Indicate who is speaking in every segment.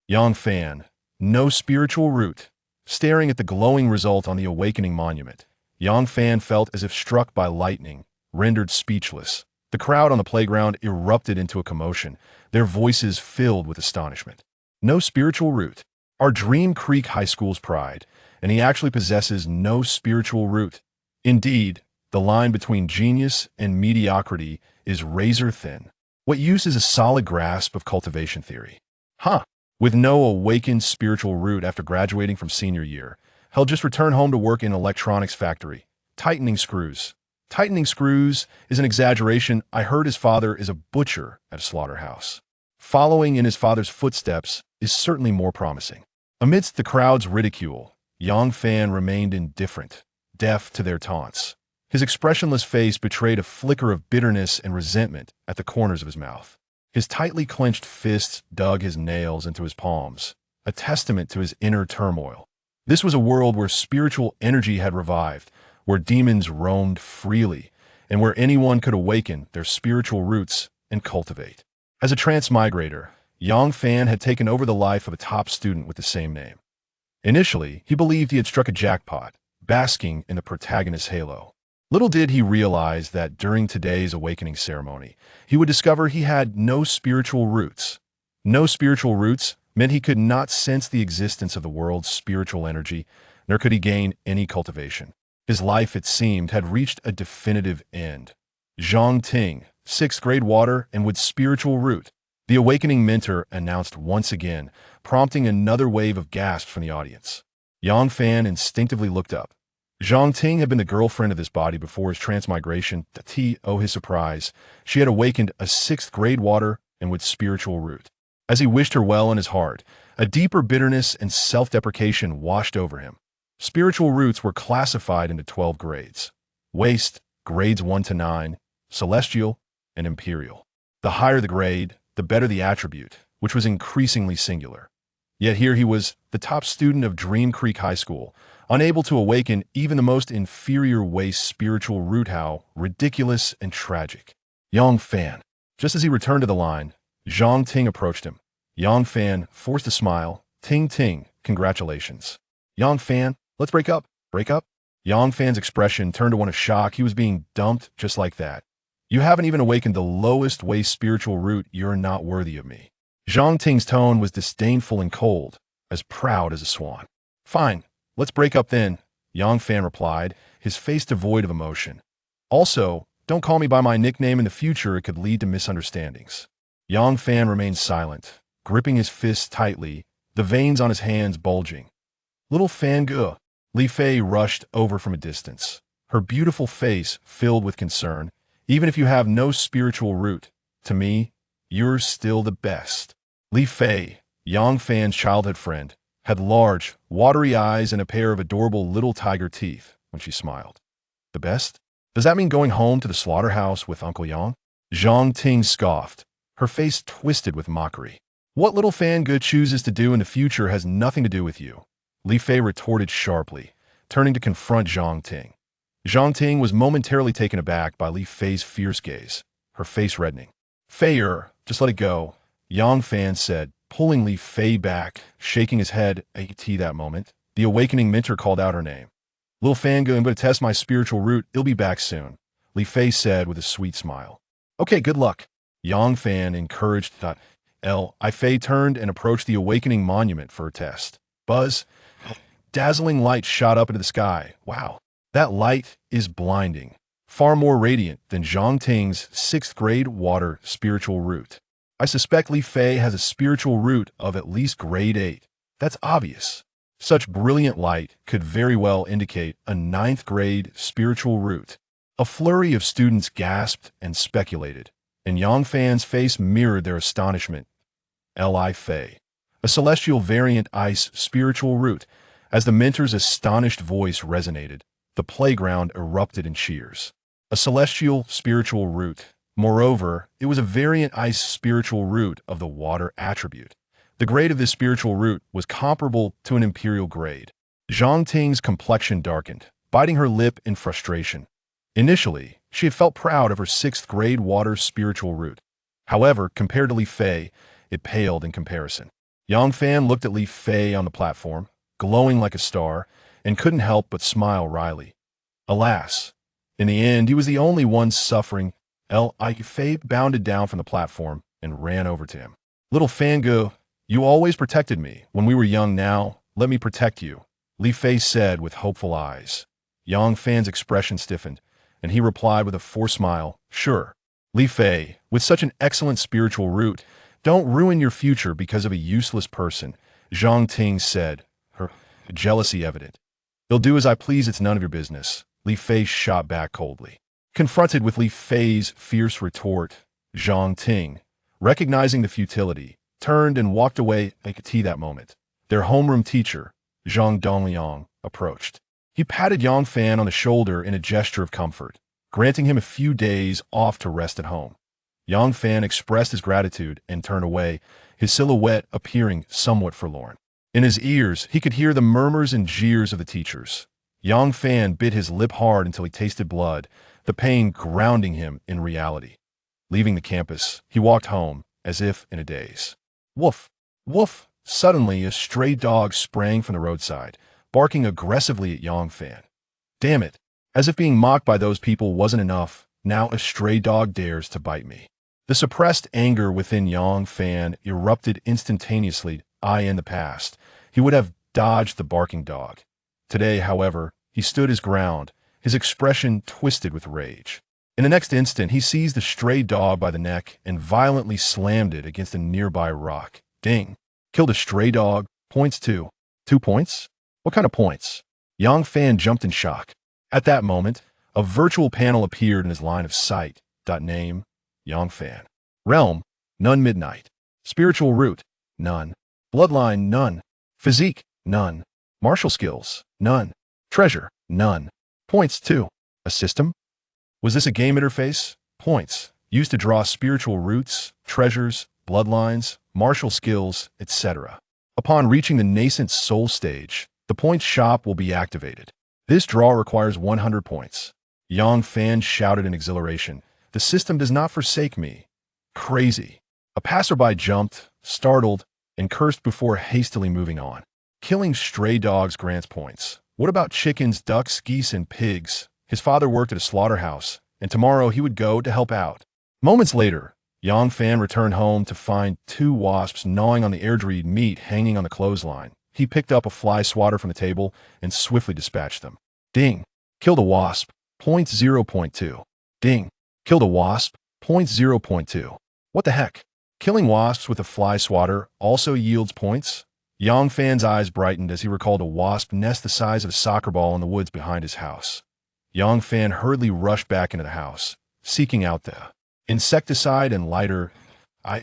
Speaker 1: Yang Fan, no spiritual root. Staring at the glowing result on the awakening monument, Yang Fan felt as if struck by lightning, rendered speechless. The crowd on the playground erupted into a commotion, their voices filled with astonishment. No spiritual root. Our Dream Creek High School's pride, and he actually possesses no spiritual root. Indeed, the line between genius and mediocrity is razor thin. What use is a solid grasp of cultivation theory? Huh. With no awakened spiritual root after graduating from senior year, he'll just return home to work in an electronics factory, tightening screws. Tightening screws is an exaggeration. I heard his father is a butcher at a slaughterhouse. Following in his father's footsteps is certainly more promising. Amidst the crowd's ridicule, Yang Fan remained indifferent, deaf to their taunts. His expressionless face betrayed a flicker of bitterness and resentment at the corners of his mouth. His tightly clenched fists dug his nails into his palms, a testament to his inner turmoil. This was a world where spiritual energy had revived, where demons roamed freely, and where anyone could awaken their spiritual roots and cultivate. As a transmigrator, Yang Fan had taken over the life of a top student with the same name. Initially, he believed he had struck a jackpot, basking in the protagonist's halo. Little did he realize that during today's awakening ceremony, he would discover he had no spiritual roots. No spiritual roots meant he could not sense the existence of the world's spiritual energy, nor could he gain any cultivation. His life, it seemed, had reached a definitive end. Zhang Ting, 6th grade water and with spiritual root. The awakening mentor announced once again, prompting another wave of gasps from the audience. Yang Fan instinctively looked up. Zhang Ting had been the girlfriend of this body before his transmigration. To his surprise, she had awakened a 6th grade water and with spiritual root. As he wished her well in his heart, a deeper bitterness and self-deprecation washed over him. Spiritual roots were classified into 12 grades. Waste, grades 1 to 9, celestial, and imperial. The higher the grade, the better the attribute, which was increasingly singular. Yet here he was, the top student of Dream Creek High School, unable to awaken even the most inferior waste spiritual root. How ridiculous and tragic. Yang Fan. Just as he returned to the line, Zhang Ting approached him. Yang Fan forced a smile. Ting, congratulations. Yang Fan, let's break up. Break up? Yang Fan's expression turned to one of shock. He was being dumped just like that. You haven't even awakened the lowest waste spiritual root. You're not worthy of me. Zhang Ting's tone was disdainful and cold, as proud as a swan. Fine, let's break up then, Yang Fan replied, his face devoid of emotion. Also, don't call me by my nickname in the future. It could lead to misunderstandings. Yang Fan remained silent, gripping his fists tightly, the veins on his hands bulging. Little Fangge. Li Fei rushed over from a distance, her beautiful face filled with concern. Even if you have no spiritual root, to me, you're still the best. Li Fei, Yang Fan's childhood friend, had large, watery eyes and a pair of adorable little tiger teeth when she smiled. The best? Does that mean going home to the slaughterhouse with Uncle Yang? Zhang Ting scoffed, her face twisted with mockery. What little Fangge chooses to do in the future has nothing to do with you, Li Fei retorted sharply, turning to confront Zhang Ting. Zhang Ting was momentarily taken aback by Li Fei's fierce gaze, her face reddening. Fei-er, just let it go, Yang Fan said, pulling Li Fei back, shaking his head. At that moment, the awakening mentor called out her name. Little Fangge, I'm going to test my spiritual root. It'll be back soon, Li Fei said with a sweet smile. Okay, good luck, Yang Fan encouraged. Li Fei turned and approached the awakening monument for a test. Buzz, dazzling light shot up into the sky. Wow, that light is blinding, far more radiant than Zhang Ting's 6th grade water spiritual root. I suspect Li Fei has a spiritual root of at least grade 8. That's obvious. Such brilliant light could very well indicate a 9th grade spiritual root. A flurry of students gasped and speculated, and Yang Fan's face mirrored their astonishment. Li Fei, a celestial variant ice spiritual root. As the mentor's astonished voice resonated, the playground erupted in cheers. A celestial spiritual root. Moreover, it was a variant ice spiritual root of the water attribute. The grade of this spiritual root was comparable to an imperial grade. Zhang Ting's complexion darkened, biting her lip in frustration. Initially, she had felt proud of her 6th grade water spiritual root. However, compared to Li Fei, it paled in comparison. Yang Fan looked at Li Fei on the platform, glowing like a star, and couldn't help but smile wryly. Alas, in the end, he was the only one suffering. Li Fei bounded down from the platform and ran over to him. Little Fangu, you always protected me. When we were young now, let me protect you, Li Fei said with hopeful eyes. Yang Fan's expression stiffened, and he replied with a forced smile, sure. Li Fei, with such an excellent spiritual root, don't ruin your future because of a useless person, Zhang Ting said, her jealousy evident. You'll do as I please, it's none of your business, Li Fei shot back coldly. Confronted with Li Fei's fierce retort, Zhang Ting, recognizing the futility, turned and walked away at tea that moment. Their homeroom teacher, Zhang Dongliang, approached. He patted Yang Fan on the shoulder in a gesture of comfort, granting him a few days off to rest at home. Yang Fan expressed his gratitude and turned away, his silhouette appearing somewhat forlorn. In his ears, he could hear the murmurs and jeers of the teachers. Yang Fan bit his lip hard until he tasted blood, the pain grounding him in reality. Leaving the campus, he walked home, as if in a daze. Woof! Woof! Suddenly, a stray dog sprang from the roadside, barking aggressively at Yang Fan. Damn it! As if being mocked by those people wasn't enough, now a stray dog dares to bite me. The suppressed anger within Yang Fan erupted instantaneously. In the past, he would have dodged the barking dog. Today, however, he stood his ground, his expression twisted with rage. In the next instant, he seized the stray dog by the neck and violently slammed it against a nearby rock. Ding! Killed a stray dog. Points 2. 2 points? What kind of points? Yang Fan jumped in shock. At that moment, a virtual panel appeared in his line of sight. Name, Yang Fan. Realm, none. Midnight. Spiritual root, none. Bloodline, none. Physique, none. Martial skills, none. Treasure, none. Points 2. A system? Was this a game interface? Points, used to draw spiritual roots, treasures, bloodlines, martial skills, etc. Upon reaching the nascent soul stage, the points shop will be activated. This draw requires 100 points. Yang Fan shouted in exhilaration. The system does not forsake me. Crazy. A passerby jumped, startled, and cursed before hastily moving on. Killing stray dogs grants points. What about chickens, ducks, geese, and pigs? His father worked at a slaughterhouse, and tomorrow he would go to help out. Moments later, Yang Fan returned home to find 2 wasps gnawing on the air-dried meat hanging on the clothesline. He picked up a fly swatter from the table and swiftly dispatched them. Ding! Killed a wasp. Points 0.2. Ding! Killed a wasp. Points 0.2. What the heck? Killing wasps with a fly swatter also yields points? Yang Fan's eyes brightened as he recalled a wasp nest the size of a soccer ball in the woods behind his house. Yang Fan hurriedly rushed back into the house, seeking out the insecticide and lighter.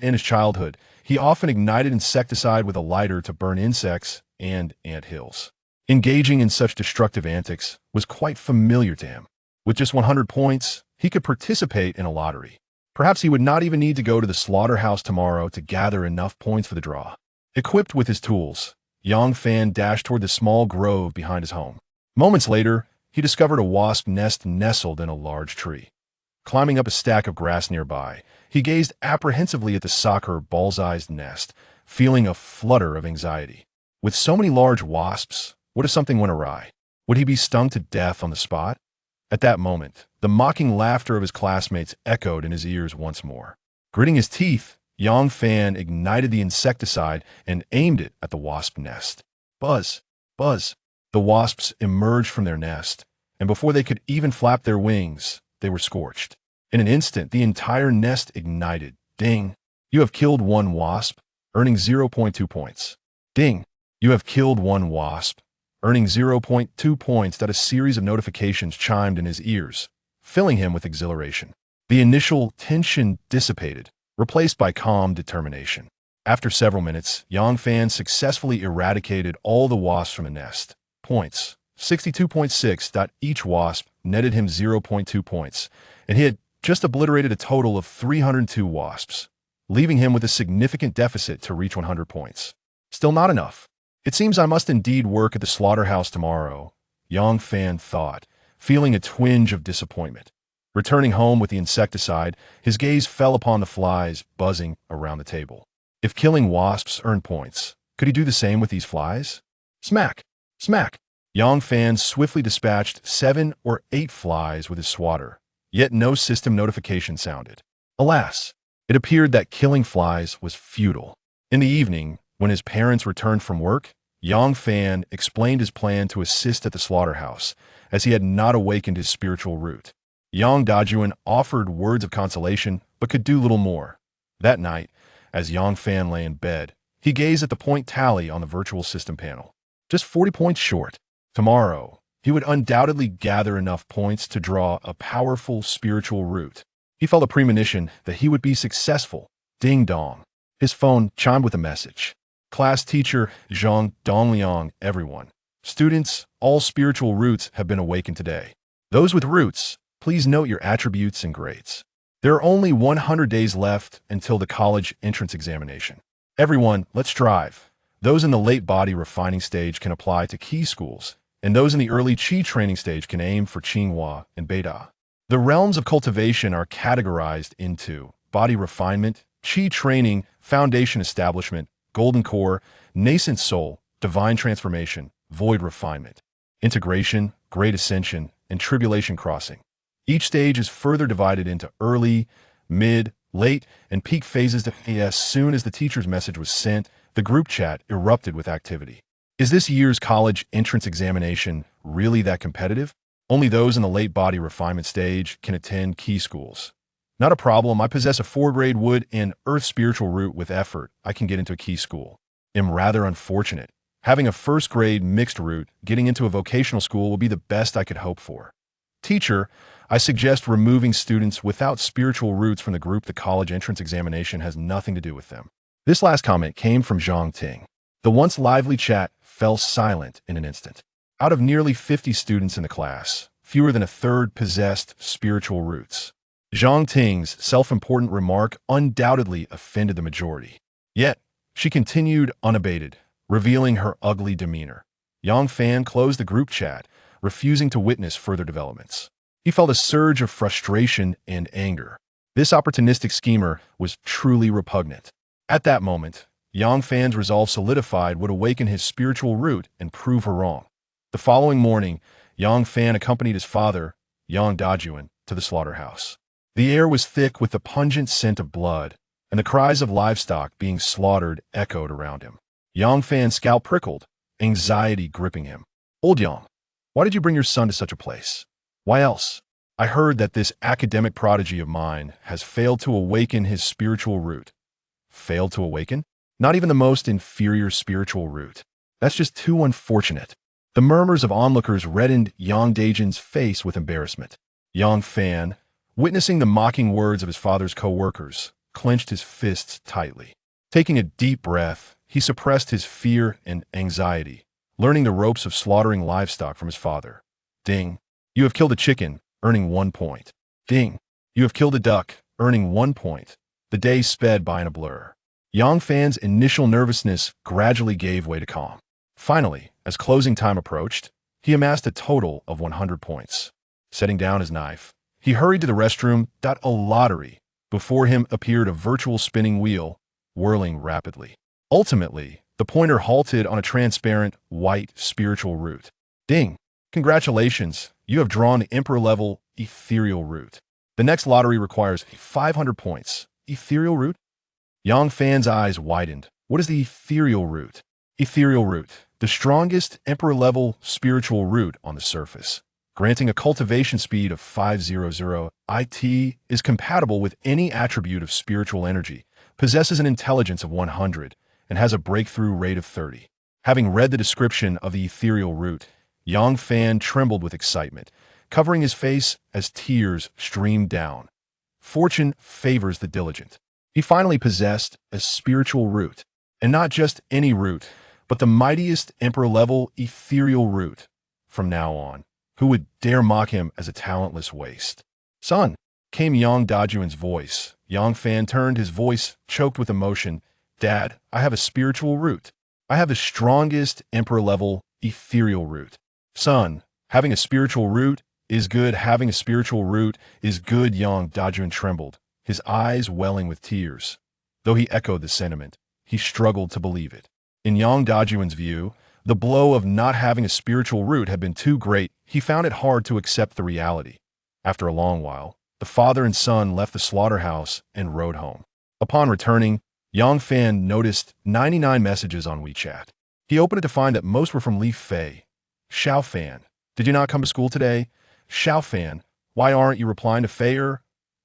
Speaker 1: In his childhood, he often ignited insecticide with a lighter to burn insects and anthills. Engaging in such destructive antics was quite familiar to him. With just 100 points, he could participate in a lottery. Perhaps he would not even need to go to the slaughterhouse tomorrow to gather enough points for the draw. Equipped with his tools, Yang Fan dashed toward the small grove behind his home. Moments later, he discovered a wasp nest nestled in a large tree. Climbing up a stack of grass nearby, he gazed apprehensively at the soccer ball-sized nest, feeling a flutter of anxiety. With so many large wasps, what if something went awry? Would he be stung to death on the spot? At that moment, the mocking laughter of his classmates echoed in his ears once more. Gritting his teeth, Yang Fan ignited the insecticide and aimed it at the wasp nest. Buzz! Buzz! The wasps emerged from their nest, and before they could even flap their wings, they were scorched. In an instant, the entire nest ignited. Ding! You have killed 1 wasp, earning 0.2 points. Ding! You have killed 1 wasp, earning 0.2 points. A series of notifications chimed in his ears, filling him with exhilaration. The initial tension dissipated, replaced by calm determination. After several minutes, Yang Fan successfully eradicated all the wasps from the nest. Points: 62.6. Each wasp netted him 0.2 points, and he had just obliterated a total of 302 wasps, leaving him with a significant deficit to reach 100 points. Still not enough. It seems I must indeed work at the slaughterhouse tomorrow, Yang Fan thought, feeling a twinge of disappointment. Returning home with the insecticide, his gaze fell upon the flies buzzing around the table. If killing wasps earned points, could he do the same with these flies? Smack! Smack! Yang Fan swiftly dispatched 7 or 8 flies with his swatter, yet no system notification sounded. Alas, it appeared that killing flies was futile. In the evening, when his parents returned from work, Yang Fan explained his plan to assist at the slaughterhouse, as he had not awakened his spiritual root. Yang Dajuan offered words of consolation, but could do little more. That night, as Yang Fan lay in bed, he gazed at the point tally on the virtual system panel. Just 40 points short. Tomorrow, he would undoubtedly gather enough points to draw a powerful spiritual root. He felt a premonition that he would be successful. Ding dong. His phone chimed with a message. Class teacher Zhang Dongliang, everyone. Students, all spiritual roots have been awakened today. Those with roots, please note your attributes and grades. There are only 100 days left until the college entrance examination. Everyone, let's strive. Those in the late body refining stage can apply to key schools, and those in the early Qi training stage can aim for Tsinghua and Beida. The realms of cultivation are categorized into body refinement, Qi training, foundation establishment, golden core, nascent soul, divine transformation, void refinement, integration, great ascension, and tribulation crossing. Each stage is further divided into early, mid, late, and peak phases. As soon as the teacher's message was sent, the group chat erupted with activity. Is this year's college entrance examination really that competitive? Only those in the late body refinement stage can attend key schools. Not a problem. I possess a 4-grade wood and earth spiritual root. With effort, I can get into a key school. Am rather unfortunate. Having a 1st-grade mixed root, getting into a vocational school will be the best I could hope for. Teacher, I suggest removing students without spiritual roots from the group. The college entrance examination has nothing to do with them. This last comment came from Zhang Ting. The once lively chat fell silent in an instant. Out of nearly 50 students in the class, fewer than a third possessed spiritual roots. Zhang Ting's self-important remark undoubtedly offended the majority. Yet, she continued unabated, revealing her ugly demeanor. Yang Fan closed the group chat, refusing to witness further developments. He felt a surge of frustration and anger. This opportunistic schemer was truly repugnant. At that moment, Yang Fan's resolve solidified would awaken his spiritual root and prove her wrong. The following morning, Yang Fan accompanied his father, Yang Dajuan, to the slaughterhouse. The air was thick with the pungent scent of blood, and the cries of livestock being slaughtered echoed around him. Yang Fan's scalp prickled, anxiety gripping him. Old Yang, why did you bring your son to such a place? Why else? I heard that this academic prodigy of mine has failed to awaken his spiritual root. Failed to awaken? Not even the most inferior spiritual root. That's just too unfortunate. The murmurs of onlookers reddened Yang Dajuan's face with embarrassment. Yang Fan, witnessing the mocking words of his father's co-workers, clenched his fists tightly. Taking a deep breath, he suppressed his fear and anxiety, learning the ropes of slaughtering livestock from his father. Ding. You have killed a chicken, earning 1 point. Ding. You have killed a duck, earning 1 point. The day sped by in a blur. Yang Fan's initial nervousness gradually gave way to calm. Finally, as closing time approached, he amassed a total of 100 points. Setting down his knife, he hurried to the restroom. A lottery. Before him appeared a virtual spinning wheel, whirling rapidly. Ultimately, the pointer halted on a transparent, white spiritual root. Ding! Congratulations, you have drawn the Emperor-level ethereal root. The next lottery requires 500 points. Ethereal root? Yang Fan's eyes widened. What is the ethereal root? Ethereal root, the strongest Emperor-level spiritual root on the surface. Granting a cultivation speed of 500 IT, is compatible with any attribute of spiritual energy, possesses an intelligence of 100, and has a breakthrough rate of 30. Having read the description of the ethereal root, Yang Fan trembled with excitement, covering his face as tears streamed down. Fortune favors the diligent. He finally possessed a spiritual root, and not just any root, but the mightiest Emperor-level ethereal root. From now on, who would dare mock him as a talentless waste? Son, came Yang Dajuan's voice. Yang Fan turned, his voice choked with emotion. Dad, I have a spiritual root. I have the strongest Emperor-level ethereal root. Son, having a spiritual root is good. Having a spiritual root is good. Yang Dajuan trembled, his eyes welling with tears. Though he echoed the sentiment, he struggled to believe it. In Yang Dajuan's view, the blow of not having a spiritual root had been too great. He found it hard to accept the reality. After a long while, the father and son left the slaughterhouse and rode home. Upon returning, Yang Fan noticed 99 messages on WeChat. He opened it to find that most were from Li Fei. Xiao Fan, did you not come to school today? Xiao Fan, why aren't you replying to Feier?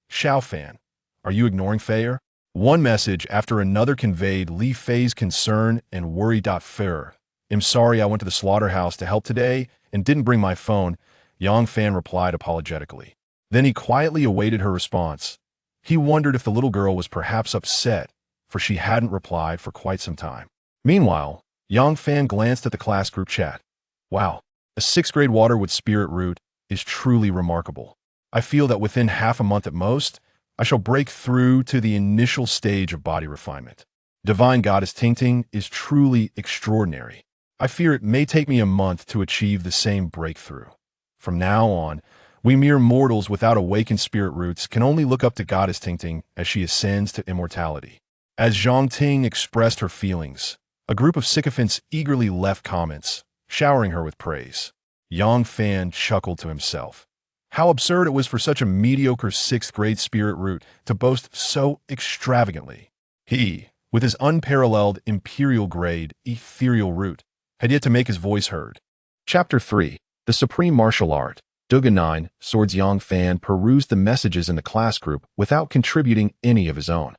Speaker 1: Xiao Fan, are you ignoring Feier? One message after another conveyed Li Fei's concern and worry. Feier, I'm sorry I went to the slaughterhouse to help today and didn't bring my phone, Yang Fan replied apologetically. Then he quietly awaited her response. He wondered if the little girl was perhaps upset, for she hadn't replied for quite some time. Meanwhile, Yang Fan glanced at the class group chat. Wow, a 6th grade Waterwood spirit root is truly remarkable. I feel that within half a month at most, I shall break through to the initial stage of body refinement. Divine Goddess Tingting is truly extraordinary. I fear it may take me a month to achieve the same breakthrough. From now on, we mere mortals without awakened spirit roots can only look up to Goddess Tingting as she ascends to immortality. As Zhang Ting expressed her feelings, a group of sycophants eagerly left comments, showering her with praise. Yang Fan chuckled to himself. How absurd it was for such a mediocre 6th grade spirit root to boast so extravagantly. He, with his unparalleled imperial grade ethereal root, had yet to make his voice heard. Chapter 3. The Supreme Martial Art. Duga 9, Swords. Yang Fan perused the messages in the class group without contributing any of his own.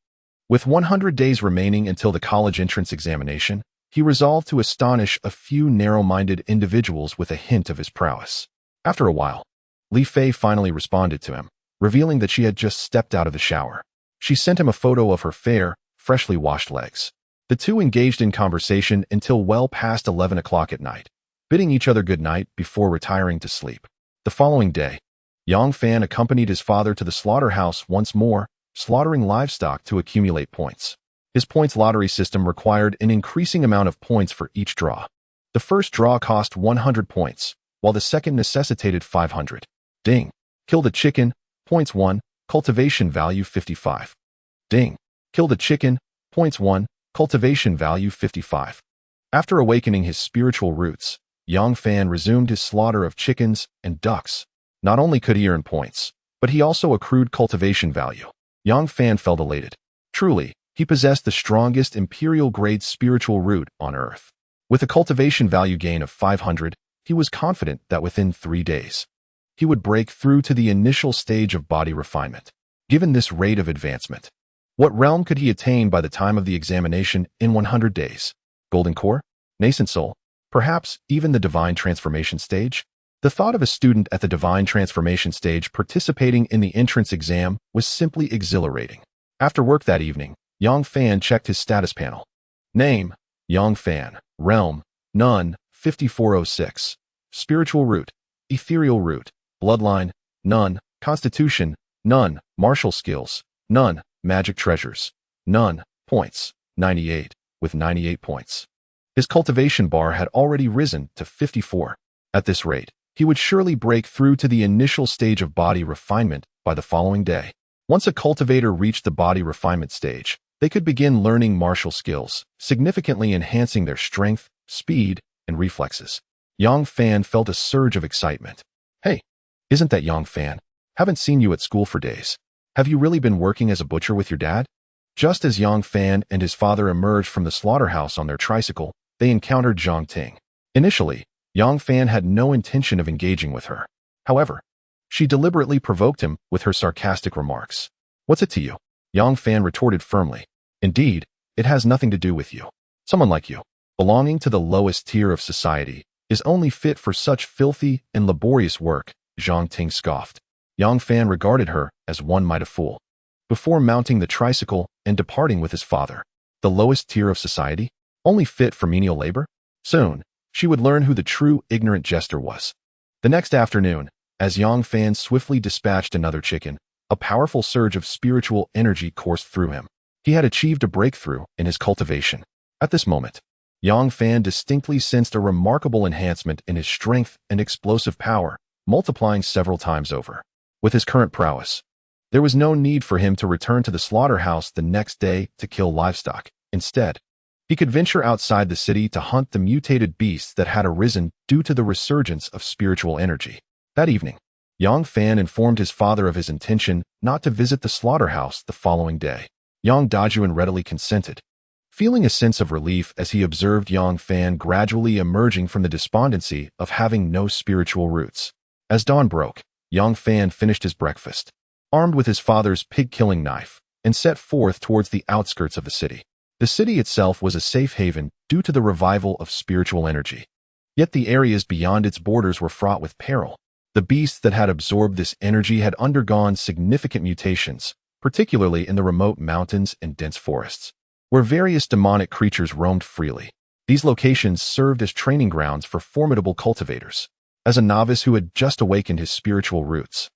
Speaker 1: With 100 days remaining until the college entrance examination, he resolved to astonish a few narrow-minded individuals with a hint of his prowess. After a while, Li Fei finally responded to him, revealing that she had just stepped out of the shower. She sent him a photo of her fair, freshly washed legs. The two engaged in conversation until well past 11 o'clock at night, bidding each other good night before retiring to sleep. The following day, Yang Fan accompanied his father to the slaughterhouse once more, slaughtering livestock to accumulate points. His points lottery system required an increasing amount of points for each draw. The first draw cost 100 points, while the second necessitated 500. Ding. Kill the chicken, points 1, cultivation value 55. Ding. Kill the chicken, points 1, cultivation value 55. After awakening his spiritual roots, Yang Fan resumed his slaughter of chickens and ducks. Not only could he earn points, but he also accrued cultivation value. Yang Fan felt elated. Truly, he possessed the strongest imperial-grade spiritual root on Earth. With a cultivation value gain of 500, he was confident that within 3 days, he would break through to the initial stage of body refinement. Given this rate of advancement, what realm could he attain by the time of the examination in 100 days? Golden Core? Nascent Soul? Perhaps even the Divine Transformation stage? The thought of a student at the Divine Transformation stage participating in the entrance exam was simply exhilarating. After work that evening, Yang Fan checked his status panel. Name: Yang Fan. Realm: None, 5406. Spiritual root: Ethereal root. Bloodline: None. Constitution: None. Martial skills: None. Magic treasures: None. Points: 98, with 98 points. His cultivation bar had already risen to 54. At this rate, he would surely break through to the initial stage of body refinement by the following day. Once a cultivator reached the body refinement stage, they could begin learning martial skills, significantly enhancing their strength, speed, and reflexes. Yang Fan felt a surge of excitement. Hey, isn't that Yang Fan? Haven't seen you at school for days. Have you really been working as a butcher with your dad? Just as Yang Fan and his father emerged from the slaughterhouse on their tricycle, they encountered Zhang Ting. Initially, Yang Fan had no intention of engaging with her. However, she deliberately provoked him with her sarcastic remarks. What's it to you? Yang Fan retorted firmly. Indeed, it has nothing to do with you. Someone like you, belonging to the lowest tier of society, is only fit for such filthy and laborious work, Zhang Ting scoffed. Yang Fan regarded her as one might a fool. Before mounting the tricycle and departing with his father, the lowest tier of society, only fit for menial labor? Soon, she would learn who the true ignorant jester was. The next afternoon, as Yang Fan swiftly dispatched another chicken, a powerful surge of spiritual energy coursed through him. He had achieved a breakthrough in his cultivation. At this moment, Yang Fan distinctly sensed a remarkable enhancement in his strength and explosive power, multiplying several times over. With his current prowess, there was no need for him to return to the slaughterhouse the next day to kill livestock. Instead, He could venture outside the city to hunt the mutated beasts that had arisen due to the resurgence of spiritual energy. That evening, Yang Fan informed his father of his intention not to visit the slaughterhouse the following day. Yang Dajuan readily consented, feeling a sense of relief as he observed Yang Fan gradually emerging from the despondency of having no spiritual roots. As dawn broke, Yang Fan finished his breakfast, armed with his father's pig-killing knife, and set forth towards the outskirts of the city. The city itself was a safe haven due to the revival of spiritual energy. Yet the areas beyond its borders were fraught with peril. The beasts that had absorbed this energy had undergone significant mutations, particularly in the remote mountains and dense forests, where various demonic creatures roamed freely. These locations served as training grounds for formidable cultivators. As a novice who had just awakened his spiritual roots,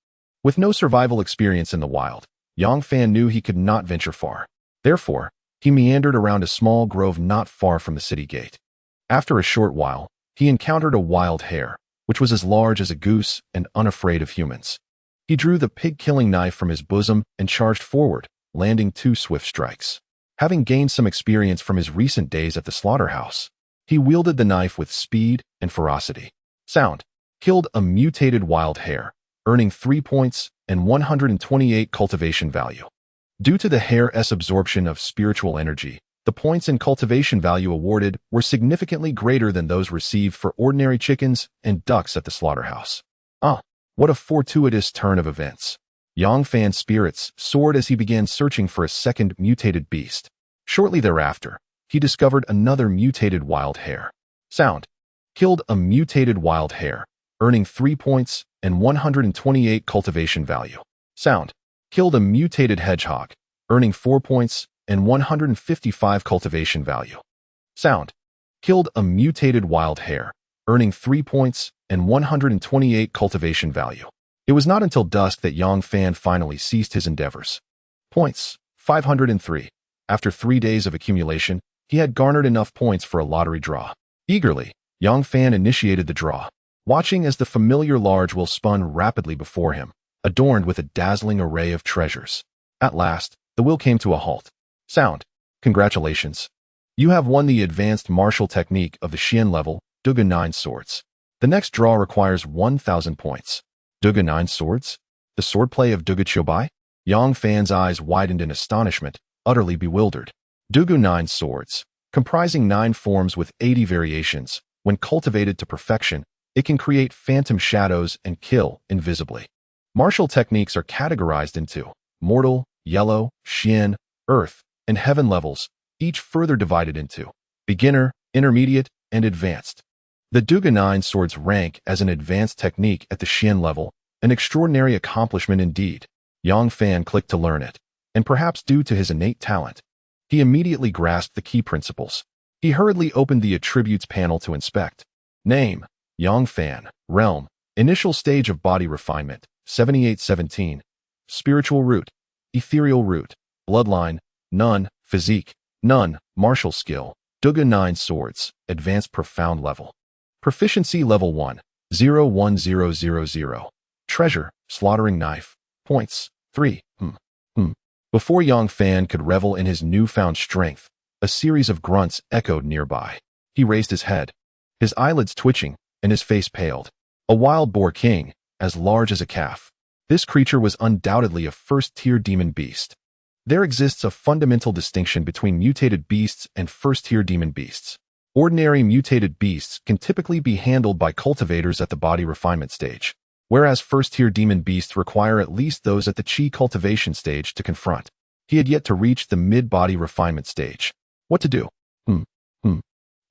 Speaker 1: with no survival experience in the wild, Yang Fan knew he could not venture far. Therefore, he meandered around a small grove not far from the city gate. After a short while, he encountered a wild hare, which was as large as a goose and unafraid of humans. He drew the pig-killing knife from his bosom and charged forward, landing 2 swift strikes. Having gained some experience from his recent days at the slaughterhouse, he wielded the knife with speed and ferocity. Sound killed a mutated wild hare, earning 3 points and 128 cultivation value. Due to the hare's absorption of spiritual energy, the points and cultivation value awarded were significantly greater than those received for ordinary chickens and ducks at the slaughterhouse. What a fortuitous turn of events. Yang Fan's spirits soared as he began searching for a second mutated beast. Shortly thereafter, he discovered another mutated wild hare. Sound killed a mutated wild hare, earning 3 points and 128 cultivation value. Sound killed a mutated hedgehog, earning 4 points and 155 cultivation value. Sound killed a mutated wild hare, earning 3 points and 128 cultivation value. It was not until dusk that Yang Fan finally ceased his endeavors. Points 503. After 3 days of accumulation, he had garnered enough points for a lottery draw. Eagerly, Yang Fan initiated the draw, watching as the familiar large wheel spun rapidly before him, adorned with a dazzling array of treasures. At last, the wheel came to a halt. Sound congratulations. You have won the advanced martial technique of the Xian level, Duga 9 Swords. The next draw requires 1,000 points. Duga 9 Swords? The swordplay of Duga Qiubai? Yang Fan's eyes widened in astonishment, utterly bewildered. Duga 9 Swords, comprising 9 forms with 80 variations, when cultivated to perfection, it can create phantom shadows and kill invisibly. Martial techniques are categorized into mortal, yellow, Xian, earth, and heaven levels, each further divided into beginner, intermediate, and advanced. The Duga 9 Swords rank as an advanced technique at the Xian level, an extraordinary accomplishment indeed. Yang Fan clicked to learn it, and perhaps due to his innate talent, he immediately grasped the key principles. He hurriedly opened the attributes panel to inspect. Name: Yang Fan. Realm: initial stage of body refinement, 7817. Spiritual root: ethereal root. Bloodline: none. Physique: none. Martial skill: Duga 9 Swords, advanced profound level. Proficiency level 1, 01000. Treasure: slaughtering knife. Points: 3. Before Yang Fan could revel in his newfound strength, a series of grunts echoed nearby. He raised his head, his eyelids twitching, and his face paled. A wild boar king, as large as a calf. This creature was undoubtedly a first-tier demon beast. There exists a fundamental distinction between mutated beasts and first-tier demon beasts. Ordinary mutated beasts can typically be handled by cultivators at the body refinement stage, whereas first-tier demon beasts require at least those at the Qi cultivation stage to confront. He had yet to reach the mid-body refinement stage. What to do?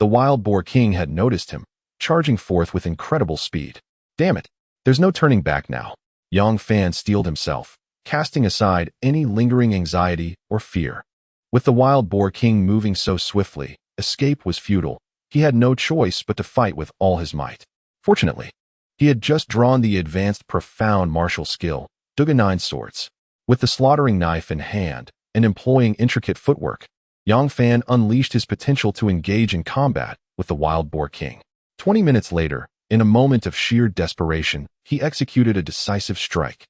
Speaker 1: The wild boar king had noticed him, charging forth with incredible speed. Damn it, there's no turning back now. Yang Fan steeled himself, casting aside any lingering anxiety or fear. With the wild boar king moving so swiftly, escape was futile. He had no choice but to fight with all his might. Fortunately, he had just drawn the advanced profound martial skill, Duga 9 Swords. With the slaughtering knife in hand and employing intricate footwork, Yang Fan unleashed his potential to engage in combat with the wild boar king. 20 minutes later, in a moment of sheer desperation, he executed a decisive strike,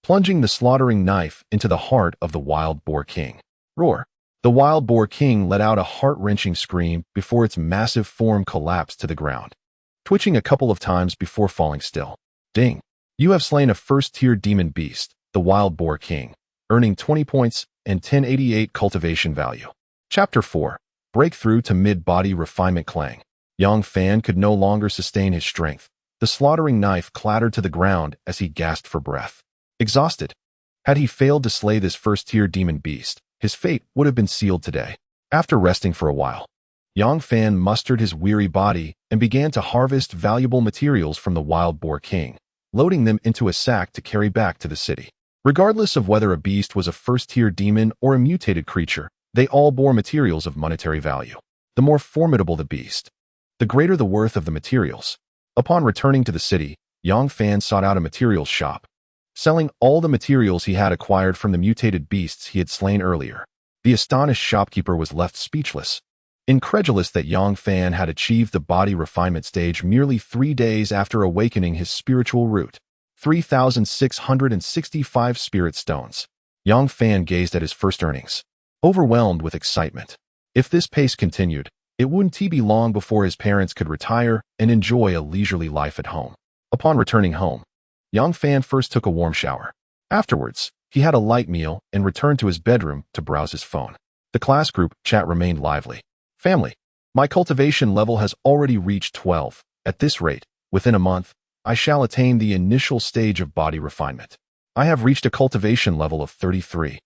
Speaker 1: plunging the slaughtering knife into the heart of the wild boar king. Roar! The wild boar king let out a heart-wrenching scream before its massive form collapsed to the ground, twitching a couple of times before falling still. Ding! You have slain a first-tier demon beast, the wild boar king, earning 20 points and 1088 cultivation value. Chapter 4. Breakthrough to Mid-Body Refinement Clang. Yang Fan could no longer sustain his strength. The slaughtering knife clattered to the ground as he gasped for breath. Exhausted. Had he failed to slay this first-tier demon beast, his fate would have been sealed today. After resting for a while, Yang Fan mustered his weary body and began to harvest valuable materials from the wild boar king, loading them into a sack to carry back to the city. Regardless of whether a beast was a first-tier demon or a mutated creature, they all bore materials of monetary value. The more formidable the beast, the greater the worth of the materials. Upon returning to the city, Yang Fan sought out a materials shop, selling all the materials he had acquired from the mutated beasts he had slain earlier. The astonished shopkeeper was left speechless, incredulous that Yang Fan had achieved the body refinement stage merely 3 days after awakening his spiritual root. 3,665 spirit stones. Yang Fan gazed at his first earnings, overwhelmed with excitement. If this pace continued, it wouldn't be long before his parents could retire and enjoy a leisurely life at home. Upon returning home, Yang Fan first took a warm shower. Afterwards, he had a light meal and returned to his bedroom to browse his phone. The class group chat remained lively. Family, my cultivation level has already reached 12. At this rate, within a month, I shall attain the initial stage of body refinement. I have reached a cultivation level of 33.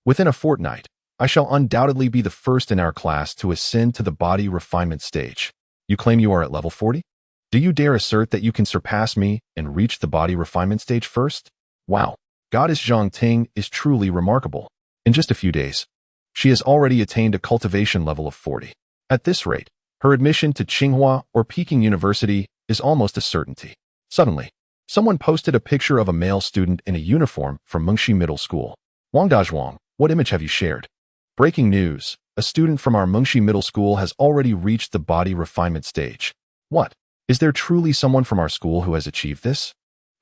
Speaker 1: Within a fortnight, I shall undoubtedly be the first in our class to ascend to the body refinement stage. You claim you are at level 40? Do you dare assert that you can surpass me and reach the body refinement stage first? Wow, Goddess Zhang Ting is truly remarkable. In just a few days, she has already attained a cultivation level of 40. At this rate, her admission to Tsinghua or Peking University is almost a certainty. Suddenly, someone posted a picture of a male student in a uniform from Mengshi Middle School. Wang Dazhuang, what image have you shared? Breaking news, a student from our Mengshi Middle School has already reached the body refinement stage. What? Is there truly someone from our school who has achieved this?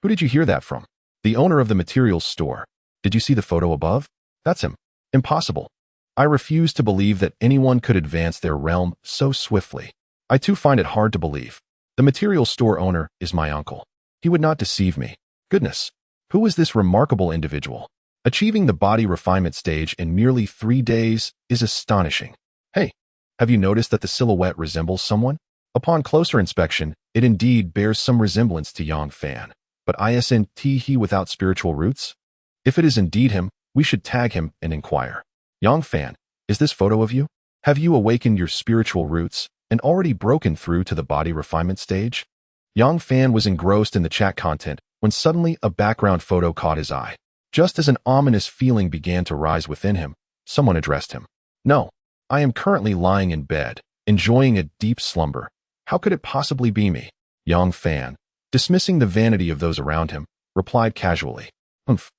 Speaker 1: Who did you hear that from? The owner of the materials store. Did you see the photo above? That's him. Impossible. I refuse to believe that anyone could advance their realm so swiftly. I too find it hard to believe. The materials store owner is my uncle. He would not deceive me. Goodness, who is this remarkable individual? Achieving the body refinement stage in merely 3 days is astonishing. Hey, have you noticed that the silhouette resembles someone? Upon closer inspection, it indeed bears some resemblance to Yang Fan. But isn't he without spiritual roots? If it is indeed him, we should tag him and inquire. Yang Fan, is this photo of you? Have you awakened your spiritual roots and already broken through to the body refinement stage? Yang Fan was engrossed in the chat content when suddenly a background photo caught his eye. Just as an ominous feeling began to rise within him, someone addressed him. No, I am currently lying in bed, enjoying a deep slumber. How could it possibly be me? Yang Fan, dismissing the vanity of those around him, replied casually. Humph.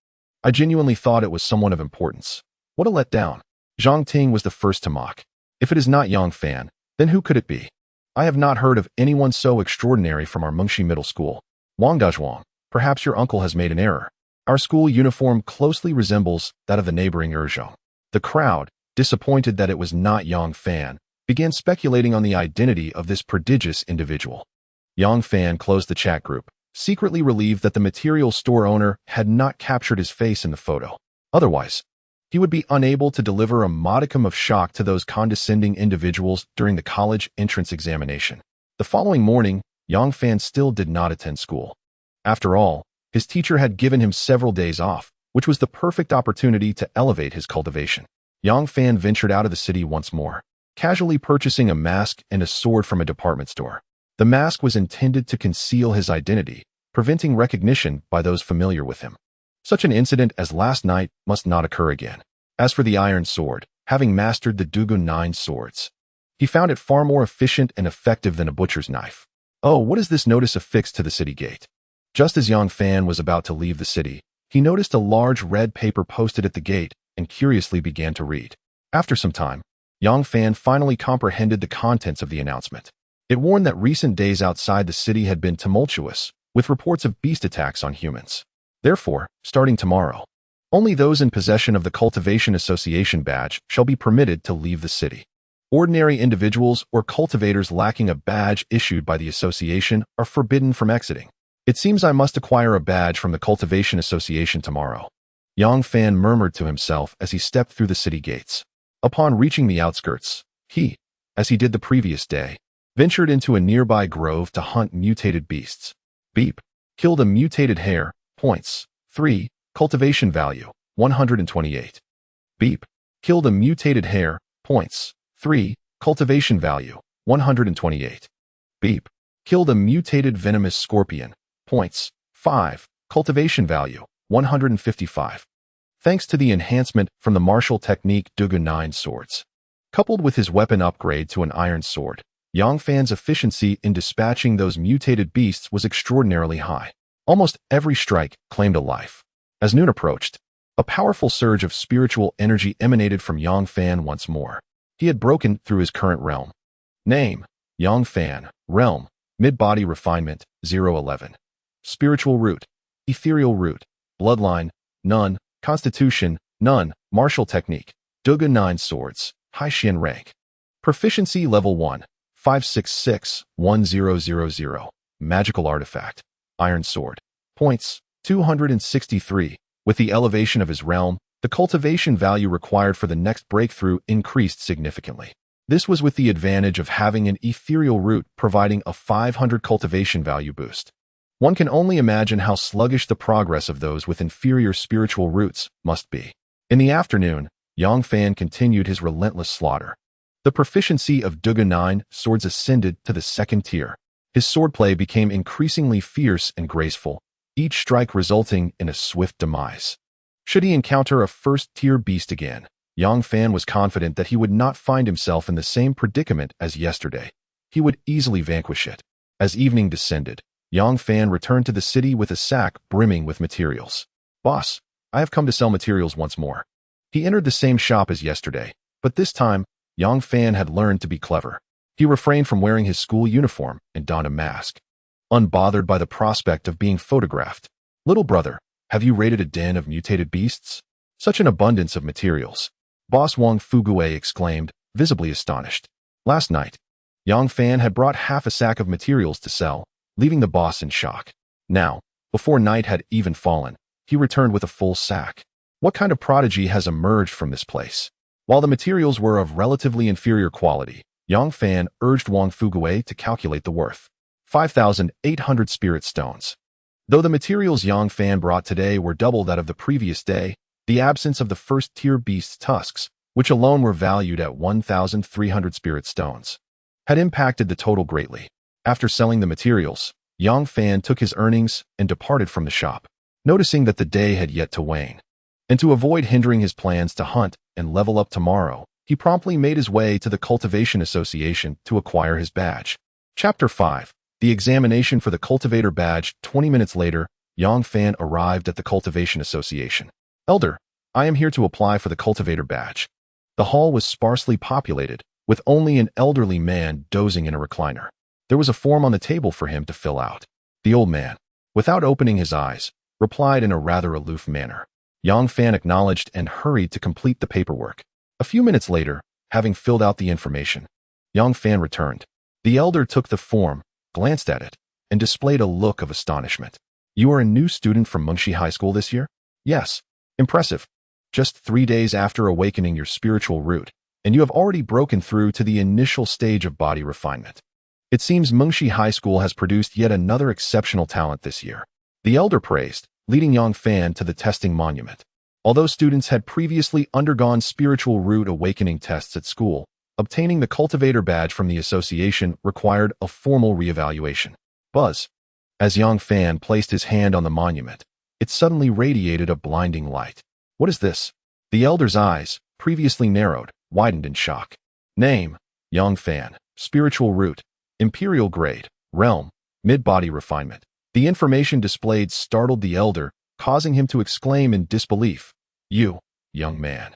Speaker 1: I genuinely thought it was someone of importance. What a letdown. Zhang Ting was the first to mock. If it is not Yang Fan, then who could it be? I have not heard of anyone so extraordinary from our Mengshi Middle School. Wang Dazhuang, perhaps your uncle has made an error. Our school uniform closely resembles that of the neighboring Erzhou. The crowd, disappointed that it was not Yang Fan, began speculating on the identity of this prodigious individual. Yang Fan closed the chat group, secretly relieved that the material store owner had not captured his face in the photo. Otherwise, he would be unable to deliver a modicum of shock to those condescending individuals during the college entrance examination. The following morning, Yang Fan still did not attend school. After all, his teacher had given him several days off, which was the perfect opportunity to elevate his cultivation. Yang Fan ventured out of the city once more, casually purchasing a mask and a sword from a department store. The mask was intended to conceal his identity, preventing recognition by those familiar with him. Such an incident as last night must not occur again. As for the iron sword, having mastered the Dugun 9 swords, he found it far more efficient and effective than a butcher's knife. Oh, what is this notice affixed to the city gate? Just as Yang Fan was about to leave the city, he noticed a large red paper posted at the gate and curiously began to read. After some time, Yang Fan finally comprehended the contents of the announcement. It warned that recent days outside the city had been tumultuous, with reports of beast attacks on humans. Therefore, starting tomorrow, Only those in possession of the Cultivation Association badge shall be permitted to leave the city. Ordinary individuals or cultivators lacking a badge issued by the association are forbidden from exiting. It seems I must acquire a badge from the Cultivation Association tomorrow. Yang Fan murmured to himself as he stepped through the city gates. Upon reaching the outskirts, he, as he did the previous day, ventured into a nearby grove to hunt mutated beasts. Beep. Killed a mutated hare. Points. 3. Cultivation value. 128. Beep. Killed a mutated hare. Points. 3. Cultivation value. 128. Beep. Killed a mutated venomous scorpion. Points. 5. Cultivation value. 155. Thanks to the enhancement from the martial technique Dugu 9 swords. Coupled with his weapon upgrade to an iron sword, Yang Fan's efficiency in dispatching those mutated beasts was extraordinarily high. Almost every strike claimed a life. As noon approached, a powerful surge of spiritual energy emanated from Yang Fan once more. He had broken through his current realm. Name: Yang Fan. Realm: Mid-body refinement, 011. Spiritual root: Ethereal root. Bloodline: None. Constitution: None. Martial technique: Dugu 9 swords. Haishin rank. Proficiency level 1. 566-1000. Magical artifact: Iron sword. Points: 263. With the elevation of his realm, the cultivation value required for the next breakthrough increased significantly. This was with the advantage of having an ethereal root providing a 500 cultivation value boost. One can only imagine how sluggish the progress of those with inferior spiritual roots must be. In the afternoon, Yang Fan continued his relentless slaughter. The proficiency of Dugu 9 swords ascended to the second tier. His swordplay became increasingly fierce and graceful, each strike resulting in a swift demise. Should he encounter a first-tier beast again, Yang Fan was confident that he would not find himself in the same predicament as yesterday. He would easily vanquish it. As evening descended, Yang Fan returned to the city with a sack brimming with materials. Boss, I have come to sell materials once more. He entered the same shop as yesterday, but this time, Yang Fan had learned to be clever. He refrained from wearing his school uniform and donned a mask. Unbothered by the prospect of being photographed. Little brother, have you raided a den of mutated beasts? Such an abundance of materials. Boss Wang Fugue exclaimed, visibly astonished. Last night, Yang Fan had brought half a sack of materials to sell, leaving the boss in shock. Now, before night had even fallen, he returned with a full sack. What kind of prodigy has emerged from this place? While the materials were of relatively inferior quality, Yang Fan urged Wang Fugue to calculate the worth. 5,800 spirit stones. Though the materials Yang Fan brought today were double that of the previous day, the absence of the first-tier beast's tusks, which alone were valued at 1,300 spirit stones, had impacted the total greatly. After selling the materials, Yang Fan took his earnings and departed from the shop, noticing that the day had yet to wane. And to avoid hindering his plans to hunt and level up tomorrow, he promptly made his way to the Cultivation Association to acquire his badge. Chapter 5. The examination for the Cultivator badge. 20 minutes later, Yang Fan arrived at the Cultivation Association. Elder, I am here to apply for the Cultivator badge. The hall was sparsely populated, with only an elderly man dozing in a recliner. There was a form on the table for him to fill out. The old man, without opening his eyes, replied in a rather aloof manner. Yang Fan acknowledged and hurried to complete the paperwork. A few minutes later, having filled out the information, Yang Fan returned. The elder took the form, glanced at it, and displayed a look of astonishment. You are a new student from Mengshi High School this year? Yes. Impressive. Just 3 days after awakening your spiritual root, and you have already broken through to the initial stage of body refinement. It seems Mengshi High School has produced yet another exceptional talent this year. The elder praised, leading Yang Fan to the testing monument. Although students had previously undergone spiritual root awakening tests at school, obtaining the Cultivator badge from the association required a formal reevaluation. Buzz. As Yang Fan placed his hand on the monument, it suddenly radiated a blinding light. What is this? The elder's eyes, previously narrowed, widened in shock. Name: Yang Fan. Spiritual root. Imperial grade. Realm: Mid-body refinement. The information displayed startled the elder, causing him to exclaim in disbelief. You, young man,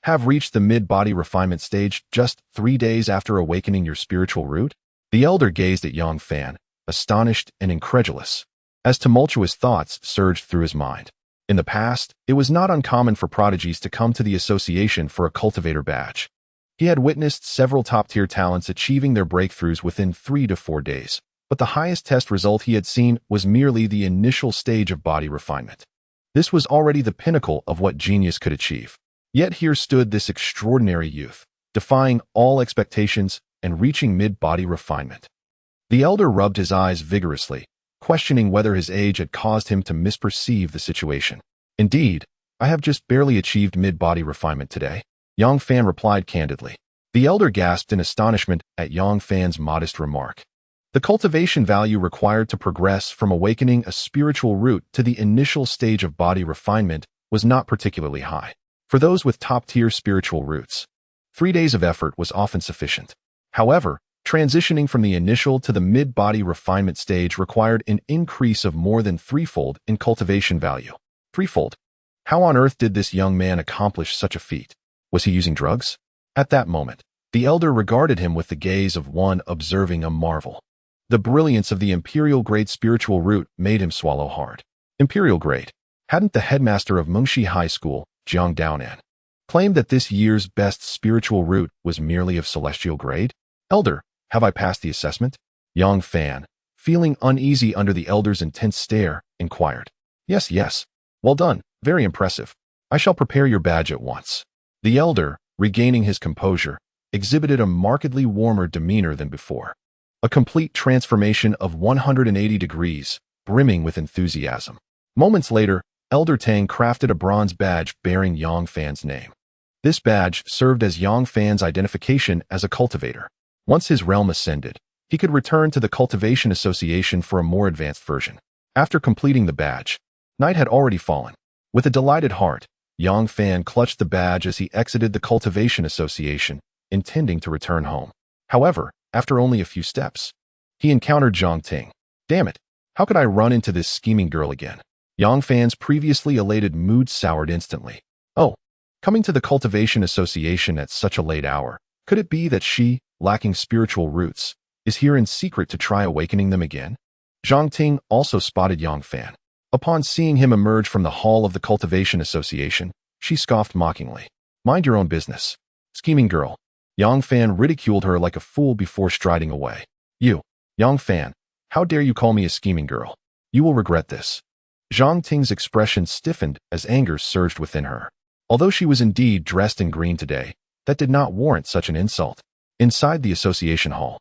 Speaker 1: have reached the mid-body refinement stage just 3 days after awakening your spiritual root? The elder gazed at Yang Fan, astonished and incredulous, as tumultuous thoughts surged through his mind. In the past, it was not uncommon for prodigies to come to the association for a cultivator badge. He had witnessed several top-tier talents achieving their breakthroughs within 3 to 4 days, but the highest test result he had seen was merely the initial stage of body refinement. This was already the pinnacle of what genius could achieve. Yet here stood this extraordinary youth, defying all expectations and reaching mid-body refinement. The elder rubbed his eyes vigorously, questioning whether his age had caused him to misperceive the situation. Indeed, I have just barely achieved mid-body refinement today, Yang Fan replied candidly. The elder gasped in astonishment at Yang Fan's modest remark. The cultivation value required to progress from awakening a spiritual root to the initial stage of body refinement was not particularly high. For those with top-tier spiritual roots, 3 days of effort was often sufficient. However, transitioning from the initial to the mid-body refinement stage required an increase of more than threefold in cultivation value. Threefold? How on earth did this young man accomplish such a feat? Was he using drugs? At that moment, the elder regarded him with the gaze of one observing a marvel. The brilliance of the imperial-grade spiritual root made him swallow hard. Imperial-grade? Hadn't the headmaster of Mengshi High School, Jiang Daonan, claimed that this year's best spiritual root was merely of celestial grade? Elder, have I passed the assessment? Yang Fan, feeling uneasy under the elder's intense stare, inquired. Yes. Well done, very impressive. I shall prepare your badge at once. The elder, regaining his composure, exhibited a markedly warmer demeanor than before. A complete transformation of 180 degrees, brimming with enthusiasm. Moments later, Elder Tang crafted a bronze badge bearing Yang Fan's name. This badge served as Yang Fan's identification as a cultivator. Once his realm ascended, he could return to the Cultivation Association for a more advanced version. After completing the badge, night had already fallen. With a delighted heart, Yang Fan clutched the badge as he exited the Cultivation Association, intending to return home. However, after only a few steps, he encountered Zhang Ting. Damn it, how could I run into this scheming girl again? Yang Fan's previously elated mood soured instantly. Oh, coming to the Cultivation Association at such a late hour, could it be that she, lacking spiritual roots, is here in secret to try awakening them again? Zhang Ting also spotted Yang Fan. Upon seeing him emerge from the hall of the Cultivation Association, she scoffed mockingly. Mind your own business. Scheming girl. Yang Fan ridiculed her like a fool before striding away. You, Yang Fan, how dare you call me a scheming girl? You will regret this. Zhang Ting's expression stiffened as anger surged within her. Although she was indeed dressed in green today, that did not warrant such an insult. Inside the association hall,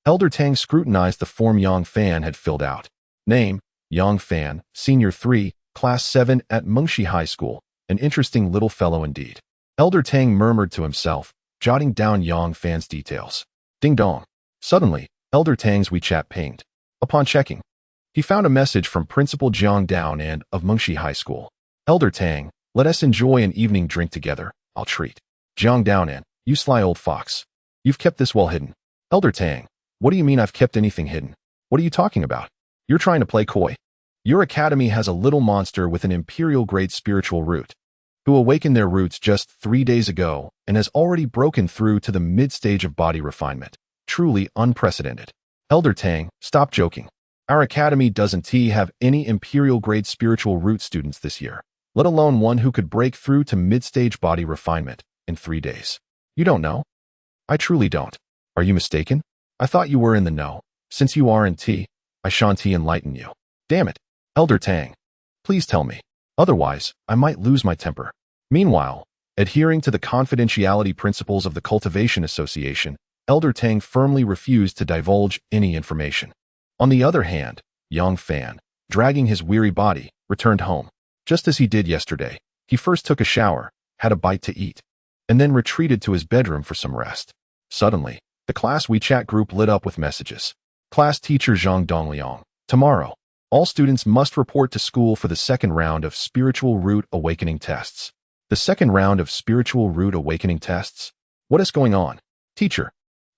Speaker 1: Elder Tang scrutinized the form Yang Fan had filled out. Name, Yang Fan, Senior 3, Class 7 at Mengshi High School. An interesting little fellow indeed. Elder Tang murmured to himself, jotting down Yang Fan's details. Ding dong. Suddenly, Elder Tang's WeChat pinged. Upon checking, he found a message from Principal Jiang Daonan of Mengshi High School. Elder Tang, let us enjoy an evening drink together. I'll treat. Jiang Daonan, you sly old fox. You've kept this well hidden. Elder Tang, what do you mean I've kept anything hidden? What are you talking about? You're trying to play coy. Your academy has a little monster with an imperial-grade spiritual root, who awakened their roots just 3 days ago and has already broken through to the mid-stage of body refinement. Truly unprecedented. Elder Tang, stop joking. Our academy doesn't have any imperial-grade spiritual root students this year, let alone one who could break through to mid-stage body refinement in 3 days. You don't know? I truly don't. Are you mistaken? I thought you were in the know. Since you are in T, I shan't enlighten you. Damn it, Elder Tang. Please tell me. Otherwise, I might lose my temper. Meanwhile, adhering to the confidentiality principles of the Cultivation Association, Elder Tang firmly refused to divulge any information. On the other hand, Yang Fan, dragging his weary body, returned home. Just as he did yesterday, he first took a shower, had a bite to eat, and then retreated to his bedroom for some rest. Suddenly, the class WeChat group lit up with messages. Class teacher Zhang Dongliang. Tomorrow, all students must report to school for the second round of Spiritual Root Awakening tests. The second round of Spiritual Root Awakening tests? What is going on? Teacher,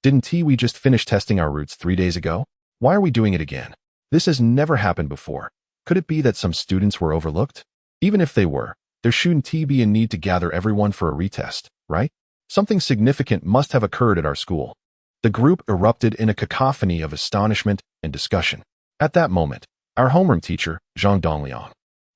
Speaker 1: didn't we just finish testing our roots 3 days ago? Why are we doing it again? This has never happened before. Could it be that some students were overlooked? Even if they were, there shouldn't be a need to gather everyone for a retest, right? Something significant must have occurred at our school. The group erupted in a cacophony of astonishment and discussion. At that moment, our homeroom teacher, Zhang Dongliang,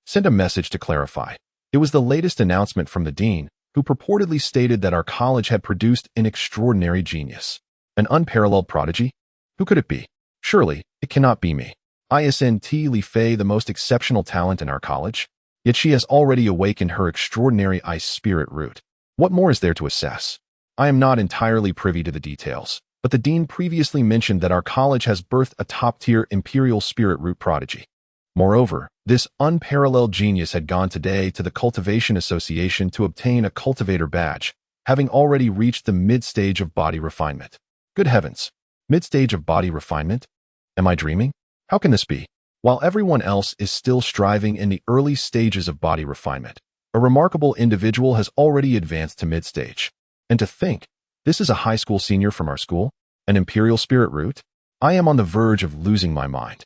Speaker 1: Send a message to clarify. It was the latest announcement from the dean, who purportedly stated that our college had produced an extraordinary genius. An unparalleled prodigy? Who could it be? Surely, it cannot be me. Isn't Li Fei the most exceptional talent in our college? Yet she has already awakened her extraordinary ice spirit root. What more is there to assess? I am not entirely privy to the details, but the dean previously mentioned that our college has birthed a top-tier imperial spirit root prodigy. Moreover, this unparalleled genius had gone today to the Cultivation Association to obtain a cultivator badge, having already reached the mid-stage of body refinement. Good heavens! Mid-stage of body refinement? Am I dreaming? How can this be? While everyone else is still striving in the early stages of body refinement, a remarkable individual has already advanced to mid-stage. And to think, this is a high school senior from our school? An imperial spirit root? I am on the verge of losing my mind.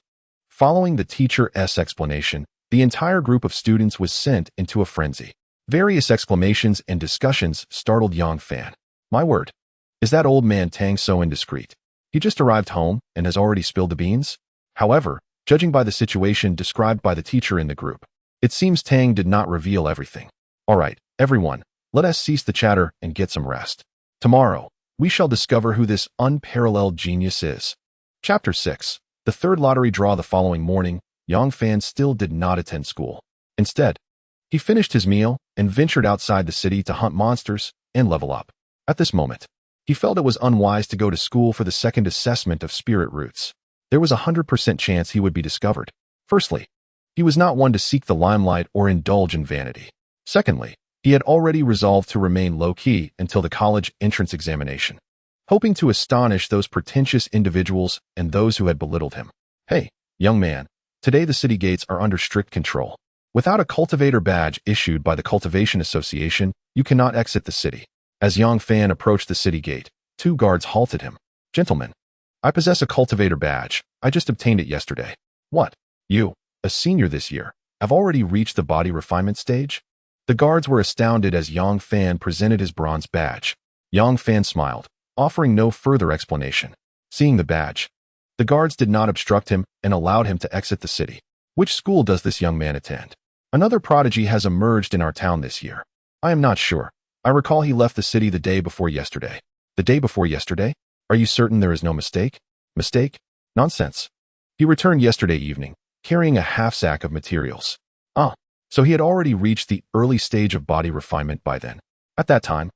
Speaker 1: Following the teacher's explanation, the entire group of students was sent into a frenzy. Various exclamations and discussions startled Yang Fan. My word, is that old man Tang so indiscreet? He just arrived home and has already spilled the beans? However, judging by the situation described by the teacher in the group, it seems Tang did not reveal everything. All right, everyone, let us cease the chatter and get some rest. Tomorrow, we shall discover who this unparalleled genius is. Chapter 6. The third lottery draw. The following morning, Yang Fan still did not attend school. Instead, he finished his meal and ventured outside the city to hunt monsters and level up. At this moment, he felt it was unwise to go to school for the second assessment of spirit roots. There was a 100% chance he would be discovered. Firstly, he was not one to seek the limelight or indulge in vanity. Secondly, he had already resolved to remain low-key until the college entrance examination, hoping to astonish those pretentious individuals and those who had belittled him. Hey, young man, today the city gates are under strict control. Without a cultivator badge issued by the Cultivation Association, you cannot exit the city. As Yang Fan approached the city gate, 2 guards halted him. Gentlemen, I possess a cultivator badge. I just obtained it yesterday. What? You, a senior this year, have already reached the body refinement stage? The guards were astounded as Yang Fan presented his bronze badge. Yang Fan smiled, offering no further explanation. Seeing the badge, the guards did not obstruct him and allowed him to exit the city. Which school does this young man attend? Another prodigy has emerged in our town this year. I am not sure. I recall he left the city the day before yesterday. The day before yesterday? Are you certain there is no mistake? Mistake? Nonsense. He returned yesterday evening, carrying a half-sack of materials. So he had already reached the early stage of body refinement by then. At that time,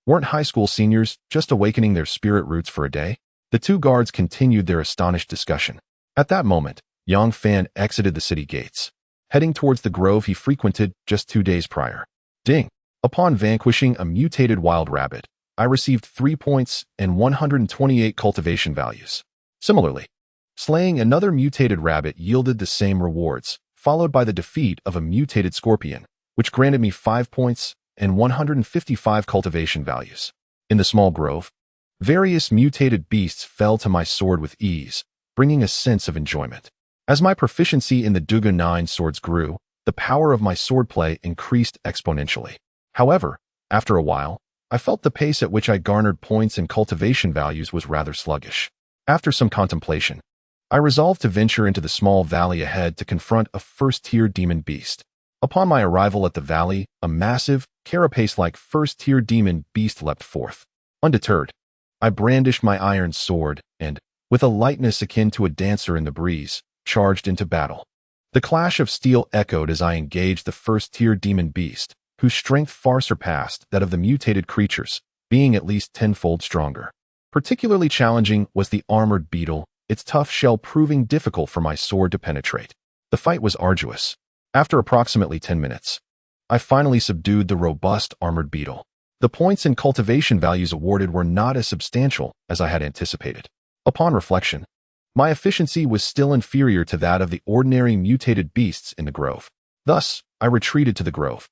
Speaker 1: weren't high school seniors just awakening their spirit roots for a day? The 2 guards continued their astonished discussion. At that moment, Yang Fan exited the city gates, heading towards the grove he frequented just 2 days prior. Ding! Upon vanquishing a mutated wild rabbit, I received 3 points and 128 cultivation values. Similarly, slaying another mutated rabbit yielded the same rewards, followed by the defeat of a mutated scorpion, which granted me 5 points and 155 cultivation values. In the small grove, various mutated beasts fell to my sword with ease, bringing a sense of enjoyment. As my proficiency in the Duga 9 swords grew, the power of my swordplay increased exponentially. However, after a while, I felt the pace at which I garnered points and cultivation values was rather sluggish. After some contemplation, I resolved to venture into the small valley ahead to confront a first-tier demon beast. Upon my arrival at the valley, a massive, carapace-like first-tier demon beast leapt forth. Undeterred, I brandished my iron sword and, with a lightness akin to a dancer in the breeze, charged into battle. The clash of steel echoed as I engaged the first-tier demon beast, whose strength far surpassed that of the mutated creatures, being at least tenfold stronger. Particularly challenging was the armored beetle, its tough shell proving difficult for my sword to penetrate. The fight was arduous. After approximately 10 minutes, I finally subdued the robust armored beetle. The points and cultivation values awarded were not as substantial as I had anticipated. Upon reflection, my efficiency was still inferior to that of the ordinary mutated beasts in the grove. Thus, I retreated to the grove,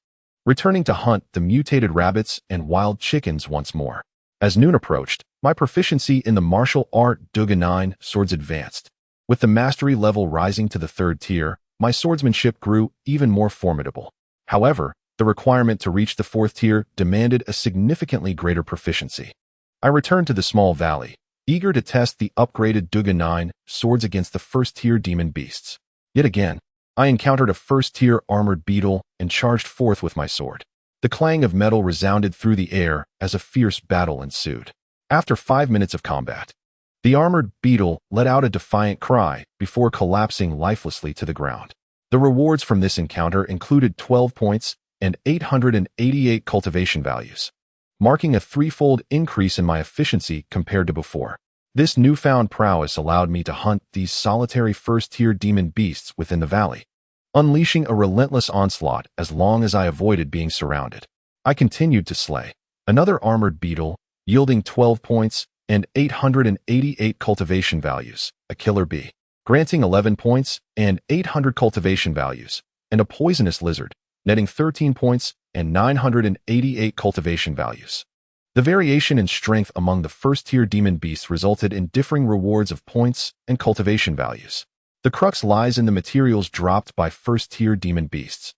Speaker 1: returning to hunt the mutated rabbits and wild chickens once more. As noon approached, my proficiency in the martial art Duga 9 swords advanced. With the mastery level rising to the 3rd tier, my swordsmanship grew even more formidable. However, the requirement to reach the 4th tier demanded a significantly greater proficiency. I returned to the small valley, eager to test the upgraded Duga 9 swords against the 1st tier demon beasts. Yet again, I encountered a first-tier armored beetle and charged forth with my sword. The clang of metal resounded through the air as a fierce battle ensued. After 5 minutes of combat, the armored beetle let out a defiant cry before collapsing lifelessly to the ground. The rewards from this encounter included 12 points and 888 cultivation values, marking a threefold increase in my efficiency compared to before. This newfound prowess allowed me to hunt these solitary first-tier demon beasts within the valley, unleashing a relentless onslaught as long as I avoided being surrounded. I continued to slay another armored beetle, yielding 12 points and 888 cultivation values, a killer bee, granting 11 points and 800 cultivation values, and a poisonous lizard, netting 13 points and 988 cultivation values. The variation in strength among the first-tier demon beasts resulted in differing rewards of points and cultivation values. The crux lies in the materials dropped by first-tier demon beasts,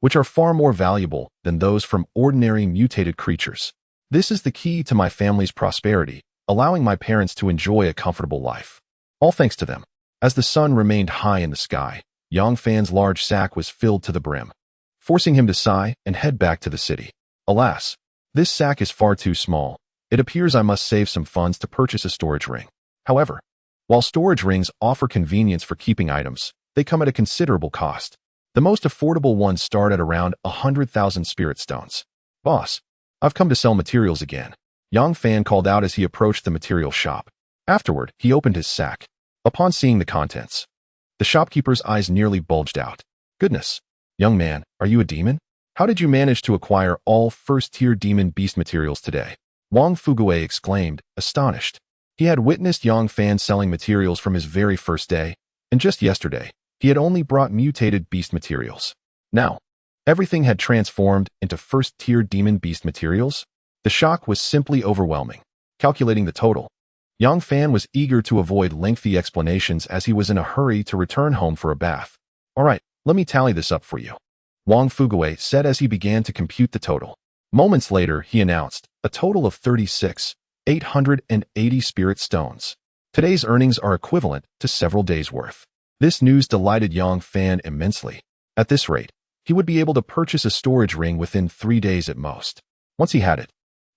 Speaker 1: which are far more valuable than those from ordinary mutated creatures. This is the key to my family's prosperity, allowing my parents to enjoy a comfortable life. All thanks to them. As the sun remained high in the sky, Yang Fan's large sack was filled to the brim, forcing him to sigh and head back to the city. Alas, this sack is far too small. It appears I must save some funds to purchase a storage ring. However, while storage rings offer convenience for keeping items, they come at a considerable cost. The most affordable ones start at around 100,000 spirit stones. Boss, I've come to sell materials again, Yang Fan called out as he approached the material shop. Afterward, he opened his sack. Upon seeing the contents, the shopkeeper's eyes nearly bulged out. Goodness, young man, are you a demon? How did you manage to acquire all first-tier demon beast materials today? Wang Fuguei exclaimed, astonished. He had witnessed Yang Fan selling materials from his very first day, and just yesterday, he had only brought mutated beast materials. Now, everything had transformed into first-tier demon beast materials. The shock was simply overwhelming. Calculating the total, Yang Fan was eager to avoid lengthy explanations as he was in a hurry to return home for a bath. All right, let me tally this up for you, Wang Fuguei said as he began to compute the total. Moments later, he announced a total of 36,880 spirit stones. Today's earnings are equivalent to several days' worth. This news delighted Yang Fan immensely. At this rate, he would be able to purchase a storage ring within 3 days at most. Once he had it,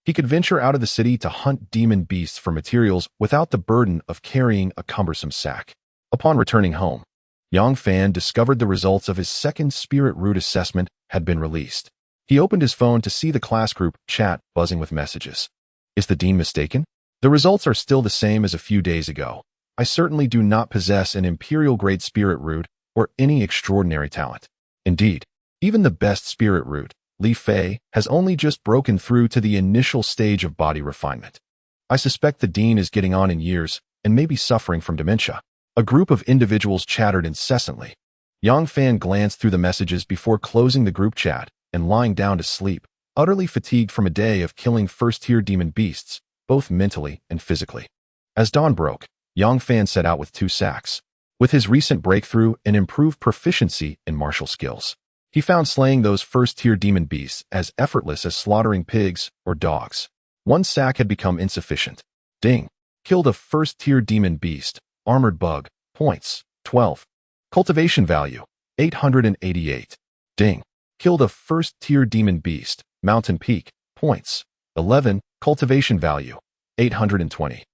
Speaker 1: he could venture out of the city to hunt demon beasts for materials without the burden of carrying a cumbersome sack. Upon returning home, Yang Fan discovered the results of his second spirit root assessment had been released. He opened his phone to see the class group chat buzzing with messages. Is the dean mistaken? The results are still the same as a few days ago. I certainly do not possess an imperial-grade spirit root or any extraordinary talent. Indeed, even the best spirit root, Li Fei, has only just broken through to the initial stage of body refinement. I suspect the dean is getting on in years and may be suffering from dementia. A group of individuals chattered incessantly. Yang Fan glanced through the messages before closing the group chat and lying down to sleep, utterly fatigued from a day of killing first-tier demon beasts, both mentally and physically. As dawn broke, Yang Fan set out with 2 sacks. With his recent breakthrough and improved proficiency in martial skills, he found slaying those first-tier demon beasts as effortless as slaughtering pigs or dogs. 1 sack had become insufficient. Ding. Killed a first-tier demon beast. Armored bug. Points. 12. Cultivation value. 888. Ding. Killed a first-tier demon beast. Mountain peak. Points. 11. Cultivation value. 820.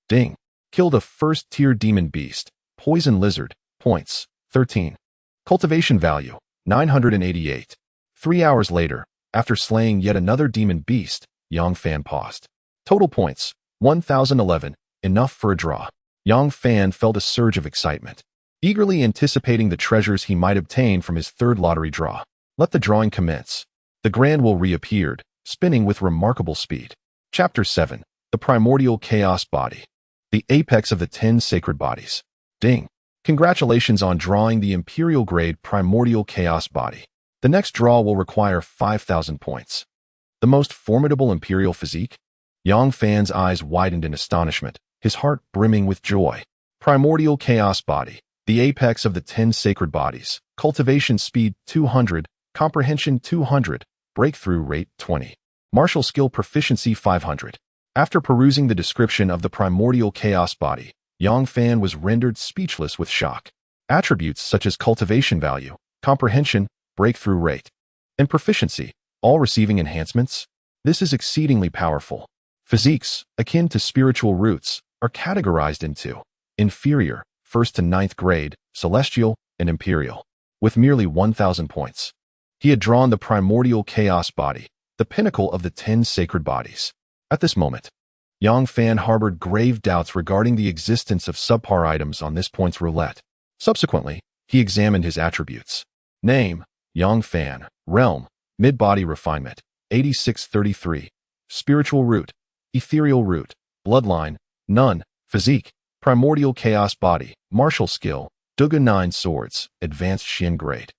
Speaker 1: Ding. Killed a first-tier demon beast. Poison lizard. Points. 13. Cultivation value. 988. 3 hours later, after slaying yet another demon beast, Yang Fan paused. Total points. 1011. Enough for a draw. Yang Fan felt a surge of excitement, eagerly anticipating the treasures he might obtain from his third lottery draw. Let the drawing commence. The Grand Wheel reappeared, spinning with remarkable speed. Chapter 7. The Primordial Chaos Body. The apex of the 10 sacred bodies. Ding. Congratulations on drawing the Imperial-grade Primordial Chaos Body. The next draw will require 5,000 points. The most formidable Imperial physique? Yang Fan's eyes widened in astonishment, his heart brimming with joy. Primordial Chaos Body. The apex of the 10 sacred bodies. Cultivation speed 200. Comprehension 200. Breakthrough rate 20. Martial skill proficiency 500. After perusing the description of the Primordial Chaos Body, Yang Fan was rendered speechless with shock. Attributes such as cultivation value, comprehension, breakthrough rate, and proficiency, all receiving enhancements. This is exceedingly powerful. Physiques, akin to spiritual roots, are categorized into inferior, 1st to 9th grade, celestial, and imperial, with merely 1,000 points. He had drawn the primordial chaos body, the pinnacle of the 10 sacred bodies. At this moment, Yang Fan harbored grave doubts regarding the existence of subpar items on this points roulette. Subsequently, he examined his attributes. Name, Yang Fan. Realm, mid-body refinement, 8633. Spiritual root, ethereal root. Bloodline, none. Physique, primordial chaos body. Martial skill, Duga 9 swords, advanced Shin grade.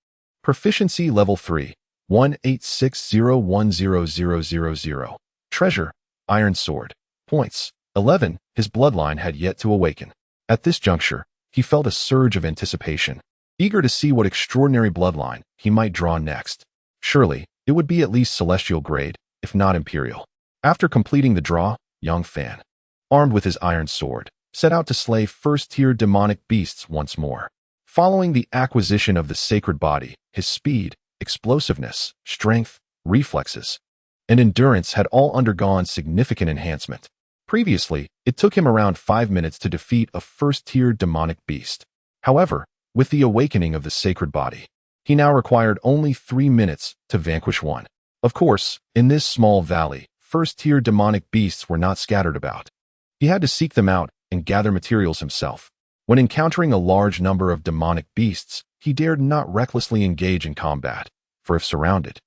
Speaker 1: Proficiency level 3, 186010000. Treasure, iron sword. Points, 11. His bloodline had yet to awaken. At this juncture, he felt a surge of anticipation, eager to see what extraordinary bloodline he might draw next. Surely, it would be at least celestial grade, if not imperial. After completing the draw, Yang Fan, armed with his iron sword, set out to slay first-tier demonic beasts once more. Following the acquisition of the sacred body, his speed, explosiveness, strength, reflexes, and endurance had all undergone significant enhancement. Previously, it took him around 5 minutes to defeat a first-tier demonic beast. However, with the awakening of the sacred body, he now required only 3 minutes to vanquish one. Of course, in this small valley, first-tier demonic beasts were not scattered about. He had to seek them out and gather materials himself. When encountering a large number of demonic beasts, he dared not recklessly engage in combat, for if surrounded,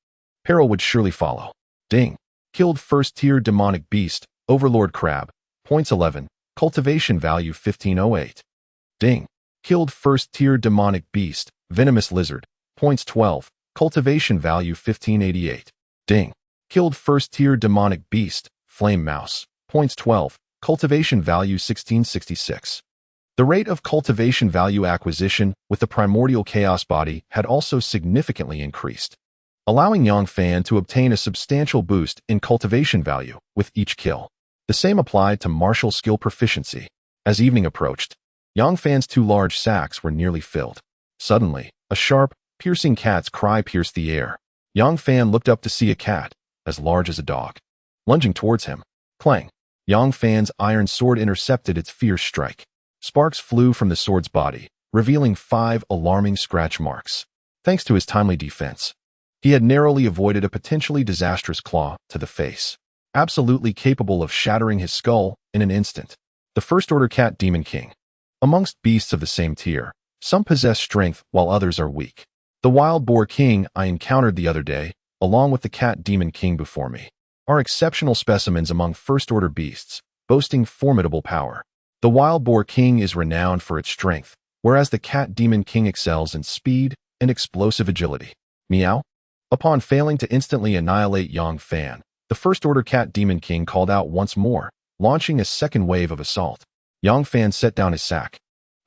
Speaker 1: peril would surely follow. Ding. Killed first-tier demonic beast, Overlord Crab. Points 11. Cultivation value 1508. Ding. Killed first-tier demonic beast, Venomous Lizard. Points 12. Cultivation value 1588. Ding. Killed first-tier demonic beast, Flame Mouse. Points 12. Cultivation value 1666. The rate of cultivation value acquisition with the primordial chaos body had also significantly increased, allowing Yang Fan to obtain a substantial boost in cultivation value with each kill. The same applied to martial skill proficiency. As evening approached, Yang Fan's 2 large sacks were nearly filled. Suddenly, a sharp, piercing cat's cry pierced the air. Yang Fan looked up to see a cat, as large as a dog, lunging towards him. Clang! Yang Fan's iron sword intercepted its fierce strike. Sparks flew from the sword's body, revealing 5 alarming scratch marks. Thanks to his timely defense, he had narrowly avoided a potentially disastrous claw to the face, absolutely capable of shattering his skull in an instant. The First-Order Cat Demon King. Amongst beasts of the same tier, some possess strength while others are weak. The Wild Boar King I encountered the other day, along with the Cat Demon King before me, are exceptional specimens among First-Order beasts, boasting formidable power. The Wild Boar King is renowned for its strength, whereas the Cat Demon King excels in speed and explosive agility. Meow. Upon failing to instantly annihilate Yang Fan, the First-Order Cat Demon King called out once more, launching a second wave of assault. Yang Fan set down his sack,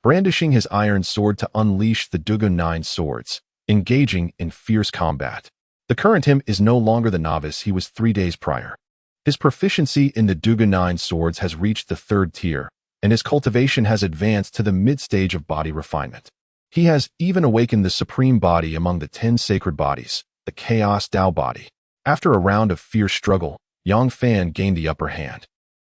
Speaker 1: brandishing his iron sword to unleash the Duga 9 swords, engaging in fierce combat. The current him is no longer the novice he was 3 days prior. His proficiency in the Duga 9 swords has reached the 3rd tier, and his cultivation has advanced to the mid-stage of body refinement. He has even awakened the supreme body among the 10 sacred bodies, the Chaos Tao body. After a round of fierce struggle, Yang Fan gained the upper hand,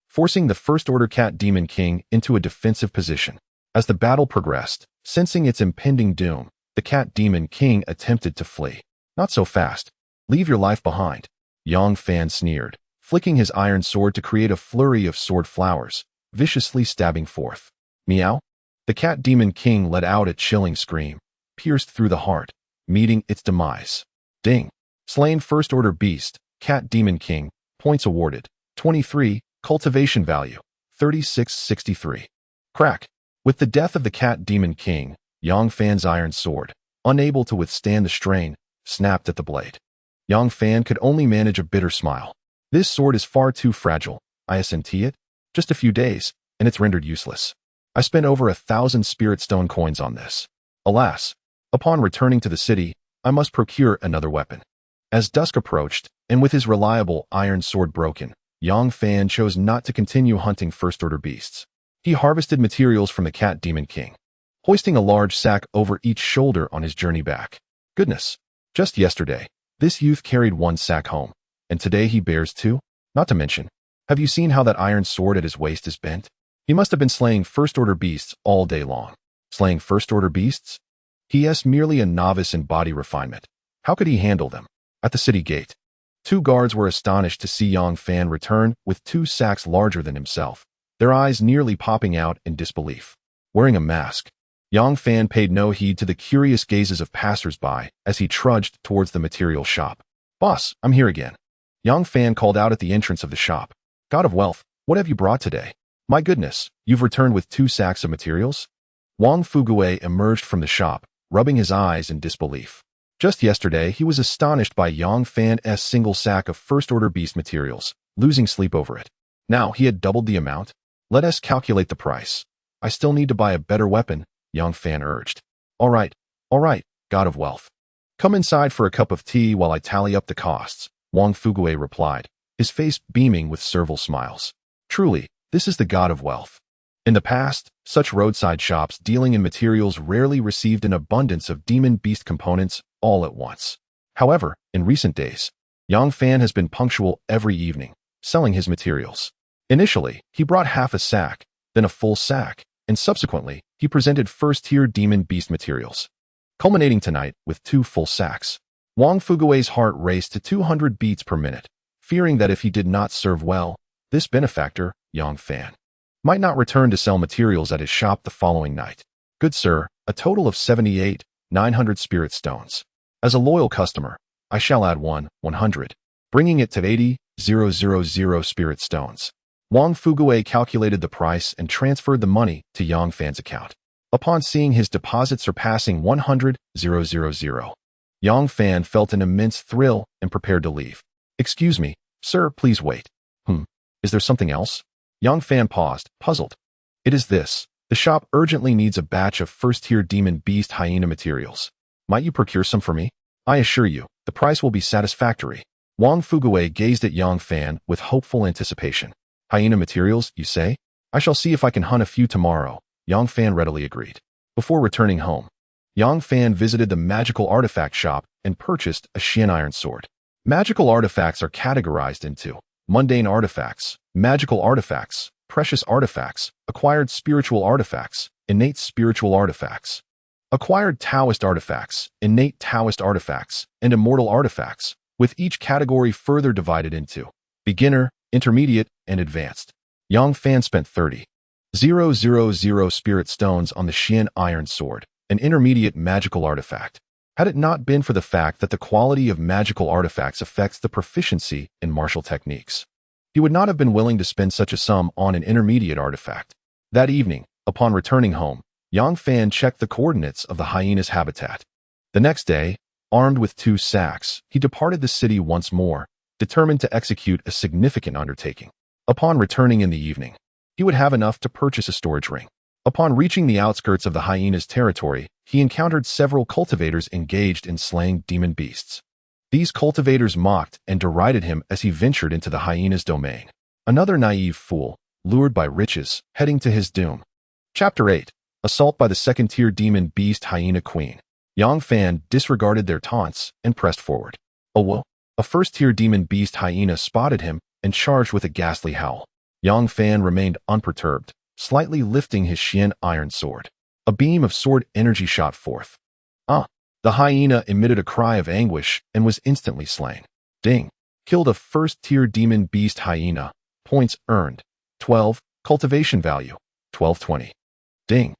Speaker 1: forcing the First-Order Cat Demon King into a defensive position. As the battle progressed, sensing its impending doom, the Cat Demon King attempted to flee. Not so fast. Leave your life behind. Yang Fan sneered, flicking his iron sword to create a flurry of sword flowers, viciously stabbing forth. Meow. The Cat Demon King let out a chilling scream, pierced through the heart, meeting its demise. Ding. Slain First-Order Beast, Cat Demon King. Points awarded, 23. Cultivation value, 3663. Crack. With the death of the Cat Demon King, Yang Fan's iron sword, unable to withstand the strain, snapped at the blade. Yang Fan could only manage a bitter smile. This sword is far too fragile. I SNT it? Just a few days, and it's rendered useless. I spent over 1,000 spirit stone coins on this. Alas, upon returning to the city, I must procure another weapon. As dusk approached, and with his reliable iron sword broken, Yang Fan chose not to continue hunting First-Order beasts. He harvested materials from the Cat Demon King, hoisting a large sack over each shoulder on his journey back. Goodness! Just yesterday, this youth carried one sack home, and today he bears two? Not to mention, have you seen how that iron sword at his waist is bent? He must have been slaying first-order beasts all day long. Slaying first-order beasts? He is merely a novice in body refinement. How could he handle them? At the city gate, two guards were astonished to see Yang Fan return with two sacks larger than himself, their eyes nearly popping out in disbelief. Wearing a mask, Yang Fan paid no heed to the curious gazes of passers-by as he trudged towards the material shop. "Boss, I'm here again." Yang Fan called out at the entrance of the shop. "God of Wealth, what have you brought today? My goodness, you've returned with two sacks of materials?" Wang Fugue emerged from the shop, rubbing his eyes in disbelief. Just yesterday, he was astonished by Yang Fan's single sack of first-order beast materials, losing sleep over it. Now he had doubled the amount. "Let us calculate the price. I still need to buy a better weapon," Yang Fan urged. All right, God of Wealth. Come inside for a cup of tea while I tally up the costs," Wang Fugue replied, his face beaming with servile smiles. Truly, this is the God of Wealth. In the past, such roadside shops dealing in materials rarely received an abundance of demon beast components all at once. However, in recent days, Yang Fan has been punctual every evening, selling his materials. Initially, he brought half a sack, then a full sack, and subsequently, he presented first-tier demon beast materials, culminating tonight with two full sacks. Wang Fugue's heart raced to 200 beats per minute, fearing that if he did not serve well, this benefactor, Yang Fan, might not return to sell materials at his shop the following night. "Good sir, a total of 78,900 spirit stones. As a loyal customer, I shall add 100, bringing it to 80,000 spirit stones." Wang Fugue calculated the price and transferred the money to Yang Fan's account. Upon seeing his deposit surpassing 100,000, Yang Fan felt an immense thrill and prepared to leave. "Excuse me, sir, please wait." Is there something else?" Yang Fan paused, puzzled. "It is this. The shop urgently needs a batch of first-tier demon beast hyena materials. Might you procure some for me? I assure you, the price will be satisfactory." Wang Fugue gazed at Yang Fan with hopeful anticipation. "Hyena materials, you say? I shall see if I can hunt a few tomorrow," Yang Fan readily agreed. Before returning home, Yang Fan visited the magical artifact shop and purchased a Xian iron sword. Magical artifacts are categorized into mundane artifacts, magical artifacts, precious artifacts, acquired spiritual artifacts, innate spiritual artifacts, acquired Taoist artifacts, innate Taoist artifacts, and immortal artifacts, with each category further divided into beginner, intermediate, and advanced. Yang Fan spent 30,000 spirit stones on the Xian iron sword, an intermediate magical artifact. Had it not been for the fact that the quality of magical artifacts affects the proficiency in martial techniques, he would not have been willing to spend such a sum on an intermediate artifact. That evening, upon returning home, Yang Fan checked the coordinates of the hyena's habitat. The next day, armed with two sacks, he departed the city once more, determined to execute a significant undertaking. Upon returning in the evening, he would have enough to purchase a storage ring. Upon reaching the outskirts of the hyena's territory, he encountered several cultivators engaged in slaying demon beasts. These cultivators mocked and derided him as he ventured into the hyena's domain. Another naive fool, lured by riches, heading to his doom. Chapter 8. Assault by the second-tier demon beast hyena queen. Yang Fan disregarded their taunts and pressed forward. Oh well, a first-tier demon beast hyena spotted him and charged with a ghastly howl. Yang Fan remained unperturbed, slightly lifting his Xian iron sword. A beam of sword energy shot forth. The hyena emitted a cry of anguish and was instantly slain. Ding. Killed a first-tier demon beast hyena. Points earned. 12. Cultivation value. 1220. Ding.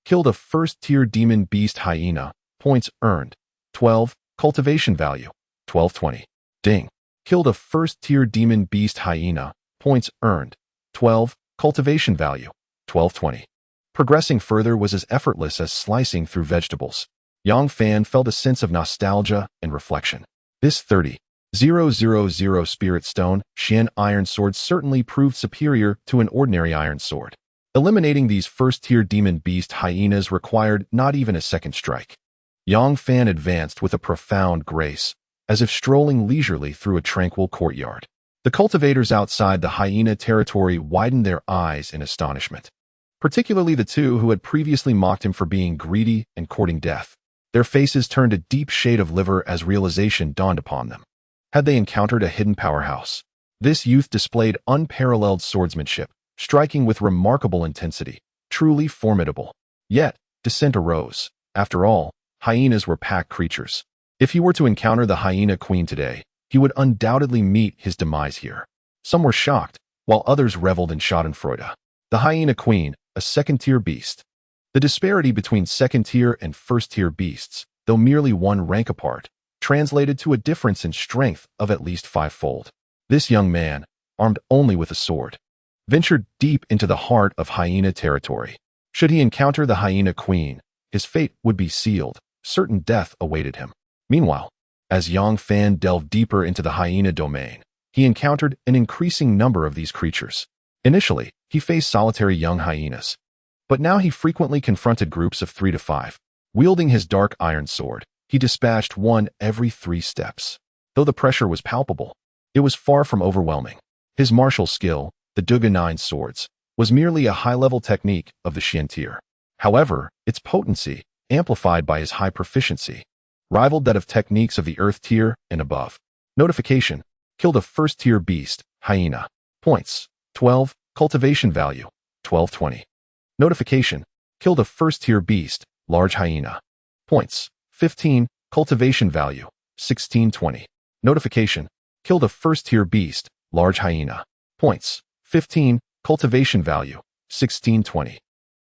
Speaker 1: Killed a first-tier demon beast hyena. Points earned. 12. Cultivation value. 1220. Ding. Killed a first-tier demon beast hyena. Points earned. 12. Cultivation value. 1220. Progressing further was as effortless as slicing through vegetables. Yang Fan felt a sense of nostalgia and reflection. This 30,000 spirit stone Xian iron sword certainly proved superior to an ordinary iron sword. Eliminating these first-tier demon beast hyenas required not even a second strike. Yang Fan advanced with a profound grace, as if strolling leisurely through a tranquil courtyard. The cultivators outside the hyena territory widened their eyes in astonishment. particularly the two who had previously mocked him for being greedy and courting death. Their faces turned a deep shade of liver as realization dawned upon them. Had they encountered a hidden powerhouse? This youth displayed unparalleled swordsmanship, striking with remarkable intensity, truly formidable. Yet, dissent arose. After all, hyenas were pack creatures. If he were to encounter the hyena queen today, he would undoubtedly meet his demise here. Some were shocked, while others reveled in schadenfreude. The hyena queen, a second-tier beast. The disparity between second-tier and first-tier beasts, though merely one rank apart, translated to a difference in strength of at least fivefold. This young man, armed only with a sword, ventured deep into the heart of hyena territory. Should he encounter the hyena queen, his fate would be sealed. Certain death awaited him. Meanwhile, as Yang Fan delved deeper into the hyena domain, he encountered an increasing number of these creatures. Initially, he faced solitary young hyenas, but now he frequently confronted groups of 3 to 5. Wielding his dark iron sword, he dispatched one every 3 steps. Though the pressure was palpable, it was far from overwhelming. His martial skill, the Duga 9 swords, was merely a high-level technique of the Xian tier. However, its potency, amplified by his high proficiency, rivaled that of techniques of the Earth tier and above. Notification: killed a first-tier beast, hyena. Points: 12, cultivation value, 1220. Notification: killed a first-tier beast, large hyena. Points: 15, cultivation value, 1620. Notification: killed a first-tier beast, large hyena. Points: 15, cultivation value, 1620.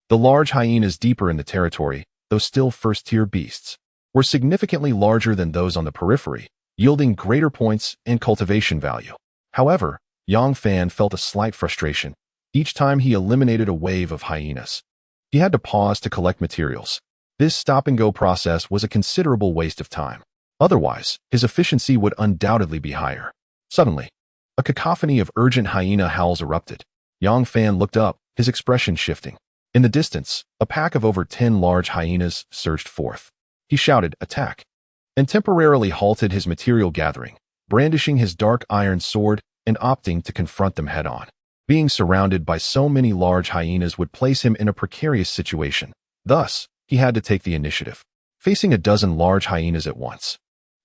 Speaker 1: The large hyenas deeper in the territory, though still first-tier beasts, were significantly larger than those on the periphery, yielding greater points and cultivation value. However, Yang Fan felt a slight frustration each time he eliminated a wave of hyenas. He had to pause to collect materials. This stop-and-go process was a considerable waste of time. Otherwise, his efficiency would undoubtedly be higher. Suddenly, a cacophony of urgent hyena howls erupted. Yang Fan looked up, his expression shifting. In the distance, a pack of over 10 large hyenas surged forth. He shouted, "Attack!" and temporarily halted his material gathering, brandishing his dark iron sword and opting to confront them head-on. Being surrounded by so many large hyenas would place him in a precarious situation. Thus, he had to take the initiative. Facing a dozen large hyenas at once,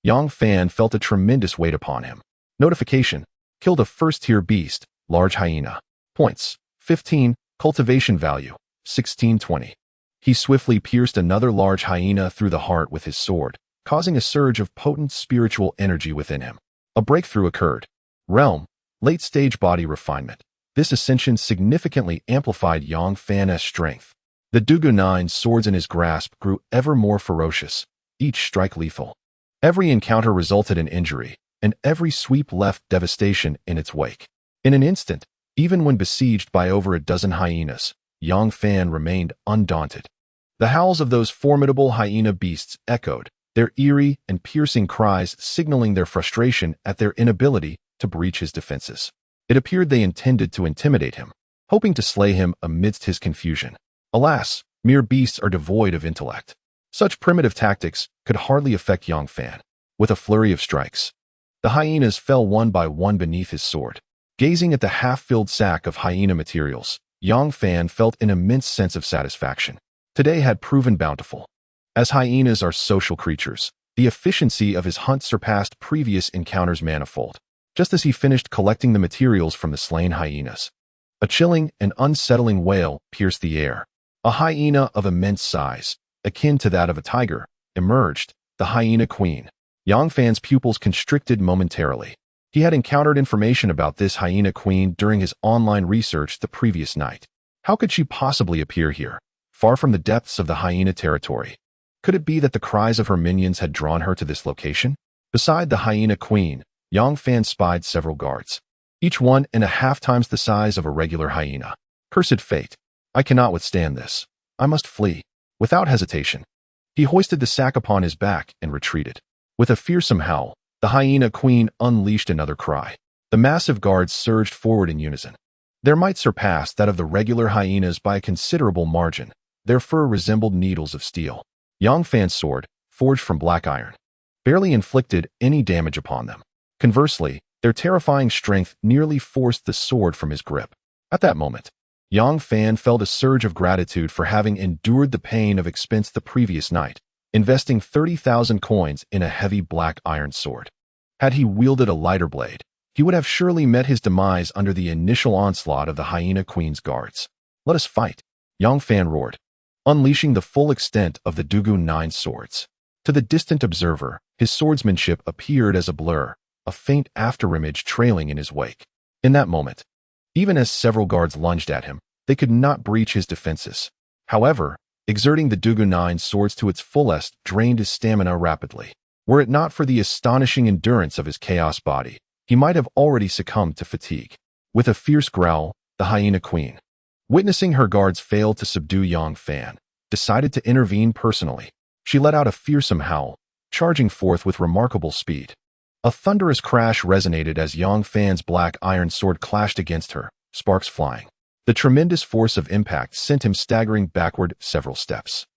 Speaker 1: Yang Fan felt a tremendous weight upon him. Notification: killed a first-tier beast, large hyena. Points: 15, cultivation value, 1620. He swiftly pierced another large hyena through the heart with his sword, causing a surge of potent spiritual energy within him. A breakthrough occurred. Realm, late-stage body refinement. This ascension significantly amplified Yang Fan's strength. The Duga 9 swords in his grasp grew ever more ferocious, each strike lethal. Every encounter resulted in injury, and every sweep left devastation in its wake. In an instant, even when besieged by over a dozen hyenas, Yang Fan remained undaunted. The howls of those formidable hyena beasts echoed, their eerie and piercing cries signaling their frustration at their inability to breach his defenses. It appeared they intended to intimidate him, hoping to slay him amidst his confusion. Alas, mere beasts are devoid of intellect. Such primitive tactics could hardly affect Yang Fan. With a flurry of strikes, the hyenas fell one by one beneath his sword. Gazing at the half-filled sack of hyena materials, Yang Fan felt an immense sense of satisfaction. Today had proven bountiful. As hyenas are social creatures, the efficiency of his hunt surpassed previous encounters manifold. Just as he finished collecting the materials from the slain hyenas, a chilling and unsettling wail pierced the air. A hyena of immense size, akin to that of a tiger, emerged, the hyena queen. Yang Fan's pupils constricted momentarily. He had encountered information about this hyena queen during his online research the previous night. How could she possibly appear here, far from the depths of the hyena territory? Could it be that the cries of her minions had drawn her to this location? Beside the hyena queen, Yang Fan spied several guards, each 1.5 times the size of a regular hyena. Cursed fate! I cannot withstand this. I must flee. Without hesitation, he hoisted the sack upon his back and retreated. With a fearsome howl, the hyena queen unleashed another cry. The massive guards surged forward in unison. Their might surpassed that of the regular hyenas by a considerable margin. Their fur resembled needles of steel. Yang Fan's sword, forged from black iron, barely inflicted any damage upon them. Conversely, their terrifying strength nearly forced the sword from his grip. At that moment, Yang Fan felt a surge of gratitude for having endured the pain of expense the previous night, investing 30,000 coins in a heavy black iron sword. Had he wielded a lighter blade, he would have surely met his demise under the initial onslaught of the Hyena Queen's guards. "Let us fight," Yang Fan roared, unleashing the full extent of the Dugu Nine swords. To the distant observer, his swordsmanship appeared as a blur, a faint afterimage trailing in his wake. In that moment, even as several guards lunged at him, they could not breach his defenses. However, exerting the Dugu Nine swords to its fullest drained his stamina rapidly. Were it not for the astonishing endurance of his chaos body, he might have already succumbed to fatigue. With a fierce growl, the Hyena Queen, witnessing her guards fail to subdue Yang Fan, decided to intervene personally. She let out a fearsome howl, charging forth with remarkable speed. A thunderous crash resonated as Yang Fan's black iron sword clashed against her, sparks flying. The tremendous force of impact sent him staggering backward several steps.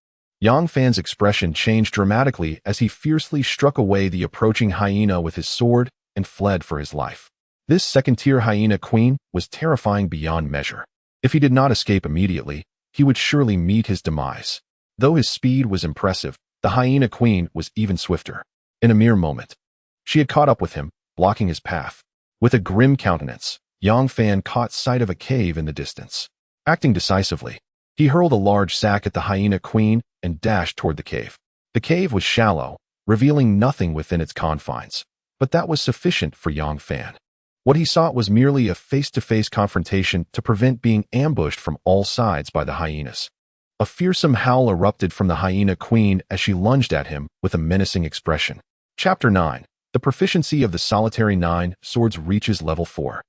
Speaker 1: Yang Fan's expression changed dramatically as he fiercely struck away the approaching hyena with his sword and fled for his life. This second-tier Hyena Queen was terrifying beyond measure. If he did not escape immediately, he would surely meet his demise. Though his speed was impressive, the Hyena Queen was even swifter. In a mere moment, she had caught up with him, blocking his path. With a grim countenance, Yang Fan caught sight of a cave in the distance. Acting decisively, he hurled a large sack at the Hyena Queen and dashed toward the cave. The cave was shallow, revealing nothing within its confines, but that was sufficient for Yang Fan. What he sought was merely a face-to-face confrontation to prevent being ambushed from all sides by the hyenas. A fearsome howl erupted from the Hyena Queen as she lunged at him with a menacing expression. Chapter 9. The proficiency of the Solitary Nine swords reaches level 4.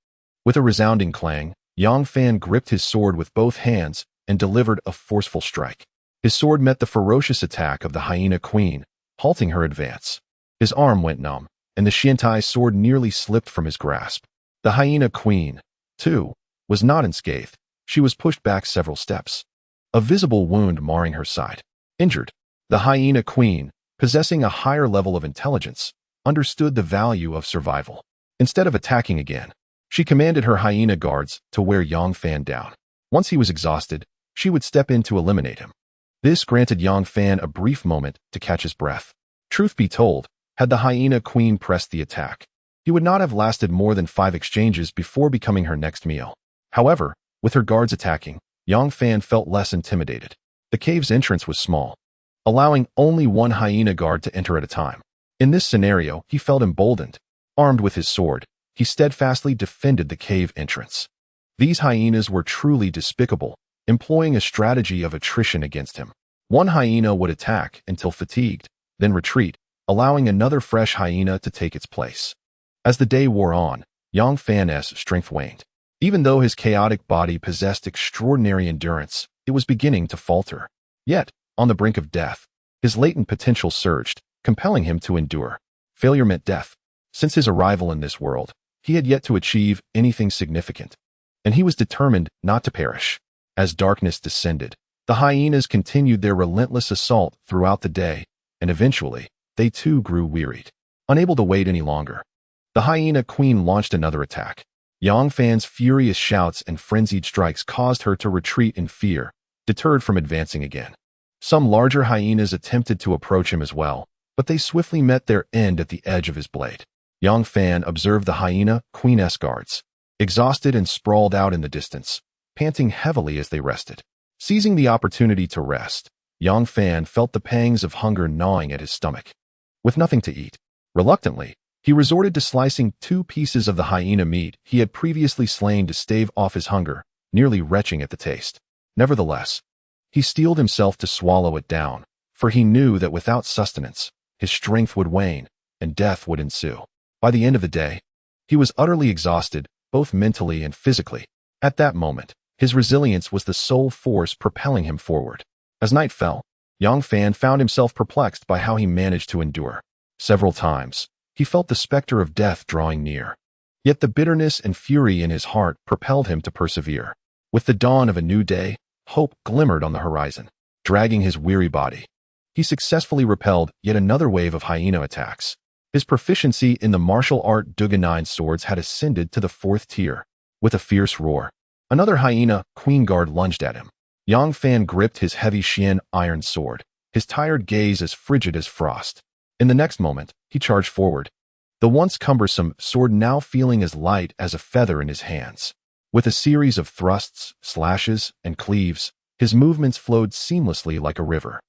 Speaker 1: With a resounding clang, Yang Fan gripped his sword with both hands and delivered a forceful strike. His sword met the ferocious attack of the Hyena Queen, halting her advance. His arm went numb, and the Xiantai sword nearly slipped from his grasp. The Hyena Queen, too, was not unscathed. She was pushed back several steps, a visible wound marring her side. Injured, the Hyena Queen, possessing a higher level of intelligence, understood the value of survival. Instead of attacking again, she commanded her hyena guards to wear Yang Fan down. Once he was exhausted, she would step in to eliminate him. This granted Yang Fan a brief moment to catch his breath. Truth be told, had the Hyena Queen pressed the attack, he would not have lasted more than 5 exchanges before becoming her next meal. However, with her guards attacking, Yang Fan felt less intimidated. The cave's entrance was small, allowing only one hyena guard to enter at a time. In this scenario, he felt emboldened. Armed with his sword, he steadfastly defended the cave entrance. These hyenas were truly despicable, employing a strategy of attrition against him. One hyena would attack until fatigued, then retreat, allowing another fresh hyena to take its place. As the day wore on, Yang Fan's strength waned. Even though his chaotic body possessed extraordinary endurance, it was beginning to falter. Yet, on the brink of death, his latent potential surged, compelling him to endure. Failure meant death. Since his arrival in this world, he had yet to achieve anything significant, and he was determined not to perish. As darkness descended, the hyenas continued their relentless assault throughout the day, and eventually, they too grew wearied. Unable to wait any longer, the Hyena Queen launched another attack. Yang Fan's furious shouts and frenzied strikes caused her to retreat in fear, deterred from advancing again. Some larger hyenas attempted to approach him as well, but they swiftly met their end at the edge of his blade. Yang Fan observed the Hyena Queen's guards, exhausted and sprawled out in the distance, panting heavily as they rested. Seizing the opportunity to rest, Yang Fan felt the pangs of hunger gnawing at his stomach. With nothing to eat, reluctantly, he resorted to slicing 2 pieces of the hyena meat he had previously slain to stave off his hunger, nearly retching at the taste. Nevertheless, he steeled himself to swallow it down, for he knew that without sustenance, his strength would wane, and death would ensue. By the end of the day, he was utterly exhausted, both mentally and physically. At that moment, his resilience was the sole force propelling him forward. As night fell, Yang Fan found himself perplexed by how he managed to endure. Several times, he felt the specter of death drawing near. Yet the bitterness and fury in his heart propelled him to persevere. With the dawn of a new day, hope glimmered on the horizon. Dragging his weary body, he successfully repelled yet another wave of hyena attacks. His proficiency in the martial art Dugu Nine swords had ascended to the 4th tier. With a fierce roar, Another hyena, Queen Guard, lunged at him. Yang Fan gripped his heavy Xian iron sword, his tired gaze as frigid as frost. In the next moment, he charged forward, the once cumbersome sword now feeling as light as a feather in his hands. With a series of thrusts, slashes, and cleaves, his movements flowed seamlessly like a river.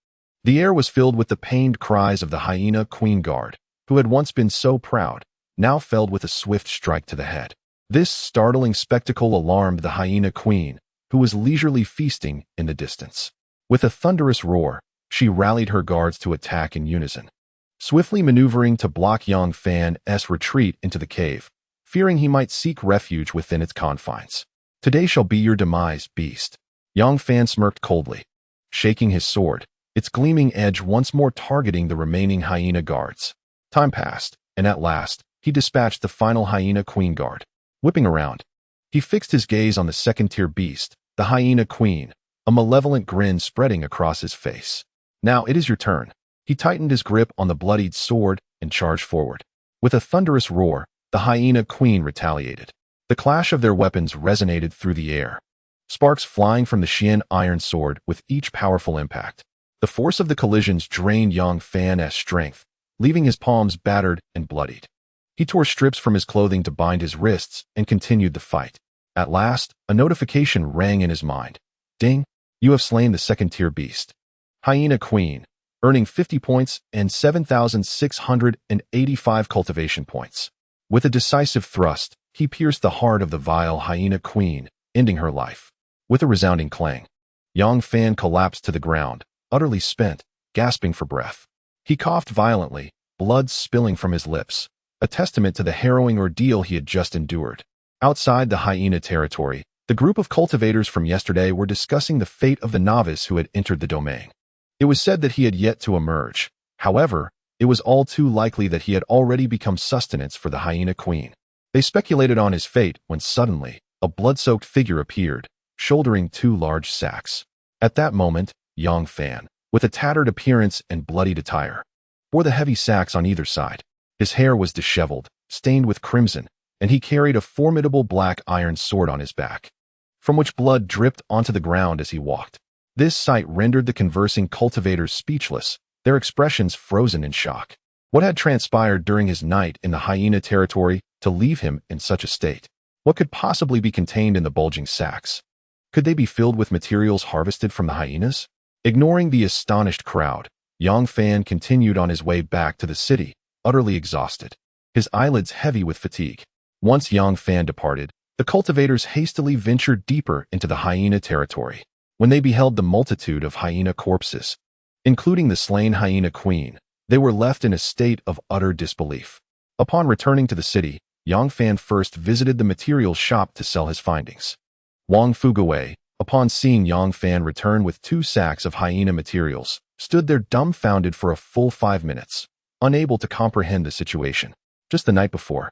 Speaker 1: The air was filled with the pained cries of the hyena Queen Guard, who had once been so proud, now felled with a swift strike to the head. This startling spectacle alarmed the hyena queen, who was leisurely feasting in the distance. With a thunderous roar, she rallied her guards to attack in unison, swiftly maneuvering to block Yang Fan's retreat into the cave, fearing he might seek refuge within its confines. Today shall be your demise, beast. Yang Fan smirked coldly, shaking his sword, its gleaming edge once more targeting the remaining hyena guards. Time passed, and at last, he dispatched the final hyena Queen Guard. Whipping around, he fixed his gaze on the second-tier beast, the hyena queen, a malevolent grin spreading across his face. Now it is your turn. He tightened his grip on the bloodied sword and charged forward. With a thunderous roar, the hyena queen retaliated. The clash of their weapons resonated through the air, sparks flying from the Xian iron sword with each powerful impact. The force of the collisions drained Yang Fan's strength, leaving his palms battered and bloodied. He tore strips from his clothing to bind his wrists and continued the fight. At last, a notification rang in his mind. Ding! You have slain the second-tier beast. Hyena Queen, earning 50 points and 7,685 cultivation points. With a decisive thrust, he pierced the heart of the vile hyena queen, ending her life. With a resounding clang, Yang Fan collapsed to the ground, utterly spent, gasping for breath. He coughed violently, blood spilling from his lips, a testament to the harrowing ordeal he had just endured. Outside the hyena territory, the group of cultivators from yesterday were discussing the fate of the novice who had entered the domain. It was said that he had yet to emerge. However, it was all too likely that he had already become sustenance for the hyena queen. They speculated on his fate when suddenly, a blood-soaked figure appeared, shouldering 2 large sacks. At that moment, Yang Fan, with a tattered appearance and bloodied attire, bore the heavy sacks on either side. His hair was disheveled, stained with crimson, and he carried a formidable black iron sword on his back, from which blood dripped onto the ground as he walked. This sight rendered the conversing cultivators speechless, their expressions frozen in shock. What had transpired during his night in the hyena territory to leave him in such a state? What could possibly be contained in the bulging sacks? Could they be filled with materials harvested from the hyenas? Ignoring the astonished crowd, Yang Fan continued on his way back to the city, utterly exhausted, his eyelids heavy with fatigue. Once Yang Fan departed, the cultivators hastily ventured deeper into the hyena territory. When they beheld the multitude of hyena corpses, including the slain hyena queen, they were left in a state of utter disbelief. Upon returning to the city, Yang Fan first visited the materials shop to sell his findings. Wang Fugawei, upon seeing Yang Fan return with 2 sacks of hyena materials, stood there dumbfounded for a full 5 minutes, unable to comprehend the situation. Just the night before,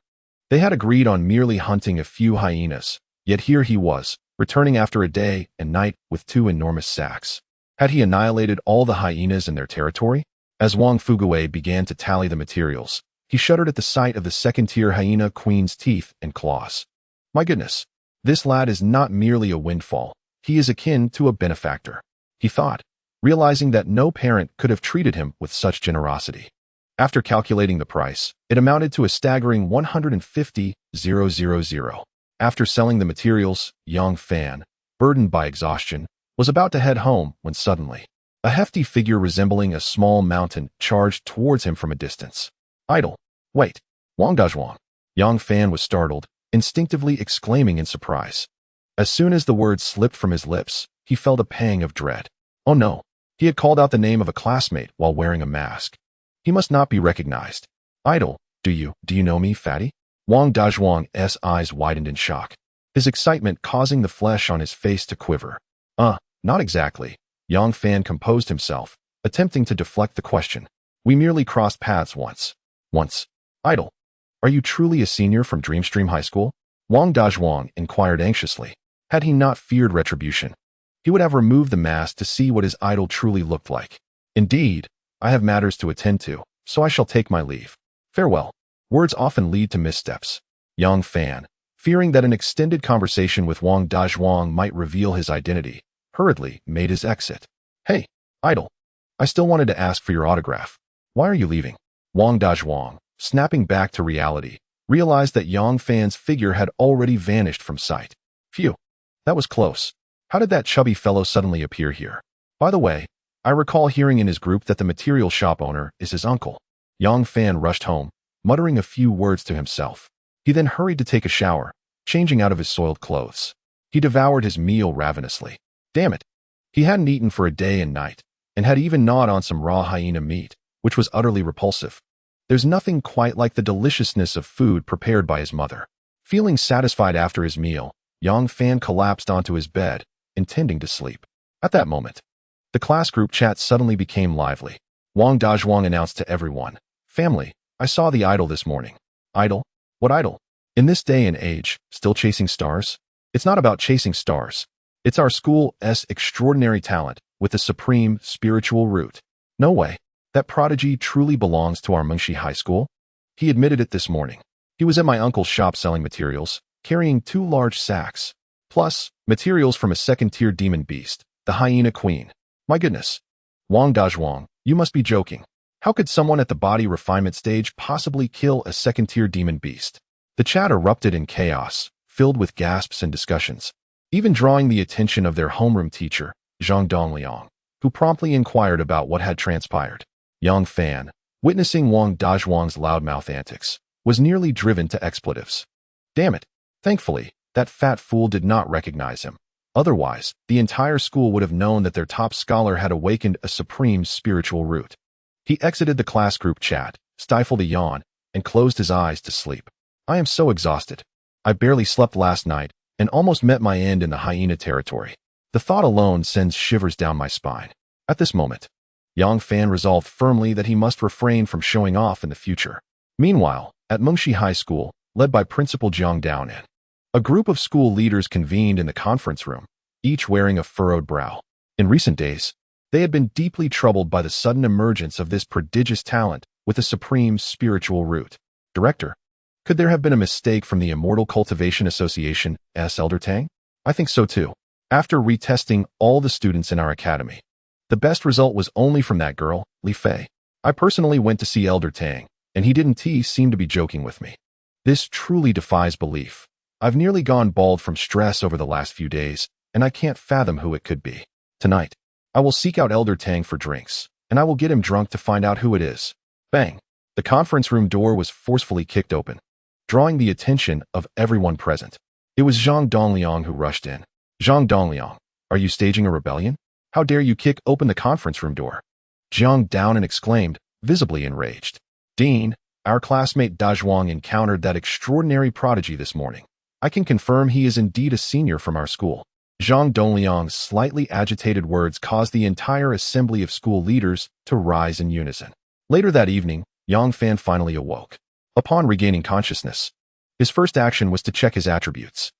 Speaker 1: they had agreed on merely hunting a few hyenas, yet here he was, returning after a day and night with 2 enormous sacks. Had he annihilated all the hyenas in their territory? As Wang Fugawei began to tally the materials, he shuddered at the sight of the second-tier hyena queen's teeth and claws. My goodness, this lad is not merely a windfall, he is akin to a benefactor, he thought, realizing that no parent could have treated him with such generosity. After calculating the price, it amounted to a staggering 150,000. After selling the materials, Yang Fan, burdened by exhaustion, was about to head home when suddenly, a hefty figure resembling a small mountain charged towards him from a distance. Idle. Wait. Wang Dazhuang. Yang Fan was startled, instinctively exclaiming in surprise. As soon as the words slipped from his lips, he felt a pang of dread. Oh no. He had called out the name of a classmate while wearing a mask. He must not be recognized. Idle. Do you know me, fatty? Wang Dazhuang's eyes widened in shock, his excitement causing the flesh on his face to quiver. Not exactly. Yang Fan composed himself, attempting to deflect the question. We merely crossed paths once. Idle. Are you truly a senior from Dreamstream High School? Wang Dazhuang inquired anxiously. Had he not feared retribution, he would have removed the mask to see what his idol truly looked like. Indeed, I have matters to attend to, so I shall take my leave. Farewell. Words often lead to missteps. Yang Fan, fearing that an extended conversation with Wang Dazhuang might reveal his identity, hurriedly made his exit. Hey, idol. I still wanted to ask for your autograph. Why are you leaving? Wang Dazhuang, snapping back to reality, realized that Yang Fan's figure had already vanished from sight. Phew, that was close. How did that chubby fellow suddenly appear here? By the way, I recall hearing in his group that the material shop owner is his uncle. Yang Fan rushed home, muttering a few words to himself. He then hurried to take a shower, changing out of his soiled clothes. He devoured his meal ravenously. Damn it. He hadn't eaten for a day and night, and had even gnawed on some raw hyena meat, which was utterly repulsive. There's nothing quite like the deliciousness of food prepared by his mother. Feeling satisfied after his meal, Yang Fan collapsed onto his bed, intending to sleep. At that moment, the class group chat suddenly became lively. Wang Dazhuang announced to everyone, "Family, I saw the idol this morning." Idol? What idol? In this day and age, still chasing stars? It's not about chasing stars. It's our school's extraordinary talent with a supreme spiritual root. No way. That prodigy truly belongs to our Mengshi High School? He admitted it this morning. He was at my uncle's shop selling materials, carrying 2 large sacks. Plus, materials from a second-tier demon beast, the Hyena Queen. My goodness. Wang Dazhuang, you must be joking. How could someone at the body refinement stage possibly kill a second-tier demon beast? The chat erupted in chaos, filled with gasps and discussions, even drawing the attention of their homeroom teacher, Zhang Dongliang, who promptly inquired about what had transpired. Yang Fan, witnessing Wang Dazhuang's loudmouth antics, was nearly driven to expletives. Damn it. Thankfully, that fat fool did not recognize him. Otherwise, the entire school would have known that their top scholar had awakened a supreme spiritual root. He exited the class group chat, stifled a yawn, and closed his eyes to sleep. I am so exhausted. I barely slept last night and almost met my end in the hyena territory. The thought alone sends shivers down my spine. At this moment, Yang Fan resolved firmly that he must refrain from showing off in the future. Meanwhile, at Mengshi High School, led by Principal Jiang Daonan, a group of school leaders convened in the conference room, each wearing a furrowed brow. In recent days, they had been deeply troubled by the sudden emergence of this prodigious talent with a supreme spiritual root. Director, could there have been a mistake from the Immortal Cultivation Association, Elder Tang? I think so too. After retesting all the students in our academy, the best result was only from that girl, Li Fei. I personally went to see Elder Tang, and he didn't seem to be joking with me. This truly defies belief. I've nearly gone bald from stress over the last few days, and I can't fathom who it could be. Tonight, I will seek out Elder Tang for drinks, and I will get him drunk to find out who it is. Bang! The conference room door was forcefully kicked open, drawing the attention of everyone present. It was Zhang Dongliang who rushed in. Zhang Dongliang, are you staging a rebellion? How dare you kick open the conference room door? Jiang Daonan exclaimed, visibly enraged. Dean, our classmate Dazhuang encountered that extraordinary prodigy this morning. I can confirm he is indeed a senior from our school. Zhang Dongliang's slightly agitated words caused the entire assembly of school leaders to rise in unison. Later that evening, Yang Fan finally awoke. Upon regaining consciousness, his first action was to check his attributes.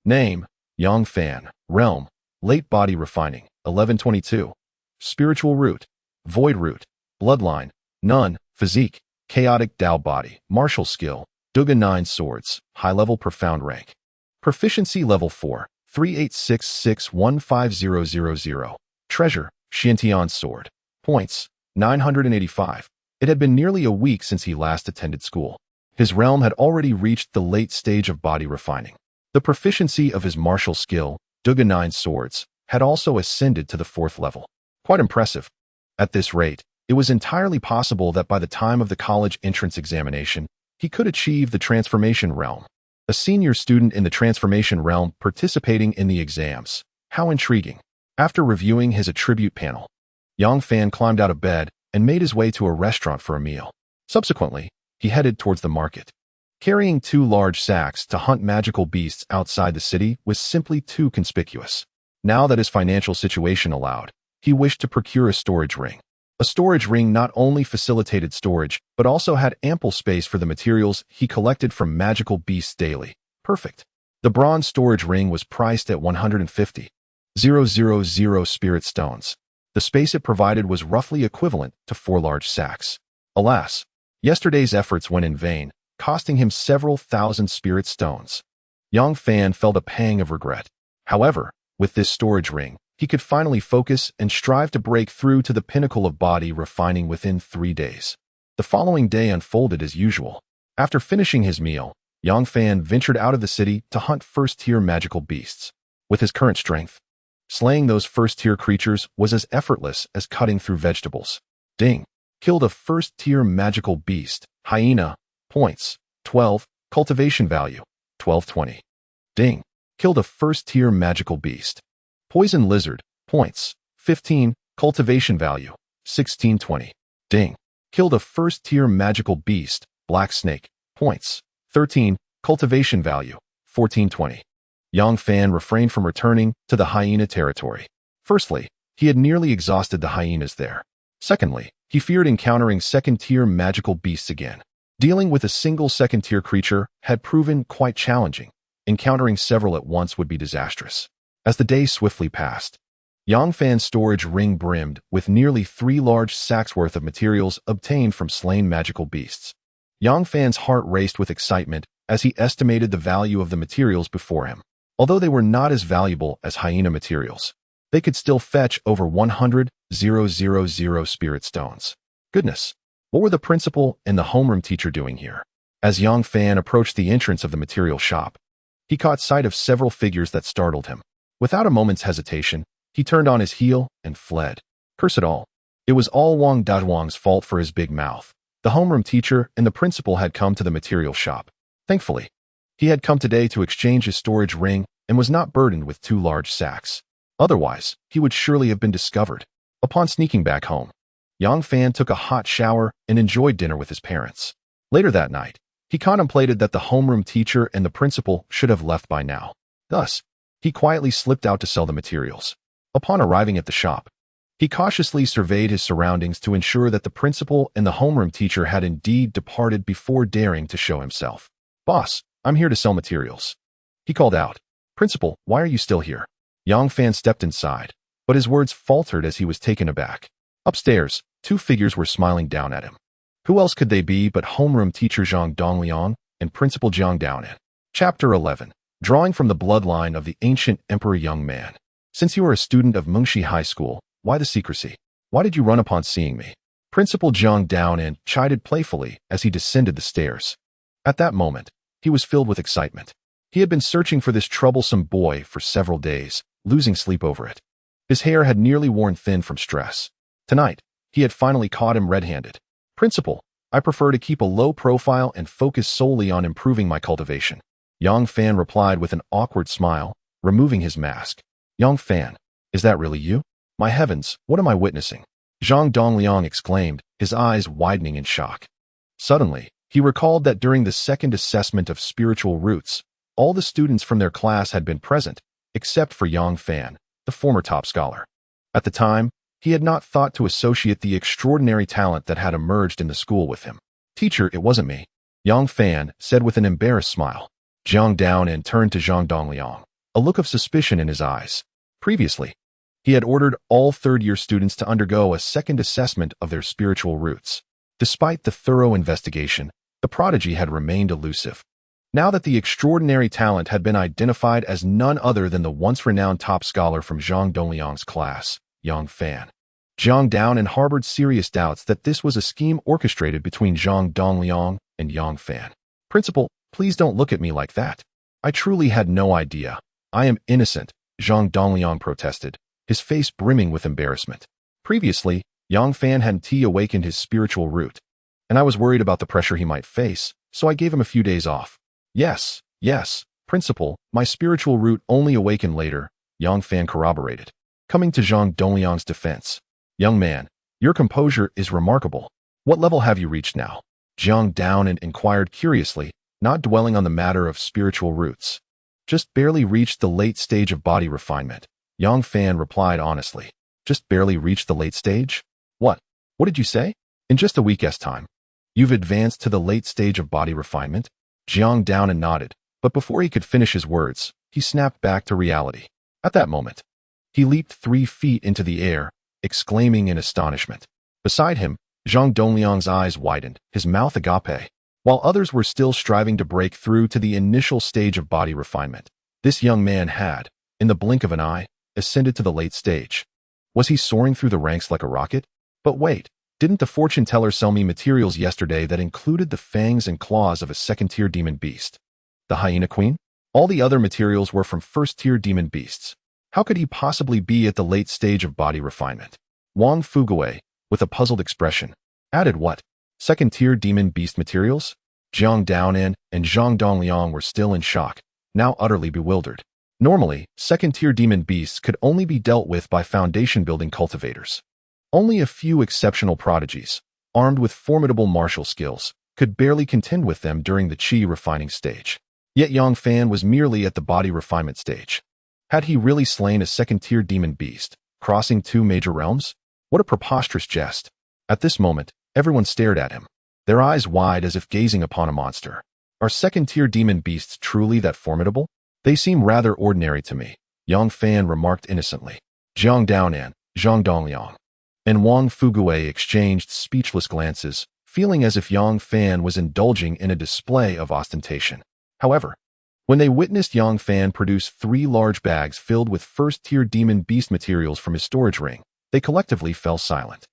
Speaker 1: Name, Yang Fan. Realm, late body refining, 1122. Spiritual root, void root. Bloodline, none. Physique, chaotic Dao body. Martial skill, Duga 9 swords. High-level profound rank. Proficiency level 4, 3866150000. Treasure, Xiantian sword. Points, 985. It had been nearly a week since he last attended school. His realm had already reached the late stage of body refining. The proficiency of his martial skill, Duga 9 swords, had also ascended to the 4th level. Quite impressive. At this rate, it was entirely possible that by the time of the college entrance examination, he could achieve the transformation realm. A senior student in the transformation realm participating in the exams. How intriguing. After reviewing his attribute panel, Yang Fan climbed out of bed and made his way to a restaurant for a meal. Subsequently, he headed towards the market. Carrying 2 large sacks to hunt magical beasts outside the city was simply too conspicuous. Now that his financial situation allowed, he wished to procure a storage ring. A storage ring not only facilitated storage, but also had ample space for the materials he collected from magical beasts daily. Perfect. The bronze storage ring was priced at 150,000 spirit stones. The space it provided was roughly equivalent to 4 large sacks. Alas, yesterday's efforts went in vain, costing him several thousand spirit stones. Yang Fan felt a pang of regret. However, with this storage ring, he could finally focus and strive to break through to the pinnacle of body refining within 3 days. The following day unfolded as usual. After finishing his meal, Yang Fan ventured out of the city to hunt first-tier magical beasts. With his current strength, slaying those first-tier creatures was as effortless as cutting through vegetables. Ding. Killed a first-tier magical beast. Hyena. Points. 12. Cultivation value. 1220. Ding. Killed a first-tier magical beast. Poison lizard. Points. 15. Cultivation value. 1620. Ding. Killed a first-tier magical beast. Black snake. Points. 13. Cultivation value. 1420. Yang Fan refrained from returning to the hyena territory. Firstly, he had nearly exhausted the hyenas there. Secondly, he feared encountering second-tier magical beasts again. Dealing with a single second-tier creature had proven quite challenging. Encountering several at once would be disastrous. As the day swiftly passed, Yang Fan's storage ring brimmed with nearly 3 large sacks worth of materials obtained from slain magical beasts. Yang Fan's heart raced with excitement as he estimated the value of the materials before him. Although they were not as valuable as hyena materials, they could still fetch over 100,000 spirit stones. Goodness, what were the principal and the homeroom teacher doing here? As Yang Fan approached the entrance of the material shop, he caught sight of several figures that startled him. Without a moment's hesitation, he turned on his heel and fled. Curse it all. It was all Wang Dazhuang's fault for his big mouth. The homeroom teacher and the principal had come to the material shop. Thankfully, he had come today to exchange his storage ring and was not burdened with 2 large sacks. Otherwise, he would surely have been discovered. Upon sneaking back home, Yang Fan took a hot shower and enjoyed dinner with his parents. Later that night, he contemplated that the homeroom teacher and the principal should have left by now. Thus, he quietly slipped out to sell the materials. Upon arriving at the shop, he cautiously surveyed his surroundings to ensure that the principal and the homeroom teacher had indeed departed before daring to show himself. "Boss, I'm here to sell materials," he called out. "Principal, why are you still here?" Yang Fan stepped inside, but his words faltered as he was taken aback. Upstairs, 2 figures were smiling down at him. Who else could they be but homeroom teacher Zhang Dongliang and Principal Jiang Daonan? Chapter 11. Drawing from the bloodline of the ancient emperor. Young man, since you are a student of Mengshi High School, why the secrecy? Why did you run upon seeing me? Principal Jiang Daonan chided playfully as he descended the stairs. At that moment, he was filled with excitement. He had been searching for this troublesome boy for several days, losing sleep over it. His hair had nearly worn thin from stress. Tonight, he had finally caught him red-handed. "Principal, I prefer to keep a low profile and focus solely on improving my cultivation," Yang Fan replied with an awkward smile, removing his mask. "Yang Fan, is that really you? My heavens, what am I witnessing?" Zhang Dongliang exclaimed, his eyes widening in shock. Suddenly, he recalled that during the second assessment of spiritual roots, all the students from their class had been present, except for Yang Fan, the former top scholar. At the time, he had not thought to associate the extraordinary talent that had emerged in the school with him. "Teacher, it wasn't me," Yang Fan said with an embarrassed smile. Jiang Daonan turned to Zhang Dongliang, a look of suspicion in his eyes. Previously, he had ordered all third-year students to undergo a second assessment of their spiritual roots. Despite the thorough investigation, the prodigy had remained elusive. Now that the extraordinary talent had been identified as none other than the once-renowned top scholar from Zhang Dongliang's class, Yang Fan, Jiang Daonan harbored serious doubts that this was a scheme orchestrated between Zhang Dongliang and Yang Fan. "Principal, please don't look at me like that. I truly had no idea. I am innocent," Zhang Dongliang protested, his face brimming with embarrassment. Previously, Yang Fan had awakened his spiritual root, and I was worried about the pressure he might face, so I gave him a few days off. Yes, Principal, my spiritual root only awakened later," Yang Fan corroborated. Coming to Zhang Dongliang's defense, "Young man, your composure is remarkable. What level have you reached now?" Jiang Daonan inquired curiously, not dwelling on the matter of spiritual roots. "Just barely reached the late stage of body refinement," Yang Fan replied honestly. "Just barely reached the late stage? What did you say? In just a week's time, you've advanced to the late stage of body refinement?" Jiang Daonan nodded, but before he could finish his words, he snapped back to reality. At that moment, he leaped 3 feet into the air, exclaiming in astonishment. Beside him, Zhang Dongliang's eyes widened, his mouth agape. while others were still striving to break through to the initial stage of body refinement. This young man had, in the blink of an eye, ascended to the late stage. Was he soaring through the ranks like a rocket? But wait, didn't the fortune teller sell me materials yesterday that included the fangs and claws of a second-tier demon beast? The Hyena Queen? All the other materials were from first-tier demon beasts. How could he possibly be at the late stage of body refinement? Wang Fugui, with a puzzled expression, added what? Second-tier demon beast materials? Jiang Daonan and Zhang Dongliang were still in shock, now utterly bewildered. Normally, second-tier demon beasts could only be dealt with by foundation-building cultivators. Only a few exceptional prodigies, armed with formidable martial skills, could barely contend with them during the chi refining stage. Yet Yang Fan was merely at the body refinement stage. Had he really slain a second-tier demon beast, crossing two major realms? What a preposterous jest. At this moment, everyone stared at him, their eyes wide as if gazing upon a monster. Are second-tier demon beasts truly that formidable? They seem rather ordinary to me, Yang Fan remarked innocently. Jiang Daonan, Zhang Dongliang, and Wang Fugui exchanged speechless glances, feeling as if Yang Fan was indulging in a display of ostentation. However, when they witnessed Yang Fan produce 3 large bags filled with first-tier demon beast materials from his storage ring, they collectively fell silent.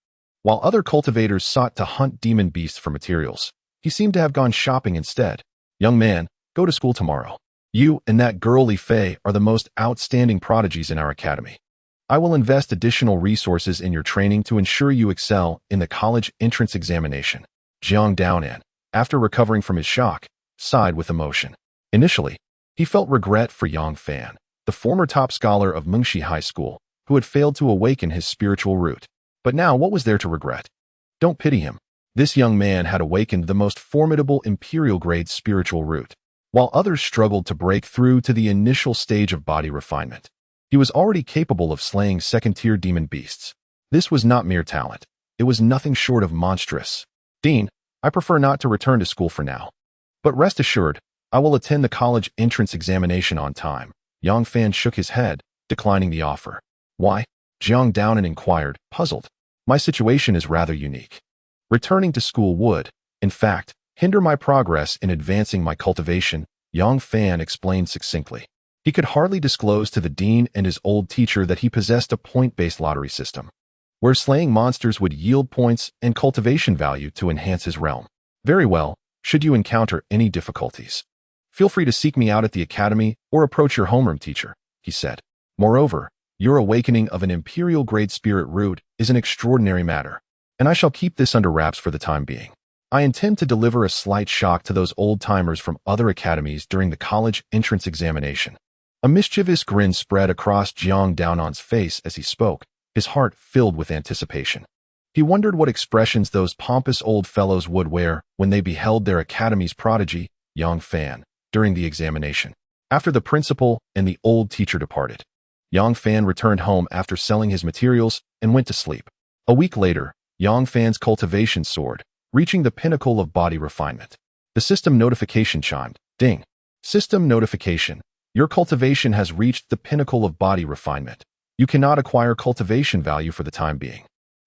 Speaker 1: While other cultivators sought to hunt demon beasts for materials, he seemed to have gone shopping instead. Young man, go to school tomorrow. You and that girl Li Fei are the most outstanding prodigies in our academy. I will invest additional resources in your training to ensure you excel in the college entrance examination. Jiang Daonan, after recovering from his shock, sighed with emotion. Initially, he felt regret for Yang Fan, the former top scholar of Mengshi High School, who had failed to awaken his spiritual root. But now what was there to regret? Don't pity him. This young man had awakened the most formidable imperial-grade spiritual root, while others struggled to break through to the initial stage of body refinement. He was already capable of slaying second-tier demon beasts. This was not mere talent. It was nothing short of monstrous. Dean, I prefer not to return to school for now. But rest assured, I will attend the college entrance examination on time. Yang Fan shook his head, declining the offer. Why? Jiang Daonan inquired, puzzled. My situation is rather unique. Returning to school would, in fact, hinder my progress in advancing my cultivation, Yang Fan explained succinctly. He could hardly disclose to the dean and his old teacher that he possessed a point-based lottery system, where slaying monsters would yield points and cultivation value to enhance his realm. Very well, should you encounter any difficulties, feel free to seek me out at the academy or approach your homeroom teacher, he said. Moreover, your awakening of an imperial-grade spirit root is an extraordinary matter, and I shall keep this under wraps for the time being. I intend to deliver a slight shock to those old-timers from other academies during the college entrance examination. A mischievous grin spread across Jiang Daonan's face as he spoke, his heart filled with anticipation. He wondered what expressions those pompous old fellows would wear when they beheld their academy's prodigy, Yang Fan, during the examination. After the principal and the old teacher departed, Yang Fan returned home after selling his materials and went to sleep. A week later, Yang Fan's cultivation soared, reaching the pinnacle of body refinement. The system notification chimed. Ding. System notification. Your cultivation has reached the pinnacle of body refinement. You cannot acquire cultivation value for the time being.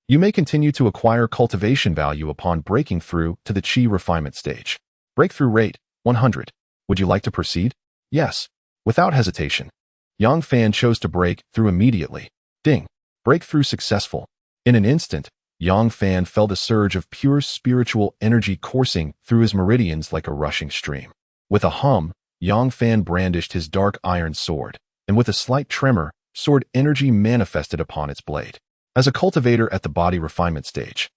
Speaker 1: You may continue to acquire cultivation value upon breaking through to the chi refinement stage. Breakthrough rate, 100. Would you like to proceed? Yes. Without hesitation. Yang Fan chose to break through immediately. Ding. Breakthrough successful. In an instant, Yang Fan felt a surge of pure spiritual energy coursing through his meridians like a rushing stream. With a hum, Yang Fan brandished his dark iron sword, and with a slight tremor, sword energy manifested upon its blade. As a cultivator at the body refinement stage,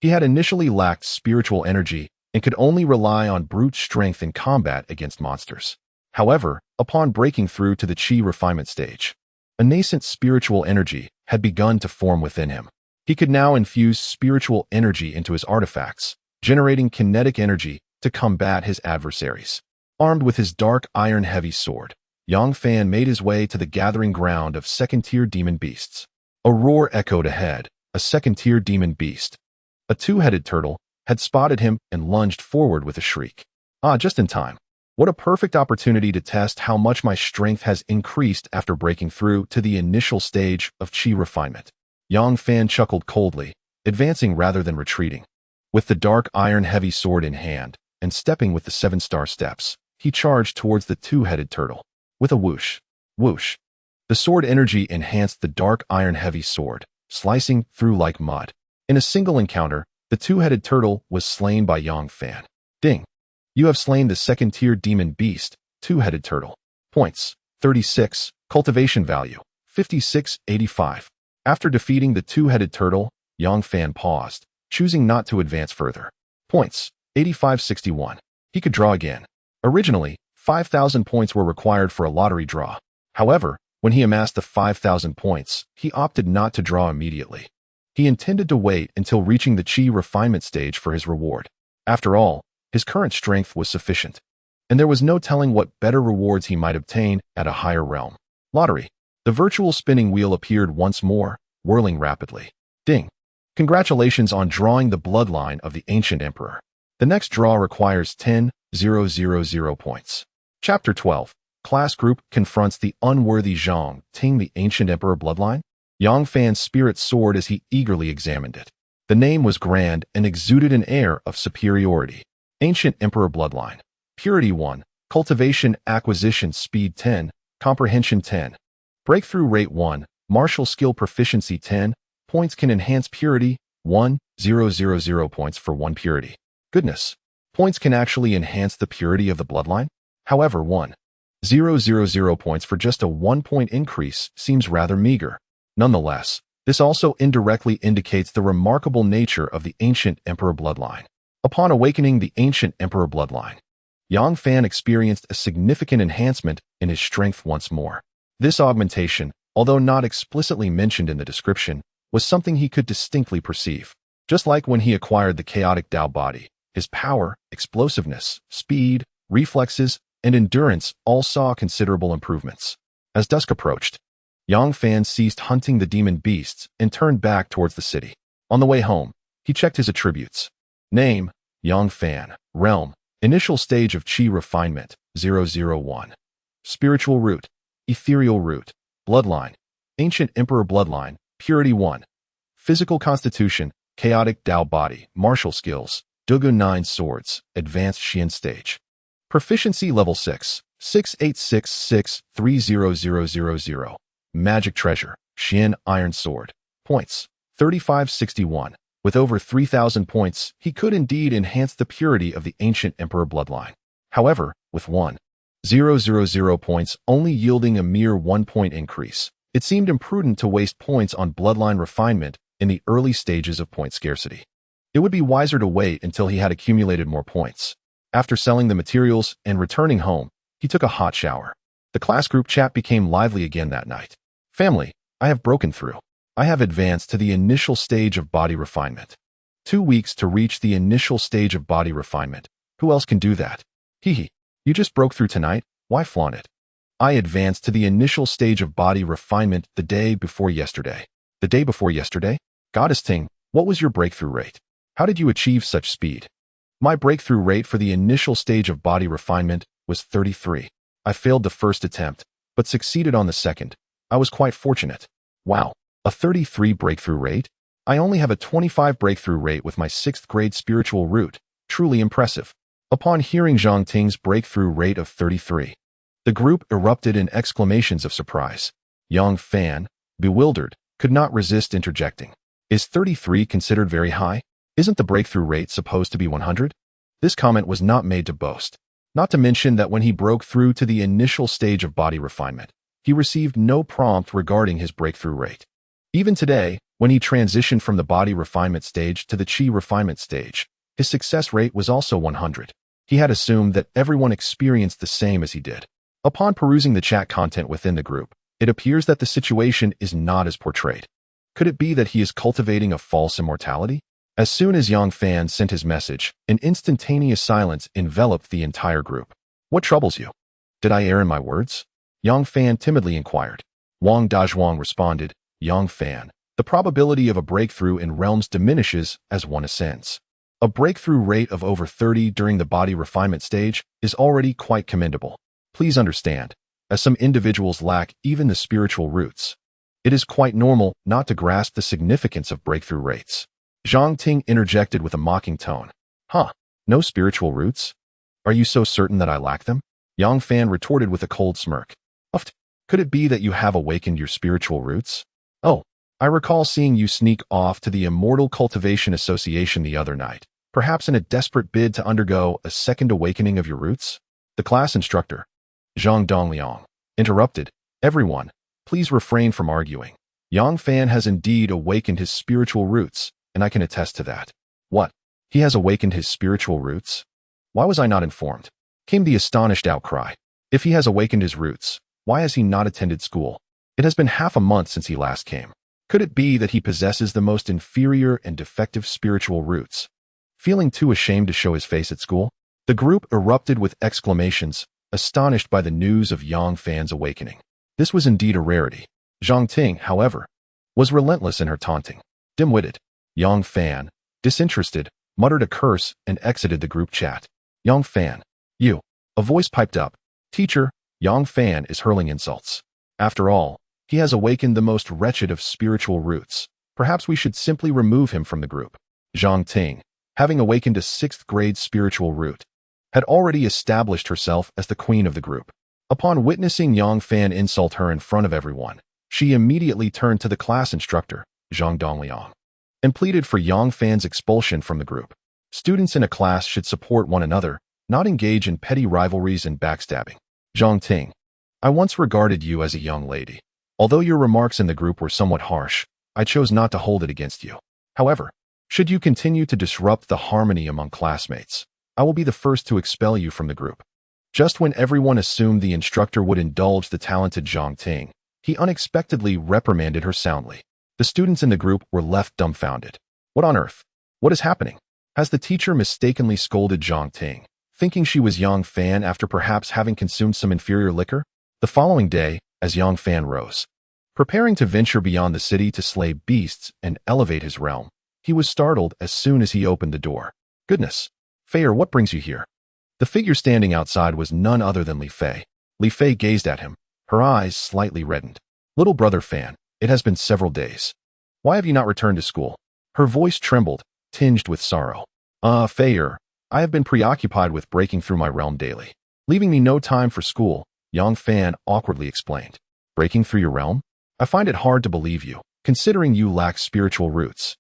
Speaker 1: he had initially lacked spiritual energy and could only rely on brute strength in combat against monsters. However, upon breaking through to the chi refinement stage, a nascent spiritual energy had begun to form within him. He could now infuse spiritual energy into his artifacts, generating kinetic energy to combat his adversaries. Armed with his dark iron-heavy sword, Yang Fan made his way to the gathering ground of second-tier demon beasts. A roar echoed ahead. A second-tier demon beast, a two-headed turtle, had spotted him and lunged forward with a shriek. Ah, just in time. What a perfect opportunity to test how much my strength has increased after breaking through to the initial stage of chi refinement. Yang Fan chuckled coldly, advancing rather than retreating. With the dark iron-heavy sword in hand, and stepping with the 7-star steps, he charged towards the two-headed turtle. With a whoosh, whoosh, the sword energy enhanced the dark iron-heavy sword, slicing through like mud. In a single encounter, the two-headed turtle was slain by Yang Fan. Ding! You have slain the second-tier demon beast, two-headed turtle. Points, 36, cultivation value, 5685. After defeating the two-headed turtle, Yang Fan paused, choosing not to advance further. Points, 8561. He could draw again. Originally, 5,000 points were required for a lottery draw. However, when he amassed the 5,000 points, he opted not to draw immediately. He intended to wait until reaching the Qi refinement stage for his reward. After all, his current strength was sufficient, and there was no telling what better rewards he might obtain at a higher realm. Lottery. The virtual spinning wheel appeared once more, whirling rapidly. Ding! Congratulations on drawing the bloodline of the ancient emperor. The next draw requires 10,000 points. Chapter 12. Class Group confronts the unworthy Zhang Ting, the ancient emperor bloodline. Yang Fan's spirit soared as he eagerly examined it. The name was grand and exuded an air of superiority. Ancient Emperor Bloodline. Purity 1. Cultivation Acquisition Speed 10. Comprehension 10. Breakthrough Rate 1. Martial Skill Proficiency 10. Points can enhance Purity 1,000 points for 1 Purity. Goodness. Points can actually enhance the purity of the bloodline? However, 1,000 points for just a 1-point increase seems rather meager. Nonetheless, this also indirectly indicates the remarkable nature of the ancient Emperor bloodline. Upon awakening the ancient Emperor bloodline, Yang Fan experienced a significant enhancement in his strength once more. This augmentation, although not explicitly mentioned in the description, was something he could distinctly perceive. Just like when he acquired the chaotic Dao body, his power, explosiveness, speed, reflexes, and endurance all saw considerable improvements. As dusk approached, Yang Fan ceased hunting the demon beasts and turned back towards the city. On the way home, he checked his attributes. Name, Yang Fan. Realm, initial stage of Qi refinement, 001. Spiritual root, ethereal root. Bloodline, ancient emperor bloodline, purity 1. Physical constitution, chaotic Dao body. Martial skills, Dugu 9 swords, advanced Xian stage. Proficiency level 6, 6866300000. Magic treasure, Xian iron sword. Points, 3561. With over 3,000 points, he could indeed enhance the purity of the ancient emperor bloodline. However, with 1,000 points only yielding a mere 1-point increase, it seemed imprudent to waste points on bloodline refinement in the early stages of point scarcity. It would be wiser to wait until he had accumulated more points. After selling the materials and returning home, he took a hot shower. The class group chat became lively again that night. Family, I have broken through. I have advanced to the initial stage of body refinement. 2 weeks to reach the initial stage of body refinement. Who else can do that? Hehe. You just broke through tonight, why flaunt it? I advanced to the initial stage of body refinement the day before yesterday. The day before yesterday? Goddess Ting, what was your breakthrough rate? How did you achieve such speed? My breakthrough rate for the initial stage of body refinement was 33. I failed the first attempt, but succeeded on the second. I was quite fortunate. Wow, a 33 breakthrough rate? I only have a 25 breakthrough rate with my 6th grade spiritual root. Truly impressive. Upon hearing Zhang Ting's breakthrough rate of 33, the group erupted in exclamations of surprise. Yang Fan, bewildered, could not resist interjecting. Is 33 considered very high? Isn't the breakthrough rate supposed to be 100? This comment was not made to boast. Not to mention that when he broke through to the initial stage of body refinement, he received no prompt regarding his breakthrough rate. Even today, when he transitioned from the body refinement stage to the Qi refinement stage, his success rate was also 100. He had assumed that everyone experienced the same as he did. Upon perusing the chat content within the group, it appears that the situation is not as portrayed. Could it be that he is cultivating a false immortality? As soon as Yang Fan sent his message, an instantaneous silence enveloped the entire group. What troubles you? Did I err in my words? Yang Fan timidly inquired. Wang Dazhuang responded, Yang Fan, the probability of a breakthrough in realms diminishes as one ascends. A breakthrough rate of over 30 during the body refinement stage is already quite commendable. Please understand, as some individuals lack even the spiritual roots, it is quite normal not to grasp the significance of breakthrough rates. Zhang Ting interjected with a mocking tone. Huh, No spiritual roots? Are you so certain that I lack them? Yang Fan retorted with a cold smirk. Uft. Could it be that you have awakened your spiritual roots? Oh, I recall seeing you sneak off to the Immortal Cultivation Association the other night, perhaps in a desperate bid to undergo a second awakening of your roots? The class instructor, Zhang Dongliang, interrupted. Everyone, please refrain from arguing. Yang Fan has indeed awakened his spiritual roots, and I can attest to that. What? He has awakened his spiritual roots? Why was I not informed? Came the astonished outcry. If he has awakened his roots, why has he not attended school? It has been half a month since he last came. Could it be that he possesses the most inferior and defective spiritual roots? Feeling too ashamed to show his face at school, the group erupted with exclamations, astonished by the news of Yang Fan's awakening. This was indeed a rarity. Zhang Ting, however, was relentless in her taunting. Dim-witted, Yang Fan, disinterested, muttered a curse and exited the group chat. Yang Fan, you. A voice piped up. Teacher, Yang Fan is hurling insults. After all, he has awakened the most wretched of spiritual roots. Perhaps we should simply remove him from the group. Zhang Ting, having awakened a 6th grade spiritual root, had already established herself as the queen of the group. Upon witnessing Yang Fan insult her in front of everyone, she immediately turned to the class instructor, Zhang Dongliang, and pleaded for Yang Fan's expulsion from the group. Students in a class should support one another, not engage in petty rivalries and backstabbing. Zhang Ting, I once regarded you as a young lady. Although your remarks in the group were somewhat harsh, I chose not to hold it against you. However, should you continue to disrupt the harmony among classmates, I will be the first to expel you from the group. Just when everyone assumed the instructor would indulge the talented Zhang Ting, he unexpectedly reprimanded her soundly. The students in the group were left dumbfounded. What on earth? What is happening? Has the teacher mistakenly scolded Zhang Ting, thinking she was Yang Fan after perhaps having consumed some inferior liquor? The following day, as Yang Fan rose, preparing to venture beyond the city to slay beasts and elevate his realm, he was startled as soon as he opened the door. Goodness! Feier, what brings you here? The figure standing outside was none other than Li Fei. Li Fei gazed at him, her eyes slightly reddened. Little brother Fan, it has been several days. Why have you not returned to school? Her voice trembled, tinged with sorrow. Feier, I have been preoccupied with breaking through my realm daily, leaving me no time for school, Yang Fan awkwardly explained. Breaking through your realm? I find it hard to believe you, considering you lack spiritual roots.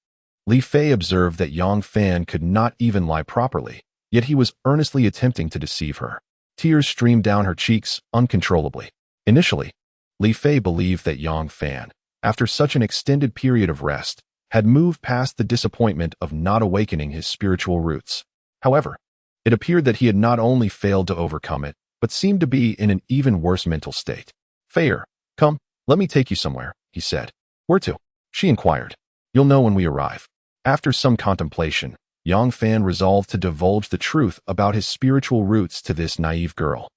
Speaker 1: Li Fei observed that Yang Fan could not even lie properly, yet he was earnestly attempting to deceive her. Tears streamed down her cheeks uncontrollably. Initially, Li Fei believed that Yang Fan, after such an extended period of rest, had moved past the disappointment of not awakening his spiritual roots. However, it appeared that he had not only failed to overcome it, but seemed to be in an even worse mental state. Feier, come, let me take you somewhere, he said. Where to? She inquired. You'll know when we arrive. After some contemplation, Yang Fan resolved to divulge the truth about his spiritual roots to this naive girl,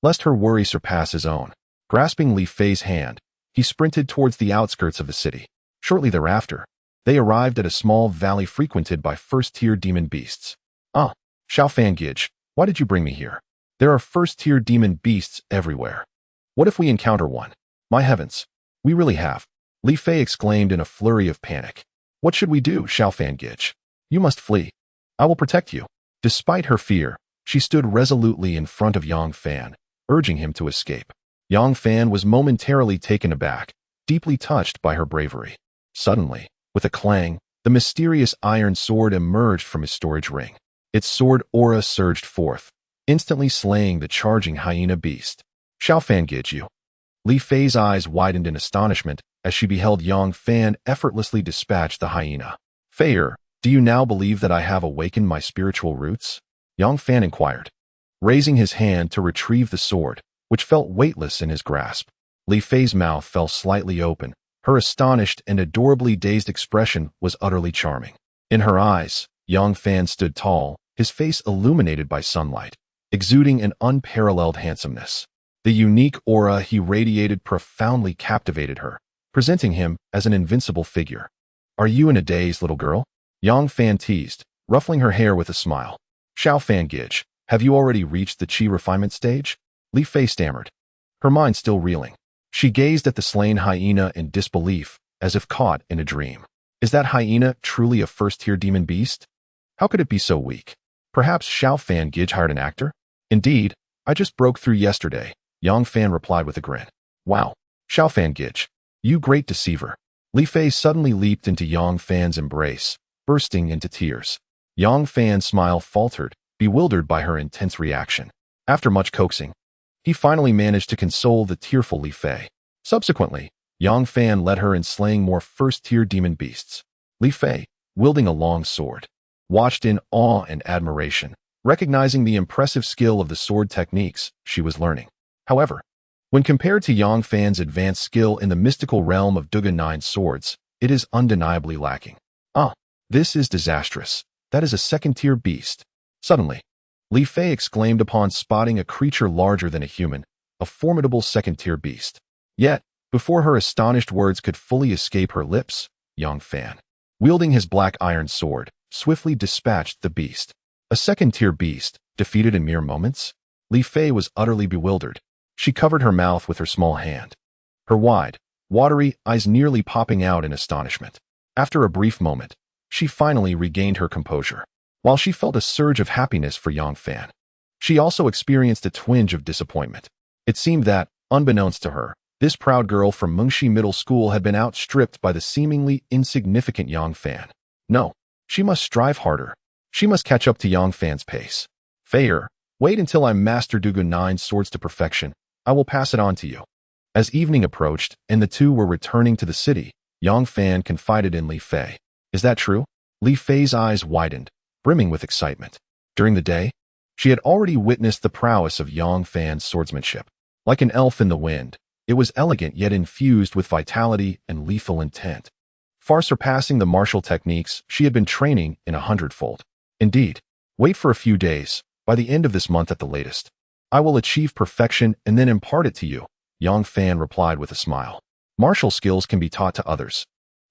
Speaker 1: lest her worry surpass his own. Grasping Li Fei's hand, he sprinted towards the outskirts of the city. Shortly thereafter, they arrived at a small valley frequented by first-tier demon beasts. Xiaofan Gij, why did you bring me here? There are first-tier demon beasts everywhere. What if we encounter one? My heavens, we really have. Li Fei exclaimed in a flurry of panic. What should we do, Xiaofan Gij? You must flee. I will protect you. Despite her fear, she stood resolutely in front of Yang Fan, urging him to escape. Yang Fan was momentarily taken aback, deeply touched by her bravery. Suddenly, with a clang, the mysterious iron sword emerged from his storage ring. Its sword aura surged forth, instantly slaying the charging hyena beast. Xiaofan Gij, you. Li Fei's eyes widened in astonishment as she beheld Yang Fan effortlessly dispatch the hyena. Feier, do you now believe that I have awakened my spiritual roots? Yang Fan inquired, raising his hand to retrieve the sword, which felt weightless in his grasp. Li Fei's mouth fell slightly open. Her astonished and adorably dazed expression was utterly charming. In her eyes, Yang Fan stood tall, his face illuminated by sunlight, exuding an unparalleled handsomeness. The unique aura he radiated profoundly captivated her, presenting him as an invincible figure. Are you in a daze, little girl? Yang Fan teased, ruffling her hair with a smile. Xiaofan Gij, have you already reached the qi refinement stage? Li Fei stammered, her mind still reeling. She gazed at the slain hyena in disbelief, as if caught in a dream. Is that hyena truly a first-tier demon beast? How could it be so weak? Perhaps Xiao Fan Gij hired an actor? Indeed, I just broke through yesterday, Yang Fan replied with a grin. Wow, Xiao Fan Gij, you great deceiver. Li Fei suddenly leaped into Yang Fan's embrace, bursting into tears. Yang Fan's smile faltered, bewildered by her intense reaction. After much coaxing, he finally managed to console the tearful Li Fei. Subsequently, Yang Fan led her in slaying more first-tier demon beasts. Li Fei, wielding a long sword, watched in awe and admiration, recognizing the impressive skill of the sword techniques she was learning. However, when compared to Yang Fan's advanced skill in the mystical realm of Duga 9 swords, it is undeniably lacking. This is disastrous. That is a second-tier beast. Suddenly, Li Fei exclaimed upon spotting a creature larger than a human, a formidable second-tier beast. Yet, before her astonished words could fully escape her lips, Yang Fan, wielding his black iron sword, swiftly dispatched the beast. A second-tier beast, defeated in mere moments? Li Fei was utterly bewildered. She covered her mouth with her small hand, her wide, watery eyes nearly popping out in astonishment. After a brief moment, she finally regained her composure. While she felt a surge of happiness for Yang Fan, she also experienced a twinge of disappointment. It seemed that, unbeknownst to her, this proud girl from Mengshi Middle School had been outstripped by the seemingly insignificant Yang Fan. No, she must strive harder. She must catch up to Yang Fan's pace. Fei, wait until I master Duga 9 swords to perfection. I will pass it on to you. As evening approached and the two were returning to the city, Yang Fan confided in Li Fei. Is that true? Li Fei's eyes widened, brimming with excitement. During the day, she had already witnessed the prowess of Yang Fan's swordsmanship. Like an elf in the wind, it was elegant yet infused with vitality and lethal intent, far surpassing the martial techniques she had been training in 100-fold. Indeed, wait for a few days, by the end of this month at the latest. I will achieve perfection and then impart it to you, Yang Fan replied with a smile. Martial skills can be taught to others,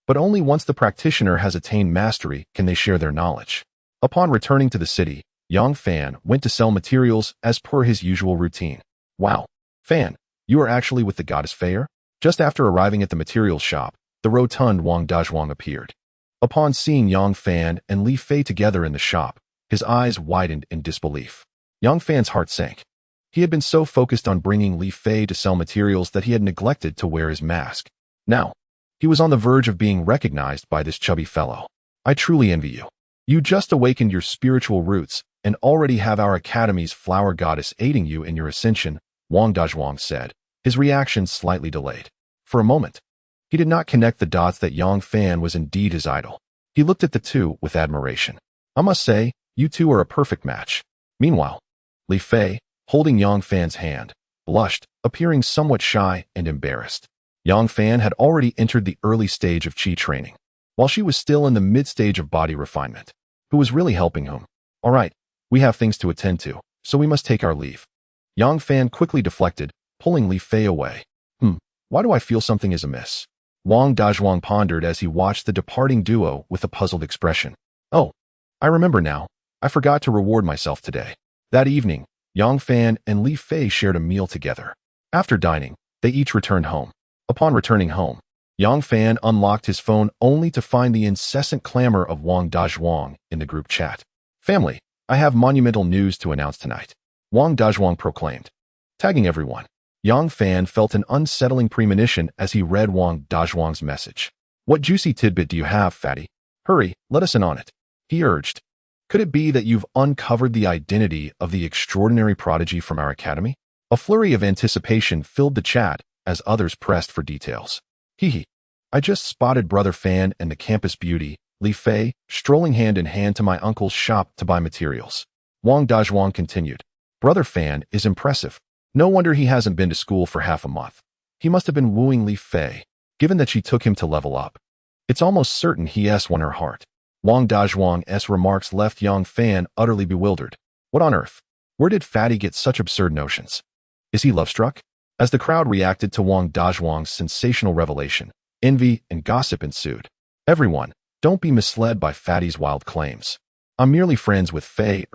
Speaker 1: but only once the practitioner has attained mastery can they share their knowledge. Upon returning to the city, Yang Fan went to sell materials as per his usual routine. Wow, Fan, you are actually with the goddess Fei? Just after arriving at the materials shop, the rotund Wang Dazhuang appeared. Upon seeing Yang Fan and Li Fei together in the shop, his eyes widened in disbelief. Yang Fan's heart sank. He had been so focused on bringing Li Fei to sell materials that he had neglected to wear his mask. Now, he was on the verge of being recognized by this chubby fellow. I truly envy you. You just awakened your spiritual roots and already have our academy's flower goddess aiding you in your ascension, Wang Dazhuang said, his reaction slightly delayed. For a moment, he did not connect the dots that Yang Fan was indeed his idol. He looked at the two with admiration. I must say, you two are a perfect match. Meanwhile, Li Fei, holding Yang Fan's hand, blushed, appearing somewhat shy and embarrassed. Yang Fan had already entered the early stage of Qi training, while she was still in the mid-stage of body refinement. Who was really helping whom? All right, we have things to attend to, so we must take our leave. Yang Fan quickly deflected, pulling Li Fei away. Why do I feel something is amiss? Wang Dazhuang pondered as he watched the departing duo with a puzzled expression. Oh, I remember now. I forgot to reward myself today. That evening, Yang Fan and Li Fei shared a meal together. After dining, they each returned home. Upon returning home, Yang Fan unlocked his phone only to find the incessant clamor of Wang Dazhuang in the group chat. Family, I have monumental news to announce tonight, Wang Dazhuang proclaimed. Tagging everyone, Yang Fan felt an unsettling premonition as he read Wang Dazhuang's message. What juicy tidbit do you have, fatty? Hurry, let us in on it, he urged. Could it be that you've uncovered the identity of the extraordinary prodigy from our academy? A flurry of anticipation filled the chat as others pressed for details. Hee. I just spotted Brother Fan and the campus beauty, Li Fei, strolling hand in hand to my uncle's shop to buy materials. Wang Dazhuang continued. Brother Fan is impressive. No wonder he hasn't been to school for half a month. He must have been wooing Li Fei, given that she took him to level up. It's almost certain he won her heart. Wang Dazhuang's remarks left Yang Fan utterly bewildered. What on earth? Where did Fatty get such absurd notions? Is he love-struck? As the crowd reacted to Wang Dazhuang's sensational revelation, envy and gossip ensued. Everyone, don't be misled by Fatty's wild claims. I'm merely friends with Fei,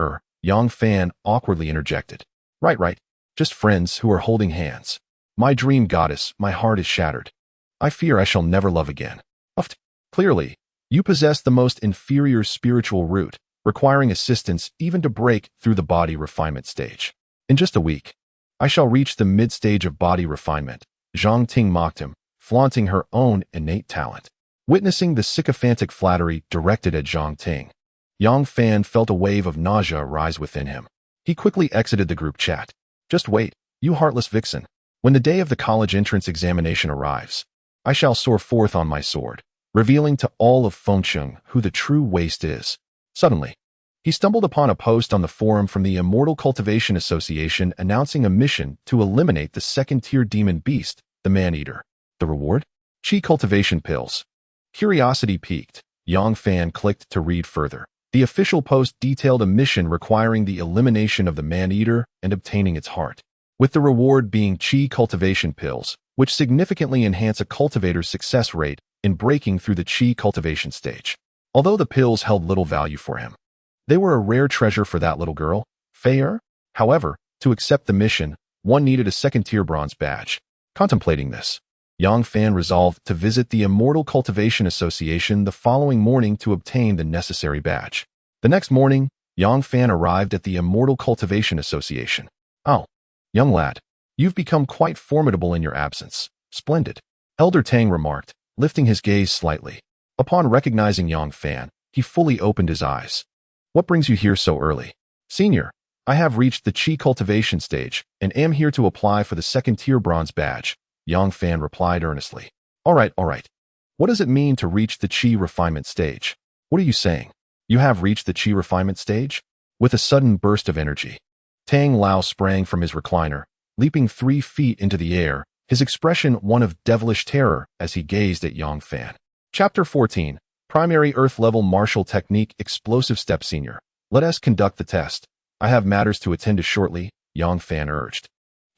Speaker 1: Yang Fan awkwardly interjected. Right. Just friends who are holding hands. My dream goddess, my heart is shattered. I fear I shall never love again. Clearly, you possess the most inferior spiritual root, requiring assistance even to break through the body refinement stage. In just a week, I shall reach the mid-stage of body refinement, Zhang Ting mocked him, flaunting her own innate talent. Witnessing the sycophantic flattery directed at Zhang Ting, Yang Fan felt a wave of nausea rise within him. He quickly exited the group chat. Just wait, you heartless vixen. When the day of the college entrance examination arrives, I shall soar forth on my sword, revealing to all of Fengcheng who the true waste is. Suddenly, he stumbled upon a post on the forum from the Immortal Cultivation Association announcing a mission to eliminate the second-tier demon beast, the Man-Eater. The reward? Qi cultivation pills. Curiosity piqued, Yang Fan clicked to read further. The official post detailed a mission requiring the elimination of the Man-Eater and obtaining its heart, with the reward being Qi cultivation pills, which significantly enhance a cultivator's success rate in breaking through the Qi cultivation stage. Although the pills held little value for him, they were a rare treasure for that little girl, Fei. However, to accept the mission, one needed a second-tier bronze badge. Contemplating this, Yang Fan resolved to visit the Immortal Cultivation Association the following morning to obtain the necessary badge. The next morning, Yang Fan arrived at the Immortal Cultivation Association. Oh, young lad, you've become quite formidable in your absence. Splendid, Elder Tang remarked, lifting his gaze slightly. Upon recognizing Yang Fan, he fully opened his eyes. What brings you here so early? Senior, I have reached the Qi cultivation stage and am here to apply for the second-tier bronze badge, Yang Fan replied earnestly. All right. What does it mean to reach the Qi refinement stage? What are you saying? You have reached the Qi refinement stage? With a sudden burst of energy, Tang Lao sprang from his recliner, leaping 3 feet into the air, his expression one of devilish terror as he gazed at Yang Fan. Chapter 14. Primary Earth-Level Martial Technique Explosive Step Senior. Let us conduct the test. I have matters to attend to shortly, Yang Fan urged.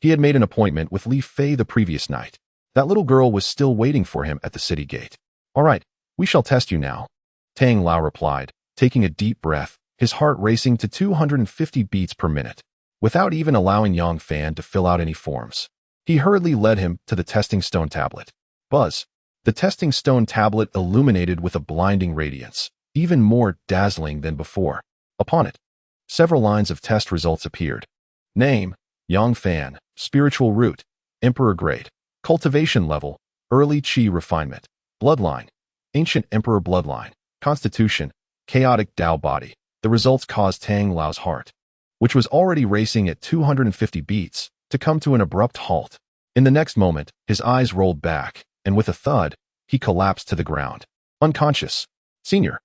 Speaker 1: He had made an appointment with Li Fei the previous night. That little girl was still waiting for him at the city gate. All right, we shall test you now, Tang Lao replied, taking a deep breath, his heart racing to 250 beats per minute. Without even allowing Yang Fan to fill out any forms, he hurriedly led him to the testing stone tablet. Buzz. The testing stone tablet illuminated with a blinding radiance, even more dazzling than before. Upon it, several lines of test results appeared. Name, Yang Fan, Spiritual Root, Emperor Grade, Cultivation Level, Early Qi Refinement, Bloodline, Ancient Emperor Bloodline, Constitution, Chaotic Dao Body. The results caused Tang Lao's heart, which was already racing at 250 beats, to come to an abrupt halt. In the next moment, his eyes rolled back, and with a thud, he collapsed to the ground. Unconscious. Senior,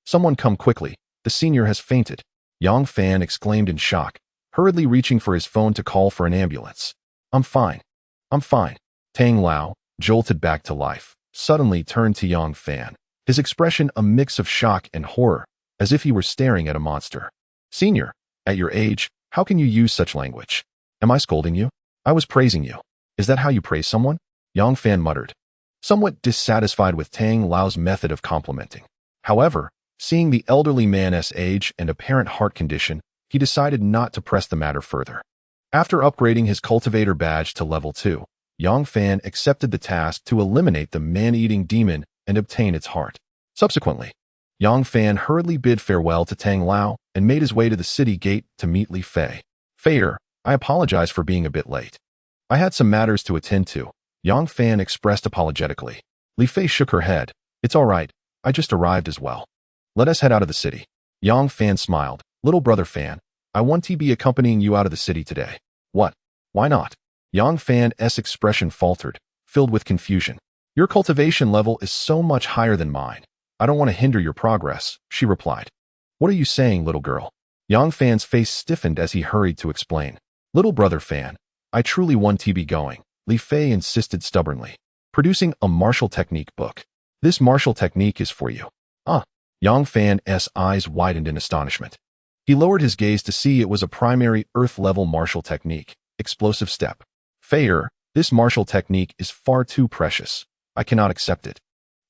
Speaker 1: someone come quickly, the senior has fainted, Yang Fan exclaimed in shock, hurriedly reaching for his phone to call for an ambulance. I'm fine. Tang Lao, jolted back to life, suddenly turned to Yang Fan, his expression a mix of shock and horror, as if he were staring at a monster. Senior, at your age, how can you use such language? Am I scolding you? I was praising you. Is that how you praise someone? Yang Fan muttered, somewhat dissatisfied with Tang Lao's method of complimenting. However, seeing the elderly man's age and apparent heart condition, he decided not to press the matter further. After upgrading his cultivator badge to level 2, Yang Fan accepted the task to eliminate the man-eating demon and obtain its heart. Subsequently, Yang Fan hurriedly bid farewell to Tang Lao and made his way to the city gate to meet Li Fei. Fei, I apologize for being a bit late. I had some matters to attend to, Yang Fan expressed apologetically. Li Fei shook her head. It's all right, I just arrived as well. Let us head out of the city. Yang Fan smiled. Little brother Fan, I want to be accompanying you out of the city today. What? Why not? Yang Fan's expression faltered, filled with confusion. Your cultivation level is so much higher than mine. I don't want to hinder your progress, she replied. What are you saying, little girl? Yang Fan's face stiffened as he hurried to explain. Little brother Fan, I truly want to be going, Li Fei insisted stubbornly, producing a martial technique book. This martial technique is for you. Yang Fan's eyes widened in astonishment. He lowered his gaze to see it was a primary Earth-level martial technique, explosive step. Fei, this martial technique is far too precious. I cannot accept it.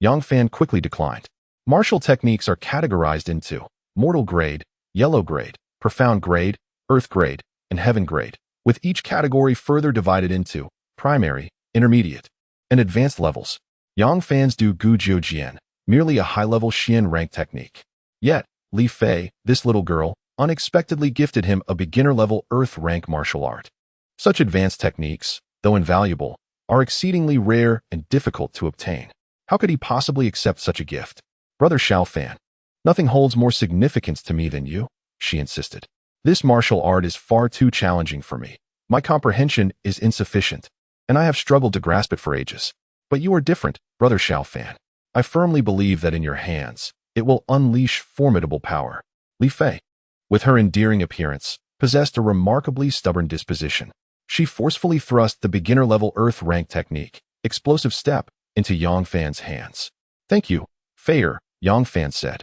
Speaker 1: Yang Fan quickly declined. Martial techniques are categorized into Mortal Grade, Yellow Grade, Profound Grade, Earth Grade, and Heaven Grade, with each category further divided into Primary, Intermediate, and Advanced levels. Yang Fan's do Gu Jiu Jian, merely a high-level Xian rank technique. Yet, Li Fei, this little girl, unexpectedly gifted him a beginner-level Earth-rank martial art. Such advanced techniques, though invaluable, are exceedingly rare and difficult to obtain. How could he possibly accept such a gift? Brother Xiaofan, nothing holds more significance to me than you, she insisted. This martial art is far too challenging for me. My comprehension is insufficient, and I have struggled to grasp it for ages. But you are different, Brother Xiaofan. I firmly believe that in your hands, it will unleash formidable power. Li Fei, with her endearing appearance, possessed a remarkably stubborn disposition. She forcefully thrust the beginner-level Earth-rank technique, Explosive Step, into Yang Fan's hands. Thank you, Feier, Yang Fan said,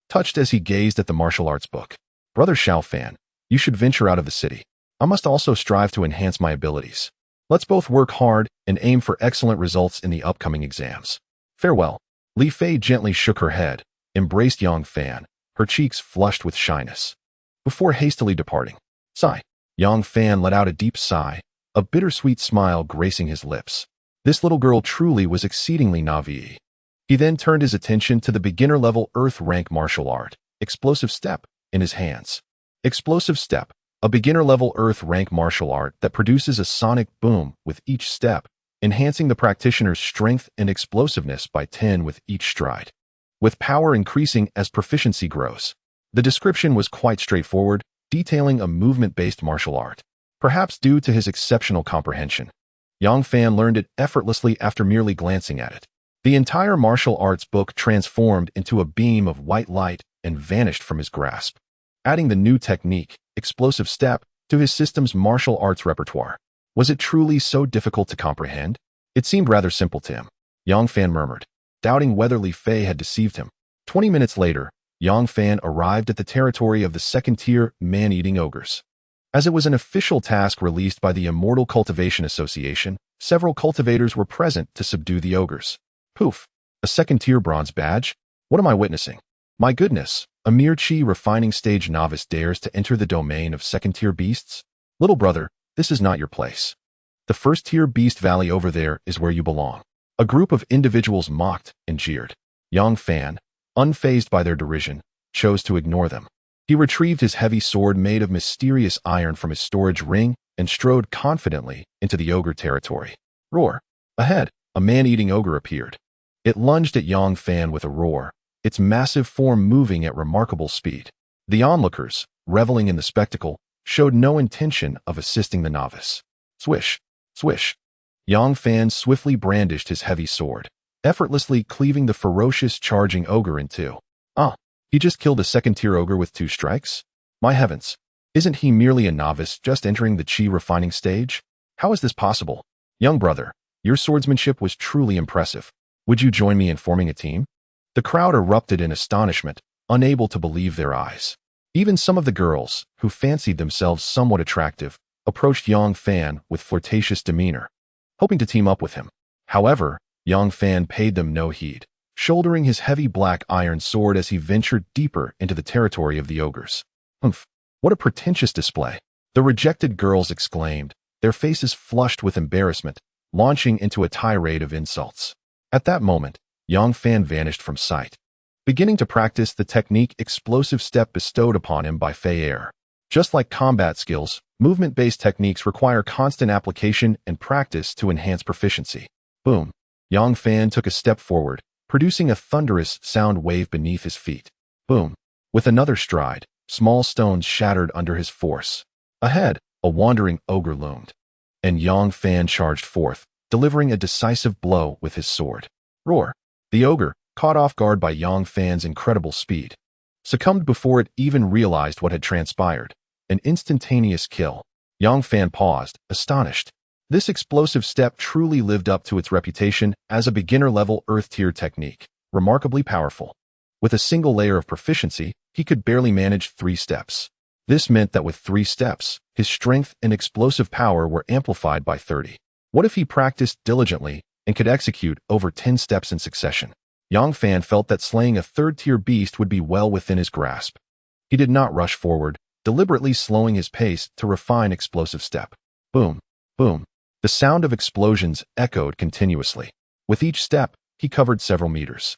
Speaker 1: touched as he gazed at the martial arts book. Brother Xiaofan, you should venture out of the city. I must also strive to enhance my abilities. Let's both work hard and aim for excellent results in the upcoming exams. Farewell. Li Fei gently shook her head, embraced Yang Fan, her cheeks flushed with shyness. Before hastily departing, sigh. Yang Fan let out a deep sigh, a bittersweet smile gracing his lips. This little girl truly was exceedingly naive. He then turned his attention to the beginner-level Earth-rank martial art, Explosive Step, in his hands. Explosive Step, a beginner-level Earth-rank martial art that produces a sonic boom with each step, enhancing the practitioner's strength and explosiveness by 10 with each stride, with power increasing as proficiency grows. The description was quite straightforward, detailing a movement-based martial art. Perhaps due to his exceptional comprehension, Yang Fan learned it effortlessly after merely glancing at it. The entire martial arts book transformed into a beam of white light and vanished from his grasp. Adding the new technique, Explosive Step, to his system's martial arts repertoire. Was it truly so difficult to comprehend? It seemed rather simple to him, Yang Fan murmured, doubting whether Li Fei had deceived him. 20 minutes later, Yang Fan arrived at the territory of the second-tier man-eating ogres. As it was an official task released by the Immortal Cultivation Association, several cultivators were present to subdue the ogres. Poof! A second-tier bronze badge? What am I witnessing? My goodness, a mere chi refining stage novice dares to enter the domain of second-tier beasts? Little brother, this is not your place. The first-tier beast valley over there is where you belong. A group of individuals mocked and jeered. Yang Fan, unfazed by their derision, chose to ignore them. He retrieved his heavy sword made of mysterious iron from his storage ring and strode confidently into the ogre territory. Roar! Ahead, a man-eating ogre appeared. It lunged at Yang Fan with a roar, its massive form moving at remarkable speed. The onlookers, reveling in the spectacle, showed no intention of assisting the novice. Swish! Swish! Yang Fan swiftly brandished his heavy sword, effortlessly cleaving the ferocious charging ogre in two. He just killed a second-tier ogre with 2 strikes? My heavens! Isn't he merely a novice just entering the chi refining stage? How is this possible? Young brother, your swordsmanship was truly impressive. Would you join me in forming a team? The crowd erupted in astonishment, unable to believe their eyes. Even some of the girls, who fancied themselves somewhat attractive, approached Yang Fan with flirtatious demeanor, hoping to team up with him. However, Yang Fan paid them no heed, shouldering his heavy black iron sword as he ventured deeper into the territory of the ogres. Humph! What a pretentious display! The rejected girls exclaimed, their faces flushed with embarrassment, launching into a tirade of insults. At that moment, Yang Fan vanished from sight, beginning to practice the technique Explosive Step bestowed upon him by Feier. Just like combat skills, movement-based techniques require constant application and practice to enhance proficiency. Boom! Yang Fan took a step forward, producing a thunderous sound wave beneath his feet. Boom! With another stride, small stones shattered under his force. Ahead, a wandering ogre loomed, and Yang Fan charged forth, delivering a decisive blow with his sword. Roar! The ogre, caught off guard by Yang Fan's incredible speed, succumbed before it even realized what had transpired. An instantaneous kill. Yang Fan paused, astonished. This Explosive Step truly lived up to its reputation as a beginner-level Earth-tier technique, remarkably powerful. With a single layer of proficiency, he could barely manage 3 steps. This meant that with 3 steps, his strength and explosive power were amplified by 30. What if he practiced diligently and could execute over 10 steps in succession? Yang Fan felt that slaying a 3rd-tier beast would be well within his grasp. He did not rush forward, deliberately slowing his pace to refine Explosive Step. Boom! Boom! The sound of explosions echoed continuously. With each step, he covered several meters.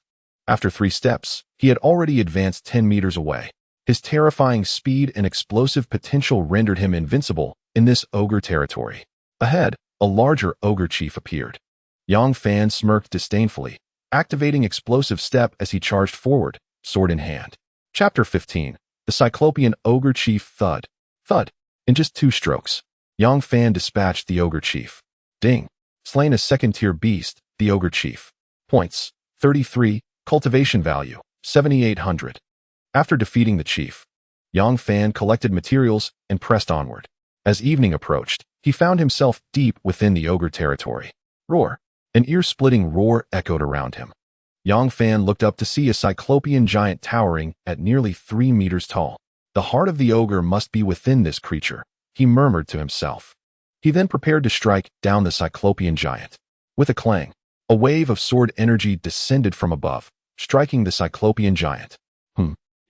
Speaker 1: After 3 steps, he had already advanced 10 meters away. His terrifying speed and explosive potential rendered him invincible in this ogre territory. Ahead, a larger ogre chief appeared. Yang Fan smirked disdainfully, activating explosive step as he charged forward, sword in hand. Chapter 15. The Cyclopean Ogre Chief. Thud. Thud. In just 2 strokes, Yang Fan dispatched the ogre chief. Ding. Slain a second-tier beast, the ogre chief. Points: 33, cultivation value: 7,800. After defeating the chief, Yang Fan collected materials and pressed onward. As evening approached, he found himself deep within the ogre territory. Roar. An ear-splitting roar echoed around him. Yang Fan looked up to see a cyclopean giant towering at nearly 3 meters tall. The heart of the ogre must be within this creature, he murmured to himself. He then prepared to strike down the cyclopean giant. With a clang, a wave of sword energy descended from above, striking the cyclopean giant.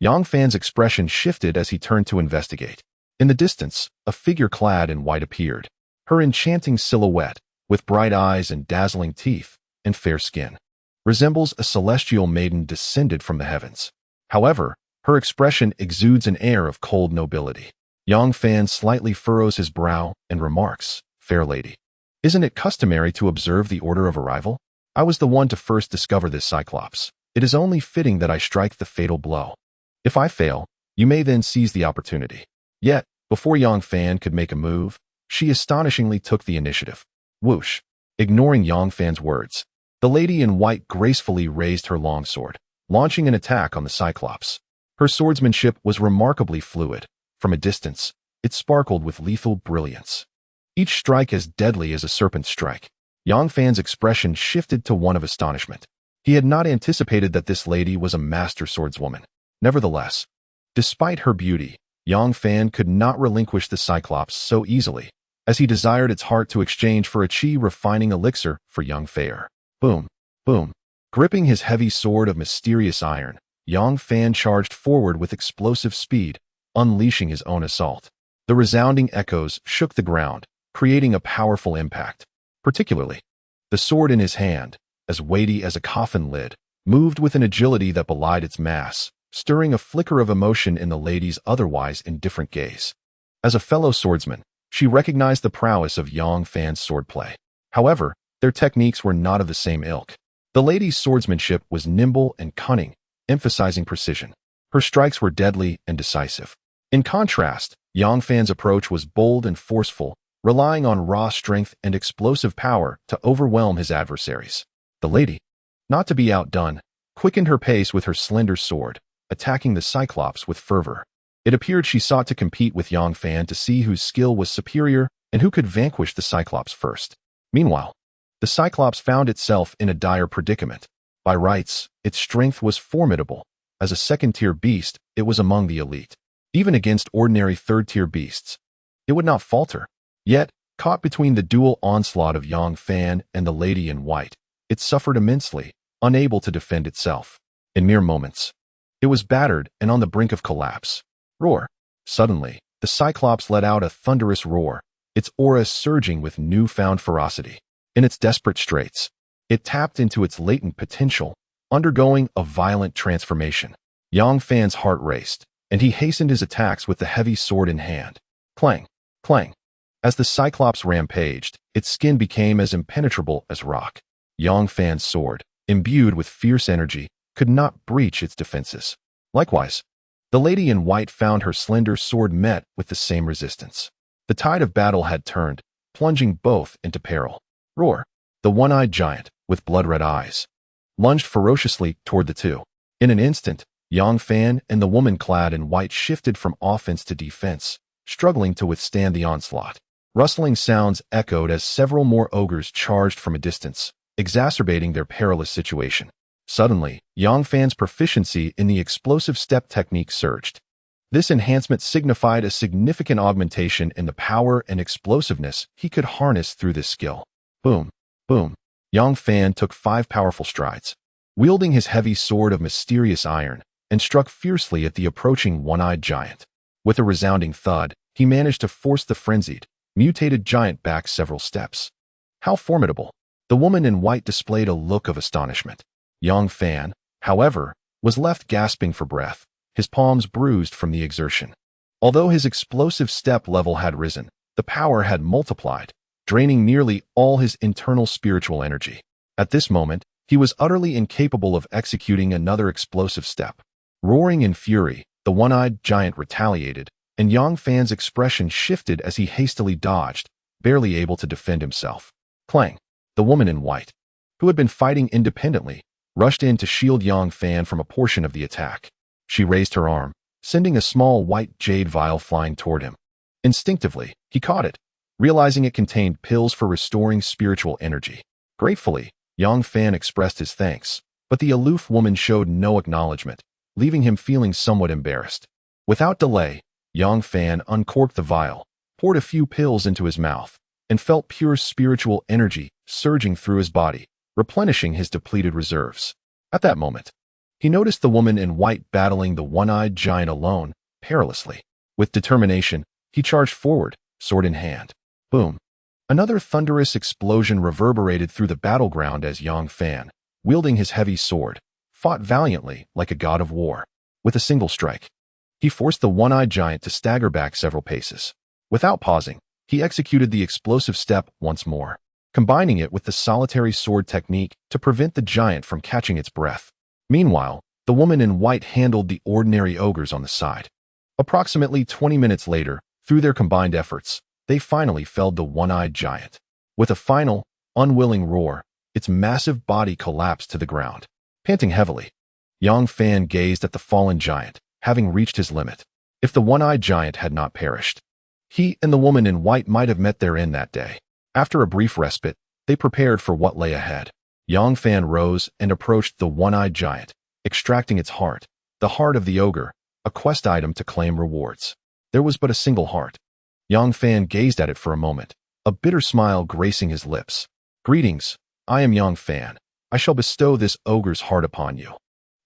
Speaker 1: Yang Fan's expression shifted as he turned to investigate. In the distance, a figure clad in white appeared. Her enchanting silhouette, with bright eyes and dazzling teeth, and fair skin, resembles a celestial maiden descended from the heavens. However, her expression exudes an air of cold nobility. Yang Fan slightly furrows his brow and remarks, "Fair lady, isn't it customary to observe the order of arrival? I was the one to first discover this Cyclops. It is only fitting that I strike the fatal blow. If I fail, you may then seize the opportunity." Yet, before Yang Fan could make a move, she astonishingly took the initiative. Whoosh. Ignoring Yang Fan's words, the lady in white gracefully raised her longsword, launching an attack on the Cyclops. Her swordsmanship was remarkably fluid. From a distance, it sparkled with lethal brilliance. Each strike as deadly as a serpent's strike. Yang Fan's expression shifted to one of astonishment. He had not anticipated that this lady was a master swordswoman. Nevertheless, despite her beauty, Yang Fan could not relinquish the Cyclops so easily, as he desired its heart to exchange for a chi refining elixir for young Fair. Boom, boom. Gripping his heavy sword of mysterious iron, Yang Fan charged forward with explosive speed, unleashing his own assault. The resounding echoes shook the ground, creating a powerful impact. Particularly, the sword in his hand, as weighty as a coffin lid, moved with an agility that belied its mass, stirring a flicker of emotion in the lady's otherwise indifferent gaze. As a fellow swordsman, she recognized the prowess of Yang Fan's swordplay. However, their techniques were not of the same ilk. The lady's swordsmanship was nimble and cunning, emphasizing precision. Her strikes were deadly and decisive. In contrast, Yang Fan's approach was bold and forceful, relying on raw strength and explosive power to overwhelm his adversaries. The lady, not to be outdone, quickened her pace with her slender sword, attacking the Cyclops with fervor. It appeared she sought to compete with Yang Fan to see whose skill was superior and who could vanquish the Cyclops first. Meanwhile, the Cyclops found itself in a dire predicament. By rights, its strength was formidable. As a second-tier beast, it was among the elite. Even against ordinary third-tier beasts, it would not falter. Yet, caught between the dual onslaught of Yang Fan and the lady in white, it suffered immensely, unable to defend itself. In mere moments, it was battered and on the brink of collapse. Roar. Suddenly, the Cyclops let out a thunderous roar, its aura surging with newfound ferocity. In its desperate straits, it tapped into its latent potential, undergoing a violent transformation. Yang Fan's heart raced, and he hastened his attacks with the heavy sword in hand. Clang, clang. As the Cyclops rampaged, its skin became as impenetrable as rock. Yang Fan's sword, imbued with fierce energy, could not breach its defenses. Likewise, the lady in white found her slender sword met with the same resistance. The tide of battle had turned, plunging both into peril. Roar. The one-eyed giant, with blood-red eyes, lunged ferociously toward the two. In an instant, Yang Fan and the woman clad in white shifted from offense to defense, struggling to withstand the onslaught. Rustling sounds echoed as several more ogres charged from a distance, exacerbating their perilous situation. Suddenly, Yang Fan's proficiency in the explosive step technique surged. This enhancement signified a significant augmentation in the power and explosiveness he could harness through this skill. Boom, boom. Yang Fan took 5 powerful strides, wielding his heavy sword of mysterious iron, and struck fiercely at the approaching one-eyed giant. With a resounding thud, he managed to force the frenzied, mutated giant back several steps. How formidable! The woman in white displayed a look of astonishment. Yang Fan, however, was left gasping for breath, his palms bruised from the exertion. Although his explosive step level had risen, the power had multiplied, draining nearly all his internal spiritual energy. At this moment, he was utterly incapable of executing another explosive step. Roaring in fury, the one-eyed giant retaliated, and Yang Fan's expression shifted as he hastily dodged, barely able to defend himself. Clang! The woman in white, who had been fighting independently, rushed in to shield Yang Fan from a portion of the attack. She raised her arm, sending a small white jade vial flying toward him. Instinctively, he caught it, realizing it contained pills for restoring spiritual energy. Gratefully, Yang Fan expressed his thanks, but the aloof woman showed no acknowledgement, leaving him feeling somewhat embarrassed. Without delay, Yang Fan uncorked the vial, poured a few pills into his mouth, and felt pure spiritual energy surging through his body, replenishing his depleted reserves. At that moment, he noticed the woman in white battling the one-eyed giant alone, perilously. With determination, he charged forward, sword in hand. Boom! Another thunderous explosion reverberated through the battleground as Yang Fan, wielding his heavy sword, fought valiantly like a god of war. With a single strike, he forced the one-eyed giant to stagger back several paces. Without pausing, he executed the explosive step once more, combining it with the solitary sword technique to prevent the giant from catching its breath. Meanwhile, the woman in white handled the ordinary ogres on the side. Approximately 20 minutes later, through their combined efforts, they finally felled the one-eyed giant. With a final, unwilling roar, its massive body collapsed to the ground. Panting heavily, Yang Fan gazed at the fallen giant, having reached his limit. If the one-eyed giant had not perished, he and the woman in white might have met their end that day. After a brief respite, they prepared for what lay ahead. Yang Fan rose and approached the one-eyed giant, extracting its heart, the heart of the ogre, a quest item to claim rewards. There was but a single heart. Yang Fan gazed at it for a moment, a bitter smile gracing his lips. Greetings, I am Yang Fan. I shall bestow this ogre's heart upon you.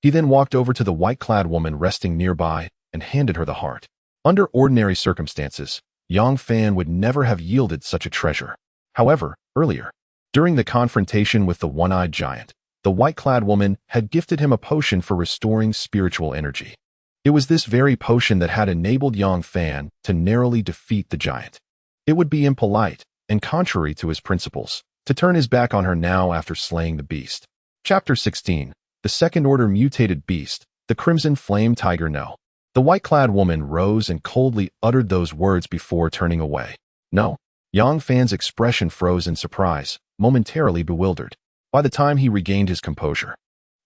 Speaker 1: He then walked over to the white-clad woman resting nearby and handed her the heart. Under ordinary circumstances, Yang Fan would never have yielded such a treasure. However, earlier, during the confrontation with the one-eyed giant, the white-clad woman had gifted him a potion for restoring spiritual energy. It was this very potion that had enabled Yang Fan to narrowly defeat the giant. It would be impolite, and contrary to his principles, to turn his back on her now after slaying the beast. Chapter 16. The Second Order Mutated Beast, the Crimson Flame Tiger. No. The white-clad woman rose and coldly uttered those words before turning away. No. Yang Fan's expression froze in surprise, momentarily bewildered. By the time he regained his composure,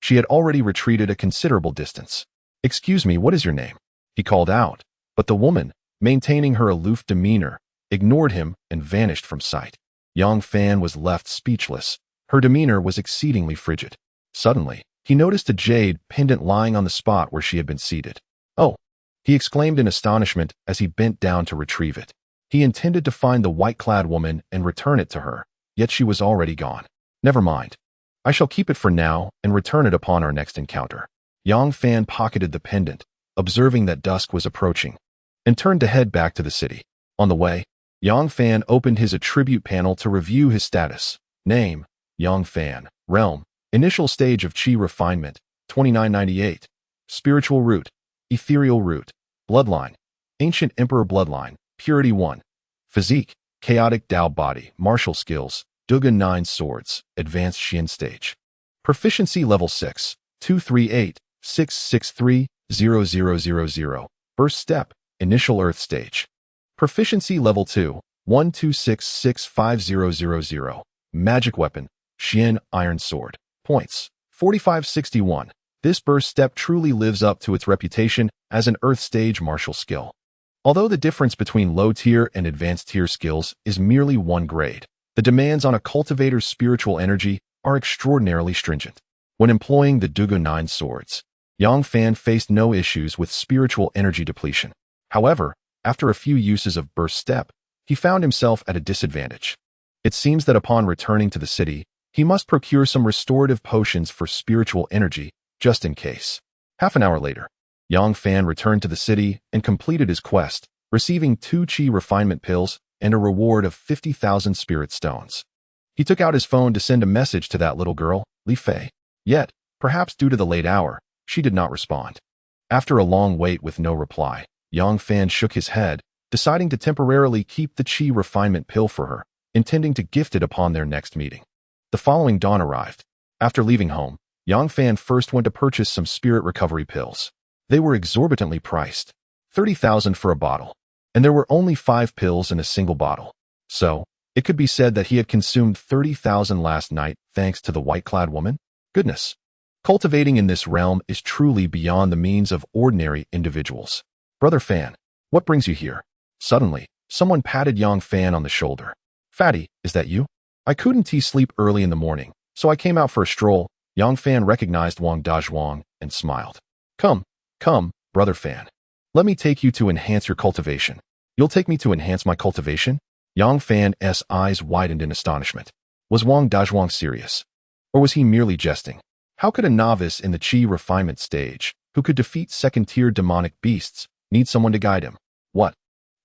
Speaker 1: she had already retreated a considerable distance. Excuse me, what is your name? He called out, but the woman, maintaining her aloof demeanor, ignored him and vanished from sight. Yang Fan was left speechless. Her demeanor was exceedingly frigid. Suddenly, he noticed a jade pendant lying on the spot where she had been seated. Oh! He exclaimed in astonishment as he bent down to retrieve it. He intended to find the white-clad woman and return it to her, yet she was already gone. Never mind. I shall keep it for now and return it upon our next encounter. Yang Fan pocketed the pendant, observing that dusk was approaching, and turned to head back to the city. On the way, Yang Fan opened his attribute panel to review his status. Name, Yang Fan. Realm, initial stage of Qi refinement, 2998. Spiritual root, ethereal root. Bloodline, ancient emperor bloodline, purity 1. Physique, chaotic Dao body, martial skills, Dugan 9 swords, advanced Xian stage. Proficiency level 6, 238, 663, 0000. First step, initial earth stage. Proficiency level 2, 12665000. Magic weapon, Xian iron sword. Points, 4561. This burst step truly lives up to its reputation as an earth stage martial skill. Although the difference between low-tier and advanced-tier skills is merely 1 grade, the demands on a cultivator's spiritual energy are extraordinarily stringent. When employing the Dugu 9 swords, Yang Fan faced no issues with spiritual energy depletion. However, after a few uses of burst step, he found himself at a disadvantage. It seems that upon returning to the city, he must procure some restorative potions for spiritual energy, just in case. Half an hour later, Yang Fan returned to the city and completed his quest, receiving 2 Qi refinement pills and a reward of 50,000 spirit stones. He took out his phone to send a message to that little girl, Li Fei. Yet, perhaps due to the late hour, she did not respond. After a long wait with no reply, Yang Fan shook his head, deciding to temporarily keep the Qi refinement pill for her, intending to gift it upon their next meeting. The following dawn arrived. After leaving home, Yang Fan first went to purchase some spirit recovery pills. They were exorbitantly priced, 30,000 for a bottle, and there were only 5 pills in a single bottle. So, it could be said that he had consumed 30,000 last night thanks to the white-clad woman? Goodness. Cultivating in this realm is truly beyond the means of ordinary individuals. Brother Fan, what brings you here? Suddenly, someone patted Yang Fan on the shoulder. Fatty, is that you? I couldn't sleep early in the morning, so I came out for a stroll. Yang Fan recognized Wang Dazhuang and smiled. Come, Brother Fan. Let me take you to enhance your cultivation. You'll take me to enhance my cultivation? Yang Fan's eyes widened in astonishment. Was Wang Dazhuang serious? Or was he merely jesting? How could a novice in the Qi refinement stage, who could defeat second-tier demonic beasts, need someone to guide him? What?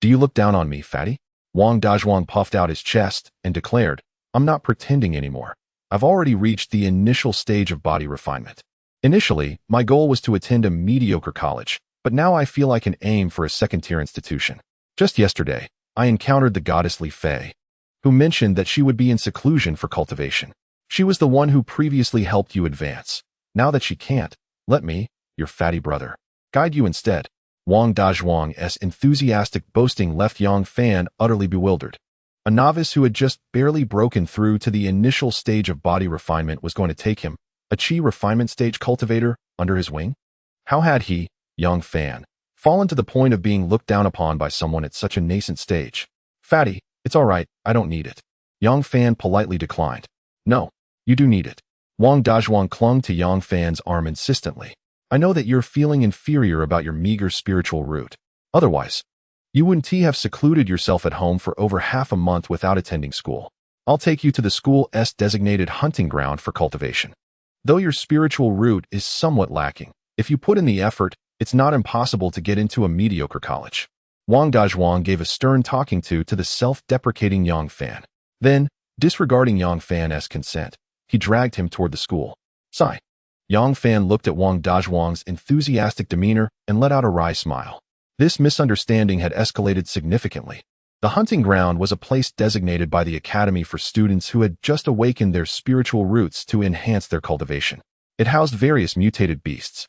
Speaker 1: Do you look down on me, Fatty? Wang Dazhuang puffed out his chest and declared, I'm not pretending anymore. I've already reached the initial stage of body refinement. Initially, my goal was to attend a mediocre college, but now I feel I can aim for a second-tier institution. Just yesterday, I encountered the goddess Li Fei, who mentioned that she would be in seclusion for cultivation. She was the one who previously helped you advance. Now that she can't, let me, your fatty brother, guide you instead. Wang Dazhuang's enthusiastic boasting left Yang Fan utterly bewildered. A novice who had just barely broken through to the initial stage of body refinement was going to take him, a Qi refinement stage cultivator, under his wing? How had he, Yang Fan, fallen to the point of being looked down upon by someone at such a nascent stage? Fatty, it's all right, I don't need it. Yang Fan politely declined. No, you do need it. Wang Dazhuang clung to Yang Fan's arm insistently. I know that you're feeling inferior about your meager spiritual root. Otherwise, you wouldn't have secluded yourself at home for over half a month without attending school. I'll take you to the school's designated hunting ground for cultivation. Though your spiritual root is somewhat lacking, if you put in the effort, it's not impossible to get into a mediocre college. Wang Dazhuang gave a stern talking to the self-deprecating Yang Fan. Then, disregarding Yang Fan's consent, he dragged him toward the school. Sigh. Yang Fan looked at Wang Dazhuang's enthusiastic demeanor and let out a wry smile. This misunderstanding had escalated significantly. The hunting ground was a place designated by the academy for students who had just awakened their spiritual roots to enhance their cultivation. It housed various mutated beasts.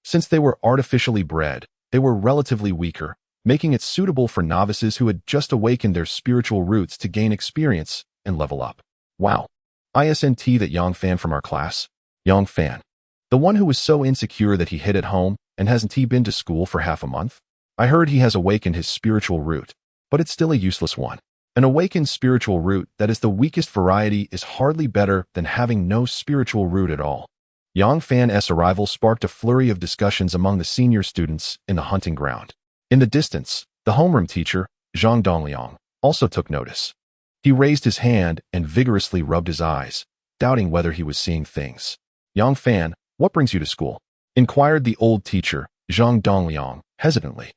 Speaker 1: Since they were artificially bred, they were relatively weaker, making it suitable for novices who had just awakened their spiritual roots to gain experience and level up. Wow. Isn't that Yang Fan from our class? Yang Fan. The one who was so insecure that he hid at home and hasn't been to school for half a month? I heard he has awakened his spiritual root, but it's still a useless one. An awakened spiritual root that is the weakest variety is hardly better than having no spiritual root at all. Yang Fan's arrival sparked a flurry of discussions among the senior students in the hunting ground. In the distance, the homeroom teacher, Zhang Dongliang, also took notice. He raised his hand and vigorously rubbed his eyes, doubting whether he was seeing things. Yang Fan, what brings you to school? Inquired the old teacher, Zhang Dongliang, hesitantly.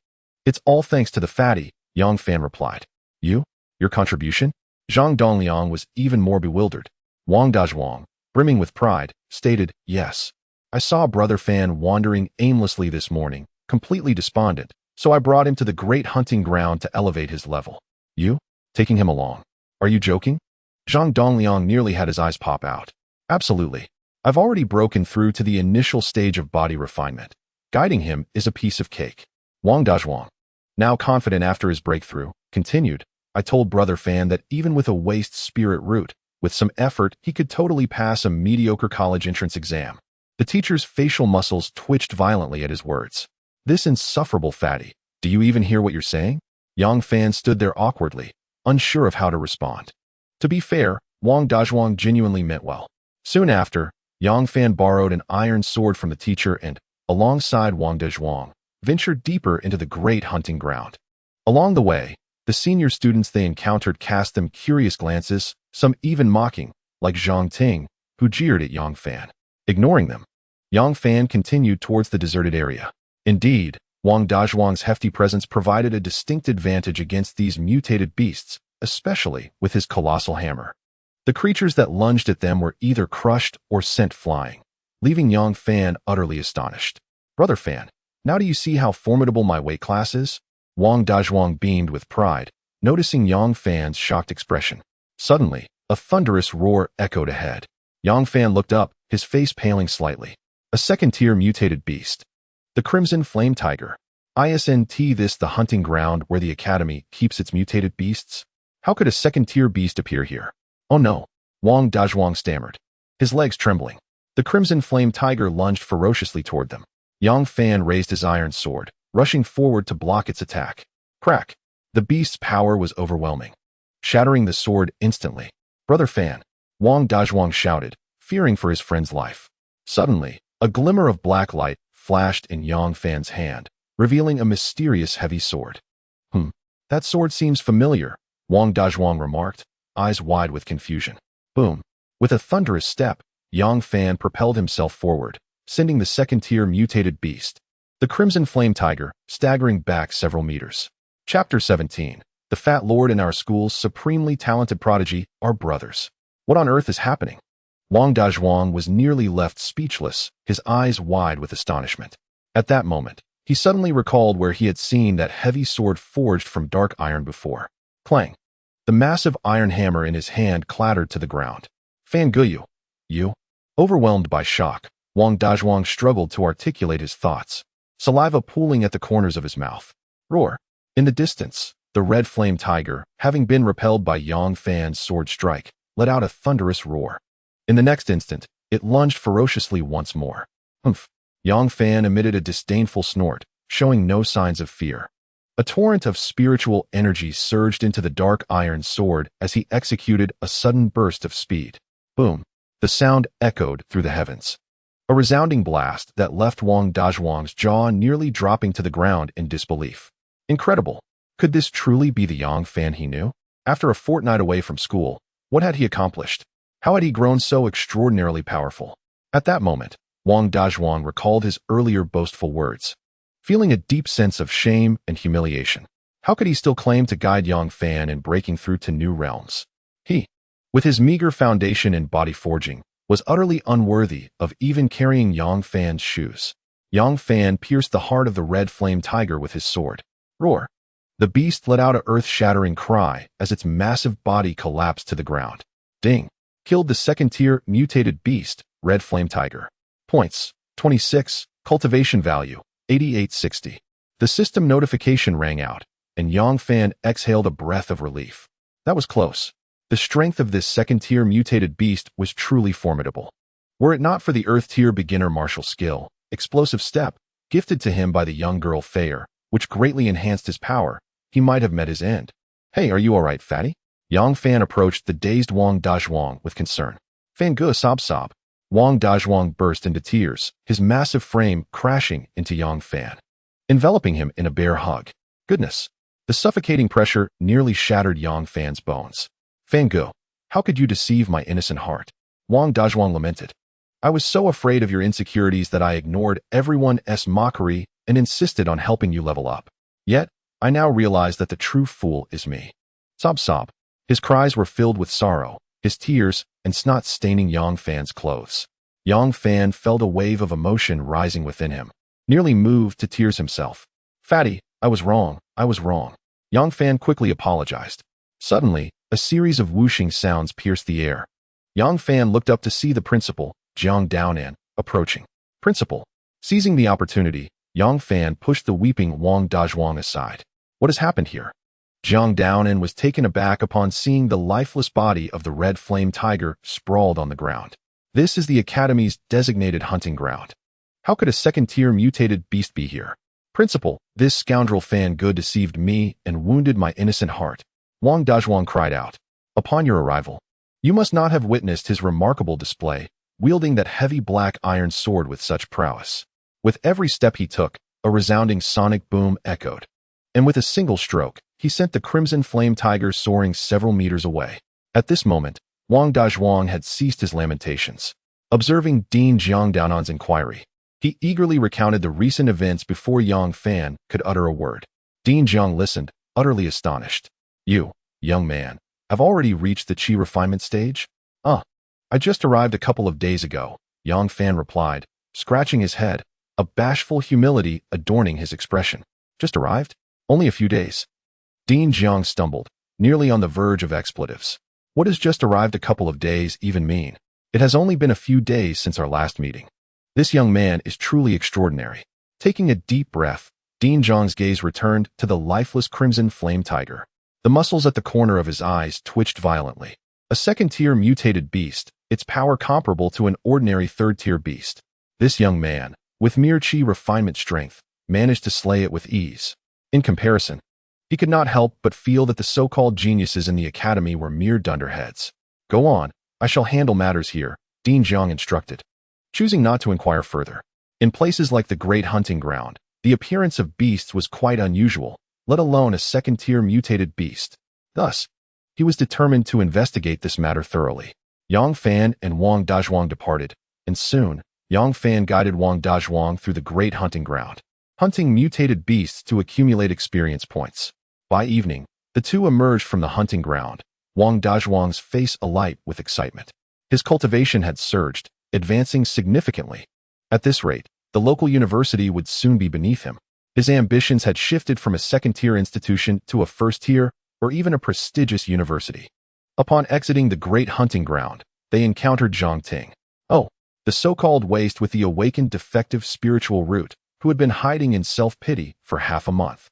Speaker 1: It's all thanks to the fatty, Yang Fan replied. You? Your contribution? Zhang Dongliang was even more bewildered. Wang Dazhuang, brimming with pride, stated, yes. I saw Brother Fan wandering aimlessly this morning, completely despondent, so I brought him to the great hunting ground to elevate his level. You? Taking him along? Are you joking? Zhang Dongliang nearly had his eyes pop out. Absolutely. I've already broken through to the initial stage of body refinement. Guiding him is a piece of cake. Wang Dazhuang, now confident after his breakthrough, continued, I told Brother Fan that even with a waste spirit root, with some effort, he could totally pass a mediocre college entrance exam. The teacher's facial muscles twitched violently at his words. This insufferable fatty, do you even hear what you're saying? Yang Fan stood there awkwardly, unsure of how to respond. To be fair, Wang Dazhuang genuinely meant well. Soon after, Yang Fan borrowed an iron sword from the teacher and, alongside Wang Dazhuang, ventured deeper into the great hunting ground. Along the way, the senior students they encountered cast them curious glances, some even mocking, like Zhang Ting, who jeered at Yang Fan. Ignoring them, Yang Fan continued towards the deserted area. Indeed, Wang Dazhuang's hefty presence provided a distinct advantage against these mutated beasts, especially with his colossal hammer. The creatures that lunged at them were either crushed or sent flying, leaving Yang Fan utterly astonished. Brother Fan, Now do you see how formidable my weight class is? Wang Dazhuang beamed with pride, noticing Yang Fan's shocked expression. Suddenly, a thunderous roar echoed ahead. Yang Fan looked up, his face paling slightly. A second-tier mutated beast. The Crimson Flame Tiger. Isn't this the hunting ground where the Academy keeps its mutated beasts? How could a second-tier beast appear here? Oh no, Wang Dazhuang stammered, his legs trembling. The Crimson Flame Tiger lunged ferociously toward them. Yang Fan raised his iron sword, rushing forward to block its attack. Crack! The beast's power was overwhelming, shattering the sword instantly. Brother Fan, Wang Dazhuang shouted, fearing for his friend's life. Suddenly, a glimmer of black light flashed in Yang Fan's hand, revealing a mysterious heavy sword. That sword seems familiar, Wang Dazhuang remarked, eyes wide with confusion. Boom! With a thunderous step, Yang Fan propelled himself forward, sending the second-tier mutated beast, the Crimson Flame Tiger, staggering back several meters. Chapter 17. The Fat Lord and our school's supremely talented prodigy are brothers. What on earth is happening? Wang Dazhuang was nearly left speechless, his eyes wide with astonishment. At that moment, he suddenly recalled where he had seen that heavy sword forged from dark iron before. Clang! The massive iron hammer in his hand clattered to the ground. Fan Guyu, you? Overwhelmed by shock, Wang Dazhuang struggled to articulate his thoughts, saliva pooling at the corners of his mouth. Roar! In the distance, the red flame tiger, having been repelled by Yang Fan's sword strike, let out a thunderous roar. In the next instant, it lunged ferociously once more. Humph! Yang Fan emitted a disdainful snort, showing no signs of fear. A torrent of spiritual energy surged into the dark iron sword as he executed a sudden burst of speed. Boom! The sound echoed through the heavens. A resounding blast that left Wang Dazhuang's jaw nearly dropping to the ground in disbelief. Incredible! Could this truly be the Yang Fan he knew? After a fortnight away from school, what had he accomplished? How had he grown so extraordinarily powerful? At that moment, Wang Dazhuang recalled his earlier boastful words, feeling a deep sense of shame and humiliation. How could he still claim to guide Yang Fan in breaking through to new realms? He, with his meager foundation in body forging, was utterly unworthy of even carrying Yang Fan's shoes. Yang Fan pierced the heart of the red flame tiger with his sword. Roar! The beast let out an earth-shattering cry as its massive body collapsed to the ground. Ding! Killed the second-tier mutated beast, red flame tiger. Points, 26, cultivation value, 8860. The system notification rang out, and Yang Fan exhaled a breath of relief. That was close. The strength of this second-tier mutated beast was truly formidable. Were it not for the earth-tier beginner martial skill, explosive step, gifted to him by the young girl Fair, which greatly enhanced his power, he might have met his end. Hey, are you alright, fatty? Yang Fan approached the dazed Wang Dazhuang with concern. Fan Ge sob sob. Wang Dazhuang burst into tears, his massive frame crashing into Yang Fan, enveloping him in a bear hug. Goodness! The suffocating pressure nearly shattered Yang Fan's bones. Fan Ge, how could you deceive my innocent heart? Wang Dazhuang lamented. I was so afraid of your insecurities that I ignored everyone's mockery and insisted on helping you level up. Yet, I now realize that the true fool is me. Sob sob. His cries were filled with sorrow, his tears and snot staining Yang Fan's clothes. Yang Fan felt a wave of emotion rising within him, nearly moved to tears himself. Fatty, I was wrong. Yang Fan quickly apologized. Suddenly, a series of whooshing sounds pierced the air. Yang Fan looked up to see the principal, Jiang Daonan, approaching. Principal. Seizing the opportunity, Yang Fan pushed the weeping Wang Dazhuang aside. What has happened here? Jiang Daonan was taken aback upon seeing the lifeless body of the red flame tiger sprawled on the ground. This is the Academy's designated hunting ground. How could a second-tier mutated beast be here? Principal, this scoundrel Fan Ge deceived me and wounded my innocent heart. Wang Dazhuang cried out. Upon your arrival, you must not have witnessed his remarkable display, wielding that heavy black iron sword with such prowess. With every step he took, a resounding sonic boom echoed. And with a single stroke, he sent the Crimson Flame Tiger soaring several meters away. At this moment, Wang Dazhuang had ceased his lamentations. Observing Dean Jiang Daonan's inquiry, he eagerly recounted the recent events before Yang Fan could utter a word. Dean Jiang listened, utterly astonished. You, young man, have already reached the Qi refinement stage? I just arrived a couple of days ago, Yang Fan replied, scratching his head. a bashful humility adorning his expression. Just arrived? Only a few days. Dean Jiang stumbled, nearly on the verge of expletives. What does just arrived a couple of days even mean? It has only been a few days since our last meeting. This young man is truly extraordinary. Taking a deep breath, Dean Jiang's gaze returned to the lifeless crimson flame tiger. The muscles at the corner of his eyes twitched violently. A second-tier mutated beast, its power comparable to an ordinary third-tier beast. This young man, with mere chi refinement strength, managed to slay it with ease. In comparison, he could not help but feel that the so-called geniuses in the academy were mere dunderheads. Go on, I shall handle matters here, Dean Jiang instructed, choosing not to inquire further. In places like the Great Hunting Ground, the appearance of beasts was quite unusual, let alone a second-tier mutated beast. Thus, he was determined to investigate this matter thoroughly. Yang Fan and Wang Dazhuang departed, and soon, Yang Fan guided Wang Dazhuang through the Great Hunting Ground, hunting mutated beasts to accumulate experience points. By evening, the two emerged from the hunting ground, Wang Dazhuang's face alight with excitement. His cultivation had surged, advancing significantly. At this rate, the local university would soon be beneath him. His ambitions had shifted from a second-tier institution to a first-tier or even a prestigious university. Upon exiting the Great Hunting Ground, they encountered Zhang Ting. Oh, the so-called waste with the awakened defective spiritual root, who had been hiding in self-pity for half a month.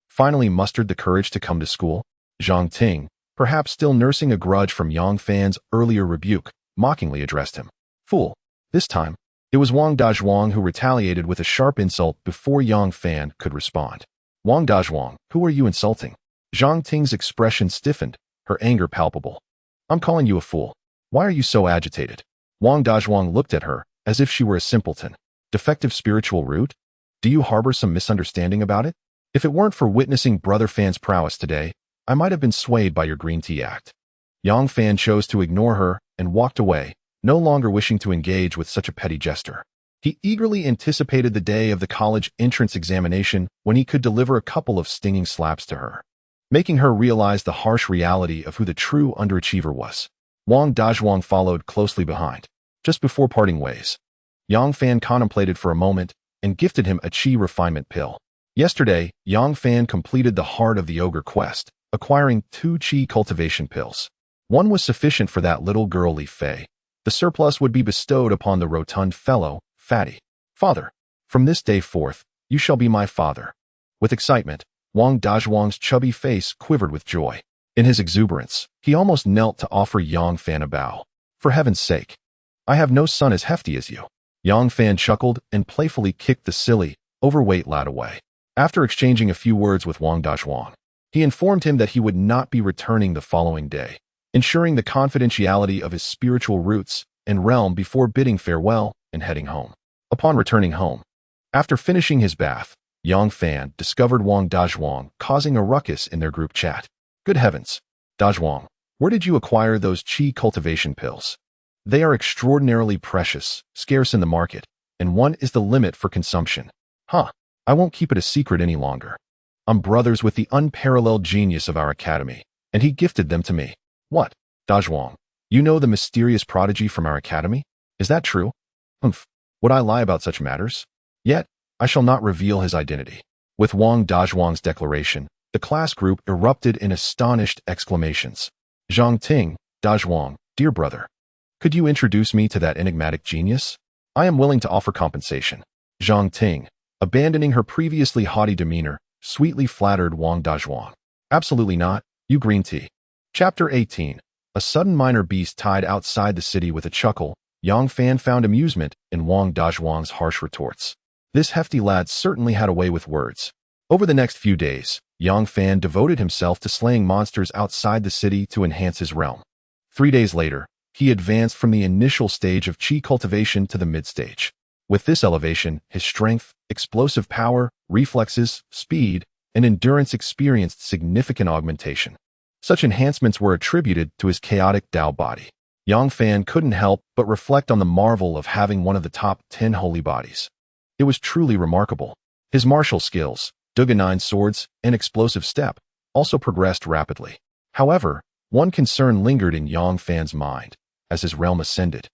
Speaker 1: Finally mustered the courage to come to school. Zhang Ting, perhaps still nursing a grudge from Yang Fan's earlier rebuke, mockingly addressed him. Fool. This time, it was Wang Dazhuang who retaliated with a sharp insult before Yang Fan could respond. Wang Dazhuang, who are you insulting? Zhang Ting's expression stiffened, her anger palpable. I'm calling you a fool. Why are you so agitated? Wang Dazhuang looked at her, as if she were a simpleton. Defective spiritual root? Do you harbor some misunderstanding about it? If it weren't for witnessing Brother Fan's prowess today, I might have been swayed by your green tea act. Yang Fan chose to ignore her and walked away, no longer wishing to engage with such a petty jester. He eagerly anticipated the day of the college entrance examination when he could deliver a couple of stinging slaps to her, making her realize the harsh reality of who the true underachiever was. Wang Dazhuang followed closely behind. Just before parting ways, Yang Fan contemplated for a moment and gifted him a chi refinement pill. Yesterday, Yang Fan completed the Heart of the Ogre quest, acquiring 2 chi cultivation pills. One was sufficient for that little girl Li Fei. The surplus would be bestowed upon the rotund fellow, Fatty. Father, from this day forth, you shall be my father. With excitement, Wang Dazhuang's chubby face quivered with joy. In his exuberance, he almost knelt to offer Yang Fan a bow. For heaven's sake, I have no son as hefty as you. Yang Fan chuckled and playfully kicked the silly, overweight lad away. After exchanging a few words with Wang Dazhuang, he informed him that he would not be returning the following day, ensuring the confidentiality of his spiritual roots and realm before bidding farewell and heading home. Upon returning home, after finishing his bath, Yang Fan discovered Wang Dazhuang causing a ruckus in their group chat. Good heavens, Dazhuang, where did you acquire those chi cultivation pills? They are extraordinarily precious, scarce in the market, and one is the limit for consumption. Huh, I won't keep it a secret any longer. I'm brothers with the unparalleled genius of our academy, and he gifted them to me. What, Dazhuang, you know the mysterious prodigy from our academy? Is that true? Humph, would I lie about such matters? Yet, I shall not reveal his identity. With Wang Dazhuang's declaration, the class group erupted in astonished exclamations. Zhang Ting, Dazhuang, dear brother, could you introduce me to that enigmatic genius? I am willing to offer compensation. Zhang Ting, abandoning her previously haughty demeanor, sweetly flattered Wang Dazhuang. Absolutely not, you green tea. Chapter 18. A sudden minor beast tied outside the city with a chuckle. Yang Fan found amusement in Wang Dazhuang's harsh retorts. This hefty lad certainly had a way with words. Over the next few days, Yang Fan devoted himself to slaying monsters outside the city to enhance his realm. 3 days later, he advanced from the initial stage of chi cultivation to the mid-stage. With this elevation, his strength, explosive power, reflexes, speed, and endurance experienced significant augmentation. Such enhancements were attributed to his chaotic Tao body. Yang Fan couldn't help but reflect on the marvel of having one of the top 10 holy bodies. It was truly remarkable. His martial skills, Duga 9 swords, and explosive step, also progressed rapidly. However, one concern lingered in Yang Fan's mind as his realm ascended.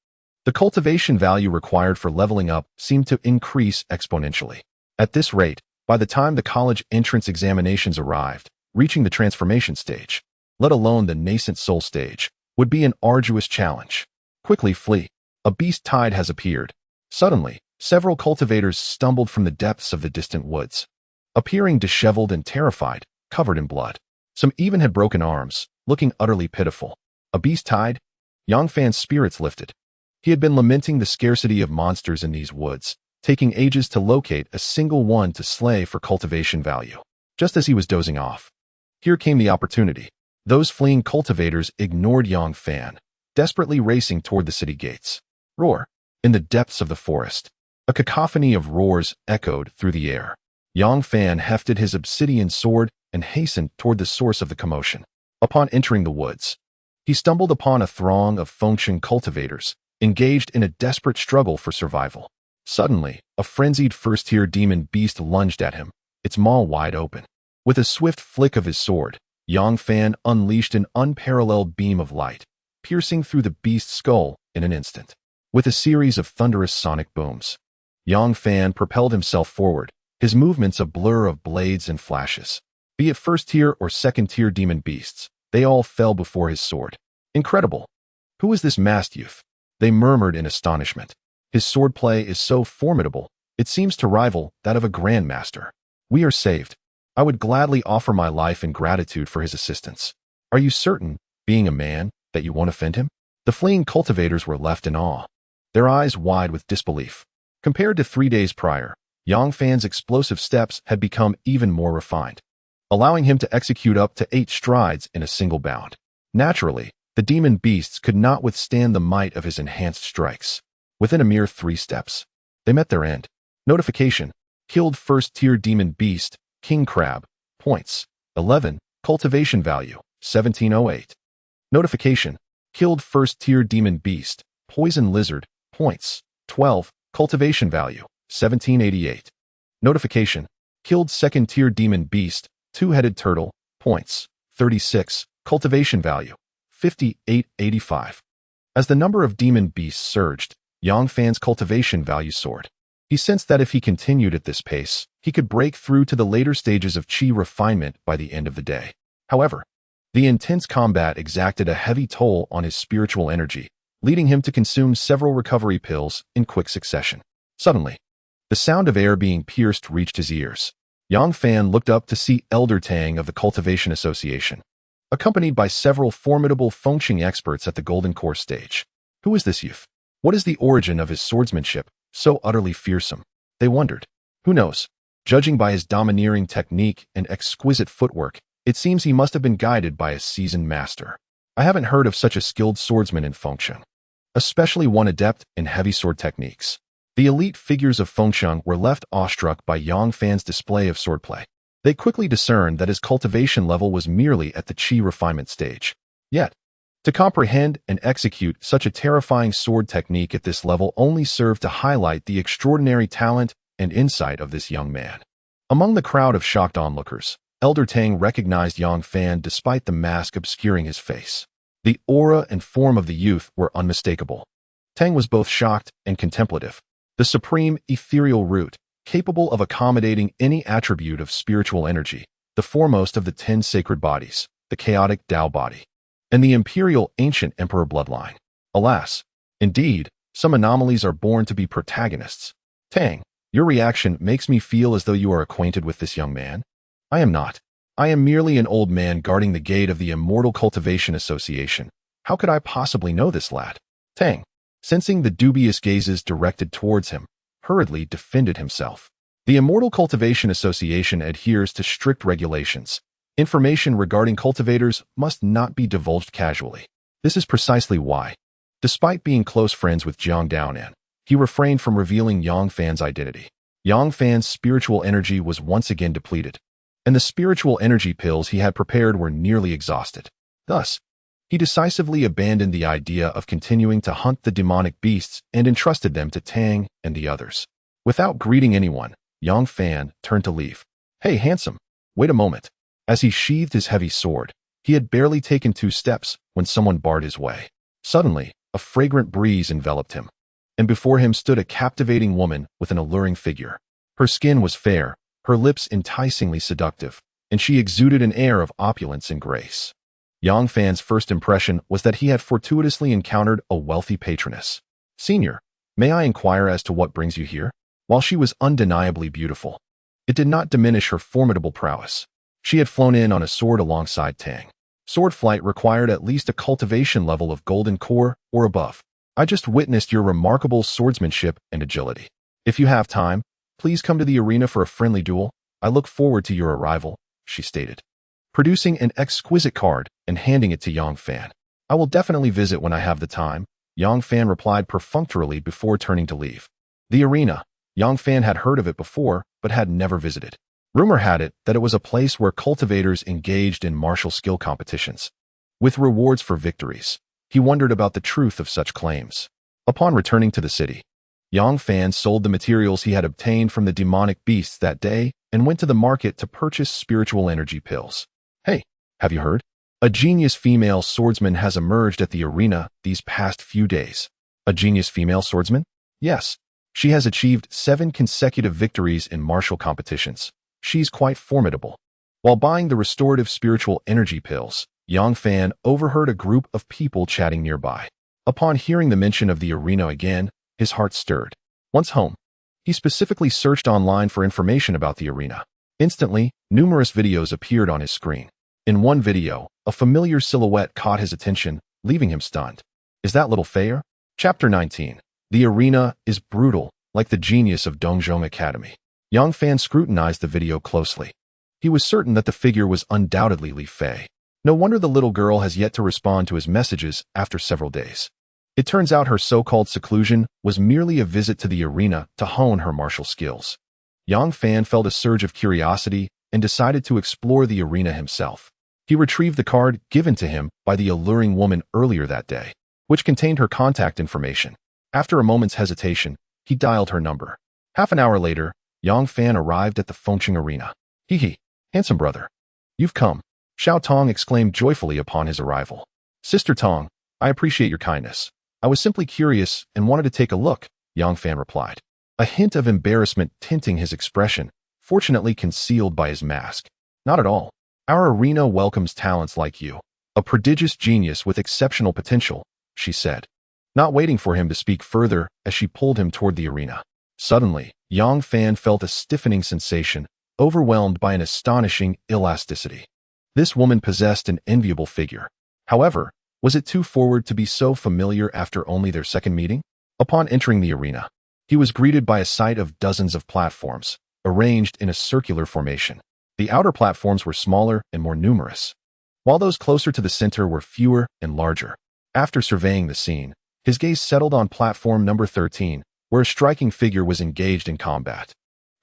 Speaker 1: The cultivation value required for leveling up seemed to increase exponentially. At this rate, by the time the college entrance examinations arrived, reaching the transformation stage, let alone the nascent soul stage, would be an arduous challenge. Quickly flee. A beast tide has appeared. Suddenly, several cultivators stumbled from the depths of the distant woods, appearing disheveled and terrified, covered in blood. Some even had broken arms, looking utterly pitiful. A beast tide? Yang Fan's spirits lifted. He had been lamenting the scarcity of monsters in these woods, taking ages to locate a single one to slay for cultivation value. Just as he was dozing off, here came the opportunity. Those fleeing cultivators ignored Yang Fan, desperately racing toward the city gates. Roar! In the depths of the forest, a cacophony of roars echoed through the air. Yang Fan hefted his obsidian sword and hastened toward the source of the commotion. Upon entering the woods, he stumbled upon a throng of Fengshen cultivators, engaged in a desperate struggle for survival. Suddenly, a frenzied first-tier demon beast lunged at him, its maw wide open. With a swift flick of his sword, Yang Fan unleashed an unparalleled beam of light, piercing through the beast's skull in an instant. With a series of thunderous sonic booms, Yang Fan propelled himself forward, his movements a blur of blades and flashes. Be it first-tier or second-tier demon beasts, they all fell before his sword. Incredible! Who is this masked youth? They murmured in astonishment. His swordplay is so formidable, it seems to rival that of a grandmaster. We are saved. I would gladly offer my life in gratitude for his assistance. Are you certain, being a man, that you won't offend him? The fleeing cultivators were left in awe, their eyes wide with disbelief. Compared to 3 days prior, Yang Fan's explosive steps had become even more refined, allowing him to execute up to 8 strides in a single bound. Naturally, the demon beasts could not withstand the might of his enhanced strikes. Within a mere 3 steps, they met their end. Notification: killed first-tier demon beast, King Crab. Points: 11. Cultivation value: 1708. Notification: killed first-tier demon beast, Poison Lizard. Points: 12. Cultivation value: 1788. Notification: killed second-tier demon beast, Two-Headed Turtle. Points: 36. Cultivation value: 5885. As the number of demon beasts surged, Yang Fan's cultivation value soared. He sensed that if he continued at this pace, he could break through to the later stages of Qi refinement by the end of the day. However, the intense combat exacted a heavy toll on his spiritual energy, leading him to consume several recovery pills in quick succession. Suddenly, the sound of air being pierced reached his ears. Yang Fan looked up to see Elder Tang of the Cultivation Association, accompanied by several formidable Fengshen experts at the Golden Core stage. Who is this youth? What is the origin of his swordsmanship, so utterly fearsome? They wondered. Who knows? Judging by his domineering technique and exquisite footwork, it seems he must have been guided by a seasoned master. I haven't heard of such a skilled swordsman in Fengshen, especially one adept in heavy sword techniques. The elite figures of Fengshen were left awestruck by Yang Fan's display of swordplay. They quickly discerned that his cultivation level was merely at the Qi refinement stage. Yet, to comprehend and execute such a terrifying sword technique at this level only served to highlight the extraordinary talent and insight of this young man. Among the crowd of shocked onlookers, Elder Tang recognized Yang Fan despite the mask obscuring his face. The aura and form of the youth were unmistakable. Tang was both shocked and contemplative. The supreme ethereal root, capable of accommodating any attribute of spiritual energy, the foremost of the 10 sacred bodies, the chaotic Tao body, and the imperial ancient emperor bloodline. Alas, indeed, some anomalies are born to be protagonists. Tang, your reaction makes me feel as though you are acquainted with this young man. I am not. I am merely an old man guarding the gate of the Immortal Cultivation Association. How could I possibly know this lad? Tang, sensing the dubious gazes directed towards him, hurriedly defended himself. The Immortal Cultivation Association adheres to strict regulations. Information regarding cultivators must not be divulged casually. This is precisely why, despite being close friends with Jiang Daonan, he refrained from revealing Yang Fan's identity. Yang Fan's spiritual energy was once again depleted, and the spiritual energy pills he had prepared were nearly exhausted. Thus, he decisively abandoned the idea of continuing to hunt the demonic beasts and entrusted them to Tang and the others. Without greeting anyone, Yang Fan turned to leave. Hey, handsome, wait a moment. As he sheathed his heavy sword, he had barely taken 2 steps when someone barred his way. Suddenly, a fragrant breeze enveloped him. and before him stood a captivating woman with an alluring figure. Her skin was fair, her lips enticingly seductive, and she exuded an air of opulence and grace. Yang Fan's first impression was that he had fortuitously encountered a wealthy patroness. "Senior, may I inquire as to what brings you here?" While she was undeniably beautiful, it did not diminish her formidable prowess. She had flown in on a sword alongside Tang. Sword flight required at least a cultivation level of golden core or above. "I just witnessed your remarkable swordsmanship and agility. If you have time, please come to the arena for a friendly duel. I look forward to your arrival," she stated, producing an exquisite card and handing it to Yang Fan. "I will definitely visit when I have the time," Yang Fan replied perfunctorily before turning to leave. The arena. Yang Fan had heard of it before, but had never visited. Rumor had it that it was a place where cultivators engaged in martial skill competitions, with rewards for victories. He wondered about the truth of such claims. Upon returning to the city, Yang Fan sold the materials he had obtained from the demonic beasts that day and went to the market to purchase spiritual energy pills. "Hey, have you heard? A genius female swordsman has emerged at the arena these past few days." "A genius female swordsman?" "Yes. She has achieved 7 consecutive victories in martial competitions. She's quite formidable." While buying the restorative spiritual energy pills, Yang Fan overheard a group of people chatting nearby. Upon hearing the mention of the arena again, his heart stirred. Once home, he specifically searched online for information about the arena. Instantly, numerous videos appeared on his screen. In one video, a familiar silhouette caught his attention, leaving him stunned. "Is that little Fayer?" Chapter 19. The arena is brutal, like the genius of Dongzhong Academy. Yang Fan scrutinized the video closely. He was certain that the figure was undoubtedly Li Fei. No wonder the little girl has yet to respond to his messages after several days. It turns out her so-called seclusion was merely a visit to the arena to hone her martial skills. Yang Fan felt a surge of curiosity and decided to explore the arena himself. He retrieved the card given to him by the alluring woman earlier that day, which contained her contact information. After a moment's hesitation, he dialed her number. Half an hour later, Yang Fan arrived at the Fengqing arena. "Hee, handsome brother. You've come," Xiao Tong exclaimed joyfully upon his arrival. "Sister Tong, I appreciate your kindness. I was simply curious and wanted to take a look," Yang Fan replied, a hint of embarrassment tinting his expression, fortunately concealed by his mask. "Not at all. Our arena welcomes talents like you, a prodigious genius with exceptional potential," she said, not waiting for him to speak further as she pulled him toward the arena. Suddenly, Yang Fan felt a stiffening sensation, overwhelmed by an astonishing elasticity. This woman possessed an enviable figure. However, was it too forward to be so familiar after only their second meeting? Upon entering the arena, he was greeted by a sight of dozens of platforms, arranged in a circular formation. The outer platforms were smaller and more numerous, while those closer to the center were fewer and larger. After surveying the scene, his gaze settled on platform number 13, where a striking figure was engaged in combat.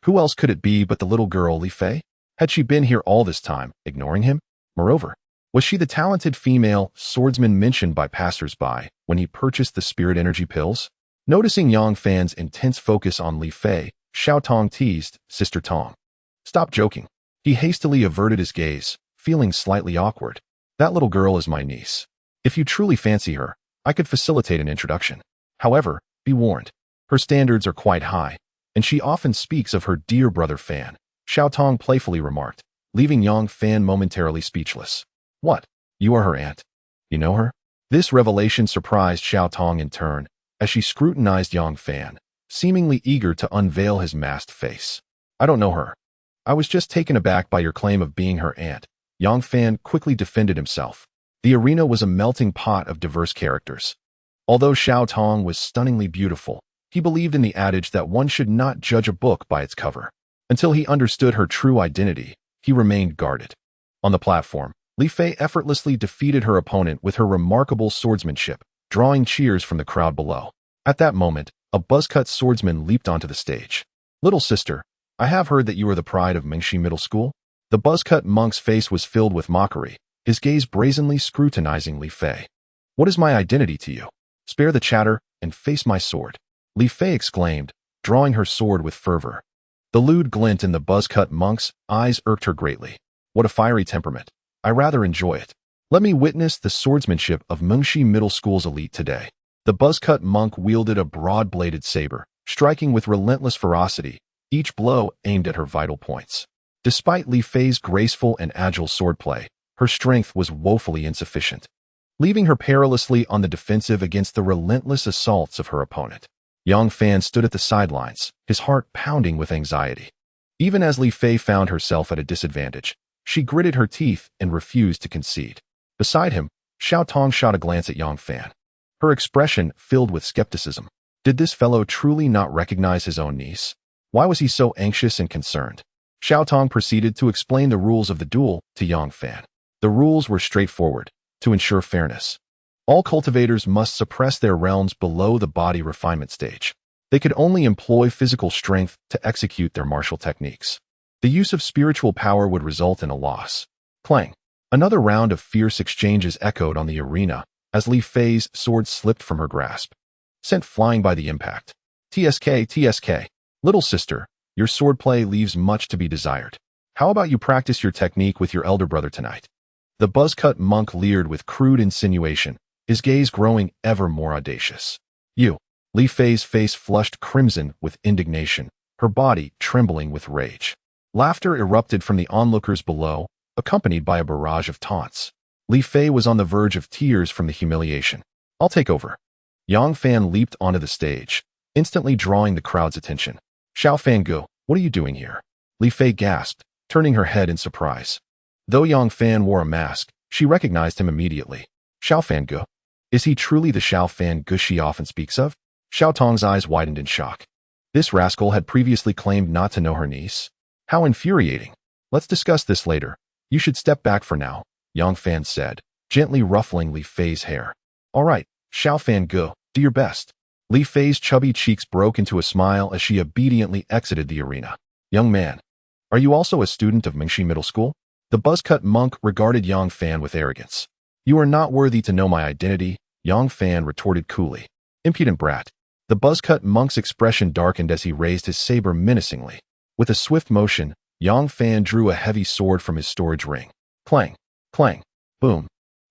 Speaker 1: Who else could it be but the little girl Li Fei? Had she been here all this time, ignoring him? Moreover, was she the talented female swordsman mentioned by passers-by when he purchased the spirit energy pills? Noticing Yang Fan's intense focus on Li Fei, Xiao Tong teased, "Sister Tong, stop joking." He hastily averted his gaze, feeling slightly awkward. "That little girl is my niece. If you truly fancy her, I could facilitate an introduction. However, be warned, her standards are quite high, and she often speaks of her dear brother Fan," Xiao Tong playfully remarked, leaving Yang Fan momentarily speechless. "What? You are her aunt? You know her?" This revelation surprised Xiao Tong in turn, as she scrutinized Yang Fan, seemingly eager to unveil his masked face. "I don't know her. I was just taken aback by your claim of being her aunt," Yang Fan quickly defended himself. The arena was a melting pot of diverse characters. Although Xiao Tong was stunningly beautiful, he believed in the adage that one should not judge a book by its cover. Until he understood her true identity, he remained guarded. On the platform, Li Fei effortlessly defeated her opponent with her remarkable swordsmanship, drawing cheers from the crowd below. At that moment, a buzz-cut swordsman leaped onto the stage. "Little sister, I have heard that you are the pride of Mengshi Middle School." The buzz-cut monk's face was filled with mockery, his gaze brazenly scrutinizing Li Fei. "What is my identity to you? Spare the chatter and face my sword," Li Fei exclaimed, drawing her sword with fervor. The lewd glint in the buzz-cut monk's eyes irked her greatly. "What a fiery temperament. I rather enjoy it. Let me witness the swordsmanship of Mengshi Middle School's elite today." The The buzz-cut monk wielded a broad-bladed saber, striking with relentless ferocity, each blow aimed at her vital points. Despite Li Fei's graceful and agile swordplay, her strength was woefully insufficient, leaving her perilously on the defensive against the relentless assaults of her opponent. Yang Fan stood at the sidelines, his heart pounding with anxiety. Even as Li Fei found herself at a disadvantage, she gritted her teeth and refused to concede. Beside him, Xiao Tong shot a glance at Yang Fan, her expression filled with skepticism. Did this fellow truly not recognize his own niece? Why was he so anxious and concerned? Xiao Tong proceeded to explain the rules of the duel to Yang Fan. The rules were straightforward. To ensure fairness, all cultivators must suppress their realms below the body refinement stage. They could only employ physical strength to execute their martial techniques. The use of spiritual power would result in a loss. Clang. Another round of fierce exchanges echoed on the arena as Li Fei's sword slipped from her grasp, sent flying by the impact. TSK, little sister, your swordplay leaves much to be desired. How about you practice your technique with your elder brother tonight? The buzz-cut monk leered with crude insinuation, his gaze growing ever more audacious. You. Li Fei's face flushed crimson with indignation, her body trembling with rage. Laughter erupted from the onlookers below, accompanied by a barrage of taunts. Li Fei was on the verge of tears from the humiliation. I'll take over. Yang Fan leaped onto the stage, instantly drawing the crowd's attention. Xiao Fangu, what are you doing here? Li Fei gasped, turning her head in surprise. Though Yang Fan wore a mask, she recognized him immediately. Xiao Fangu? Is he truly the Xiao Fangu she often speaks of? Xiao Tong's eyes widened in shock. This rascal had previously claimed not to know her niece. How infuriating. Let's discuss this later. You should step back for now, Yang Fan said, gently ruffling Li Fei's hair. All right, Xiao Fangu, do your best. Li Fei's chubby cheeks broke into a smile as she obediently exited the arena. Young man, are you also a student of Mingxi Middle School? The buzz-cut monk regarded Yang Fan with arrogance. You are not worthy to know my identity, Yang Fan retorted coolly. Impudent brat. The buzz-cut monk's expression darkened as he raised his saber menacingly. With a swift motion, Yang Fan drew a heavy sword from his storage ring. Clang, clang, boom.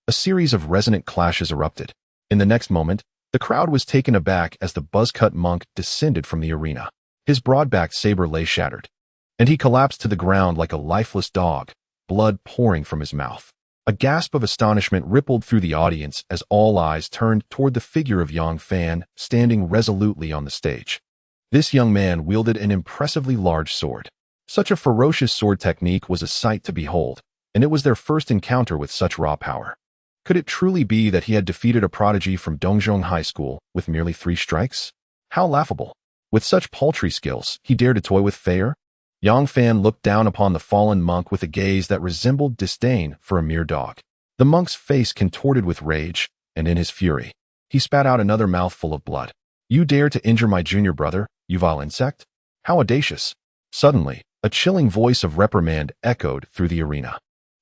Speaker 1: A series of resonant clashes erupted. In the next moment, the crowd was taken aback as the buzz-cut monk descended from the arena. His broad-backed saber lay shattered, and he collapsed to the ground like a lifeless dog, blood pouring from his mouth. A gasp of astonishment rippled through the audience as all eyes turned toward the figure of Yang Fan standing resolutely on the stage. This young man wielded an impressively large sword. Such a ferocious sword technique was a sight to behold, and it was their first encounter with such raw power. Could it truly be that he had defeated a prodigy from Dongzhong High School with merely 3 strikes? How laughable. With such paltry skills, he dared to toy with fire? Yang Fan looked down upon the fallen monk with a gaze that resembled disdain for a mere dog. The monk's face contorted with rage, and in his fury, he spat out another mouthful of blood. You dare to injure my junior brother, you vile insect? How audacious. Suddenly, a chilling voice of reprimand echoed through the arena.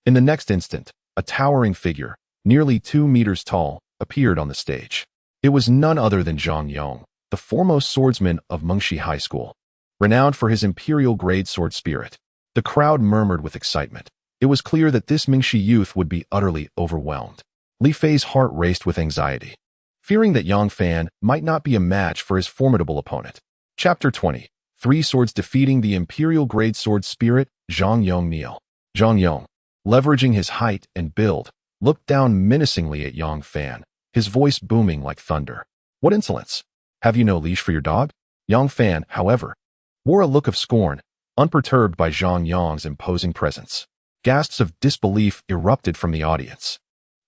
Speaker 1: In the next instant, a towering figure, nearly 2 meters tall, appeared on the stage. It was none other than Zhang Yong, the foremost swordsman of Mengxi High School. Renowned for his imperial-grade sword spirit, the crowd murmured with excitement. It was clear that this Mingxi youth would be utterly overwhelmed. Li Fei's heart raced with anxiety, fearing that Yang Fan might not be a match for his formidable opponent. Chapter 20. 3 Swords Defeating the Imperial-Grade Sword Spirit, Zhang Yong Neal. Zhang Yong, leveraging his height and build, looked down menacingly at Yang Fan, his voice booming like thunder. What insolence! Have you no leash for your dog? Yang Fan, however, wore a look of scorn, unperturbed by Zhang Yong's imposing presence. Gasps of disbelief erupted from the audience.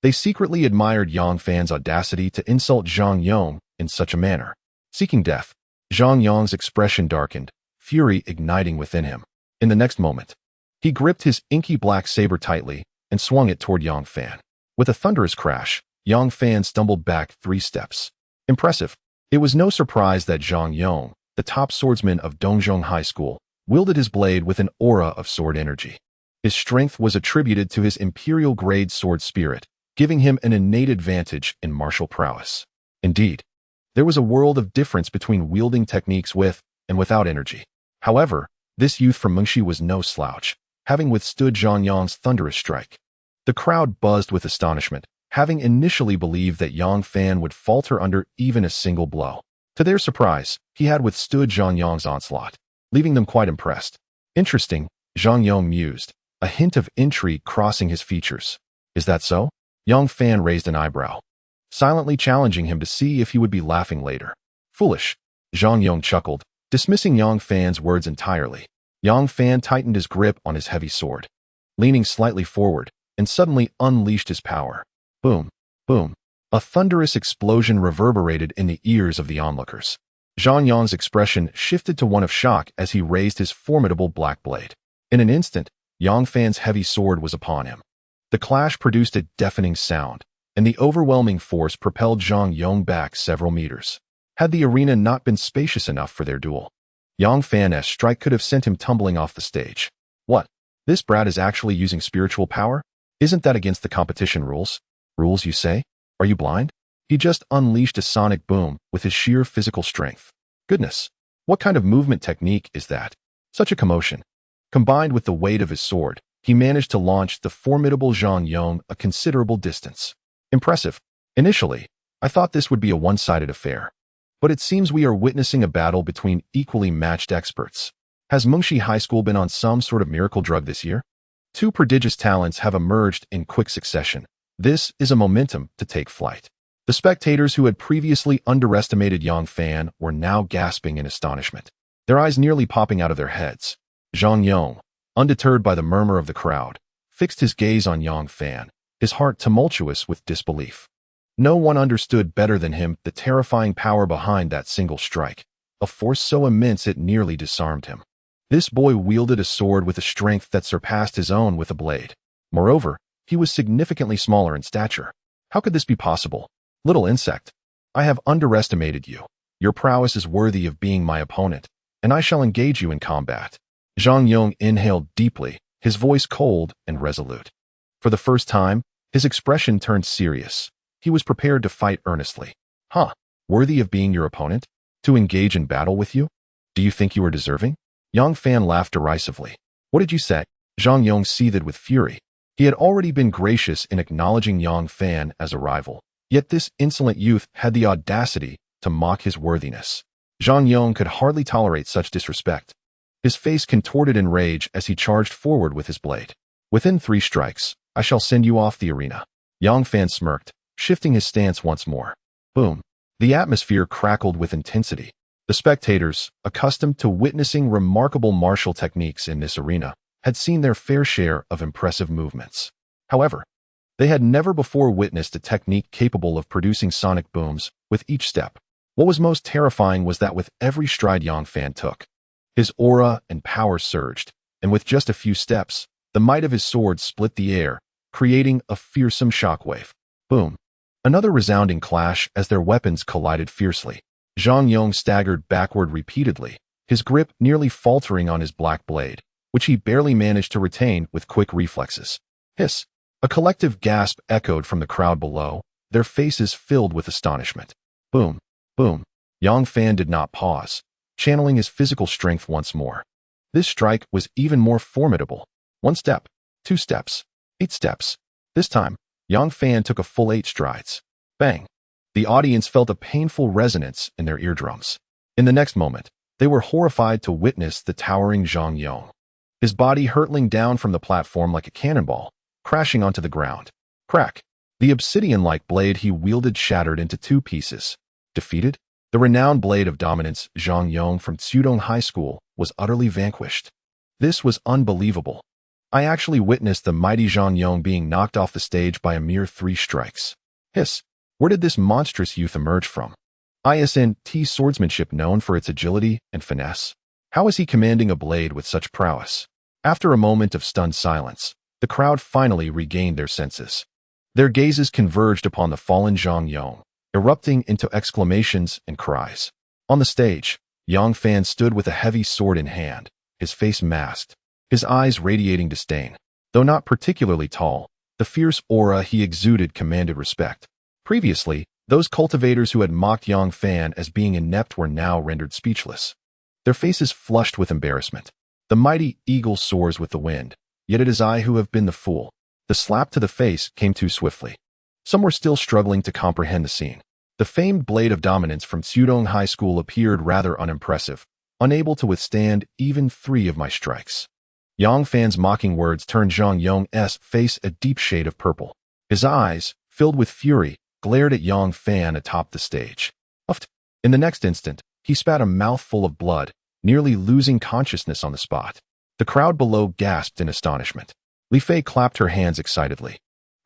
Speaker 1: They secretly admired Yang Fan's audacity to insult Zhang Yong in such a manner. Seeking death, Zhang Yong's expression darkened, fury igniting within him. In the next moment, he gripped his inky black saber tightly and swung it toward Yang Fan. With a thunderous crash, Yang Fan stumbled back 3 steps. Impressive. It was no surprise that Zhang Yong, the top swordsman of Dongzhong High School, wielded his blade with an aura of sword energy. His strength was attributed to his imperial-grade sword spirit, giving him an innate advantage in martial prowess. Indeed, there was a world of difference between wielding techniques with and without energy. However, this youth from Mengxi was no slouch, having withstood Zhang Yong's thunderous strike. The crowd buzzed with astonishment, having initially believed that Yang Fan would falter under even a single blow. To their surprise, he had withstood Zhang Yong's onslaught, leaving them quite impressed. Interesting, Zhang Yong mused, a hint of intrigue crossing his features. Is that so? Yang Fan raised an eyebrow, silently challenging him to see if he would be laughing later. Foolish, Zhang Yong chuckled, dismissing Yang Fan's words entirely. Yang Fan tightened his grip on his heavy sword, leaning slightly forward, and suddenly unleashed his power. Boom, boom. A thunderous explosion reverberated in the ears of the onlookers. Zhang Yong's expression shifted to one of shock as he raised his formidable black blade. In an instant, Yang Fan's heavy sword was upon him. The clash produced a deafening sound, and the overwhelming force propelled Zhang Yong back several meters. Had the arena not been spacious enough for their duel, Yang Fan's strike could have sent him tumbling off the stage. What? This brat is actually using spiritual power? Isn't that against the competition rules? Rules, you say? Are you blind? He just unleashed a sonic boom with his sheer physical strength. Goodness, what kind of movement technique is that? Such a commotion. Combined with the weight of his sword, he managed to launch the formidable Zhang Yong a considerable distance. Impressive. Initially, I thought this would be a one-sided affair. But it seems we are witnessing a battle between equally matched experts. Has Mengshi High School been on some sort of miracle drug this year? Two prodigious talents have emerged in quick succession. This is a momentum to take flight. The spectators who had previously underestimated Yang Fan were now gasping in astonishment, their eyes nearly popping out of their heads. Zhang Yong, undeterred by the murmur of the crowd, fixed his gaze on Yang Fan, his heart tumultuous with disbelief. No one understood better than him the terrifying power behind that single strike, a force so immense it nearly disarmed him. This boy wielded a sword with a strength that surpassed his own with a blade. Moreover, he was significantly smaller in stature. How could this be possible? Little insect, I have underestimated you. Your prowess is worthy of being my opponent, and I shall engage you in combat. Zhang Yong inhaled deeply, his voice cold and resolute. For the first time, his expression turned serious. He was prepared to fight earnestly. Huh? Worthy of being your opponent? To engage in battle with you? Do you think you are deserving? Yang Fan laughed derisively. What did you say? Zhang Yong seethed with fury. He had already been gracious in acknowledging Yang Fan as a rival, yet this insolent youth had the audacity to mock his worthiness. Zhang Yong could hardly tolerate such disrespect. His face contorted in rage as he charged forward with his blade. Within 3 strikes, I shall send you off the arena. Yang Fan smirked, shifting his stance once more. Boom. The atmosphere crackled with intensity. The spectators, accustomed to witnessing remarkable martial techniques in this arena, had seen their fair share of impressive movements. However, they had never before witnessed a technique capable of producing sonic booms with each step. What was most terrifying was that with every stride Yang Fan took, his aura and power surged, and with just a few steps, the might of his sword split the air, creating a fearsome shockwave. Boom. Another resounding clash as their weapons collided fiercely. Zhang Yong staggered backward repeatedly, his grip nearly faltering on his black blade, which he barely managed to retain with quick reflexes. Hiss! A collective gasp echoed from the crowd below, their faces filled with astonishment. Boom! Boom! Yang Fan did not pause, channeling his physical strength once more. This strike was even more formidable. 1 step, 2 steps, 8 steps. This time, Yang Fan took a full 8 strides. Bang! The audience felt a painful resonance in their eardrums. In the next moment, they were horrified to witness the towering Zhang Yong, his body hurtling down from the platform like a cannonball, crashing onto the ground. Crack! The obsidian-like blade he wielded shattered into 2 pieces. Defeated? The renowned blade of dominance, Zhang Yong from Zhudong High School, was utterly vanquished. This was unbelievable. I actually witnessed the mighty Zhang Yong being knocked off the stage by a mere 3 strikes. Hiss! Where did this monstrous youth emerge from? ISNT swordsmanship known for its agility and finesse. How is he commanding a blade with such prowess? After a moment of stunned silence, the crowd finally regained their senses. Their gazes converged upon the fallen Zhang Yong, erupting into exclamations and cries. On the stage, Yang Fan stood with a heavy sword in hand, his face masked, his eyes radiating disdain. Though not particularly tall, the fierce aura he exuded commanded respect. Previously, those cultivators who had mocked Yang Fan as being inept were now rendered speechless. Their faces flushed with embarrassment. The mighty eagle soars with the wind, yet it is I who have been the fool. The slap to the face came too swiftly. Some were still struggling to comprehend the scene. The famed blade of dominance from Tsuedong High School appeared rather unimpressive, unable to withstand even 3 of my strikes. Yang Fan's mocking words turned Zhang Yong's face a deep shade of purple. His eyes, filled with fury, glared at Yang Fan atop the stage. In the next instant, he spat a mouthful of blood, nearly losing consciousness on the spot. The crowd below gasped in astonishment. Li Fei clapped her hands excitedly,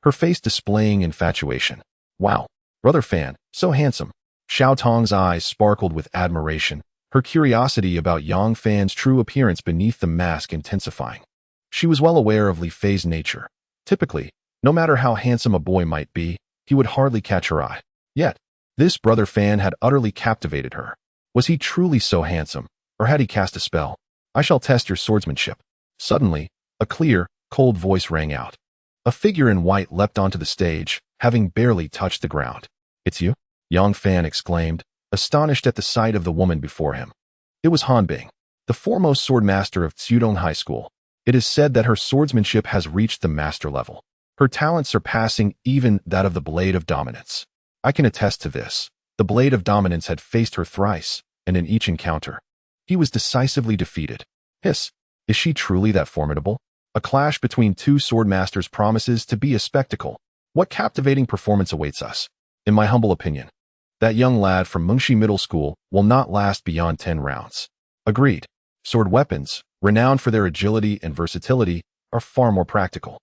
Speaker 1: her face displaying infatuation. Wow, Brother Fan, so handsome. Xiao Tong's eyes sparkled with admiration, her curiosity about Yang Fan's true appearance beneath the mask intensifying. She was well aware of Li Fei's nature. Typically, no matter how handsome a boy might be, he would hardly catch her eye. Yet, this Brother Fan had utterly captivated her. Was he truly so handsome, or had he cast a spell? I shall test your swordsmanship. Suddenly, a clear, cold voice rang out. A figure in white leapt onto the stage, having barely touched the ground. It's you? Yang Fan exclaimed, astonished at the sight of the woman before him. It was Han Bing, the foremost swordmaster of Tsuedong High School. It is said that her swordsmanship has reached the master level, her talent surpassing even that of the Blade of Dominance. I can attest to this. The Blade of Dominance had faced her thrice, and in each encounter, he was decisively defeated. Hiss, is she truly that formidable? A clash between 2 swordmasters promises to be a spectacle. What captivating performance awaits us? In my humble opinion, that young lad from Mengshi Middle School will not last beyond 10 rounds. Agreed. Sword weapons, renowned for their agility and versatility, are far more practical.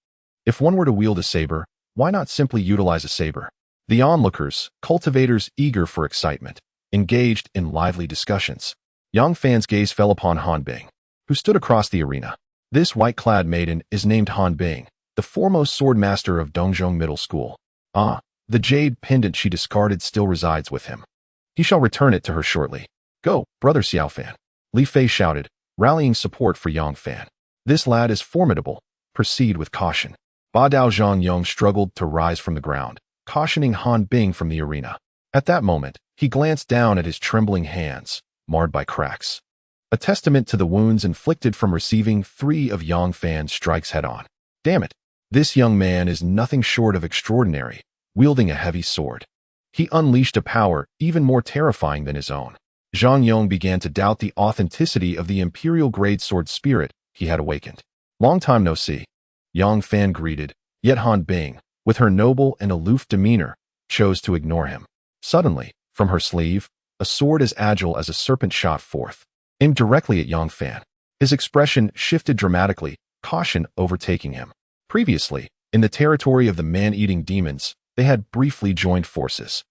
Speaker 1: If one were to wield a saber, why not simply utilize a saber? The onlookers, cultivators eager for excitement, engaged in lively discussions. Yang Fan's gaze fell upon Han Bing, who stood across the arena. This white-clad maiden is named Han Bing, the foremost swordmaster of Dongzhong Middle School. Ah, the jade pendant she discarded still resides with him. He shall return it to her shortly. Go, Brother Xiao Fan. Li Fei shouted, rallying support for Yang Fan. This lad is formidable. Proceed with caution. Ba Dao Zhangyong struggled to rise from the ground, cautioning Han Bing from the arena. At that moment, he glanced down at his trembling hands, marred by cracks. A testament to the wounds inflicted from receiving 3 of Yang Fan's strikes head-on. Damn it, this young man is nothing short of extraordinary, wielding a heavy sword. He unleashed a power even more terrifying than his own. Zhang Yong began to doubt the authenticity of the imperial-grade sword spirit he had awakened. Long time no see. Yang Fan greeted, yet Han Bing, with her noble and aloof demeanor, chose to ignore him. Suddenly, from her sleeve, a sword as agile as a serpent shot forth, aimed directly at Yang Fan. His expression shifted dramatically, caution overtaking him. Previously, in the territory of the man-eating demons, they had briefly joined forces.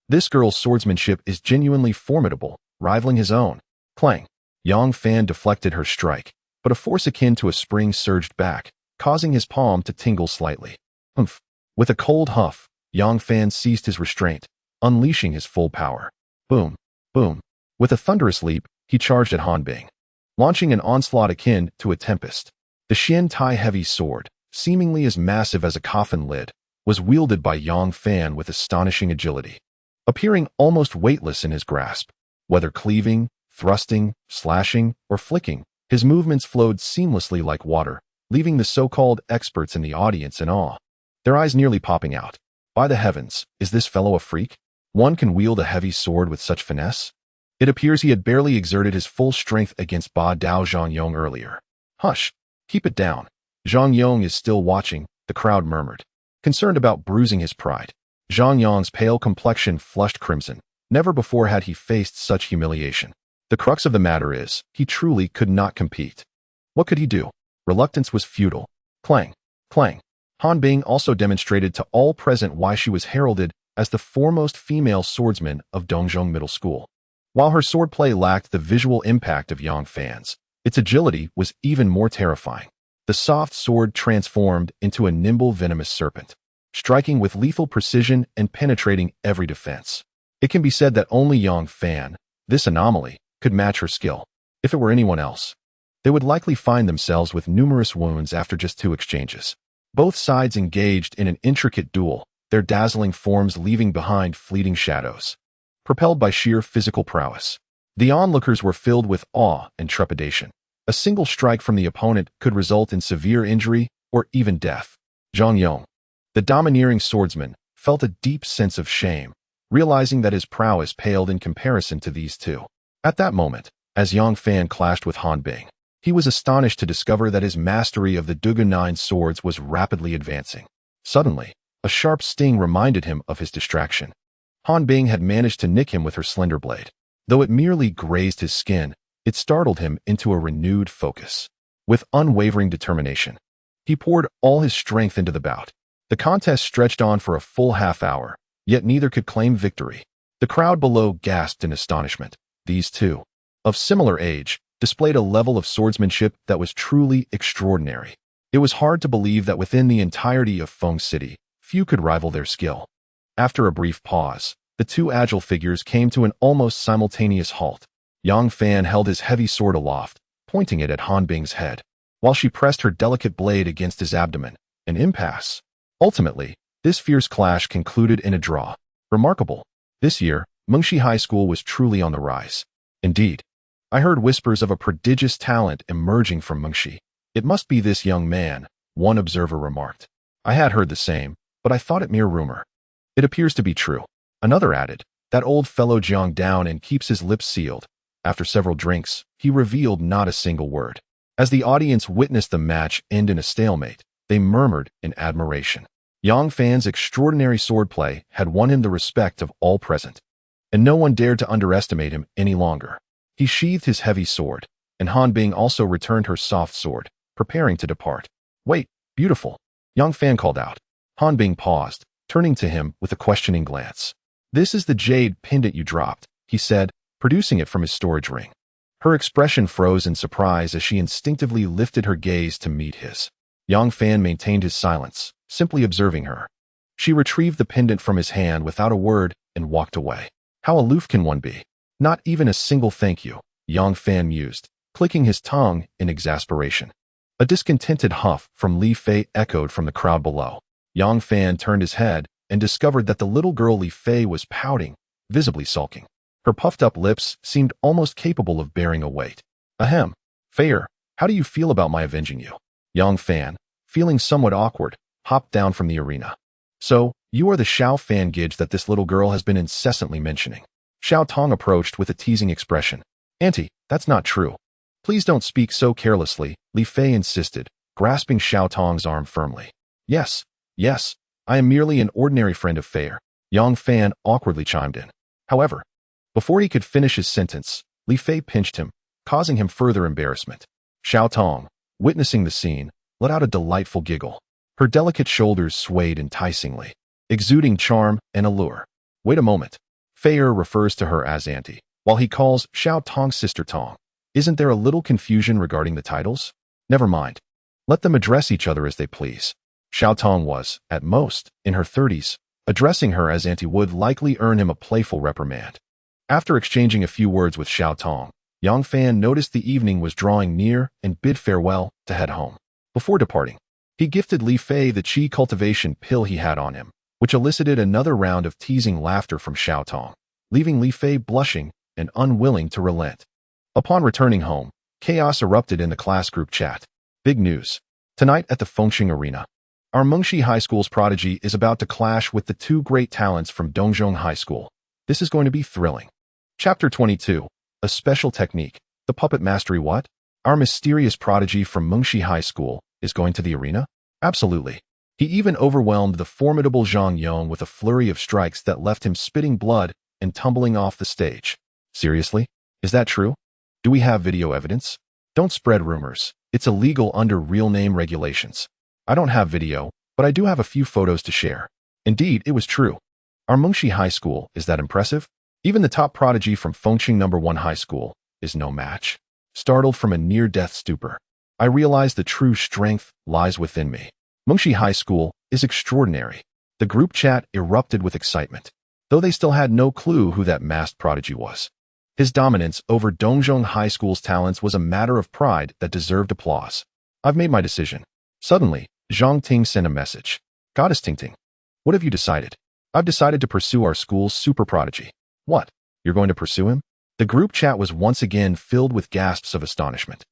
Speaker 1: This girl's swordsmanship is genuinely formidable, rivaling his own. Clang! Yang Fan deflected her strike, but a force akin to a spring surged back, causing his palm to tingle slightly. Humph! With a cold huff, Yang Fan ceased his restraint, unleashing his full power. Boom! Boom! With a thunderous leap, he charged at Han Bing, launching an onslaught akin to a tempest. The Xian Tai heavy sword, seemingly as massive as a coffin lid, was wielded by Yang Fan with astonishing agility, appearing almost weightless in his grasp. Whether cleaving, thrusting, slashing, or flicking, his movements flowed seamlessly like water, leaving the so-called experts in the audience in awe, their eyes nearly popping out. By the heavens, is this fellow a freak? One can wield a heavy sword with such finesse? It appears he had barely exerted his full strength against Ba Dao Zhangyong earlier. Hush! Keep it down. Zhangyong is still watching, the crowd murmured, concerned about bruising his pride. Zhangyong's pale complexion flushed crimson. Never before had he faced such humiliation. The crux of the matter is, he truly could not compete. What could he do? Reluctance was futile. Clang! Clang! Han Bing also demonstrated to all present why she was heralded as the foremost female swordsman of Dongzhong Middle School. While her swordplay lacked the visual impact of Yang Fan's, its agility was even more terrifying. The soft sword transformed into a nimble venomous serpent, striking with lethal precision and penetrating every defense. It can be said that only Yang Fan, this anomaly, could match her skill. If it were anyone else, they would likely find themselves with numerous wounds after just 2 exchanges. Both sides engaged in an intricate duel, their dazzling forms leaving behind fleeting shadows, propelled by sheer physical prowess. The onlookers were filled with awe and trepidation. A single strike from the opponent could result in severe injury or even death. Zhang Yong, the domineering swordsman, felt a deep sense of shame, realizing that his prowess paled in comparison to these two. At that moment, as Yang Fan clashed with Han Bing, he was astonished to discover that his mastery of the Dugu 9 swords was rapidly advancing. Suddenly, a sharp sting reminded him of his distraction. Han Bing had managed to nick him with her slender blade. Though it merely grazed his skin, it startled him into a renewed focus. With unwavering determination, he poured all his strength into the bout. The contest stretched on for a full half-hour, yet neither could claim victory. The crowd below gasped in astonishment. These two, of similar age, displayed a level of swordsmanship that was truly extraordinary. It was hard to believe that within the entirety of Feng City, few could rival their skill. After a brief pause, the two agile figures came to an almost simultaneous halt. Yang Fan held his heavy sword aloft, pointing it at Han Bing's head, while she pressed her delicate blade against his abdomen. An impasse. Ultimately, this fierce clash concluded in a draw. Remarkable. This year, Mengshi High School was truly on the rise. Indeed, I heard whispers of a prodigious talent emerging from Mengshi. It must be this young man, one observer remarked. I had heard the same, but I thought it mere rumor. It appears to be true. Another added, that old fellow Jiang down and keeps his lips sealed. After several drinks, he revealed not a single word. As the audience witnessed the match end in a stalemate, they murmured in admiration. Yang Fan's extraordinary swordplay had won him the respect of all present, and no one dared to underestimate him any longer. He sheathed his heavy sword, and Han Bing also returned her soft sword, preparing to depart. Wait, beautiful, Yang Fan called out. Han Bing paused, turning to him with a questioning glance. This is the jade pendant you dropped, he said, producing it from his storage ring. Her expression froze in surprise as she instinctively lifted her gaze to meet his. Yang Fan maintained his silence, simply observing her. She retrieved the pendant from his hand without a word and walked away. How aloof can one be? Not even a single thank you, Yang Fan mused, clicking his tongue in exasperation. A discontented huff from Li Fei echoed from the crowd below. Yang Fan turned his head and discovered that the little girl Li Fei was pouting, visibly sulking. Her puffed-up lips seemed almost capable of bearing a weight. Ahem. Feier, how do you feel about my avenging you? Yang Fan, feeling somewhat awkward, hopped down from the arena. So, you are the Xiao Fan Gidge that this little girl has been incessantly mentioning. Xiao Tong approached with a teasing expression. Auntie, that's not true. Please don't speak so carelessly, Li Fei insisted, grasping Xiao Tong's arm firmly. Yes, I am merely an ordinary friend of Feier, Yang Fan awkwardly chimed in. However, before he could finish his sentence, Li Fei pinched him, causing him further embarrassment. Xiao Tong, witnessing the scene, let out a delightful giggle. Her delicate shoulders swayed enticingly, exuding charm and allure. Wait a moment. Feier refers to her as Auntie, while he calls Xiao Tong's sister Tong. Isn't there a little confusion regarding the titles? Never mind. Let them address each other as they please. Xiao Tong was, at most, in her 30s. Addressing her as Auntie would likely earn him a playful reprimand. After exchanging a few words with Xiao Tong, Yang Fan noticed the evening was drawing near and bid farewell to head home. Before departing, he gifted Li Fei the qi cultivation pill he had on him, which elicited another round of teasing laughter from Xiao Tong, leaving Li Fei blushing and unwilling to relent. Upon returning home, chaos erupted in the class group chat. Big news. Tonight at the Fengxing Arena, our Mengshi High School's prodigy is about to clash with the two great talents from Dongzhong High School. This is going to be thrilling. Chapter 22. A special technique. The puppet mastery what? Our mysterious prodigy from Mengshi High School is going to the arena? Absolutely. He even overwhelmed the formidable Zhang Yong with a flurry of strikes that left him spitting blood and tumbling off the stage. Seriously? Is that true? Do we have video evidence? Don't spread rumors. It's illegal under real name regulations. I don't have video, but I do have a few photos to share. Indeed, it was true. Our Mengshi High School is that impressive? Even the top prodigy from Fengxing No. 1 High School is no match. Startled from a near-death stupor, I realized the true strength lies within me. Mengshi High School is extraordinary. The group chat erupted with excitement, though they still had no clue who that masked prodigy was. His dominance over Dongzhong High School's talents was a matter of pride that deserved applause. I've made my decision. Suddenly, Zhang Ting sent a message. Goddess Tingting, what have you decided? I've decided to pursue our school's super prodigy. What? You're going to pursue him? The group chat was once again filled with gasps of astonishment.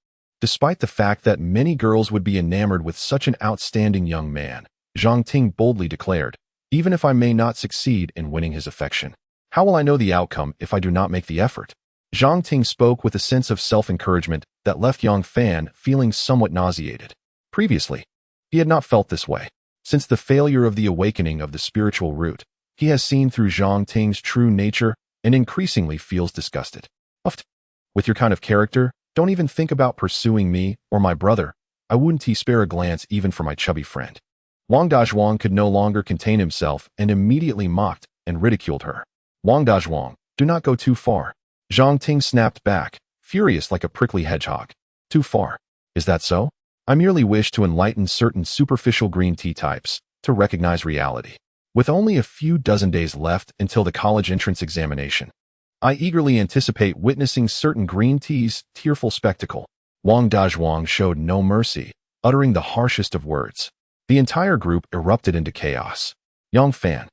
Speaker 1: Despite the fact that many girls would be enamored with such an outstanding young man, Zhang Ting boldly declared, even if I may not succeed in winning his affection. How will I know the outcome if I do not make the effort? Zhang Ting spoke with a sense of self-encouragement that left Yang Fan feeling somewhat nauseated. Previously, he had not felt this way. Since the failure of the awakening of the spiritual root, he has seen through Zhang Ting's true nature and increasingly feels disgusted. With your kind of character, don't even think about pursuing me or my brother. I wouldn't spare a glance even for my chubby friend. Wang Dazhuang could no longer contain himself and immediately mocked and ridiculed her. Wang Dazhuang, do not go too far. Zhang Ting snapped back, furious like a prickly hedgehog. Too far. Is that so? I merely wish to enlighten certain superficial green tea types to recognize reality. With only a few dozen days left until the college entrance examination, I eagerly anticipate witnessing certain green tea's tearful spectacle. Wang Dazhuang showed no mercy, uttering the harshest of words. The entire group erupted into chaos. Yang Fan,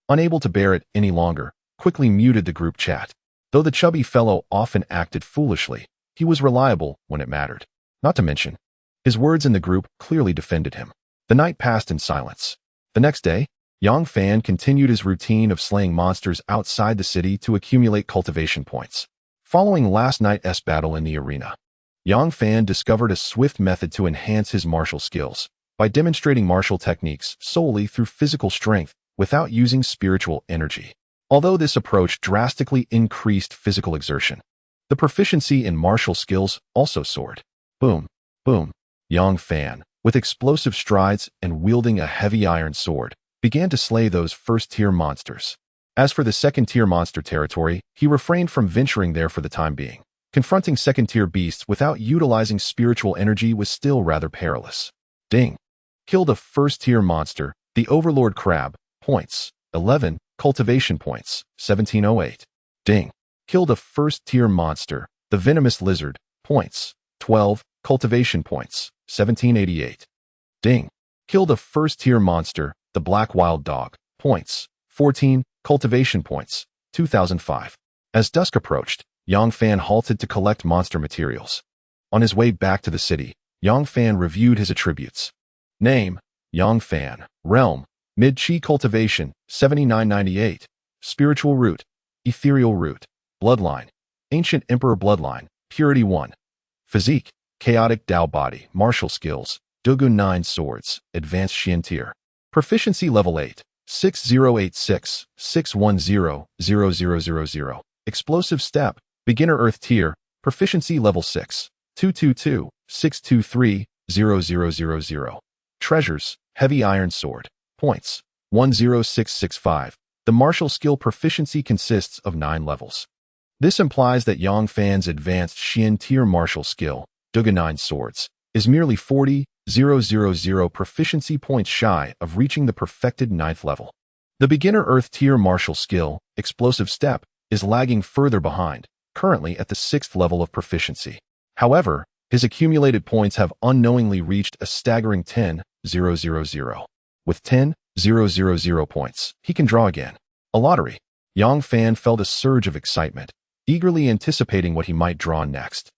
Speaker 1: unable to bear it any longer, quickly muted the group chat. Though the chubby fellow often acted foolishly, he was reliable when it mattered. Not to mention, his words in the group clearly defended him. The night passed in silence. The next day, Yang Fan continued his routine of slaying monsters outside the city to accumulate cultivation points. Following last night's battle in the arena, Yang Fan discovered a swift method to enhance his martial skills by demonstrating martial techniques solely through physical strength without using spiritual energy. Although this approach drastically increased physical exertion, the proficiency in martial skills also soared. Boom, boom. Yang Fan, with explosive strides and wielding a heavy iron sword, began to slay those first-tier monsters. As for the second-tier monster territory, he refrained from venturing there for the time being. Confronting second-tier beasts without utilizing spiritual energy was still rather perilous. Ding. Killed a first-tier monster, the Overlord Crab, points, 11, cultivation points, 1708. Ding. Killed a first-tier monster, the Venomous Lizard, points, 12, cultivation points, 1788. Ding. Killed a first-tier monster, the Black Wild Dog, points, 14, cultivation points, 2005. As dusk approached, Yang Fan halted to collect monster materials. On his way back to the city, Yang Fan reviewed his attributes. Name, Yang Fan. Realm, Mid-Chi Cultivation, 7998. Spiritual Root, Ethereal Root. Bloodline, Ancient Emperor Bloodline, Purity 1. Physique, Chaotic Dao Body. Martial Skills, Dogun 9 Swords, Advanced Xian Tier. Proficiency Level 8, 6086, 610, 0000. Explosive Step, Beginner Earth Tier, Proficiency Level 6, 222, 623, 0000. Treasures, Heavy Iron Sword. Points, 10665. The martial skill proficiency consists of 9 levels. This implies that Yang Fan's advanced Xian Tier martial skill, Dogun 9 Swords, is merely 40,000 proficiency points shy of reaching the perfected 9th level. The Beginner Earth Tier martial skill, Explosive Step, is lagging further behind, currently at the 6th level of proficiency. However, his accumulated points have unknowingly reached a staggering 10,000. With 10,000 points, he can draw again. A lottery. Yang Fan felt a surge of excitement, eagerly anticipating what he might draw next.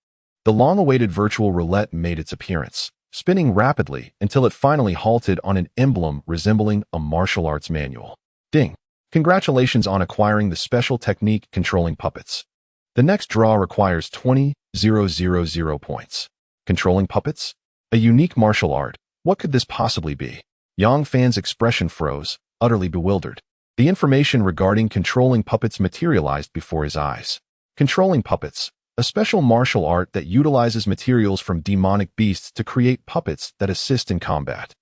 Speaker 1: The long-awaited virtual roulette made its appearance, spinning rapidly until it finally halted on an emblem resembling a martial arts manual. Ding! Congratulations on acquiring the special technique controlling puppets. The next draw requires 20,000 points. Controlling puppets? A unique martial art. What could this possibly be? Yang Fan's expression froze, utterly bewildered. The information regarding controlling puppets materialized before his eyes. Controlling puppets, a special martial art that utilizes materials from demonic beasts to create puppets that assist in combat.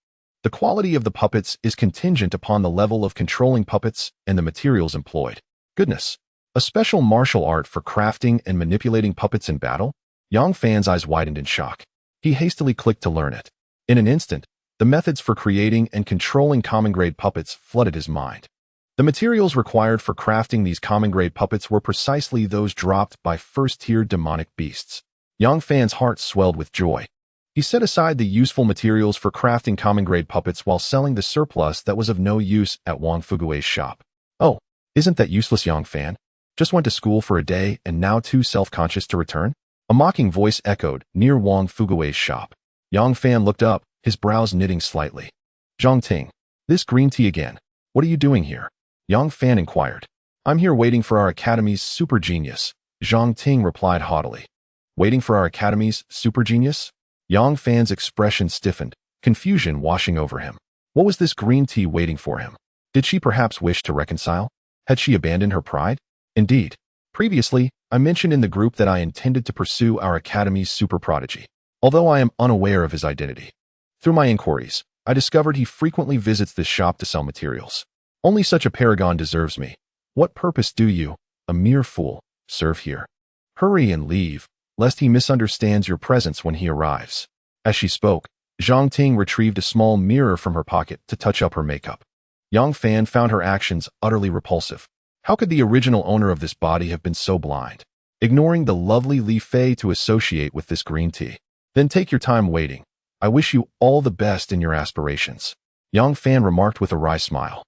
Speaker 1: The quality of the puppets is contingent upon the level of controlling puppets and the materials employed. Goodness! A special martial art for crafting and manipulating puppets in battle? Yang Fan's eyes widened in shock. He hastily clicked to learn it. In an instant, the methods for creating and controlling common-grade puppets flooded his mind. The materials required for crafting these common-grade puppets were precisely those dropped by first-tier demonic beasts. Yang Fan's heart swelled with joy. He set aside the useful materials for crafting common-grade puppets while selling the surplus that was of no use at Wang Fugui's shop. Oh, isn't that useless, Yang Fan? Just went to school for a day and now too self-conscious to return? A mocking voice echoed near Wang Fugui's shop. Yang Fan looked up, his brows knitting slightly. Zhang Ting, this green tea again. What are you doing here? Yang Fan inquired. I'm here waiting for our academy's super genius, Zhang Ting replied haughtily. Waiting for our academy's super genius? Yang Fan's expression stiffened, confusion washing over him. What was this green tea waiting for him? Did she perhaps wish to reconcile? Had she abandoned her pride? Indeed. Previously, I mentioned in the group that I intended to pursue our academy's super prodigy, although I am unaware of his identity. Through my inquiries, I discovered he frequently visits this shop to sell materials. Only such a paragon deserves me. What purpose do you, a mere fool, serve here? Hurry and leave, lest he misunderstands your presence when he arrives. As she spoke, Zhang Ting retrieved a small mirror from her pocket to touch up her makeup. Yang Fan found her actions utterly repulsive. How could the original owner of this body have been so blind, ignoring the lovely Li Fei to associate with this green tea? Then take your time waiting. I wish you all the best in your aspirations, Yang Fan remarked with a wry smile,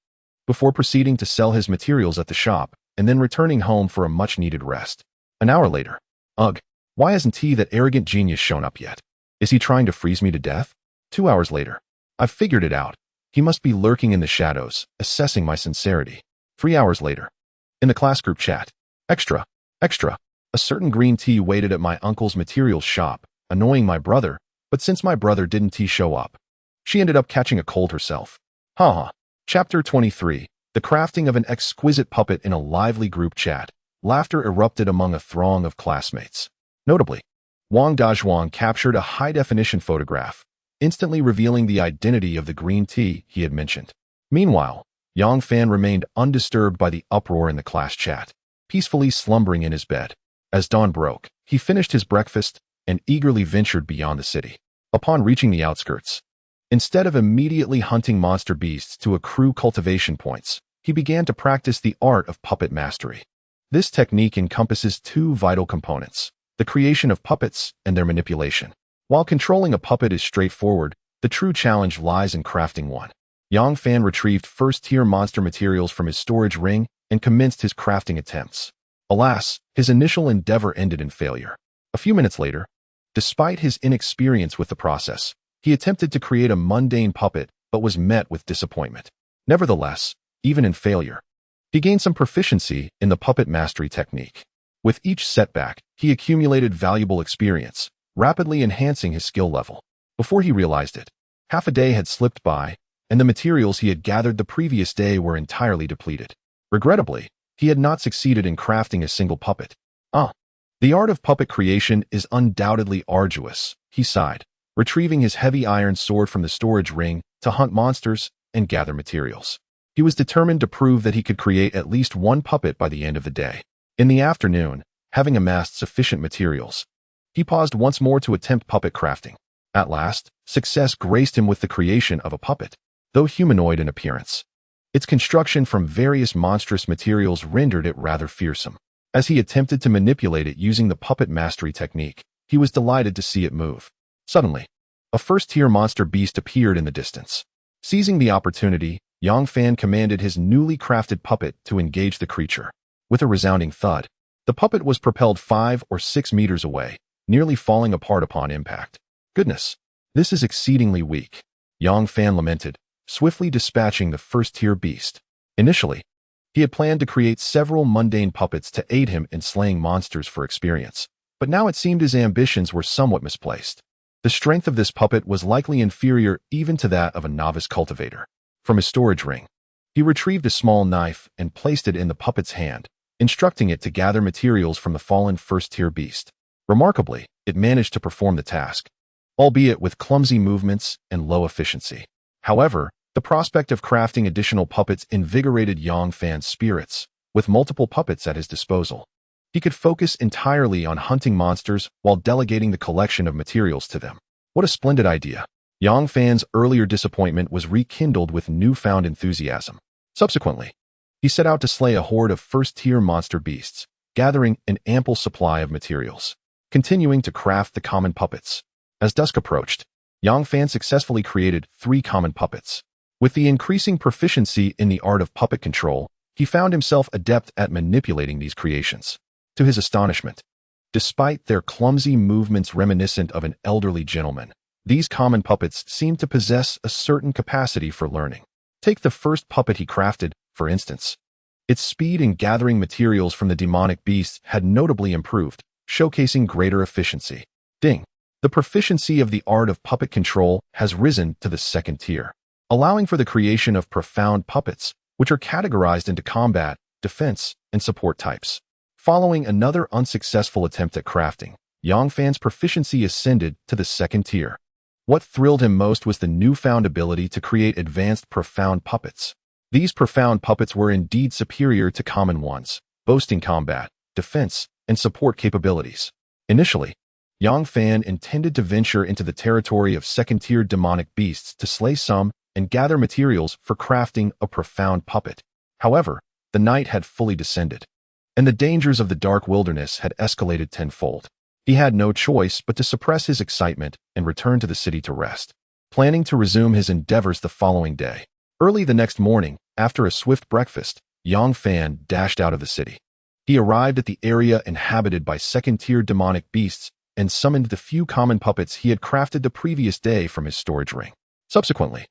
Speaker 1: before proceeding to sell his materials at the shop and then returning home for a much-needed rest. An hour later. Ugh, why hasn't that arrogant genius shown up yet? Is he trying to freeze me to death? 2 hours later. I've figured it out. He must be lurking in the shadows, assessing my sincerity. 3 hours later. In the class group chat. Extra. A certain green tea waited at my uncle's materials shop, annoying my brother, but since my brother didn't show up, she ended up catching a cold herself. Haha. Chapter 23. The crafting of an exquisite puppet in a lively group chat. Laughter erupted among a throng of classmates. Notably, Wang Dazhuang captured a high-definition photograph, instantly revealing the identity of the green tea he had mentioned. Meanwhile, Yang Fan remained undisturbed by the uproar in the class chat, peacefully slumbering in his bed. As dawn broke, he finished his breakfast and eagerly ventured beyond the city. Upon reaching the outskirts, instead of immediately hunting monster beasts to accrue cultivation points, he began to practice the art of puppet mastery. This technique encompasses two vital components: the creation of puppets and their manipulation. While controlling a puppet is straightforward, the true challenge lies in crafting one. Yang Fan retrieved first-tier monster materials from his storage ring and commenced his crafting attempts. Alas, his initial endeavor ended in failure. A few minutes later, despite his inexperience with the process, he attempted to create a mundane puppet but was met with disappointment. Nevertheless, even in failure, he gained some proficiency in the puppet mastery technique. With each setback, he accumulated valuable experience, rapidly enhancing his skill level. Before he realized it, half a day had slipped by, and the materials he had gathered the previous day were entirely depleted. Regrettably, he had not succeeded in crafting a single puppet. The art of puppet creation is undoubtedly arduous, he sighed, retrieving his heavy iron sword from the storage ring to hunt monsters and gather materials. He was determined to prove that he could create at least one puppet by the end of the day. In the afternoon, having amassed sufficient materials, he paused once more to attempt puppet crafting. At last, success graced him with the creation of a puppet. Though humanoid in appearance, its construction from various monstrous materials rendered it rather fearsome. As he attempted to manipulate it using the puppet mastery technique, he was delighted to see it move. Suddenly, a first-tier monster beast appeared in the distance. Seizing the opportunity, Yang Fan commanded his newly crafted puppet to engage the creature. With a resounding thud, the puppet was propelled 5 or 6 meters away, nearly falling apart upon impact. Goodness, this is exceedingly weak, Yang Fan lamented, swiftly dispatching the first-tier beast. Initially, he had planned to create several mundane puppets to aid him in slaying monsters for experience, but now it seemed his ambitions were somewhat misplaced. The strength of this puppet was likely inferior even to that of a novice cultivator. From his storage ring, he retrieved a small knife and placed it in the puppet's hand, instructing it to gather materials from the fallen first-tier beast. Remarkably, it managed to perform the task, albeit with clumsy movements and low efficiency. However, the prospect of crafting additional puppets invigorated Yang Fan's spirits. With multiple puppets at his disposal, he could focus entirely on hunting monsters while delegating the collection of materials to them. What a splendid idea! Yang Fan's earlier disappointment was rekindled with newfound enthusiasm. Subsequently, he set out to slay a horde of first-tier monster beasts, gathering an ample supply of materials, continuing to craft the common puppets. As dusk approached, Yang Fan successfully created 3 common puppets. With the increasing proficiency in the art of puppet control, he found himself adept at manipulating these creations. To his astonishment, despite their clumsy movements reminiscent of an elderly gentleman, these common puppets seemed to possess a certain capacity for learning. Take the first puppet he crafted, for instance. Its speed in gathering materials from the demonic beasts had notably improved, showcasing greater efficiency. Ding! The proficiency of the art of puppet control has risen to the second tier, allowing for the creation of profound puppets, which are categorized into combat, defense, and support types. Following another unsuccessful attempt at crafting, Yang Fan's proficiency ascended to the second tier. What thrilled him most was the newfound ability to create advanced profound puppets. These profound puppets were indeed superior to common ones, boasting combat, defense, and support capabilities. Initially, Yang Fan intended to venture into the territory of second-tier demonic beasts to slay some and gather materials for crafting a profound puppet. However, the night had fully descended, and the dangers of the dark wilderness had escalated tenfold. He had no choice but to suppress his excitement and return to the city to rest, planning to resume his endeavors the following day. Early the next morning, after a swift breakfast, Yang Fan dashed out of the city. He arrived at the area inhabited by second-tier demonic beasts and summoned the few common puppets he had crafted the previous day from his storage ring. Subsequently,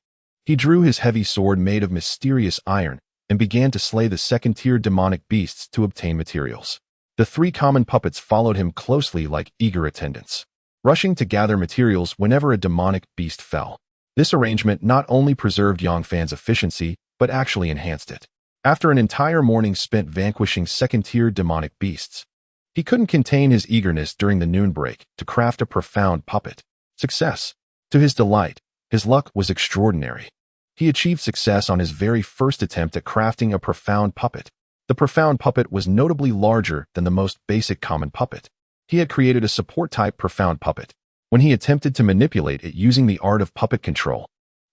Speaker 1: he drew his heavy sword made of mysterious iron and began to slay the second-tier demonic beasts to obtain materials. The three common puppets followed him closely like eager attendants, rushing to gather materials whenever a demonic beast fell. This arrangement not only preserved Yang Fan's efficiency, but actually enhanced it. After an entire morning spent vanquishing second-tier demonic beasts, he couldn't contain his eagerness during the noon break to craft a profound puppet. Success! To his delight, his luck was extraordinary. He achieved success on his very first attempt at crafting a profound puppet. The profound puppet was notably larger than the most basic common puppet. He had created a support-type profound puppet. When he attempted to manipulate it using the art of puppet control,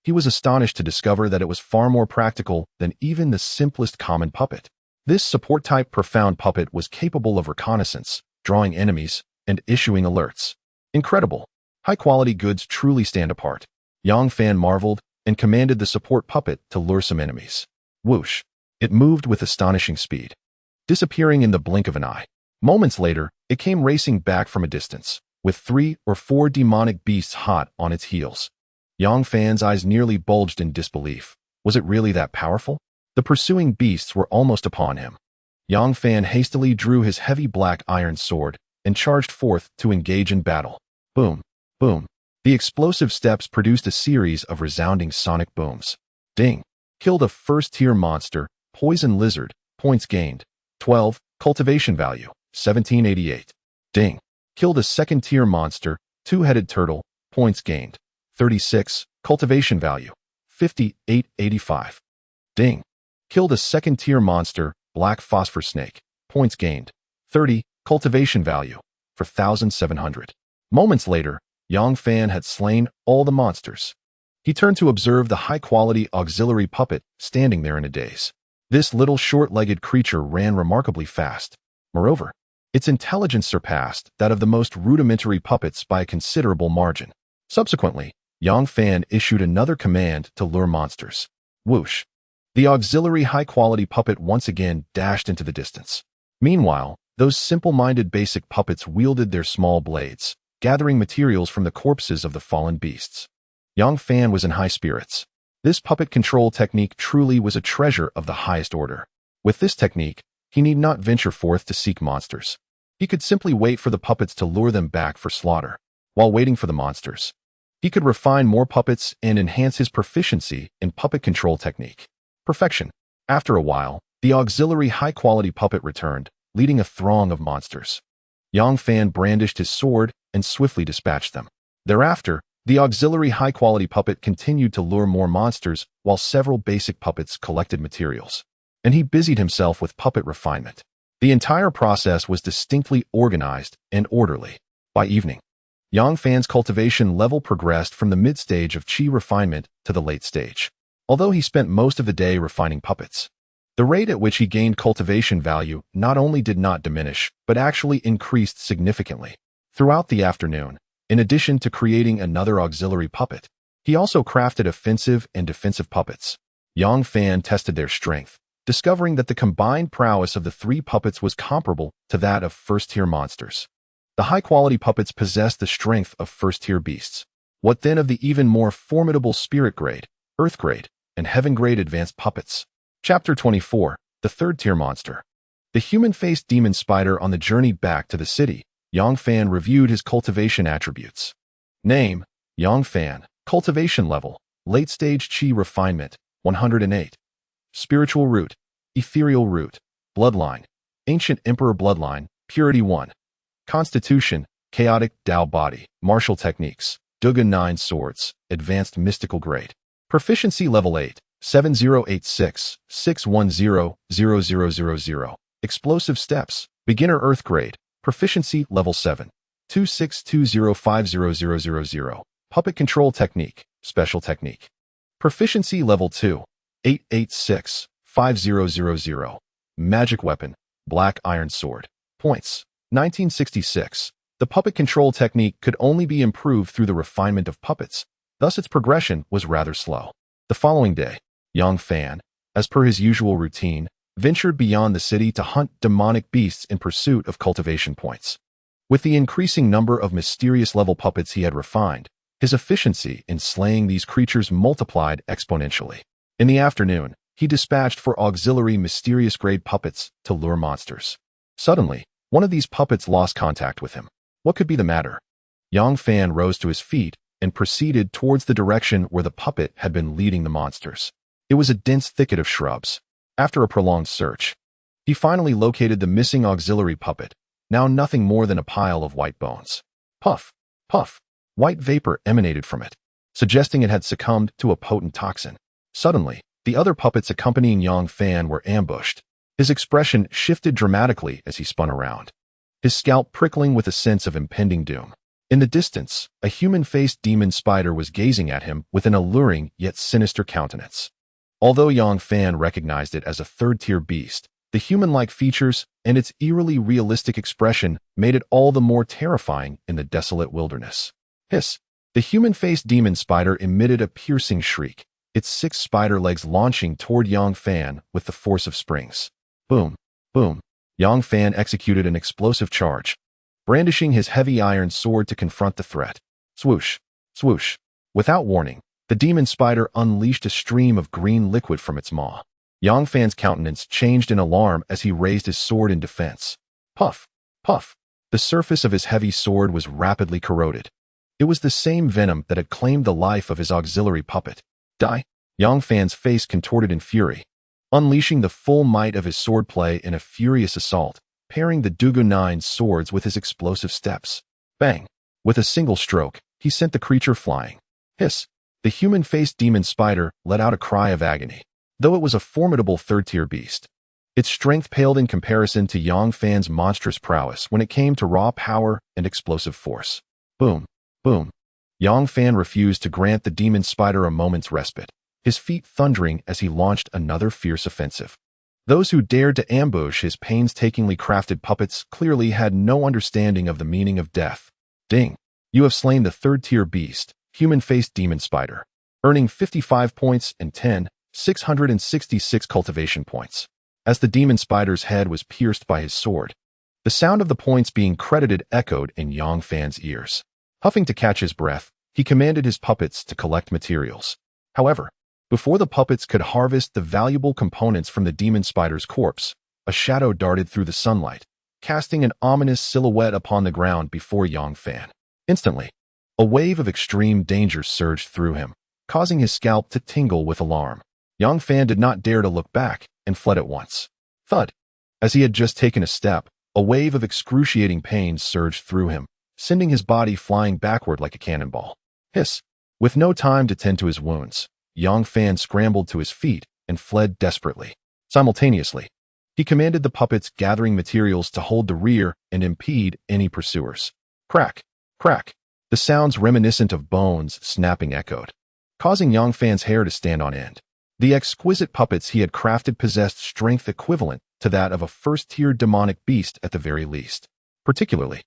Speaker 1: he was astonished to discover that it was far more practical than even the simplest common puppet. This support-type profound puppet was capable of reconnaissance, drawing enemies, and issuing alerts. Incredible! High-quality goods truly stand apart. Yang Fan marveled and commanded the support puppet to lure some enemies. Whoosh! It moved with astonishing speed, disappearing in the blink of an eye. Moments later, it came racing back from a distance, with 3 or 4 demonic beasts hot on its heels. Yang Fan's eyes nearly bulged in disbelief. Was it really that powerful? The pursuing beasts were almost upon him. Yang Fan hastily drew his heavy black iron sword and charged forth to engage in battle. Boom! Boom! The explosive steps produced a series of resounding sonic booms. Ding! Killed a first-tier monster, Poison Lizard, points gained, 12, cultivation value, 1788. Ding! Killed a second-tier monster, Two-Headed Turtle, points gained, 36, cultivation value, 5885. Ding! Killed a second-tier monster, Black Phosphor Snake, points gained, 30, cultivation value, 4,700. Moments later, Yang Fan had slain all the monsters. He turned to observe the high-quality auxiliary puppet standing there in a daze. This little short-legged creature ran remarkably fast. Moreover, its intelligence surpassed that of the most rudimentary puppets by a considerable margin. Subsequently, Yang Fan issued another command to lure monsters. Whoosh! The auxiliary high-quality puppet once again dashed into the distance. Meanwhile, those simple-minded basic puppets wielded their small blades, gathering materials from the corpses of the fallen beasts. Yang Fan was in high spirits. This puppet control technique truly was a treasure of the highest order. With this technique, he need not venture forth to seek monsters. He could simply wait for the puppets to lure them back for slaughter. While waiting for the monsters, he could refine more puppets and enhance his proficiency in puppet control technique. Perfection. After a while, the auxiliary high-quality puppet returned, leading a throng of monsters. Yang Fan brandished his sword and swiftly dispatched them. Thereafter, the auxiliary high-quality puppet continued to lure more monsters while several basic puppets collected materials, and he busied himself with puppet refinement. The entire process was distinctly organized and orderly. By evening, Yang Fan's cultivation level progressed from the mid-stage of chi refinement to the late stage. Although he spent most of the day refining puppets, the rate at which he gained cultivation value not only did not diminish, but actually increased significantly. Throughout the afternoon, in addition to creating another auxiliary puppet, he also crafted offensive and defensive puppets. Yang Fan tested their strength, discovering that the combined prowess of the 3 puppets was comparable to that of first-tier monsters. The high-quality puppets possessed the strength of first-tier beasts. What then of the even more formidable spirit grade, earth grade, and heaven-grade advanced puppets. Chapter 24. The Third-Tier Monster. The human-faced demon spider on the journey back to the city. Yang Fan reviewed his cultivation attributes. Name: Yang Fan. Cultivation level: late-stage Qi refinement, 108. Spiritual root: ethereal root. Bloodline: ancient emperor bloodline, purity 1. Constitution: chaotic Dao body. Martial techniques: Duga 9 swords, advanced mystical grade. Proficiency level 8, 7086-610-0000. Explosive steps: beginner earth grade. Proficiency level 7, 2620500000. Puppet control technique, special technique. Proficiency level 2, 886-5000. Magic weapon, black iron sword. Points: 1966. The puppet control technique could only be improved through the refinement of puppets, thus its progression was rather slow. The following day, Yang Fan, as per his usual routine, ventured beyond the city to hunt demonic beasts in pursuit of cultivation points. With the increasing number of mysterious level puppets he had refined, his efficiency in slaying these creatures multiplied exponentially. In the afternoon, he dispatched for auxiliary mysterious grade puppets to lure monsters. Suddenly, one of these puppets lost contact with him. What could be the matter? Yang Fan rose to his feet and proceeded towards the direction where the puppet had been leading the monsters. It was a dense thicket of shrubs. After a prolonged search, he finally located the missing auxiliary puppet, now nothing more than a pile of white bones. Puff, puff, white vapor emanated from it, suggesting it had succumbed to a potent toxin. Suddenly, the other puppets accompanying Yang Fan were ambushed. His expression shifted dramatically as he spun around, his scalp prickling with a sense of impending doom. In the distance, a human-faced demon spider was gazing at him with an alluring yet sinister countenance. Although Yang Fan recognized it as a third-tier beast, the human-like features and its eerily realistic expression made it all the more terrifying in the desolate wilderness. Hiss! The human-faced demon spider emitted a piercing shriek, its 6 spider legs launching toward Yang Fan with the force of springs. Boom! Boom! Yang Fan executed an explosive charge, brandishing his heavy iron sword to confront the threat. Swoosh! Swoosh! Without warning, the demon spider unleashed a stream of green liquid from its maw. Yang Fan's countenance changed in alarm as he raised his sword in defense. Puff! Puff! The surface of his heavy sword was rapidly corroded. It was the same venom that had claimed the life of his auxiliary puppet. Die! Yang Fan's face contorted in fury, unleashing the full might of his swordplay in a furious assault, pairing the Dugu 9 swords with his explosive steps. Bang! With a single stroke, he sent the creature flying. Hiss! The human-faced demon spider let out a cry of agony. Though it was a formidable third-tier beast, its strength paled in comparison to Yang Fan's monstrous prowess when it came to raw power and explosive force. Boom! Boom! Yang Fan refused to grant the demon spider a moment's respite, his feet thundering as he launched another fierce offensive. Those who dared to ambush his painstakingly crafted puppets clearly had no understanding of the meaning of death. Ding! You have slain the third-tier beast, human-faced demon spider, earning 55 points and 666 cultivation points. As the demon spider's head was pierced by his sword, the sound of the points being credited echoed in Yang Fan's ears. Huffing to catch his breath, he commanded his puppets to collect materials. However, before the puppets could harvest the valuable components from the demon spider's corpse, a shadow darted through the sunlight, casting an ominous silhouette upon the ground before Yang Fan. Instantly, a wave of extreme danger surged through him, causing his scalp to tingle with alarm. Yang Fan did not dare to look back and fled at once. Thud! As he had just taken a step, a wave of excruciating pain surged through him, sending his body flying backward like a cannonball. Hiss! With no time to tend to his wounds, Yang Fan scrambled to his feet and fled desperately. Simultaneously, he commanded the puppets gathering materials to hold the rear and impede any pursuers. Crack! Crack! The sounds reminiscent of bones snapping echoed, causing Yang Fan's hair to stand on end. The exquisite puppets he had crafted possessed strength equivalent to that of a first-tier demonic beast at the very least. Particularly,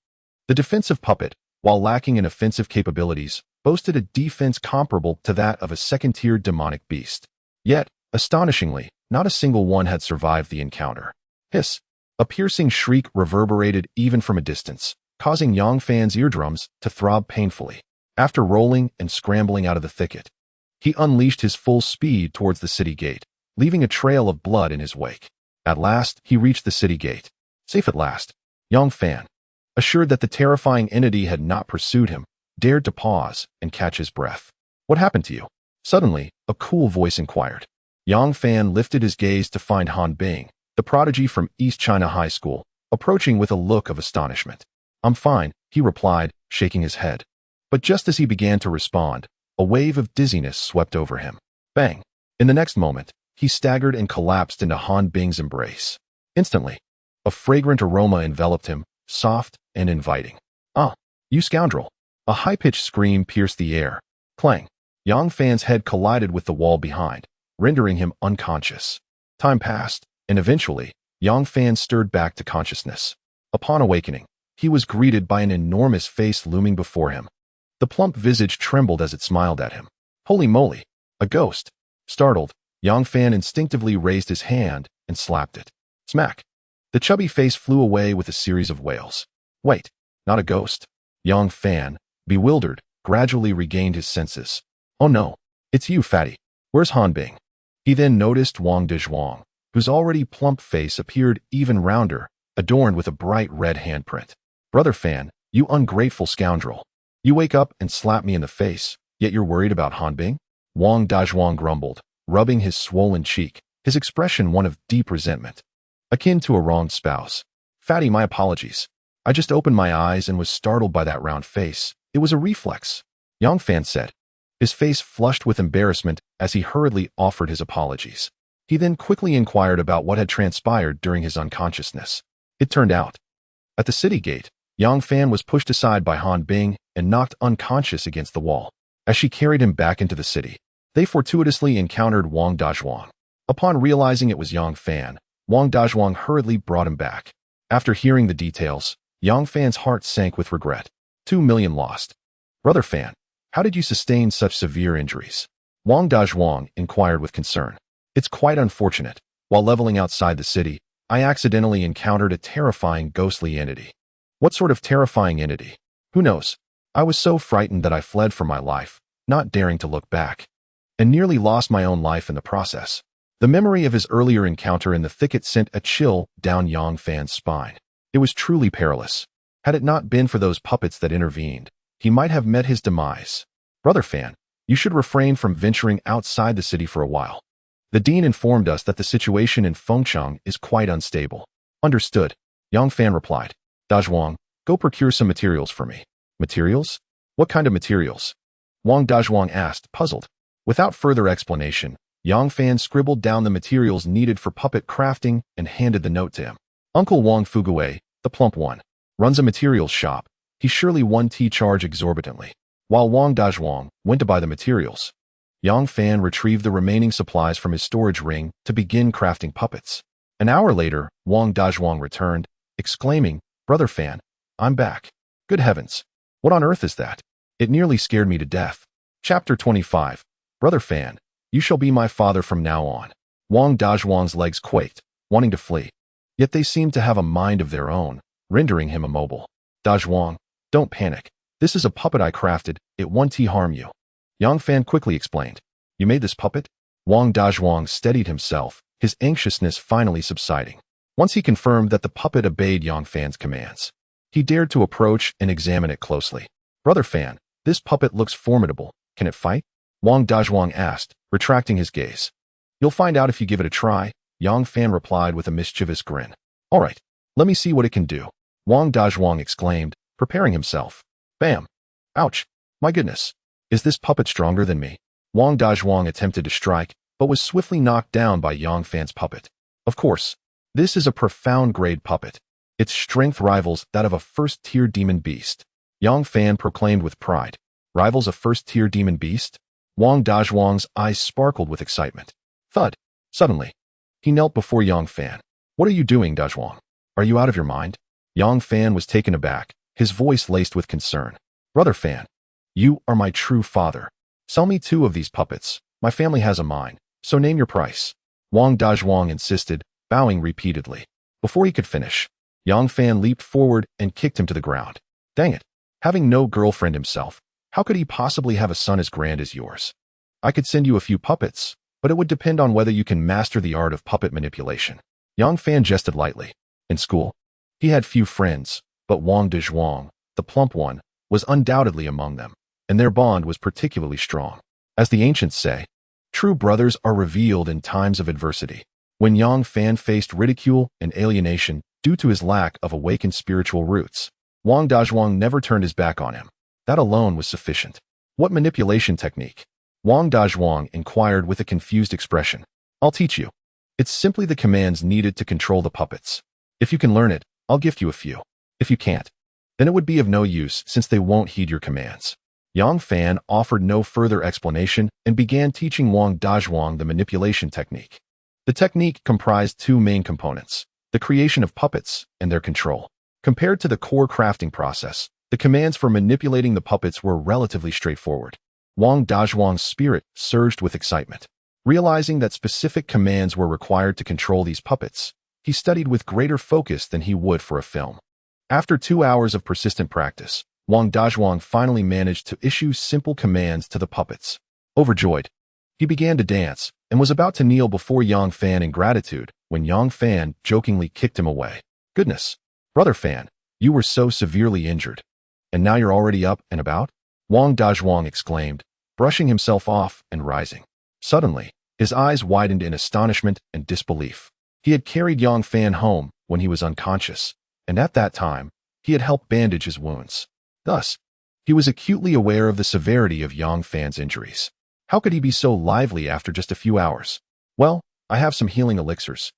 Speaker 1: the defensive puppet, while lacking in offensive capabilities, boasted a defense comparable to that of a second-tier demonic beast. Yet, astonishingly, not a single one had survived the encounter. Hiss! A piercing shriek reverberated even from a distance, causing Yang Fan's eardrums to throb painfully. After rolling and scrambling out of the thicket, He unleashed his full speed towards the city gate, leaving a trail of blood in his wake. At last, he reached the city gate. Safe at last. Yang Fan, assured that the terrifying entity had not pursued him, dared to pause and catch his breath. What happened to you? Suddenly, a cool voice inquired. Yang Fan lifted his gaze to find Han Bing, the prodigy from East China High School, approaching with a look of astonishment. I'm fine, he replied, shaking his head. But just as he began to respond, a wave of dizziness swept over him. Bang! In the next moment, he staggered and collapsed into Han Bing's embrace. Instantly, a fragrant aroma enveloped him, soft and inviting. Ah, you scoundrel! A high-pitched scream pierced the air. Clang! Yang Fan's head collided with the wall behind, rendering him unconscious. Time passed, and eventually, Yang Fan stirred back to consciousness. Upon awakening, he was greeted by an enormous face looming before him. The plump visage trembled as it smiled at him. Holy moly! A ghost! Startled, Yang Fan instinctively raised his hand and slapped it. Smack! The chubby face flew away with a series of wails. Wait, not a ghost. Yang Fan, bewildered, gradually regained his senses. Oh no, it's you, fatty. Where's Han Bing? He then noticed Wang Dezhuang, whose already plump face appeared even rounder, adorned with a bright red handprint. Brother Fan, you ungrateful scoundrel. You wake up and slap me in the face, yet you're worried about Han Bing? Wang Dezhuang grumbled, rubbing his swollen cheek, his expression one of deep resentment. Akin to a wronged spouse. Fatty, my apologies. I just opened my eyes and was startled by that round face. It was a reflex. Yang Fan said, his face flushed with embarrassment as he hurriedly offered his apologies. He then quickly inquired about what had transpired during his unconsciousness. It turned out, at the city gate, Yang Fan was pushed aside by Han Bing and knocked unconscious against the wall. As she carried him back into the city, they fortuitously encountered Wang Dezhuang. Upon realizing it was Yang Fan, Wang Dezhuang hurriedly brought him back. After hearing the details, Yang Fan's heart sank with regret. 2 million lost. Brother Fan, how did you sustain such severe injuries? Wang Dezhuang inquired with concern. It's quite unfortunate. While leveling outside the city, I accidentally encountered a terrifying ghostly entity. What sort of terrifying entity? Who knows? I was so frightened that I fled for my life, not daring to look back, and nearly lost my own life in the process. The memory of his earlier encounter in the thicket sent a chill down Yang Fan's spine. It was truly perilous. Had it not been for those puppets that intervened, he might have met his demise. Brother Fan, you should refrain from venturing outside the city for a while. The dean informed us that the situation in Fengcheng is quite unstable. Understood, Yang Fan replied. Dezhuang, go procure some materials for me. Materials? What kind of materials? Wang Dezhuang asked, puzzled. Without further explanation, Yang Fan scribbled down the materials needed for puppet crafting and handed the note to him. Uncle Wang Fugui, the plump one, runs a materials shop. He surely won tea charge exorbitantly. While Wang Dezhuang went to buy the materials, Yang Fan retrieved the remaining supplies from his storage ring to begin crafting puppets. An hour later, Wang Dezhuang returned, exclaiming, Brother Fan, I'm back. Good heavens. What on earth is that? It nearly scared me to death. Chapter 25. Brother Fan, you shall be my father from now on. Wang Dezhuang's legs quaked, wanting to flee. Yet they seemed to have a mind of their own, rendering him immobile. Dezhuang, don't panic. This is a puppet I crafted. It won't harm you. Yang Fan quickly explained. You made this puppet? Wang Dezhuang steadied himself, his anxiousness finally subsiding. Once he confirmed that the puppet obeyed Yang Fan's commands, he dared to approach and examine it closely. Brother Fan, this puppet looks formidable. Can it fight? Wang Dezhuang asked, retracting his gaze. You'll find out if you give it a try, Yang Fan replied with a mischievous grin. All right, let me see what it can do. Wang Dezhuang exclaimed, preparing himself. Bam! Ouch! My goodness! Is this puppet stronger than me? Wang Dezhuang attempted to strike, but was swiftly knocked down by Yang Fan's puppet. Of course, this is a profound-grade puppet. Its strength rivals that of a first-tier demon beast. Yang Fan proclaimed with pride. Rivals a first-tier demon beast? Wang Dezhuang's eyes sparkled with excitement. Thud! Suddenly, he knelt before Yang Fan. What are you doing, Dezhuang? Are you out of your mind? Yang Fan was taken aback, his voice laced with concern. Brother Fan, you are my true father. Sell me 2 of these puppets. My family has a mine, so name your price. Wang Dezhuang insisted, bowing repeatedly. Before he could finish, Yang Fan leaped forward and kicked him to the ground. Dang it! Having no girlfriend himself, how could he possibly have a son as grand as yours? I could send you a few puppets, but it would depend on whether you can master the art of puppet manipulation. Yang Fan jested lightly. In school, he had few friends, but Wang Dezhuang, the plump one, was undoubtedly among them, and their bond was particularly strong. As the ancients say, true brothers are revealed in times of adversity. When Yang Fan faced ridicule and alienation due to his lack of awakened spiritual roots, Wang Dezhuang never turned his back on him. That alone was sufficient. What manipulation technique? Wang Dezhuang inquired with a confused expression. I'll teach you. It's simply the commands needed to control the puppets. If you can learn it, I'll gift you a few. If you can't, then it would be of no use since they won't heed your commands. Yang Fan offered no further explanation and began teaching Wang Dezhuang the manipulation technique. The technique comprised two main components, the creation of puppets and their control. Compared to the core crafting process, the commands for manipulating the puppets were relatively straightforward. Wang Dezhuang's spirit surged with excitement. Realizing that specific commands were required to control these puppets, he studied with greater focus than he would for a film. After 2 hours of persistent practice, Wang Dezhuang finally managed to issue simple commands to the puppets. Overjoyed, he began to dance and was about to kneel before Yang Fan in gratitude when Yang Fan jokingly kicked him away. Goodness, Brother Fan, you were so severely injured. And now you're already up and about? Wang Dezhuang exclaimed, brushing himself off and rising. Suddenly, his eyes widened in astonishment and disbelief. He had carried Yang Fan home when he was unconscious, and at that time, he had helped bandage his wounds. Thus, he was acutely aware of the severity of Yang Fan's injuries. How could he be so lively after just a few hours? Well, I have some healing elixirs.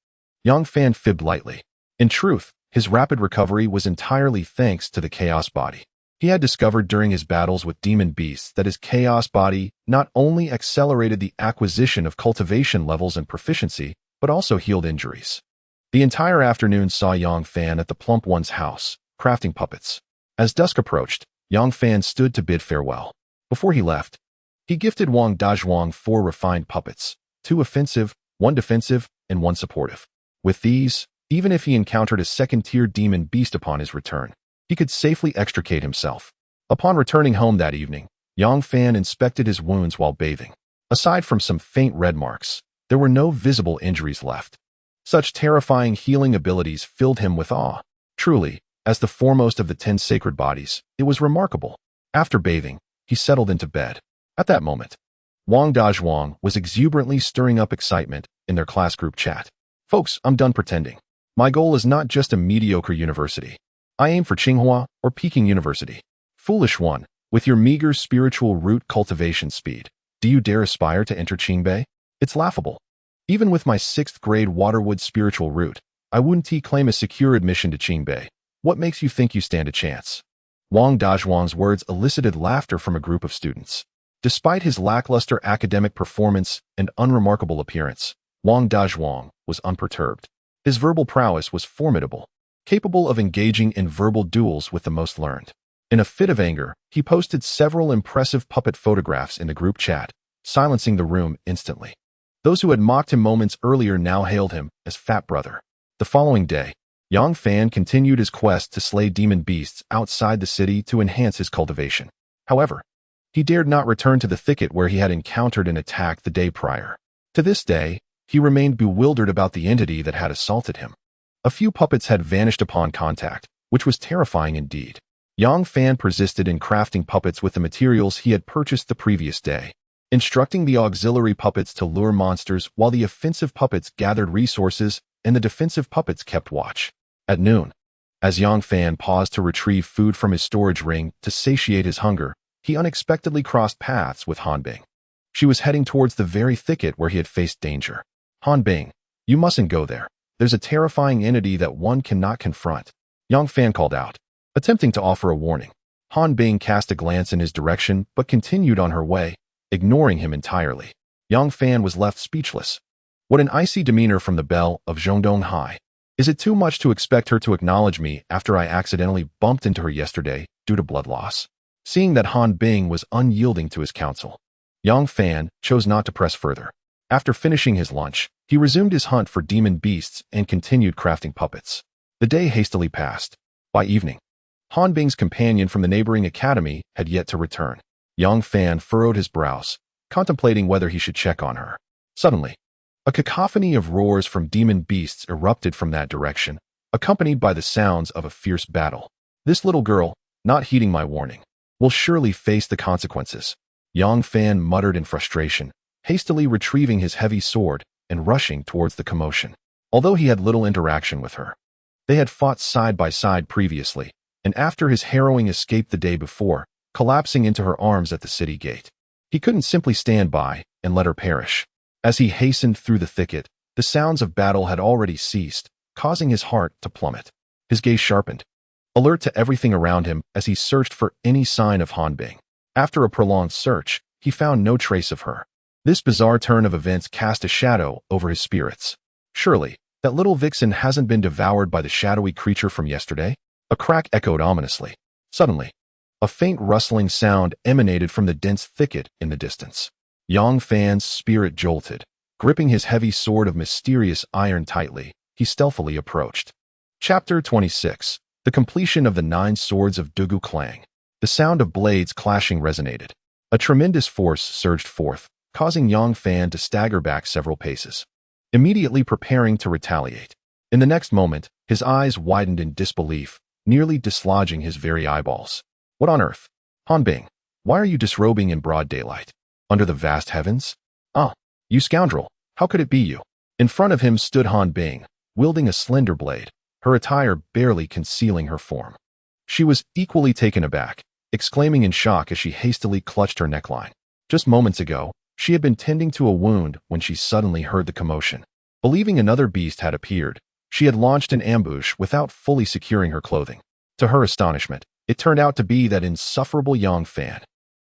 Speaker 1: Yang Fan fibbed lightly. In truth, his rapid recovery was entirely thanks to the Chaos Body. He had discovered during his battles with demon beasts that his Chaos Body not only accelerated the acquisition of cultivation levels and proficiency, but also healed injuries. The entire afternoon saw Yang Fan at the plump one's house, crafting puppets. As dusk approached, Yang Fan stood to bid farewell. Before he left, he gifted Wang Dezhuang 4 refined puppets, 2 offensive, 1 defensive, and 1 supportive. With these, even if he encountered a second-tier demon beast upon his return, he could safely extricate himself. Upon returning home that evening, Yang Fan inspected his wounds while bathing. Aside from some faint red marks, there were no visible injuries left. Such terrifying healing abilities filled him with awe. Truly, as the foremost of the 10 sacred bodies, it was remarkable. After bathing, he settled into bed. At that moment, Wang Dezhuang was exuberantly stirring up excitement in their class group chat. Folks, I'm done pretending. My goal is not just a mediocre university. I aim for Tsinghua or Peking University. Foolish one, with your meager spiritual root cultivation speed, do you dare aspire to enter Qingbei? It's laughable. Even with my 6th grade Waterwood spiritual root, I wouldn't claim a secure admission to Qingbei. What makes you think you stand a chance? Wang Dezhuang's words elicited laughter from a group of students. Despite his lackluster academic performance and unremarkable appearance, Wang Dezhuang was unperturbed. His verbal prowess was formidable, capable of engaging in verbal duels with the most learned. In a fit of anger, he posted several impressive puppet photographs in the group chat, silencing the room instantly. Those who had mocked him moments earlier now hailed him as Fat Brother. The following day, Yang Fan continued his quest to slay demon beasts outside the city to enhance his cultivation. However, he dared not return to the thicket where he had encountered an attack the day prior. To this day, he remained bewildered about the entity that had assaulted him. A few puppets had vanished upon contact, which was terrifying indeed. Yang Fan persisted in crafting puppets with the materials he had purchased the previous day, instructing the auxiliary puppets to lure monsters while the offensive puppets gathered resources and the defensive puppets kept watch. At noon, as Yang Fan paused to retrieve food from his storage ring to satiate his hunger, he unexpectedly crossed paths with Han Bing. She was heading towards the very thicket where he had faced danger. Han Bing, you mustn't go there. There's a terrifying entity that one cannot confront. Yang Fan called out, attempting to offer a warning. Han Bing cast a glance in his direction but continued on her way, ignoring him entirely. Yang Fan was left speechless. What an icy demeanor from the belle of Zhongdong High. Is it too much to expect her to acknowledge me after I accidentally bumped into her yesterday due to blood loss? Seeing that Han Bing was unyielding to his counsel, Yang Fan chose not to press further. After finishing his lunch, he resumed his hunt for demon beasts and continued crafting puppets. The day hastily passed. By evening, Han Bing's companion from the neighboring academy had yet to return. Yang Fan furrowed his brows, contemplating whether he should check on her. Suddenly, a cacophony of roars from demon beasts erupted from that direction, accompanied by the sounds of a fierce battle. This little girl, not heeding my warning, will surely face the consequences, Yang Fan muttered in frustration, hastily retrieving his heavy sword and rushing towards the commotion. Although he had little interaction with her, they had fought side by side previously, and after his harrowing escape the day before, collapsing into her arms at the city gate, he couldn't simply stand by and let her perish. As he hastened through the thicket, the sounds of battle had already ceased, causing his heart to plummet. His gaze sharpened, alert to everything around him as he searched for any sign of Han Bing. After a prolonged search, he found no trace of her. This bizarre turn of events cast a shadow over his spirits. Surely, that little vixen hasn't been devoured by the shadowy creature from yesterday? A crack echoed ominously. Suddenly, a faint rustling sound emanated from the dense thicket in the distance. Yang Fan's spirit jolted. Gripping his heavy sword of mysterious iron tightly, he stealthily approached. Chapter 26. The completion of the 9 swords of Dugu Clang. The sound of blades clashing resonated. A tremendous force surged forth, causing Yang Fan to stagger back several paces, immediately preparing to retaliate. In the next moment, his eyes widened in disbelief, nearly dislodging his very eyeballs. What on earth? Han Bing, why are you disrobing in broad daylight? Under the vast heavens? Ah, you scoundrel, how could it be you? In front of him stood Han Bing, wielding a slender blade, her attire barely concealing her form. She was equally taken aback, exclaiming in shock as she hastily clutched her neckline. Just moments ago, she had been tending to a wound when she suddenly heard the commotion. Believing another beast had appeared, she had launched an ambush without fully securing her clothing. To her astonishment, it turned out to be that insufferable Yang Fan.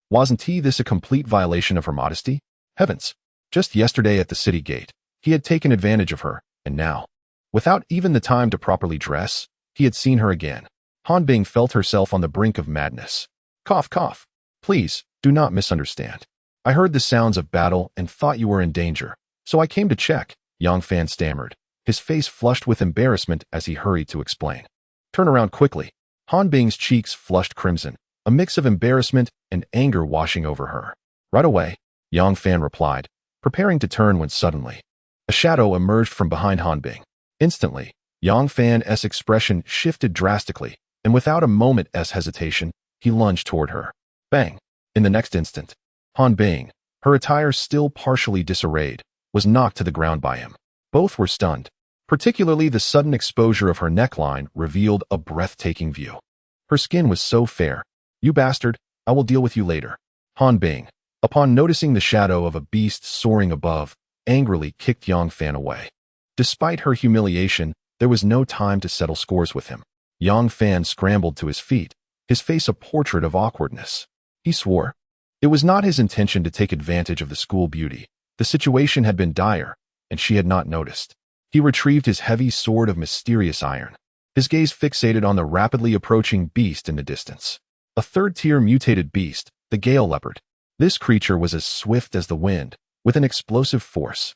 Speaker 1: Wasn't this a complete violation of her modesty? Heavens! Just yesterday at the city gate, he had taken advantage of her, and now, without even the time to properly dress, he had seen her again. Han Bing felt herself on the brink of madness. Cough, cough. Please, do not misunderstand. I heard the sounds of battle and thought you were in danger, so I came to check, Yang Fan stammered, his face flushed with embarrassment as he hurried to explain. Turn around quickly. Han Bing's cheeks flushed crimson, a mix of embarrassment and anger washing over her. Right away, Yang Fan replied, preparing to turn when suddenly, a shadow emerged from behind Han Bing. Instantly, Yang Fan's expression shifted drastically, and without a moment's hesitation, he lunged toward her. Bang! In the next instant, Han Bing, her attire still partially disarrayed, was knocked to the ground by him. Both were stunned. Particularly the sudden exposure of her neckline revealed a breathtaking view. Her skin was so fair. You bastard, I will deal with you later. Han Bing, upon noticing the shadow of a beast soaring above, angrily kicked Yang Fan away. Despite her humiliation, there was no time to settle scores with him. Yang Fan scrambled to his feet, his face a portrait of awkwardness. He swore. It was not his intention to take advantage of the school beauty. The situation had been dire, and she had not noticed. He retrieved his heavy sword of mysterious iron, his gaze fixated on the rapidly approaching beast in the distance. A third-tier mutated beast, the Gale Leopard. This creature was as swift as the wind, with an explosive force.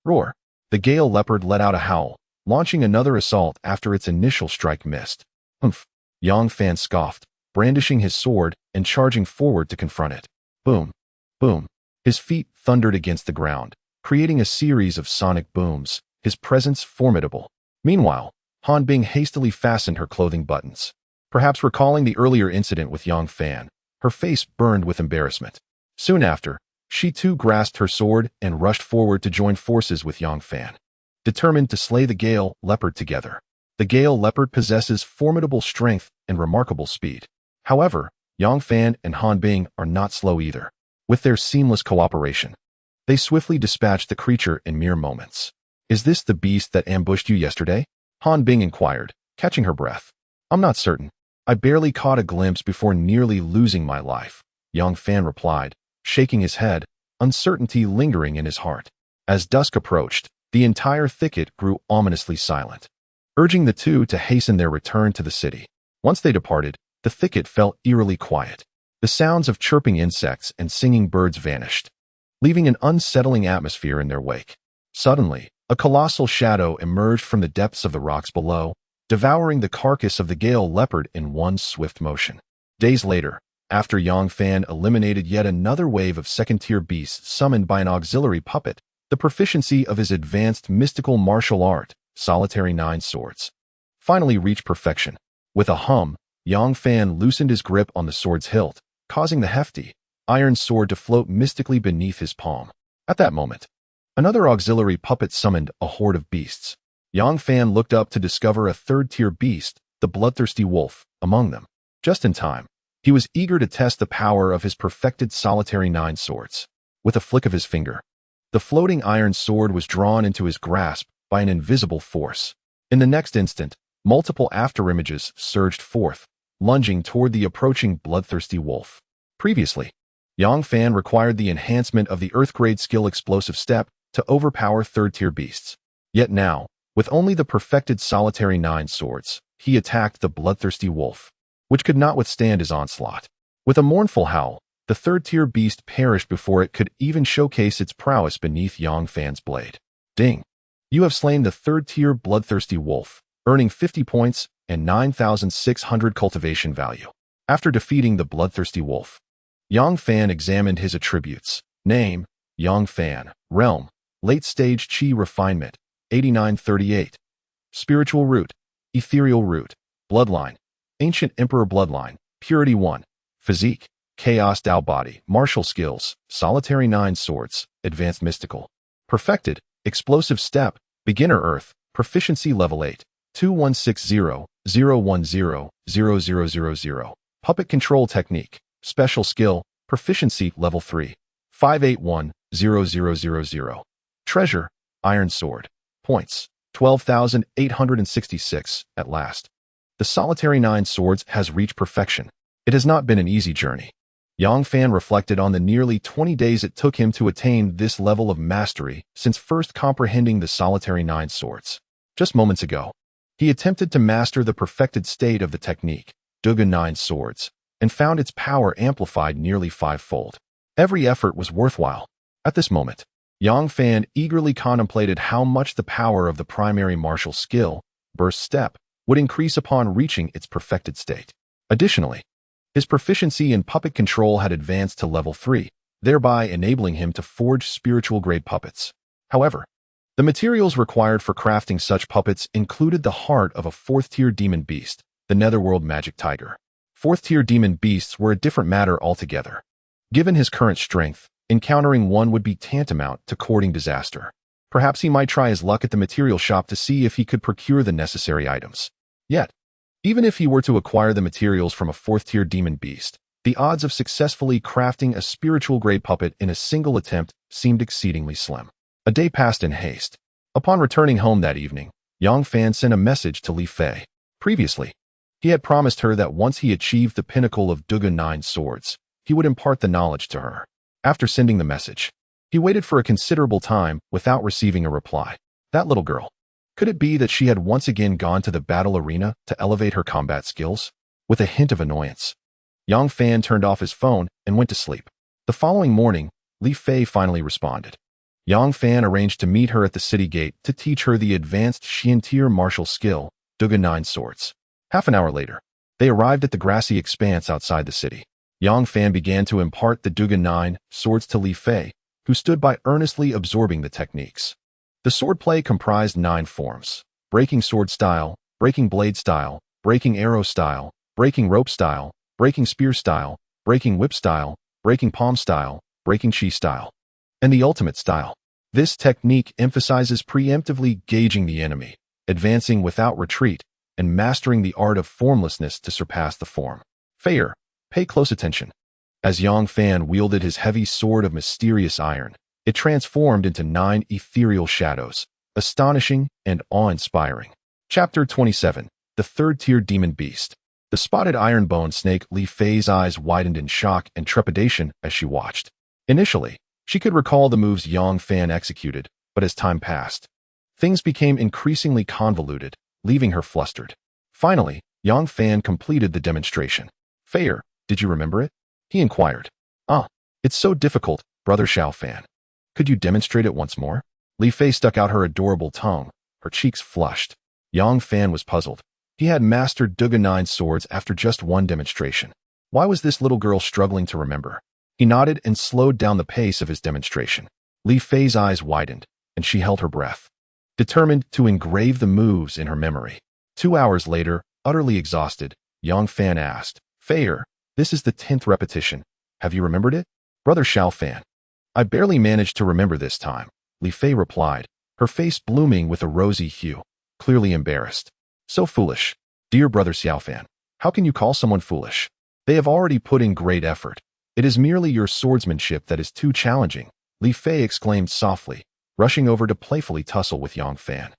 Speaker 1: Roar! The Gale Leopard let out a howl, launching another assault after its initial strike missed. Humph! Yang Fan scoffed, brandishing his sword and charging forward to confront it. Boom! Boom! His feet thundered against the ground, creating a series of sonic booms, his presence formidable. Meanwhile, Han Bing hastily fastened her clothing buttons. Perhaps recalling the earlier incident with Yang Fan, her face burned with embarrassment. Soon after, she too grasped her sword and rushed forward to join forces with Yang Fan, determined to slay the Gale Leopard together. The Gale Leopard possesses formidable strength and remarkable speed. However, Yang Fan and Han Bing are not slow either. With their seamless cooperation, they swiftly dispatched the creature in mere moments. Is this the beast that ambushed you yesterday? Han Bing inquired, catching her breath. I'm not certain. I barely caught a glimpse before nearly losing my life, Yang Fan replied, shaking his head, uncertainty lingering in his heart. As dusk approached, the entire thicket grew ominously silent, urging the two to hasten their return to the city. Once they departed, the thicket fell eerily quiet. The sounds of chirping insects and singing birds vanished, leaving an unsettling atmosphere in their wake. Suddenly, a colossal shadow emerged from the depths of the rocks below, devouring the carcass of the Gale Leopard in one swift motion. Days later, After Yang Fan eliminated yet another wave of second-tier beasts summoned by an auxiliary puppet, the proficiency of his advanced mystical martial art, Solitary Nine Swords, finally reached perfection. With a hum, Yang Fan loosened his grip on the sword's hilt, causing the hefty, iron sword to float mystically beneath his palm. At that moment, another auxiliary puppet summoned a horde of beasts. Yang Fan looked up to discover a third-tier beast, the bloodthirsty wolf, among them. Just in time, he was eager to test the power of his perfected Solitary Nine Swords. With a flick of his finger, the floating iron sword was drawn into his grasp by an invisible force. In the next instant, multiple afterimages surged forth, lunging toward the approaching bloodthirsty wolf. Previously, Yang Fan required the enhancement of the Earth-grade skill Explosive Step to overpower third-tier beasts. Yet now, with only the perfected Solitary Nine Swords, he attacked the bloodthirsty wolf, which could not withstand his onslaught. With a mournful howl, the third-tier beast perished before it could even showcase its prowess beneath Yang Fan's blade. Ding! You have slain the third-tier bloodthirsty wolf, earning 50 points and 9,600 cultivation value. After defeating the bloodthirsty wolf, Yang Fan examined his attributes. Name, Yang Fan. Realm, late-stage Qi refinement, 8938. Spiritual root, ethereal root. Bloodline, ancient emperor bloodline, purity 1. Physique, chaos Dao body. Martial skills, Solitary Nine Swords, advanced mystical. Perfected, explosive step, beginner earth, proficiency level 8. 2160-010-0000. Puppet control technique, special skill, proficiency level 3. 581-0000. Treasure, iron sword. Points, 12,866. At last, the Solitary Nine Swords has reached perfection. It has not been an easy journey. Yang Fan reflected on the nearly 20 days it took him to attain this level of mastery since first comprehending the Solitary Nine Swords. Just moments ago, he attempted to master the perfected state of the technique, Duga Nine Swords, and found its power amplified nearly 5-fold. Every effort was worthwhile. At this moment, Yang Fan eagerly contemplated how much the power of the primary martial skill, Burst Step, would increase upon reaching its perfected state. Additionally, his proficiency in puppet control had advanced to level 3, thereby enabling him to forge spiritual-grade puppets. However, the materials required for crafting such puppets included the heart of a 4th-tier demon beast, the Netherworld Magic Tiger. 4th-tier demon beasts were a different matter altogether. Given his current strength, encountering one would be tantamount to courting disaster. Perhaps he might try his luck at the material shop to see if he could procure the necessary items. Yet, even if he were to acquire the materials from a 4th-tier demon beast, the odds of successfully crafting a spiritual-grade puppet in a single attempt seemed exceedingly slim. A day passed in haste. Upon returning home that evening, Yang Fan sent a message to Li Fei. Previously, he had promised her that once he achieved the pinnacle of Duga Nine Swords, he would impart the knowledge to her. After sending the message, he waited for a considerable time without receiving a reply. That little girl. Could it be that she had once again gone to the battle arena to elevate her combat skills? With a hint of annoyance, Yang Fan turned off his phone and went to sleep. The following morning, Li Fei finally responded. Yang Fan arranged to meet her at the city gate to teach her the advanced Xian-tier martial skill, Duga Nine Swords. Half an hour later, they arrived at the grassy expanse outside the city. Yang Fan began to impart the Duga Nine Swords to Li Fei, who stood by earnestly absorbing the techniques. The swordplay comprised 9 forms: breaking sword style, breaking blade style, breaking arrow style, breaking rope style, breaking spear style, breaking whip style, breaking palm style, breaking chi style, and the ultimate style. This technique emphasizes preemptively gauging the enemy, advancing without retreat, and mastering the art of formlessness to surpass the form. Feier, pay close attention. As Yang Fan wielded his heavy sword of mysterious iron, it transformed into 9 ethereal shadows, astonishing and awe-inspiring. Chapter 27. The Third-Tier Demon Beast. The spotted iron-bone snake. Li Fei's eyes widened in shock and trepidation as she watched. Initially, she could recall the moves Yang Fan executed, but as time passed, things became increasingly convoluted, leaving her flustered. Finally, Yang Fan completed the demonstration. Feier, did you remember it? He inquired. It's so difficult, Brother Xiao Fan. Could you demonstrate it once more? Li Fei stuck out her adorable tongue, her cheeks flushed. Yang Fan was puzzled. He had mastered Duga Nine Swords after just one demonstration. Why was this little girl struggling to remember? He nodded and slowed down the pace of his demonstration. Li Fei's eyes widened, and she held her breath, determined to engrave the moves in her memory. 2 hours later, utterly exhausted, Yang Fan asked, Feier, this is the 10th repetition. Have you remembered it? Brother Xiao Fan. I barely managed to remember this time, Li Fei replied, her face blooming with a rosy hue, clearly embarrassed. So foolish. Dear brother Xiao Fan, how can you call someone foolish? They have already put in great effort. It is merely your swordsmanship that is too challenging, Li Fei exclaimed softly, rushing over to playfully tussle with Yang Fan.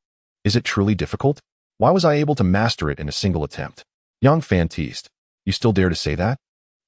Speaker 1: Is it truly difficult? Why was I able to master it in a single attempt? Yang Fan teased. You still dare to say that?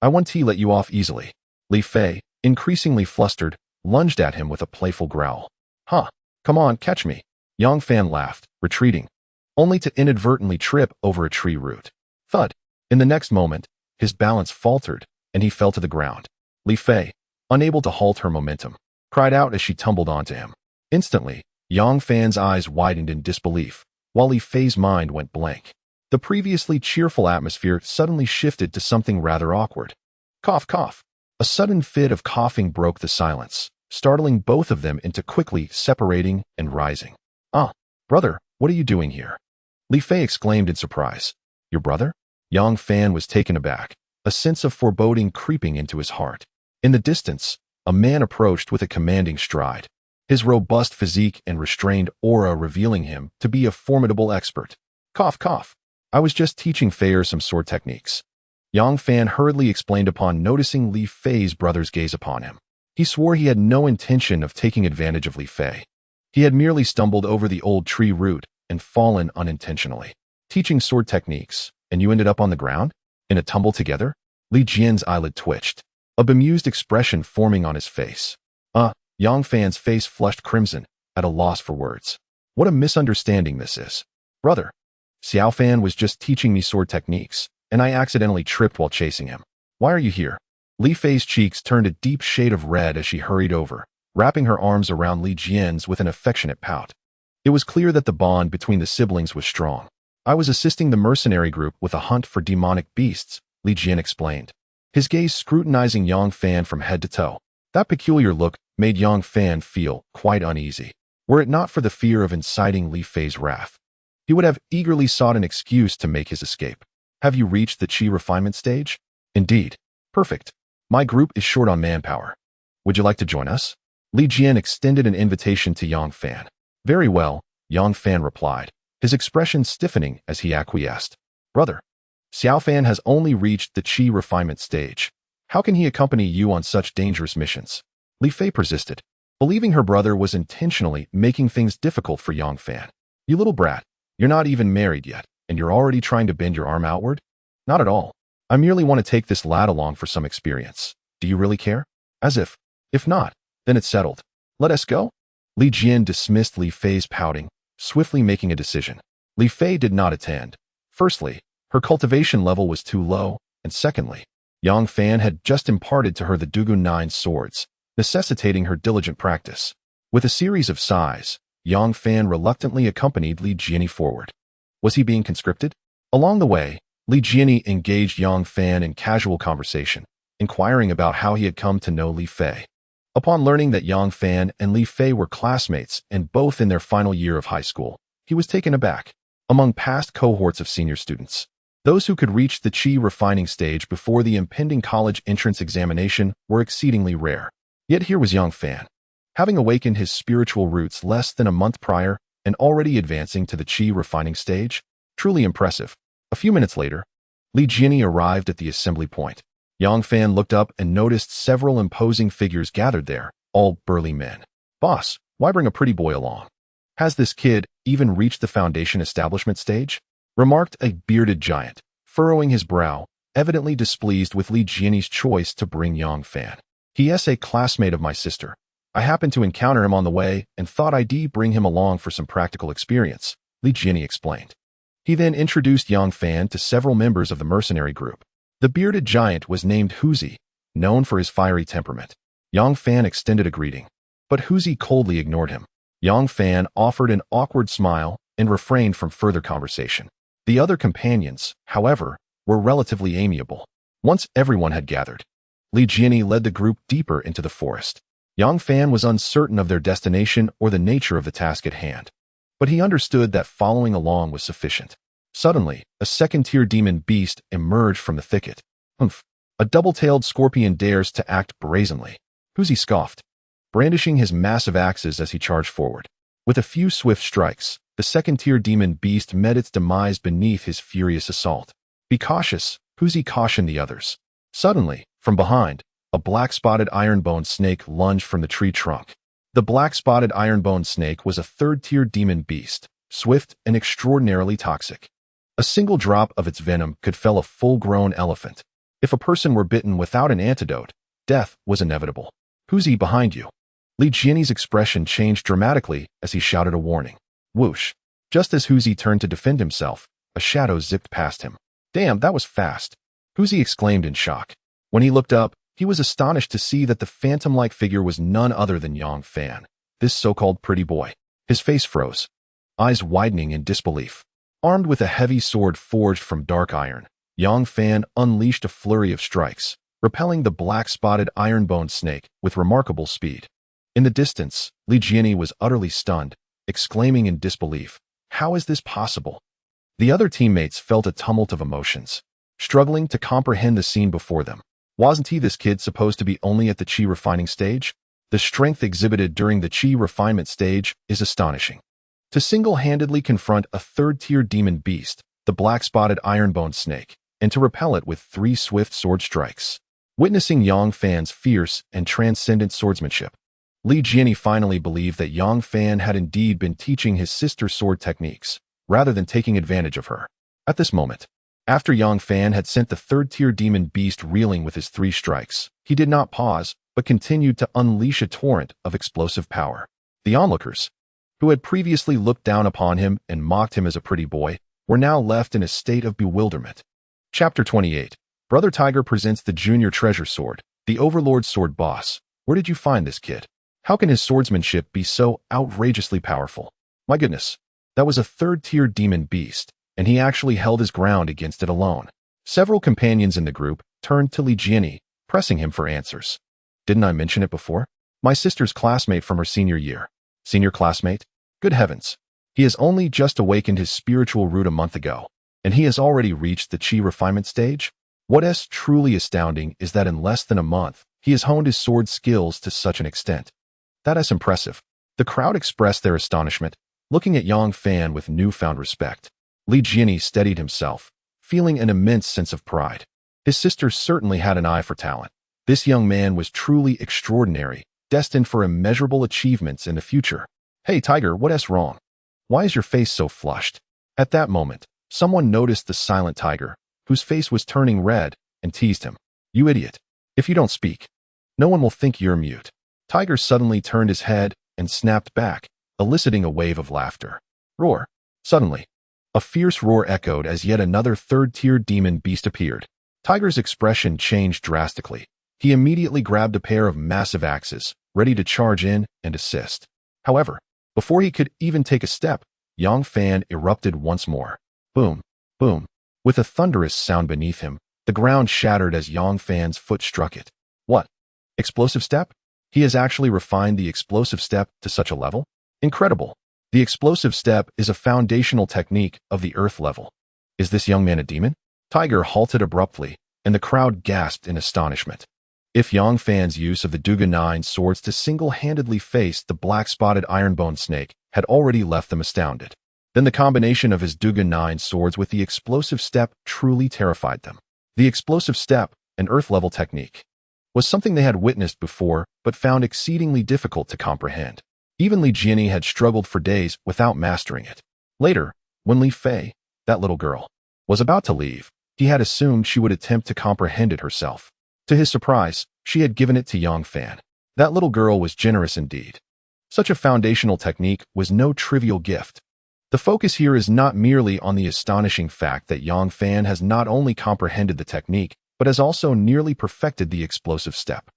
Speaker 1: I won't let you off easily. Li Fei, increasingly flustered, lunged at him with a playful growl. Huh, come on, catch me. Yang Fan laughed, retreating, only to inadvertently trip over a tree root. Thud. In the next moment, his balance faltered, and he fell to the ground. Li Fei, unable to halt her momentum, cried out as she tumbled onto him. Instantly, Yang Fan's eyes widened in disbelief, while Li Fei's mind went blank. The previously cheerful atmosphere suddenly shifted to something rather awkward. Cough, cough. A sudden fit of coughing broke the silence, startling both of them into quickly separating and rising. Ah, brother, what are you doing here? Li Fei exclaimed in surprise. Your brother? Yang Fan was taken aback, a sense of foreboding creeping into his heart. In the distance, a man approached with a commanding stride, his robust physique and restrained aura revealing him to be a formidable expert. Cough, cough. I was just teaching Feier some sword techniques. Yang Fan hurriedly explained upon noticing Li Fei's brother's gaze upon him. He swore he had no intention of taking advantage of Li Fei. He had merely stumbled over the old tree root and fallen unintentionally. Teaching sword techniques, and you ended up on the ground? In a tumble together? Li Jian's eyelid twitched, a bemused expression forming on his face. Yang Fan's face flushed crimson, at a loss for words. What a misunderstanding this is. Brother, Xiao Fan was just teaching me sword techniques, and I accidentally tripped while chasing him. Why are you here? Li Fei's cheeks turned a deep shade of red as she hurried over, wrapping her arms around Li Jian's with an affectionate pout. It was clear that the bond between the siblings was strong. I was assisting the mercenary group with a hunt for demonic beasts, Li Jian explained, his gaze scrutinizing Yang Fan from head to toe. That peculiar look made Yang Fan feel quite uneasy. Were it not for the fear of inciting Li Fei's wrath, he would have eagerly sought an excuse to make his escape. Have you reached the Qi refinement stage? Indeed. Perfect. My group is short on manpower. Would you like to join us? Li Jian extended an invitation to Yang Fan. Very well, Yang Fan replied, his expression stiffening as he acquiesced. Brother, Xiao Fan has only reached the Qi refinement stage. How can he accompany you on such dangerous missions? Li Fei persisted, believing her brother was intentionally making things difficult for Yang Fan. You little brat, you're not even married yet, and you're already trying to bend your arm outward? Not at all. I merely want to take this lad along for some experience. Do you really care? As if. If not, then it's settled. Let us go? Li Jian dismissed Li Fei's pouting, swiftly making a decision. Li Fei did not attend. Firstly, her cultivation level was too low, and secondly, Yang Fan had just imparted to her the Dugu 9 swords, necessitating her diligent practice. With a series of sighs, Yang Fan reluctantly accompanied Li Jian forward. Was he being conscripted? Along the way, Li Jian engaged Yang Fan in casual conversation, inquiring about how he had come to know Li Fei. Upon learning that Yang Fan and Li Fei were classmates and both in their final year of high school, he was taken aback. Among past cohorts of senior students, those who could reach the Qi refining stage before the impending college entrance examination were exceedingly rare. Yet here was Yang Fan, having awakened his spiritual roots less than a month prior and already advancing to the Qi refining stage. Truly impressive. A few minutes later, Li Jian arrived at the assembly point. Yang Fan looked up and noticed several imposing figures gathered there, all burly men. Boss, why bring a pretty boy along? Has this kid even reached the foundation establishment stage? Remarked a bearded giant, furrowing his brow, evidently displeased with Li Jian's choice to bring Yang Fan. He is a classmate of my sister. I happened to encounter him on the way and thought I'd bring him along for some practical experience, Li Jian explained. He then introduced Yang Fan to several members of the mercenary group. The bearded giant was named Huzi, known for his fiery temperament. Yang Fan extended a greeting, but Huzi coldly ignored him. Yang Fan offered an awkward smile and refrained from further conversation. The other companions, however, were relatively amiable. Once everyone had gathered, Li Jiani led the group deeper into the forest. Yang Fan was uncertain of their destination or the nature of the task at hand, but he understood that following along was sufficient. Suddenly, a second-tier demon beast emerged from the thicket. Humph! A double-tailed scorpion dares to act brazenly. Huzi scoffed, brandishing his massive axes as he charged forward. With a few swift strikes, the second-tier demon beast met its demise beneath his furious assault. Be cautious, Huzi cautioned the others. Suddenly, from behind, a black-spotted ironbone snake lunged from the tree trunk. The black-spotted ironbone snake was a third-tier demon beast, swift and extraordinarily toxic. A single drop of its venom could fell a full-grown elephant. If a person were bitten without an antidote, death was inevitable. Huzi, behind you. Li Jiani's expression changed dramatically as he shouted a warning. Whoosh! Just as Huzi turned to defend himself, a shadow zipped past him. Damn, that was fast! Huzi exclaimed in shock. When he looked up, he was astonished to see that the phantom-like figure was none other than Yang Fan, this so-called pretty boy. His face froze, eyes widening in disbelief. Armed with a heavy sword forged from dark iron, Yang Fan unleashed a flurry of strikes, repelling the black-spotted iron-boned snake with remarkable speed. In the distance, Li Jiani was utterly stunned, exclaiming in disbelief, "How is this possible?" The other teammates felt a tumult of emotions, struggling to comprehend the scene before them. Wasn't this kid supposed to be only at the Qi refining stage? The strength exhibited during the Qi refinement stage is astonishing. To single-handedly confront a third-tier demon beast, the black-spotted iron-boned snake, and to repel it with 3 swift sword strikes. Witnessing Yang Fan's fierce and transcendent swordsmanship, Li Jiani finally believed that Yang Fan had indeed been teaching his sister sword techniques, rather than taking advantage of her. At this moment, after Yang Fan had sent the third-tier demon beast reeling with his 3 strikes, he did not pause, but continued to unleash a torrent of explosive power. The onlookers, who had previously looked down upon him and mocked him as a pretty boy, were now left in a state of bewilderment. Chapter 28. Brother Tiger presents the Junior Treasure Sword, the Overlord's sword boss. Where did you find this kid? How can his swordsmanship be so outrageously powerful? My goodness, that was a third-tier demon beast, and he actually held his ground against it alone. Several companions in the group turned to Li Jiani, pressing him for answers. Didn't I mention it before? My sister's classmate from her senior year. Senior classmate? Good heavens. He has only just awakened his spiritual root a month ago, and he has already reached the Qi refinement stage? What is truly astounding is that in less than a month, he has honed his sword skills to such an extent. That is impressive. The crowd expressed their astonishment, looking at Yang Fan with newfound respect. Li Jiani steadied himself, feeling an immense sense of pride. His sister certainly had an eye for talent. This young man was truly extraordinary, destined for immeasurable achievements in the future. Hey Tiger, what's wrong? Why is your face so flushed? At that moment, someone noticed the silent tiger, whose face was turning red, and teased him. You idiot. If you don't speak, no one will think you're mute. Tiger suddenly turned his head and snapped back, eliciting a wave of laughter. Roar. Suddenly, a fierce roar echoed as yet another third-tier demon beast appeared. Tiger's expression changed drastically. He immediately grabbed a pair of massive axes, ready to charge in and assist. However, before he could even take a step, Yang Fan erupted once more. Boom, boom. With a thunderous sound beneath him, the ground shattered as Yang Fan's foot struck it. What? Explosive step? He has actually refined the explosive step to such a level? Incredible. The explosive step is a foundational technique of the earth level. Is this young man a demon? Tiger halted abruptly, and the crowd gasped in astonishment. If Yang Fan's use of the Duga 9 swords to single-handedly face the black-spotted ironbone snake had already left them astounded, then the combination of his Duga 9 swords with the explosive step truly terrified them. The explosive step, an earth-level technique, was something they had witnessed before but found exceedingly difficult to comprehend. Even Li Jiani had struggled for days without mastering it. Later, when Li Fei, that little girl, was about to leave, he had assumed she would attempt to comprehend it herself. To his surprise, she had given it to Yang Fan. That little girl was generous indeed. Such a foundational technique was no trivial gift. The focus here is not merely on the astonishing fact that Yang Fan has not only comprehended the technique, but has also nearly perfected the explosive step.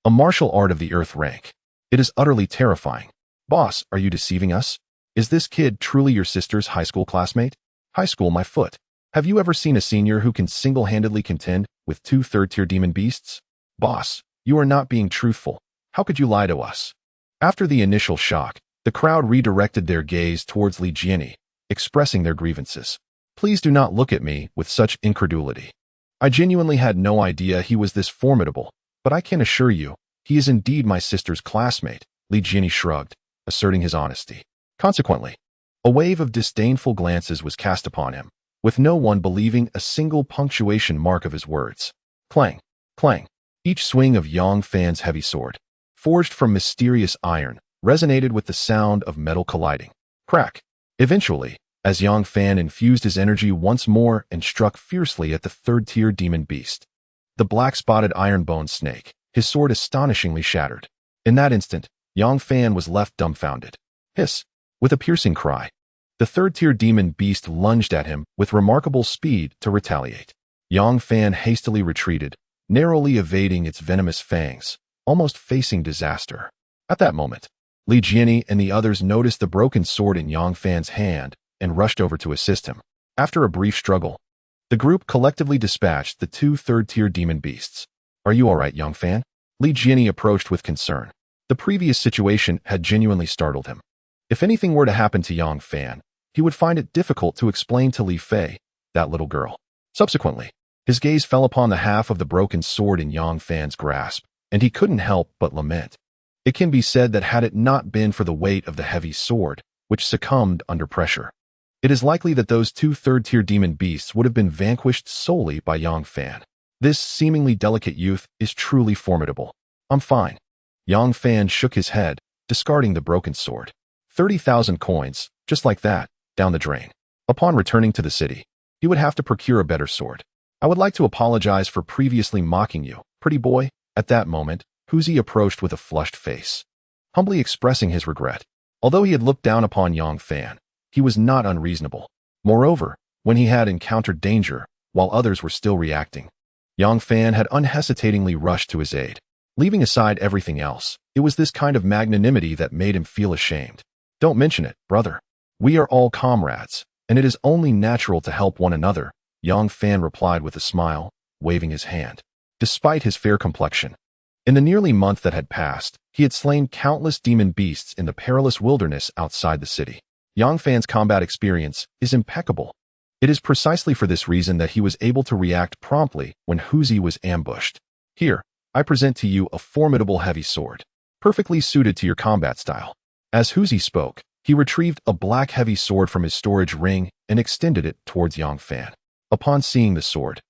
Speaker 1: A martial art of the earth rank. It is utterly terrifying. Boss, are you deceiving us? Is this kid truly your sister's high school classmate? High school, my foot. Have you ever seen a senior who can single-handedly contend with 2 third-tier demon beasts? Boss, you are not being truthful. How could you lie to us? After the initial shock, the crowd redirected their gaze towards Li Jiani, expressing their grievances. Please do not look at me with such incredulity. I genuinely had no idea he was this formidable, but I can assure you, he is indeed my sister's classmate, Li Jiani shrugged, asserting his honesty. Consequently, a wave of disdainful glances was cast upon him, with no one believing a single punctuation mark of his words. Clang, clang. Each swing of Yang Fan's heavy sword, forged from mysterious iron, resonated with the sound of metal colliding. Crack. Eventually, as Yang Fan infused his energy once more and struck fiercely at the third-tier demon beast, the black-spotted iron-boned snake, his sword astonishingly shattered. In that instant, Yang Fan was left dumbfounded. Hiss! With a piercing cry, the third-tier demon beast lunged at him with remarkable speed to retaliate. Yang Fan hastily retreated, narrowly evading its venomous fangs, almost facing disaster. At that moment, Li Jiani and the others noticed the broken sword in Yang Fan's hand and rushed over to assist him. After a brief struggle, the group collectively dispatched the 2 third-tier demon beasts. Are you all right, Yang Fan? Li Jiani approached with concern. The previous situation had genuinely startled him. If anything were to happen to Yang Fan, he would find it difficult to explain to Li Fei, that little girl. Subsequently, his gaze fell upon the half of the broken sword in Yang Fan's grasp, and he couldn't help but lament. It can be said that had it not been for the weight of the heavy sword, which succumbed under pressure, it is likely that those 2 third-tier demon beasts would have been vanquished solely by Yang Fan. This seemingly delicate youth is truly formidable. I'm fine. Yang Fan shook his head, discarding the broken sword. 30,000 coins, just like that, down the drain. Upon returning to the city, he would have to procure a better sword. I would like to apologize for previously mocking you, pretty boy. At that moment, Huzi approached with a flushed face, humbly expressing his regret. Although he had looked down upon Yang Fan, he was not unreasonable. Moreover, when he had encountered danger, while others were still reacting, Yang Fan had unhesitatingly rushed to his aid. Leaving aside everything else, it was this kind of magnanimity that made him feel ashamed. Don't mention it, brother. We are all comrades, and it is only natural to help one another, Yang Fan replied with a smile, waving his hand. Despite his fair complexion, in the nearly month that had passed, he had slain countless demon beasts in the perilous wilderness outside the city. Yang Fan's combat experience is impeccable. It is precisely for this reason that he was able to react promptly when Huzi was ambushed. Here, I present to you a formidable heavy sword, perfectly suited to your combat style. As Huzi spoke, he retrieved a black heavy sword from his storage ring and extended it towards Yang Fan. Upon seeing the sword,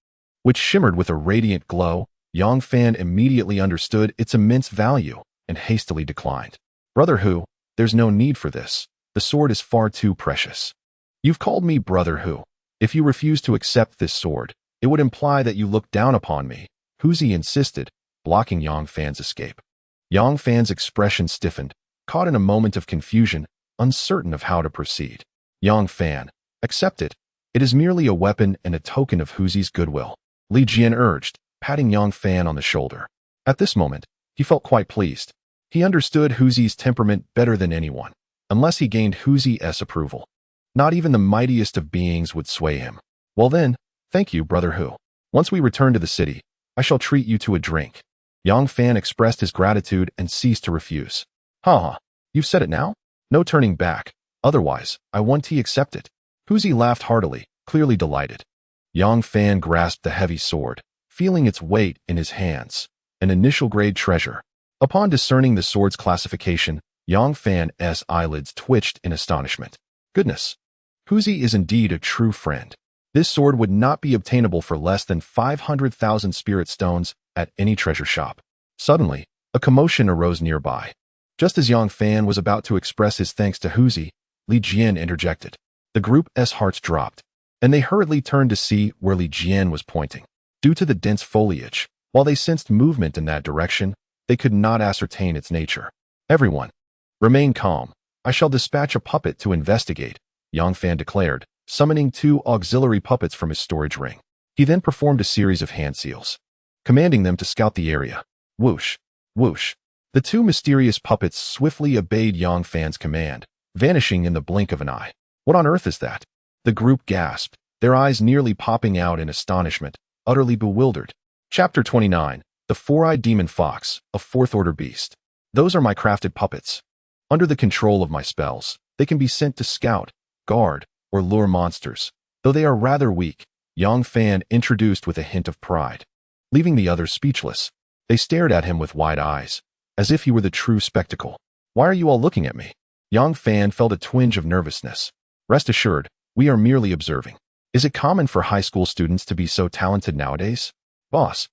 Speaker 1: which shimmered with a radiant glow, Yang Fan immediately understood its immense value and hastily declined. Brother Hu, there's no need for this. The sword is far too precious. You've called me Brother Hu. If you refuse to accept this sword, it would imply that you look down upon me, Huzi insisted, blocking Yang Fan's escape. Yang Fan's expression stiffened, caught in a moment of confusion, uncertain of how to proceed. Yang Fan, accept it. It is merely a weapon and a token of Huzi's goodwill, Li Jian urged, patting Yang Fan on the shoulder. At this moment, he felt quite pleased. He understood Huzi's temperament better than anyone. Unless he gained Huzi's approval, not even the mightiest of beings would sway him. Well then, thank you, Brother Hu. Once we return to the city, I shall treat you to a drink. Yang Fan expressed his gratitude and ceased to refuse. Ha! You've said it now? No turning back. Otherwise, I want to accept it. Huzi laughed heartily, clearly delighted. Yang Fan grasped the heavy sword, feeling its weight in his hands, an initial grade treasure. Upon discerning the sword's classification, Yang Fan's eyelids twitched in astonishment. Goodness! Huzi is indeed a true friend. This sword would not be obtainable for less than 500,000 spirit stones at any treasure shop. Suddenly, a commotion arose nearby. Just as Yang Fan was about to express his thanks to Huzi, Li Jian interjected. The group's hearts dropped, and they hurriedly turned to see where Li Jian was pointing. Due to the dense foliage, while they sensed movement in that direction, they could not ascertain its nature. Everyone, remain calm. I shall dispatch a puppet to investigate, Yang Fan declared, summoning 2 auxiliary puppets from his storage ring. He then performed a series of hand seals, commanding them to scout the area. Whoosh, whoosh. The 2 mysterious puppets swiftly obeyed Yang Fan's command, vanishing in the blink of an eye. What on earth is that? The group gasped, their eyes nearly popping out in astonishment, utterly bewildered. Chapter 29. The Four-Eyed Demon Fox, a Fourth-Order Beast. Those are my crafted puppets. Under the control of my spells, they can be sent to scout, guard, or lure monsters. Though they are rather weak, Yang Fan introduced with a hint of pride. Leaving the others speechless, they stared at him with wide eyes, as if he were the true spectacle. Why are you all looking at me? Yang Fan felt a twinge of nervousness. Rest assured, we are merely observing. Is it common for high school students to be so talented nowadays? Boss,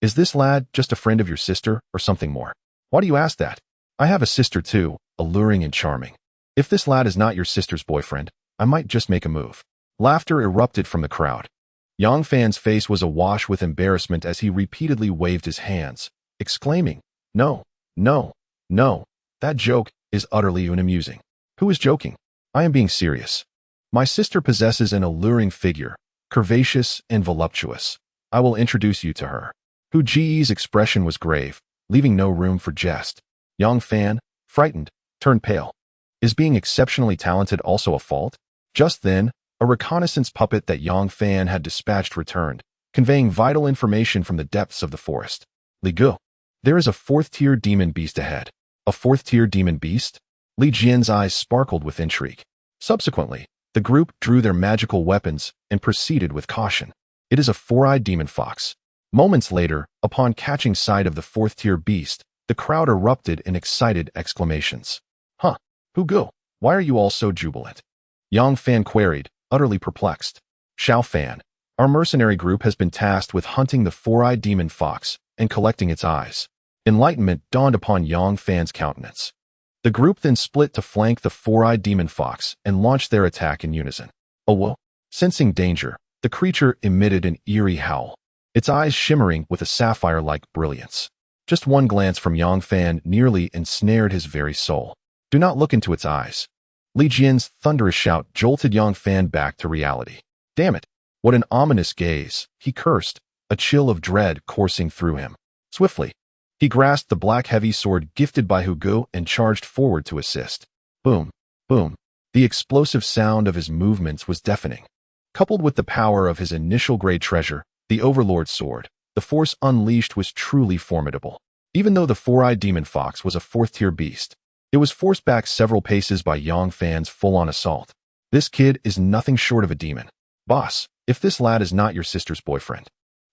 Speaker 1: is this lad just a friend of your sister or something more? Why do you ask that? I have a sister too, alluring and charming. If this lad is not your sister's boyfriend, I might just make a move. Laughter erupted from the crowd. Yang Fan's face was awash with embarrassment as he repeatedly waved his hands, exclaiming, No, no, no, that joke is utterly unamusing. Who is joking? I am being serious. My sister possesses an alluring figure, curvaceous and voluptuous. I will introduce you to her. Hu Ji's expression was grave, leaving no room for jest. Yang Fan, frightened, turned pale. Is being exceptionally talented also a fault? Just then, a reconnaissance puppet that Yang Fan had dispatched returned, conveying vital information from the depths of the forest. Li Gu, there is a fourth-tier demon beast ahead. A fourth-tier demon beast? Li Jian's eyes sparkled with intrigue. Subsequently, the group drew their magical weapons and proceeded with caution. It is a four-eyed demon fox. Moments later, upon catching sight of the fourth-tier beast, the crowd erupted in excited exclamations. Huh, Hu Gu, why are you all so jubilant? Yang Fan queried, utterly perplexed. Xiao Fan, our mercenary group has been tasked with hunting the four-eyed demon fox and collecting its eyes. Enlightenment dawned upon Yang Fan's countenance. The group then split to flank the four-eyed demon fox and launched their attack in unison. Oh whoa! Sensing danger, the creature emitted an eerie howl, its eyes shimmering with a sapphire-like brilliance. Just one glance from Yang Fan nearly ensnared his very soul. Do not look into its eyes. Li Jian's thunderous shout jolted Yang Fan back to reality. Damn it! What an ominous gaze, he cursed, a chill of dread coursing through him. Swiftly, he grasped the black heavy sword gifted by Hu Gu and charged forward to assist. Boom, boom. The explosive sound of his movements was deafening. Coupled with the power of his initial great treasure, the Overlord's sword, the force unleashed was truly formidable. Even though the four-eyed demon fox was a fourth-tier beast, it was forced back several paces by Yang Fan's full-on assault. This kid is nothing short of a demon. Boss, if this lad is not your sister's boyfriend,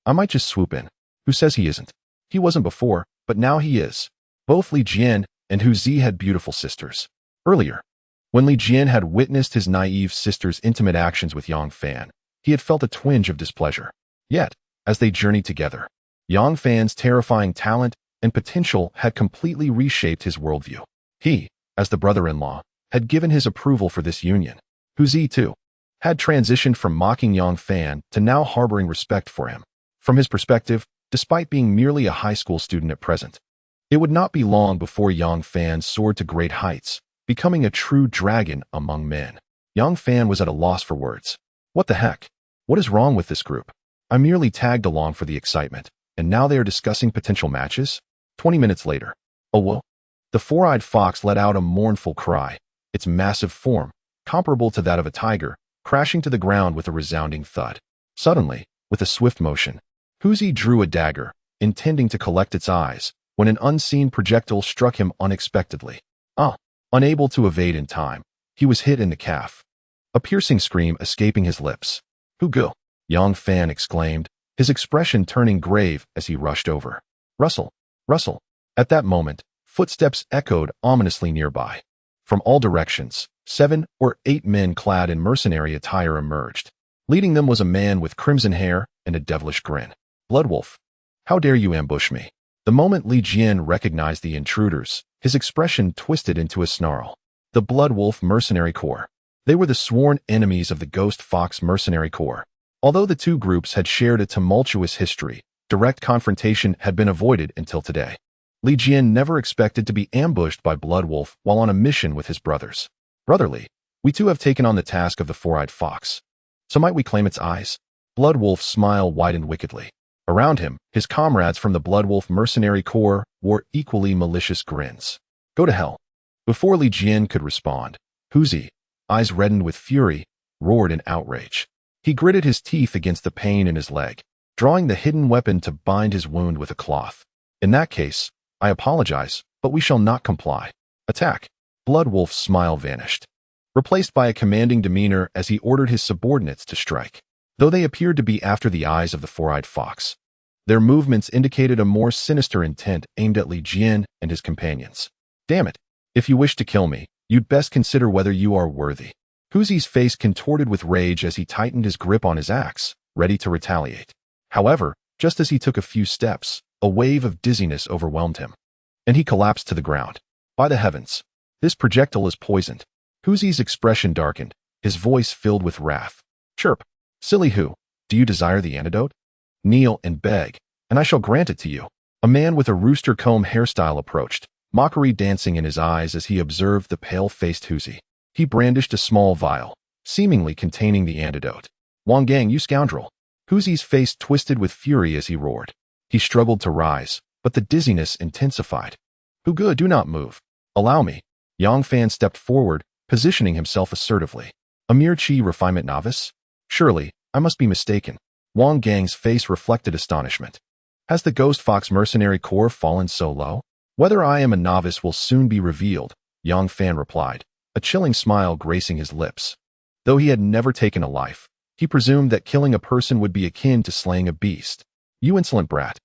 Speaker 1: I might just swoop in. Who says he isn't? He wasn't before, but now he is. Both Li Jian and Hu Zi had beautiful sisters. Earlier, when Li Jian had witnessed his naive sister's intimate actions with Yang Fan, he had felt a twinge of displeasure. Yet, as they journeyed together, Yang Fan's terrifying talent and potential had completely reshaped his worldview. He, as the brother-in-law, had given his approval for this union. Hu Zi, too, had transitioned from mocking Yang Fan to now harboring respect for him. From his perspective, despite being merely a high school student at present, it would not be long before Yang Fan soared to great heights, becoming a true dragon among men. Yang Fan was at a loss for words. What the heck? What is wrong with this group? I merely tagged along for the excitement, and now they are discussing potential matches? 20 minutes later. Oh whoa. The four-eyed fox let out a mournful cry, its massive form, comparable to that of a tiger, crashing to the ground with a resounding thud. Suddenly, with a swift motion, Hu Zi drew a dagger, intending to collect its eyes, when an unseen projectile struck him unexpectedly. Unable to evade in time, he was hit in the calf. A piercing scream escaping his lips. Hu Gu, Yang Fan exclaimed, his expression turning grave as he rushed over. Rustle, rustle. At that moment, footsteps echoed ominously nearby. From all directions, 7 or 8 men clad in mercenary attire emerged. Leading them was a man with crimson hair and a devilish grin. Bloodwolf, how dare you ambush me? The moment Li Jian recognized the intruders, his expression twisted into a snarl. The Bloodwolf Mercenary Corps. They were the sworn enemies of the Ghost Fox Mercenary Corps. Although the two groups had shared a tumultuous history, direct confrontation had been avoided until today. Li Jian never expected to be ambushed by Bloodwolf while on a mission with his brothers. Brotherly, we too have taken on the task of the four-eyed fox. So might we claim its eyes? Bloodwolf's smile widened wickedly. Around him, his comrades from the Bloodwolf Mercenary Corps wore equally malicious grins. Go to hell. Before Li Jian could respond, Hu Zi, eyes reddened with fury, roared in outrage. He gritted his teeth against the pain in his leg. drawing the hidden weapon to bind his wound with a cloth. In that case, I apologize, but we shall not comply. Attack. Bloodwolf's smile vanished, replaced by a commanding demeanor as he ordered his subordinates to strike. Though they appeared to be after the eyes of the four-eyed fox, their movements indicated a more sinister intent aimed at Li Jian and his companions. Damn it! If you wish to kill me, you'd best consider whether you are worthy. Huzi's face contorted with rage as he tightened his grip on his axe, ready to retaliate. However, just as he took a few steps, a wave of dizziness overwhelmed him, and he collapsed to the ground. By the heavens! This projectile is poisoned. Huzi's expression darkened, his voice filled with wrath. Chirp! Silly Hu, do you desire the antidote? Kneel and beg, and I shall grant it to you. A man with a rooster comb hairstyle approached, mockery dancing in his eyes as he observed the pale-faced Huzi. He brandished a small vial, seemingly containing the antidote. Wang Gang, you scoundrel! Huzi's face twisted with fury as he roared. He struggled to rise, but the dizziness intensified. Hu Ge, do not move. Allow me. Yang Fan stepped forward, positioning himself assertively. A mere Qi refinement novice? Surely, I must be mistaken. Wang Gang's face reflected astonishment. Has the Ghost Fox Mercenary Corps fallen so low? Whether I am a novice will soon be revealed, Yang Fan replied, a chilling smile gracing his lips. Though he had never taken a life, he presumed that killing a person would be akin to slaying a beast. You insolent brat.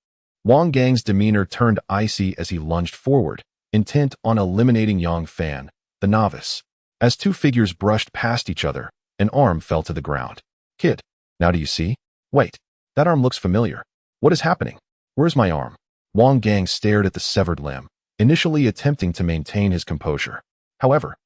Speaker 1: Wang Gang's demeanor turned icy as he lunged forward, intent on eliminating Yang Fan, the novice. As two figures brushed past each other, an arm fell to the ground. Kid, now do you see? Wait, that arm looks familiar. What is happening? Where's my arm? Wang Gang stared at the severed limb, initially attempting to maintain his composure. However,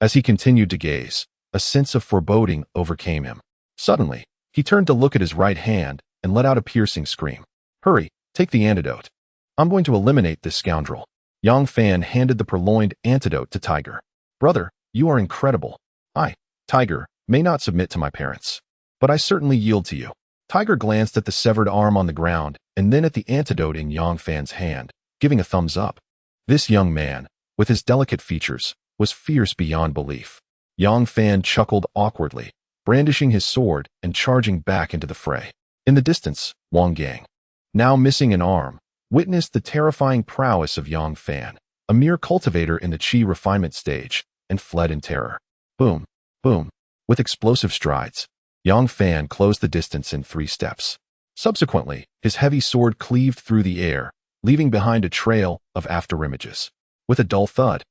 Speaker 1: as he continued to gaze, a sense of foreboding overcame him. Suddenly, he turned to look at his right hand and let out a piercing scream. Hurry, take the antidote. I'm going to eliminate this scoundrel. Yang Fan handed the purloined antidote to Tiger. Brother, you are incredible. I, Tiger, may not submit to my parents, but I certainly yield to you. Tiger glanced at the severed arm on the ground and then at the antidote in Yang Fan's hand, giving a thumbs up. This young man, with his delicate features, was fierce beyond belief. Yang Fan chuckled awkwardly, brandishing his sword and charging back into the fray. In the distance, Wang Gang, now missing an arm, witnessed the terrifying prowess of Yang Fan, a mere cultivator in the Qi refinement stage, and fled in terror. Boom, boom. With explosive strides, Yang Fan closed the distance in 3 steps. Subsequently, his heavy sword cleaved through the air, leaving behind a trail of afterimages. With a dull thud,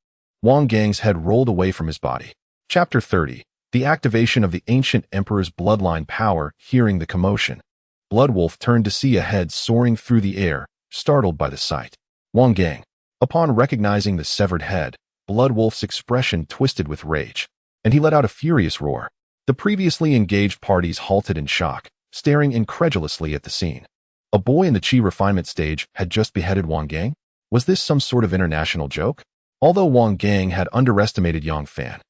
Speaker 1: Wang Gang's head rolled away from his body. Chapter 30. The activation of the ancient emperor's bloodline power. Hearing the commotion, Bloodwolf turned to see a head soaring through the air, startled by the sight. Wang Gang. Upon recognizing the severed head, Bloodwolf's expression twisted with rage, and he let out a furious roar. The previously engaged parties halted in shock, staring incredulously at the scene. A boy in the Qi refinement stage had just beheaded Wang Gang? Was this some sort of international joke? Although Wang Gang had underestimated Yang Fan,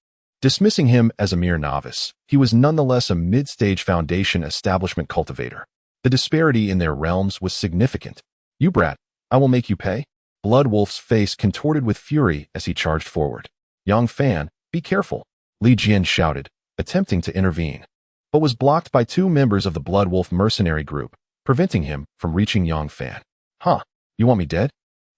Speaker 1: dismissing him as a mere novice, he was nonetheless a mid-stage Foundation establishment cultivator. The disparity in their realms was significant. You brat, I will make you pay. Bloodwolf's face contorted with fury as he charged forward. Yang Fan, be careful, Li Jian shouted, attempting to intervene, but was blocked by 2 members of the Bloodwolf mercenary group, preventing him from reaching Yang Fan. Huh, you want me dead?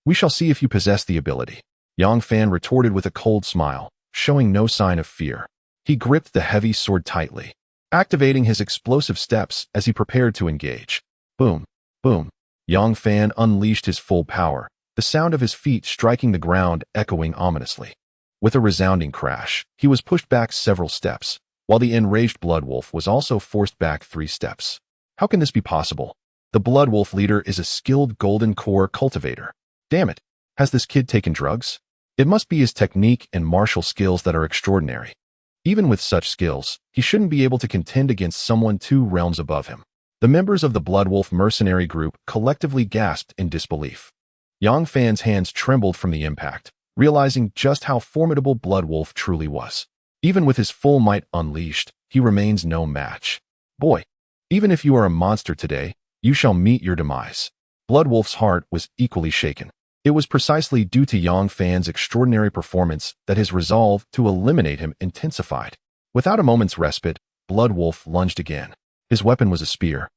Speaker 1: We shall see if you possess the ability. Yang Fan retorted with a cold smile, showing no sign of fear. He gripped the heavy sword tightly, activating his explosive steps as he prepared to engage. Boom, boom. Yang Fan unleashed his full power, the sound of his feet striking the ground echoing ominously. With a resounding crash, he was pushed back several steps, while the enraged Bloodwolf was also forced back 3 steps. How can this be possible? The Bloodwolf leader is a skilled Golden Core cultivator. Damn it, has this kid taken drugs? It must be his technique and martial skills that are extraordinary. Even with such skills, he shouldn't be able to contend against someone 2 realms above him. The members of the Bloodwolf mercenary group collectively gasped in disbelief. Yang Fan's hands trembled from the impact, realizing just how formidable Bloodwolf truly was. Even with his full might unleashed, he remains no match. Boy, even if you are a monster today, you shall meet your demise. Bloodwolf's heart was equally shaken. It was precisely due to Yang Fan's extraordinary performance that his resolve to eliminate him intensified. Without a moment's respite, Bloodwolf lunged again. His weapon was a spear.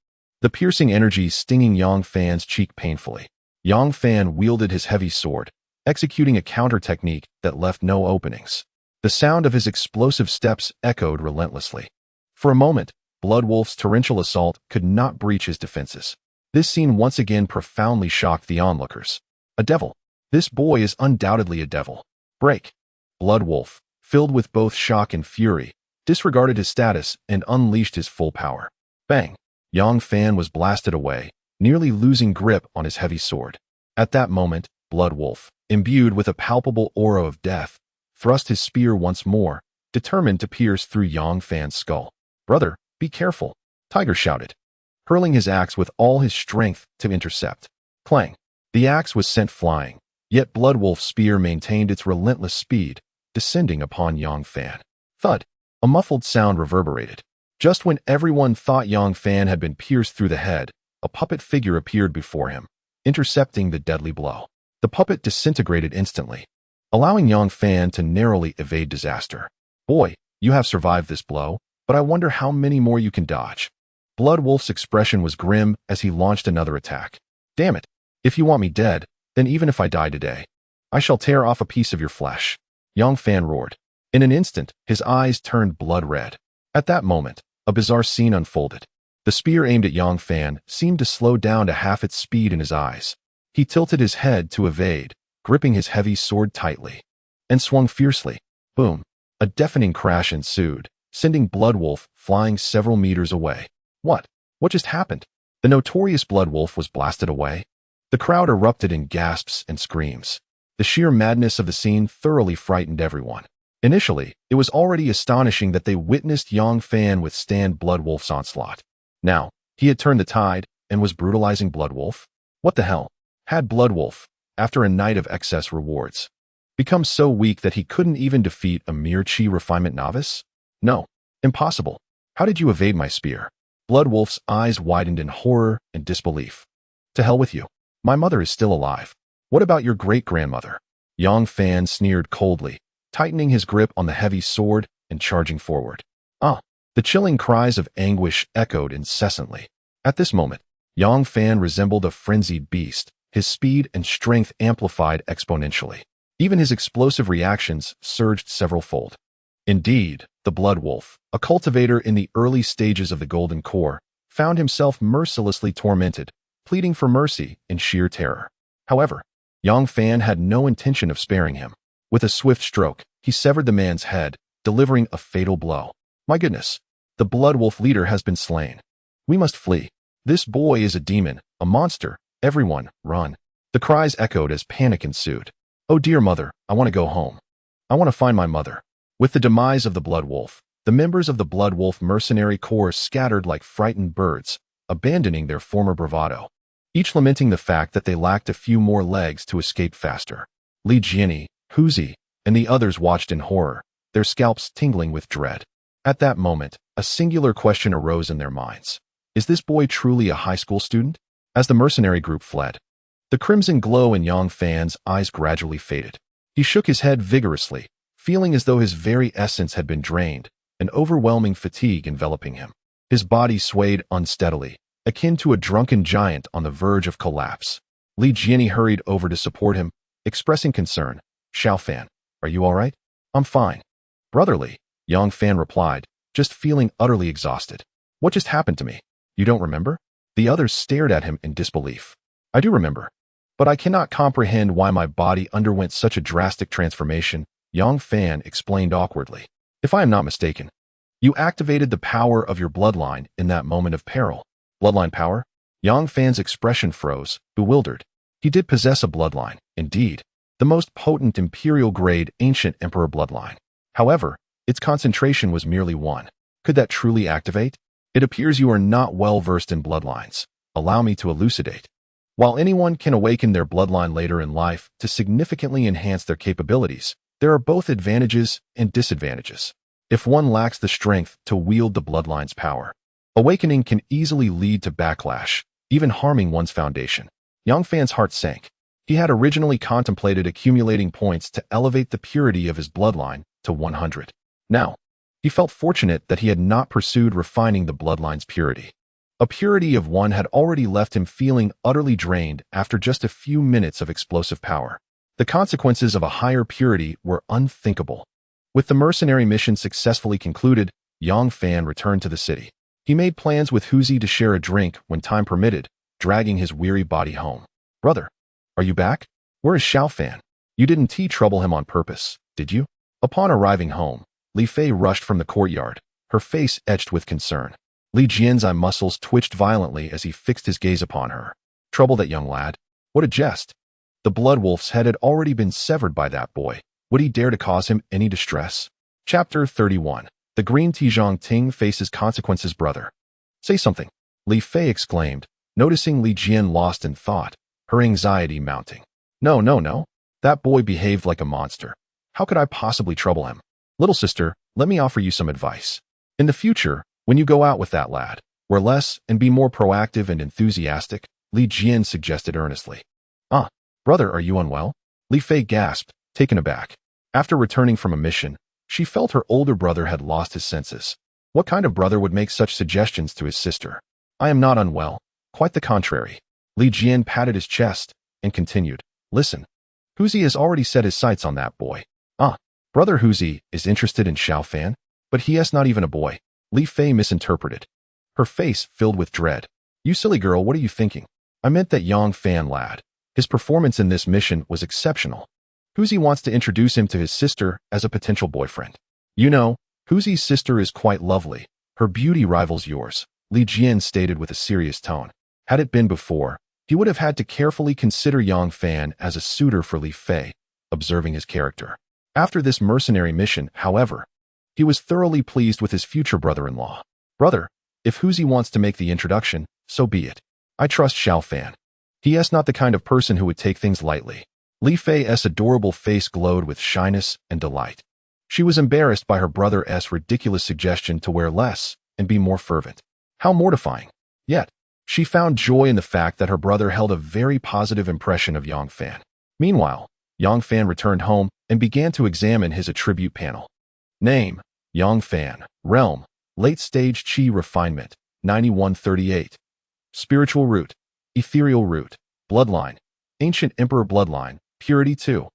Speaker 1: the piercing energy stinging Yang Fan's cheek painfully. Yang Fan wielded his heavy sword, executing a counter technique that left no openings. The sound of his explosive steps echoed relentlessly. For a moment, Bloodwolf's torrential assault could not breach his defenses. This scene once again profoundly shocked the onlookers. A devil. This boy is undoubtedly a devil. Break. Bloodwolf, filled with both shock and fury, disregarded his status and unleashed his full power. Bang! Yang Fan was blasted away, nearly losing grip on his heavy sword. At that moment, Bloodwolf, imbued with a palpable aura of death, thrust his spear once more, determined to pierce through Yang Fan's skull. "Brother, be careful," Tiger shouted, hurling his axe with all his strength to intercept. Clang! The axe was sent flying, yet Bloodwolf's spear maintained its relentless speed, descending upon Yang Fan. Thud! A muffled sound reverberated. Just when everyone thought Yang Fan had been pierced through the head, a puppet figure appeared before him, intercepting the deadly blow. The puppet disintegrated instantly, allowing Yang Fan to narrowly evade disaster. "Boy, you have survived this blow, but I wonder how many more you can dodge." Bloodwolf's expression was grim as he launched another attack. "Damn it! If you want me dead, then even if I die today, I shall tear off a piece of your flesh," Yang Fan roared. In an instant, his eyes turned blood red. At that moment, a bizarre scene unfolded. The spear aimed at Yang Fan seemed to slow down to half its speed in his eyes. He tilted his head to evade, gripping his heavy sword tightly, and swung fiercely. Boom! A deafening crash ensued, sending Bloodwolf flying several meters away. What? What just happened? The notorious Bloodwolf was blasted away? The crowd erupted in gasps and screams. The sheer madness of the scene thoroughly frightened everyone. Initially, it was already astonishing that they witnessed Yang Fan withstand Bloodwolf's onslaught. Now, he had turned the tide and was brutalizing Bloodwolf? What the hell? Had Bloodwolf, after a night of excess rewards, become so weak that he couldn't even defeat a mere chi refinement novice? No. Impossible. How did you evade my spear? Bloodwolf's eyes widened in horror and disbelief. To hell with you. My mother is still alive. What about your great-grandmother? Yang Fan sneered coldly, tightening his grip on the heavy sword and charging forward. The chilling cries of anguish echoed incessantly. At this moment, Yang Fan resembled a frenzied beast, his speed and strength amplified exponentially. Even his explosive reactions surged several-fold. Indeed, the Bloodwolf, a cultivator in the early stages of the Golden Core, found himself mercilessly tormented, pleading for mercy in sheer terror. However, Yang Fan had no intention of sparing him. With a swift stroke, he severed the man's head, delivering a fatal blow. My goodness, the Bloodwolf leader has been slain. We must flee. This boy is a demon, a monster. Everyone, run. The cries echoed as panic ensued. Oh dear mother, I want to go home. I want to find my mother. With the demise of the Bloodwolf, the members of the Bloodwolf mercenary corps scattered like frightened birds, abandoning their former bravado, each lamenting the fact that they lacked a few more legs to escape faster. Li Jianyi, Huzi, and the others watched in horror, their scalps tingling with dread. At that moment, a singular question arose in their minds. Is this boy truly a high school student? As the mercenary group fled, the crimson glow in Yang Fan's eyes gradually faded. He shook his head vigorously, feeling as though his very essence had been drained, an overwhelming fatigue enveloping him. His body swayed unsteadily, akin to a drunken giant on the verge of collapse. Li Jianyi hurried over to support him, expressing concern. Xiao Fan, are you all right? I'm fine. Brotherly, Yang Fan replied, just feeling utterly exhausted. What just happened to me? You don't remember? The others stared at him in disbelief. I do remember, but I cannot comprehend why my body underwent such a drastic transformation, Yang Fan explained awkwardly. If I am not mistaken, you activated the power of your bloodline in that moment of peril. Bloodline power? Yang Fan's expression froze, bewildered. He did possess a bloodline, indeed, the most potent imperial-grade ancient emperor bloodline. However, its concentration was merely one. Could that truly activate? It appears you are not well versed in bloodlines. Allow me to elucidate. While anyone can awaken their bloodline later in life to significantly enhance their capabilities, there are both advantages and disadvantages. If one lacks the strength to wield the bloodline's power, awakening can easily lead to backlash, even harming one's foundation. Yang Fan's heart sank. He had originally contemplated accumulating points to elevate the purity of his bloodline to 100. Now, he felt fortunate that he had not pursued refining the bloodline's purity. A purity of one had already left him feeling utterly drained after just a few minutes of explosive power. The consequences of a higher purity were unthinkable. With the mercenary mission successfully concluded, Yang Fan returned to the city. He made plans with Huzi to share a drink when time permitted, dragging his weary body home. "Brother, are you back? Where is Xiao Fan? You didn't trouble him on purpose, did you?" Upon arriving home, Li Fei rushed from the courtyard, her face etched with concern. Li Jian's eye muscles twitched violently as he fixed his gaze upon her. "Trouble that young lad? What a jest! The blood wolf's head had already been severed by that boy. Would he dare to cause him any distress?" Chapter 31. The Green Tijong Ting faces consequences. "Brother, say something," Li Fei exclaimed, noticing Li Jian lost in thought, her anxiety mounting. No. That boy behaved like a monster. How could I possibly trouble him? Little sister, let me offer you some advice. In the future, when you go out with that lad, wear less and be more proactive and enthusiastic, Li Jian suggested earnestly. Brother, are you unwell?" Li Fei gasped, taken aback. After returning from a mission, she felt her older brother had lost his senses. What kind of brother would make such suggestions to his sister? "I am not unwell. Quite the contrary." Li Jian patted his chest and continued. "Listen, Huzi has already set his sights on that boy. Brother Huzi is interested in Xiao Fan, but he is not even a boy." Li Fei misinterpreted. Her face filled with dread. "You silly girl, what are you thinking? I meant that Yang Fan lad. His performance in this mission was exceptional. Huzi wants to introduce him to his sister as a potential boyfriend. You know, Huzi's sister is quite lovely. Her beauty rivals yours," Li Jian stated with a serious tone. Had it been before, he would have had to carefully consider Yang Fan as a suitor for Li Fei, observing his character. After this mercenary mission, however, he was thoroughly pleased with his future brother-in-law. "Brother, if Huzi wants to make the introduction, so be it. I trust Xiao Fan. He is not the kind of person who would take things lightly." Li Fei's adorable face glowed with shyness and delight. She was embarrassed by her brother's ridiculous suggestion to wear less and be more fervent. How mortifying. Yet, she found joy in the fact that her brother held a very positive impression of Yang Fan. Meanwhile, Yang Fan returned home and began to examine his attribute panel. Name: Yang Fan. Realm: Late Stage Qi Refinement, 9138. Spiritual Root: Ethereal Root. Bloodline: Ancient Emperor Bloodline, Purity 2.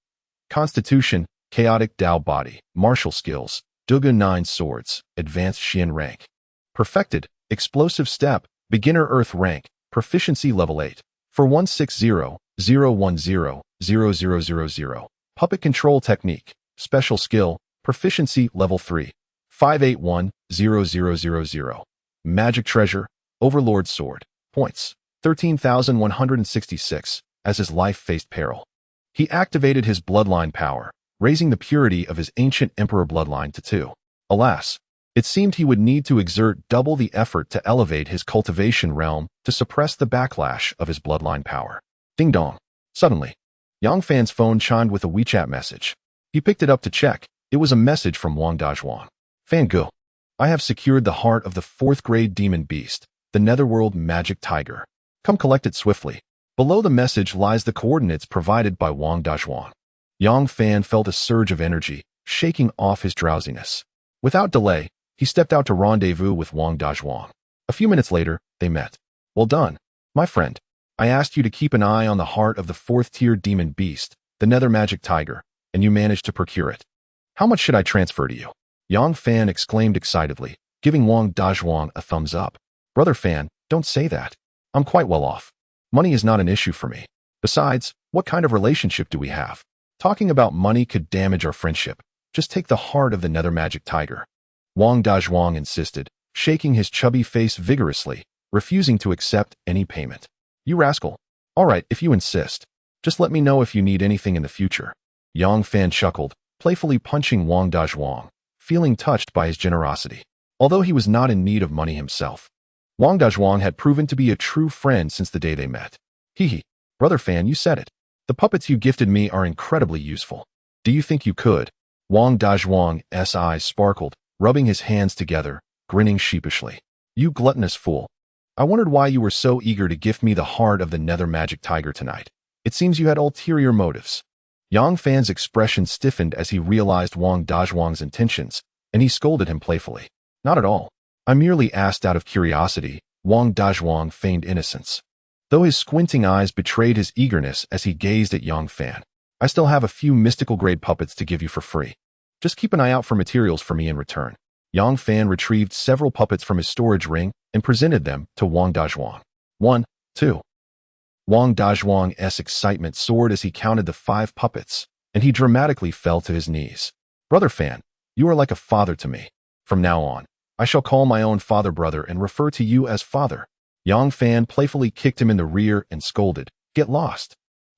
Speaker 1: Constitution: Chaotic Dao Body. Martial Skills: Dugun 9 Swords, Advanced Xian Rank. Perfected: Explosive Step, Beginner Earth Rank, Proficiency Level 8. For 160-010-0000. Puppet Control Technique, Special Skill, Proficiency Level 3. 581-0000. Magic Treasure, Overlord Sword. Points: 13,166, as his life faced peril. He activated his bloodline power, raising the purity of his ancient emperor bloodline to 2. Alas, it seemed he would need to exert double the effort to elevate his cultivation realm to suppress the backlash of his bloodline power. Ding dong. Suddenly, Yang Fan's phone chimed with a WeChat message. He picked it up to check. It was a message from Wang Dazhuang. "Fan Gu, I have secured the heart of the 4th grade demon beast, the Netherworld Magic Tiger. Come collect it swiftly." Below the message lies the coordinates provided by Wang Dazhuang. Yang Fan felt a surge of energy, shaking off his drowsiness. Without delay, he stepped out to rendezvous with Wang Dazhuang. A few minutes later, they met. "Well done, my friend. I asked you to keep an eye on the heart of the 4th-tier demon beast, the Nether Magic Tiger, and you managed to procure it. How much should I transfer to you?" Yang Fan exclaimed excitedly, giving Wang Dazhuang a thumbs up. "Brother Fan, don't say that. I'm quite well off. Money is not an issue for me. Besides, what kind of relationship do we have? Talking about money could damage our friendship. Just take the heart of the Nether Magic Tiger." Wang Dazhuang insisted, shaking his chubby face vigorously, refusing to accept any payment. "You rascal. All right, if you insist. Just let me know if you need anything in the future." Yang Fan chuckled, playfully punching Wang Dazhuang, feeling touched by his generosity. Although he was not in need of money himself, Wang Dazhuang had proven to be a true friend since the day they met. "Hee. Brother Fan, you said it. The puppets you gifted me are incredibly useful. Do you think you could?" Wang Dazhuang's eyes sparkled, rubbing his hands together, grinning sheepishly. "You gluttonous fool. I wondered why you were so eager to gift me the heart of the Nether Magic Tiger tonight. It seems you had ulterior motives." Yang Fan's expression stiffened as he realized Wang Dazhuang's intentions, and he scolded him playfully. "Not at all. I merely asked out of curiosity Wang Dazhuang feigned innocence, though his squinting eyes betrayed his eagerness as he gazed at Yang Fan. I still have a few mystical-grade puppets to give you for free. Just keep an eye out for materials for me in return. Yang Fan retrieved several puppets from his storage ring and presented them to Wang Dazhuang. 1, 2. Wang Dazhuang's excitement soared as he counted the 5 puppets, and he dramatically fell to his knees. Brother Fan, you are like a father to me. From now on, I shall call my own father brother and refer to you as father. Yang Fan playfully kicked him in the rear and scolded, Get lost.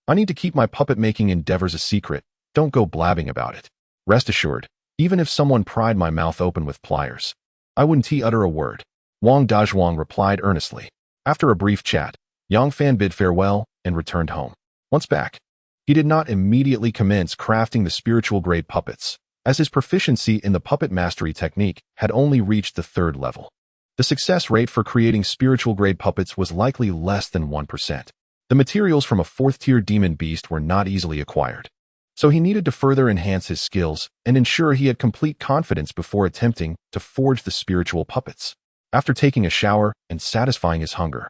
Speaker 1: I need to keep my puppet-making endeavors a secret. Don't go blabbing about it. Rest assured, even if someone pried my mouth open with pliers, I wouldn't utter a word. Wang Dazhuang replied earnestly. After a brief chat, Yang Fan bid farewell and returned home. Once back, he did not immediately commence crafting the spiritual-grade puppets, as his proficiency in the puppet mastery technique had only reached the 3rd level. The success rate for creating spiritual-grade puppets was likely less than 1%. The materials from a 4th-tier demon beast were not easily acquired, so he needed to further enhance his skills and ensure he had complete confidence before attempting to forge the spiritual puppets. After taking a shower and satisfying his hunger,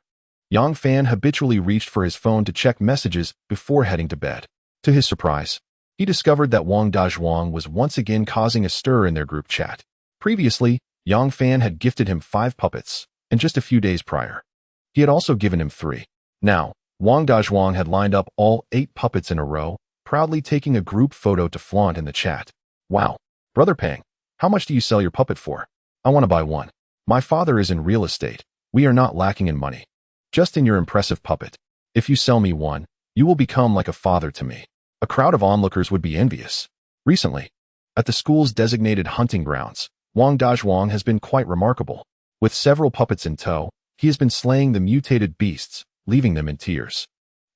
Speaker 1: Yang Fan habitually reached for his phone to check messages before heading to bed. To his surprise, he discovered that Wang Dazhuang was once again causing a stir in their group chat. Previously, Yang Fan had gifted him 5 puppets, and just a few days prior, he had also given him 3. Now, Wang Dazhuang had lined up all 8 puppets in a row, proudly taking a group photo to flaunt in the chat. Wow, Brother Pang, how much do you sell your puppet for? I want to buy one. My father is in real estate. We are not lacking in money. Just in your impressive puppet. If you sell me one, you will become like a father to me. A crowd of onlookers would be envious. Recently, at the school's designated hunting grounds, Wang Dazhuang has been quite remarkable. With several puppets in tow, he has been slaying the mutated beasts, leaving them in tears.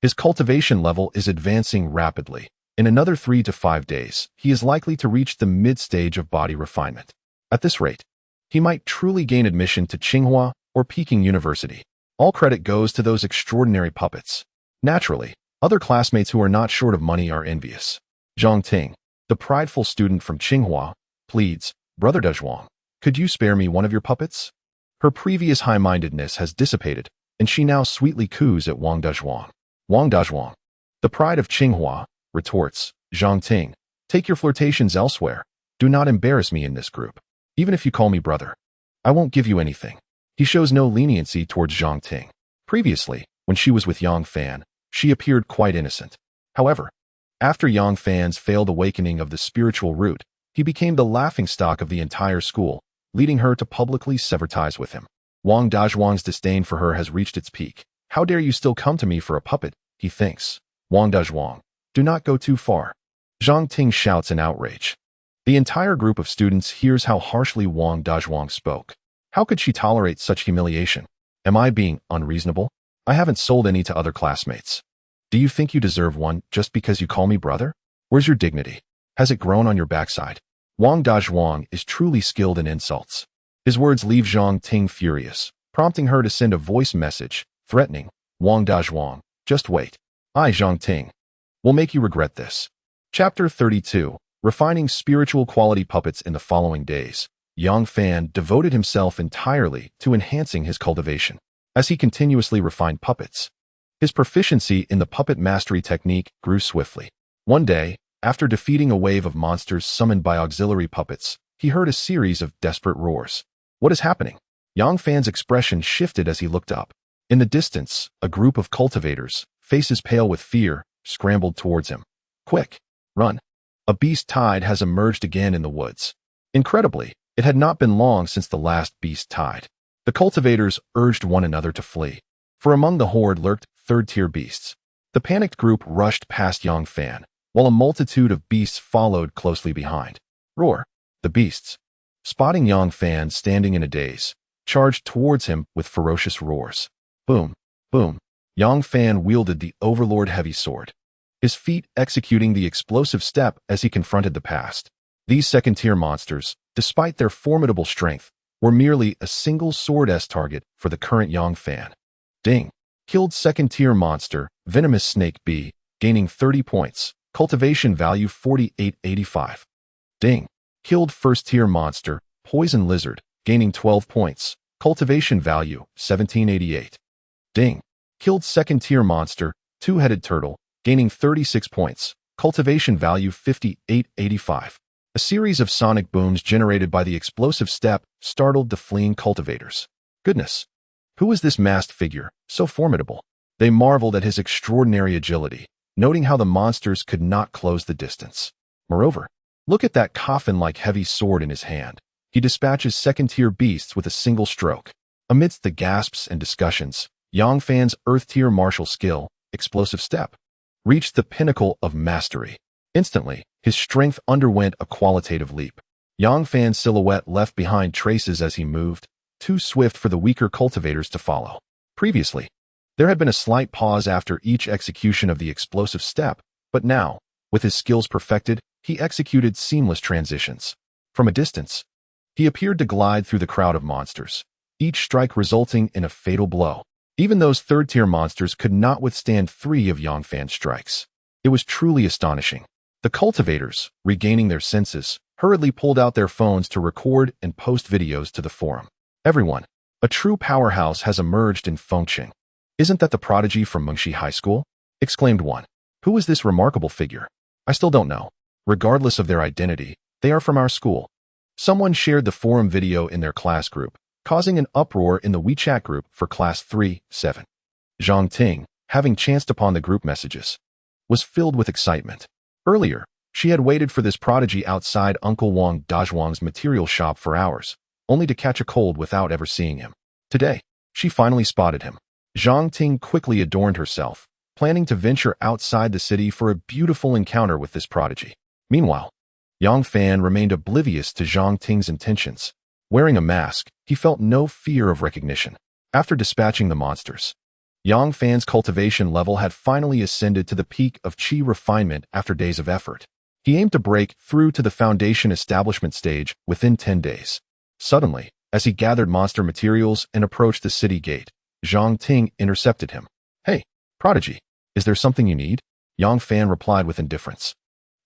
Speaker 1: His cultivation level is advancing rapidly. In another 3 to 5 days, he is likely to reach the mid-stage of body refinement. At this rate, he might truly gain admission to Tsinghua or Peking University. All credit goes to those extraordinary puppets. Naturally, other classmates who are not short of money are envious. Zhang Ting, the prideful student from Tsinghua, pleads, Brother Dazhuang, could you spare me one of your puppets? Her previous high-mindedness has dissipated, and she now sweetly coos at Wang Dazhuang. Wang Dazhuang, the pride of Tsinghua, retorts, Zhang Ting, take your flirtations elsewhere. Do not embarrass me in this group. Even if you call me brother, I won't give you anything. He shows no leniency towards Zhang Ting. Previously, when she was with Yang Fan, she appeared quite innocent. However, after Yang Fan's failed awakening of the spiritual root, he became the laughingstock of the entire school, leading her to publicly sever ties with him. Wang Dazhuang's disdain for her has reached its peak. How dare you still come to me for a puppet, he thinks. Wang Dazhuang, do not go too far. Zhang Ting shouts in outrage. The entire group of students hears how harshly Wang Dazhuang spoke. How could she tolerate such humiliation? Am I being unreasonable? I haven't sold any to other classmates. Do you think you deserve one just because you call me brother? Where's your dignity? Has it grown on your backside? Wang Dazhuang is truly skilled in insults. His words leave Zhang Ting furious, prompting her to send a voice message, threatening, Wang Dazhuang, just wait. I, Zhang Ting, will make you regret this. Chapter 32, Refining Spiritual Quality Puppets. In the following days, Yang Fan devoted himself entirely to enhancing his cultivation. As he continuously refined puppets, his proficiency in the puppet mastery technique grew swiftly. One day, after defeating a wave of monsters summoned by auxiliary puppets, he heard a series of desperate roars. What is happening? Yang Fan's expression shifted as he looked up. In the distance, a group of cultivators, faces pale with fear, scrambled towards him. Quick! Run! A beast tide has emerged again in the woods. Incredibly, it had not been long since the last beast tide. The cultivators urged one another to flee, for among the horde lurked 3rd-tier beasts. The panicked group rushed past Yang Fan, while a multitude of beasts followed closely behind. Roar! The beasts, spotting Yang Fan standing in a daze, charged towards him with ferocious roars. Boom! Boom! Yang Fan wielded the Overlord heavy sword, his feet executing the explosive step as he confronted the past. These 2nd-tier monsters, despite their formidable strength, were merely a single sword-s target for the current Yang Fan. Ding! Killed 2nd-tier monster, Venomous Snake B, gaining 30 points, cultivation value 4885. Ding! Killed 1st-tier monster, Poison Lizard, gaining 12 points, Cultivation value, 1788. Ding. Killed second-tier monster, two-headed turtle, gaining 36 points. Cultivation value, 5885. A series of sonic booms generated by the explosive step startled the fleeing cultivators. Goodness! Who was this masked figure, so formidable? They marveled at his extraordinary agility, noting how the monsters could not close the distance. Moreover, look at that coffin-like heavy sword in his hand. He dispatches second-tier beasts with a single stroke. Amidst the gasps and discussions, Yang Fan's Earth-tier martial skill, explosive step, reached the pinnacle of mastery. Instantly, his strength underwent a qualitative leap. Yang Fan's silhouette left behind traces as he moved, too swift for the weaker cultivators to follow. Previously, there had been a slight pause after each execution of the explosive step, but now, with his skills perfected, he executed seamless transitions. From a distance, he appeared to glide through the crowd of monsters, each strike resulting in a fatal blow. Even those third-tier monsters could not withstand 3 of Yang Fan's strikes. It was truly astonishing. The cultivators, regaining their senses, hurriedly pulled out their phones to record and post videos to the forum. Everyone, a true powerhouse has emerged in Fengqing. Isn't that the prodigy from Mengshi High School? Exclaimed one. Who is this remarkable figure? I still don't know. Regardless of their identity, they are from our school. Someone shared the forum video in their class group, causing an uproar in the WeChat group for Class 3-7. Zhang Ting, having chanced upon the group messages, was filled with excitement. Earlier, she had waited for this prodigy outside Uncle Wang Dazhuang's material shop for hours, only to catch a cold without ever seeing him. Today, she finally spotted him. Zhang Ting quickly adorned herself, planning to venture outside the city for a beautiful encounter with this prodigy. Meanwhile, Yang Fan remained oblivious to Zhang Ting's intentions. Wearing a mask, he felt no fear of recognition. After dispatching the monsters, Yang Fan's cultivation level had finally ascended to the peak of qi refinement after days of effort. He aimed to break through to the foundation establishment stage within 10 days. Suddenly, as he gathered monster materials and approached the city gate, Zhang Ting intercepted him. Hey, prodigy, is there something you need? Yang Fan replied with indifference.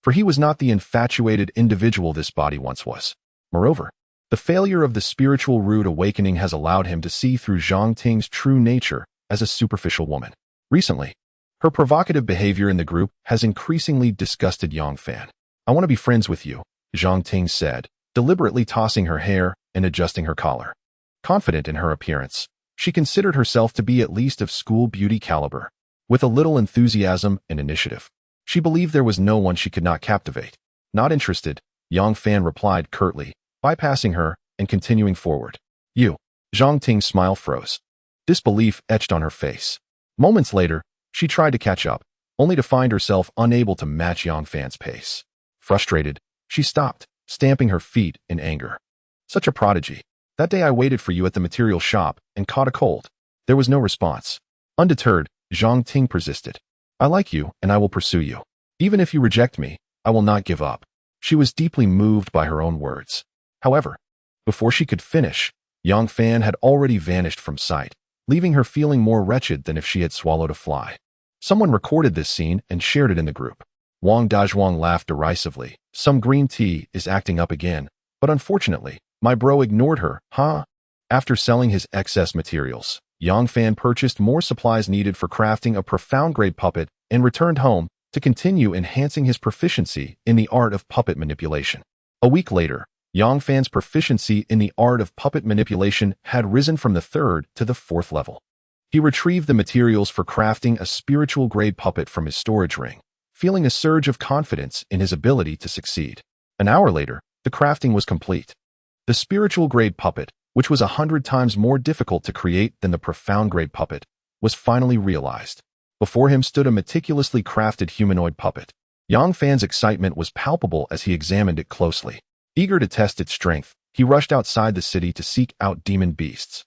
Speaker 1: For he was not the infatuated individual this body once was. Moreover, the failure of the spiritual root awakening has allowed him to see through Zhang Ting's true nature as a superficial woman. Recently, her provocative behavior in the group has increasingly disgusted Yang Fan. I want to be friends with you, Zhang Ting said, deliberately tossing her hair and adjusting her collar. Confident in her appearance, she considered herself to be at least of school beauty caliber. With a little enthusiasm and initiative, she believed there was no one she could not captivate. Not interested, Yang Fan replied curtly, bypassing her and continuing forward. You. Zhang Ting's smile froze. Disbelief etched on her face. Moments later, she tried to catch up, only to find herself unable to match Yang Fan's pace. Frustrated, she stopped, stamping her feet in anger. Such a prodigy. That day I waited for you at the material shop and caught a cold. There was no response. Undeterred, Zhang Ting persisted. I like you and I will pursue you. Even if you reject me, I will not give up. She was deeply moved by her own words. However, before she could finish, Yang Fan had already vanished from sight, leaving her feeling more wretched than if she had swallowed a fly. Someone recorded this scene and shared it in the group. Wang Dazhuang laughed derisively. Some green tea is acting up again, but unfortunately, my bro ignored her, huh? After selling his excess materials, Yang Fan purchased more supplies needed for crafting a profound-grade puppet and returned home to continue enhancing his proficiency in the art of puppet manipulation. A week later, Yang Fan's proficiency in the art of puppet manipulation had risen from the 3rd to the 4th level. He retrieved the materials for crafting a spiritual-grade puppet from his storage ring, feeling a surge of confidence in his ability to succeed. An hour later, the crafting was complete. The spiritual-grade puppet, which was 100 times more difficult to create than the profound-grade puppet, was finally realized. Before him stood a meticulously crafted humanoid puppet. Yang Fan's excitement was palpable as he examined it closely. Eager to test its strength, he rushed outside the city to seek out demon beasts.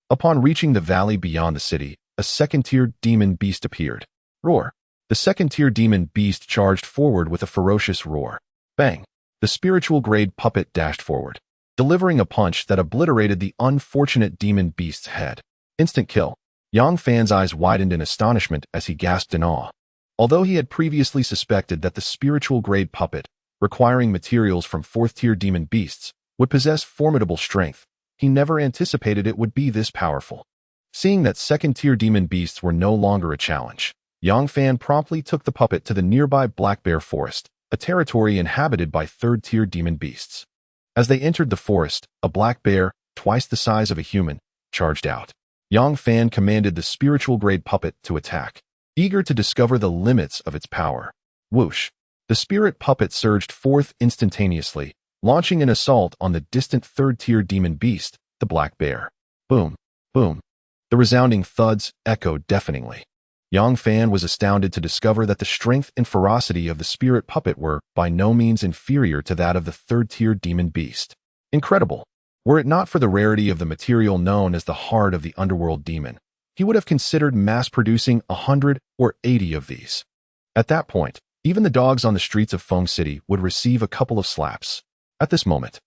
Speaker 1: Upon reaching the valley beyond the city, a second-tier demon beast appeared. Roar! The second-tier demon beast charged forward with a ferocious roar. Bang! The spiritual-grade puppet dashed forward, delivering a punch that obliterated the unfortunate demon beast's head. Instant kill. Yang Fan's eyes widened in astonishment as he gasped in awe. Although he had previously suspected that the spiritual-grade puppet, requiring materials from 4th-tier demon beasts, would possess formidable strength, He never anticipated it would be this powerful. Seeing that second-tier demon beasts were no longer a challenge, Yang Fan promptly took the puppet to the nearby Black Bear Forest, a territory inhabited by third-tier demon beasts. As they entered the forest, a black bear, twice the size of a human, charged out. Yang Fan commanded the spiritual-grade puppet to attack, eager to discover the limits of its power. Whoosh! The spirit puppet surged forth instantaneously, launching an assault on the distant third-tier demon beast, the black bear. Boom! Boom! The resounding thuds echoed deafeningly. Yang Fan was astounded to discover that the strength and ferocity of the spirit puppet were by no means inferior to that of the third-tier demon beast. Incredible! Were it not for the rarity of the material known as the heart of the underworld demon, he would have considered mass-producing 100 or 80 of these. At that point, even the dogs on the streets of Feng City would receive a couple of slaps. At this moment,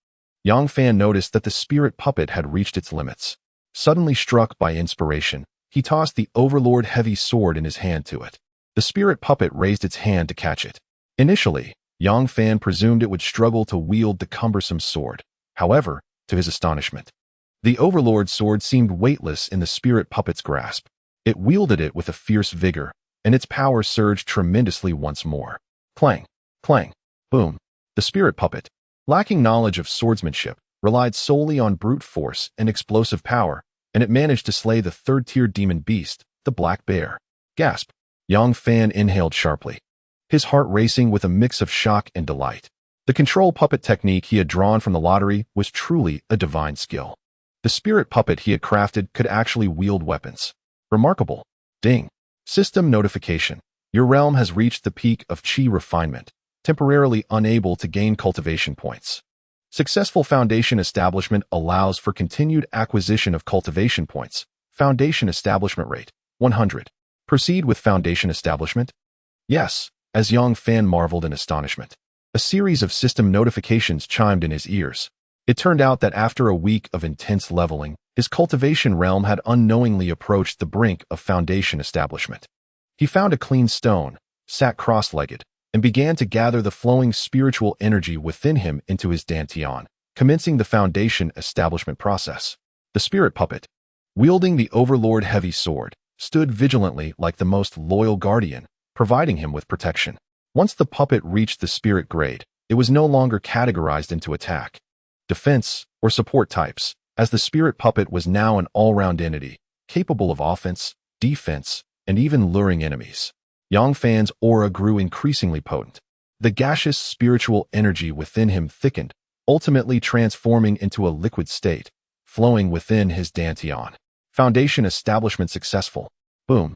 Speaker 1: Yang Fan noticed that the spirit puppet had reached its limits. Suddenly struck by inspiration, he tossed the Overlord heavy sword in his hand to it. The spirit puppet raised its hand to catch it. Initially, Yang Fan presumed it would struggle to wield the cumbersome sword. However, to his astonishment, the Overlord sword seemed weightless in the spirit puppet's grasp. It wielded it with a fierce vigor, and its power surged tremendously once more. Clang! Clang! Boom! The spirit puppet, lacking knowledge of swordsmanship, relied solely on brute force and explosive power, and it managed to slay the third-tier demon beast, the black bear. Gasp! Yang Fan inhaled sharply, his heart racing with a mix of shock and delight. The control puppet technique he had drawn from the lottery was truly a divine skill. The spirit puppet he had crafted could actually wield weapons. Remarkable. Ding. System notification. Your realm has reached the peak of Qi refinement, temporarily unable to gain cultivation points. Successful foundation establishment allows for continued acquisition of cultivation points. Foundation establishment rate, 100. Proceed with foundation establishment? Yes, as Yang Fan marveled in astonishment. A series of system notifications chimed in his ears. It turned out that after a week of intense leveling, his cultivation realm had unknowingly approached the brink of foundation establishment. He found a clean stone, sat cross-legged, and began to gather the flowing spiritual energy within him into his dantian, commencing the foundation establishment process. The spirit puppet, wielding the Overlord heavy sword, stood vigilantly like the most loyal guardian, providing him with protection. Once the puppet reached the spirit grade, it was no longer categorized into attack, defense, or support types, as the spirit puppet was now an all-round entity, capable of offense, defense, and even luring enemies. Yang Fan's aura grew increasingly potent. The gaseous spiritual energy within him thickened, ultimately transforming into a liquid state, flowing within his dantian. Foundation establishment successful. Boom.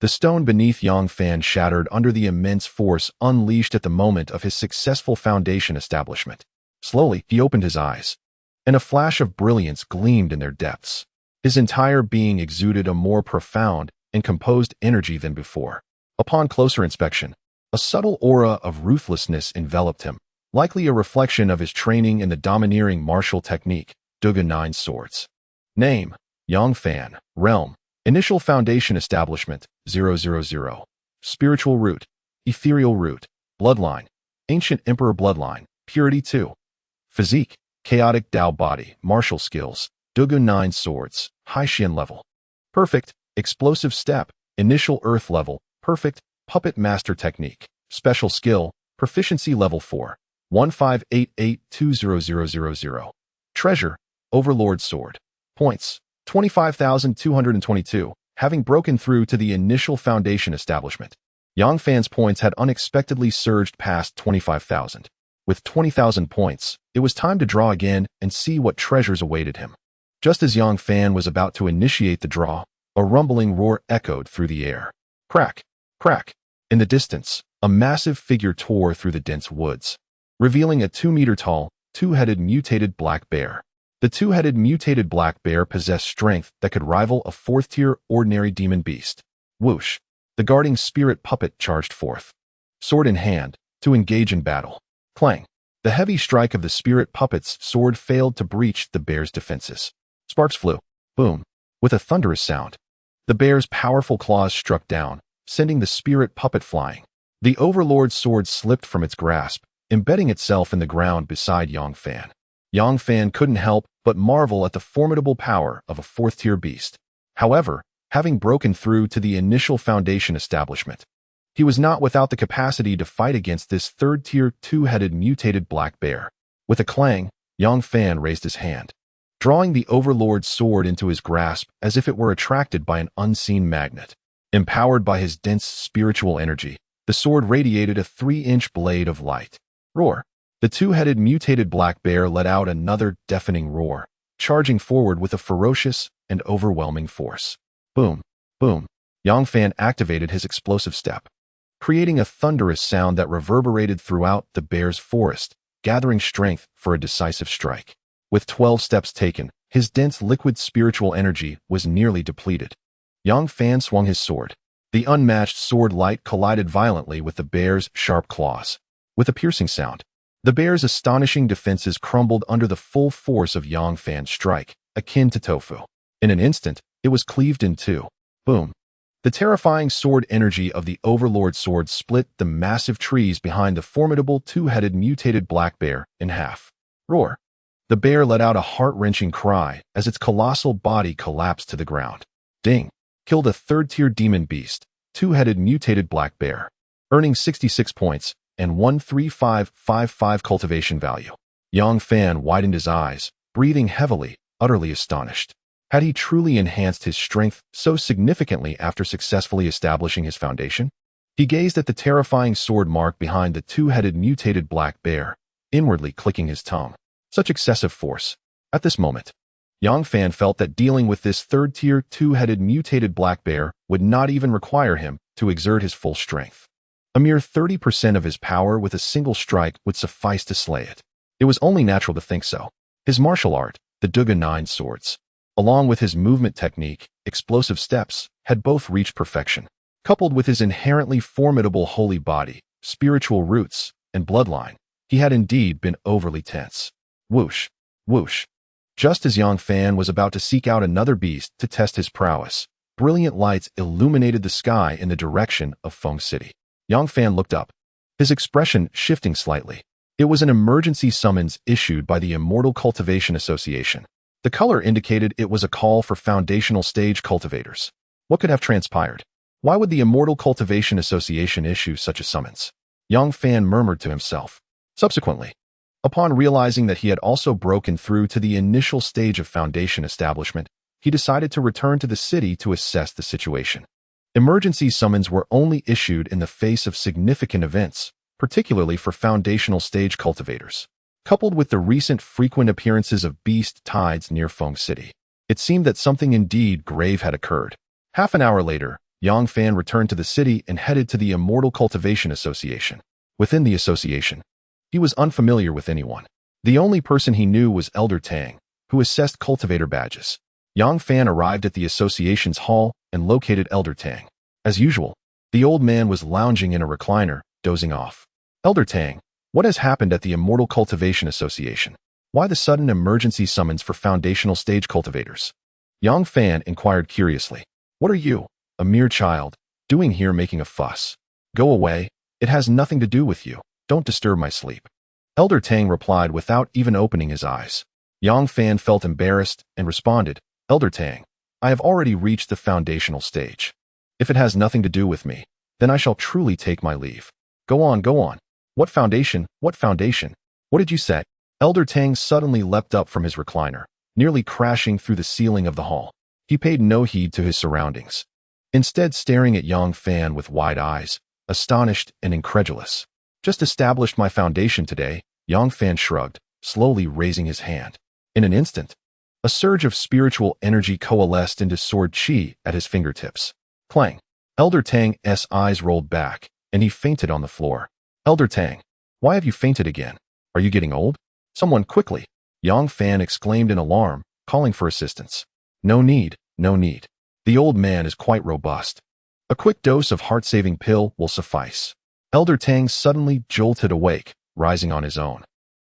Speaker 1: The stone beneath Yang Fan shattered under the immense force unleashed at the moment of his successful foundation establishment. Slowly, he opened his eyes, and a flash of brilliance gleamed in their depths. His entire being exuded a more profound and composed energy than before. Upon closer inspection, a subtle aura of ruthlessness enveloped him, likely a reflection of his training in the domineering martial technique, Duga 9 Swords. Name: Yang Fan. Realm: Initial Foundation Establishment, 000. Spiritual Root: Ethereal Root. Bloodline: Ancient Emperor Bloodline, Purity 2. Physique: Chaotic Dao Body. Martial Skills: Duga 9 Swords, High Xian Level. Perfect: Explosive Step, Initial Earth Level. Perfect: Puppet Master Technique. Special Skill: Proficiency Level 4. 1588200000. Treasure: Overlord Sword. Points: 25,222, having broken through to the initial foundation establishment. Yang Fan's points had unexpectedly surged past 25,000. With 20,000 points, it was time to draw again and see what treasures awaited him. Just as Yang Fan was about to initiate the draw, a rumbling roar echoed through the air. Crack! Crack! In the distance, a massive figure tore through the dense woods, revealing a 2-meter-tall, two-headed mutated black bear. The two-headed mutated black bear possessed strength that could rival a 4th-tier ordinary demon beast. Whoosh! The guarding spirit puppet charged forth, sword in hand, to engage in battle. Clang! The heavy strike of the spirit puppet's sword failed to breach the bear's defenses. Sparks flew. Boom! With a thunderous sound, the bear's powerful claws struck down, sending the spirit puppet flying. The Overlord sword slipped from its grasp, embedding itself in the ground beside Yang Fan. Yang Fan couldn't help but marvel at the formidable power of a fourth-tier beast. However, having broken through to the initial Foundation establishment, he was not without the capacity to fight against this third-tier two-headed mutated black bear. With a clang, Yang Fan raised his hand, drawing the Overlord's sword into his grasp as if it were attracted by an unseen magnet. Empowered by his dense spiritual energy, the sword radiated a 3-inch blade of light. Roar! The two-headed mutated black bear let out another deafening roar, charging forward with a ferocious and overwhelming force. Boom! Boom! Yang Fan activated his explosive step, creating a thunderous sound that reverberated throughout the bear's forest, gathering strength for a decisive strike. With 12 steps taken, his dense liquid spiritual energy was nearly depleted. Yang Fan swung his sword. The unmatched sword light collided violently with the bear's sharp claws. With a piercing sound, the bear's astonishing defenses crumbled under the full force of Yang Fan's strike, akin to tofu. In an instant, it was cleaved in two. Boom! The terrifying sword energy of the Overlord sword split the massive trees behind the formidable two-headed mutated black bear in half. Roar! The bear let out a heart-wrenching cry as its colossal body collapsed to the ground. Ding! Killed a third-tier demon beast, two-headed mutated black bear, earning 66 points and 13555 cultivation value. Yang Fan widened his eyes, breathing heavily, utterly astonished. Had he truly enhanced his strength so significantly after successfully establishing his foundation? He gazed at the terrifying sword mark behind the two-headed mutated black bear, inwardly clicking his tongue. Such excessive force. At this moment, Yang Fan felt that dealing with this third-tier two-headed mutated black bear would not even require him to exert his full strength. A mere 30% of his power with a single strike would suffice to slay it. It was only natural to think so. His martial art, the Duga 9 swords, along with his movement technique, explosive steps, had both reached perfection. Coupled with his inherently formidable holy body, spiritual roots, and bloodline, he had indeed been overly tense. Whoosh! Whoosh! Just as Yang Fan was about to seek out another beast to test his prowess, brilliant lights illuminated the sky in the direction of Feng City. Yang Fan looked up, his expression shifting slightly. It was an emergency summons issued by the Immortal Cultivation Association. The color indicated it was a call for foundational stage cultivators. What could have transpired? Why would the Immortal Cultivation Association issue such a summons? Yang Fan murmured to himself. Subsequently, upon realizing that he had also broken through to the initial stage of foundation establishment, he decided to return to the city to assess the situation. Emergency summons were only issued in the face of significant events, particularly for foundational stage cultivators. Coupled with the recent frequent appearances of beast tides near Feng City, it seemed that something indeed grave had occurred. Half an hour later, Yang Fan returned to the city and headed to the Immortal Cultivation Association. Within the association, he was unfamiliar with anyone. The only person he knew was Elder Tang, who assessed cultivator badges. Yang Fan arrived at the association's hall and located Elder Tang. As usual, the old man was lounging in a recliner, dozing off. Elder Tang, what has happened at the Immortal Cultivation Association? Why the sudden emergency summons for foundational stage cultivators? Yang Fan inquired curiously. What are you, a mere child, doing here making a fuss? Go away, it has nothing to do with you. Don't disturb my sleep. Elder Tang replied without even opening his eyes. Yang Fan felt embarrassed and responded, Elder Tang, I have already reached the foundational stage. If it has nothing to do with me, then I shall truly take my leave. Go on, go on. What foundation? What foundation? What did you say? Elder Tang suddenly leapt up from his recliner, nearly crashing through the ceiling of the hall. He paid no heed to his surroundings, instead staring at Yang Fan with wide eyes, astonished and incredulous. Just established my foundation today, Yang Fan shrugged, slowly raising his hand. In an instant, a surge of spiritual energy coalesced into sword chi at his fingertips. Clang! Elder Tang's eyes rolled back, and he fainted on the floor. Elder Tang, why have you fainted again? Are you getting old? Someone quickly! Yang Fan exclaimed in alarm, calling for assistance. No need, no need. The old man is quite robust. A quick dose of heart-saving pill will suffice. Elder Tang suddenly jolted awake, rising on his own.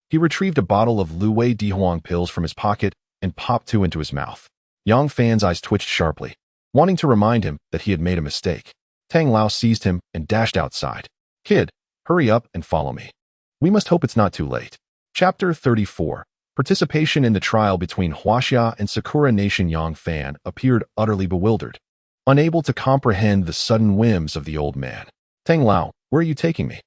Speaker 1: He retrieved a bottle of Luwei Dihuang pills from his pocket and popped 2 into his mouth. Yang Fan's eyes twitched sharply, wanting to remind him that he had made a mistake. Tang Lao seized him and dashed outside. Kid, hurry up and follow me. We must hope it's not too late. Chapter 34. Participation in the trial between Huaxia and Sakura Nation. Yang Fan appeared utterly bewildered, unable to comprehend the sudden whims of the old man. Tang Lao, where are you taking me?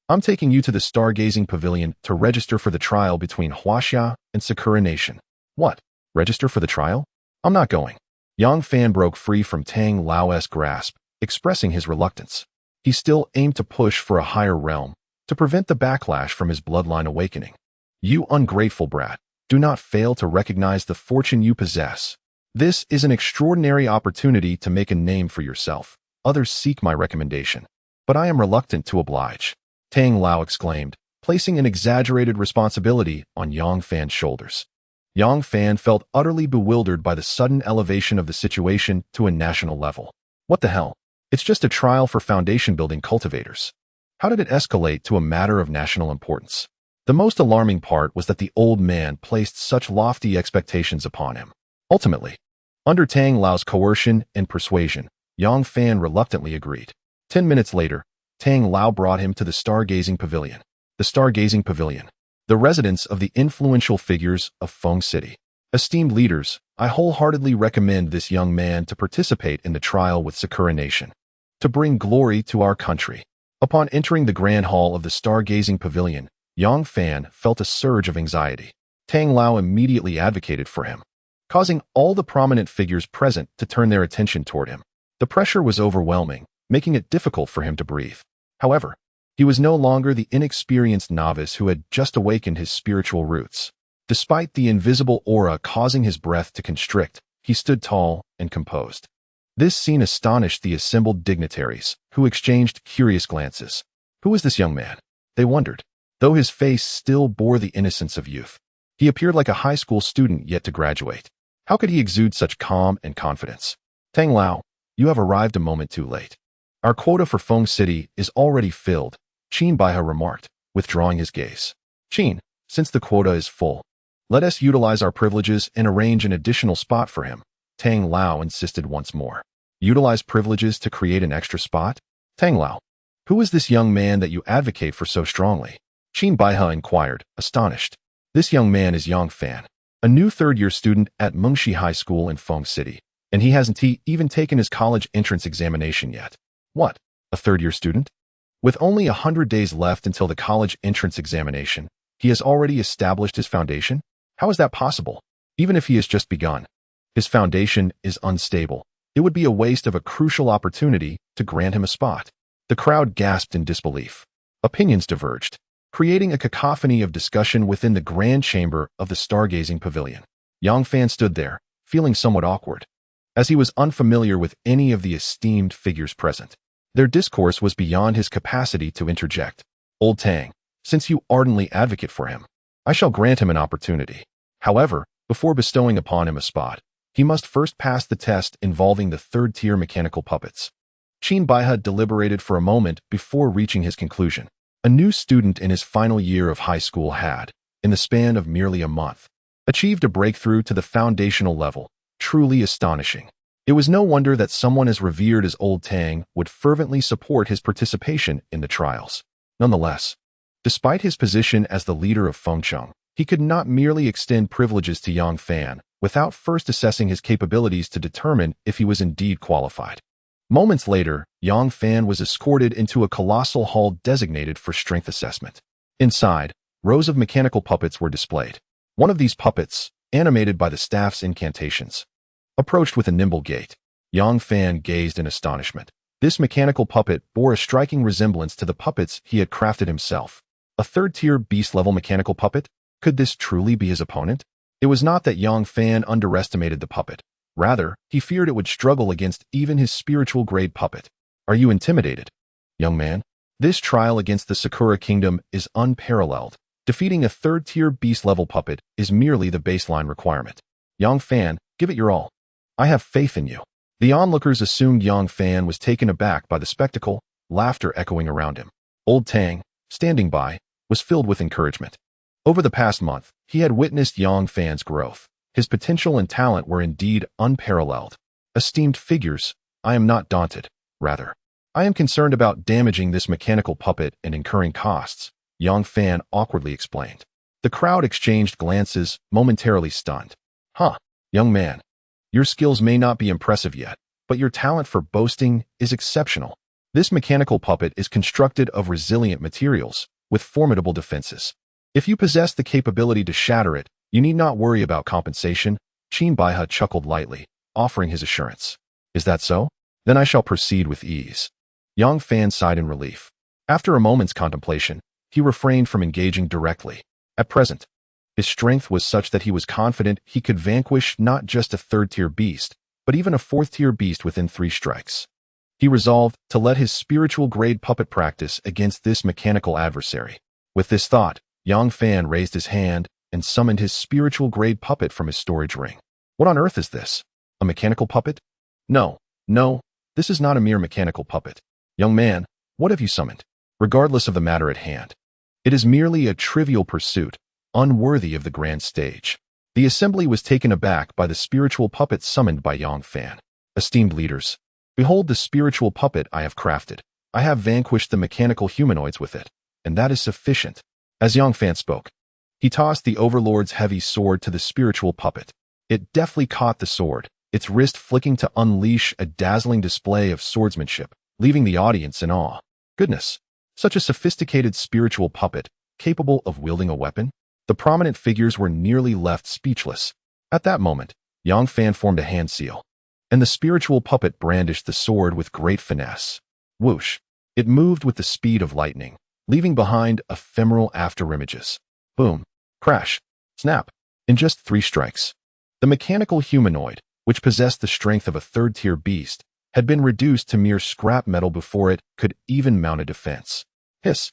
Speaker 1: I'm taking you to the Stargazing Pavilion to register for the trial between Huaxia and Sakura Nation. What? Register for the trial? I'm not going. Yang Fan broke free from Tang Lao's grasp, expressing his reluctance. He still aimed to push for a higher realm, to prevent the backlash from his bloodline awakening. You ungrateful brat, do not fail to recognize the fortune you possess. This is an extraordinary opportunity to make a name for yourself. Others seek my recommendation, but I am reluctant to oblige. Tang Lao exclaimed, placing an exaggerated responsibility on Yang Fan's shoulders. Yang Fan felt utterly bewildered by the sudden elevation of the situation to a national level. What the hell? It's just a trial for foundation building cultivators. How did it escalate to a matter of national importance? The most alarming part was that the old man placed such lofty expectations upon him. Ultimately, under Tang Lao's coercion and persuasion, Yang Fan reluctantly agreed. 10 minutes later, Tang Lao brought him to the Stargazing Pavilion. The Stargazing Pavilion, the residence of the influential figures of Feng City. Esteemed leaders, I wholeheartedly recommend this young man to participate in the trial with Sakura Nation, to bring glory to our country. Upon entering the grand hall of the Stargazing Pavilion, Yang Fan felt a surge of anxiety. Tang Lao immediately advocated for him, causing all the prominent figures present to turn their attention toward him. The pressure was overwhelming, making it difficult for him to breathe. However, he was no longer the inexperienced novice who had just awakened his spiritual roots. Despite the invisible aura causing his breath to constrict, he stood tall and composed. This scene astonished the assembled dignitaries, who exchanged curious glances. Who was this young man? They wondered. Though his face still bore the innocence of youth, he appeared like a high school student yet to graduate. How could he exude such calm and confidence? Tang Lao, you have arrived a moment too late. Our quota for Feng City is already filled, Qin Baihe remarked, withdrawing his gaze. Qin, since the quota is full, let us utilize our privileges and arrange an additional spot for him, Tang Lao insisted once more. Utilize privileges to create an extra spot? Tang Lao, who is this young man that you advocate for so strongly? Qin Baihe inquired, astonished. This young man is Yang Fan, a new third-year student at Mengshi High School in Feng City, and he hasn't even taken his college entrance examination yet. What? A third-year student? With only 100 days left until the college entrance examination, he has already established his foundation? How is that possible? Even if he has just begun, his foundation is unstable. It would be a waste of a crucial opportunity to grant him a spot. The crowd gasped in disbelief. Opinions diverged, creating a cacophony of discussion within the grand chamber of the Stargazing Pavilion. Yang Fan stood there, feeling somewhat awkward, as he was unfamiliar with any of the esteemed figures present. Their discourse was beyond his capacity to interject. Old Tang, since you ardently advocate for him, I shall grant him an opportunity. However, before bestowing upon him a spot, he must first pass the test involving the third-tier mechanical puppets. Qin Baihe deliberated for a moment before reaching his conclusion. A new student in his final year of high school had, in the span of merely a month, achieved a breakthrough to the foundational level, truly astonishing. It was no wonder that someone as revered as Old Tang would fervently support his participation in the trials. Nonetheless, despite his position as the leader of Fengcheng, he could not merely extend privileges to Yang Fan without first assessing his capabilities to determine if he was indeed qualified. Moments later, Yang Fan was escorted into a colossal hall designated for strength assessment. Inside, rows of mechanical puppets were displayed. One of these puppets, animated by the staff's incantations, approached with a nimble gait. Yang Fan gazed in astonishment. This mechanical puppet bore a striking resemblance to the puppets he had crafted himself. A third-tier beast-level mechanical puppet? Could this truly be his opponent? It was not that Yang Fan underestimated the puppet. Rather, he feared it would struggle against even his spiritual-grade puppet. Are you intimidated, young man? This trial against the Sakura Kingdom is unparalleled. Defeating a third-tier beast-level puppet is merely the baseline requirement. Yang Fan, give it your all. I have faith in you. The onlookers assumed Yang Fan was taken aback by the spectacle, laughter echoing around him. Old Tang, standing by, was filled with encouragement. Over the past month, he had witnessed Yang Fan's growth. His potential and talent were indeed unparalleled. Esteemed figures, I am not daunted. Rather, I am concerned about damaging this mechanical puppet and incurring costs, Yang Fan awkwardly explained. The crowd exchanged glances, momentarily stunned. Huh, young man. Your skills may not be impressive yet, but your talent for boasting is exceptional. This mechanical puppet is constructed of resilient materials, with formidable defenses. If you possess the capability to shatter it, you need not worry about compensation. Qin Baihe chuckled lightly, offering his assurance. Is that so? Then I shall proceed with ease. Yang Fan sighed in relief. After a moment's contemplation, he refrained from engaging directly. At present, his strength was such that he was confident he could vanquish not just a third-tier beast, but even a fourth-tier beast within 3 strikes. He resolved to let his spiritual-grade puppet practice against this mechanical adversary. With this thought, Yang Fan raised his hand and summoned his spiritual-grade puppet from his storage ring. What on earth is this? A mechanical puppet? No, this is not a mere mechanical puppet. Young man, what have you summoned? Regardless of the matter at hand, it is merely a trivial pursuit, unworthy of the grand stage. The assembly was taken aback by the spiritual puppet summoned by Yang Fan. Esteemed leaders, behold the spiritual puppet I have crafted. I have vanquished the mechanical humanoids with it, and that is sufficient. As Yang Fan spoke, he tossed the overlord's heavy sword to the spiritual puppet. It deftly caught the sword, its wrist flicking to unleash a dazzling display of swordsmanship, leaving the audience in awe. Goodness, such a sophisticated spiritual puppet, capable of wielding a weapon? The prominent figures were nearly left speechless. At that moment, Yang Fan formed a hand seal, and the spiritual puppet brandished the sword with great finesse. Whoosh! It moved with the speed of lightning, leaving behind ephemeral afterimages. Boom! Crash! Snap! In just 3 strikes, the mechanical humanoid, which possessed the strength of a third-tier beast, had been reduced to mere scrap metal before it could even mount a defense. Hiss!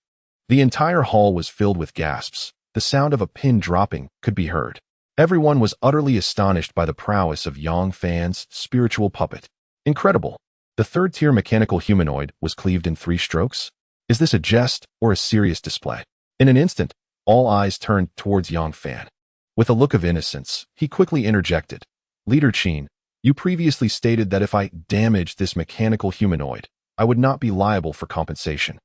Speaker 1: The entire hall was filled with gasps. The sound of a pin dropping could be heard. Everyone was utterly astonished by the prowess of Yang Fan's spiritual puppet. Incredible! The third-tier mechanical humanoid was cleaved in 3 strokes? Is this a jest or a serious display? In an instant, all eyes turned towards Yang Fan. With a look of innocence, he quickly interjected. Leader Qin, you previously stated that if I damaged this mechanical humanoid, I would not be liable for compensation.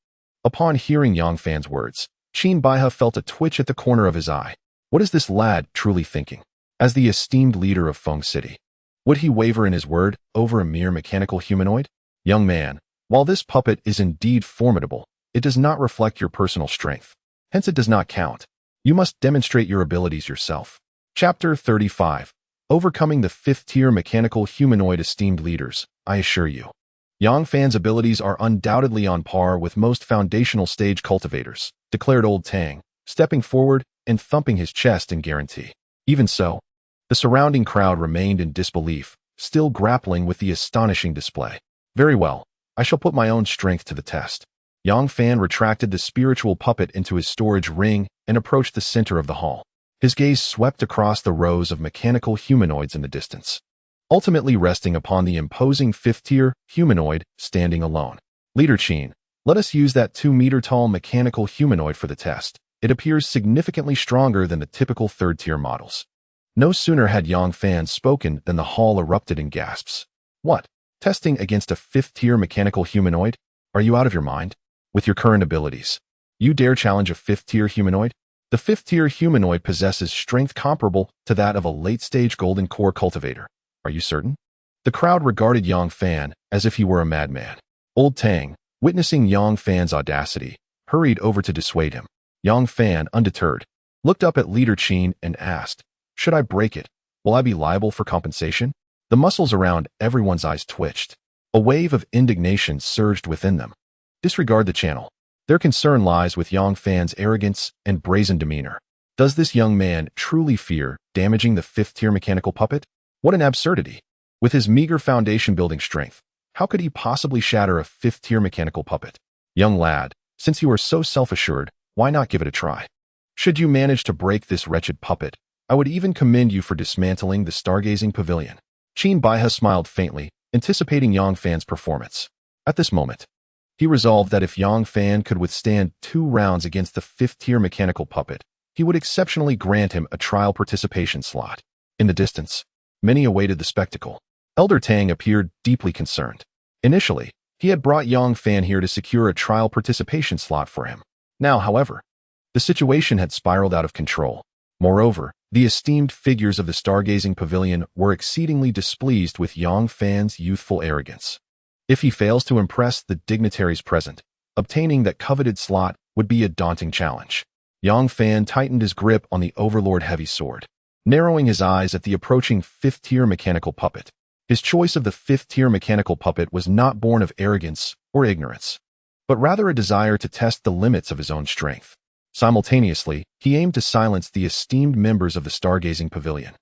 Speaker 1: Upon hearing Yang Fan's words, Qin Baihe felt a twitch at the corner of his eye. What is this lad truly thinking? As the esteemed leader of Feng City, would he waver in his word over a mere mechanical humanoid? Young man, while this puppet is indeed formidable, it does not reflect your personal strength. Hence it does not count. You must demonstrate your abilities yourself. Chapter 35. Overcoming the 5th-tier mechanical humanoid. Esteemed leaders, I assure you, Yang Fan's abilities are undoubtedly on par with most foundational stage cultivators, declared Old Tang, stepping forward and thumping his chest in guarantee. Even so, the surrounding crowd remained in disbelief, still grappling with the astonishing display. Very well, I shall put my own strength to the test. Yang Fan retracted the spiritual puppet into his storage ring and approached the center of the hall. His gaze swept across the rows of mechanical humanoids in the distance, ultimately resting upon the imposing 5th-tier humanoid standing alone. Leader Qin, let us use that 2-meter-tall mechanical humanoid for the test. It appears significantly stronger than the typical 3rd-tier models. No sooner had Yang Fan spoken than the hall erupted in gasps. What? Testing against a 5th-tier mechanical humanoid? Are you out of your mind? With your current abilities, you dare challenge a 5th-tier humanoid? The 5th-tier humanoid possesses strength comparable to that of a late-stage golden core cultivator. Are you certain? The crowd regarded Yang Fan as if he were a madman. Old Tang, witnessing Yang Fan's audacity, hurried over to dissuade him. Yang Fan, undeterred, looked up at Leader Qin and asked, should I break it? Will I be liable for compensation? The muscles around everyone's eyes twitched. A wave of indignation surged within them. Disregard the channel. Their concern lies with Yang Fan's arrogance and brazen demeanor. Does this young man truly fear damaging the 5th-tier mechanical puppet? What an absurdity! With his meager foundation-building strength, how could he possibly shatter a 5th-tier mechanical puppet? Young lad, since you are so self-assured, why not give it a try? Should you manage to break this wretched puppet, I would even commend you for dismantling the Stargazing Pavilion. Qin Baihe smiled faintly, anticipating Yang Fan's performance. At this moment, he resolved that if Yang Fan could withstand 2 rounds against the 5th-tier mechanical puppet, he would exceptionally grant him a trial participation slot. In the distance, many awaited the spectacle. Elder Tang appeared deeply concerned. Initially, he had brought Yang Fan here to secure a trial participation slot for him. Now, however, The situation had spiraled out of control. Moreover, the esteemed figures of the stargazing pavilion were exceedingly displeased with Yang Fan's youthful arrogance. If he fails to impress the dignitaries present, obtaining that coveted slot would be a daunting challenge. Yang Fan tightened his grip on the Overlord heavy sword, narrowing his eyes at the approaching fifth-tier mechanical puppet. His choice of the fifth-tier mechanical puppet was not born of arrogance or ignorance, but rather a desire to test the limits of his own strength. Simultaneously, he aimed to silence the esteemed members of the stargazing pavilion,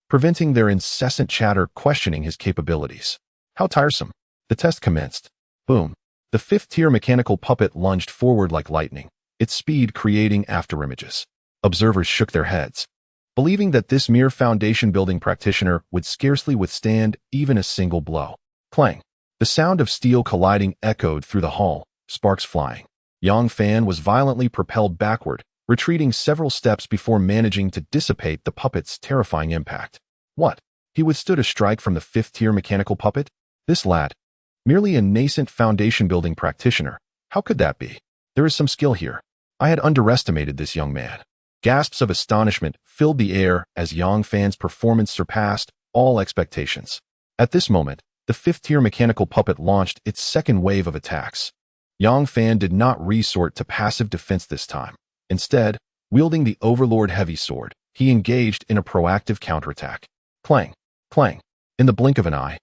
Speaker 1: preventing their incessant chatter questioning his capabilities. How tiresome. The test commenced. Boom. The fifth-tier mechanical puppet lunged forward like lightning, its speed creating afterimages. Observers shook their heads, believing that this mere foundation-building practitioner would scarcely withstand even a single blow. Clang. The sound of steel colliding echoed through the hall, sparks flying. Yang Fan was violently propelled backward, retreating several steps before managing to dissipate the puppet's terrifying impact. What? He withstood a strike from the fifth-tier mechanical puppet? This lad, merely a nascent foundation-building practitioner. How could that be? There is some skill here. I had underestimated this young man. Gasps of astonishment filled the air as Yang Fan's performance surpassed all expectations. At this moment, the fifth-tier mechanical puppet launched its second wave of attacks. Yang Fan did not resort to passive defense this time. Instead, wielding the Overlord heavy sword, he engaged in a proactive counterattack. Clang, clang. In the blink of an eye,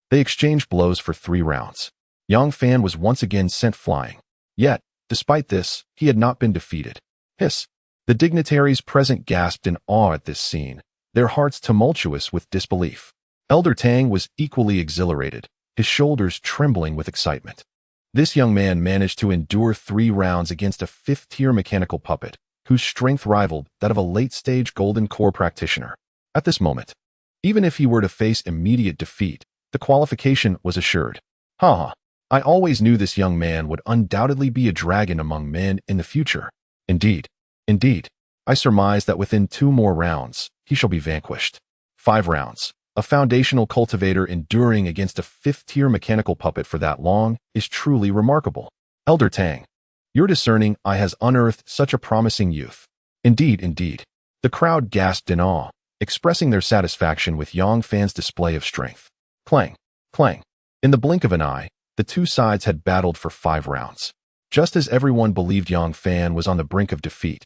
Speaker 1: they exchanged blows for 3 rounds. Yang Fan was once again sent flying. Yet, despite this, he had not been defeated. Hiss. The dignitaries present gasped in awe at this scene, their hearts tumultuous with disbelief. Elder Tang was equally exhilarated, his shoulders trembling with excitement. This young man managed to endure 3 rounds against a fifth-tier mechanical puppet, whose strength rivaled that of a late-stage Golden Core practitioner. At this moment, even if he were to face immediate defeat, the qualification was assured. Ha! I always knew this young man would undoubtedly be a dragon among men in the future. Indeed, I surmise that within 2 more rounds, he shall be vanquished. 5 rounds. A foundational cultivator enduring against a fifth-tier mechanical puppet for that long is truly remarkable. Elder Tang, your discerning eye has unearthed such a promising youth. Indeed. The crowd gasped in awe, expressing their satisfaction with Yang Fan's display of strength. Clang, clang. In the blink of an eye, the 2 sides had battled for 5 rounds. Just as everyone believed Yang Fan was on the brink of defeat,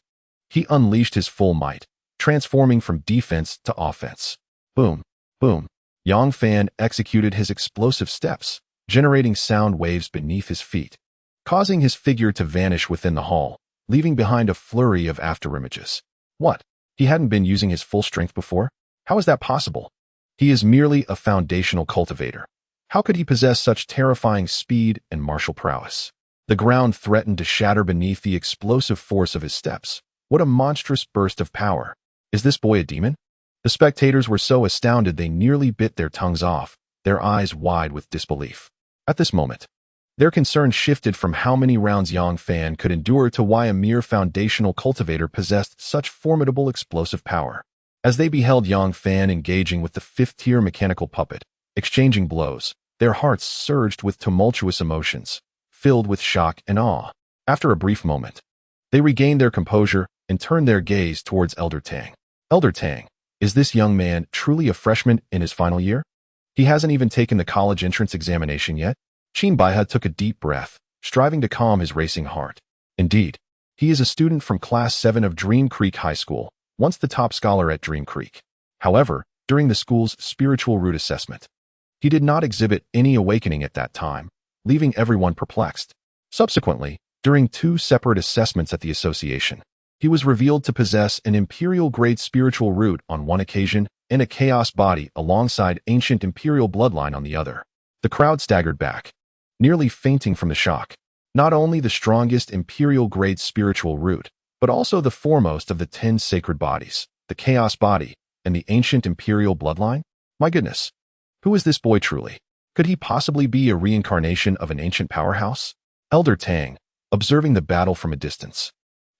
Speaker 1: he unleashed his full might, transforming from defense to offense. Boom. Boom. Yang Fan executed his explosive steps, generating sound waves beneath his feet, causing his figure to vanish within the hall, leaving behind a flurry of afterimages. What? He hadn't been using his full strength before? How is that possible? He is merely a foundational cultivator. How could he possess such terrifying speed and martial prowess? The ground threatened to shatter beneath the explosive force of his steps. What a monstrous burst of power. Is this boy a demon? The spectators were so astounded they nearly bit their tongues off, their eyes wide with disbelief. At this moment, their concern shifted from how many rounds Yang Fan could endure to why a mere foundational cultivator possessed such formidable explosive power. As they beheld Yang Fan engaging with the fifth-tier mechanical puppet, exchanging blows, their hearts surged with tumultuous emotions, filled with shock and awe. After a brief moment, they regained their composure and turned their gaze towards Elder Tang. Elder Tang, is this young man truly a freshman in his final year? He hasn't even taken the college entrance examination yet? Qin Baihe took a deep breath, striving to calm his racing heart. Indeed, he is a student from Class 7 of Dream Creek High School, once the top scholar at Dream Creek. However, during the school's spiritual root assessment, he did not exhibit any awakening at that time, leaving everyone perplexed. Subsequently, during 2 separate assessments at the association, he was revealed to possess an Imperial-grade spiritual root on one occasion and a chaos body alongside ancient Imperial bloodline on the other. The crowd staggered back, nearly fainting from the shock. Not only the strongest Imperial-grade spiritual root, but also the foremost of the 10 sacred bodies, the chaos body, and the ancient Imperial bloodline? My goodness, who is this boy truly? Could he possibly be a reincarnation of an ancient powerhouse? Elder Tang, observing the battle from a distance,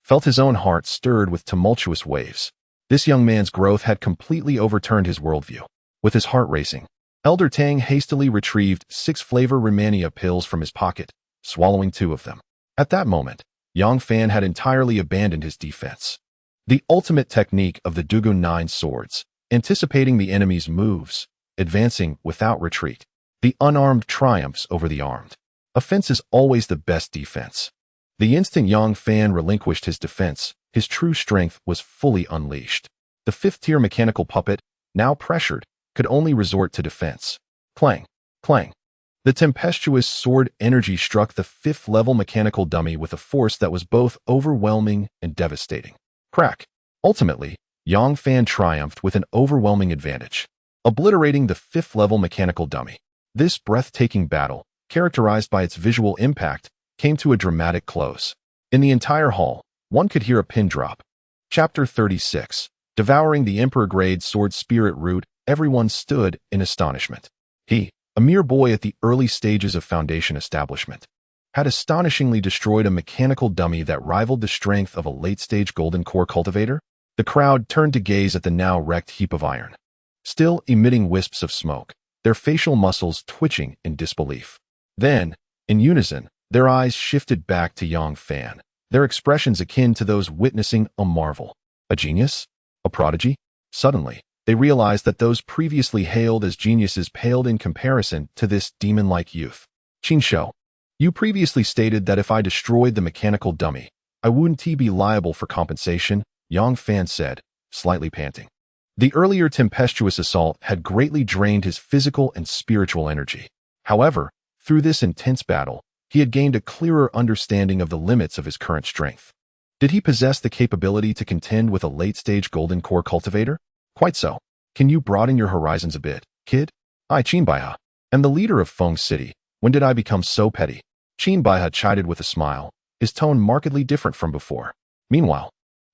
Speaker 1: felt his own heart stirred with tumultuous waves. This young man's growth had completely overturned his worldview. With his heart racing, Elder Tang hastily retrieved 6 flavor Romania pills from his pocket, swallowing 2 of them. At that moment, Yang Fan had entirely abandoned his defense. The ultimate technique of the Dugun Nine Swords, anticipating the enemy's moves, advancing without retreat. The unarmed triumphs over the armed. Offense is always the best defense. The instant Yang Fan relinquished his defense, his true strength was fully unleashed. The fifth-tier mechanical puppet, now pressured, could only resort to defense. Clang, clang. The tempestuous sword energy struck the fifth-level mechanical dummy with a force that was both overwhelming and devastating. Crack. Ultimately, Yang Fan triumphed with an overwhelming advantage, obliterating the fifth-level mechanical dummy. This breathtaking battle, characterized by its visual impact, came to a dramatic close. In the entire hall, one could hear a pin drop. Chapter 36. Devouring the Emperor-grade sword spirit root, everyone stood in astonishment. He, a mere boy at the early stages of Foundation establishment, had astonishingly destroyed a mechanical dummy that rivaled the strength of a late-stage golden core cultivator. The crowd turned to gaze at the now wrecked heap of iron, still emitting wisps of smoke, their facial muscles twitching in disbelief. Then, in unison, their eyes shifted back to Yang Fan, their expressions akin to those witnessing a marvel. A genius? A prodigy? Suddenly, they realized that those previously hailed as geniuses paled in comparison to this demon-like youth. Qin Shou, you previously stated that if I destroyed the mechanical dummy, I wouldn't be liable for compensation, Yang Fan said, slightly panting. The earlier tempestuous assault had greatly drained his physical and spiritual energy. However, through this intense battle, he had gained a clearer understanding of the limits of his current strength. Did he possess the capability to contend with a late-stage golden core cultivator? Quite so. Can you broaden your horizons a bit, kid? I, Qin Baihe, am the leader of Feng City. When did I become so petty? Qin Baihe chided with a smile, his tone markedly different from before. Meanwhile,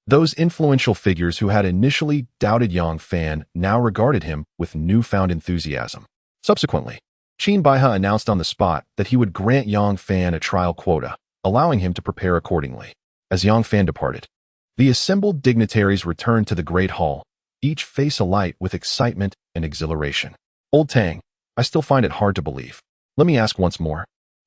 Speaker 1: those influential figures who had initially doubted Yang Fan now regarded him with newfound enthusiasm. Subsequently, Qin Baihe announced on the spot that he would grant Yang Fan a trial quota, allowing him to prepare accordingly. As Yang Fan departed, the assembled dignitaries returned to the Great Hall, each face alight with excitement and exhilaration. Old Tang, I still find it hard to believe. Let me ask once more.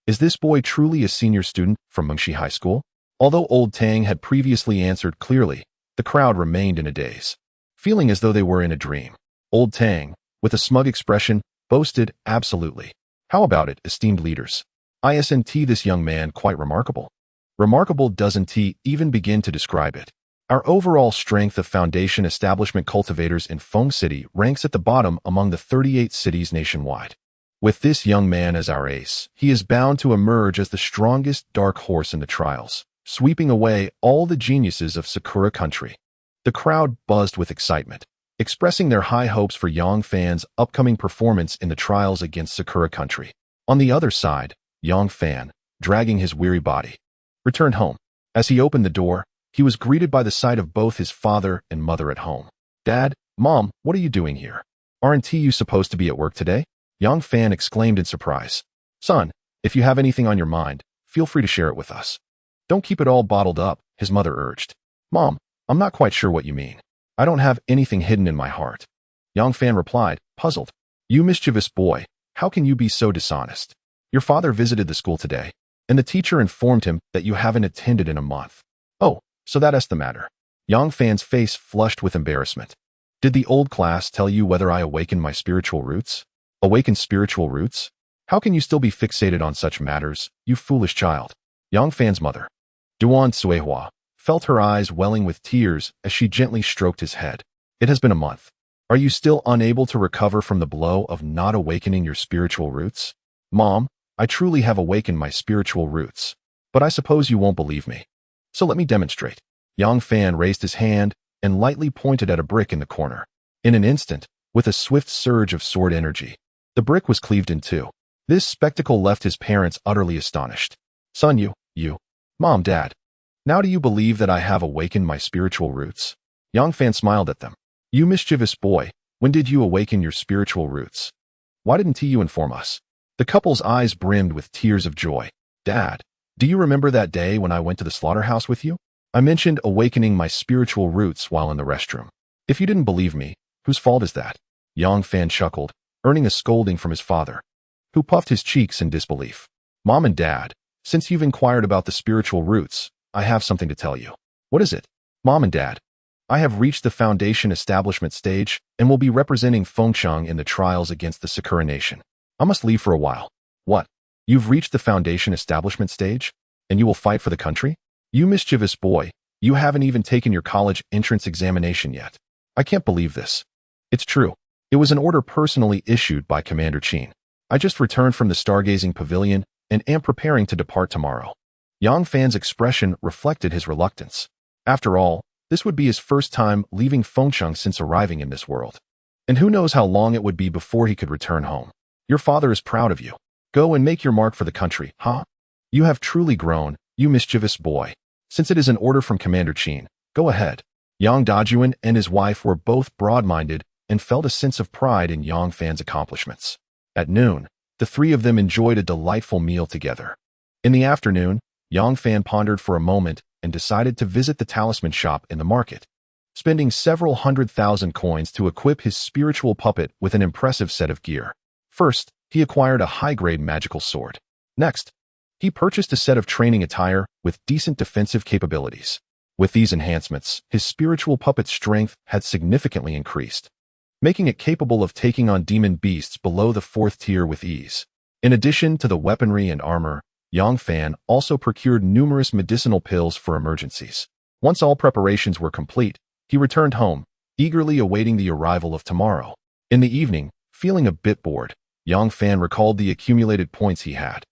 Speaker 1: Is this boy truly a senior student from Mengshi High School? Although Old Tang had previously answered clearly, the crowd remained in a daze, feeling as though they were in a dream. Old Tang, with a smug expression, boasted, absolutely. How about it, esteemed leaders? Isn't this young man quite remarkable? Remarkable doesn't even begin to describe it. Our overall strength of Foundation establishment cultivators in Feng City ranks at the bottom among the 38 cities nationwide. With this young man as our ace, he is bound to emerge as the strongest dark horse in the trials, sweeping away all the geniuses of Sakura Country. The crowd buzzed with excitement, expressing their high hopes for Yang Fan's upcoming performance in the trials against Sakura Country. On the other side, Yang Fan, dragging his weary body, returned home. As he opened the door, he was greeted by the sight of both his father and mother at home. Dad, Mom, what are you doing here? Aren't you supposed to be at work today? Yang Fan exclaimed in surprise. Son, if you have anything on your mind, feel free to share it with us. Don't keep it all bottled up, his mother urged. Mom, I'm not quite sure what you mean. I don't have anything hidden in my heart. Yang Fan replied, puzzled. You mischievous boy, how can you be so dishonest? Your father visited the school today, and the teacher informed him that you haven't attended in a month. Oh, so that's the matter. Yang Fan's face flushed with embarrassment. Did the old class tell you whether I awakened my spiritual roots? Awaken spiritual roots? How can you still be fixated on such matters, you foolish child? Yang Fan's mother, Duan Suihua, felt her eyes welling with tears as she gently stroked his head. It has been a month. Are you still unable to recover from the blow of not awakening your spiritual roots? Mom, I truly have awakened my spiritual roots, but I suppose you won't believe me. So let me demonstrate. Yang Fan raised his hand and lightly pointed at a brick in the corner. In an instant, with a swift surge of sword energy, the brick was cleaved in two. This spectacle left his parents utterly astonished. Son, you, Mom, Dad, now do you believe that I have awakened my spiritual roots? Yang Fan smiled at them. You mischievous boy, when did you awaken your spiritual roots? Why didn't you inform us? The couple's eyes brimmed with tears of joy. Dad, do you remember that day when I went to the slaughterhouse with you? I mentioned awakening my spiritual roots while in the restroom. If you didn't believe me, whose fault is that? Yang Fan chuckled, earning a scolding from his father, who puffed his cheeks in disbelief. Mom and Dad, since you've inquired about the spiritual roots, I have something to tell you. What is it? Mom and Dad, I have reached the foundation establishment stage and will be representing Fengcheng in the trials against the Sakura Nation. I must leave for a while. What? You've reached the foundation establishment stage? And you will fight for the country? You mischievous boy, you haven't even taken your college entrance examination yet. I can't believe this. It's true. It was an order personally issued by Commander Qin. I just returned from the stargazing pavilion and am preparing to depart tomorrow. Yang Fan's expression reflected his reluctance. After all, this would be his first time leaving Fengcheng since arriving in this world. And who knows how long it would be before he could return home. Your father is proud of you. Go and make your mark for the country, huh? You have truly grown, you mischievous boy. Since it is an order from Commander Qin, go ahead. Yang Dajuan and his wife were both broad-minded and felt a sense of pride in Yang Fan's accomplishments. At noon, the three of them enjoyed a delightful meal together. In the afternoon, Yang Fan pondered for a moment and decided to visit the talisman shop in the market, spending several 100,000 coins to equip his spiritual puppet with an impressive set of gear. First, he acquired a high-grade magical sword. Next, he purchased a set of training attire with decent defensive capabilities. With these enhancements, his spiritual puppet's strength had significantly increased, making it capable of taking on demon beasts below the 4th tier with ease. In addition to the weaponry and armor, Yang Fan also procured numerous medicinal pills for emergencies. Once all preparations were complete, he returned home, eagerly awaiting the arrival of tomorrow. In the evening, feeling a bit bored, Yang Fan recalled the accumulated points he had,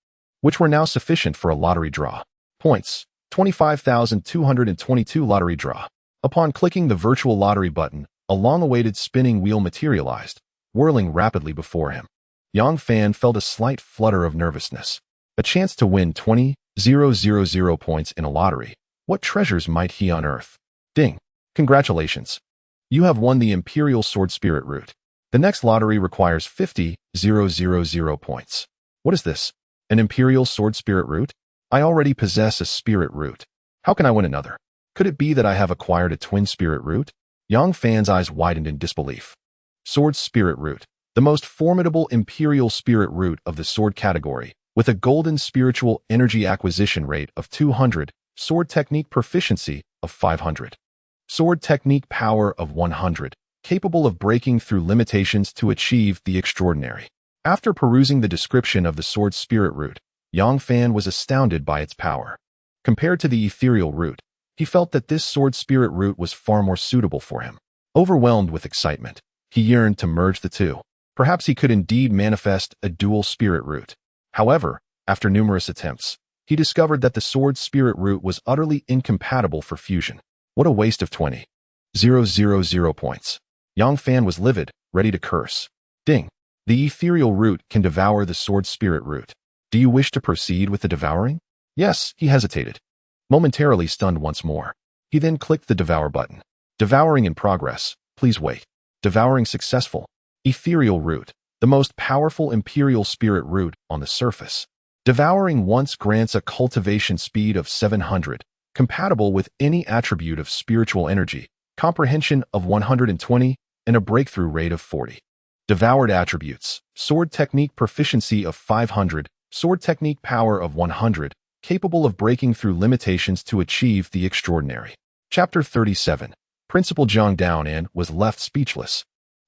Speaker 1: which were now sufficient for a lottery draw. Points: 25,222 lottery draw. Upon clicking the virtual lottery button, a long-awaited spinning wheel materialized, whirling rapidly before him. Yang Fan felt a slight flutter of nervousness. A chance to win 20,000 points in a lottery. What treasures might he unearth? Ding! Congratulations! You have won the Imperial Sword Spirit Root. The next lottery requires 50,000 points. What is this? An Imperial Sword Spirit Root? I already possess a Spirit Root. How can I win another? Could it be that I have acquired a Twin Spirit Root? Yang Fan's eyes widened in disbelief. Sword Spirit Root, the most formidable Imperial Spirit Root of the sword category, with a golden spiritual energy acquisition rate of 200, sword technique proficiency of 500, sword technique power of 100, capable of breaking through limitations to achieve the extraordinary. After perusing the description of the sword spirit root, Yang Fan was astounded by its power. Compared to the ethereal root, he felt that this sword spirit root was far more suitable for him. Overwhelmed with excitement, he yearned to merge the two. Perhaps he could indeed manifest a dual spirit root. However, after numerous attempts, he discovered that the sword spirit root was utterly incompatible for fusion. What a waste of 20,000 points. Yang Fan was livid, ready to curse. Ding! The ethereal root can devour the sword spirit root. Do you wish to proceed with the devouring? Yes, he hesitated. Momentarily stunned once more. He then clicked the devour button. Devouring in progress. Please wait. Devouring successful. Ethereal root, the most powerful imperial spirit root on the surface. Devouring once grants a cultivation speed of 700, compatible with any attribute of spiritual energy, comprehension of 120, and a breakthrough rate of 40. Devoured attributes: sword technique proficiency of 500, sword technique power of 100, capable of breaking through limitations to achieve the extraordinary. Chapter 37. Principal Zhang Daonan was left speechless.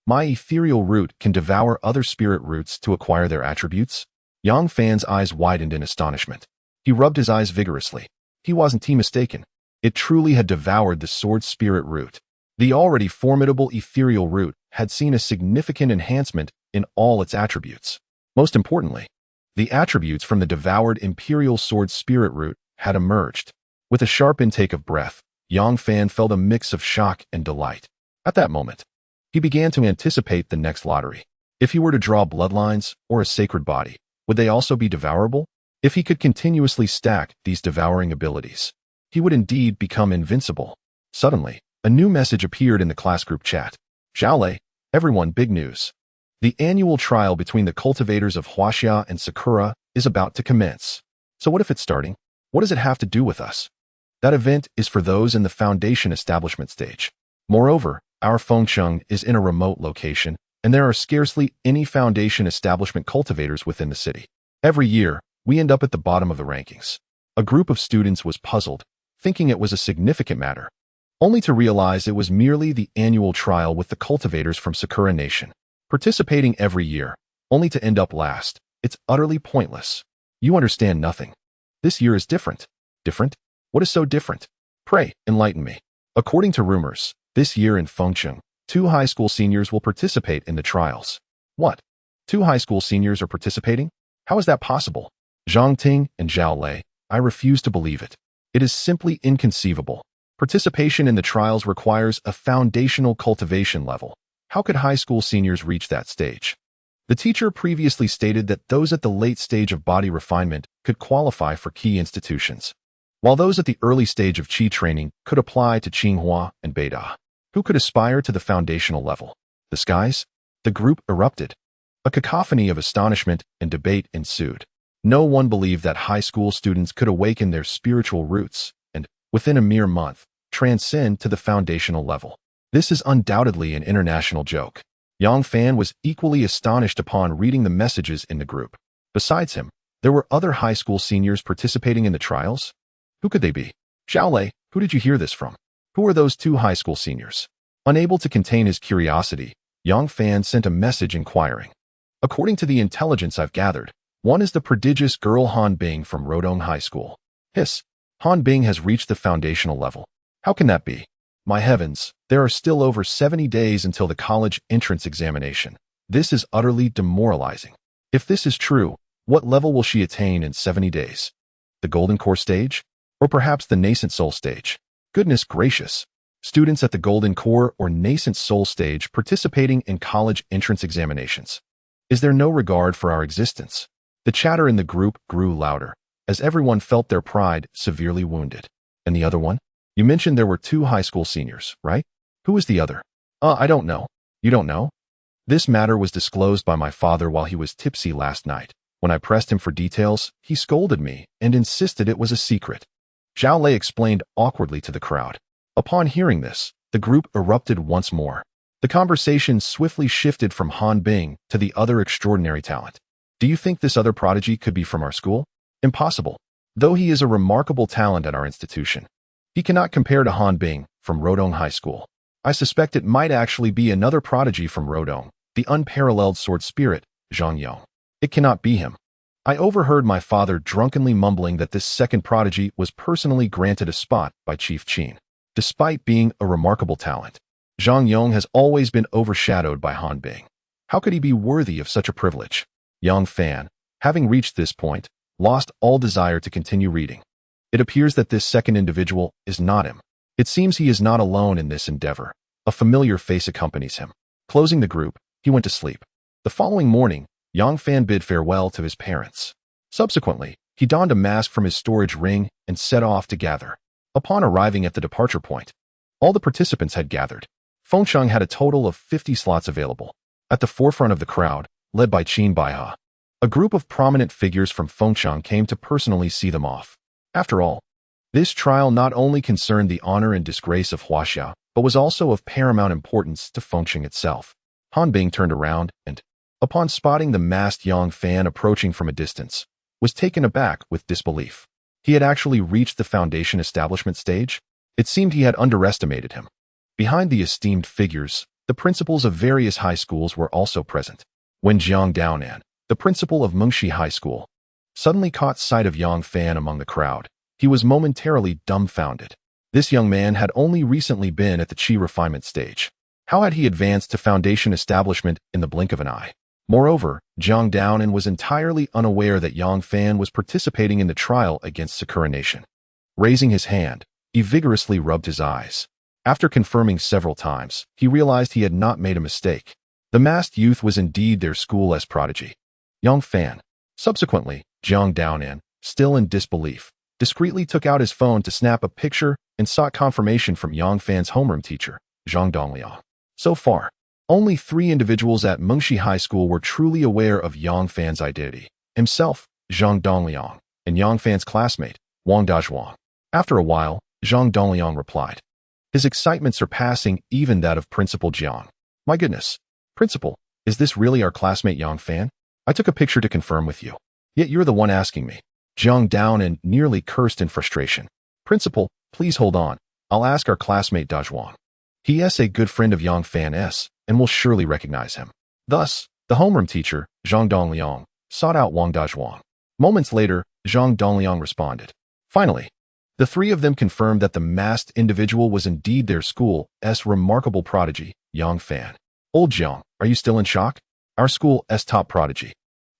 Speaker 1: My ethereal root can devour other spirit roots to acquire their attributes? Yang Fan's eyes widened in astonishment. He rubbed his eyes vigorously. He wasn't mistaken. It truly had devoured the sword spirit root. The already formidable ethereal root had seen a significant enhancement in all its attributes. Most importantly, the attributes from the devoured imperial sword spirit root had emerged. With a sharp intake of breath, Yang Fan felt a mix of shock and delight. At that moment, he began to anticipate the next lottery. If he were to draw bloodlines or a sacred body, would they also be devourable? If he could continuously stack these devouring abilities, he would indeed become invincible. Suddenly, a new message appeared in the class group chat. Xiaolei, everyone, big news. The annual trial between the cultivators of Huaxia and Sakura is about to commence. So what if it's starting? What does it have to do with us? That event is for those in the foundation establishment stage. Moreover, our Fengcheng is in a remote location, and there are scarcely any foundation establishment cultivators within the city. Every year, we end up at the bottom of the rankings. A group of students was puzzled, thinking it was a significant matter, only to realize it was merely the annual trial with the cultivators from Sakura Nation, participating every year, only to end up last. It's utterly pointless. You understand nothing. This year is different. Different? What is so different? Pray, enlighten me. According to rumors, this year in Fengcheng, 2 high school seniors will participate in the trials. What? 2 high school seniors are participating? How is that possible? Zhang Ting and Zhao Lei, I refuse to believe it. It is simply inconceivable. Participation in the trials requires a foundational cultivation level. How could high school seniors reach that stage? The teacher previously stated that those at the late stage of body refinement could qualify for key institutions, while those at the early stage of Qi training could apply to Tsinghua and Beida. Who could aspire to the foundational level? The skies? The group erupted. A cacophony of astonishment and debate ensued. No one believed that high school students could awaken their spiritual roots and, within a mere month, transcend to the foundational level. This is undoubtedly an international joke. Yang Fan was equally astonished upon reading the messages in the group. Besides him, there were other high school seniors participating in the trials? Who could they be? Zhao Lei, who did you hear this from? Who are those 2 high school seniors? Unable to contain his curiosity, Yang Fan sent a message inquiring. According to the intelligence I've gathered, one is the prodigious girl Han Bing from Rodong High School. Hiss! Han Bing has reached the foundational level. How can that be? My heavens, there are still over 70 days until the college entrance examination. This is utterly demoralizing. If this is true, what level will she attain in 70 days? The Golden Core stage? Or perhaps the Nascent Soul stage? Goodness gracious! Students at the Golden Core or Nascent Soul stage participating in college entrance examinations. Is there no regard for our existence? The chatter in the group grew louder, as everyone felt their pride severely wounded. And the other one? You mentioned there were 2 high school seniors, right? Who is the other? I don't know. You don't know? This matter was disclosed by my father while he was tipsy last night. When I pressed him for details, he scolded me and insisted it was a secret. Zhao Lei explained awkwardly to the crowd. Upon hearing this, the group erupted once more. The conversation swiftly shifted from Han Bing to the other extraordinary talent. Do you think this other prodigy could be from our school? Impossible. Though he is a remarkable talent at our institution, he cannot compare to Han Bing from Rodong High School. I suspect it might actually be another prodigy from Rodong, the unparalleled sword spirit, Zhang Yong. It cannot be him. I overheard my father drunkenly mumbling that this second prodigy was personally granted a spot by Chief Qin. Despite being a remarkable talent, Zhang Yong has always been overshadowed by Han Bing. How could he be worthy of such a privilege? Yang Fan, having reached this point, lost all desire to continue reading. It appears that this second individual is not him. It seems he is not alone in this endeavor. A familiar face accompanies him. Closing the group, he went to sleep. The following morning, Yang Fan bid farewell to his parents. Subsequently, he donned a mask from his storage ring and set off to gather. Upon arriving at the departure point, all the participants had gathered. Fengcheng had a total of 50 slots available. At the forefront of the crowd, led by Qin Baihe, a group of prominent figures from Fengcheng came to personally see them off. After all, this trial not only concerned the honor and disgrace of Huaxia, but was also of paramount importance to Fengcheng itself. Han Bing turned around and, upon spotting the masked Yang Fan approaching from a distance, was taken aback with disbelief. He had actually reached the foundation establishment stage? It seemed he had underestimated him. Behind the esteemed figures, the principals of various high schools were also present. When Jiang Daonan, the principal of Mengshi High School, suddenly caught sight of Yang Fan among the crowd, he was momentarily dumbfounded. This young man had only recently been at the Qi refinement stage. How had he advanced to foundation establishment in the blink of an eye? Moreover, Jiang Daonan was entirely unaware that Yang Fan was participating in the trial against Sakura Nation. Raising his hand, he vigorously rubbed his eyes. After confirming several times, he realized he had not made a mistake. The masked youth was indeed their school's prodigy, Yang Fan. Subsequently, Jiang Daonan, still in disbelief, discreetly took out his phone to snap a picture and sought confirmation from Yang Fan's homeroom teacher, Zhang Dongliang. So far, only 3 individuals at Mengshi High School were truly aware of Yang Fan's identity: himself, Zhang Dongliang, and Yang Fan's classmate, Wang Dazhuang. After a while, Zhang Dongliang replied, his excitement surpassing even that of Principal Jiang. My goodness, Principal, is this really our classmate Yang Fan? I took a picture to confirm with you. Yet you're the one asking me. Jiang Daonan nearly cursed in frustration. Principal, Please hold on. I'll ask our classmate Dazhuang. He is a good friend of Yang Fan's and will surely recognize him. Thus, the homeroom teacher, Zhang Dongliang, sought out Wang Dazhuang. Moments later, Zhang Dongliang responded. Finally, the three of them confirmed that the masked individual was indeed their school's remarkable prodigy, Yang Fan. Old Jiang, are you still in shock? Our school's top prodigy,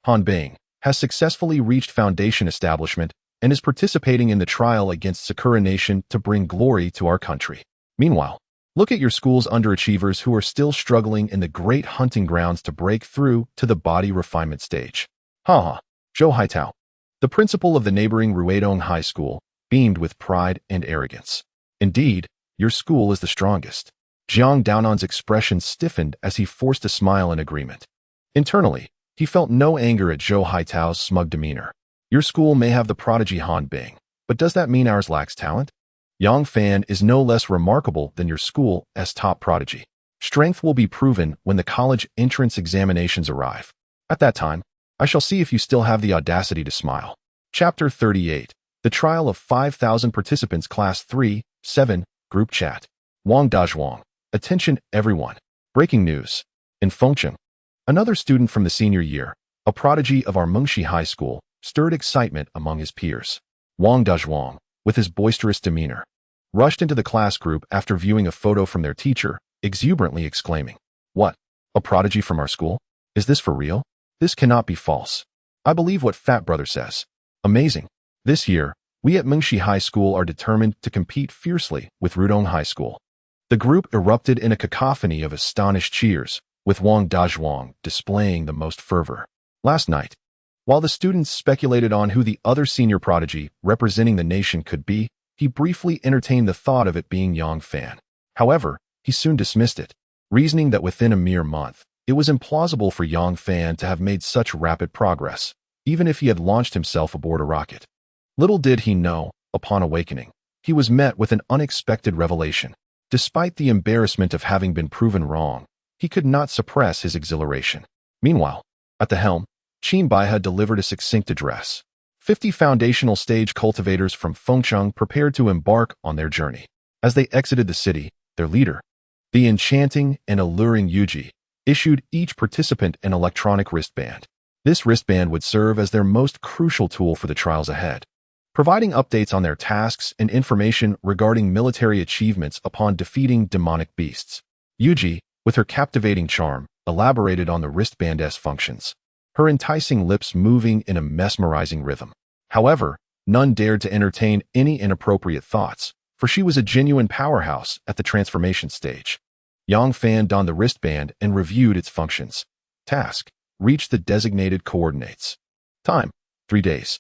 Speaker 1: Han Bing, has successfully reached foundation establishment and is participating in the trial against Sakura Nation to bring glory to our country. Meanwhile, look at your school's underachievers who are still struggling in the great hunting grounds to break through to the body refinement stage. Haha, Zhou Haitao, the principal of the neighboring Ruidong High School, beamed with pride and arrogance. Indeed, your school is the strongest. Jiang Daonan's expression stiffened as he forced a smile in agreement. Internally, he felt no anger at Zhou Haitao's smug demeanor. Your school may have the prodigy Han Bing, but does that mean ours lacks talent? Yang Fan is no less remarkable than your school's top prodigy. Strength will be proven when the college entrance examinations arrive. At that time, I shall see if you still have the audacity to smile. Chapter 38. The Trial of 5,000 Participants Class 3-7 Group Chat. Wang Dazhuang. Attention everyone. Breaking news. In Fengcheng, another student from the senior year, a prodigy of our Mengshi High School, stirred excitement among his peers. Wang Dazhuang, with his boisterous demeanor, rushed into the class group after viewing a photo from their teacher, exuberantly exclaiming, "What? A prodigy from our school? Is this for real? This cannot be false. I believe what Fat Brother says. Amazing. This year, we at Mengshi High School are determined to compete fiercely with Rudong High School." The group erupted in a cacophony of astonished cheers, with Wang Dazhuang displaying the most fervor. Last night, while the students speculated on who the other senior prodigy representing the nation could be, he briefly entertained the thought of it being Yang Fan. However, he soon dismissed it, reasoning that within a mere month, it was implausible for Yang Fan to have made such rapid progress, even if he had launched himself aboard a rocket. Little did he know, upon awakening, he was met with an unexpected revelation. Despite the embarrassment of having been proven wrong, he could not suppress his exhilaration. Meanwhile, at the helm, Qin Baihe delivered a succinct address. 50 foundational stage cultivators from Fengcheng prepared to embark on their journey. As they exited the city, their leader, the enchanting and alluring Yuji, issued each participant an electronic wristband. This wristband would serve as their most crucial tool for the trials ahead, providing updates on their tasks and information regarding military achievements upon defeating demonic beasts. Yuji, with her captivating charm, elaborated on the wristband's functions, her enticing lips moving in a mesmerizing rhythm. However, none dared to entertain any inappropriate thoughts, for she was a genuine powerhouse at the transformation stage. Yang Fan donned the wristband and reviewed its functions. Task: reach the designated coordinates. Time: 3 days.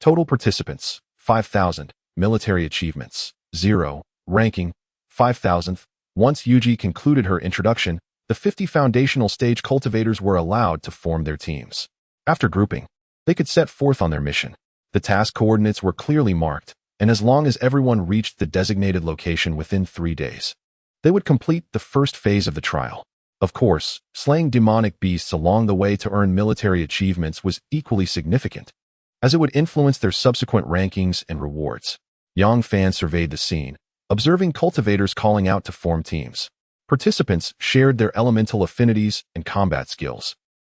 Speaker 1: Total participants: 5,000. Military achievements: 0. Ranking: 5,000th. Once Yuji concluded her introduction, the 50 foundational stage cultivators were allowed to form their teams. After grouping, they could set forth on their mission. The task coordinates were clearly marked, and as long as everyone reached the designated location within 3 days, they would complete the first phase of the trial. Of course, slaying demonic beasts along the way to earn military achievements was equally significant, as it would influence their subsequent rankings and rewards. Yang Fan surveyed the scene, observing cultivators calling out to form teams. Participants shared their elemental affinities and combat skills,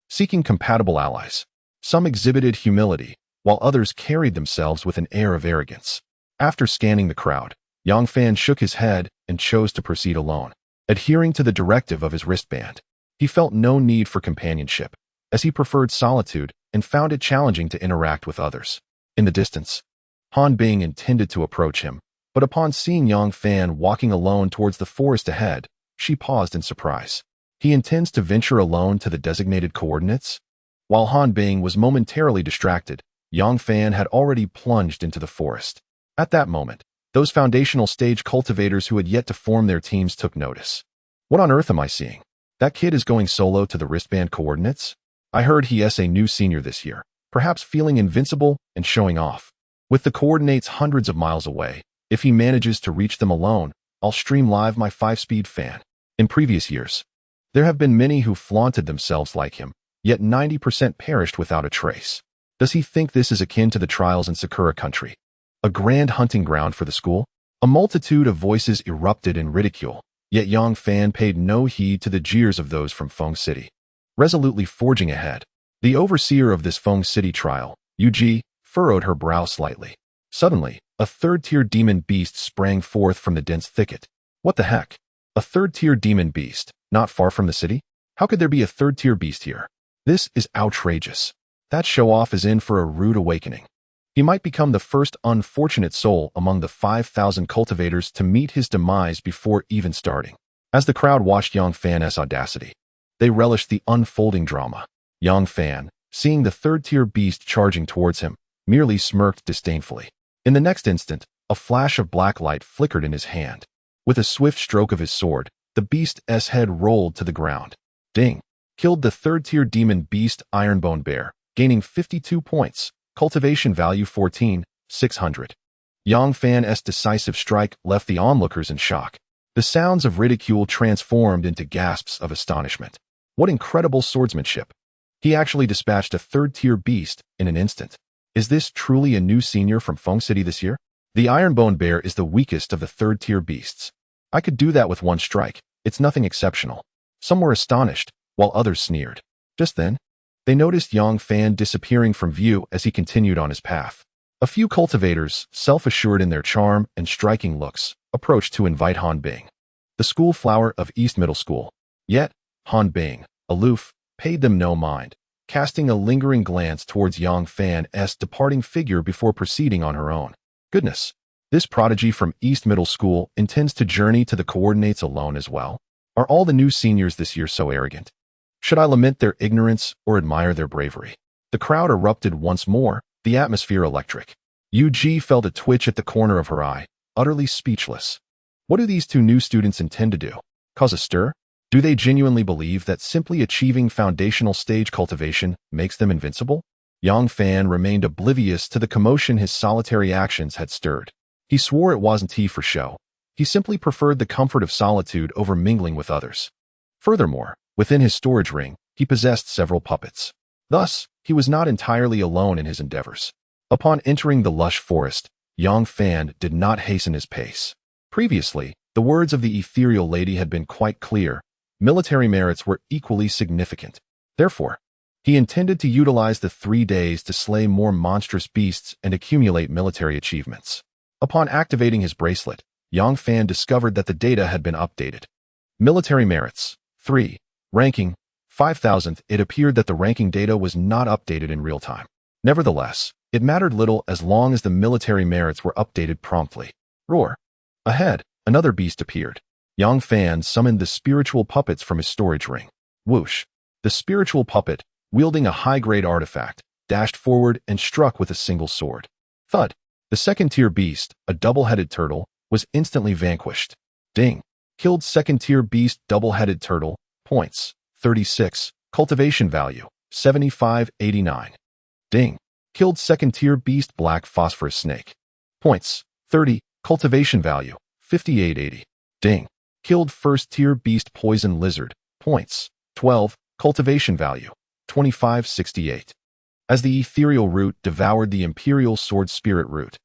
Speaker 1: seeking compatible allies. Some exhibited humility, while others carried themselves with an air of arrogance. After scanning the crowd, Yang Fan shook his head and chose to proceed alone. Adhering to the directive of his wristband, he felt no need for companionship, as he preferred solitude and found it challenging to interact with others. In the distance, Han Bing intended to approach him, but upon seeing Yang Fan walking alone towards the forest ahead, she paused in surprise. He intends to venture alone to the designated coordinates? While Han Bing was momentarily distracted, Yang Fan had already plunged into the forest. At that moment, those foundational stage cultivators who had yet to form their teams took notice. What on earth am I seeing? That kid is going solo to the wristband coordinates? I heard he is a new senior this year, perhaps feeling invincible and showing off. With the coordinates hundreds of miles away, if he manages to reach them alone, I'll stream live my 5-speed fan. In previous years, there have been many who flaunted themselves like him, yet 90% perished without a trace. Does he think this is akin to the trials in Sakura country? A grand hunting ground for the school? A multitude of voices erupted in ridicule, yet Yang Fan paid no heed to the jeers of those from Feng City. Resolutely forging ahead, the overseer of this Feng City trial, Yu Ji, furrowed her brow slightly. Suddenly, a third-tier demon beast sprang forth from the dense thicket. What the heck? A third-tier demon beast, not far from the city? How could there be a third-tier beast here? This is outrageous. That show-off is in for a rude awakening. He might become the first unfortunate soul among the 5,000 cultivators to meet his demise before even starting. As the crowd watched Yang Fan's audacity, they relished the unfolding drama. Yang Fan, seeing the third-tier beast charging towards him, merely smirked disdainfully. In the next instant, a flash of black light flickered in his hand. With a swift stroke of his sword, the beast's head rolled to the ground. Ding! Killed the third-tier demon beast Ironbone Bear, gaining 52 points, cultivation value 14,600. Yang Fan's decisive strike left the onlookers in shock. The sounds of ridicule transformed into gasps of astonishment. What incredible swordsmanship! He actually dispatched a third-tier beast in an instant. Is this truly a new senior from Feng City this year? The Ironbone Bear is the weakest of the third-tier beasts. I could do that with one strike. It's nothing exceptional. Some were astonished, while others sneered. Just then, they noticed Yang Fan disappearing from view as he continued on his path. A few cultivators, self-assured in their charm and striking looks, approached to invite Han Bing, the school flower of East Middle School. Yet, Han Bing, aloof, paid them no mind, casting a lingering glance towards Yang Fan's departing figure before proceeding on her own. Goodness, this prodigy from East Middle School intends to journey to the coordinates alone as well. Are all the new seniors this year so arrogant? Should I lament their ignorance or admire their bravery? The crowd erupted once more, the atmosphere electric. Yu Ji felt a twitch at the corner of her eye, utterly speechless. What do these two new students intend to do? Cause a stir? Do they genuinely believe that simply achieving foundational stage cultivation makes them invincible? Yang Fan remained oblivious to the commotion his solitary actions had stirred. He swore it wasn't he for show. He simply preferred the comfort of solitude over mingling with others. Furthermore, within his storage ring, he possessed several puppets. Thus, he was not entirely alone in his endeavors. Upon entering the lush forest, Yang Fan did not hasten his pace. Previously, the words of the ethereal lady had been quite clear. Military merits were equally significant. Therefore, he intended to utilize the 3 days to slay more monstrous beasts and accumulate military achievements. Upon activating his bracelet, Yang Fan discovered that the data had been updated. Military merits, 3. Ranking, 5,000. It appeared that the ranking data was not updated in real time. Nevertheless, it mattered little as long as the military merits were updated promptly. Roar! Ahead, another beast appeared. Yang Fan summoned the spiritual puppets from his storage ring. Whoosh! The spiritual puppet, wielding a high-grade artifact, dashed forward and struck with a single sword. Thud! The second-tier beast, a double-headed turtle, was instantly vanquished. Ding! Killed second-tier beast double-headed turtle, points, 36, cultivation value, 7589. Ding! Killed second-tier beast black phosphorus snake. Points, 30, cultivation value, 5880. Ding! Killed first-tier beast poison lizard. Points, 12, cultivation value, 2568. As the ethereal root devoured the imperial sword spirit root,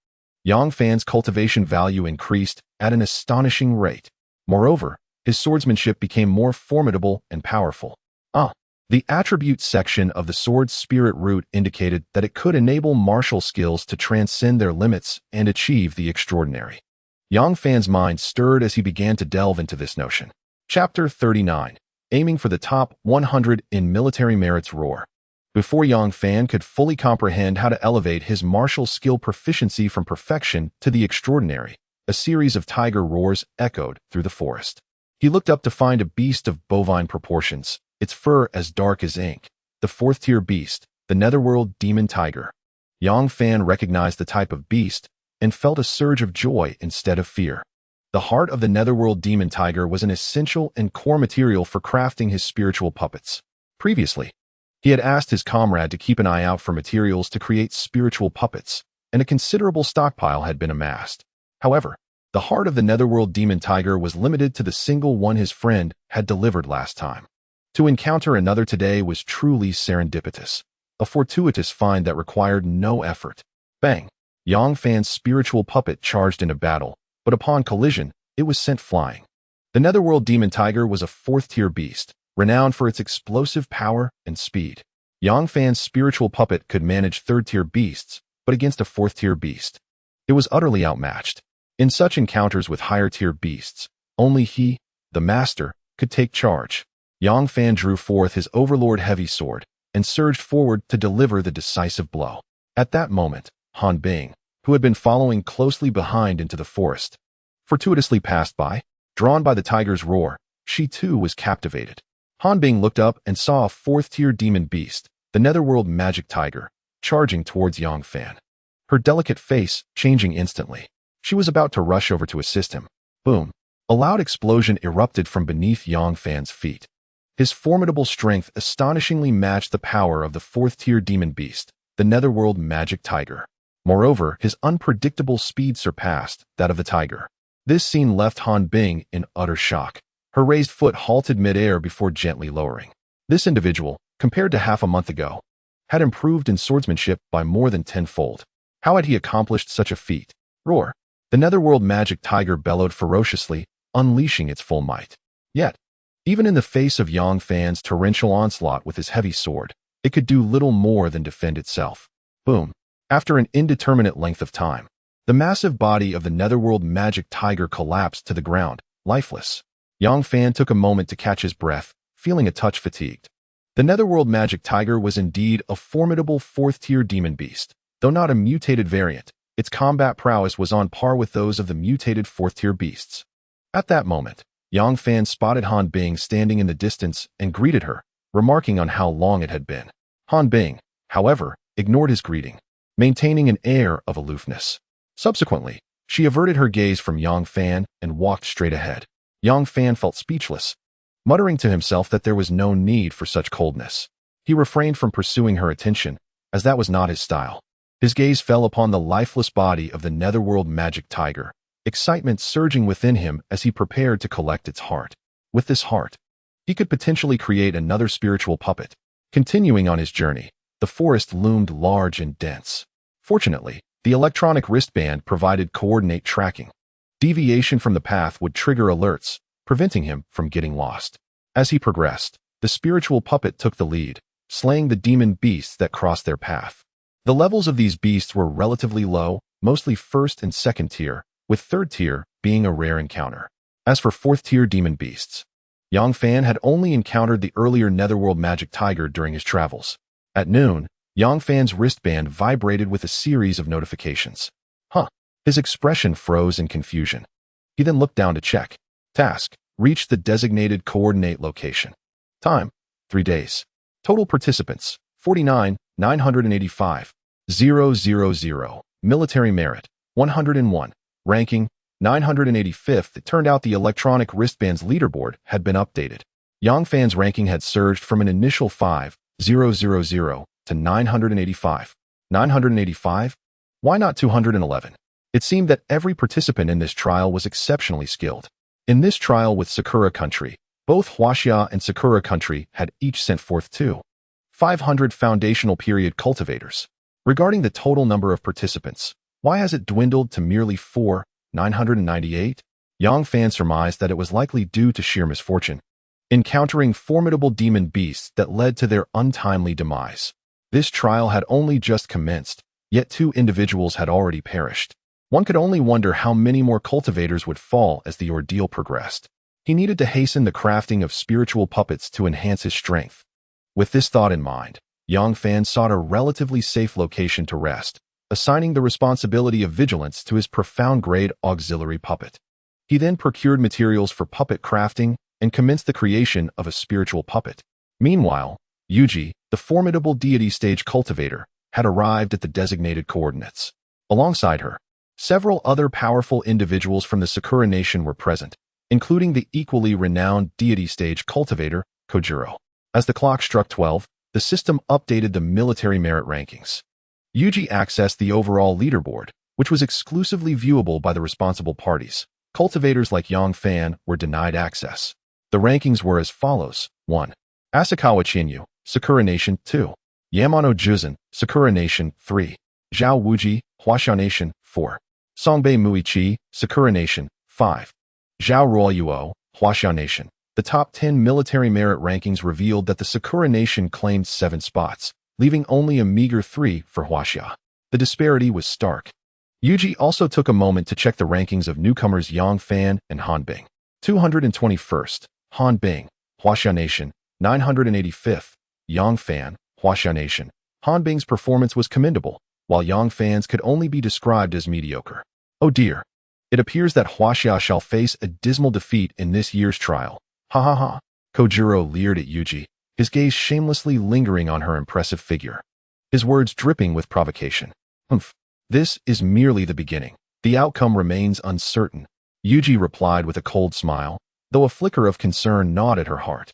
Speaker 1: Yang Fan's cultivation value increased at an astonishing rate. Moreover, his swordsmanship became more formidable and powerful. The attribute section of the sword spirit root indicated that it could enable martial skills to transcend their limits and achieve the extraordinary. Yang Fan's mind stirred as he began to delve into this notion. Chapter 39. Aiming for the top 100 in military merits. Roar. Before Yang Fan could fully comprehend how to elevate his martial skill proficiency from perfection to the extraordinary, a series of tiger roars echoed through the forest. He looked up to find a beast of bovine proportions, its fur as dark as ink, the fourth-tier beast, the Netherworld Demon Tiger. Yang Fan recognized the type of beast and felt a surge of joy instead of fear. The heart of the Netherworld Demon Tiger was an essential and core material for crafting his spiritual puppets. Previously, he had asked his comrade to keep an eye out for materials to create spiritual puppets, and a considerable stockpile had been amassed. However, the heart of the Netherworld Demon Tiger was limited to the single one his friend had delivered last time. To encounter another today was truly serendipitous, a fortuitous find that required no effort. Bang! Yang Fan's spiritual puppet charged into battle, but upon collision, it was sent flying. The Netherworld Demon Tiger was a fourth-tier beast, renowned for its explosive power and speed. Yang Fan's spiritual puppet could manage third-tier beasts, but against a fourth-tier beast, it was utterly outmatched. In such encounters with higher-tier beasts, only he, the master, could take charge. Yang Fan drew forth his overlord heavy sword and surged forward to deliver the decisive blow. At that moment, Han Bing, who had been following closely behind into the forest, fortuitously passed by. Drawn by the tiger's roar, she too was captivated. Han Bing looked up and saw a fourth-tier demon beast, the Netherworld Magic Tiger, charging towards Yang Fan. Her delicate face changing instantly. She was about to rush over to assist him. Boom! A loud explosion erupted from beneath Yang Fan's feet. His formidable strength astonishingly matched the power of the fourth-tier demon beast, the Netherworld Magic Tiger. Moreover, his unpredictable speed surpassed that of the tiger. This scene left Han Bing in utter shock. Her raised foot halted mid-air before gently lowering. This individual, compared to half a month ago, had improved in swordsmanship by more than tenfold. How had he accomplished such a feat? Roar! The Netherworld Magic Tiger bellowed ferociously, unleashing its full might. Yet, even in the face of Yang Fan's torrential onslaught with his heavy sword, it could do little more than defend itself. Boom! After an indeterminate length of time, the massive body of the Netherworld Magic Tiger collapsed to the ground, lifeless. Yang Fan took a moment to catch his breath, feeling a touch fatigued. The Netherworld Magic Tiger was indeed a formidable fourth-tier demon beast. Though not a mutated variant, its combat prowess was on par with those of the mutated fourth-tier beasts. At that moment, Yang Fan spotted Han Bing standing in the distance and greeted her, remarking on how long it had been. Han Bing, however, ignored his greeting, maintaining an air of aloofness. Subsequently, she averted her gaze from Yang Fan and walked straight ahead. Yang Fan felt speechless, muttering to himself that there was no need for such coldness. He refrained from pursuing her attention, as that was not his style. His gaze fell upon the lifeless body of the Netherworld Magic Tiger, excitement surging within him as he prepared to collect its heart. With this heart, he could potentially create another spiritual puppet. Continuing on his journey, the forest loomed large and dense. Fortunately, the electronic wristband provided coordinate tracking. Deviation from the path would trigger alerts, preventing him from getting lost. As he progressed, the spiritual puppet took the lead, slaying the demon beasts that crossed their path. The levels of these beasts were relatively low, mostly first and second tier, with third tier being a rare encounter. As for fourth-tier demon beasts, Yang Fan had only encountered the earlier Netherworld Magic Tiger during his travels. At noon, Yang Fan's wristband vibrated with a series of notifications. His expression froze in confusion. He then looked down to check. Task: reach the designated coordinate location. Time: 3 days. Total participants: 49, 985. 000. Military merit: 101. Ranking: 985th. It turned out the electronic wristband's leaderboard had been updated. Yang Fan's ranking had surged from an initial 5,000 to 985. 985? Why not 211? It seemed that every participant in this trial was exceptionally skilled. In this trial with Sakura Country, both Huaxia and Sakura Country had each sent forth 500 foundational period cultivators. Regarding the total number of participants, why has it dwindled to merely 998? Yang Fan surmised that it was likely due to sheer misfortune, encountering formidable demon beasts that led to their untimely demise. This trial had only just commenced, yet 2 individuals had already perished. One could only wonder how many more cultivators would fall as the ordeal progressed. He needed to hasten the crafting of spiritual puppets to enhance his strength. With this thought in mind, Yang Fan sought a relatively safe location to rest, assigning the responsibility of vigilance to his profound-grade auxiliary puppet. He then procured materials for puppet crafting and commenced the creation of a spiritual puppet. Meanwhile, Yuji, the formidable deity stage cultivator, had arrived at the designated coordinates. Alongside her, several other powerful individuals from the Sakura Nation were present, including the equally renowned deity stage cultivator, Kojiro. As the clock struck 12, the system updated the military merit rankings. Yuji accessed the overall leaderboard, which was exclusively viewable by the responsible parties. Cultivators like Yang Fan were denied access. The rankings were as follows: 1. Asakawa Chinyu, Sakura Nation 2. Yamano Juzan, Sakura Nation 3. Zhao Wuji, Huaxia Nation 4. Songbei Muichi, Sakura Nation, 5. Zhao Ruoyuo, Huaxia Nation. The top 10 military merit rankings revealed that the Sakura Nation claimed 7 spots, leaving only a meager 3 for Huaxia. The disparity was stark. Yuji also took a moment to check the rankings of newcomers Yang Fan and Han Bing. 221st, Han Bing, Huaxia Nation, 985th, Yang Fan, Huaxia Nation. Han Bing's performance was commendable, while Yang Fan's could only be described as mediocre. Oh dear. It appears that Huaxia shall face a dismal defeat in this year's trial. Ha ha ha. Kojiro leered at Yuji, his gaze shamelessly lingering on her impressive figure. His words dripping with provocation. Humph. This is merely the beginning. The outcome remains uncertain. Yuji replied with a cold smile, though a flicker of concern gnawed at her heart.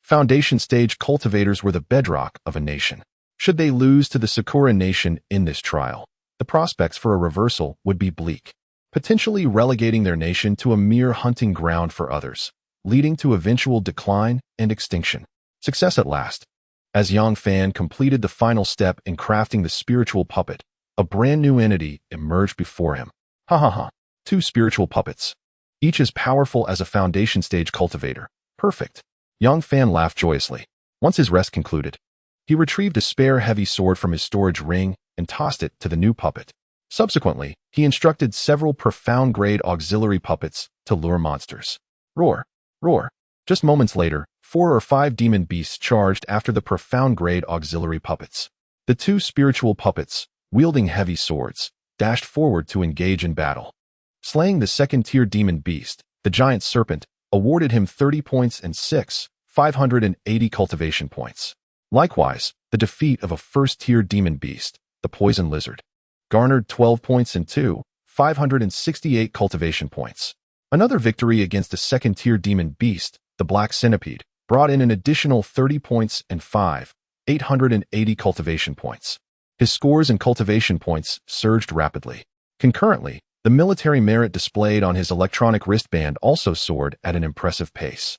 Speaker 1: Foundation stage cultivators were the bedrock of a nation. Should they lose to the Sakura Nation in this trial, the prospects for a reversal would be bleak, potentially relegating their nation to a mere hunting ground for others, leading to eventual decline and extinction. Success at last. As Yang Fan completed the final step in crafting the spiritual puppet, a brand new entity emerged before him. Ha ha ha. 2 spiritual puppets, each as powerful as a foundation stage cultivator. Perfect. Yang Fan laughed joyously. Once his rest concluded, he retrieved a spare heavy sword from his storage ring and tossed it to the new puppet. Subsequently, he instructed several profound-grade auxiliary puppets to lure monsters. Roar! Roar! Just moments later, 4 or 5 demon beasts charged after the profound-grade auxiliary puppets. The 2 spiritual puppets, wielding heavy swords, dashed forward to engage in battle. Slaying the second-tier demon beast, the giant serpent, awarded him 30 points and 580 cultivation points. Likewise, the defeat of a first-tier demon beast, the poison lizard, garnered 12 points and 568 cultivation points. Another victory against a second-tier demon beast, the black centipede, brought in an additional 30 points and 880 cultivation points. His scores and cultivation points surged rapidly. Concurrently, the military merit displayed on his electronic wristband also soared at an impressive pace.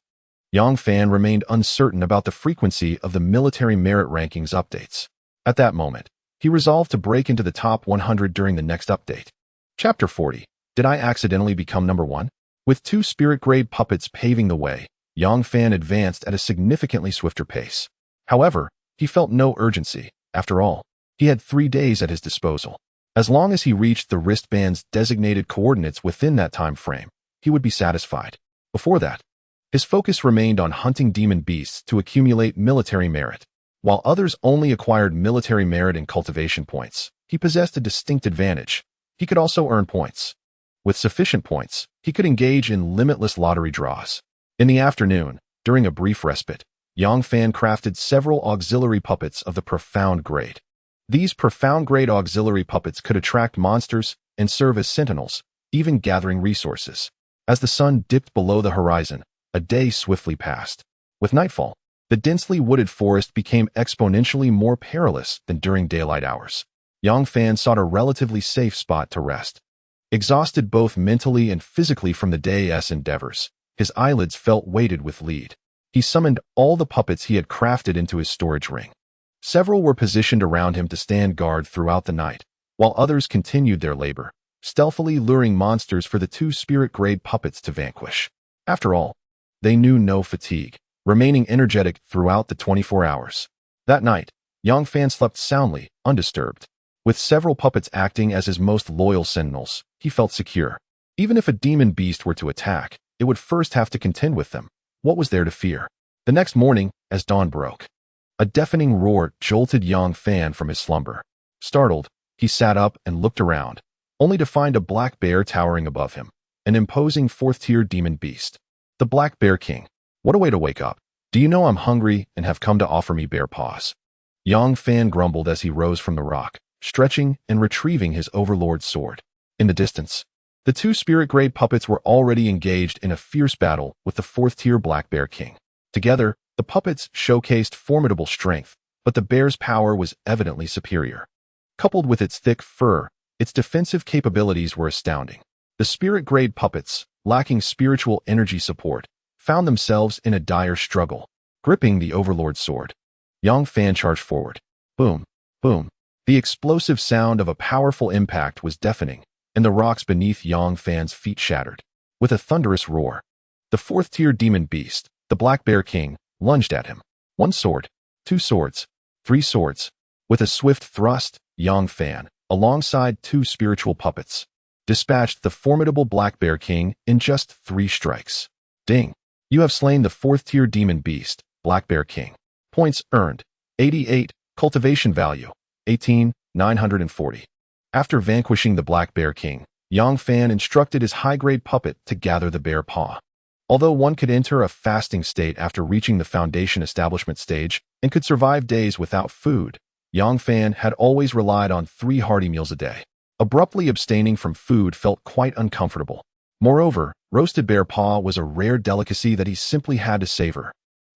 Speaker 1: Yang Fan remained uncertain about the frequency of the military merit rankings updates. At that moment, he resolved to break into the top 100 during the next update. Chapter 40. Did I accidentally become number 1? With 2 spirit-grade puppets paving the way, Yang Fan advanced at a significantly swifter pace. However, he felt no urgency. After all, he had 3 days at his disposal. As long as he reached the wristband's designated coordinates within that time frame, he would be satisfied. Before that, his focus remained on hunting demon beasts to accumulate military merit. While others only acquired military merit and cultivation points, he possessed a distinct advantage. He could also earn points. With sufficient points, he could engage in limitless lottery draws. In the afternoon, during a brief respite, Yang Fan crafted several auxiliary puppets of the profound grade. These profound-grade auxiliary puppets could attract monsters and serve as sentinels, even gathering resources. As the sun dipped below the horizon, a day swiftly passed. With nightfall, the densely wooded forest became exponentially more perilous than during daylight hours. Yang Fan sought a relatively safe spot to rest. Exhausted both mentally and physically from the day's endeavors, his eyelids felt weighted with lead. He summoned all the puppets he had crafted into his storage ring. Several were positioned around him to stand guard throughout the night, while others continued their labor, stealthily luring monsters for the 2 spirit-grade puppets to vanquish. After all, they knew no fatigue, remaining energetic throughout the 24 hours. That night, Yang Fan slept soundly, undisturbed. With several puppets acting as his most loyal sentinels, he felt secure. Even if a demon beast were to attack, it would first have to contend with them. What was there to fear? The next morning, as dawn broke, a deafening roar jolted Yang Fan from his slumber. Startled, he sat up and looked around, only to find a black bear towering above him, an imposing 4th-tier demon beast. The Black Bear King. What a way to wake up. Do you know I'm hungry and have come to offer me bear paws? Yang Fan grumbled as he rose from the rock, stretching and retrieving his overlord's sword. In the distance, the 2 spirit-grade puppets were already engaged in a fierce battle with the 4th-tier Black Bear King. Together, the puppets showcased formidable strength, but the bear's power was evidently superior. Coupled with its thick fur, its defensive capabilities were astounding. The spirit-grade puppets, lacking spiritual energy support, found themselves in a dire struggle. Gripping the overlord's sword, Yang Fan charged forward. Boom, boom. The explosive sound of a powerful impact was deafening, and the rocks beneath Yang Fan's feet shattered. With a thunderous roar, the fourth-tier demon beast, the Black Bear King, lunged at him. One sword, two swords, three swords. With a swift thrust, Yang Fan, alongside two spiritual puppets, dispatched the formidable Black Bear King in just 3 strikes. Ding! You have slain the fourth-tier demon beast, Black Bear King. Points earned, 88, cultivation value, 18,940. After vanquishing the Black Bear King, Yang Fan instructed his high-grade puppet to gather the bear paw. Although one could enter a fasting state after reaching the foundation establishment stage and could survive days without food, Yang Fan had always relied on 3 hearty meals a day. Abruptly abstaining from food felt quite uncomfortable. Moreover, roasted bear paw was a rare delicacy that he simply had to savor.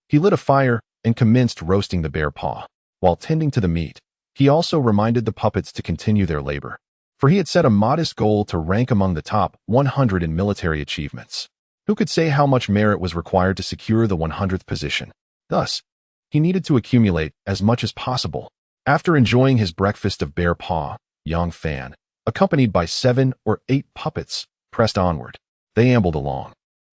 Speaker 1: He lit a fire and commenced roasting the bear paw. While tending to the meat, he also reminded the puppets to continue their labor, for he had set a modest goal to rank among the top 100 in military achievements. Who could say how much merit was required to secure the 100th position? Thus, he needed to accumulate as much as possible. After enjoying his breakfast of bear paw, Yang Fan, accompanied by 7 or 8 puppets, pressed onward. They ambled along,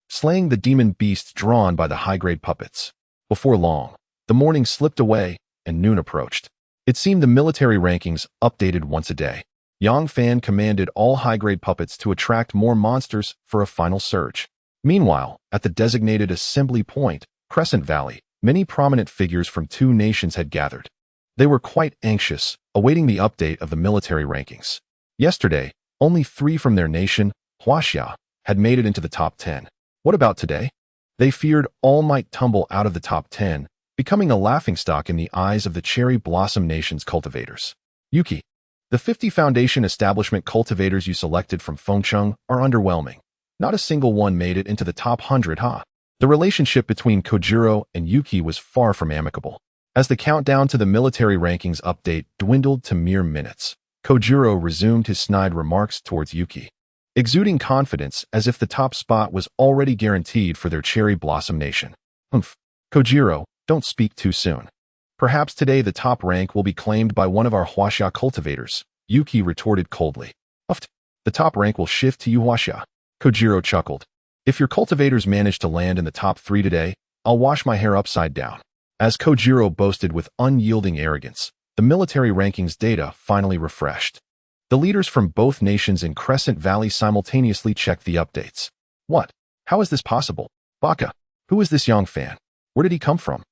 Speaker 1: slaying the demon beasts drawn by the high-grade puppets. Before long, the morning slipped away and noon approached. It seemed the military rankings updated once a day. Yang Fan commanded all high-grade puppets to attract more monsters for a final surge. Meanwhile, at the designated assembly point, Crescent Valley, many prominent figures from 2 nations had gathered. They were quite anxious, awaiting the update of the military rankings. Yesterday, only 3 from their nation, Huaxia, had made it into the top 10. What about today? They feared all might tumble out of the top 10, becoming a laughingstock in the eyes of the Cherry Blossom Nation's cultivators. Yuki, the 50 foundation establishment cultivators you selected from Fengcheng are underwhelming. Not a single one made it into the top 100, huh? The relationship between Kojiro and Yuki was far from amicable. As the countdown to the military rankings update dwindled to mere minutes, Kojiro resumed his snide remarks towards Yuki, exuding confidence as if the top spot was already guaranteed for their Cherry Blossom Nation. Humph. Kojiro, don't speak too soon. Perhaps today the top rank will be claimed by one of our Huaxia cultivators, Yuki retorted coldly. Uft. The top rank will shift to you, Huaxia. Kojiro chuckled. If your cultivators manage to land in the top 3 today, I'll wash my hair upside down. As Kojiro boasted with unyielding arrogance, the military rankings data finally refreshed. The leaders from both nations in Crescent Valley simultaneously checked the updates. What? How is this possible? Baka, who is this Yang Fan? Where did he come from?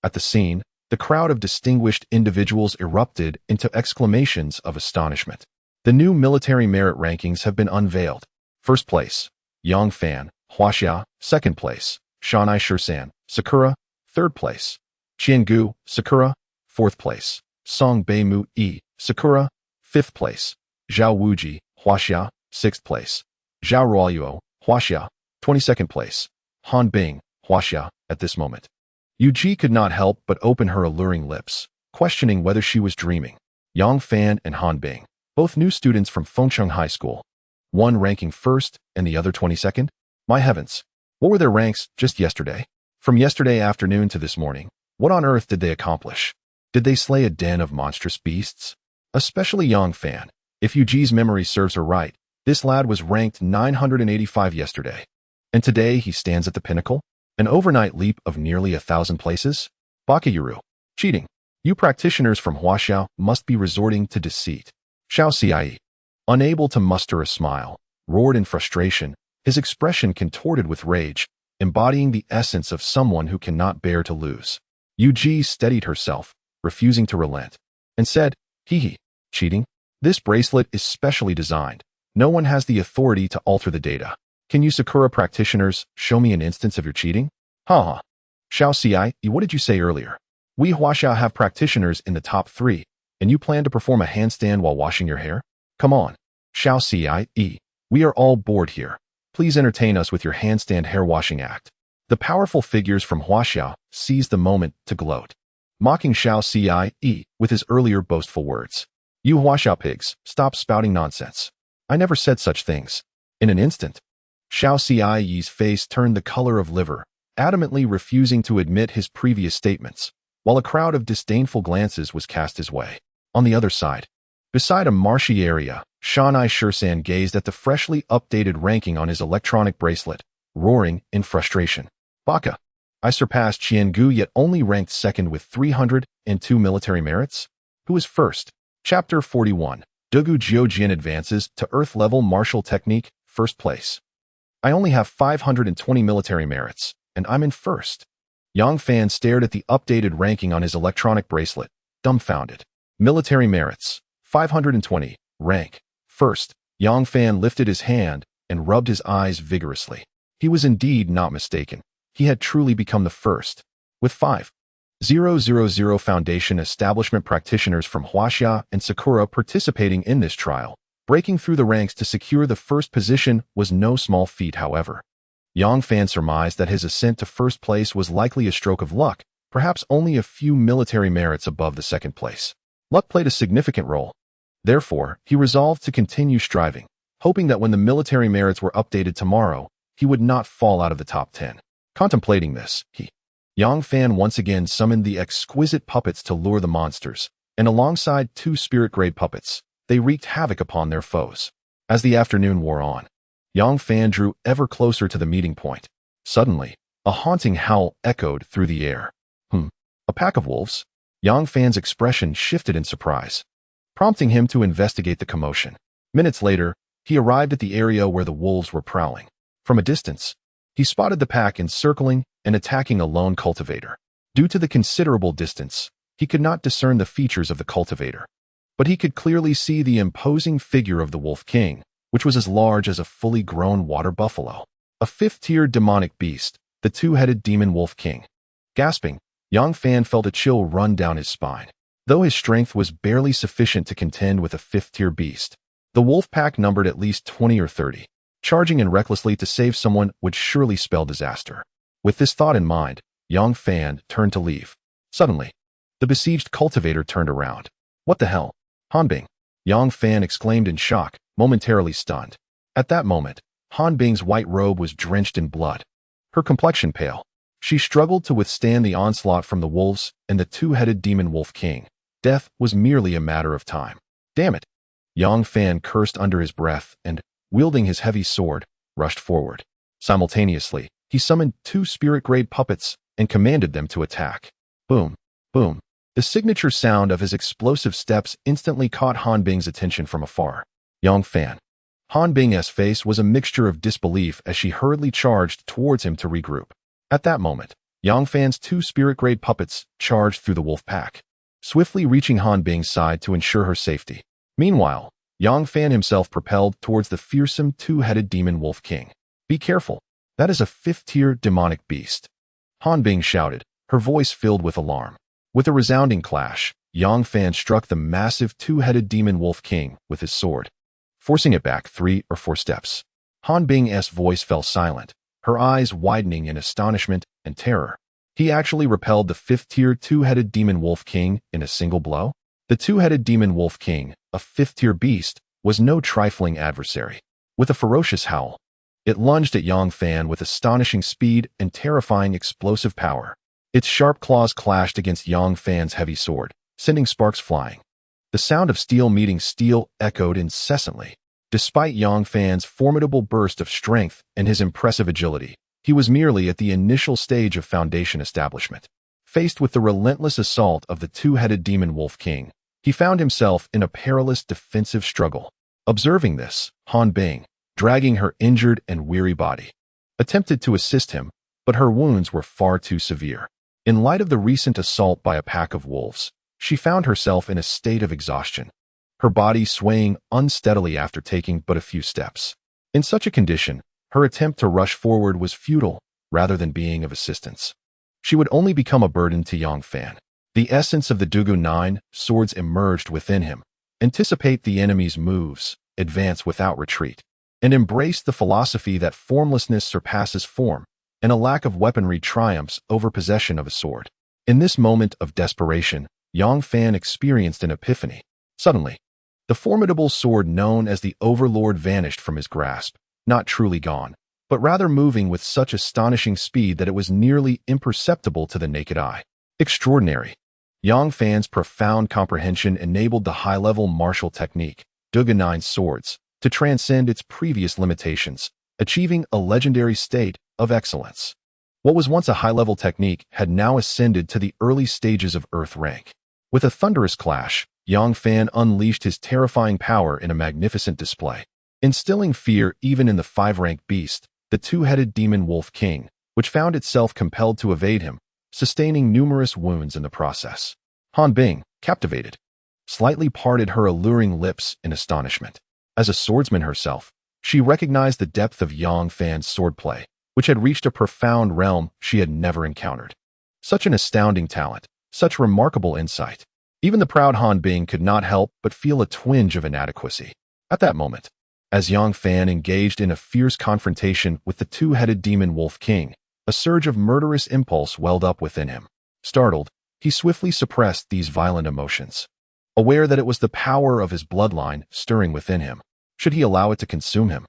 Speaker 1: At the scene, the crowd of distinguished individuals erupted into exclamations of astonishment. The new military merit rankings have been unveiled. First place, Yang Fan, Huaxia. Second place, Shanai Shursan, Sakura. Third place, Qiangu, Sakura. Fourth place, Song Beimu Yi, Sakura. Fifth place, Zhao Wuji, Huaxia. Sixth place, Zhao Ruoyuo, Huaxia. 22nd place, Han Bing, Huaxia. At this moment, Yuji could not help but open her alluring lips, questioning whether she was dreaming. Yang Fan and Han Bing, both new students from Fengcheng High School, one ranking first and the other 22nd? My heavens, what were their ranks just yesterday? From yesterday afternoon to this morning, what on earth did they accomplish? Did they slay a den of monstrous beasts? Especially Yang Fan. If Yuji's memory serves her right, this lad was ranked 985 yesterday. And today he stands at the pinnacle? An overnight leap of nearly 1,000 places? Bakayuru. Cheating. You practitioners from Huaxia must be resorting to deceit. Xiao Cie, unable to muster a smile, roared in frustration, his expression contorted with rage, embodying the essence of someone who cannot bear to lose. Yuji steadied herself, refusing to relent, and said, Hee. Cheating? This bracelet is specially designed. No one has the authority to alter the data. Can you Sakura practitioners show me an instance of your cheating? Ha. Xiao Cie, what did you say earlier? We Huaxia have practitioners in the top 3, and you plan to perform a handstand while washing your hair? Come on. Xiao Cie, we are all bored here. Please entertain us with your handstand hair washing act. The powerful figures from Huaxia seized the moment to gloat, mocking Xiao Cie with his earlier boastful words. You Huaxia pigs, stop spouting nonsense. I never said such things. In an instant, Xiao Cie's face turned the color of liver, adamantly refusing to admit his previous statements, while a crowd of disdainful glances was cast his way. On the other side, Beside a marshy area, Shanai Shursan gazed at the freshly updated ranking on his electronic bracelet, roaring in frustration. Baka, I surpassed Qiangu yet only ranked second with 302 military merits? Who is first? Chapter 41. Dugu Jiujin advances to Earth-level martial technique, first place. I only have 520 military merits, and I'm in first. Yang Fan stared at the updated ranking on his electronic bracelet, dumbfounded. Military merits, 520, rank, first. Yang Fan lifted his hand and rubbed his eyes vigorously. He was indeed not mistaken. He had truly become the first. With 5,000 Foundation establishment practitioners from Huaxia and Sakura participating in this trial, breaking through the ranks to secure the first position was no small feat, however. Yang Fan surmised that his ascent to first place was likely a stroke of luck, perhaps only a few military merits above the second place. Luck played a significant role. Therefore, he resolved to continue striving, hoping that when the military merits were updated tomorrow, he would not fall out of the top 10. Contemplating this, Yang Fan once again summoned the exquisite puppets to lure the monsters, and alongside 2 spirit-grade puppets, they wreaked havoc upon their foes. As the afternoon wore on, Yang Fan drew ever closer to the meeting point. Suddenly, a haunting howl echoed through the air. A pack of wolves? Yang Fan's expression shifted in surprise, prompting him to investigate the commotion. Minutes later, he arrived at the area where the wolves were prowling. From a distance, he spotted the pack encircling and attacking a lone cultivator. Due to the considerable distance, he could not discern the features of the cultivator, but he could clearly see the imposing figure of the Wolf King, which was as large as a fully grown water buffalo. A 5th-tier demonic beast, the 2-headed demon Wolf King. Gasping, Yang Fan felt a chill run down his spine. Though his strength was barely sufficient to contend with a 5th-tier beast, the wolf pack numbered at least 20 or 30. Charging in recklessly to save someone would surely spell disaster. With this thought in mind, Yang Fan turned to leave. Suddenly, the besieged cultivator turned around. What the hell? Hanbing! Yang Fan exclaimed in shock, momentarily stunned. At that moment, Hanbing's white robe was drenched in blood, her complexion pale. She struggled to withstand the onslaught from the wolves and the 2-headed demon Wolf King. Death was merely a matter of time. Damn it! Yang Fan cursed under his breath and, wielding his heavy sword, rushed forward. Simultaneously, he summoned 2 spirit-grade puppets and commanded them to attack. Boom, boom. The signature sound of his explosive steps instantly caught Hanbing's attention from afar. Yang Fan. Hanbing's face was a mixture of disbelief as she hurriedly charged towards him to regroup. At that moment, Yang Fan's 2 spirit-grade puppets charged through the wolf pack, swiftly reaching Hanbing's side to ensure her safety. Meanwhile, Yang Fan himself propelled towards the fearsome 2-headed demon Wolf King. Be careful, that is a 5th-tier demonic beast. Hanbing shouted, her voice filled with alarm. With a resounding clash, Yang Fan struck the massive 2-headed demon Wolf King with his sword, forcing it back 3 or 4 steps. Hanbing's voice fell silent, her eyes widening in astonishment and terror. He actually repelled the 5th-tier 2-headed demon Wolf King in a single blow? The 2-headed demon Wolf King, a 5th-tier beast, was no trifling adversary. With a ferocious howl, it lunged at Yang Fan with astonishing speed and terrifying explosive power. Its sharp claws clashed against Yang Fan's heavy sword, sending sparks flying. The sound of steel meeting steel echoed incessantly. Despite Yang Fan's formidable burst of strength and his impressive agility, he was merely at the initial stage of Foundation establishment. Faced with the relentless assault of the 2-headed demon Wolf King, he found himself in a perilous defensive struggle. Observing this, Hanbing, dragging her injured and weary body, attempted to assist him, but her wounds were far too severe. In light of the recent assault by a pack of wolves, she found herself in a state of exhaustion, her body swaying unsteadily after taking but a few steps. In such a condition, her attempt to rush forward was futile rather than being of assistance. She would only become a burden to Yang Fan. The essence of the Dugu 9 swords emerged within him. Anticipate the enemy's moves, advance without retreat, and embrace the philosophy that formlessness surpasses form, and a lack of weaponry triumphs over possession of a sword. In this moment of desperation, Yang Fan experienced an epiphany. Suddenly, the formidable sword known as the Overlord vanished from his grasp, not truly gone, but rather moving with such astonishing speed that it was nearly imperceptible to the naked eye. Extraordinary. Yang Fan's profound comprehension enabled the high-level martial technique, Duga Nine Swords, to transcend its previous limitations, achieving a legendary state of excellence. What was once a high-level technique had now ascended to the early stages of Earth rank. With a thunderous clash, Yang Fan unleashed his terrifying power in a magnificent display, instilling fear even in the 5-rank beast, the two-headed demon Wolf King, which found itself compelled to evade him, sustaining numerous wounds in the process. Han Bing, captivated, slightly parted her alluring lips in astonishment. As a swordsman herself, she recognized the depth of Yang Fan's swordplay, which had reached a profound realm she had never encountered. Such an astounding talent, such remarkable insight. Even the proud Han Bing could not help but feel a twinge of inadequacy. At that moment, as Yang Fan engaged in a fierce confrontation with the two-headed demon Wolf King, a surge of murderous impulse welled up within him. Startled, he swiftly suppressed these violent emotions, aware that it was the power of his bloodline stirring within him. Should he allow it to consume him,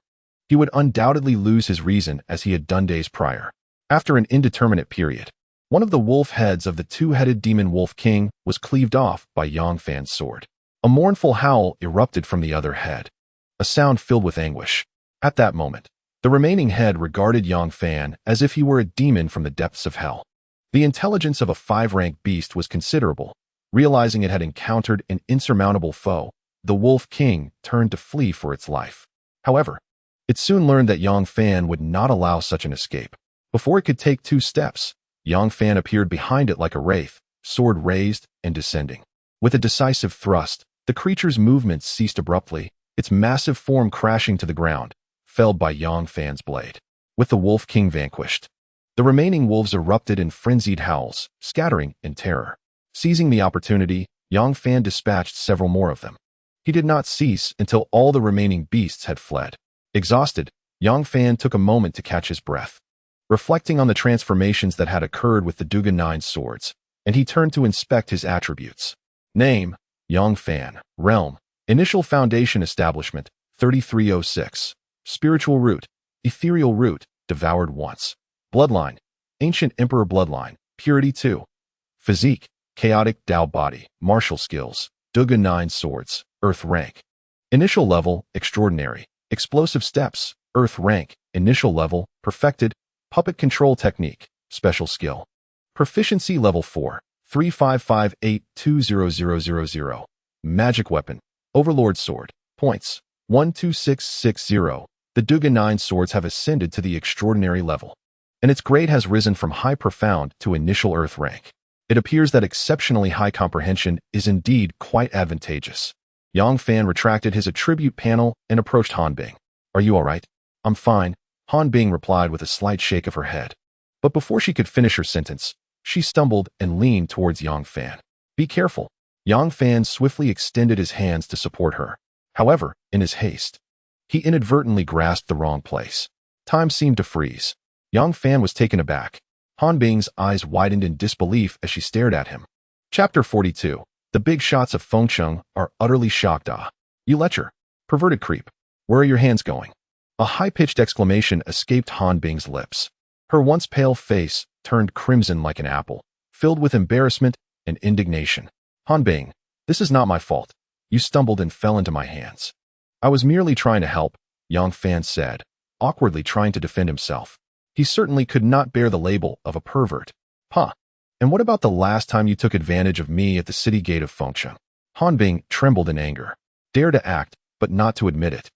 Speaker 1: he would undoubtedly lose his reason as he had done days prior. After an indeterminate period, one of the wolf heads of the two-headed demon Wolf King was cleaved off by Yang Fan's sword. A mournful howl erupted from the other head, a sound filled with anguish. At that moment, the remaining head regarded Yang Fan as if he were a demon from the depths of hell. The intelligence of a 5-rank beast was considerable. Realizing it had encountered an insurmountable foe, the Wolf King turned to flee for its life. However, it soon learned that Yang Fan would not allow such an escape. Before it could take 2 steps, Yang Fan appeared behind it like a wraith, sword raised and descending. With a decisive thrust, the creature's movements ceased abruptly, its massive form crashing to the ground, felled by Yang Fan's blade. With the Wolf King vanquished, the remaining wolves erupted in frenzied howls, scattering in terror. Seizing the opportunity, Yang Fan dispatched several more of them. He did not cease until all the remaining beasts had fled. Exhausted, Yang Fan took a moment to catch his breath, reflecting on the transformations that had occurred with the Duga Nine Swords, and he turned to inspect his attributes. Name, Yang Fan. Realm, Initial Foundation Establishment, 3306. Spiritual Root, Ethereal Root, Devoured Once. Bloodline, Ancient Emperor Bloodline, Purity 2. Physique, Chaotic Tao Body. Martial Skills, Duga Nine Swords, Earth Rank. Initial Level, Extraordinary. Explosive Steps, Earth Rank. Initial Level, Perfected. Puppet Control Technique, Special Skill. Proficiency Level 4, 3558200000. Magic Weapon, Overlord Sword. Points, 12660. The Duga Nine Swords have ascended to the extraordinary level, and its grade has risen from high profound to initial Earth rank. It appears that exceptionally high comprehension is indeed quite advantageous. Yang Fan retracted his attribute panel and approached Han Bing. Are you all right? I'm fine, Han Bing replied with a slight shake of her head. But before she could finish her sentence, she stumbled and leaned towards Yang Fan. Be careful. Yang Fan swiftly extended his hands to support her. However, in his haste, he inadvertently grasped the wrong place. Time seemed to freeze. Yang Fan was taken aback. Han Bing's eyes widened in disbelief as she stared at him. Chapter 42. The big shots of Fengcheng are utterly shocked. Ah, you lecher. Perverted creep. Where are your hands going? A high-pitched exclamation escaped Han Bing's lips. Her once pale face turned crimson like an apple, filled with embarrassment and indignation. Han Bing, this is not my fault. You stumbled and fell into my hands. I was merely trying to help, Yang Fan said, awkwardly trying to defend himself. He certainly could not bear the label of a pervert. Huh. And what about the last time you took advantage of me at the city gate of Fengcheng? Han Bing trembled in anger. Dare to act, but not to admit it.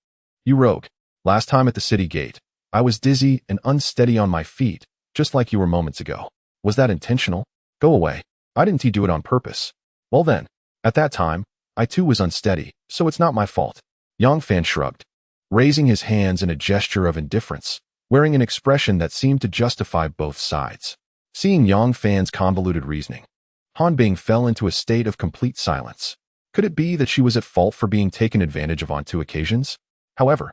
Speaker 1: You rogue. Last time at the city gate, I was dizzy and unsteady on my feet, just like you were moments ago. Was that intentional? Go away. I didn't do it on purpose. Well then, at that time, I too was unsteady, so it's not my fault. Yang Fan shrugged, raising his hands in a gesture of indifference, wearing an expression that seemed to justify both sides. Seeing Yang Fan's convoluted reasoning, Han Bing fell into a state of complete silence. Could it be that she was at fault for being taken advantage of on 2 occasions? However,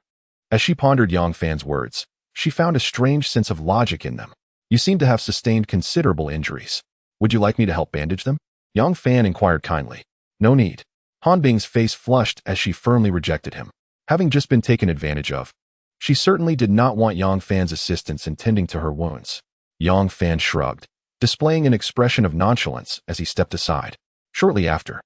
Speaker 1: as she pondered Yang Fan's words, she found a strange sense of logic in them. You seem to have sustained considerable injuries. Would you like me to help bandage them? Yang Fan inquired kindly. No need. Han Bing's face flushed as she firmly rejected him. Having just been taken advantage of, she certainly did not want Yang Fan's assistance in tending to her wounds. Yang Fan shrugged, displaying an expression of nonchalance as he stepped aside. Shortly after,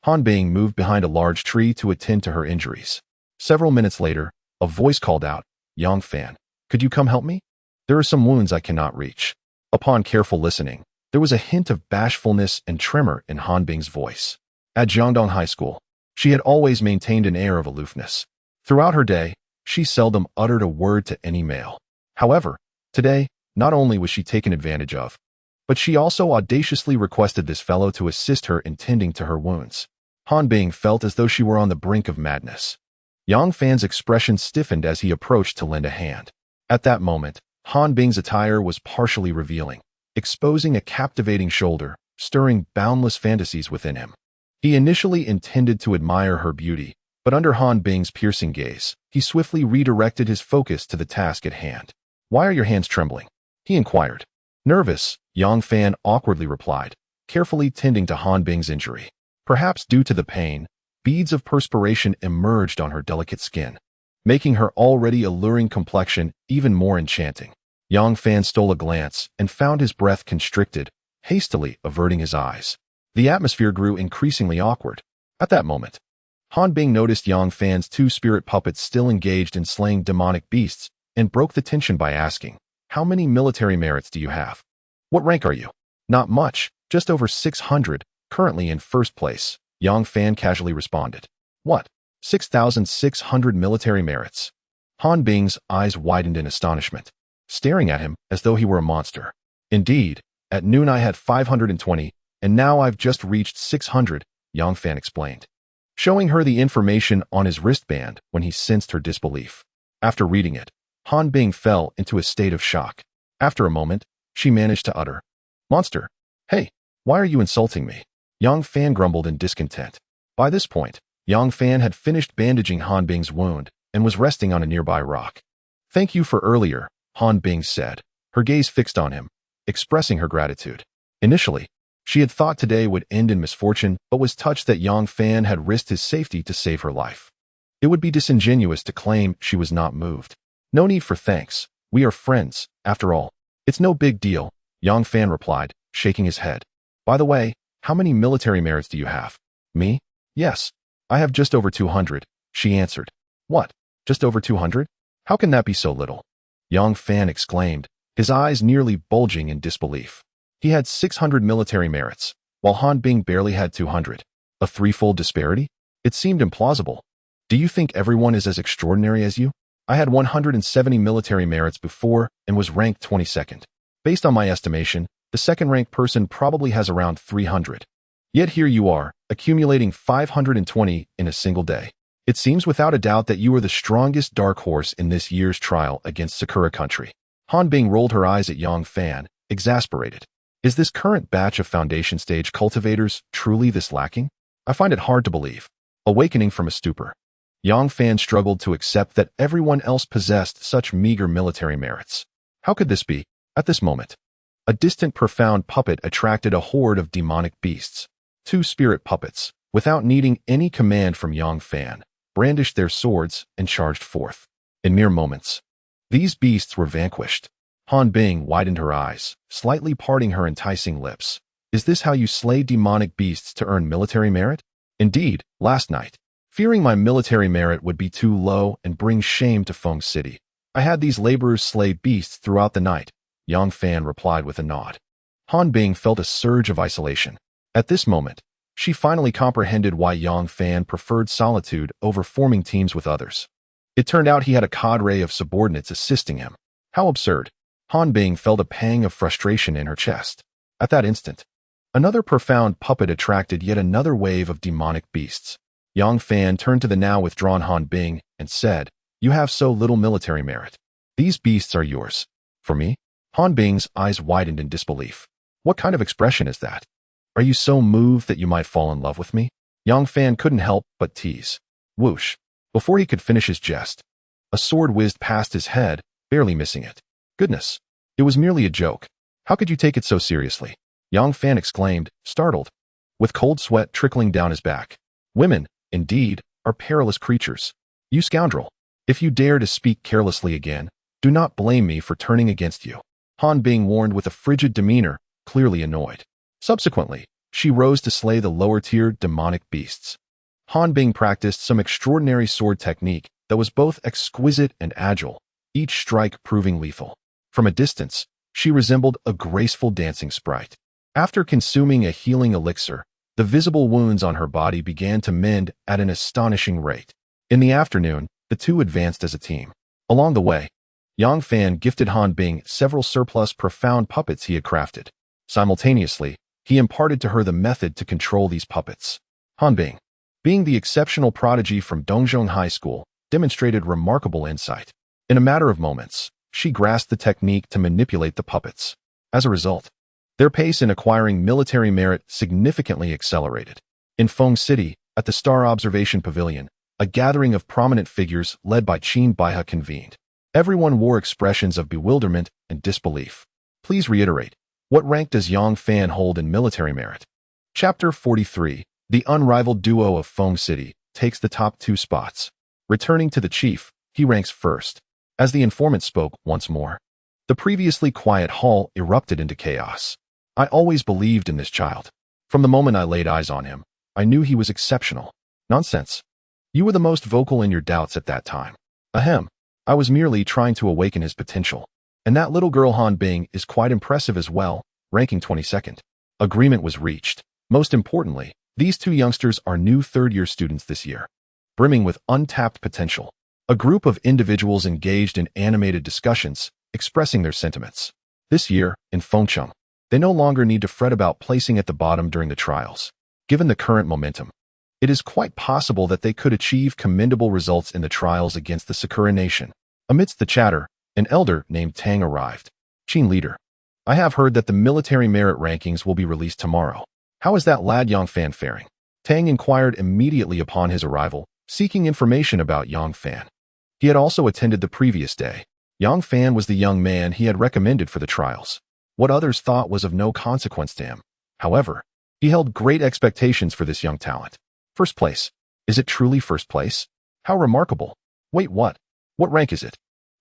Speaker 1: Han Bing moved behind a large tree to attend to her injuries. Several minutes later, a voice called out, "Yang Fan, could you come help me? There are some wounds I cannot reach." Upon careful listening, there was a hint of bashfulness and tremor in Han Bing's voice. At Jiangdong High School, she had always maintained an air of aloofness. Throughout her day, she seldom uttered a word to any male. However, today, not only was she taken advantage of, but she also audaciously requested this fellow to assist her in tending to her wounds. Han Bing felt as though she were on the brink of madness. Yang Fan's expression stiffened as he approached to lend a hand. At that moment, Han Bing's attire was partially revealing, exposing a captivating shoulder, stirring boundless fantasies within him. He initially intended to admire her beauty, but under Han Bing's piercing gaze, he swiftly redirected his focus to the task at hand. "Why are your hands trembling?" he inquired. "Nervous," Yang Fan awkwardly replied, carefully tending to Han Bing's injury. Perhaps due to the pain, beads of perspiration emerged on her delicate skin, making her already alluring complexion even more enchanting. Yang Fan stole a glance and found his breath constricted, hastily averting his eyes. The atmosphere grew increasingly awkward. At that moment, Han Bing noticed Yang Fan's two spirit puppets still engaged in slaying demonic beasts and broke the tension by asking, "How many military merits do you have? What rank are you?" "Not much, just over 600, currently in first place," Yang Fan casually responded. "What? 6,600 military merits?" Han Bing's eyes widened in astonishment, staring at him as though he were a monster. "Indeed, at noon I had 520, and now I've just reached 600, Yang Fan explained, showing her the information on his wristband when he sensed her disbelief. After reading it, Han Bing fell into a state of shock. After a moment, she managed to utter, "Monster! Hey, why are you insulting me?" Yang Fan grumbled in discontent. By this point, Yang Fan had finished bandaging Han Bing's wound and was resting on a nearby rock. "Thank you for earlier," Han Bing said, her gaze fixed on him, expressing her gratitude. Initially, she had thought today would end in misfortune, but was touched that Yang Fan had risked his safety to save her life. It would be disingenuous to claim she was not moved. "No need for thanks. We are friends, after all. It's no big deal," Yang Fan replied, shaking his head. "By the way, how many military merits do you have?" "Me? Yes. I have just over 200, she answered. "What? Just over 200? How can that be so little?" Yang Fan exclaimed, his eyes nearly bulging in disbelief. He had 600 military merits, while Han Bing barely had 200. A threefold disparity? It seemed implausible. "Do you think everyone is as extraordinary as you? I had 170 military merits before and was ranked 22nd. Based on my estimation, the second-ranked person probably has around 300. Yet here you are, accumulating 520 in a single day. It seems without a doubt that you are the strongest dark horse in this year's trial against Sakura Country." Han Bing rolled her eyes at Yang Fan, exasperated. Is this current batch of foundation stage cultivators truly this lacking? I find it hard to believe. Awakening from a stupor, Yang Fan struggled to accept that everyone else possessed such meager military merits. How could this be? At this moment, a distant profound puppet attracted a horde of demonic beasts. Two spirit puppets, without needing any command from Yang Fan, brandished their swords and charged forth. In mere moments, these beasts were vanquished. Han Bing widened her eyes, slightly parting her enticing lips. "Is this how you slay demonic beasts to earn military merit?" "Indeed, last night, fearing my military merit would be too low and bring shame to Feng City, I had these laborers slay beasts throughout the night," Yang Fan replied with a nod. Han Bing felt a surge of isolation. At this moment, she finally comprehended why Yang Fan preferred solitude over forming teams with others. It turned out he had a cadre of subordinates assisting him. How absurd. Han Bing felt a pang of frustration in her chest. At that instant, another profound puppet attracted yet another wave of demonic beasts. Yang Fan turned to the now withdrawn Han Bing and said, "You have so little military merit. These beasts are yours. For me?" Han Bing's eyes widened in disbelief. "What kind of expression is that? Are you so moved that you might fall in love with me?" Yang Fan couldn't help but tease. Whoosh. Before he could finish his jest, a sword whizzed past his head, barely missing it. "Goodness. It was merely a joke. How could you take it so seriously?" Yang Fan exclaimed, startled, with cold sweat trickling down his back. "Women, indeed, are perilous creatures. You scoundrel. If you dare to speak carelessly again, do not blame me for turning against you," Han Bing warned with a frigid demeanor, clearly annoyed. Subsequently, she rose to slay the lower-tier demonic beasts. Han Bing practiced some extraordinary sword technique that was both exquisite and agile, each strike proving lethal. From a distance, she resembled a graceful dancing sprite. After consuming a healing elixir, the visible wounds on her body began to mend at an astonishing rate. In the afternoon, the two advanced as a team. Along the way, Yang Fan gifted Han Bing several surplus profound puppets he had crafted. Simultaneously, he imparted to her the method to control these puppets. Han Bing, being the exceptional prodigy from Dongzhong High School, demonstrated remarkable insight. In a matter of moments, she grasped the technique to manipulate the puppets. As a result, their pace in acquiring military merit significantly accelerated. In Feng City, at the Star Observation Pavilion, a gathering of prominent figures led by Qin Baihe convened. Everyone wore expressions of bewilderment and disbelief. Please reiterate, what rank does Yang Fan hold in military merit? Chapter 43, The Unrivaled Duo of Feng City, takes the top 2 spots. Returning to the chief, he ranks first. As the informant spoke once more, the previously quiet hall erupted into chaos. I always believed in this child. From the moment I laid eyes on him, I knew he was exceptional. Nonsense. You were the most vocal in your doubts at that time. Ahem. I was merely trying to awaken his potential. And that little girl Han Bing is quite impressive as well, ranking 22nd. Agreement was reached. Most importantly, these two youngsters are new third-year students this year, brimming with untapped potential. A group of individuals engaged in animated discussions, expressing their sentiments. This year, in Fengcheng, they no longer need to fret about placing at the bottom during the trials. Given the current momentum, it is quite possible that they could achieve commendable results in the trials against the Sakura Nation. Amidst the chatter, an elder named Tang arrived. Qin leader, I have heard that the military merit rankings will be released tomorrow. How is that lad Yang Fan faring? Tang inquired immediately upon his arrival, seeking information about Yang Fan. He had also attended the previous day. Yang Fan was the young man he had recommended for the trials. What others thought was of no consequence to him. However, he held great expectations for this young talent. First place. Is it truly first place? How remarkable. Wait, what? What rank is it?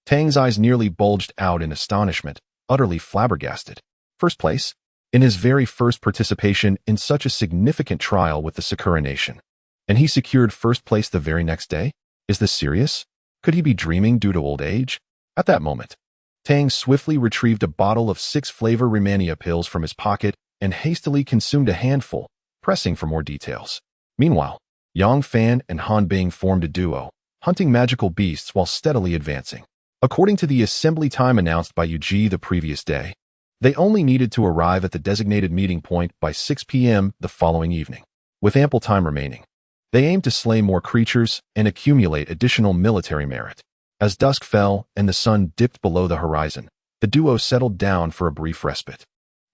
Speaker 1: Tang's eyes nearly bulged out in astonishment, utterly flabbergasted. First place? In his very first participation in such a significant trial with the Sakura Nation. And he secured first place the very next day? Is this serious? Could he be dreaming due to old age? At that moment, Tang swiftly retrieved a bottle of 6-flavor Rehmannia pills from his pocket and hastily consumed a handful, pressing for more details. Meanwhile, Yang Fan and Han Bing formed a duo, hunting magical beasts while steadily advancing. According to the assembly time announced by Yu Ji the previous day, they only needed to arrive at the designated meeting point by 6 p.m. the following evening. With ample time remaining, they aimed to slay more creatures and accumulate additional military merit. As dusk fell and the sun dipped below the horizon, the duo settled down for a brief respite.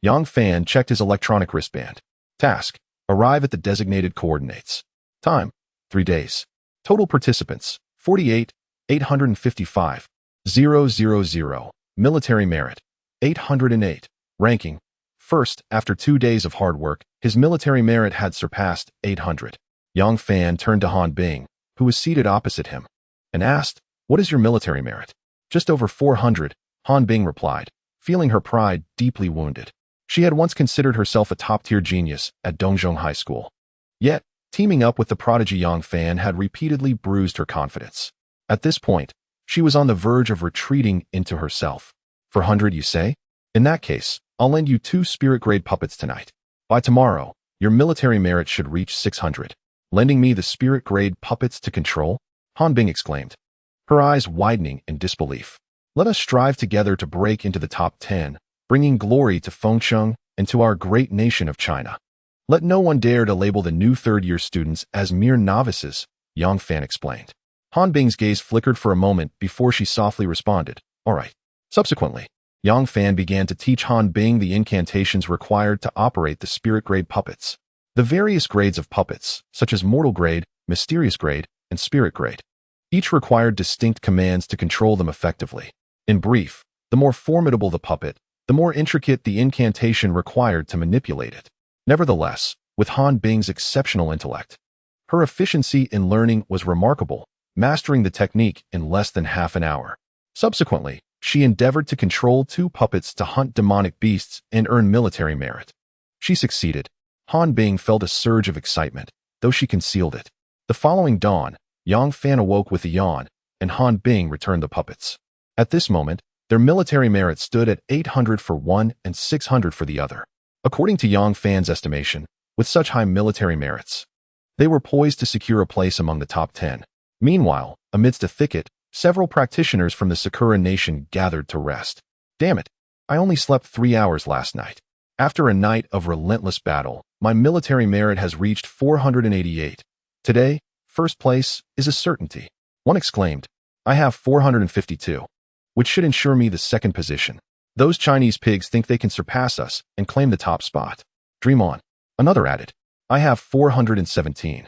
Speaker 1: Yang Fan checked his electronic wristband. Task: arrive at the designated coordinates. Time: 3 days. Total participants: 48, 855, 000. Military merit: 808. Ranking: first. After 2 days of hard work, his military merit had surpassed 800. Yang Fan turned to Han Bing, who was seated opposite him, and asked, "What is your military merit?" "Just over 400, Han Bing replied, feeling her pride deeply wounded. She had once considered herself a top-tier genius at Dongzhong High School. Yet, teaming up with the prodigy Yang Fan had repeatedly bruised her confidence. At this point, she was on the verge of retreating into herself. 400, you say? In that case, I'll lend you 2 spirit-grade puppets tonight. By tomorrow, your military merit should reach 600. Lending me the spirit-grade puppets to control? Han Bing exclaimed, her eyes widening in disbelief. Let us strive together to break into the top 10, bringing glory to Fengcheng and to our great nation of China. Let no one dare to label the new third-year students as mere novices, Yang Fan explained. Han Bing's gaze flickered for a moment before she softly responded, all right. Subsequently, Yang Fan began to teach Han Bing the incantations required to operate the spirit-grade puppets. The various grades of puppets, such as mortal grade, mysterious grade, and spirit grade, each required distinct commands to control them effectively. In brief, the more formidable the puppet, the more intricate the incantation required to manipulate it. Nevertheless, with Han Bing's exceptional intellect, her efficiency in learning was remarkable, mastering the technique in less than half an hour. Subsequently, she endeavored to control 2 puppets to hunt demonic beasts and earn military merit. She succeeded. Han Bing felt a surge of excitement, though she concealed it. The following dawn, Yang Fan awoke with a yawn, and Han Bing returned the puppets. At this moment, their military merit stood at 800 for one and 600 for the other. According to Yang Fan's estimation, with such high military merits, they were poised to secure a place among the top 10. Meanwhile, amidst a thicket, several practitioners from the Sakura nation gathered to rest. Damn it, I only slept 3 hours last night. After a night of relentless battle, my military merit has reached 488. Today, first place is a certainty. One exclaimed, I have 452, which should ensure me the second position. Those Chinese pigs think they can surpass us and claim the top spot. Dream on. Another added, I have 417.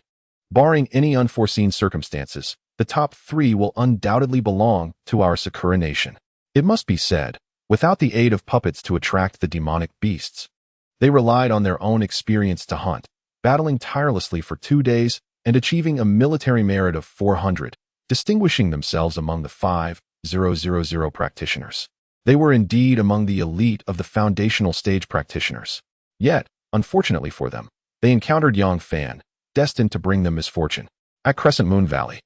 Speaker 1: Barring any unforeseen circumstances, the top 3 will undoubtedly belong to our Sakura nation. It must be said, without the aid of puppets to attract the demonic beasts. They relied on their own experience to hunt, battling tirelessly for 2 days and achieving a military merit of 400, distinguishing themselves among the 5,000 practitioners. They were indeed among the elite of the foundational stage practitioners. Yet, unfortunately for them, they encountered Yang Fan, destined to bring them misfortune. At Crescent Moon Valley,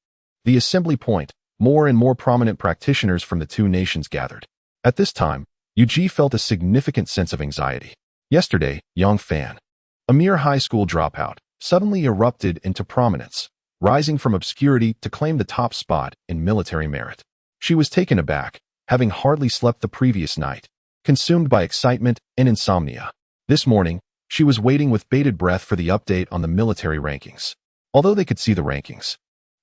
Speaker 1: the assembly point, more and more prominent practitioners from the two nations gathered. At this time, Yuji felt a significant sense of anxiety. Yesterday, Yang Fan, a mere high school dropout, suddenly erupted into prominence, rising from obscurity to claim the top spot in military merit. She was taken aback, having hardly slept the previous night, consumed by excitement and insomnia. This morning, she was waiting with bated breath for the update on the military rankings. Although they could see the rankings,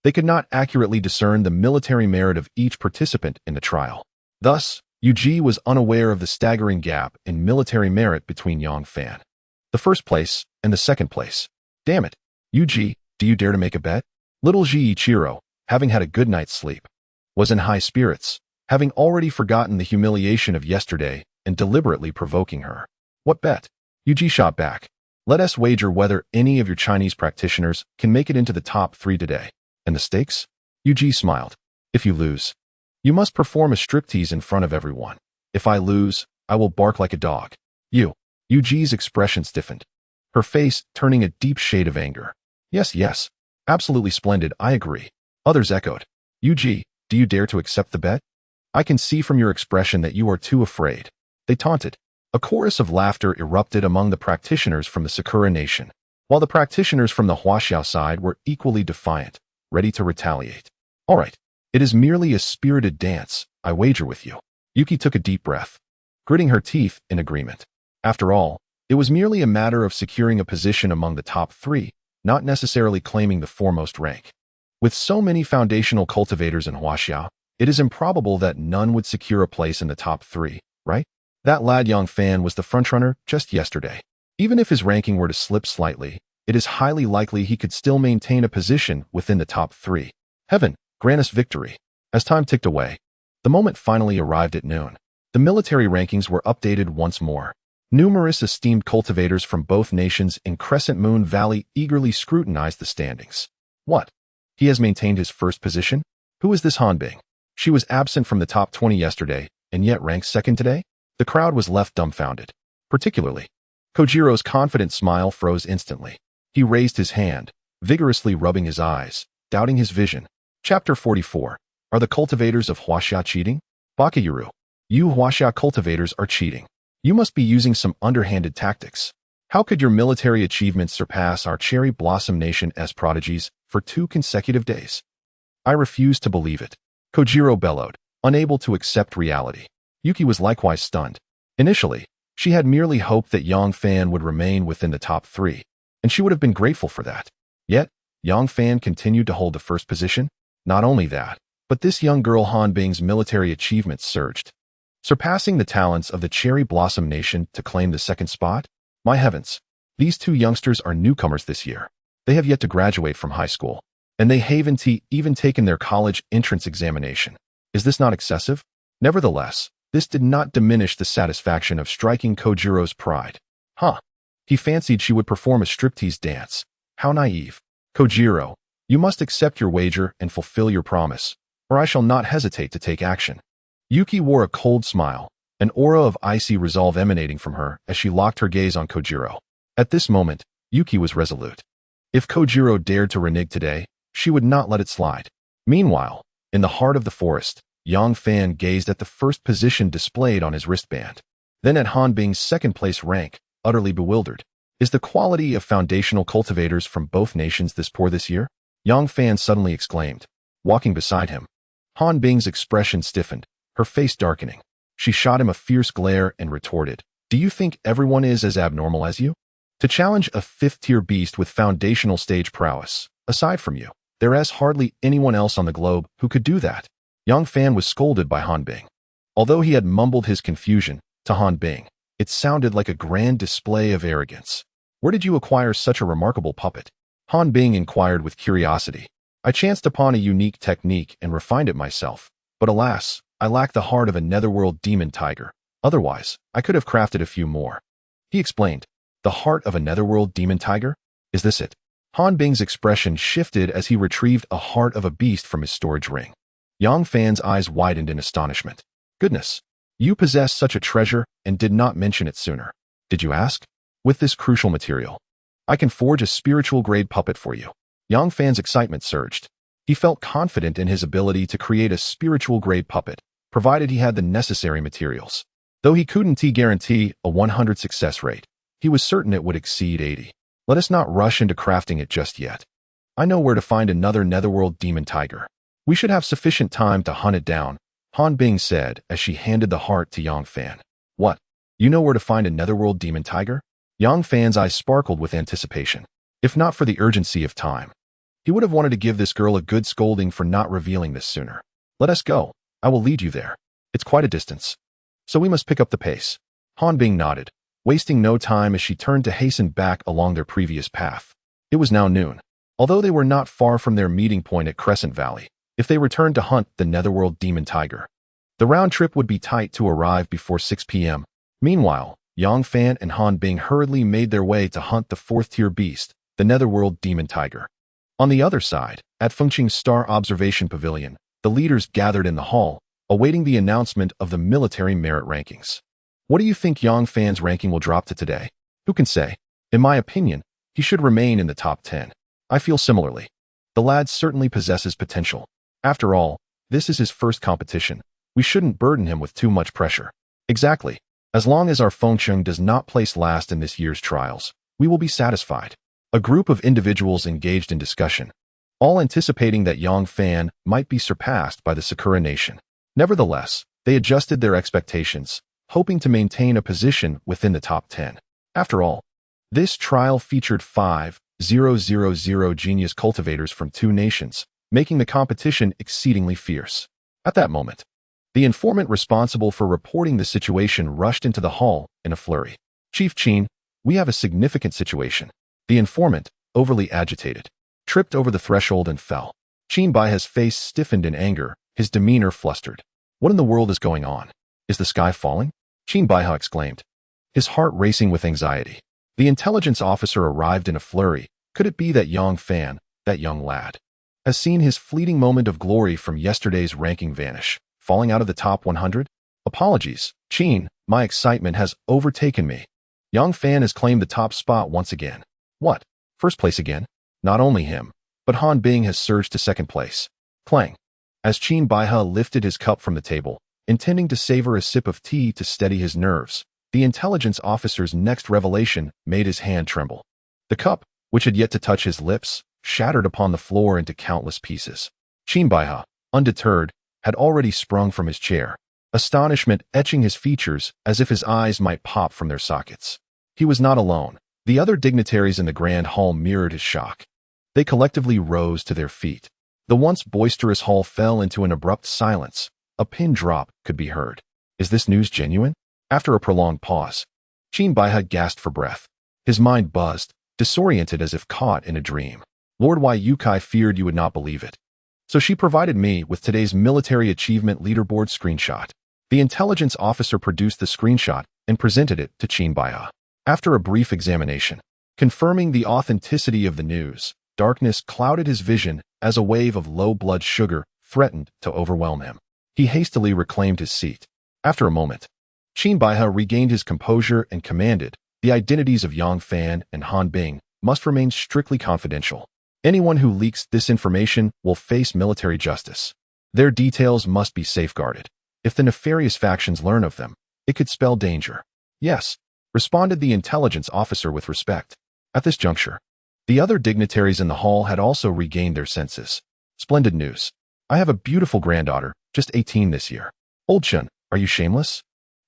Speaker 1: they could not accurately discern the military merit of each participant in the trial. Thus, Yuji was unaware of the staggering gap in military merit between Yang Fan, the first place, and the second place. Damn it, Yuji, do you dare to make a bet? Little Ji Ichiro, having had a good night's sleep, was in high spirits, having already forgotten the humiliation of yesterday and deliberately provoking her. What bet? Yuji shot back. Let us wager whether any of your Chinese practitioners can make it into the top 3 today. And the stakes? Yuji smiled. If you lose, you must perform a striptease in front of everyone. If I lose, I will bark like a dog. Yuji's expression stiffened, her face turning a deep shade of anger. Yes, absolutely splendid, I agree. Others echoed. Yuji, do you dare to accept the bet? I can see from your expression that you are too afraid. They taunted. A chorus of laughter erupted among the practitioners from the Sakura nation, while the practitioners from the Huaxiao side were equally defiant, ready to retaliate. All right, it is merely a spirited dance, I wager with you. Yuki took a deep breath, gritting her teeth in agreement. After all, it was merely a matter of securing a position among the top 3, not necessarily claiming the foremost rank. With so many foundational cultivators in Huaxiao, it is improbable that none would secure a place in the top 3, right? That lad Yang Fan was the frontrunner just yesterday. Even if his ranking were to slip slightly, it is highly likely he could still maintain a position within the top 3. Heaven, grant us victory. As time ticked away, the moment finally arrived at noon. The military rankings were updated once more. Numerous esteemed cultivators from both nations in Crescent Moon Valley eagerly scrutinized the standings. What? He has maintained his first position? Who is this Han Bing? She was absent from the top 20 yesterday, and yet ranked second today? The crowd was left dumbfounded. Particularly, Kojiro's confident smile froze instantly. He raised his hand, vigorously rubbing his eyes, doubting his vision. Chapter 44. Are the cultivators of Huaxia cheating? Bakayuru, you Huaxia cultivators are cheating. You must be using some underhanded tactics. How could your military achievements surpass our Cherry Blossom Nation's prodigies for 2 consecutive days? I refuse to believe it. Kojiro bellowed, unable to accept reality. Yuki was likewise stunned. Initially, she had merely hoped that Yang Fan would remain within the top 3, and she would have been grateful for that. Yet, Yang Fan continued to hold the first position. Not only that, but this young girl Han Bing's military achievements surged, surpassing the talents of the Cherry Blossom Nation to claim the second spot. My heavens, these 2 youngsters are newcomers this year. They have yet to graduate from high school, and they haven't even taken their college entrance examination. Is this not excessive? Nevertheless, this did not diminish the satisfaction of striking Kojiro's pride. He fancied she would perform a striptease dance. How naive. Kojiro, you must accept your wager and fulfill your promise, or I shall not hesitate to take action. Yuki wore a cold smile, an aura of icy resolve emanating from her as she locked her gaze on Kojiro. At this moment, Yuki was resolute. If Kojiro dared to renege today, she would not let it slide. Meanwhile, in the heart of the forest, Yang Fan gazed at the first position displayed on his wristband. Then at Han Bing's second-place rank, utterly bewildered. Is the quality of foundational cultivators from both nations this poor this year? Yang Fan suddenly exclaimed, walking beside him. Han Bing's expression stiffened, her face darkening. She shot him a fierce glare and retorted, "Do you think everyone is as abnormal as you? To challenge a fifth-tier beast with foundational stage prowess, aside from you, there is hardly anyone else on the globe who could do that." Yang Fan was scolded by Han Bing. Although he had mumbled his confusion to Han Bing, it sounded like a grand display of arrogance. "Where did you acquire such a remarkable puppet?" Han Bing inquired with curiosity. "I chanced upon a unique technique and refined it myself, but alas, I lack the heart of a netherworld demon tiger. Otherwise, I could have crafted a few more." He explained, "The heart of a netherworld demon tiger? Is this it?" Han Bing's expression shifted as he retrieved a heart of a beast from his storage ring. Yang Fan's eyes widened in astonishment. "Goodness, you possess such a treasure and did not mention it sooner. Did you ask? With this crucial material, I can forge a spiritual-grade puppet for you." Yang Fan's excitement surged. He felt confident in his ability to create a spiritual-grade puppet, provided he had the necessary materials. Though he couldn't guarantee a 100 success rate, he was certain it would exceed 80. "Let us not rush into crafting it just yet. I know where to find another netherworld demon tiger. We should have sufficient time to hunt it down," Han Bing said as she handed the heart to Yang Fan. "What? You know where to find a netherworld demon tiger?" Yang Fan's eyes sparkled with anticipation. If not for the urgency of time, he would have wanted to give this girl a good scolding for not revealing this sooner. "Let us go. I will lead you there. It's quite a distance, so we must pick up the pace." Han Bing nodded, wasting no time as she turned to hasten back along their previous path. It was now noon. Although they were not far from their meeting point at Crescent Valley, if they returned to hunt the netherworld demon tiger, the round trip would be tight to arrive before 6 p.m. Meanwhile, Yang Fan and Han Bing hurriedly made their way to hunt the fourth-tier beast, the netherworld demon tiger. On the other side, at Fengqing's Star Observation Pavilion, the leaders gathered in the hall, awaiting the announcement of the military merit rankings. What do you think Yang Fan's ranking will drop to today? Who can say? In my opinion, he should remain in the top 10. I feel similarly. The lad certainly possesses potential. After all, this is his first competition. We shouldn't burden him with too much pressure. Exactly. As long as our Fengqing does not place last in this year's trials, we will be satisfied. A group of individuals engaged in discussion, all anticipating that Yang Fan might be surpassed by the Sakura Nation. Nevertheless, they adjusted their expectations, hoping to maintain a position within the top 10. After all, this trial featured 5,000 genius cultivators from 2 nations, making the competition exceedingly fierce. At that moment, the informant responsible for reporting the situation rushed into the hall in a flurry. "Chief Qin, we have a significant situation." The informant, overly agitated, tripped over the threshold and fell. Qin Baihe's face stiffened in anger, his demeanor flustered. "What in the world is going on? Is the sky falling?" Qin Baihe exclaimed, his heart racing with anxiety. The intelligence officer arrived in a flurry. Could it be that Yang Fan, that young lad, has seen his fleeting moment of glory from yesterday's ranking vanish, falling out of the top 100? "Apologies, Qin, my excitement has overtaken me. Yang Fan has claimed the top spot once again." "What? First place again?" Not only him, but Han Bing has surged to second place. Clang. As Qin Baihe lifted his cup from the table, intending to savor a sip of tea to steady his nerves, the intelligence officer's next revelation made his hand tremble. The cup, which had yet to touch his lips, shattered upon the floor into countless pieces. Qin Baihe, undeterred, had already sprung from his chair, astonishment etching his features as if his eyes might pop from their sockets. He was not alone. The other dignitaries in the grand hall mirrored his shock. They collectively rose to their feet. The once boisterous hall fell into an abrupt silence. A pin drop could be heard. Is this news genuine? After a prolonged pause, Qin Baihe gasped for breath. His mind buzzed, disoriented as if caught in a dream. Lord Wai Yukai feared you would not believe it. So she provided me with today's military achievement leaderboard screenshot. The intelligence officer produced the screenshot and presented it to Qin Baihe. After a brief examination, confirming the authenticity of the news, darkness clouded his vision as a wave of low blood sugar threatened to overwhelm him. He hastily reclaimed his seat. After a moment, Qin Baihe regained his composure and commanded, "The identities of Yang Fan and Han Bing must remain strictly confidential. Anyone who leaks this information will face military justice. Their details must be safeguarded. If the nefarious factions learn of them, it could spell danger. Yes, responded the intelligence officer with respect. At this juncture, the other dignitaries in the hall had also regained their senses. Splendid news. I have a beautiful granddaughter, just 18 this year. Old Chun, are you shameless?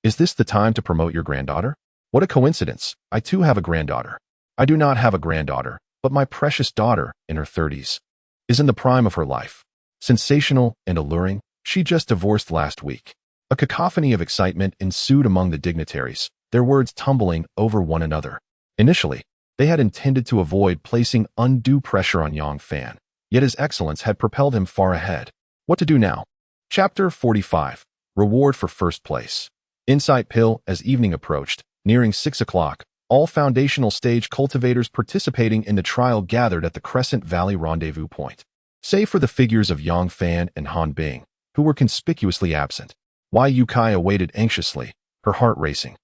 Speaker 1: Is this the time to promote your granddaughter? What a coincidence. I too have a granddaughter. I do not have a granddaughter, but my precious daughter, in her 30s, is in the prime of her life. Sensational and alluring, she just divorced last week. A cacophony of excitement ensued among the dignitaries, their words tumbling over one another. Initially, they had intended to avoid placing undue pressure on Yang Fan, yet his excellence had propelled him far ahead. What to do now? Chapter 45. Reward for first place. Insight Pill. As evening approached, nearing 6 o'clock, all foundational stage cultivators participating in the trial gathered at the Crescent Valley rendezvous point. Save for the figures of Yang Fan and Han Bing, who were conspicuously absent, Wei Yukai awaited anxiously, her heart racing.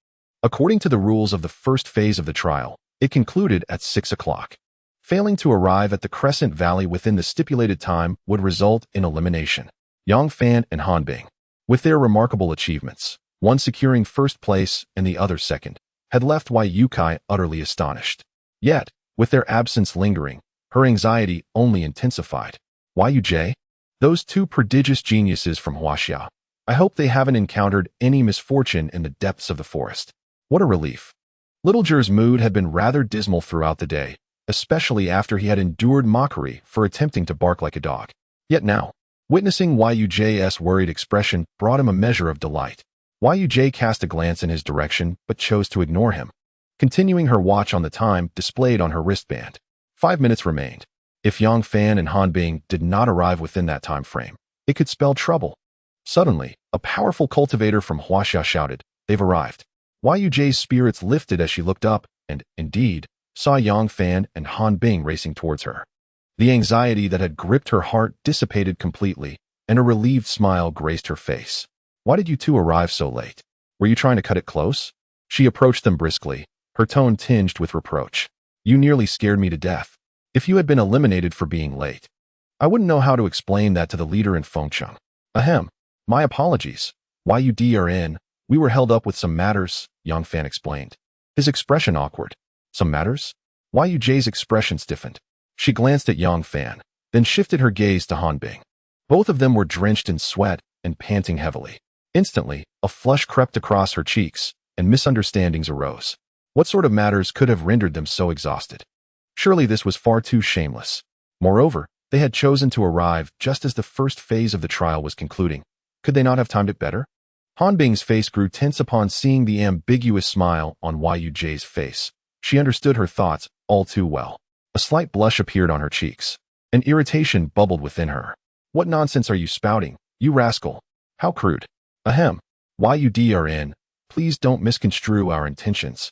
Speaker 1: According to the rules of the first phase of the trial, it concluded at 6 o'clock. Failing to arrive at the Crescent Valley within the stipulated time would result in elimination. Yang Fan and Han Bing, with their remarkable achievements, one securing first place and the other second, had left Wei Yukai utterly astonished. Yet, with their absence lingering, her anxiety only intensified. Wei Yujie? Those two prodigious geniuses from Huaxia. I hope they haven't encountered any misfortune in the depths of the forest. What a relief. Little Zhi's mood had been rather dismal throughout the day, especially after he had endured mockery for attempting to bark like a dog. Yet now, witnessing Wei Yujie's worried expression brought him a measure of delight. Wei Yujie cast a glance in his direction but chose to ignore him, continuing her watch on the time displayed on her wristband. 5 minutes remained. If Yang Fan and Han Bing did not arrive within that time frame, it could spell trouble. Suddenly, a powerful cultivator from Huaxia shouted, "They've arrived." Wei Yujie's spirits lifted as she looked up and, indeed, saw Yang Fan and Han Bing racing towards her. The anxiety that had gripped her heart dissipated completely, and a relieved smile graced her face. "Why did you two arrive so late? Were you trying to cut it close?" She approached them briskly, her tone tinged with reproach. "You nearly scared me to death. If you had been eliminated for being late, I wouldn't know how to explain that to the leader in Fengcheng. Ahem. My apologies. YUDRN, we were held up with some matters," Yang Fan explained, his expression awkward. "Some matters?" Wei Yujie's expression stiffened. She glanced at Yang Fan, then shifted her gaze to Han Bing. Both of them were drenched in sweat and panting heavily. Instantly, a flush crept across her cheeks, and misunderstandings arose. What sort of matters could have rendered them so exhausted? Surely this was far too shameless. Moreover, they had chosen to arrive just as the first phase of the trial was concluding. Could they not have timed it better? Han Bing's face grew tense upon seeing the ambiguous smile on Wei Yujie's face. She understood her thoughts all too well. A slight blush appeared on her cheeks. An irritation bubbled within her. "What nonsense are you spouting, you rascal? How crude." "Ahem. YUDRN, please don't misconstrue our intentions.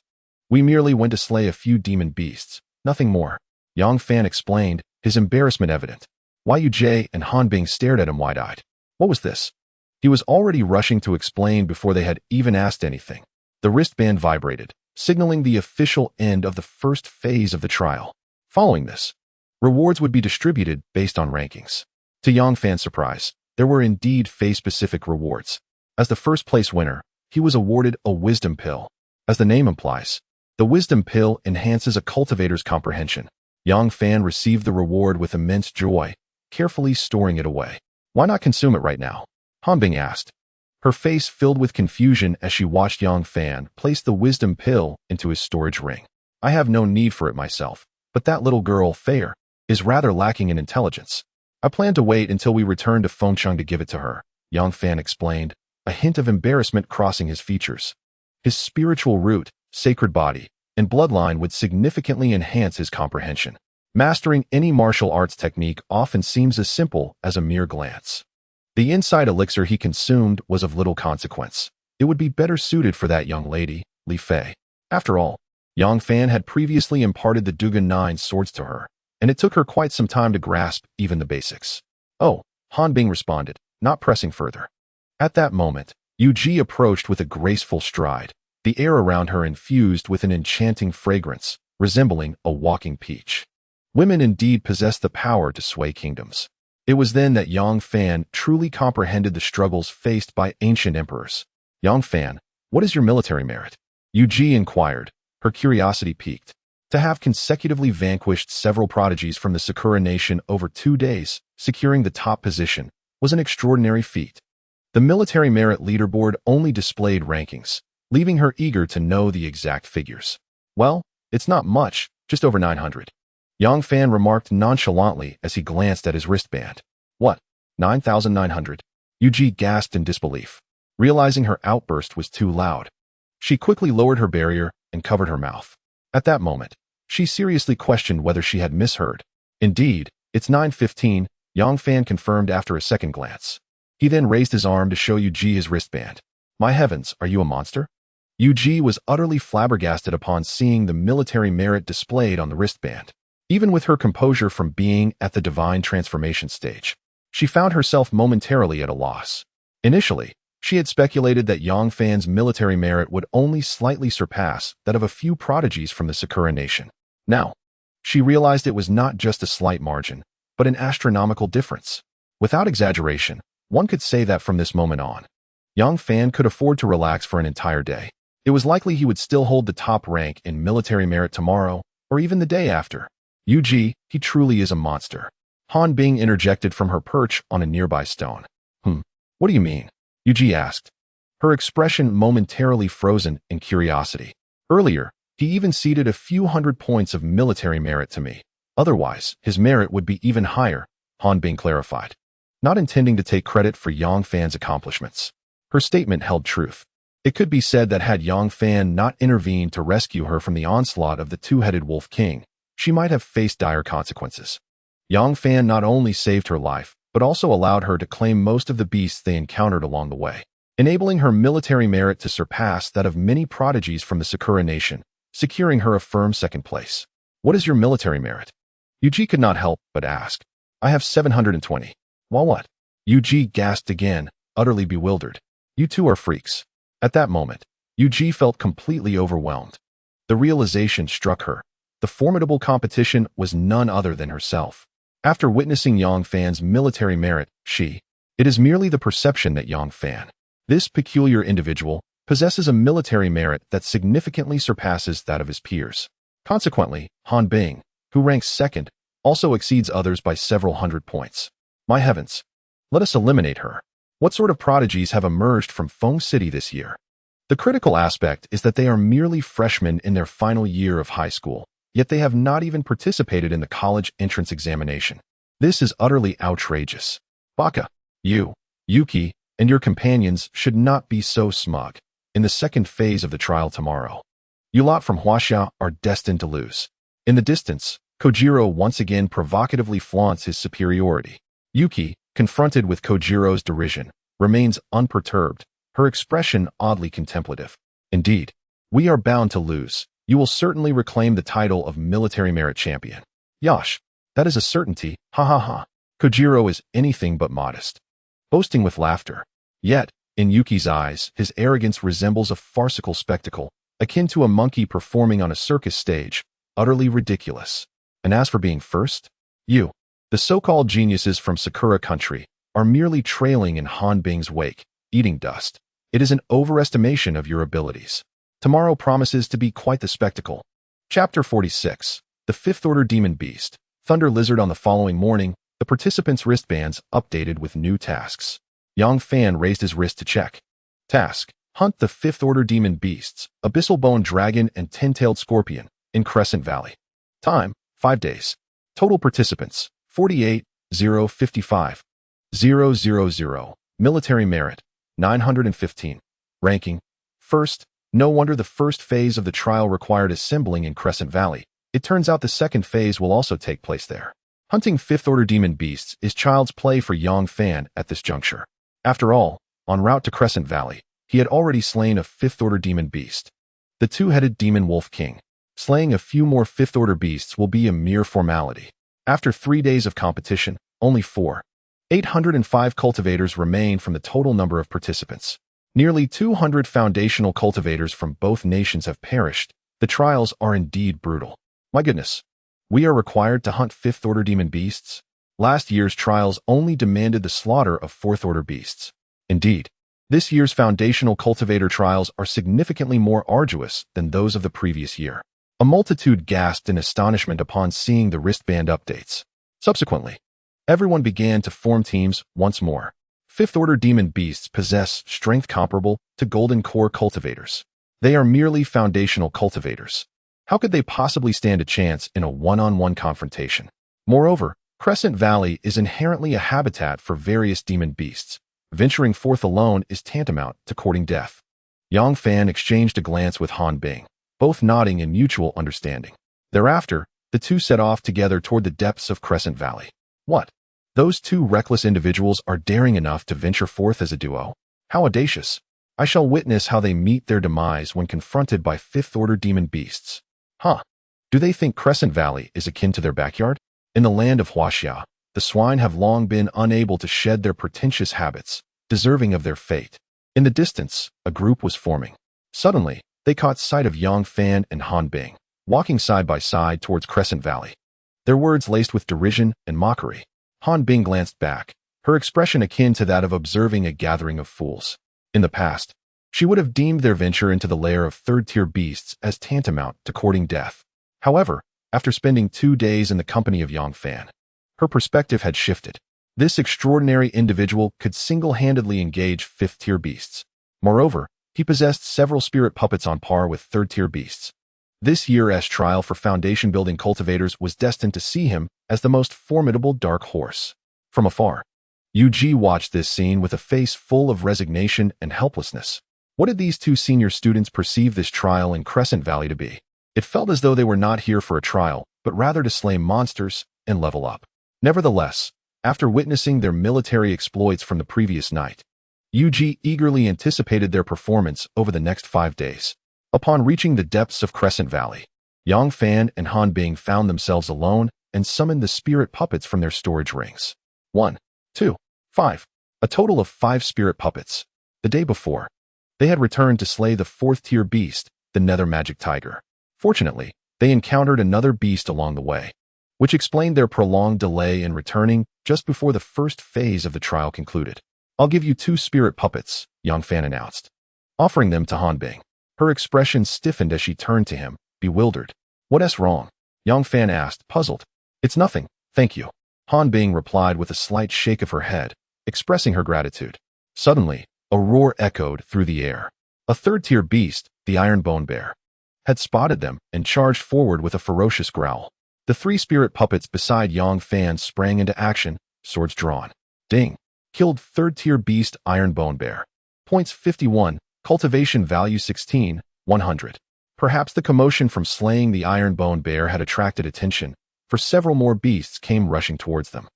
Speaker 1: We merely went to slay a few demon beasts, nothing more," Yang Fan explained, his embarrassment evident. Wei Yujie and Han Bing stared at him wide-eyed. What was this? He was already rushing to explain before they had even asked anything. The wristband vibrated, signaling the official end of the first phase of the trial. Following this, rewards would be distributed based on rankings. To Yang Fan's surprise, there were indeed phase-specific rewards. As the first-place winner, he was awarded a wisdom pill. As the name implies, the wisdom pill enhances a cultivator's comprehension. Yang Fan received the reward with immense joy, carefully storing it away. "Why not consume it right now?" Han Bing asked, her face filled with confusion as she watched Yang Fan place the wisdom pill into his storage ring. "I have no need for it myself, but that little girl, Fair, is rather lacking in intelligence. I plan to wait until we return to Fengcheng to give it to her," Yang Fan explained, a hint of embarrassment crossing his features. His spiritual root, sacred body, and bloodline would significantly enhance his comprehension. Mastering any martial arts technique often seems as simple as a mere glance. The inside elixir he consumed was of little consequence. It would be better suited for that young lady, Li Fei. After all, Yang Fan had previously imparted the Dugan 9 swords to her, and it took her quite some time to grasp even the basics. "Oh," Han Bing responded, not pressing further. At that moment, Yu Ji approached with a graceful stride, the air around her infused with an enchanting fragrance, resembling a walking peach. Women indeed possess the power to sway kingdoms. It was then that Yang Fan truly comprehended the struggles faced by ancient emperors. Yang Fan, what is your military merit? Yu Ji inquired, her curiosity piqued. To have consecutively vanquished several prodigies from the Sakura nation over 2 days, securing the top position, was an extraordinary feat. The military merit leaderboard only displayed rankings, leaving her eager to know the exact figures. Well, it's not much, just over 900. Yang Fan remarked nonchalantly as he glanced at his wristband. What? 9,900? Yu Ji gasped in disbelief, realizing her outburst was too loud. She quickly lowered her barrier and covered her mouth. At that moment, she seriously questioned whether she had misheard. Indeed, it's 915, Yang Fan confirmed after a second glance. He then raised his arm to show Yu Ji his wristband. My heavens, are you a monster? Yu Ji was utterly flabbergasted upon seeing the military merit displayed on the wristband. Even with her composure from being at the divine transformation stage, she found herself momentarily at a loss. Initially, she had speculated that Yang Fan's military merit would only slightly surpass that of a few prodigies from the Sakura nation. Now, she realized it was not just a slight margin, but an astronomical difference. Without exaggeration, one could say that from this moment on, Yang Fan could afford to relax for an entire day. It was likely he would still hold the top rank in military merit tomorrow, or even the day after. Yu Ji, he truly is a monster. Han Bing interjected from her perch on a nearby stone. What do you mean? Yu Ji asked, her expression momentarily frozen in curiosity. Earlier, he even ceded a few hundred points of military merit to me. Otherwise, his merit would be even higher, Han Bing clarified, not intending to take credit for Yang Fan's accomplishments. Her statement held truth. It could be said that had Yang Fan not intervened to rescue her from the onslaught of the two-headed Wolf King, she might have faced dire consequences. Yang Fan not only saved her life, but also allowed her to claim most of the beasts they encountered along the way, enabling her military merit to surpass that of many prodigies from the Sakura nation, securing her a firm second place. What is your military merit? Yu Ji could not help but ask. I have 720. Well, what? Yu Ji gasped again, utterly bewildered. You two are freaks. At that moment, Yu Ji felt completely overwhelmed. The realization struck her. The formidable competition was none other than herself. After witnessing Yang Fan's military merit, it is merely the perception that Yang Fan, this peculiar individual, possesses a military merit that significantly surpasses that of his peers. Consequently, Han Bing, who ranks second, also exceeds others by several hundred points. My heavens! Let us eliminate her. What sort of prodigies have emerged from Feng City this year? The critical aspect is that they are merely freshmen in their final year of high school, yet they have not even participated in the college entrance examination. This is utterly outrageous. Baka, you, Yuki, and your companions should not be so smug. In the second phase of the trial tomorrow, you lot from Huaxia are destined to lose. In the distance, Kojiro once again provocatively flaunts his superiority. Yuki, confronted with Kojiro's derision, remains unperturbed, her expression oddly contemplative. Indeed, we are bound to lose. You will certainly reclaim the title of military merit champion. Yosh, that is a certainty, ha ha ha. Kojiro is anything but modest, boasting with laughter. Yet, in Yuki's eyes, his arrogance resembles a farcical spectacle, akin to a monkey performing on a circus stage, utterly ridiculous. And as for being first, you, the so-called geniuses from Sakura country, are merely trailing in Han Bing's wake, eating dust. It is an overestimation of your abilities. Tomorrow promises to be quite the spectacle. Chapter 46. The Fifth Order Demon Beast. Thunder Lizard. On the following morning, the participants' wristbands updated with new tasks. Yang Fan raised his wrist to check. Task: hunt the Fifth Order Demon Beasts, Abyssal Bone Dragon and Ten-Tailed Scorpion, in Crescent Valley. Time: 5 days. Total participants: 48, 055. 000. Military merit: 915. Ranking: first. No wonder the first phase of the trial required assembling in Crescent Valley. It turns out the second phase will also take place there. Hunting Fifth Order Demon Beasts is child's play for Yang Fan at this juncture. After all, en route to Crescent Valley, he had already slain a Fifth Order Demon Beast, the two-headed Demon Wolf King. Slaying a few more Fifth Order beasts will be a mere formality. After 3 days of competition, only 805 cultivators remain from the total number of participants. Nearly 200 foundational cultivators from both nations have perished. The trials are indeed brutal. My goodness. We are required to hunt 5th Order demon beasts? Last year's trials only demanded the slaughter of 4th Order beasts. Indeed, this year's foundational cultivator trials are significantly more arduous than those of the previous year. A multitude gasped in astonishment upon seeing the wristband updates. Subsequently, everyone began to form teams once more. 5th Order demon beasts possess strength comparable to Golden Core cultivators. They are merely foundational cultivators. How could they possibly stand a chance in a one-on-one confrontation? Moreover, Crescent Valley is inherently a habitat for various demon beasts. Venturing forth alone is tantamount to courting death. Yang Fan exchanged a glance with Han Bing, both nodding in mutual understanding. Thereafter, the two set off together toward the depths of Crescent Valley. What? Those two reckless individuals are daring enough to venture forth as a duo? How audacious! I shall witness how they meet their demise when confronted by 5th Order demon beasts. Huh. Do they think Crescent Valley is akin to their backyard? In the land of Huaxia, the swine have long been unable to shed their pretentious habits, deserving of their fate. In the distance, a group was forming. Suddenly, they caught sight of Yang Fan and Han Bing, walking side by side towards Crescent Valley. Their words laced with derision and mockery. Han Bing glanced back, her expression akin to that of observing a gathering of fools. In the past, she would have deemed their venture into the lair of third-tier beasts as tantamount to courting death. However, after spending 2 days in the company of Yang Fan, her perspective had shifted. This extraordinary individual could single-handedly engage 5th-tier beasts. Moreover, he possessed several spirit puppets on par with third-tier beasts. This year's trial for foundation-building cultivators was destined to see him as the most formidable dark horse. From afar, Yu watched this scene with a face full of resignation and helplessness. What did these two senior students perceive this trial in Crescent Valley to be? It felt as though they were not here for a trial, but rather to slay monsters and level up. Nevertheless, after witnessing their military exploits from the previous night, Yu eagerly anticipated their performance over the next 5 days. Upon reaching the depths of Crescent Valley, Yang Fan and Han Bing found themselves alone and summoned the spirit puppets from their storage rings. 1, 2, 5. A total of 5 spirit puppets. The day before, they had returned to slay the 4th-tier beast, the Nether Magic Tiger. Fortunately, they encountered another beast along the way, which explained their prolonged delay in returning just before the first phase of the trial concluded. I'll give you 2 spirit puppets, Yang Fan announced, offering them to Han Bing. Her expression stiffened as she turned to him, bewildered. What's wrong? Yang Fan asked, puzzled. It's nothing, thank you. Han Bing replied with a slight shake of her head, expressing her gratitude. Suddenly, a roar echoed through the air. A third-tier beast, the Iron Bone Bear, had spotted them and charged forward with a ferocious growl. The 3 spirit puppets beside Yang Fan sprang into action, swords drawn. Ding! Killed third-tier beast Iron Bone Bear. Points 51, cultivation value 16, 100. Perhaps the commotion from slaying the Iron Bone Bear had attracted attention, for several more beasts came rushing towards them.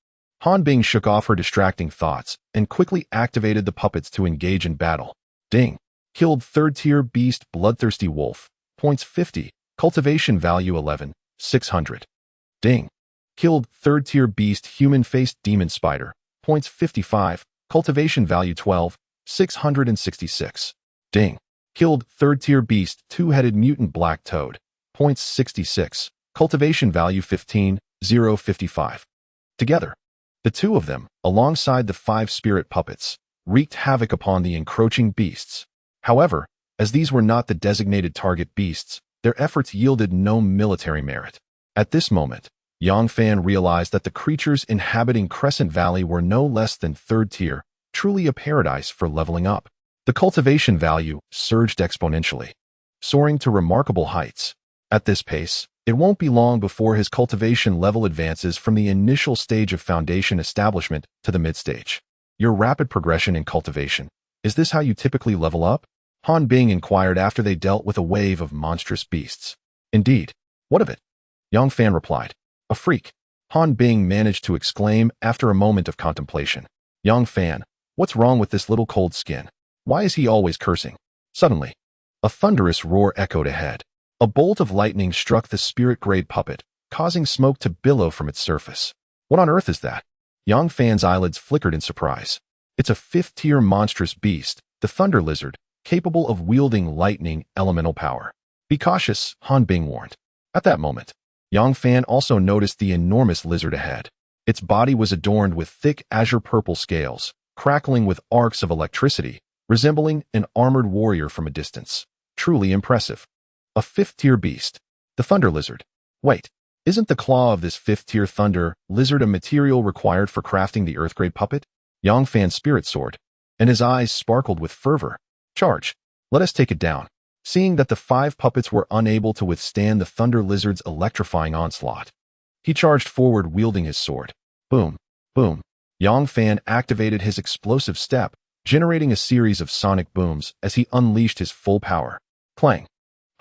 Speaker 1: Han Bing shook off her distracting thoughts and quickly activated the puppets to engage in battle. Ding! Killed third-tier beast Bloodthirsty Wolf. Points 50, cultivation value 11, 600. Ding! Killed third-tier beast Human-Faced Demon Spider. Points 55, cultivation value 12, 666. Ding! Killed third-tier beast Two-Headed Mutant Black Toad. Points 66, cultivation value 15, 055. Together, the 2 of them, alongside the 5 spirit puppets, wreaked havoc upon the encroaching beasts. However, as these were not the designated target beasts, their efforts yielded no military merit. At this moment, Yang Fan realized that the creatures inhabiting Crescent Valley were no less than third tier, truly a paradise for leveling up. The cultivation value surged exponentially, soaring to remarkable heights. At this pace, it won't be long before his cultivation level advances from the initial stage of foundation establishment to the mid-stage. Your rapid progression in cultivation. Is this how you typically level up? Han Bing inquired after they dealt with a wave of monstrous beasts. Indeed. What of it? Yang Fan replied. A freak. Han Bing managed to exclaim after a moment of contemplation. Yang Fan, what's wrong with this little cold skin? Why is he always cursing? Suddenly, a thunderous roar echoed ahead. A bolt of lightning struck the spirit-grade puppet, causing smoke to billow from its surface. What on earth is that? Yang Fan's eyelids flickered in surprise. It's a 5th-tier monstrous beast, the Thunder Lizard, capable of wielding lightning elemental power. Be cautious, Han Bing warned. At that moment, Yang Fan also noticed the enormous lizard ahead. Its body was adorned with thick azure-purple scales, crackling with arcs of electricity, resembling an armored warrior from a distance. Truly impressive. A fifth-tier beast. The Thunder Lizard. Wait, isn't the claw of this fifth-tier Thunder Lizard a material required for crafting the Earthgrade puppet? Yang Fan spirit soared, and his eyes sparkled with fervor. Charge. Let us take it down. Seeing that the 5 puppets were unable to withstand the Thunder Lizard's electrifying onslaught, he charged forward wielding his sword. Boom, boom. Yang Fan activated his explosive step, generating a series of sonic booms as he unleashed his full power. Clang.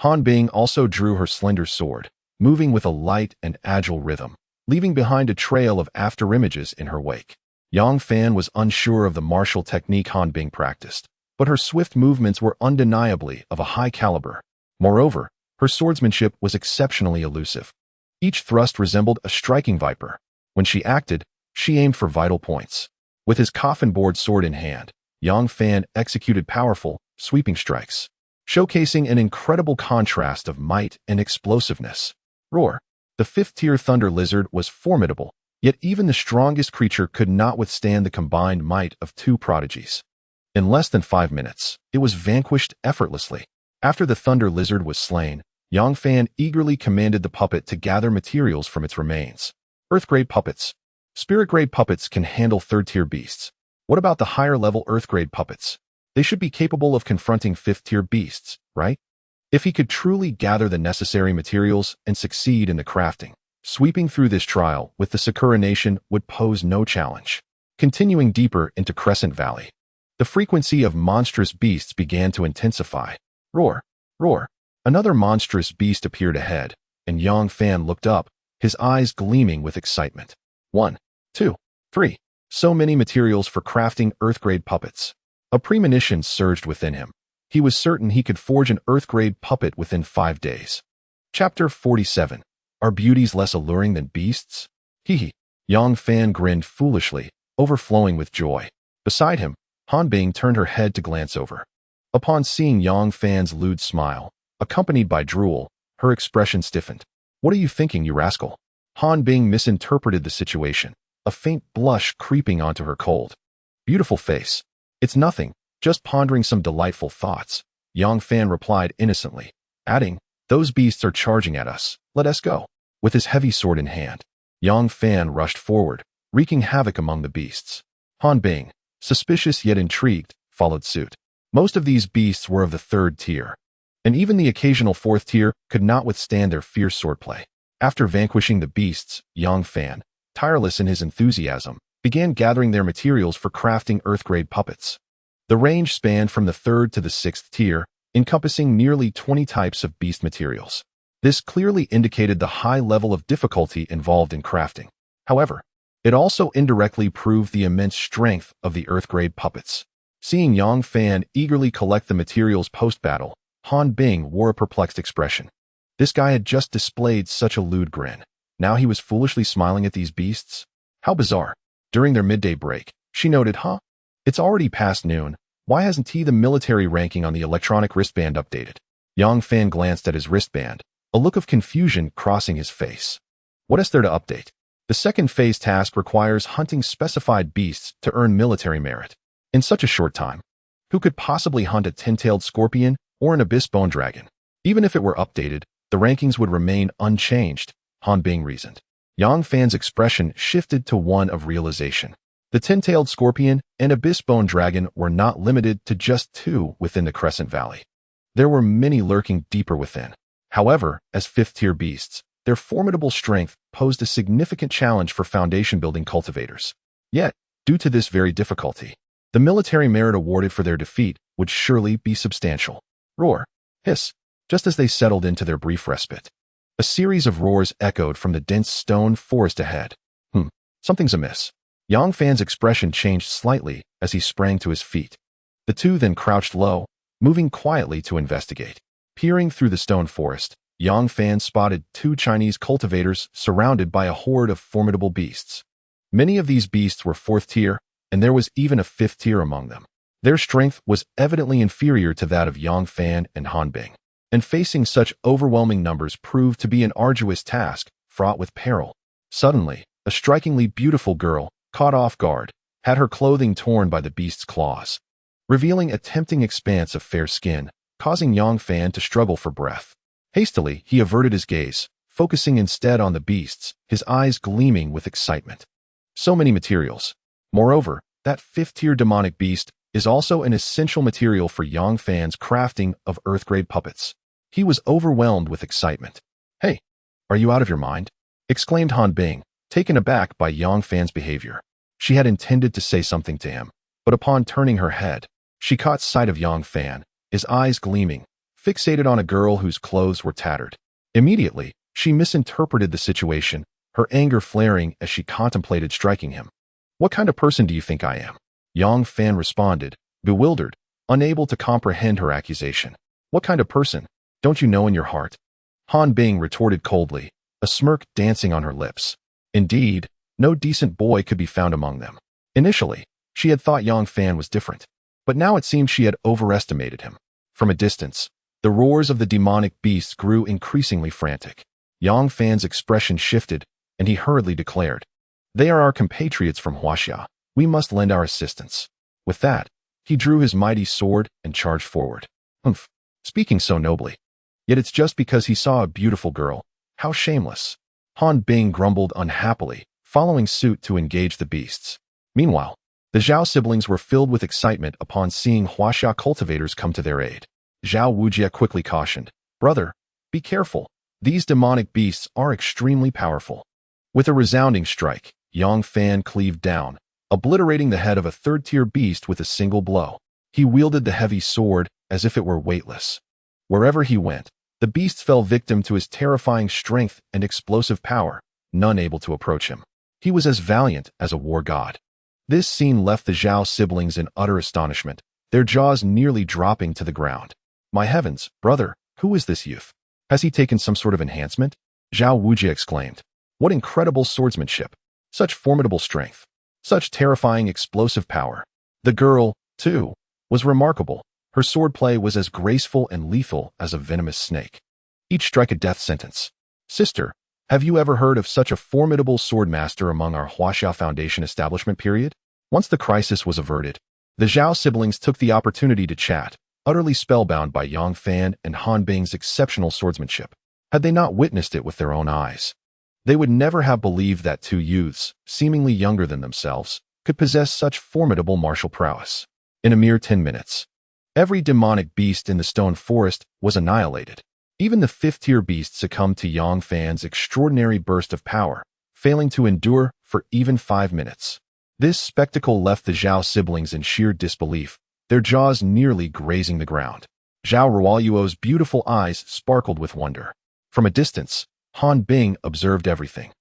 Speaker 1: Han Bing also drew her slender sword, moving with a light and agile rhythm, leaving behind a trail of afterimages in her wake. Yang Fan was unsure of the martial technique Han Bing practiced, but her swift movements were undeniably of a high caliber. Moreover, her swordsmanship was exceptionally elusive. Each thrust resembled a striking viper. When she acted, she aimed for vital points. With his coffin-board sword in hand, Yang Fan executed powerful, sweeping strikes, showcasing an incredible contrast of might and explosiveness. Roar. The fifth-tier Thunder Lizard was formidable, yet even the strongest creature could not withstand the combined might of 2 prodigies. In less than 5 minutes, it was vanquished effortlessly. After the Thunder Lizard was slain, Yang Fan eagerly commanded the puppet to gather materials from its remains. Earthgrade puppets. Spirit-grade puppets can handle third-tier beasts. What about the higher-level Earthgrade puppets? They should be capable of confronting fifth-tier beasts, right? If he could truly gather the necessary materials and succeed in the crafting, sweeping through this trial with the Sakura Nation would pose no challenge. Continuing deeper into Crescent Valley, the frequency of monstrous beasts began to intensify. Roar, roar. Another monstrous beast appeared ahead, and Yang Fan looked up, his eyes gleaming with excitement. 1, 2, 3. So many materials for crafting Earthgrade puppets. A premonition surged within him. He was certain he could forge an Earthgrade puppet within 5 days. Chapter 47. Are beauties less alluring than beasts? Hee. Yang Fan grinned foolishly, overflowing with joy. Beside him, Han Bing turned her head to glance over. Upon seeing Yang Fan's lewd smile, accompanied by drool, her expression stiffened. What are you thinking, you rascal? Han Bing misinterpreted the situation, a faint blush creeping onto her cold, beautiful face. It's nothing, just pondering some delightful thoughts, Yang Fan replied innocently, adding, those beasts are charging at us, let us go. With his heavy sword in hand, Yang Fan rushed forward, wreaking havoc among the beasts. Han Bing, suspicious yet intrigued, followed suit. Most of these beasts were of the 3rd tier, and even the occasional 4th tier could not withstand their fierce swordplay. After vanquishing the beasts, Yang Fan, tireless in his enthusiasm, began gathering their materials for crafting Earthgrade puppets. The range spanned from the 3rd to the 6th tier, encompassing nearly 20 types of beast materials. This clearly indicated the high level of difficulty involved in crafting. However, it also indirectly proved the immense strength of the Earthgrade puppets. Seeing Yang Fan eagerly collect the materials post-battle, Han Bing wore a perplexed expression. This guy had just displayed such a lewd grin. Now he was foolishly smiling at these beasts? How bizarre. During their midday break, she noted, it's already past noon. Why hasn't he the military ranking on the electronic wristband updated? Yang Fan glanced at his wristband, a look of confusion crossing his face. What is there to update? The second phase task requires hunting specified beasts to earn military merit. In such a short time, who could possibly hunt a 10-tailed scorpion or an abyss bone dragon? Even if it were updated, the rankings would remain unchanged, Han Bing reasoned. Yang Fan's expression shifted to one of realization. The 10-tailed scorpion and abyss bone dragon were not limited to just 2 within the Crescent Valley. There were many lurking deeper within. However, as 5th-tier beasts, their formidable strength posed a significant challenge for foundation-building cultivators. Yet, due to this very difficulty, the military merit awarded for their defeat would surely be substantial. Roar, hiss, just as they settled into their brief respite. A series of roars echoed from the dense stone forest ahead. Something's amiss. Yang Fan's expression changed slightly as he sprang to his feet. The two then crouched low, moving quietly to investigate. Peering through the stone forest, Yang Fan spotted 2 Chinese cultivators surrounded by a horde of formidable beasts. Many of these beasts were 4th tier, and there was even a 5th tier among them. Their strength was evidently inferior to that of Yang Fan and Han Bing, and facing such overwhelming numbers proved to be an arduous task fraught with peril. Suddenly, a strikingly beautiful girl, caught off guard, had her clothing torn by the beast's claws, revealing a tempting expanse of fair skin, causing Yang Fan to struggle for breath. Hastily, he averted his gaze, focusing instead on the beasts, his eyes gleaming with excitement. So many materials. Moreover, that fifth-tier demonic beast is also an essential material for Yang Fan's crafting of Earth-grade puppets. He was overwhelmed with excitement. "Hey, are you out of your mind?" exclaimed Han Bing, taken aback by Yang Fan's behavior. She had intended to say something to him, but upon turning her head, she caught sight of Yang Fan, his eyes gleaming, fixated on a girl whose clothes were tattered. Immediately, she misinterpreted the situation, her anger flaring as she contemplated striking him. "What kind of person do you think I am?" Yang Fan responded, bewildered, unable to comprehend her accusation. "What kind of person? Don't you know in your heart?" Han Bing retorted coldly, a smirk dancing on her lips. Indeed, no decent boy could be found among them. Initially, she had thought Yang Fan was different, but now it seemed she had overestimated him. From a distance, the roars of the demonic beasts grew increasingly frantic. Yang Fan's expression shifted, and he hurriedly declared, "They are our compatriots from Huaxia. We must lend our assistance." With that, he drew his mighty sword and charged forward. Humph, speaking so nobly. Yet it's just because he saw a beautiful girl. How shameless. Han Bing grumbled unhappily, following suit to engage the beasts. Meanwhile, the Zhao siblings were filled with excitement upon seeing Huaxia cultivators come to their aid. Zhao Wujie quickly cautioned, "Brother, be careful. These demonic beasts are extremely powerful." With a resounding strike, Yang Fan cleaved down, obliterating the head of a third-tier beast with a single blow. He wielded the heavy sword as if it were weightless. Wherever he went, the beasts fell victim to his terrifying strength and explosive power, none able to approach him. He was as valiant as a war god. This scene left the Zhao siblings in utter astonishment, their jaws nearly dropping to the ground. "My heavens, brother, who is this youth? Has he taken some sort of enhancement?" Zhao Wujie exclaimed. "What incredible swordsmanship! Such formidable strength! Such terrifying explosive power!" The girl, too, was remarkable. Her swordplay was as graceful and lethal as a venomous snake. Each strike a death sentence. "Sister, have you ever heard of such a formidable swordmaster among our Huaxia Foundation establishment period?" Once the crisis was averted, the Zhao siblings took the opportunity to chat, utterly spellbound by Yang Fan and Han Bing's exceptional swordsmanship. Had they not witnessed it with their own eyes, they would never have believed that two youths, seemingly younger than themselves, could possess such formidable martial prowess. In a mere 10 minutes, every demonic beast in the stone forest was annihilated. Even the fifth-tier beast succumbed to Yang Fan's extraordinary burst of power, failing to endure for even 5 minutes. This spectacle left the Zhao siblings in sheer disbelief, their jaws nearly grazing the ground. Zhao Ruoyuo's beautiful eyes sparkled with wonder. From a distance, Han Bing observed everything,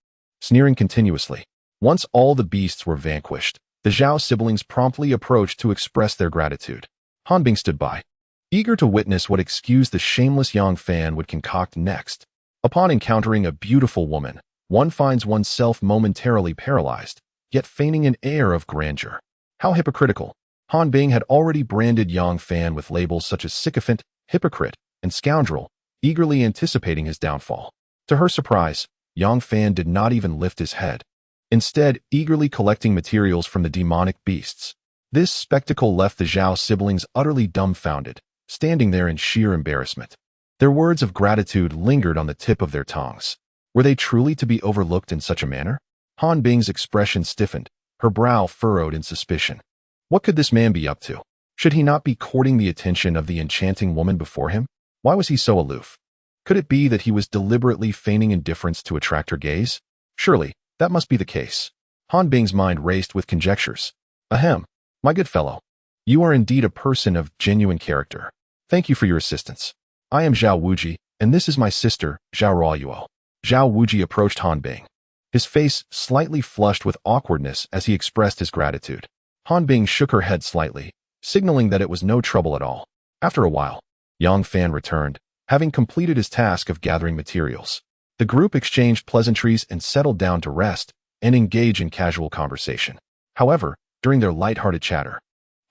Speaker 1: sneering continuously. Once all the beasts were vanquished, the Zhao siblings promptly approached to express their gratitude. Han Bing stood by, eager to witness what excuse the shameless Yang Fan would concoct next. Upon encountering a beautiful woman, one finds oneself momentarily paralyzed, yet feigning an air of grandeur. How hypocritical! Han Bing had already branded Yang Fan with labels such as sycophant, hypocrite, and scoundrel, eagerly anticipating his downfall. To her surprise, Yang Fan did not even lift his head, instead eagerly collecting materials from the demonic beasts. This spectacle left the Zhao siblings utterly dumbfounded, standing there in sheer embarrassment. Their words of gratitude lingered on the tip of their tongues. Were they truly to be overlooked in such a manner? Han Bing's expression stiffened, her brow furrowed in suspicion. What could this man be up to? Should he not be courting the attention of the enchanting woman before him? Why was he so aloof? Could it be that he was deliberately feigning indifference to attract her gaze? Surely, that must be the case. Han Bing's mind raced with conjectures. Ahem, my good fellow. You are indeed a person of genuine character. Thank you for your assistance. I am Zhao Wujie, and this is my sister, Zhao Ruoyuo. Zhao Wujie approached Han Bing, his face slightly flushed with awkwardness as he expressed his gratitude. Han Bing shook her head slightly, signaling that it was no trouble at all. After a while, Yang Fan returned, having completed his task of gathering materials. The group exchanged pleasantries and settled down to rest and engage in casual conversation. However, during their light-hearted chatter,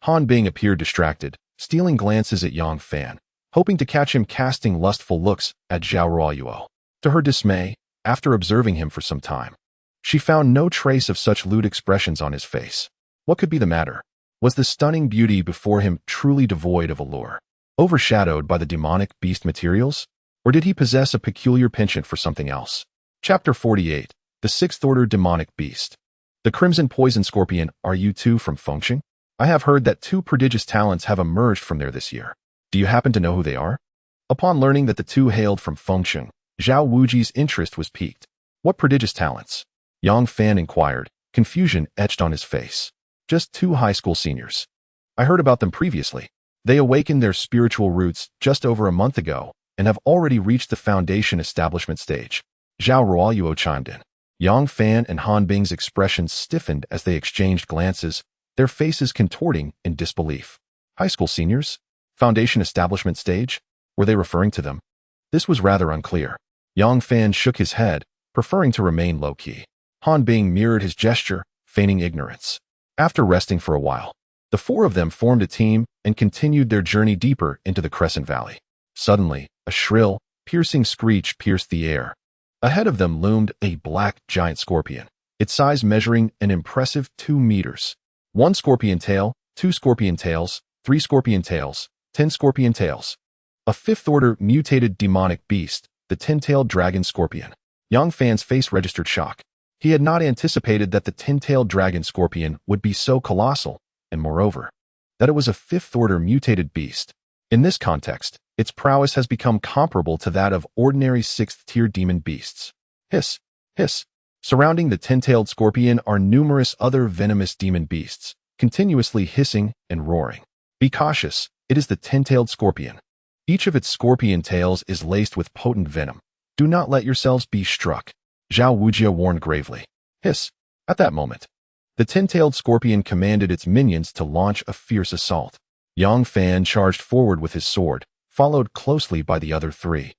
Speaker 1: Han Bing appeared distracted, stealing glances at Yang Fan, hoping to catch him casting lustful looks at Zhao Ruoyuo. To her dismay, after observing him for some time. She found no trace of such lewd expressions on his face. What could be the matter? Was the stunning beauty before him truly devoid of allure, overshadowed by the demonic beast materials? Or did he possess a peculiar penchant for something else? Chapter 48. The Sixth Order Demonic Beast. The Crimson Poison Scorpion, are you two from Fengsheng? I have heard that two prodigious talents have emerged from there this year. Do you happen to know who they are? Upon learning that the two hailed from Fengsheng, Zhao Wuji's interest was piqued. What prodigious talents? Yang Fan inquired, confusion etched on his face. Just two high school seniors. I heard about them previously. They awakened their spiritual roots just over a month ago and have already reached the foundation establishment stage. Zhao Ruoyuo chimed in. Yang Fan and Han Bing's expressions stiffened as they exchanged glances, their faces contorting in disbelief. High school seniors? Foundation establishment stage? Were they referring to them? This was rather unclear. Yang Fan shook his head, preferring to remain low-key. Han Bing mirrored his gesture, feigning ignorance. After resting for a while, the four of them formed a team and continued their journey deeper into the Crescent Valley. Suddenly, a shrill, piercing screech pierced the air. Ahead of them loomed a black giant scorpion, its size measuring an impressive 2 meters. 1 scorpion tail, 2 scorpion tails, 3 scorpion tails, 10 scorpion tails. A fifth-order mutated demonic beast, the 10-tailed dragon scorpion. Yang Fan's face registered shock. He had not anticipated that the 10-tailed dragon scorpion would be so colossal, and moreover, that it was a fifth-order mutated beast. In this context, its prowess has become comparable to that of ordinary sixth-tier demon beasts. Hiss, hiss. Surrounding the 10-tailed scorpion are numerous other venomous demon beasts, continuously hissing and roaring. Be cautious, it is the 10-tailed scorpion. Each of its scorpion tails is laced with potent venom. Do not let yourselves be struck. Zhao Wujia warned gravely. Hiss. At that moment, the 10-tailed scorpion commanded its minions to launch a fierce assault. Yang Fan charged forward with his sword, followed closely by the other three,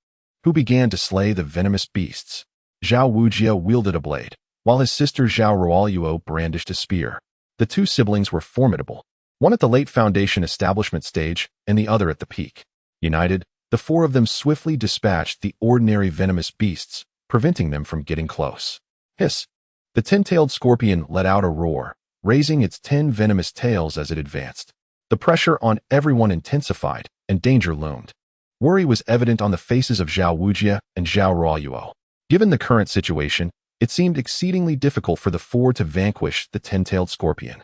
Speaker 1: who began to slay the venomous beasts. Zhao Wujia wielded a blade, while his sister Zhao Ruoyuo brandished a spear. The two siblings were formidable, one at the late foundation establishment stage and the other at the peak. United, the four of them swiftly dispatched the ordinary venomous beasts, preventing them from getting close. Hiss. The 10-tailed scorpion let out a roar, raising its 10 venomous tails as it advanced. The pressure on everyone intensified, and danger loomed. Worry was evident on the faces of Zhao Wujia and Zhao Ruoyuo. Given the current situation, it seemed exceedingly difficult for the four to vanquish the 10-tailed scorpion.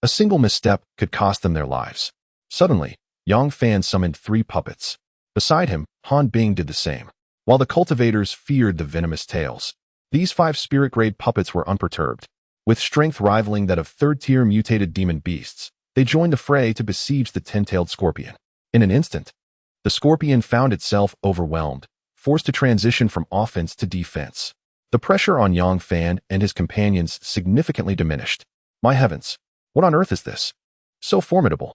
Speaker 1: A single misstep could cost them their lives. Suddenly, Yang Fan summoned 3 puppets. Beside him, Han Bing did the same. While the cultivators feared the venomous tails, these 5 spirit-grade puppets were unperturbed. With strength rivaling that of third-tier mutated demon beasts, they joined the fray to besiege the 10-tailed scorpion. In an instant, the scorpion found itself overwhelmed, forced to transition from offense to defense. The pressure on Yang Fan and his companions significantly diminished. My heavens, what on earth is this? So formidable.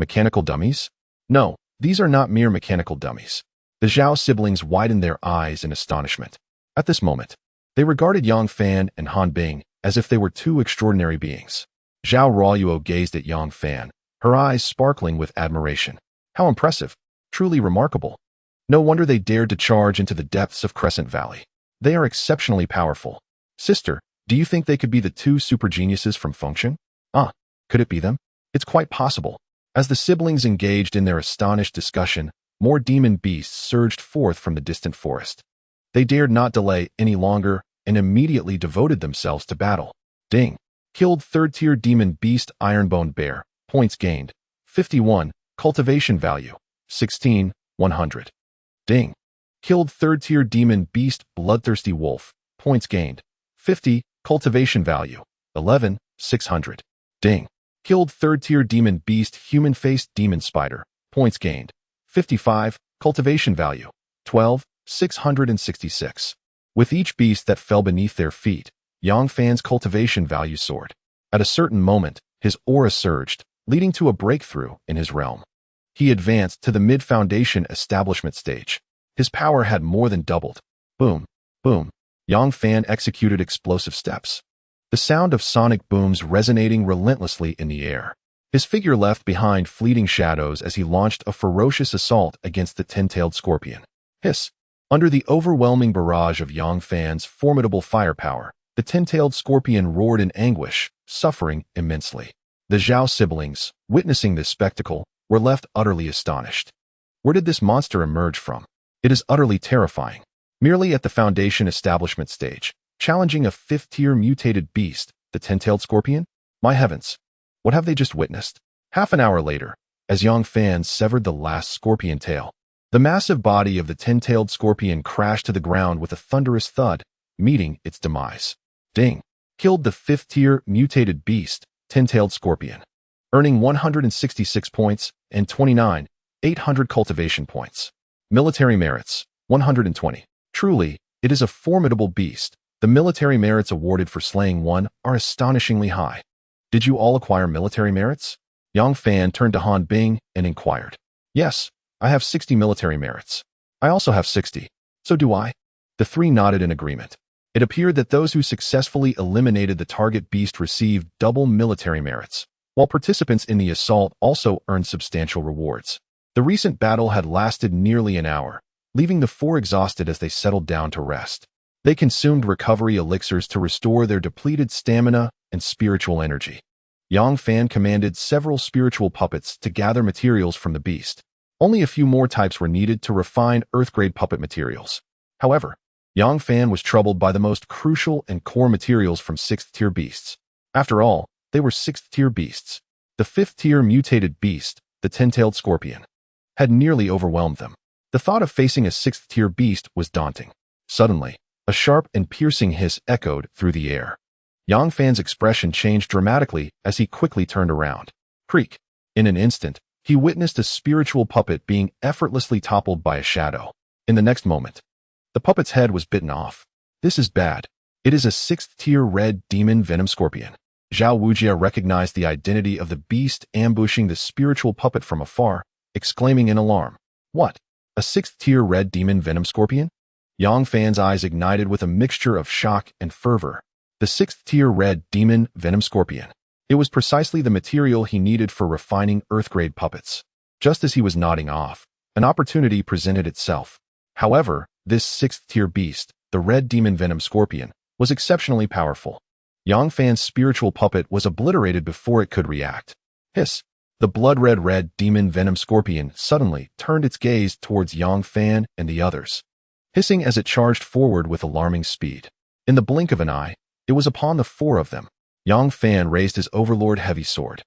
Speaker 1: Mechanical dummies? No, these are not mere mechanical dummies. The Zhao siblings widened their eyes in astonishment. At this moment, they regarded Yang Fan and Han Bing as if they were 2 extraordinary beings. Zhao Ruoyuo gazed at Yang Fan, her eyes sparkling with admiration. How impressive. Truly remarkable. No wonder they dared to charge into the depths of Crescent Valley. They are exceptionally powerful. Sister, do you think they could be the 2 super geniuses from Fengsheng? Could it be them? It's quite possible. As the siblings engaged in their astonished discussion, more demon beasts surged forth from the distant forest. They dared not delay any longer and immediately devoted themselves to battle. Ding. Killed third-tier demon beast Ironbone Bear. Points gained. 51. Cultivation value. 16. 100. Ding. Killed third-tier demon beast Bloodthirsty Wolf. Points gained. 50. Cultivation value. 11. 600. Ding. Killed third-tier demon beast Human-Faced Demon Spider. Points gained. 55. Cultivation value. 12. 666. With each beast that fell beneath their feet, Yang Fan's cultivation value soared. At a certain moment, his aura surged, leading to a breakthrough in his realm. He advanced to the mid-foundation establishment stage. His power had more than doubled. Boom, boom. Yang Fan executed explosive steps, the sound of sonic booms resonating relentlessly in the air. His figure left behind fleeting shadows as he launched a ferocious assault against the 10-tailed scorpion. Hiss. Under the overwhelming barrage of Yang Fan's formidable firepower, the 10-tailed scorpion roared in anguish, suffering immensely. The Zhao siblings, witnessing this spectacle, were left utterly astonished. Where did this monster emerge from? It is utterly terrifying. Merely at the Foundation establishment stage, challenging a 5th-tier mutated beast, the 10-tailed scorpion? My heavens! What have they just witnessed? Half an hour later, as Yang Fan severed the last scorpion tail, the massive body of the 10-tailed scorpion crashed to the ground with a thunderous thud, meeting its demise. Ding! Killed the 5th-tier mutated beast, 10-tailed scorpion, earning 166 points and 800 cultivation points. Military merits, 120. Truly, it is a formidable beast. The military merits awarded for slaying one are astonishingly high. Did you all acquire military merits? Yang Fan turned to Han Bing and inquired. Yes, I have 60 military merits. I also have 60. So do I. The three nodded in agreement. It appeared that those who successfully eliminated the target beast received double military merits, while participants in the assault also earned substantial rewards. The recent battle had lasted nearly an hour, leaving the four exhausted as they settled down to rest. They consumed recovery elixirs to restore their depleted stamina and spiritual energy. Yang Fan commanded several spiritual puppets to gather materials from the beast. Only a few more types were needed to refine Earth-grade puppet materials. However, Yang Fan was troubled by the most crucial and core materials from 6th-tier beasts. After all, they were 6th-tier beasts. The 5th-tier mutated beast, the 10-tailed scorpion, had nearly overwhelmed them. The thought of facing a 6th-tier beast was daunting. Suddenly, a sharp and piercing hiss echoed through the air. Yang Fan's expression changed dramatically as he quickly turned around. Creak! In an instant, he witnessed a spiritual puppet being effortlessly toppled by a shadow. In the next moment, the puppet's head was bitten off. This is bad. It is a 6th-tier red demon venom scorpion. Zhao Wujia recognized the identity of the beast ambushing the spiritual puppet from afar, exclaiming in alarm. What? A 6th-tier red demon venom scorpion? Yang Fan's eyes ignited with a mixture of shock and fervor. The 6th-tier red demon venom scorpion. It was precisely the material he needed for refining Earth-grade puppets. Just as he was nodding off, an opportunity presented itself. However, this 6th-tier beast, the red demon venom scorpion, was exceptionally powerful. Yang Fan's spiritual puppet was obliterated before it could react. Hiss! The blood-red demon venom scorpion suddenly turned its gaze towards Yang Fan and the others, hissing as it charged forward with alarming speed. In the blink of an eye, it was upon the four of them. Yang Fan raised his overlord heavy sword,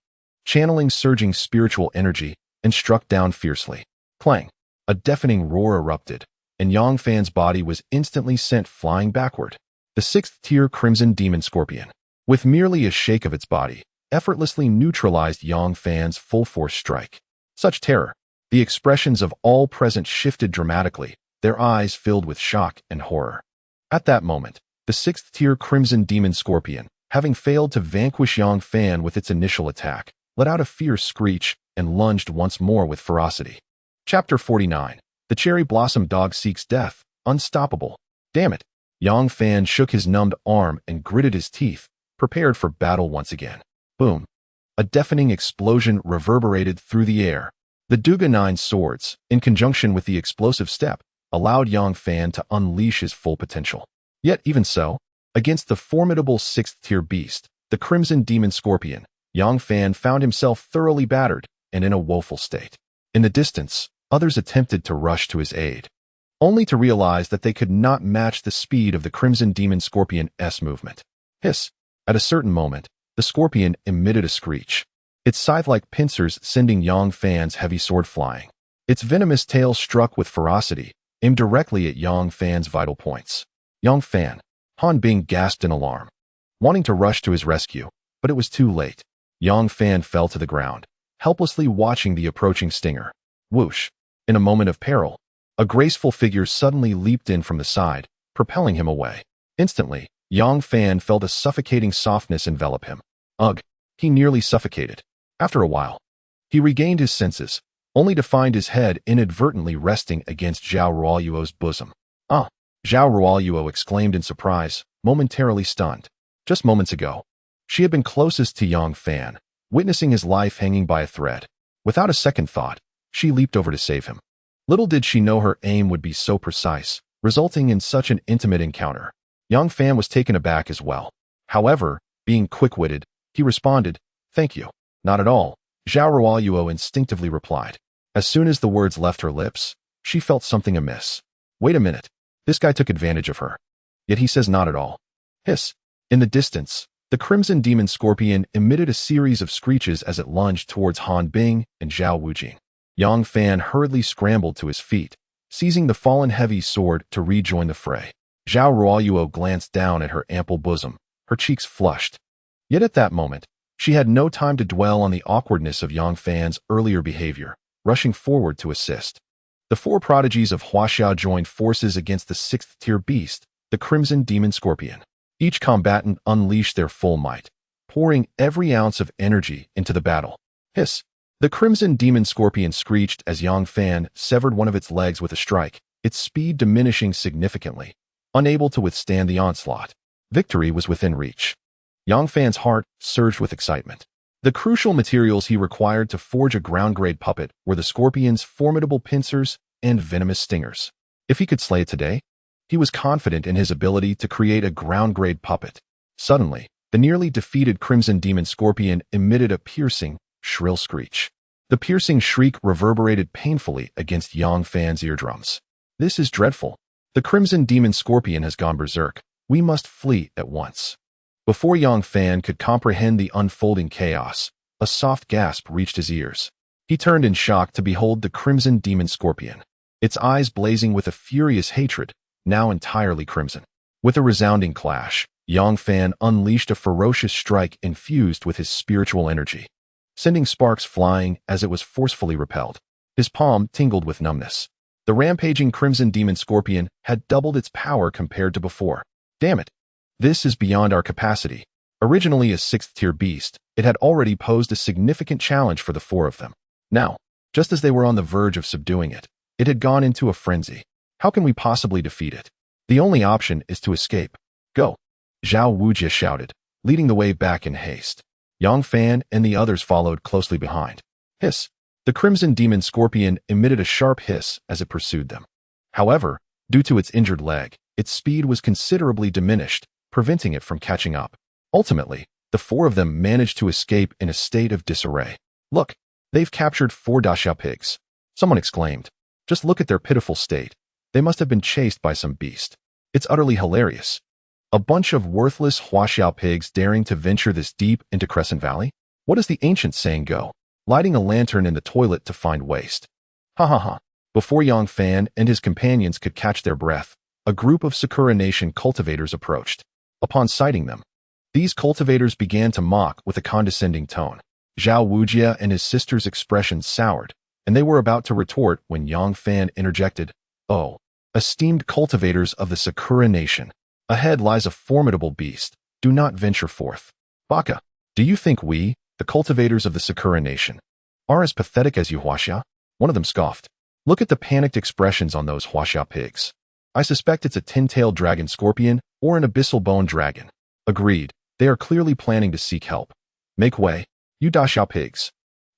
Speaker 1: channeling surging spiritual energy, and struck down fiercely. Clang! A deafening roar erupted, and Yang Fan's body was instantly sent flying backward. The 6th-tier crimson demon scorpion, with merely a shake of its body, effortlessly neutralized Yang Fan's full-force strike. Such terror! The expressions of all present shifted dramatically, their eyes filled with shock and horror. At that moment, the 6th-tier crimson demon scorpion, having failed to vanquish Yang Fan with its initial attack, let out a fierce screech and lunged once more with ferocity. Chapter 49. The Cherry Blossom Dog Seeks Death. Unstoppable. Damn it! Yang Fan shook his numbed arm and gritted his teeth, prepared for battle once again. Boom! A deafening explosion reverberated through the air. The Duga 9 swords, in conjunction with the explosive step, allowed Yang Fan to unleash his full potential. Yet even so, against the formidable 6th-tier beast, the Crimson Demon Scorpion, Yang Fan found himself thoroughly battered and in a woeful state. In the distance, others attempted to rush to his aid, only to realize that they could not match the speed of the Crimson Demon Scorpion's movement. Hiss! At a certain moment, the scorpion emitted a screech, its scythe-like pincers sending Yang Fan's heavy sword flying. Its venomous tail struck with ferocity, aimed directly at Yang Fan's vital points. Yang Fan! Han Bing gasped in alarm, wanting to rush to his rescue, but it was too late. Yang Fan fell to the ground, helplessly watching the approaching stinger. Whoosh! In a moment of peril, a graceful figure suddenly leaped in from the side, propelling him away. Instantly, Yang Fan felt a suffocating softness envelop him. Ugh! He nearly suffocated. After a while, he regained his senses, only to find his head inadvertently resting against Zhao Ruoyuo's bosom. Ah! Zhao Ruoyuo exclaimed in surprise, momentarily stunned. Just moments ago, she had been closest to Yang Fan, witnessing his life hanging by a thread. Without a second thought, she leaped over to save him. Little did she know her aim would be so precise, resulting in such an intimate encounter. Yang Fan was taken aback as well. However, being quick-witted, he responded, "Thank you." "Not at all," Zhao Ruoyuo instinctively replied. As soon as the words left her lips, she felt something amiss. Wait a minute. This guy took advantage of her. Yet he says not at all. Hiss. In the distance, the Crimson Demon Scorpion emitted a series of screeches as it lunged towards Han Bing and Zhao Wujing. Yang Fan hurriedly scrambled to his feet, seizing the fallen heavy sword to rejoin the fray. Zhao Ruoyuo glanced down at her ample bosom, her cheeks flushed. Yet at that moment, she had no time to dwell on the awkwardness of Yang Fan's earlier behavior, rushing forward to assist. The four prodigies of Huaxia joined forces against the sixth-tier beast, the Crimson Demon Scorpion. Each combatant unleashed their full might, pouring every ounce of energy into the battle. Hiss! The Crimson Demon Scorpion screeched as Yang Fan severed one of its legs with a strike, its speed diminishing significantly, unable to withstand the onslaught. Victory was within reach. Yang Fan's heart surged with excitement. The crucial materials he required to forge a ground-grade puppet were the scorpion's formidable pincers and venomous stingers. If he could slay it today, he was confident in his ability to create a ground-grade puppet. Suddenly, the nearly defeated Crimson Demon Scorpion emitted a piercing, shrill screech. The piercing shriek reverberated painfully against Yang Fan's eardrums. This is dreadful. The Crimson Demon Scorpion has gone berserk. We must flee at once. Before Yang Fan could comprehend the unfolding chaos, a soft gasp reached his ears. He turned in shock to behold the Crimson Demon Scorpion, its eyes blazing with a furious hatred, now entirely crimson. With a resounding clash, Yang Fan unleashed a ferocious strike infused with his spiritual energy, sending sparks flying as it was forcefully repelled. His palm tingled with numbness. The rampaging Crimson Demon Scorpion had doubled its power compared to before. Damn it! This is beyond our capacity. Originally a sixth-tier beast, it had already posed a significant challenge for the four of them. Now, just as they were on the verge of subduing it, it had gone into a frenzy. How can we possibly defeat it? The only option is to escape. Go! Zhao Wujie shouted, leading the way back in haste. Yang Fan and the others followed closely behind. Hiss! The Crimson Demon Scorpion emitted a sharp hiss as it pursued them. However, due to its injured leg, its speed was considerably diminished, preventing it from catching up. Ultimately, the four of them managed to escape in a state of disarray. Look! They've captured 4 Daxia pigs. Someone exclaimed. Just look at their pitiful state. They must have been chased by some beast. It's utterly hilarious. A bunch of worthless Huaxiao pigs daring to venture this deep into Crescent Valley? What does the ancient saying go? Lighting a lantern in the toilet to find waste. Ha ha ha. Before Yang Fan and his companions could catch their breath, a group of Sakura Nation cultivators approached. Upon sighting them, these cultivators began to mock with a condescending tone. Zhao Wujie and his sister's expressions soured, and they were about to retort when Yang Fan interjected, "Oh, esteemed cultivators of the Sakura Nation, ahead lies a formidable beast. Do not venture forth." Baka, do you think we, the cultivators of the Sakura Nation, are as pathetic as you Huaxia? One of them scoffed. Look at the panicked expressions on those Huaxia pigs. I suspect it's a 10-tailed dragon scorpion or an abyssal bone dragon. Agreed, they are clearly planning to seek help. Make way, you Daxia pigs.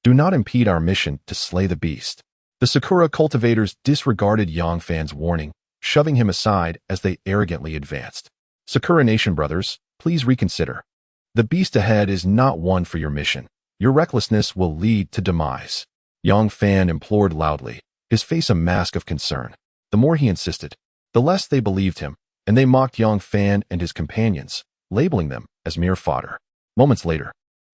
Speaker 1: Do not impede our mission to slay the beast. The Sakura cultivators disregarded Yang Fan's warning, shoving him aside as they arrogantly advanced. Sakura Nation brothers, please reconsider. The beast ahead is not one for your mission. Your recklessness will lead to demise. Yang Fan implored loudly, his face a mask of concern. The more he insisted, the less they believed him, and they mocked Yang Fan and his companions, labeling them as mere fodder. Moments later,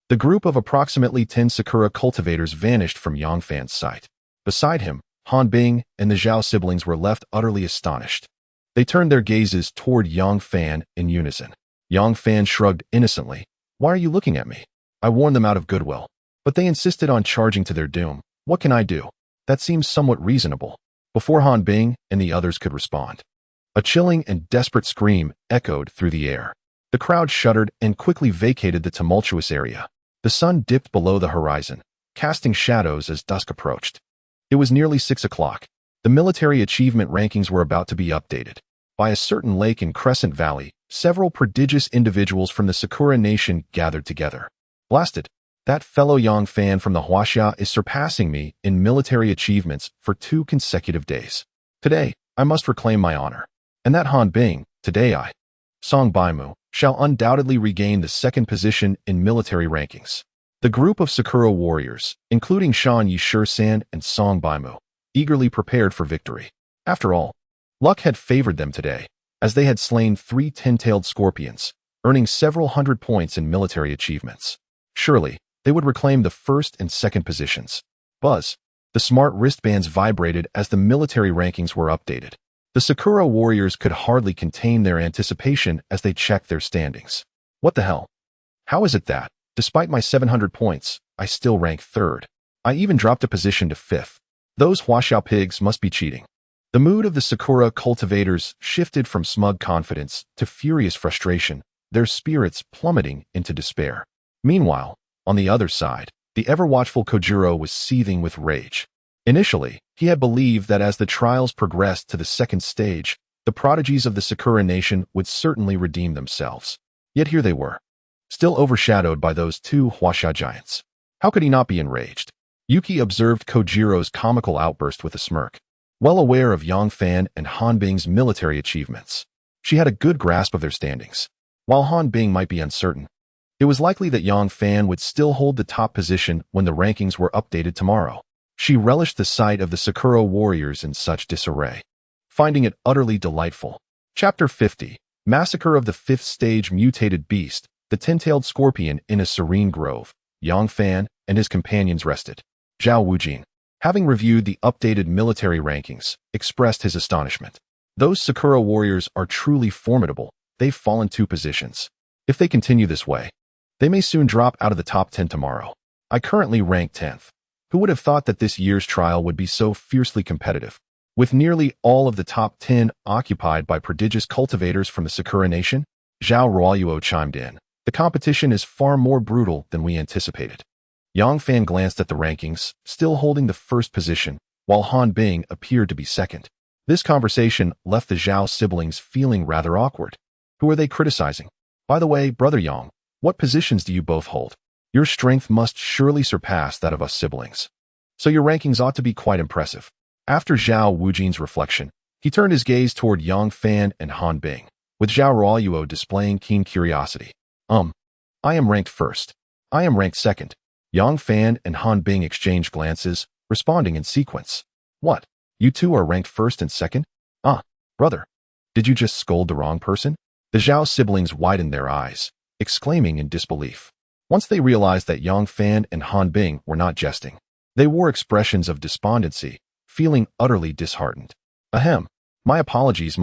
Speaker 1: the group of approximately 10 Sakura cultivators vanished from Yang Fan's sight. Beside him, Han Bing and the Zhao siblings were left utterly astonished. They turned their gazes toward Yang Fan in unison. Yang Fan shrugged innocently. Why are you looking at me? I warned them out of goodwill, but they insisted on charging to their doom. What can I do? That seems somewhat reasonable. Before Han Bing and the others could respond, a chilling and desperate scream echoed through the air. The crowd shuddered and quickly vacated the tumultuous area. The sun dipped below the horizon, casting shadows as dusk approached. It was nearly 6 o'clock. The military achievement rankings were about to be updated. By a certain lake in Crescent Valley, several prodigious individuals from the Sakura Nation gathered together. Blasted! That fellow Yang Fan from the Huaxia is surpassing me in military achievements for 2 consecutive days. Today, I must reclaim my honor. And that Han Bing, today Song Baimu, shall undoubtedly regain the second position in military rankings. The group of Sakura warriors, including Shan Yishir-san and Song Baimu, eagerly prepared for victory. After all, luck had favored them today, as they had slain 3 ten-tailed scorpions, earning several hundred points in military achievements. Surely, they would reclaim the first and second positions. Buzz. The smart wristbands vibrated as the military rankings were updated. The Sakura warriors could hardly contain their anticipation as they checked their standings. What the hell? How is it that, despite my 700 points, I still rank 3rd? I even dropped a position to 5th. Those Huaxiao pigs must be cheating. The mood of the Sakura cultivators shifted from smug confidence to furious frustration, their spirits plummeting into despair. Meanwhile, on the other side, the ever-watchful Kojiro was seething with rage. Initially, he had believed that as the trials progressed to the second stage, the prodigies of the Sakura nation would certainly redeem themselves. Yet here they were, still overshadowed by those 2 Huaxia giants. How could he not be enraged? Yuki observed Kojiro's comical outburst with a smirk. Well aware of Yang Fan and Han Bing's military achievements, she had a good grasp of their standings. While Han Bing might be uncertain, it was likely that Yang Fan would still hold the top position when the rankings were updated tomorrow. She relished the sight of the Sakura warriors in such disarray, finding it utterly delightful. Chapter 50. Massacre of the 5th Stage Mutated Beast, the ten-tailed scorpion in a serene grove. Yang Fan and his companions rested. Zhao Wujin, having reviewed the updated military rankings, expressed his astonishment. Those Sakura warriors are truly formidable. They've fallen 2 positions. If they continue this way, they may soon drop out of the top 10 tomorrow. I currently rank 10th. Who would have thought that this year's trial would be so fiercely competitive? With nearly all of the top 10 occupied by prodigious cultivators from the Sakura Nation, Zhao Ruoyuo chimed in. The competition is far more brutal than we anticipated. Yang Fan glanced at the rankings, still holding the 1st position, while Han Bing appeared to be 2nd. This conversation left the Zhao siblings feeling rather awkward. Who are they criticizing? By the way, Brother Yang, what positions do you both hold? Your strength must surely surpass that of us siblings. So your rankings ought to be quite impressive. After Zhao Wujin's reflection, he turned his gaze toward Yang Fan and Han Bing, with Zhao Ruoyuo displaying keen curiosity. I am ranked 1st. I am ranked 2nd. Yang Fan and Han Bing exchanged glances, responding in sequence. What? You 2 are ranked 1st and 2nd? Brother. Did you just scold the wrong person? The Zhao siblings widened their eyes, exclaiming in disbelief. Once they realized that Yang Fan and Han Bing were not jesting, they wore expressions of despondency, feeling utterly disheartened. Ahem. My apologies.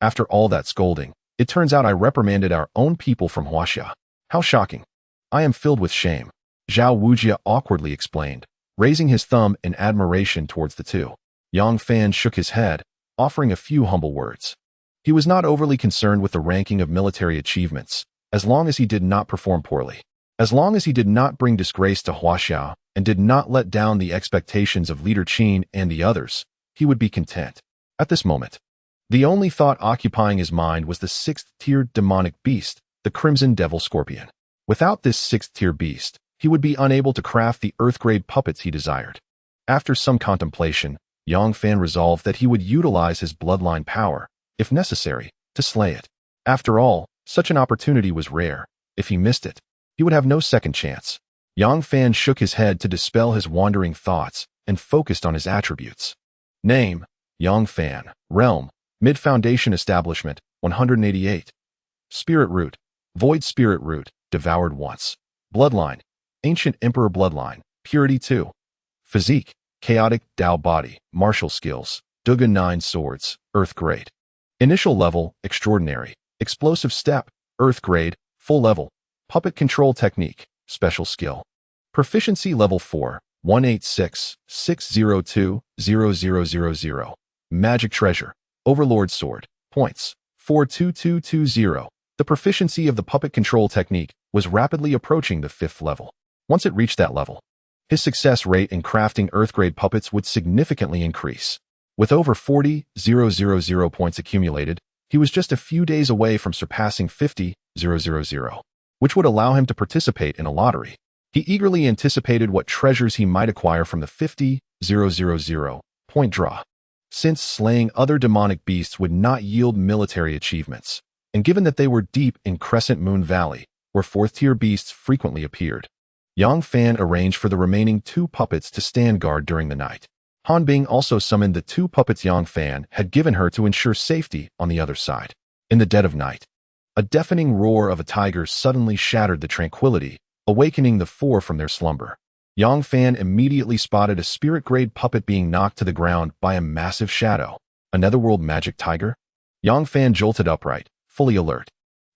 Speaker 1: After all that scolding, it turns out I reprimanded our own people from Huaxia. How shocking. I am filled with shame. Zhao Wujia awkwardly explained, raising his thumb in admiration towards the 2. Yang Fan shook his head, offering a few humble words. He was not overly concerned with the ranking of military achievements, as long as he did not perform poorly. As long as he did not bring disgrace to Huaxia and did not let down the expectations of Leader Qin and the others, he would be content. At this moment, the only thought occupying his mind was the 6th-tier demonic beast, the Crimson Devil Scorpion. Without this 6th-tier beast, he would be unable to craft the Earth-grade puppets he desired. After some contemplation, Yang Fan resolved that he would utilize his bloodline power, if necessary, to slay it. After all, such an opportunity was rare. If he missed it, he would have no second chance. Yang Fan shook his head to dispel his wandering thoughts and focused on his attributes. Name: Yang Fan. Realm: Mid-Foundation Establishment, 188. Spirit Root: Void Spirit Root, devoured once. Bloodline: Ancient Emperor Bloodline, Purity 2. Physique: Chaotic Dao Body, Martial Skills, Duga 9 Swords, Earth Grade. Initial Level: Extraordinary. Explosive Step, Earth Grade, Full Level. Puppet Control Technique, Special Skill. Proficiency Level 4, 186-602-0000. Magic Treasure, Overlord Sword. Points: 42220. The proficiency of the puppet control technique was rapidly approaching the 5th level. Once it reached that level, his success rate in crafting Earth-grade puppets would significantly increase. With over 40,000 points accumulated, he was just a few days away from surpassing 50,000, which would allow him to participate in a lottery. He eagerly anticipated what treasures he might acquire from the 50,000 point draw. since slaying other demonic beasts would not yield military achievements, and given that they were deep in Crescent Moon Valley, where fourth-tier beasts frequently appeared. Yang Fan arranged for the remaining 2 puppets to stand guard during the night. Han Bing also summoned the 2 puppets Yang Fan had given her to ensure safety on the other side. In the dead of night, a deafening roar of a tiger suddenly shattered the tranquility, awakening the 4 from their slumber. Yang Fan immediately spotted a spirit-grade puppet being knocked to the ground by a massive shadow. A netherworld magic tiger? Yang Fan jolted upright, fully alert.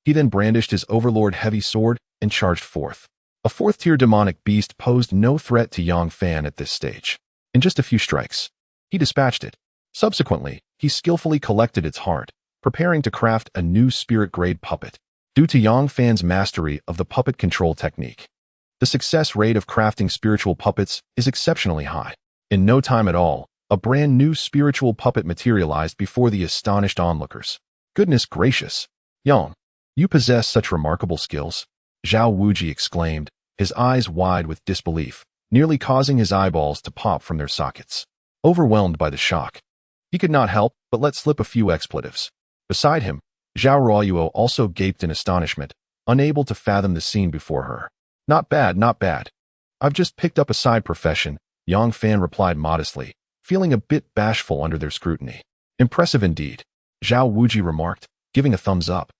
Speaker 1: He then brandished his overlord heavy sword and charged forth. A 4th-tier demonic beast posed no threat to Yang Fan at this stage. In just a few strikes, he dispatched it. Subsequently, he skillfully collected its heart, preparing to craft a new spirit-grade puppet. Due to Yang Fan's mastery of the puppet control technique, the success rate of crafting spiritual puppets is exceptionally high. In no time at all, a brand new spiritual puppet materialized before the astonished onlookers. Goodness gracious! Yang, you possess such remarkable skills, Zhao Wuji exclaimed, his eyes wide with disbelief, nearly causing his eyeballs to pop from their sockets. Overwhelmed by the shock, he could not help but let slip a few expletives. Beside him, Zhao Ruoyuo also gaped in astonishment, unable to fathom the scene before her. Not bad, not bad. I've just picked up a side profession, Yang Fan replied modestly, feeling a bit bashful under their scrutiny. Impressive indeed, Zhao Wuji remarked, giving a thumbs up.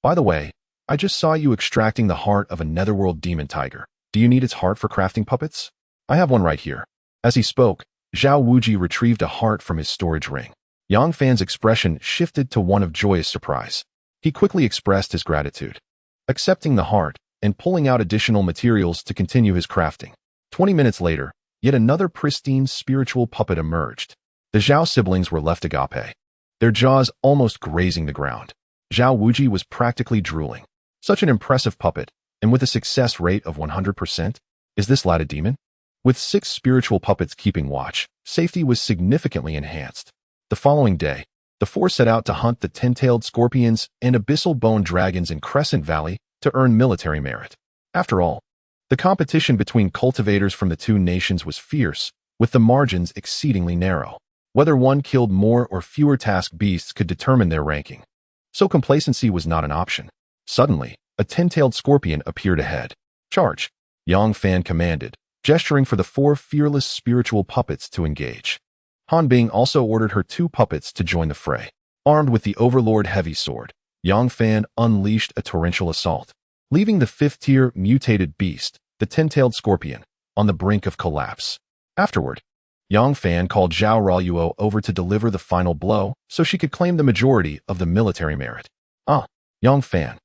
Speaker 1: By the way, I just saw you extracting the heart of a netherworld demon tiger. Do you need its heart for crafting puppets? I have one right here. As he spoke, Zhao Wuji retrieved a heart from his storage ring. Yang Fan's expression shifted to one of joyous surprise. He quickly expressed his gratitude, accepting the heart and pulling out additional materials to continue his crafting. 20 minutes later, yet another pristine spiritual puppet emerged. The Zhao siblings were left agape, their jaws almost grazing the ground. Zhao Wuji was practically drooling. Such an impressive puppet, and with a success rate of 100%? Is this lad a demon? With 6 spiritual puppets keeping watch, safety was significantly enhanced. The following day, the 4 set out to hunt the 10-tailed scorpions and abyssal bone dragons in Crescent Valley to earn military merit. After all, the competition between cultivators from the 2 nations was fierce, with the margins exceedingly narrow. Whether one killed more or fewer task beasts could determine their ranking. So complacency was not an option. Suddenly, a 10-tailed scorpion appeared ahead. Charge! Yang Fan commanded, gesturing for the 4 fearless spiritual puppets to engage. Han Bing also ordered her 2 puppets to join the fray. Armed with the Overlord heavy sword, Yang Fan unleashed a torrential assault, leaving the 5th-tier mutated beast, the 10-tailed scorpion, on the brink of collapse. Afterward, Yang Fan called Zhao Ruoyuo over to deliver the final blow so she could claim the majority of the military merit. Ah, Yang Fan,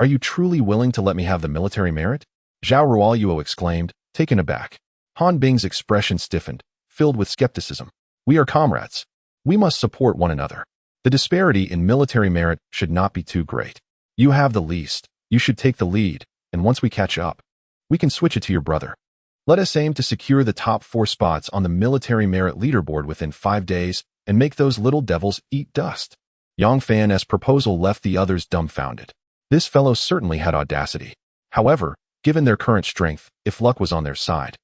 Speaker 1: are you truly willing to let me have the military merit? Zhao Ruoyuo exclaimed, taken aback. Han Bing's expression stiffened, filled with skepticism. We are comrades. We must support one another. The disparity in military merit should not be too great. You have the least, you should take the lead, and once we catch up, we can switch it to your brother. Let us aim to secure the top 4 spots on the military merit leaderboard within 5 days and make those little devils eat dust. Yang Fan's proposal left the others dumbfounded. This fellow certainly had audacity. However, given their current strength, if luck was on their side,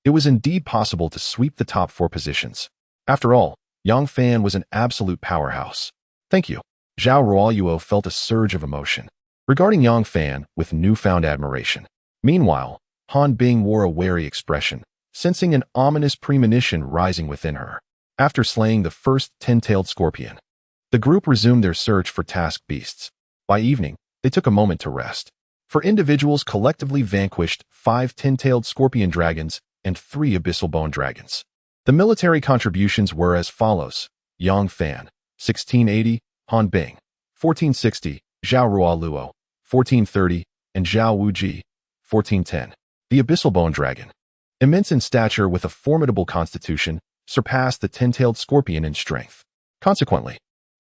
Speaker 1: it was indeed possible to sweep the top 4 positions. After all, Yang Fan was an absolute powerhouse. Thank you. Zhao Ruoyuo felt a surge of emotion regarding Yang Fan with newfound admiration. Meanwhile, Han Bing wore a wary expression, sensing an ominous premonition rising within her. After slaying the first 10-tailed scorpion, the group resumed their search for task beasts. By evening, they took a moment to rest. For individuals collectively vanquished 5 10-tailed scorpion dragons and 3 abyssal bone dragons. The military contributions were as follows: Yang Fan, 1680, Han Bing, 1460, Zhao Ruoyuo, 1430, and Zhao Wuji, 1410. The abyssal bone dragon, immense in stature with a formidable constitution, surpassed the 10-tailed scorpion in strength. Consequently,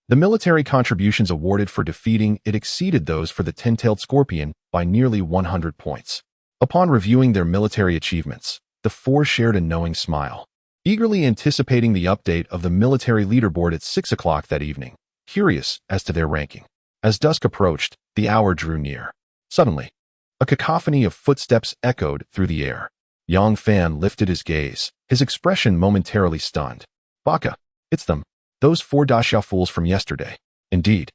Speaker 1: the military contributions awarded for defeating it exceeded those for the 10-tailed scorpion by nearly 100 points. Upon reviewing their military achievements, the 4 shared a knowing smile, eagerly anticipating the update of the military leaderboard at 6 o'clock that evening, curious as to their ranking. As dusk approached, the hour drew near. Suddenly, a cacophony of footsteps echoed through the air. Yang Fan lifted his gaze, his expression momentarily stunned. Baka, it's them. Those 4-Daxia fools from yesterday. Indeed,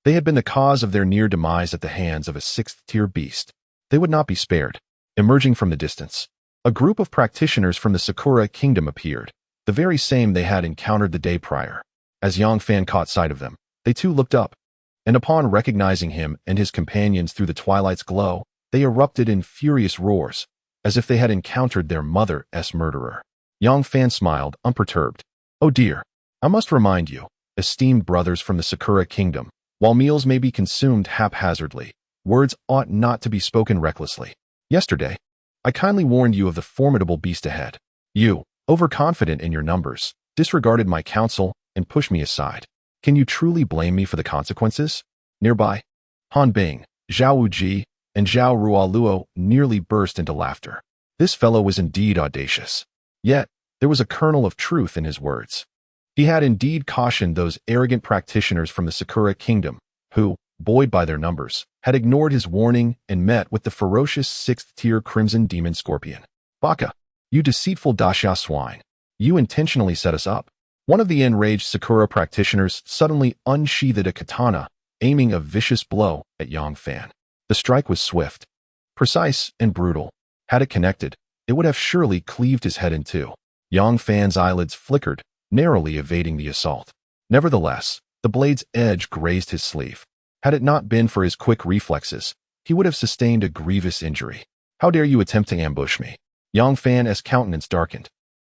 Speaker 1: they had been the cause of their near demise at the hands of a 6th-tier beast. They would not be spared. Emerging from the distance, a group of practitioners from the Sakura Kingdom appeared, the very same they had encountered the day prior. As Yang Fan caught sight of them, they too looked up, and upon recognizing him and his companions through the twilight's glow, they erupted in furious roars, as if they had encountered their mother's murderer. Yang Fan smiled, unperturbed. Oh dear, I must remind you, esteemed brothers from the Sakura Kingdom, while meals may be consumed haphazardly, words ought not to be spoken recklessly. Yesterday, I kindly warned you of the formidable beast ahead. You, overconfident in your numbers, disregarded my counsel and pushed me aside. Can you truly blame me for the consequences? Nearby, Han Bing, Zhao Wuji, and Zhao Ruoluo nearly burst into laughter. This fellow was indeed audacious. Yet, there was a kernel of truth in his words. He had indeed cautioned those arrogant practitioners from the Sakura Kingdom, who, buoyed by their numbers, had ignored his warning and met with the ferocious 6th-tier Crimson Demon Scorpion. Baka, you deceitful Daxia swine. You intentionally set us up. One of the enraged Sakura practitioners suddenly unsheathed a katana, aiming a vicious blow at Yang Fan. The strike was swift, precise, and brutal. Had it connected, it would have surely cleaved his head in two. Yang Fan's eyelids flickered, narrowly evading the assault. Nevertheless, the blade's edge grazed his sleeve. Had it not been for his quick reflexes, he would have sustained a grievous injury. How dare you attempt to ambush me? Yang Fan's countenance darkened.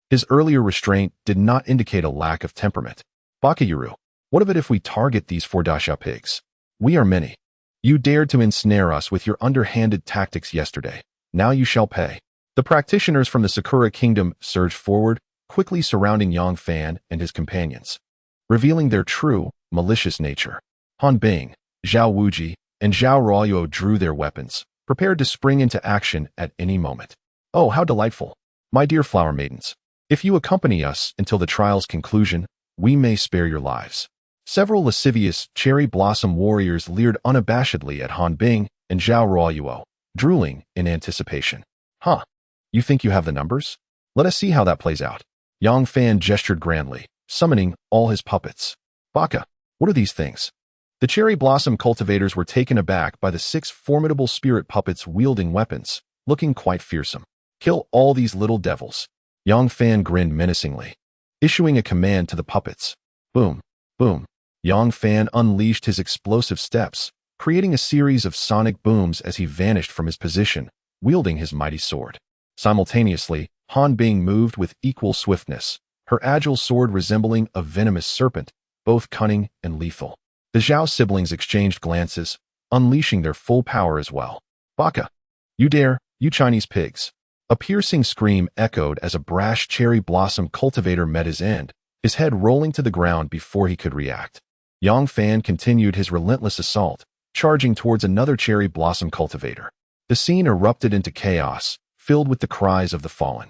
Speaker 1: His earlier restraint did not indicate a lack of temperament. Bakayuru, what of it if we target these 4-Daxia pigs? We are many. You dared to ensnare us with your underhanded tactics yesterday. Now you shall pay. The practitioners from the Sakura Kingdom surged forward, quickly surrounding Yang Fan and his companions, revealing their true, malicious nature. Han Bing, Zhao Wuji, and Zhao Ruoluo drew their weapons, prepared to spring into action at any moment. Oh, how delightful! My dear flower maidens, if you accompany us until the trial's conclusion, we may spare your lives. Several lascivious cherry blossom warriors leered unabashedly at Han Bing and Zhao Ruoluo, drooling in anticipation. Huh? You think you have the numbers? Let us see how that plays out. Yang Fan gestured grandly, summoning all his puppets. Baka, what are these things? The cherry blossom cultivators were taken aback by the 6 formidable spirit puppets wielding weapons, looking quite fearsome. Kill all these little devils. Yang Fan grinned menacingly, issuing a command to the puppets. Boom, boom. Yang Fan unleashed his explosive steps, creating a series of sonic booms as he vanished from his position, wielding his mighty sword. Simultaneously, Han Bing moved with equal swiftness, her agile sword resembling a venomous serpent, both cunning and lethal. The Zhao siblings exchanged glances, unleashing their full power as well. Baka, you dare, you Chinese pigs. A piercing scream echoed as a brash cherry blossom cultivator met his end, his head rolling to the ground before he could react. Yang Fan continued his relentless assault, charging towards another cherry blossom cultivator. The scene erupted into chaos, filled with the cries of the fallen.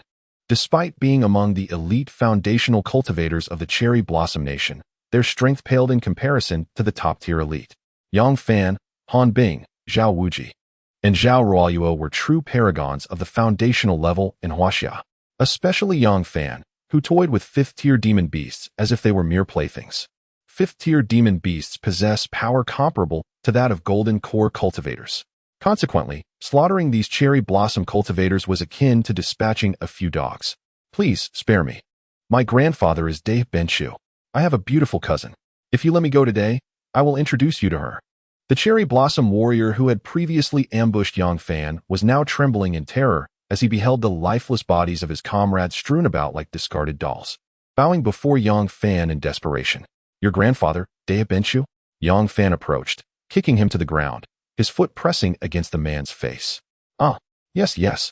Speaker 1: Despite being among the elite foundational cultivators of the Cherry Blossom Nation, their strength paled in comparison to the top-tier elite. Yang Fan, Han Bing, Zhao Wuji, and Zhao Ruoluo were true paragons of the foundational level in Huaxia, especially Yang Fan, who toyed with 5th-tier demon beasts as if they were mere playthings. 5th-tier demon beasts possess power comparable to that of golden core cultivators. Consequently, slaughtering these cherry blossom cultivators was akin to dispatching a few dogs. Please, spare me. My grandfather is Dai Benshu. I have a beautiful cousin. If you let me go today, I will introduce you to her. The cherry blossom warrior who had previously ambushed Yang Fan was now trembling in terror as he beheld the lifeless bodies of his comrades strewn about like discarded dolls. Bowing before Yang Fan in desperation. Your grandfather, Dai Benshu? Yang Fan approached, kicking him to the ground, his foot pressing against the man's face. Ah, yes.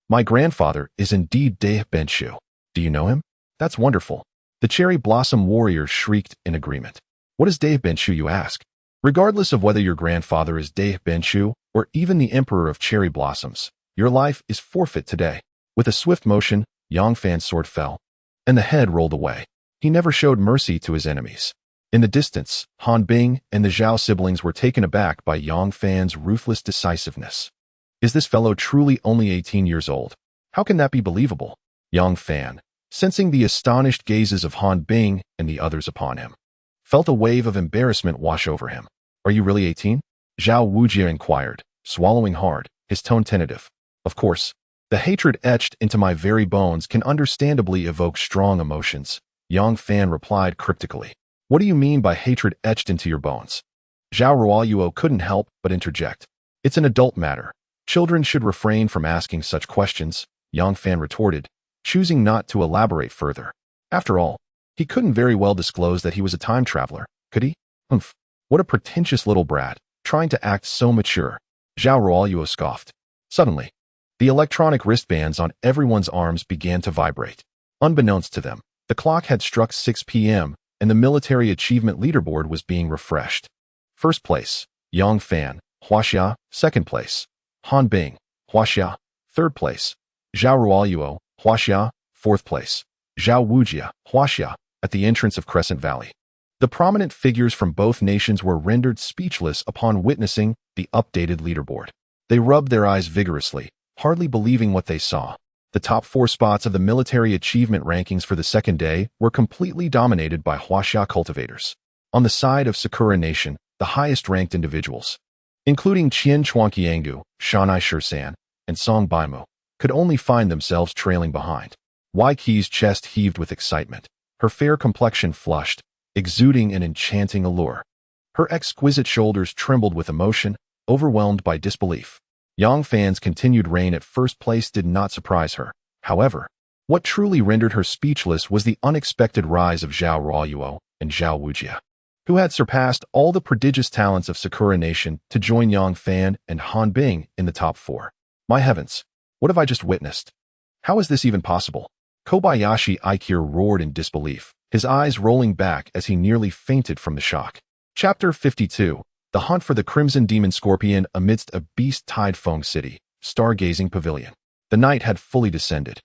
Speaker 1: My grandfather is indeed Dai Benshu. Do you know him? That's wonderful. The cherry blossom warrior shrieked in agreement. What is Dai Benshu, you ask? Regardless of whether your grandfather is Dai Benshu or even the emperor of cherry blossoms, your life is forfeit today. With a swift motion, Yang Fan's sword fell, and the head rolled away. He never showed mercy to his enemies. In the distance, Han Bing and the Zhao siblings were taken aback by Yang Fan's ruthless decisiveness. Is this fellow truly only 18 years old? How can that be believable? Yang Fan, sensing the astonished gazes of Han Bing and the others upon him. Felt a wave of embarrassment wash over him. Are you really 18? Zhao Wujie inquired, swallowing hard, his tone tentative. Of course, the hatred etched into my very bones can understandably evoke strong emotions, Yang Fan replied cryptically. What do you mean by hatred etched into your bones? Zhao Ruoyuo couldn't help but interject. It's an adult matter. Children should refrain from asking such questions, Yang Fan retorted, choosing not to elaborate further. After all, he couldn't very well disclose that he was a time traveler, could he? Humph, what a pretentious little brat, trying to act so mature. Zhao Ruoyuo scoffed. Suddenly, the electronic wristbands on everyone's arms began to vibrate. Unbeknownst to them, the clock had struck 6 p.m., and the military achievement leaderboard was being refreshed. First place, Yang Fan, Huaxia. Second place, Han Bing, Huaxia. Third place, Zhao Ruoyuo, Huaxia. Fourth place, Zhao Wujie, Huaxia, at the entrance of Crescent Valley. The prominent figures from both nations were rendered speechless upon witnessing the updated leaderboard. They rubbed their eyes vigorously, hardly believing what they saw. The top 4 spots of the military achievement rankings for the second day were completely dominated by Huaxia cultivators. On the side of Sakura Nation, the highest-ranked individuals, including Qian Chuanqiangu, Shanai Shirsan, and Song Baimu, could only find themselves trailing behind. Wei Qi's chest heaved with excitement. Her fair complexion flushed, exuding an enchanting allure. Her exquisite shoulders trembled with emotion, overwhelmed by disbelief. Yang Fan's continued reign at first place did not surprise her. However, what truly rendered her speechless was the unexpected rise of Zhao Ruoyuo and Zhao Wujie, who had surpassed all the prodigious talents of Sakura Nation to join Yang Fan and Han Bing in the top 4. My heavens, what have I just witnessed? How is this even possible? Kobayashi Aikir roared in disbelief, his eyes rolling back as he nearly fainted from the shock. Chapter 52. The Hunt for the Crimson Demon Scorpion amidst a beast-tide Feng City, stargazing pavilion. The night had fully descended.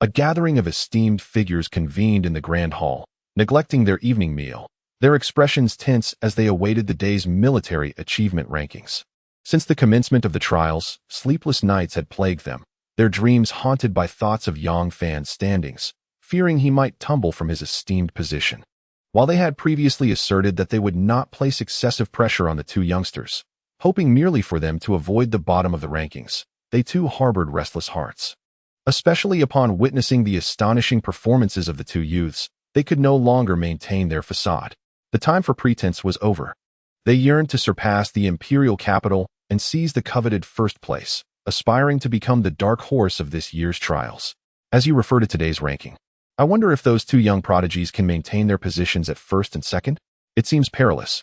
Speaker 1: A gathering of esteemed figures convened in the grand hall, neglecting their evening meal, their expressions tense as they awaited the day's military achievement rankings. Since the commencement of the trials, sleepless nights had plagued them, their dreams haunted by thoughts of Yang Fan's standings, fearing he might tumble from his esteemed position. While they had previously asserted that they would not place excessive pressure on the two youngsters, hoping merely for them to avoid the bottom of the rankings, they too harbored restless hearts. Especially upon witnessing the astonishing performances of the two youths, they could no longer maintain their facade. The time for pretense was over. They yearned to surpass the imperial capital and seize the coveted first place, aspiring to become the dark horse of this year's trials. As you refer to today's ranking, I wonder if those two young prodigies can maintain their positions at first and second? It seems perilous.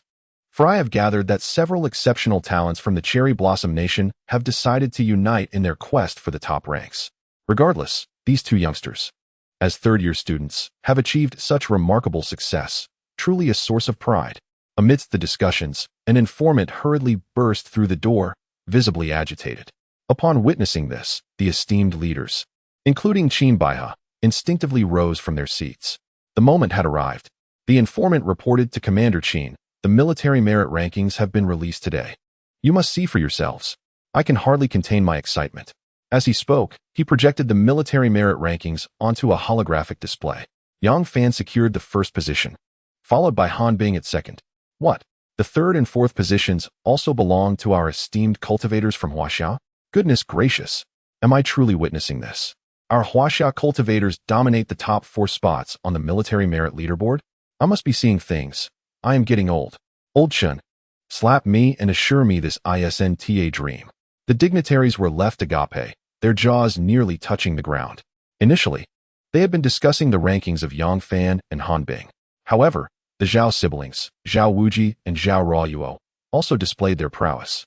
Speaker 1: For I have gathered that several exceptional talents from the Cherry Blossom Nation have decided to unite in their quest for the top ranks. Regardless, these two youngsters, as third-year students, have achieved such remarkable success, truly a source of pride. Amidst the discussions, an informant hurriedly burst through the door, visibly agitated. Upon witnessing this, the esteemed leaders, including Qin Baihe, instinctively rose from their seats. The moment had arrived. The informant reported to Commander Qin, the military merit rankings have been released today. You must see for yourselves. I can hardly contain my excitement. As he spoke, he projected the military merit rankings onto a holographic display. Yang Fan secured the first position, followed by Han Bing at second. What? The third and fourth positions also belong to our esteemed cultivators from Huaxia? Goodness gracious! Am I truly witnessing this? Our Huaxia cultivators dominate the top 4 spots on the military merit leaderboard? I must be seeing things. I am getting old. Old Shun. Slap me and assure me this isn't a dream. The dignitaries were left agape, their jaws nearly touching the ground. Initially, they had been discussing the rankings of Yang Fan and Han Bing. However, the Zhao siblings, Zhao Wujie and Zhao Ruoyuo, also displayed their prowess,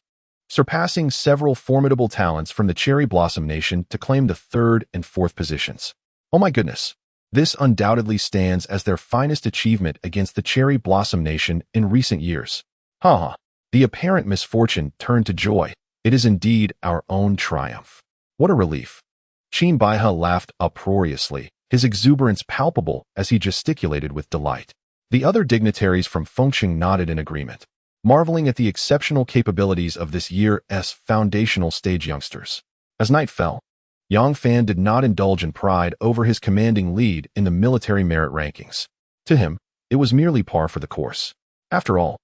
Speaker 1: surpassing several formidable talents from the Cherry Blossom Nation to claim the third and fourth positions. Oh my goodness! This undoubtedly stands as their finest achievement against the Cherry Blossom Nation in recent years. Haha! The apparent misfortune turned to joy. It is indeed our own triumph. What a relief! Qin Baihe laughed uproariously, his exuberance palpable as he gesticulated with delight. The other dignitaries from Fengqing nodded in agreement, marveling at the exceptional capabilities of this year's foundational stage youngsters. As night fell, Yang Fan did not indulge in pride over his commanding lead in the military merit rankings. To him, it was merely par for the course. After all,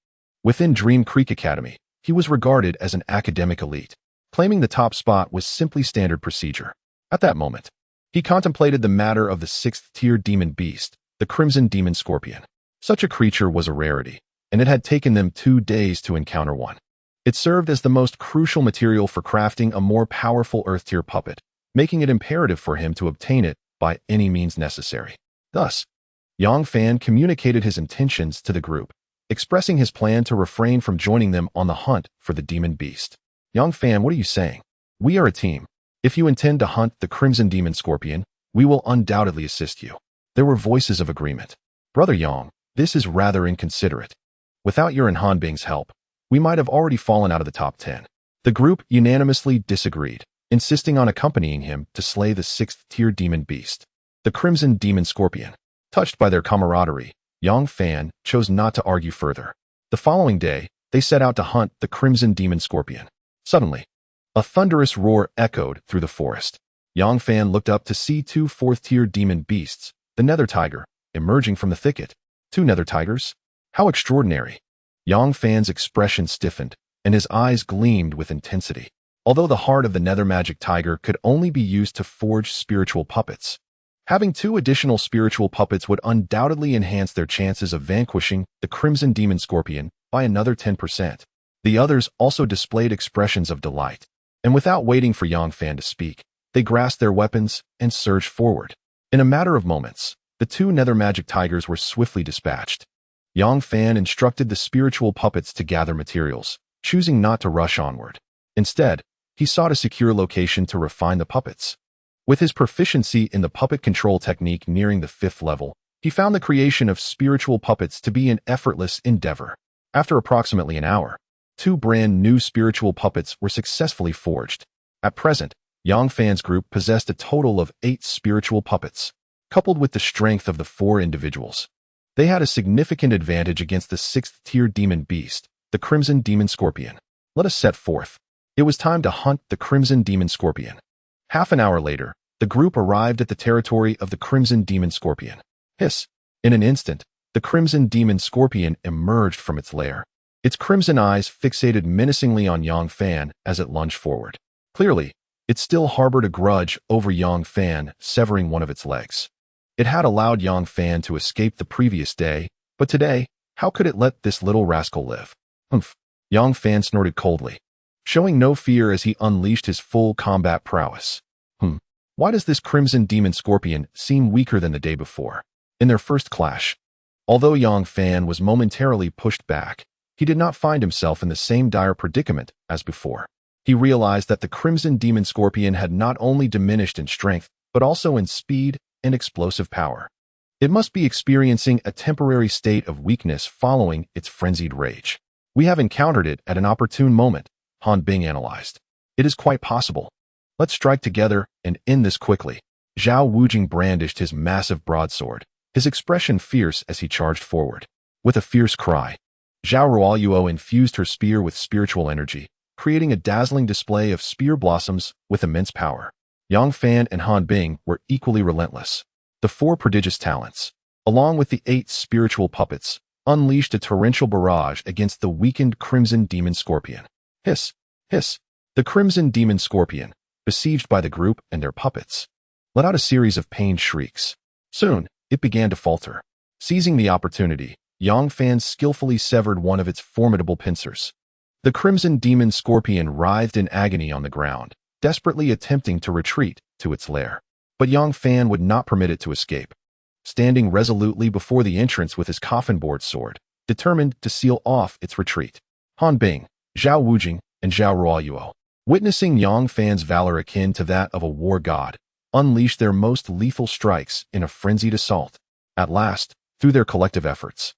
Speaker 1: within Dream Creek Academy, he was regarded as an academic elite. Claiming the top spot was simply standard procedure. At that moment, he contemplated the matter of the 6th-tier demon beast, the Crimson Demon Scorpion. Such a creature was a rarity, and it had taken them 2 days to encounter one. It served as the most crucial material for crafting a more powerful Earth-tier puppet, making it imperative for him to obtain it by any means necessary. Thus, Yang Fan communicated his intentions to the group, expressing his plan to refrain from joining them on the hunt for the demon beast. Yang Fan, what are you saying? We are a team. If you intend to hunt the Crimson Demon Scorpion, we will undoubtedly assist you. There were voices of agreement. Brother Yang, this is rather inconsiderate. Without your and Hanbing's help, we might have already fallen out of the top 10. The group unanimously disagreed, insisting on accompanying him to slay the 6th-tier demon beast, the Crimson Demon Scorpion. Touched by their camaraderie, Yang Fan chose not to argue further. The following day, they set out to hunt the Crimson Demon Scorpion. Suddenly, a thunderous roar echoed through the forest. Yang Fan looked up to see 2 4th-tier demon beasts, the Nether Tiger, emerging from the thicket. 2 Nether Tigers? How extraordinary! Yang Fan's expression stiffened, and his eyes gleamed with intensity. Although the heart of the Nether Magic Tiger could only be used to forge spiritual puppets, having 2 additional spiritual puppets would undoubtedly enhance their chances of vanquishing the Crimson Demon Scorpion by another 10%. The others also displayed expressions of delight, and without waiting for Yang Fan to speak, they grasped their weapons and surged forward. In a matter of moments, the 2 Nether Magic Tigers were swiftly dispatched. Yang Fan instructed the spiritual puppets to gather materials, choosing not to rush onward. Instead, he sought a secure location to refine the puppets. With his proficiency in the puppet control technique nearing the 5th level, he found the creation of spiritual puppets to be an effortless endeavor. After approximately an hour, 2 brand new spiritual puppets were successfully forged. At present, Yang Fan's group possessed a total of 8 spiritual puppets. Coupled with the strength of the 4 individuals, they had a significant advantage against the 6th-tier demon beast, the Crimson Demon Scorpion. Let us set forth. It was time to hunt the Crimson Demon Scorpion. Half an hour later, the group arrived at the territory of the Crimson Demon Scorpion. Hiss! In an instant, the Crimson Demon Scorpion emerged from its lair. Its crimson eyes fixated menacingly on Yang Fan as it lunged forward. Clearly, it still harbored a grudge over Yang Fan severing one of its legs. It had allowed Yang Fan to escape the previous day, but today, how could it let this little rascal live? Humph! Yang Fan snorted coldly, showing no fear as he unleashed his full combat prowess. Why does this Crimson Demon Scorpion seem weaker than the day before? In their first clash, although Yang Fan was momentarily pushed back, he did not find himself in the same dire predicament as before. He realized that the Crimson Demon Scorpion had not only diminished in strength, but also in speed and explosive power. It must be experiencing a temporary state of weakness following its frenzied rage. We have encountered it at an opportune moment, Han Bing analyzed. It is quite possible. Let's strike together and end this quickly. Zhao Wujing brandished his massive broadsword, his expression fierce as he charged forward. With a fierce cry, Zhao Ruoyuo infused her spear with spiritual energy, creating a dazzling display of spear blossoms with immense power. Yang Fan and Han Bing were equally relentless. The 4 prodigious talents, along with the 8 spiritual puppets, unleashed a torrential barrage against the weakened Crimson Demon Scorpion. Hiss! Hiss! The Crimson Demon Scorpion, besieged by the group and their puppets, let out a series of pained shrieks. Soon, it began to falter. Seizing the opportunity, Yang Fan skillfully severed one of its formidable pincers. The Crimson Demon Scorpion writhed in agony on the ground, desperately attempting to retreat to its lair. But Yang Fan would not permit it to escape. Standing resolutely before the entrance with his coffin-board sword, determined to seal off its retreat, Han Bing, Zhao Wujing, and Zhao Ruoyuo, witnessing Yang Fan's valor akin to that of a war god, unleashed their most lethal strikes in a frenzied assault. At last, through their collective efforts,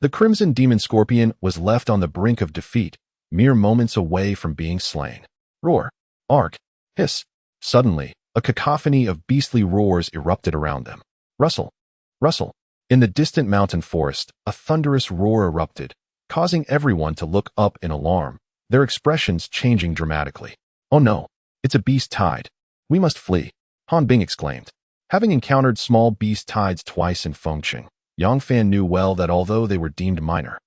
Speaker 1: the Crimson Demon Scorpion was left on the brink of defeat, mere moments away from being slain. Roar! Arc! Hiss! Suddenly, a cacophony of beastly roars erupted around them. Rustle! Rustle! In the distant mountain forest, a thunderous roar erupted, causing everyone to look up in alarm, their expressions changing dramatically. Oh no! It's a beast tide! We must flee, Han Bing exclaimed. Having encountered small beast tides twice in Fengqing, Yang Fan knew well that although they were deemed minor,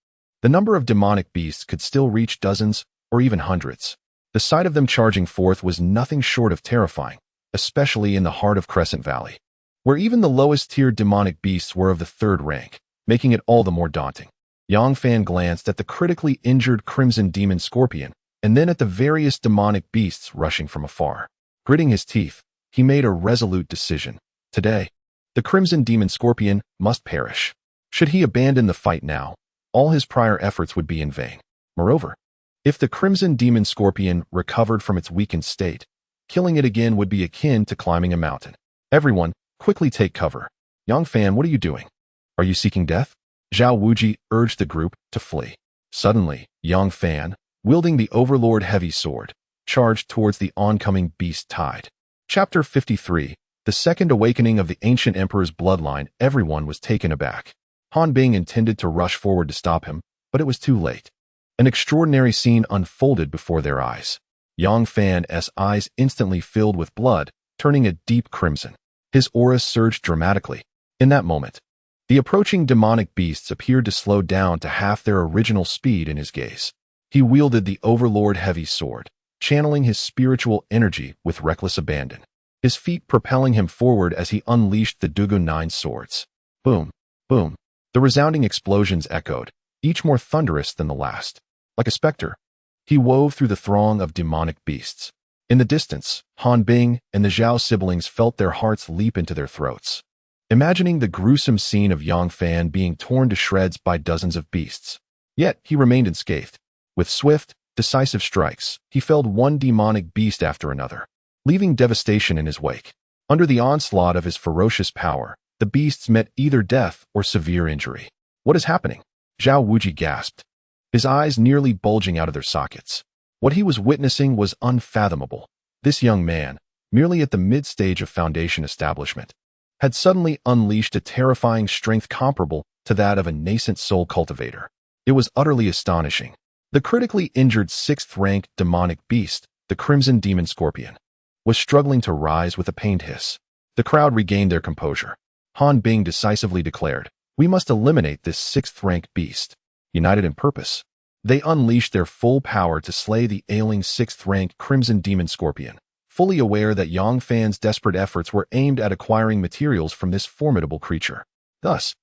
Speaker 1: the number of demonic beasts could still reach dozens or even hundreds. The sight of them charging forth was nothing short of terrifying, especially in the heart of Crescent Valley, where even the lowest-tiered demonic beasts were of the third rank, making it all the more daunting. Yang Fan glanced at the critically injured Crimson Demon Scorpion and then at the various demonic beasts rushing from afar. Gritting his teeth, he made a resolute decision. Today, the Crimson Demon Scorpion must perish. Should he abandon the fight now, all his prior efforts would be in vain. Moreover, if the Crimson Demon Scorpion recovered from its weakened state, killing it again would be akin to climbing a mountain. Everyone, quickly take cover. Yang Fan, what are you doing? Are you seeking death? Zhao Wuji urged the group to flee. Suddenly, Yang Fan, wielding the Overlord Heavy Sword, charged towards the oncoming beast tide. Chapter 53. The Second Awakening of the Ancient Emperor's Bloodline. Everyone was taken aback. Han Bing intended to rush forward to stop him, but it was too late. An extraordinary scene unfolded before their eyes. Yang Fan's eyes instantly filled with blood, turning a deep crimson. His aura surged dramatically. In that moment, the approaching demonic beasts appeared to slow down to half their original speed in his gaze. He wielded the Overlord Heavy Sword, channeling his spiritual energy with reckless abandon, his feet propelling him forward as he unleashed the Dugu Nine Swords. Boom, boom. The resounding explosions echoed, each more thunderous than the last. Like a specter, he wove through the throng of demonic beasts. In the distance, Han Bing and the Zhao siblings felt their hearts leap into their throats, imagining the gruesome scene of Yang Fan being torn to shreds by dozens of beasts. Yet he remained unscathed. With swift, decisive strikes, he felled one demonic beast after another, leaving devastation in his wake. Under the onslaught of his ferocious power, the beasts met either death or severe injury. What is happening? Zhao Wuji gasped, his eyes nearly bulging out of their sockets. What he was witnessing was unfathomable. This young man, merely at the mid-stage of Foundation establishment, had suddenly unleashed a terrifying strength comparable to that of a nascent soul cultivator. It was utterly astonishing. The critically injured 6th-ranked demonic beast, the Crimson Demon Scorpion, was struggling to rise with a pained hiss. The crowd regained their composure. Han Bing decisively declared, "We must eliminate this 6th-ranked beast." United in purpose, they unleashed their full power to slay the ailing 6th-ranked Crimson Demon Scorpion, fully aware that Yang Fan's desperate efforts were aimed at acquiring materials from this formidable creature. Thus,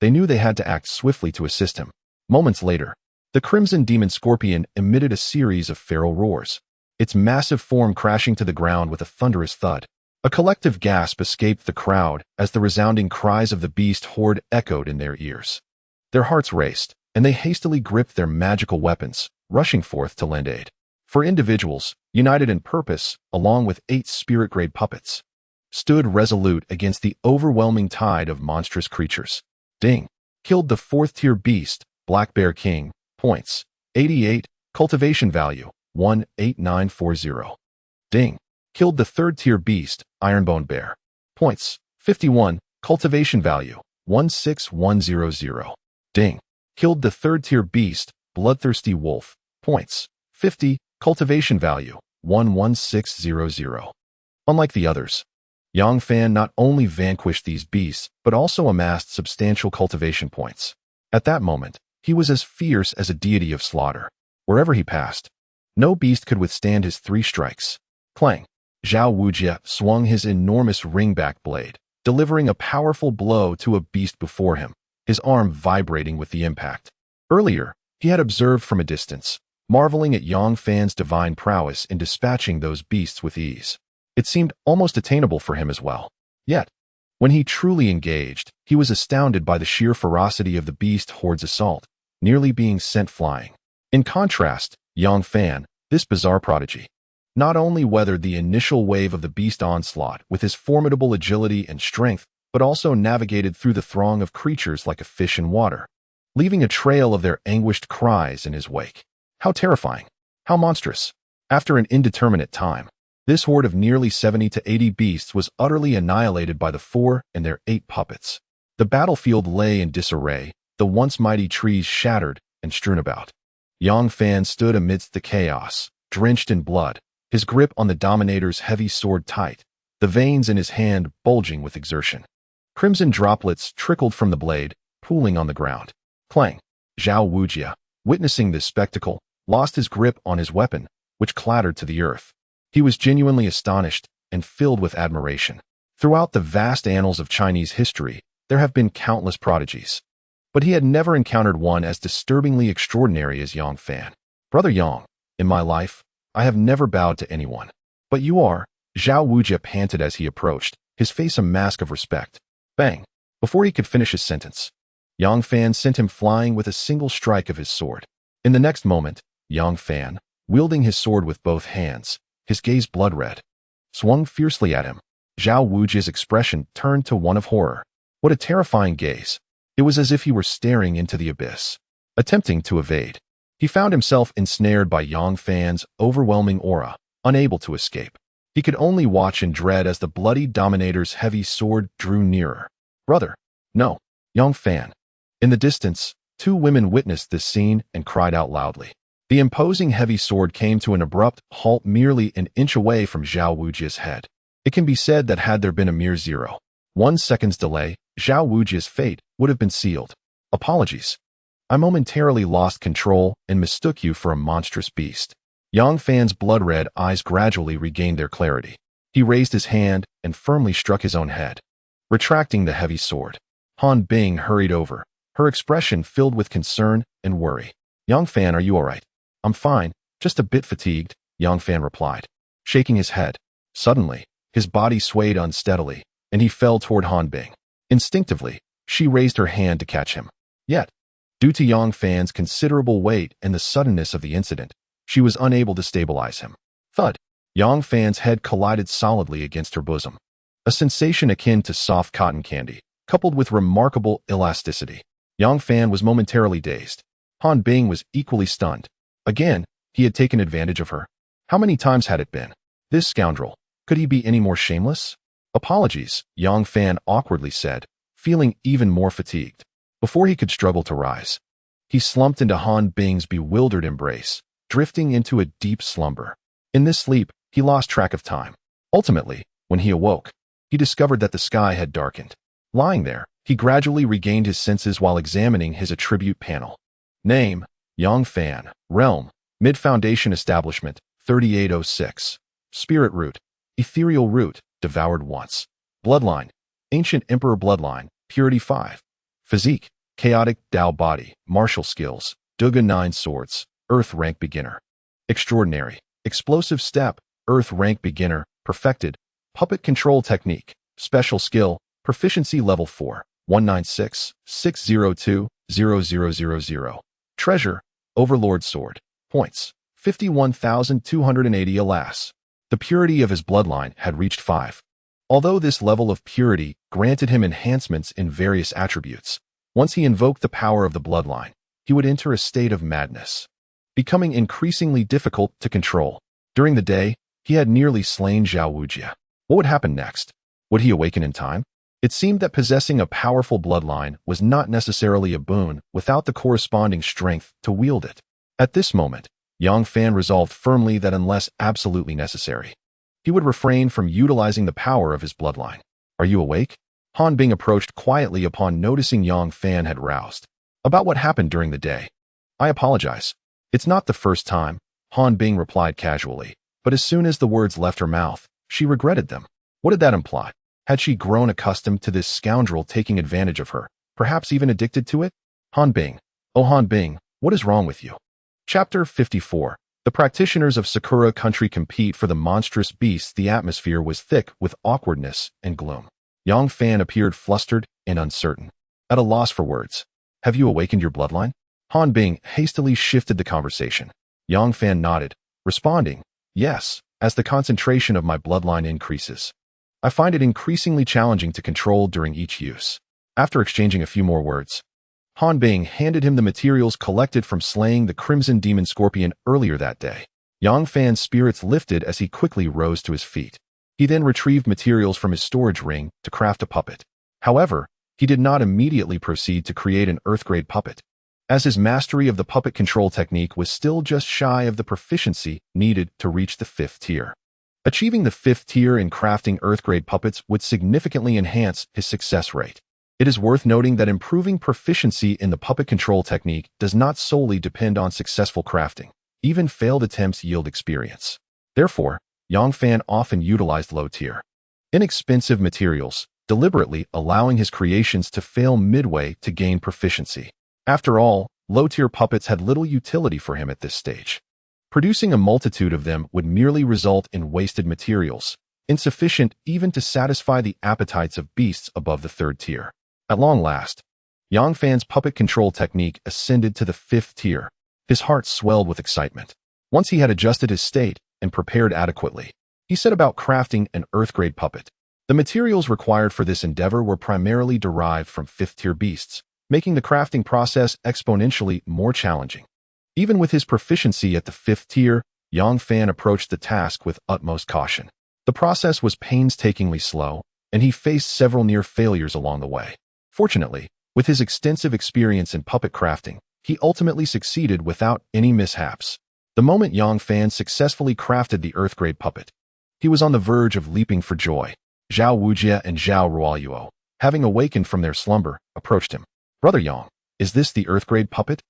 Speaker 1: they knew they had to act swiftly to assist him. Moments later, the Crimson Demon Scorpion emitted a series of feral roars, its massive form crashing to the ground with a thunderous thud. A collective gasp escaped the crowd as the resounding cries of the beast horde echoed in their ears. Their hearts raced, and they hastily gripped their magical weapons, rushing forth to lend aid. For individuals, united in purpose, along with 8 spirit-grade puppets, stood resolute against the overwhelming tide of monstrous creatures. Ding. Killed the 4th-tier beast, Black Bear King. Points, 88, cultivation value, 18940. Ding. Killed the 3rd-tier beast, Ironbone Bear. Points, 51, cultivation value, 16100. Ding. Killed the 3rd-tier beast, Bloodthirsty Wolf. Points, 50, cultivation value, 11600. Unlike the others, Yang Fan not only vanquished these beasts, but also amassed substantial cultivation points. At that moment, he was as fierce as a deity of slaughter. Wherever he passed, no beast could withstand his 3 strikes. Clang! Zhao Wuji swung his enormous ringback blade, delivering a powerful blow to a beast before him, his arm vibrating with the impact. Earlier, he had observed from a distance, marveling at Yang Fan's divine prowess in dispatching those beasts with ease. It seemed almost attainable for him as well. Yet, when he truly engaged, he was astounded by the sheer ferocity of the beast horde's assault, nearly being sent flying. In contrast, Yang Fan, this bizarre prodigy, not only weathered the initial wave of the beast onslaught with his formidable agility and strength, but also navigated through the throng of creatures like a fish in water, leaving a trail of their anguished cries in his wake. How terrifying! How monstrous! After an indeterminate time, this horde of nearly 70 to 80 beasts was utterly annihilated by the 4 and their 8 puppets. The battlefield lay in disarray, the once mighty trees shattered and strewn about. Yang Fan stood amidst the chaos, drenched in blood, his grip on the Dominator's heavy sword tight, the veins in his hand bulging with exertion. Crimson droplets trickled from the blade, pooling on the ground. Clang! Zhao Wujia, witnessing this spectacle, lost his grip on his weapon, which clattered to the earth. He was genuinely astonished and filled with admiration. Throughout the vast annals of Chinese history, there have been countless prodigies. But he had never encountered one as disturbingly extraordinary as Yang Fan. Brother Yang, in my life, I have never bowed to anyone. But you are, Zhao Wujia panted as he approached, his face a mask of respect. Bang! Before he could finish his sentence, Yang Fan sent him flying with a single strike of his sword. In the next moment, Yang Fan, wielding his sword with both hands, his gaze blood-red, swung fiercely at him. Zhao Wujia's expression turned to one of horror. What a terrifying gaze. It was as if he were staring into the abyss. Attempting to evade, he found himself ensnared by Yang Fan's overwhelming aura, unable to escape. He could only watch in dread as the bloody Dominator's heavy sword drew nearer. Brother! No! Yang Fan! In the distance, two women witnessed this scene and cried out loudly. The imposing heavy sword came to an abrupt halt merely an inch away from Zhao Wujia's head. It can be said that had there been a mere 0.1 seconds delay, Zhao Wujia's fate would have been sealed. Apologies. I momentarily lost control and mistook you for a monstrous beast. Yang Fan's blood-red eyes gradually regained their clarity. He raised his hand and firmly struck his own head. Retracting the heavy sword, Han Bing hurried over, her expression filled with concern and worry. Yang Fan, are you all right? I'm fine, just a bit fatigued, Yang Fan replied, shaking his head. Suddenly, his body swayed unsteadily, and he fell toward Han Bing. Instinctively, she raised her hand to catch him. Yet, due to Yang Fan's considerable weight and the suddenness of the incident, she was unable to stabilize him. Thud! Yang Fan's head collided solidly against her bosom. A sensation akin to soft cotton candy, coupled with remarkable elasticity. Yang Fan was momentarily dazed. Han Bing was equally stunned. Again, he had taken advantage of her. How many times had it been? This scoundrel. Could he be any more shameless? Apologies, Yang Fan awkwardly said, feeling even more fatigued. Before he could struggle to rise, he slumped into Han Bing's bewildered embrace, drifting into a deep slumber. In this sleep, he lost track of time. Ultimately, when he awoke, he discovered that the sky had darkened. Lying there, he gradually regained his senses while examining his attribute panel. Name, Yang Fan. Realm, Mid-Foundation Establishment, 3806. Spirit Root, Ethereal Root, Devoured Once. Bloodline, Ancient Emperor Bloodline, Purity 5. Physique, Chaotic Dao Body, Martial Skills, Duga 9 Swords, Earth Rank Beginner. Extraordinary, Explosive Step, Earth Rank Beginner, Perfected. Puppet Control Technique, Special Skill, Proficiency Level 4, 196-602-0000. Treasure, Overlord Sword. Points, 51,280. Alas, the purity of his bloodline had reached 5. Although this level of purity granted him enhancements in various attributes, once he invoked the power of the bloodline, he would enter a state of madness, becoming increasingly difficult to control. During the day, he had nearly slain Zhao Wujia. What would happen next? Would he awaken in time? It seemed that possessing a powerful bloodline was not necessarily a boon without the corresponding strength to wield it. At this moment, Yang Fan resolved firmly that unless absolutely necessary, he would refrain from utilizing the power of his bloodline. Are you awake? Han Bing approached quietly upon noticing Yang Fan had roused. About what happened during the day. I apologize. It's not the first time, Han Bing replied casually, but as soon as the words left her mouth, she regretted them. What did that imply? Had she grown accustomed to this scoundrel taking advantage of her, perhaps even addicted to it? Han Bing. Oh Han Bing, what is wrong with you? Chapter 54. The practitioners of Sakura Country compete for the monstrous beasts. The atmosphere was thick with awkwardness and gloom. Yang Fan appeared flustered and uncertain, at a loss for words. Have you awakened your bloodline? Han Bing hastily shifted the conversation. Yang Fan nodded, responding, yes, as the concentration of my bloodline increases. I find it increasingly challenging to control during each use. After exchanging a few more words, Han Bing handed him the materials collected from slaying the Crimson Demon Scorpion earlier that day. Yang Fan's spirits lifted as he quickly rose to his feet. He then retrieved materials from his storage ring to craft a puppet. However, he did not immediately proceed to create an Earth-grade puppet, as his mastery of the puppet control technique was still just shy of the proficiency needed to reach the 5th tier. Achieving the 5th tier in crafting Earth-grade puppets would significantly enhance his success rate. It is worth noting that improving proficiency in the puppet control technique does not solely depend on successful crafting. Even failed attempts yield experience. Therefore, Yang Fan often utilized low-tier, inexpensive materials, deliberately allowing his creations to fail midway to gain proficiency. After all, low-tier puppets had little utility for him at this stage. Producing a multitude of them would merely result in wasted materials, insufficient even to satisfy the appetites of beasts above the 3rd tier. At long last, Yang Fan's puppet control technique ascended to the 5th tier. His heart swelled with excitement. Once he had adjusted his state and prepared adequately, he set about crafting an Earth-grade puppet. The materials required for this endeavor were primarily derived from 5th-tier beasts, making the crafting process exponentially more challenging. Even with his proficiency at the 5th tier, Yang Fan approached the task with utmost caution. The process was painstakingly slow, and he faced several near failures along the way. Fortunately, with his extensive experience in puppet crafting, he ultimately succeeded without any mishaps. The moment Yang Fan successfully crafted the Earth-grade puppet, he was on the verge of leaping for joy. Zhao Wujie and Zhao Ruoyuo, having awakened from their slumber, approached him. "Brother Yang, is this the Earth-grade puppet?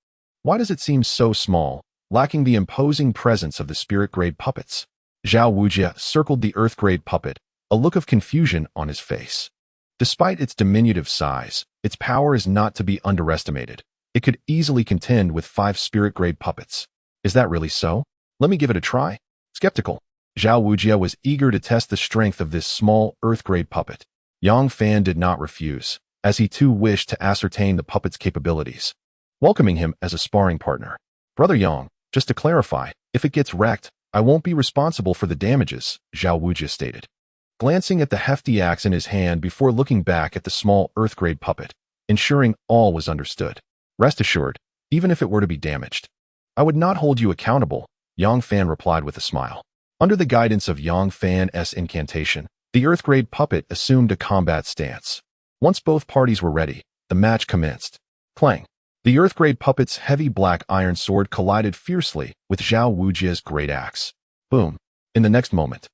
Speaker 1: Why does it seem so small, lacking the imposing presence of the Spirit-grade puppets?" Zhao Wujie circled the Earth-grade puppet, a look of confusion on his face. Despite its diminutive size, its power is not to be underestimated. It could easily contend with 5 Spirit-grade puppets. "Is that really so? Let me give it a try." Skeptical, Zhao Wujie was eager to test the strength of this small Earth-grade puppet. Yang Fan did not refuse, as he too wished to ascertain the puppet's capabilities. Welcoming him as a sparring partner. "Brother Yang, just to clarify, if it gets wrecked, I won't be responsible for the damages," Zhao Wujie stated. Glancing at the hefty axe in his hand before looking back at the small Earth-grade puppet, ensuring all was understood. "Rest assured, even if it were to be damaged, I would not hold you accountable," Yang Fan replied with a smile. Under the guidance of Yang Fan's incantation, the Earth-grade puppet assumed a combat stance. Once both parties were ready, the match commenced. Clang! The Earth-grade puppet's heavy black iron sword collided fiercely with Zhao Wujie's great axe. Boom! In the next moment,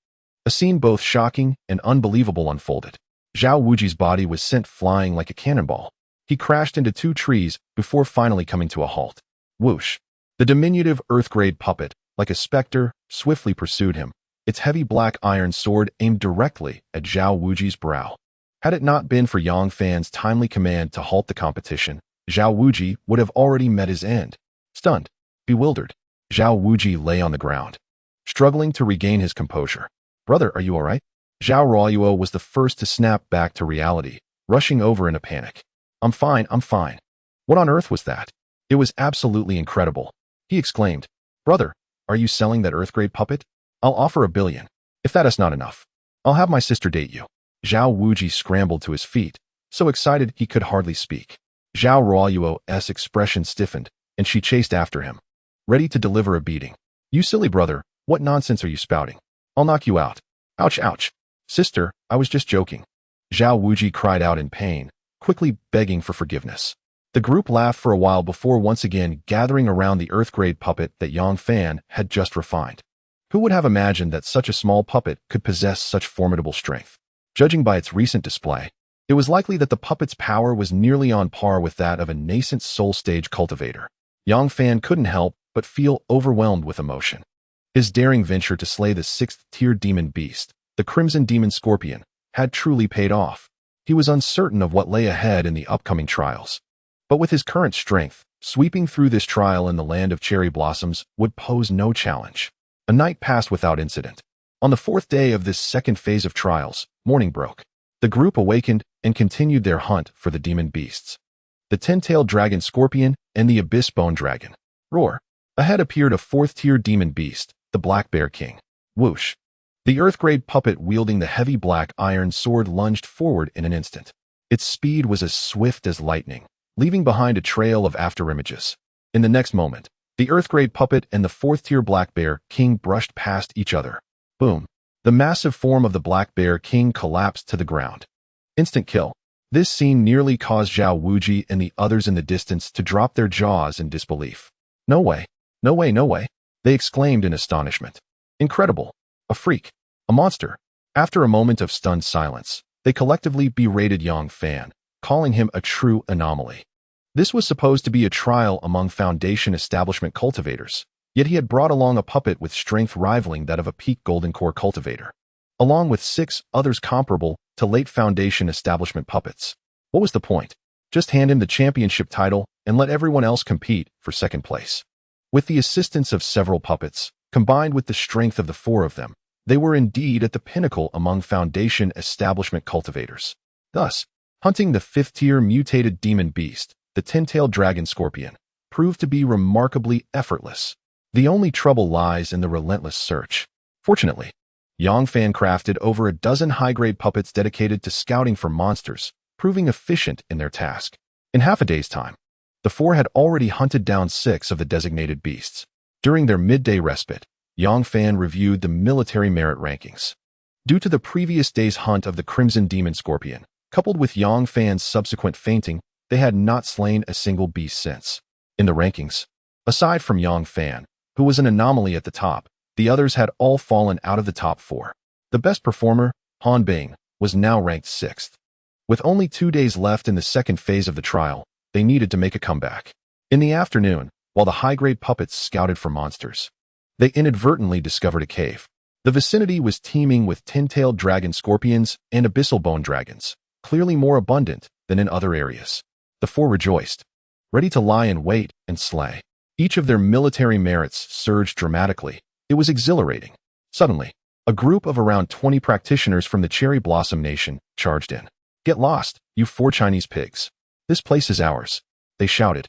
Speaker 1: a scene both shocking and unbelievable unfolded. Zhao Wujie's body was sent flying like a cannonball. He crashed into 2 trees before finally coming to a halt. Whoosh! The diminutive Earth-grade puppet, like a specter, swiftly pursued him, its heavy black iron sword aimed directly at Zhao Wujie's brow. Had it not been for Yang Fan's timely command to halt the competition, Zhao Wujie would have already met his end. Stunned, bewildered, Zhao Wujie lay on the ground, struggling to regain his composure. "Brother, are you all right?" Zhao Ruoyuo was the first to snap back to reality, rushing over in a panic. I'm fine. What on earth was that?" "It was absolutely incredible," he exclaimed. "Brother, are you selling that Earth-grade puppet? I'll offer $1 billion. If that is not enough, I'll have my sister date you." Zhao Wujie scrambled to his feet, so excited he could hardly speak. Zhao Ruoyuo's expression stiffened, and she chased after him, ready to deliver a beating. "You silly brother, what nonsense are you spouting? I'll knock you out." "Ouch, ouch. Sister, I was just joking." Zhao Wujie cried out in pain, quickly begging for forgiveness. The group laughed for a while before once again gathering around the Earth-grade puppet that Yang Fan had just refined. Who would have imagined that such a small puppet could possess such formidable strength? Judging by its recent display, it was likely that the puppet's power was nearly on par with that of a nascent soul stage cultivator. Yang Fan couldn't help but feel overwhelmed with emotion. His daring venture to slay the 6th-tier demon beast, the Crimson Demon Scorpion, had truly paid off. He was uncertain of what lay ahead in the upcoming trials. But with his current strength, sweeping through this trial in the land of cherry blossoms would pose no challenge. A night passed without incident. On the 4th day of this second phase of trials, morning broke. The group awakened and continued their hunt for the demon beasts. The 10-tailed dragon Scorpion and the Abyss-bone dragon. Roar! Ahead appeared a 4th-tier demon beast, the Black Bear King. Whoosh! The Earth-grade puppet wielding the heavy black iron sword lunged forward in an instant. Its speed was as swift as lightning, leaving behind a trail of afterimages. In the next moment, the Earth-grade puppet and the 4th-tier Black Bear King brushed past each other. Boom! The massive form of the Black Bear King collapsed to the ground. Instant kill. This scene nearly caused Zhao Wujie and the others in the distance to drop their jaws in disbelief. "No way, no way, no way," they exclaimed in astonishment. "Incredible. A freak. A monster. After a moment of stunned silence, they collectively berated Yang Fan, calling him a true anomaly. This was supposed to be a trial among Foundation establishment cultivators, yet he had brought along a puppet with strength rivaling that of a peak Golden Core cultivator, along with 6 others comparable to late Foundation establishment puppets. What was the point? Just hand him the championship title and let everyone else compete for second place. With the assistance of several puppets, combined with the strength of the 4 of them, they were indeed at the pinnacle among Foundation establishment cultivators. Thus, hunting the 5th-tier mutated demon beast, the 10-tailed dragon scorpion, proved to be remarkably effortless. The only trouble lies in the relentless search. Fortunately, Yang Fan crafted over a dozen high-grade puppets dedicated to scouting for monsters, proving efficient in their task. In half a day's time, the 4 had already hunted down 6 of the designated beasts. During their midday respite, Yang Fan reviewed the military merit rankings. Due to the previous day's hunt of the Crimson Demon Scorpion, coupled with Yang Fan's subsequent fainting, they had not slain a single beast since. In the rankings, aside from Yang Fan, who was an anomaly at the top, the others had all fallen out of the top 4. The best performer, Han Bing, was now ranked 6th. With only 2 days left in the second phase of the trial, they needed to make a comeback. In the afternoon, while the high-grade puppets scouted for monsters, they inadvertently discovered a cave. The vicinity was teeming with 10-tailed dragon scorpions and abyssal bone dragons, clearly more abundant than in other areas. The 4 rejoiced, ready to lie in wait and slay. Each of their military merits surged dramatically. It was exhilarating. Suddenly, a group of around 20 practitioners from the Cherry Blossom Nation charged in. "Get lost, you 4 Chinese pigs. This place is ours," they shouted.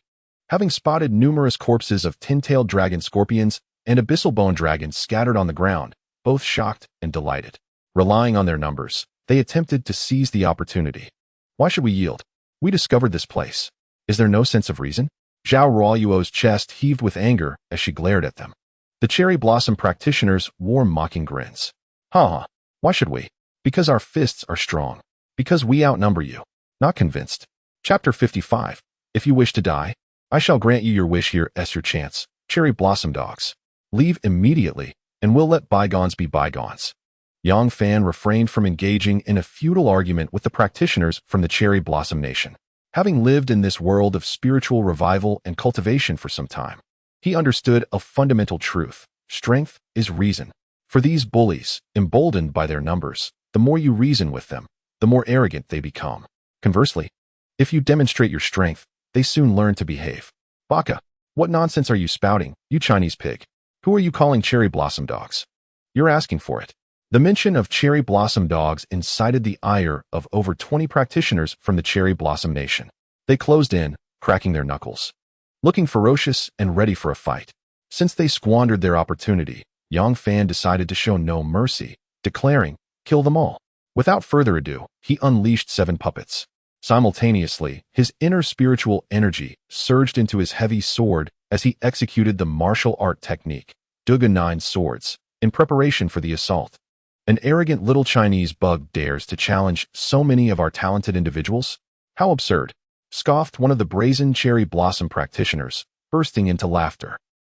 Speaker 1: Having spotted numerous corpses of 10-tailed dragon scorpions and abyssal bone dragons scattered on the ground, both shocked and delighted. Relying on their numbers, they attempted to seize the opportunity. "Why should we yield? We discovered this place. Is there no sense of reason?" Zhao Ruoyuo's chest heaved with anger as she glared at them. The Cherry Blossom practitioners wore mocking grins. "Ha! Why should we? Because our fists are strong. Because we outnumber you." Not convinced. Chapter 55. If you wish to die, I shall grant you your wish. Here is your chance. Cherry Blossom dogs. Leave immediately, and we'll let bygones be bygones. Yang Fan refrained from engaging in a futile argument with the practitioners from the Cherry Blossom Nation. Having lived in this world of spiritual revival and cultivation for some time, he understood a fundamental truth. Strength is reason. For these bullies, emboldened by their numbers, the more you reason with them, the more arrogant they become. Conversely, if you demonstrate your strength, they soon learn to behave. "Baka, what nonsense are you spouting, you Chinese pig? Who are you calling Cherry Blossom dogs? You're asking for it." The mention of Cherry Blossom dogs incited the ire of over 20 practitioners from the Cherry Blossom Nation. They closed in, cracking their knuckles, looking ferocious and ready for a fight. Since they squandered their opportunity, Yang Fan decided to show no mercy, declaring, "Kill them all." Without further ado, he unleashed 7 puppets. Simultaneously, his inner spiritual energy surged into his heavy sword as he executed the martial art technique, Duga 9 Swords, in preparation for the assault. "An arrogant little Chinese bug dares to challenge so many of our talented individuals? How absurd," scoffed one of the brazen Cherry Blossom practitioners, bursting into laughter.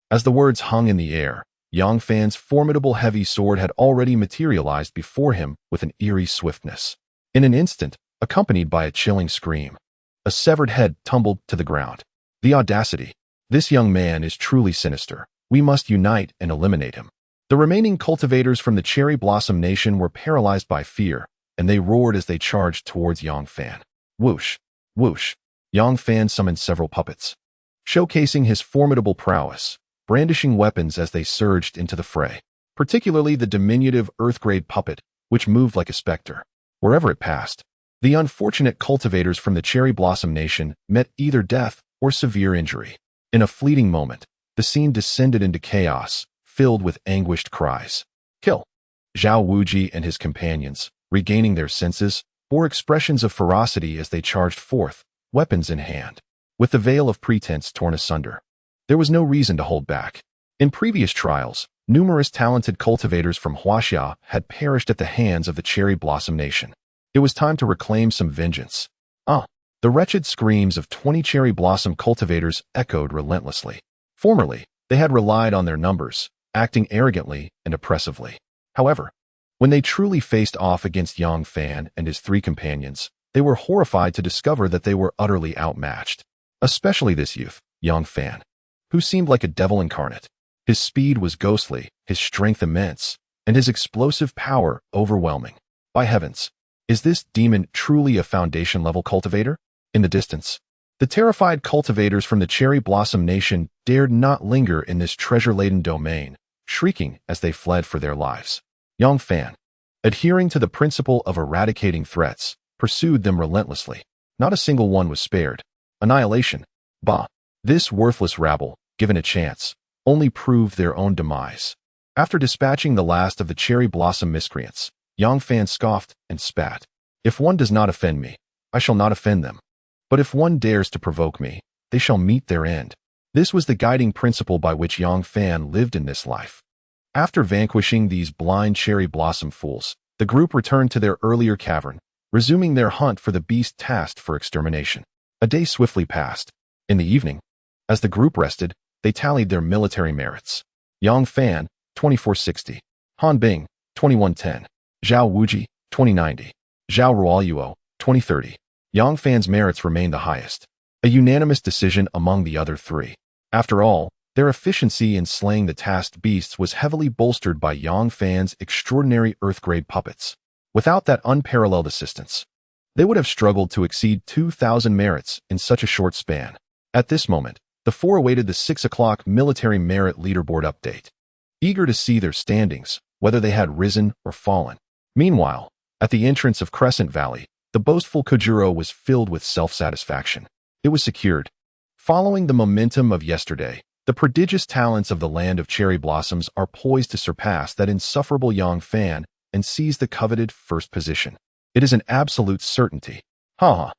Speaker 1: As the words hung in the air, Yang Fan's formidable heavy sword had already materialized before him with an eerie swiftness. In an instant, accompanied by a chilling scream, a severed head tumbled to the ground. The audacity! This young man is truly sinister. We must unite and eliminate him. The remaining cultivators from the Cherry Blossom Nation were paralyzed by fear, and they roared as they charged towards Yang Fan. Whoosh! Whoosh! Yang Fan summoned several puppets, showcasing his formidable prowess, brandishing weapons as they surged into the fray, particularly the diminutive Earth-grade puppet, which moved like a specter. Wherever it passed, the unfortunate cultivators from the Cherry Blossom Nation met either death or severe injury. In a fleeting moment, the scene descended into chaos, filled with anguished cries. "Kill!" Zhao Wuji and his companions, regaining their senses, bore expressions of ferocity as they charged forth, weapons in hand. With the veil of pretense torn asunder, there was no reason to hold back. In previous trials, numerous talented cultivators from Huaxia had perished at the hands of the Cherry Blossom Nation. It was time to reclaim some vengeance. The wretched screams of 20 Cherry Blossom cultivators echoed relentlessly. Formerly, they had relied on their numbers, acting arrogantly and oppressively. However, When they truly faced off against Yang Fan and his three companions, they were horrified to discover that they were utterly outmatched. Especially this youth, Yang Fan, who seemed like a devil incarnate. His speed was ghostly, his strength immense, and his explosive power overwhelming. By heavens, is this demon truly a Foundation-level cultivator? In the distance, the terrified cultivators from the Cherry Blossom Nation dared not linger in this treasure-laden domain, shrieking as they fled for their lives. Yang Fan, adhering to the principle of eradicating threats, pursued them relentlessly. Not a single one was spared. Annihilation. Bah! This worthless rabble, given a chance, only proved their own demise. After dispatching the last of the Cherry Blossom miscreants, Yang Fan scoffed and spat. If one does not offend me, I shall not offend them. But if one dares to provoke me, they shall meet their end. This was the guiding principle by which Yang Fan lived in this life. After vanquishing these blind cherry blossom fools, the group returned to their earlier cavern, resuming their hunt for the beast tasked for extermination. A day swiftly passed. In the evening, as the group rested, they tallied their military merits. Yang Fan, 2460. Han Bing, 2110. Zhao Wuji, 2090. Zhao Ruoyuo, 2030. Yang Fan's merits remained the highest, a unanimous decision among the other three. After all, their efficiency in slaying the tasked beasts was heavily bolstered by Yang Fan's extraordinary Earth-grade puppets. Without that unparalleled assistance, they would have struggled to exceed 2,000 merits in such a short span. At this moment, the four awaited the 6 o'clock military merit leaderboard update, eager to see their standings, whether they had risen or fallen. Meanwhile, at the entrance of Crescent Valley, the boastful Kojiro was filled with self-satisfaction. It was secured. Following the momentum of yesterday, the prodigious talents of the land of cherry blossoms are poised to surpass that insufferable Yang Fan and seize the coveted first position. It is an absolute certainty. Haha.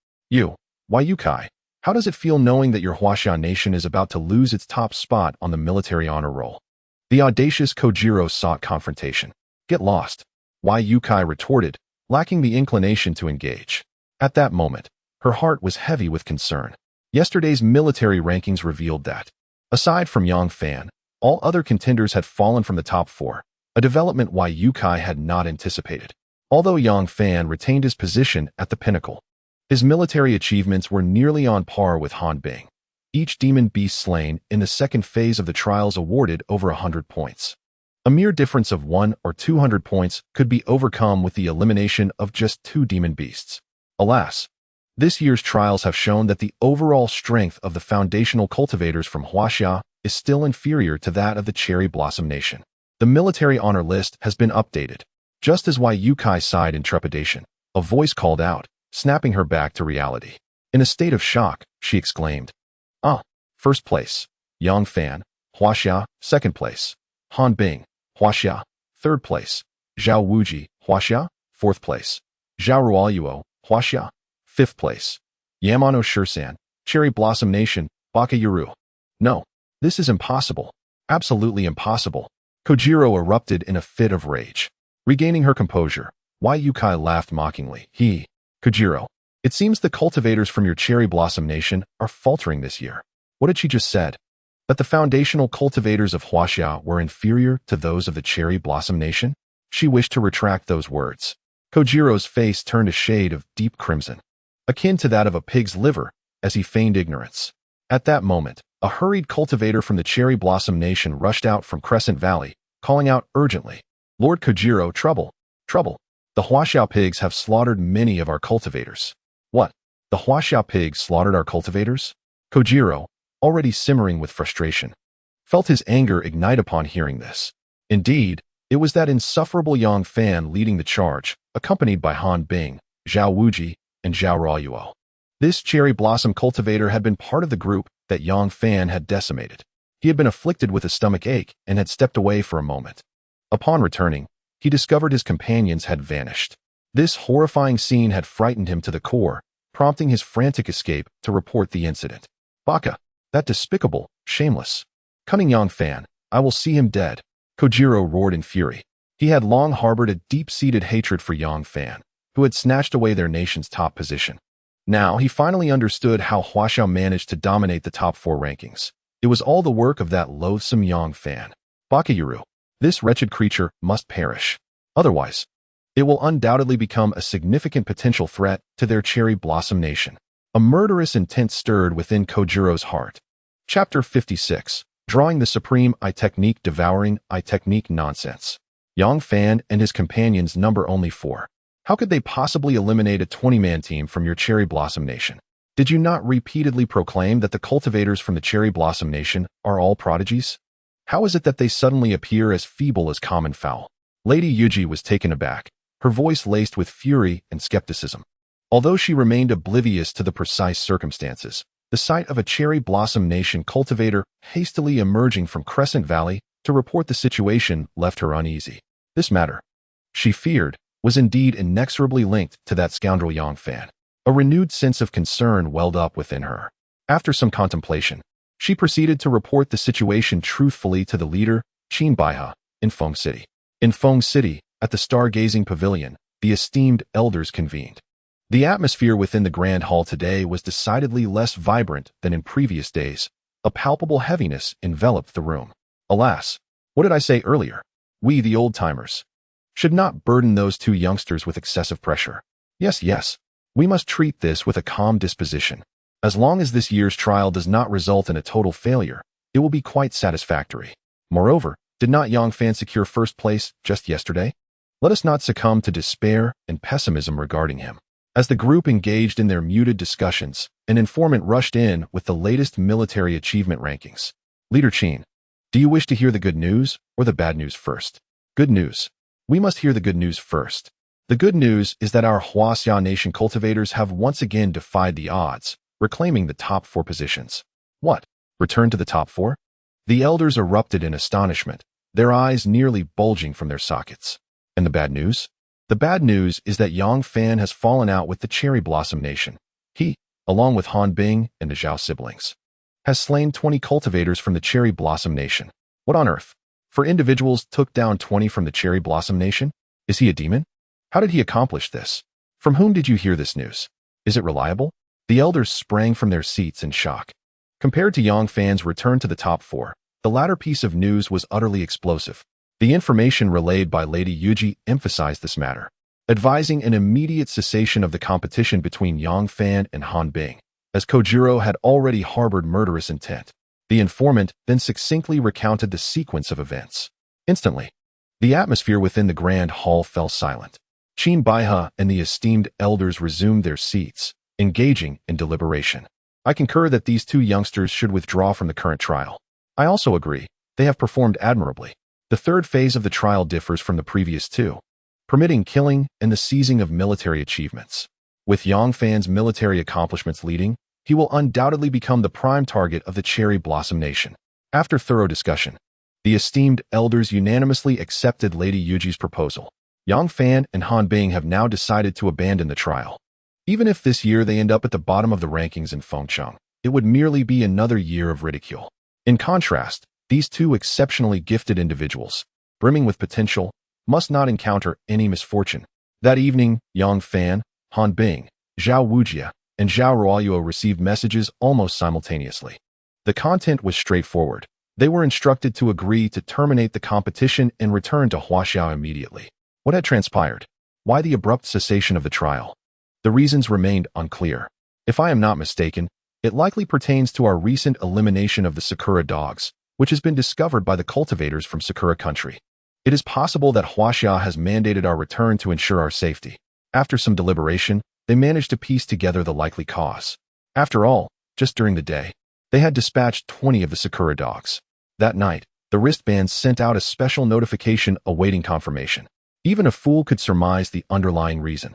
Speaker 1: Why Yukai? How does it feel knowing that your Huaxia nation is about to lose its top spot on the military honor roll? The audacious Kojiro sought confrontation. Get lost. Why Yukai retorted, lacking the inclination to engage. At that moment, her heart was heavy with concern. Yesterday's military rankings revealed that, aside from Yang Fan, all other contenders had fallen from the top four, a development Why Yukai had not anticipated. Although Yang Fan retained his position at the pinnacle, his military achievements were nearly on par with Han Bing. Each demon beast slain in the second phase of the trials awarded over 100 points. A mere difference of 100 or 200 points could be overcome with the elimination of just 2 demon beasts. Alas, this year's trials have shown that the overall strength of the foundational cultivators from Huaxia is still inferior to that of the Cherry Blossom Nation. The military honor list has been updated. Just as Why Yukai sighed in trepidation, a voice called out, snapping her back to reality. In a state of shock, she exclaimed, First place, Yang Fan, Huaxia. Second place, Han Bing, Huaxia. Third place, Zhao Wuji, Huaxia. Fourth place, Zhao Ruoyuo, Huaxia. Fifth place, Yamano Shursan, Cherry Blossom Nation, Baka Yuru. No, this is impossible. Absolutely impossible. Kojiro erupted in a fit of rage. Regaining her composure, Why Yukai laughed mockingly. Kojiro, it seems the cultivators from your Cherry Blossom Nation are faltering this year. What had she just said? That the foundational cultivators of Huaxia were inferior to those of the Cherry Blossom Nation? She wished to retract those words. Kojiro's face turned a shade of deep crimson, akin to that of a pig's liver, as he feigned ignorance. At that moment, a hurried cultivator from the Cherry Blossom Nation rushed out from Crescent Valley, calling out urgently, Lord Kojiro, trouble, trouble. The Huaxia pigs have slaughtered many of our cultivators. What? The Huaxia pigs slaughtered our cultivators? Kojiro, already simmering with frustration, felt his anger ignite upon hearing this. Indeed, it was that insufferable Yang Fan leading the charge, accompanied by Han Bing, Zhao Wuji, and Zhao Ruoyuo. This cherry blossom cultivator had been part of the group that Yang Fan had decimated. He had been afflicted with a stomach ache and had stepped away for a moment. Upon returning, he discovered his companions had vanished. This horrifying scene had frightened him to the core, prompting his frantic escape to report the incident. Baka, that despicable, shameless, cunning Yang Fan, I will see him dead. Kojiro roared in fury. He had long harbored a deep-seated hatred for Yang Fan, who had snatched away their nation's top position. Now he finally understood how Huaxia managed to dominate the top 4 rankings. It was all the work of that loathsome Yang Fan. Bakayuru, this wretched creature must perish. Otherwise, it will undoubtedly become a significant potential threat to their Cherry Blossom Nation. A murderous intent stirred within Kojuro's heart. Chapter 56. Drawing the Supreme Eye Technique. Devouring Eye Technique. Nonsense. Yang Fan and his companions number only 4. How could they possibly eliminate a 20-man team from your Cherry Blossom Nation? Did you not repeatedly proclaim that the cultivators from the Cherry Blossom Nation are all prodigies? How is it that they suddenly appear as feeble as common fowl? Lady Yuji was taken aback, her voice laced with fury and skepticism. Although she remained oblivious to the precise circumstances, the sight of a Cherry Blossom Nation cultivator hastily emerging from Crescent Valley to report the situation left her uneasy. This matter, she feared, was indeed inexorably linked to that scoundrel Yang Fan. A renewed sense of concern welled up within her. After some contemplation, she proceeded to report the situation truthfully to the leader, Qin Baihe, in Feng City. In Feng City, at the Stargazing Pavilion, the esteemed elders convened. The atmosphere within the Grand Hall today was decidedly less vibrant than in previous days. A palpable heaviness enveloped the room. Alas, what did I say earlier? We, the old-timers, should not burden those 2 youngsters with excessive pressure. Yes, we must treat this with a calm disposition. As long as this year's trial does not result in a total failure, it will be quite satisfactory. Moreover, did not Yang Fan secure first place just yesterday? Let us not succumb to despair and pessimism regarding him. As the group engaged in their muted discussions, an informant rushed in with the latest military achievement rankings. Leader Qin, do you wish to hear the good news or the bad news first? Good news. We must hear the good news first. The good news is that our Huaxia Nation cultivators have once again defied the odds, reclaiming the top 4 positions. What? Return to the top 4? The elders erupted in astonishment, their eyes nearly bulging from their sockets. And the bad news? The bad news is that Yang Fan has fallen out with the Cherry Blossom Nation. He, along with Han Bing and the Zhao siblings, has slain 20 cultivators from the Cherry Blossom Nation. What on earth? 4 individuals took down 20 from the Cherry Blossom Nation? Is he a demon? How did he accomplish this? From whom did you hear this news? Is it reliable? The elders sprang from their seats in shock. Compared to Yang Fan's return to the top 4, the latter piece of news was utterly explosive. The information relayed by Lady Yuji emphasized this matter, advising an immediate cessation of the competition between Yang Fan and Han Bing, as Kojuro had already harbored murderous intent. The informant then succinctly recounted the sequence of events. Instantly, the atmosphere within the Grand Hall fell silent. Qin Baihe and the esteemed elders resumed their seats, engaging in deliberation. I concur that these 2 youngsters should withdraw from the current trial. I also agree, they have performed admirably. The 3rd phase of the trial differs from the previous 2, permitting killing and the seizing of military achievements. With Yang Fan's military accomplishments leading, he will undoubtedly become the prime target of the Cherry Blossom Nation. After thorough discussion, the esteemed elders unanimously accepted Lady Yuji's proposal. Yang Fan and Han Bing have now decided to abandon the trial. Even if this year they end up at the bottom of the rankings in Fengcheng, it would merely be another year of ridicule. In contrast, these 2 exceptionally gifted individuals, brimming with potential, must not encounter any misfortune. That evening, Yang Fan, Han Bing, Zhao Wujia, and Zhao Ruoyuo received messages almost simultaneously. The content was straightforward. They were instructed to agree to terminate the competition and return to Huaxiao immediately. What had transpired? Why the abrupt cessation of the trial? The reasons remained unclear. If I am not mistaken, it likely pertains to our recent elimination of the Sakura dogs, which has been discovered by the cultivators from Sakura country. It is possible that Huaxia has mandated our return to ensure our safety. After some deliberation, they managed to piece together the likely cause. After all, just during the day, they had dispatched 20 of the Sakura dogs. That night, the wristbands sent out a special notification awaiting confirmation. Even a fool could surmise the underlying reason.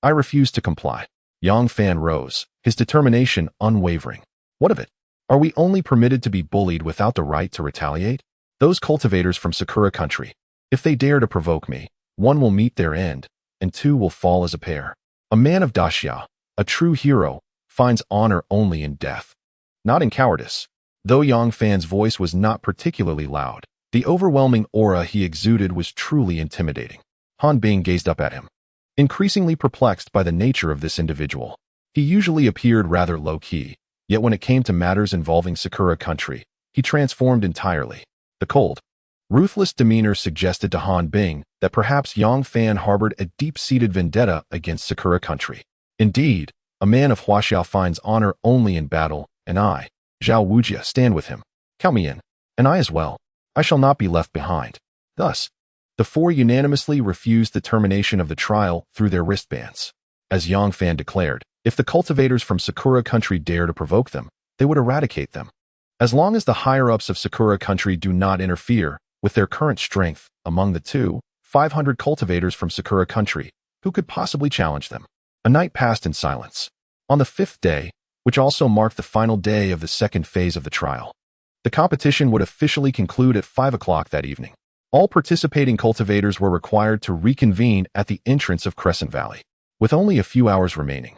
Speaker 1: I refused to comply. Yang Fan rose, his determination unwavering. What of it? Are we only permitted to be bullied without the right to retaliate? Those cultivators from Sakura country, if they dare to provoke me, 1 will meet their end, and 2 will fall as a pair. A man of Daxia, a true hero, finds honor only in death, not in cowardice. Though Yang Fan's voice was not particularly loud, the overwhelming aura he exuded was truly intimidating. Han Bing gazed up at him, increasingly perplexed by the nature of this individual. He usually appeared rather low-key, yet when it came to matters involving Sakura country, he transformed entirely. The cold, Ruthless demeanor suggested to Han Bing that perhaps Yang Fan harbored a deep-seated vendetta against Sakura country. Indeed, a man of Huaxiao finds honor only in battle, and I, Zhao Wujia, stand with him. Count me in. And I as well. I shall not be left behind. Thus, the four unanimously refused the termination of the trial through their wristbands. As Yang Fan declared, if the cultivators from Sakura country dare to provoke them, they would eradicate them. As long as the higher-ups of Sakura country do not interfere with their current strength, among the 500 cultivators from Sakura country, who could possibly challenge them? A night passed in silence. On the fifth day, which also marked the final day of the second phase of the trial, the competition would officially conclude at 5 o'clock that evening. All participating cultivators were required to reconvene at the entrance of Crescent Valley. With only a few hours remaining,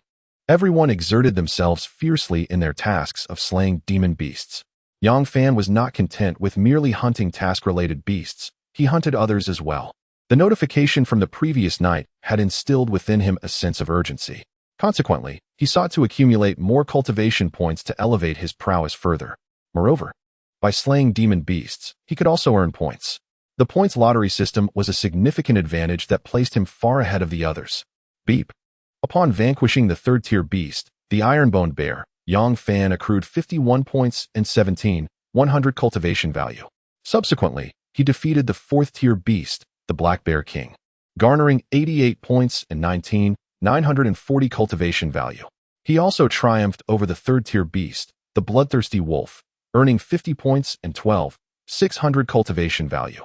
Speaker 1: everyone exerted themselves fiercely in their tasks of slaying demon beasts. Yang Fan was not content with merely hunting task-related beasts. He hunted others as well. The notification from the previous night had instilled within him a sense of urgency. Consequently, he sought to accumulate more cultivation points to elevate his prowess further. Moreover, by slaying demon beasts, he could also earn points. The points lottery system was a significant advantage that placed him far ahead of the others. Beep. Upon vanquishing the third-tier beast, the Iron-Boned Bear, Yang Fan accrued 51 points and 100 cultivation value. Subsequently, he defeated the fourth-tier beast, the Black Bear King, garnering 88 points and 940 cultivation value. He also triumphed over the third-tier beast, the Bloodthirsty Wolf, earning 50 points and 600 cultivation value.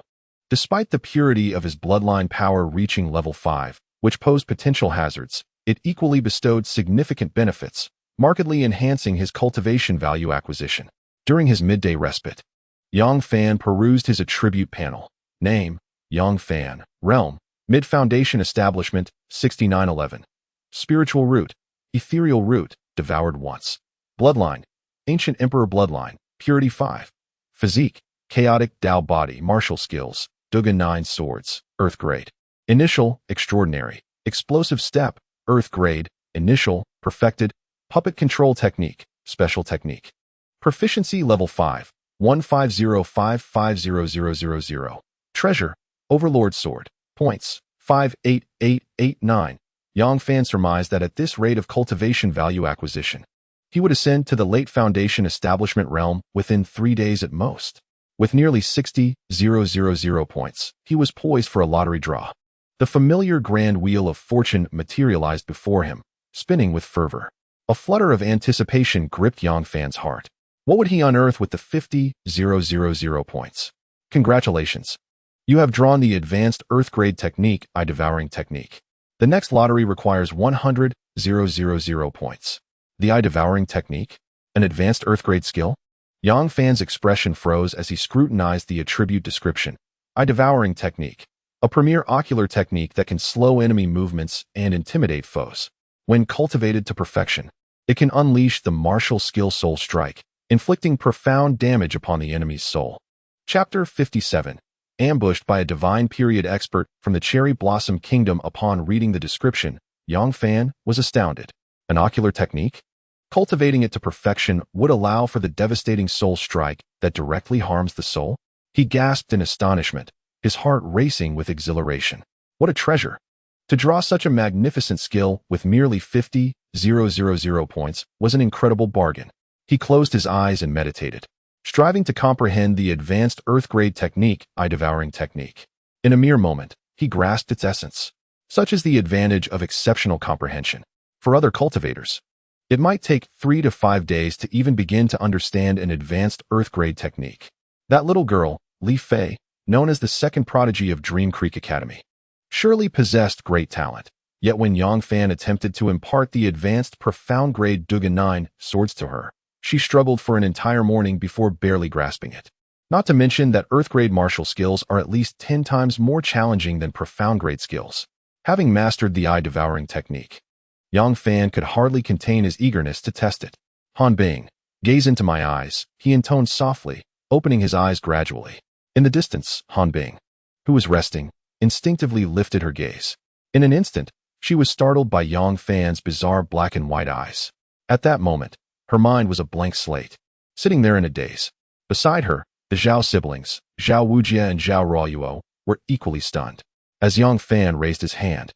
Speaker 1: Despite the purity of his bloodline power reaching level 5, which posed potential hazards, it equally bestowed significant benefits, markedly enhancing his cultivation value acquisition. During his midday respite, Yang Fan perused his attribute panel. Name, Yang Fan. Realm, Mid-Foundation Establishment, 6911. Spiritual Root, Ethereal Root, Devoured Once. Bloodline, Ancient Emperor Bloodline, Purity 5. Physique, Chaotic Dao Body. Martial Skills, Dugan 9 Swords, Earth Grade. Initial, Extraordinary. Explosive Step, Earth Grade. Initial, Perfected. Puppet Control Technique, Special Technique. Proficiency Level 5, 150550000. Treasure, Overlord Sword. Points, 58889. Yang Fan surmised that at this rate of cultivation value acquisition, he would ascend to the late Foundation Establishment realm within 3 days at most. With nearly 60,000 points, he was poised for a lottery draw. The familiar grand wheel of fortune materialized before him, spinning with fervor. A flutter of anticipation gripped Yang Fan's heart. What would he unearth with the 50,000 points? Congratulations. You have drawn the Advanced Earth Grade Technique, Eye Devouring Technique. The next lottery requires 100,000 points. The Eye Devouring Technique? An Advanced Earth Grade skill? Yang Fan's expression froze as he scrutinized the attribute description. Eye Devouring Technique. A premier ocular technique that can slow enemy movements and intimidate foes. When cultivated to perfection, it can unleash the martial skill Soul Strike, inflicting profound damage upon the enemy's soul. Chapter 57. Ambushed by a divine period expert from the Cherry Blossom Kingdom. Upon reading the description, Yang Fan was astounded. An ocular technique? Cultivating it to perfection would allow for the devastating soul strike that directly harms the soul? He gasped in astonishment, his heart racing with exhilaration. What a treasure! To draw such a magnificent skill with merely 50,000 points was an incredible bargain. He closed his eyes and meditated, striving to comprehend the Advanced Earth Grade Technique, Eye Devouring Technique. In a mere moment, he grasped its essence. Such is the advantage of exceptional comprehension. For other cultivators, it might take 3 to 5 days to even begin to understand an Advanced Earth Grade Technique. That little girl, Li Fei, known as the second prodigy of Dream Creek Academy, surely possessed great talent. Yet when Yang Fan attempted to impart the advanced profound grade Dugan 9 swords to her, she struggled for an entire morning before barely grasping it. Not to mention that Earth grade martial skills are at least 10 times more challenging than profound grade skills. Having mastered the Eye Devouring Technique, Yang Fan could hardly contain his eagerness to test it. Han Bing, gaze into my eyes, he intoned softly, opening his eyes gradually. In the distance, Han Bing, who was resting, instinctively lifted her gaze. In an instant, she was startled by Yang Fan's bizarre black and white eyes. At that moment, her mind was a blank slate, sitting there in a daze. Beside her, the Zhao siblings, Zhao Wujie and Zhao Ruoyuo were equally stunned. As Yang Fan raised his hand,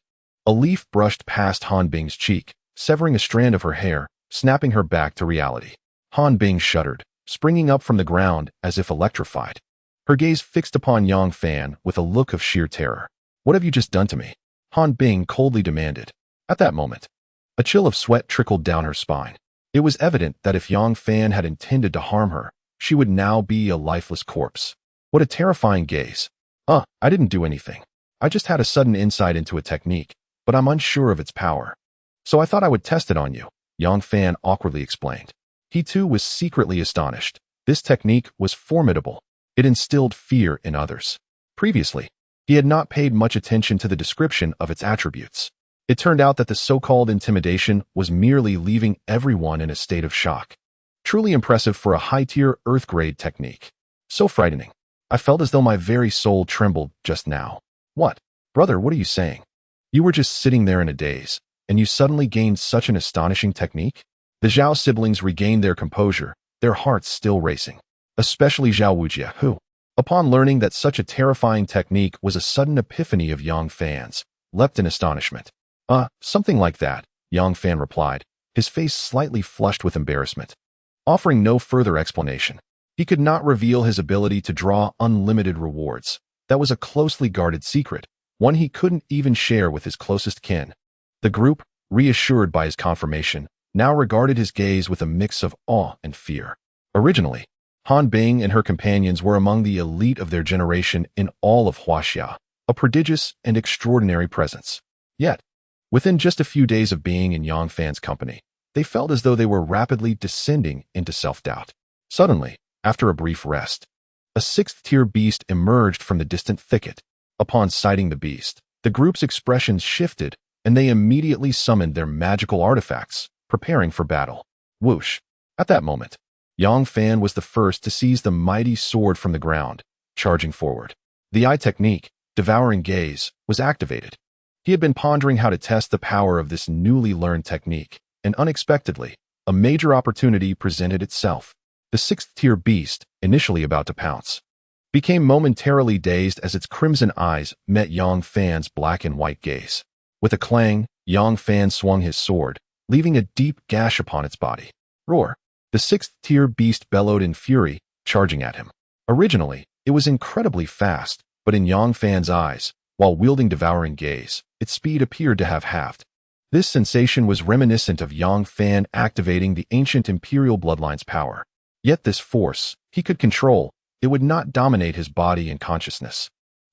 Speaker 1: a leaf brushed past Han Bing's cheek, severing a strand of her hair, snapping her back to reality. Han Bing shuddered, springing up from the ground as if electrified. Her gaze fixed upon Yang Fan with a look of sheer terror. "What have you just done to me?" Han Bing coldly demanded. At that moment, a chill of sweat trickled down her spine. It was evident that if Yang Fan had intended to harm her, she would now be a lifeless corpse. What a terrifying gaze. I didn't do anything. I just had a sudden insight into a technique, but I'm unsure of its power. So I thought I would test it on you, Yang Fan awkwardly explained. He too was secretly astonished. This technique was formidable. It instilled fear in others. Previously, he had not paid much attention to the description of its attributes. It turned out that the so-called intimidation was merely leaving everyone in a state of shock. Truly impressive for a high-tier Earth-grade technique. So frightening. I felt as though my very soul trembled just now. What? Brother, what are you saying? You were just sitting there in a daze, and you suddenly gained such an astonishing technique? The Zhao siblings regained their composure, their hearts still racing. Especially Zhao Wujie, who, upon learning that such a terrifying technique was a sudden epiphany of Yang Fan's, leapt in astonishment. Something like that, Yang Fan replied, his face slightly flushed with embarrassment. Offering no further explanation, he could not reveal his ability to draw unlimited rewards. That was a closely guarded secret, one he couldn't even share with his closest kin. The group, reassured by his confirmation, now regarded his gaze with a mix of awe and fear. Originally, Han Bing and her companions were among the elite of their generation in all of Huaxia, a prodigious and extraordinary presence. Yet, within just a few days of being in Yang Fan's company, they felt as though they were rapidly descending into self-doubt. Suddenly, after a brief rest, a sixth-tier beast emerged from the distant thicket. Upon sighting the beast, the group's expressions shifted, and they immediately summoned their magical artifacts, preparing for battle. Whoosh! At that moment, Yang Fan was the first to seize the mighty sword from the ground, charging forward. The eye technique, Devouring Gaze, was activated. He had been pondering how to test the power of this newly learned technique, and unexpectedly, a major opportunity presented itself. The sixth-tier beast, initially about to pounce, became momentarily dazed as its crimson eyes met Yang Fan's black and white gaze. With a clang, Yang Fan swung his sword, leaving a deep gash upon its body. Roar! The sixth-tier beast bellowed in fury, charging at him. Originally, it was incredibly fast, but in Yang Fan's eyes, while wielding Devouring Gaze, its speed appeared to have halved. This sensation was reminiscent of Yang Fan activating the ancient Imperial bloodline's power. Yet this force, he could control, it would not dominate his body and consciousness.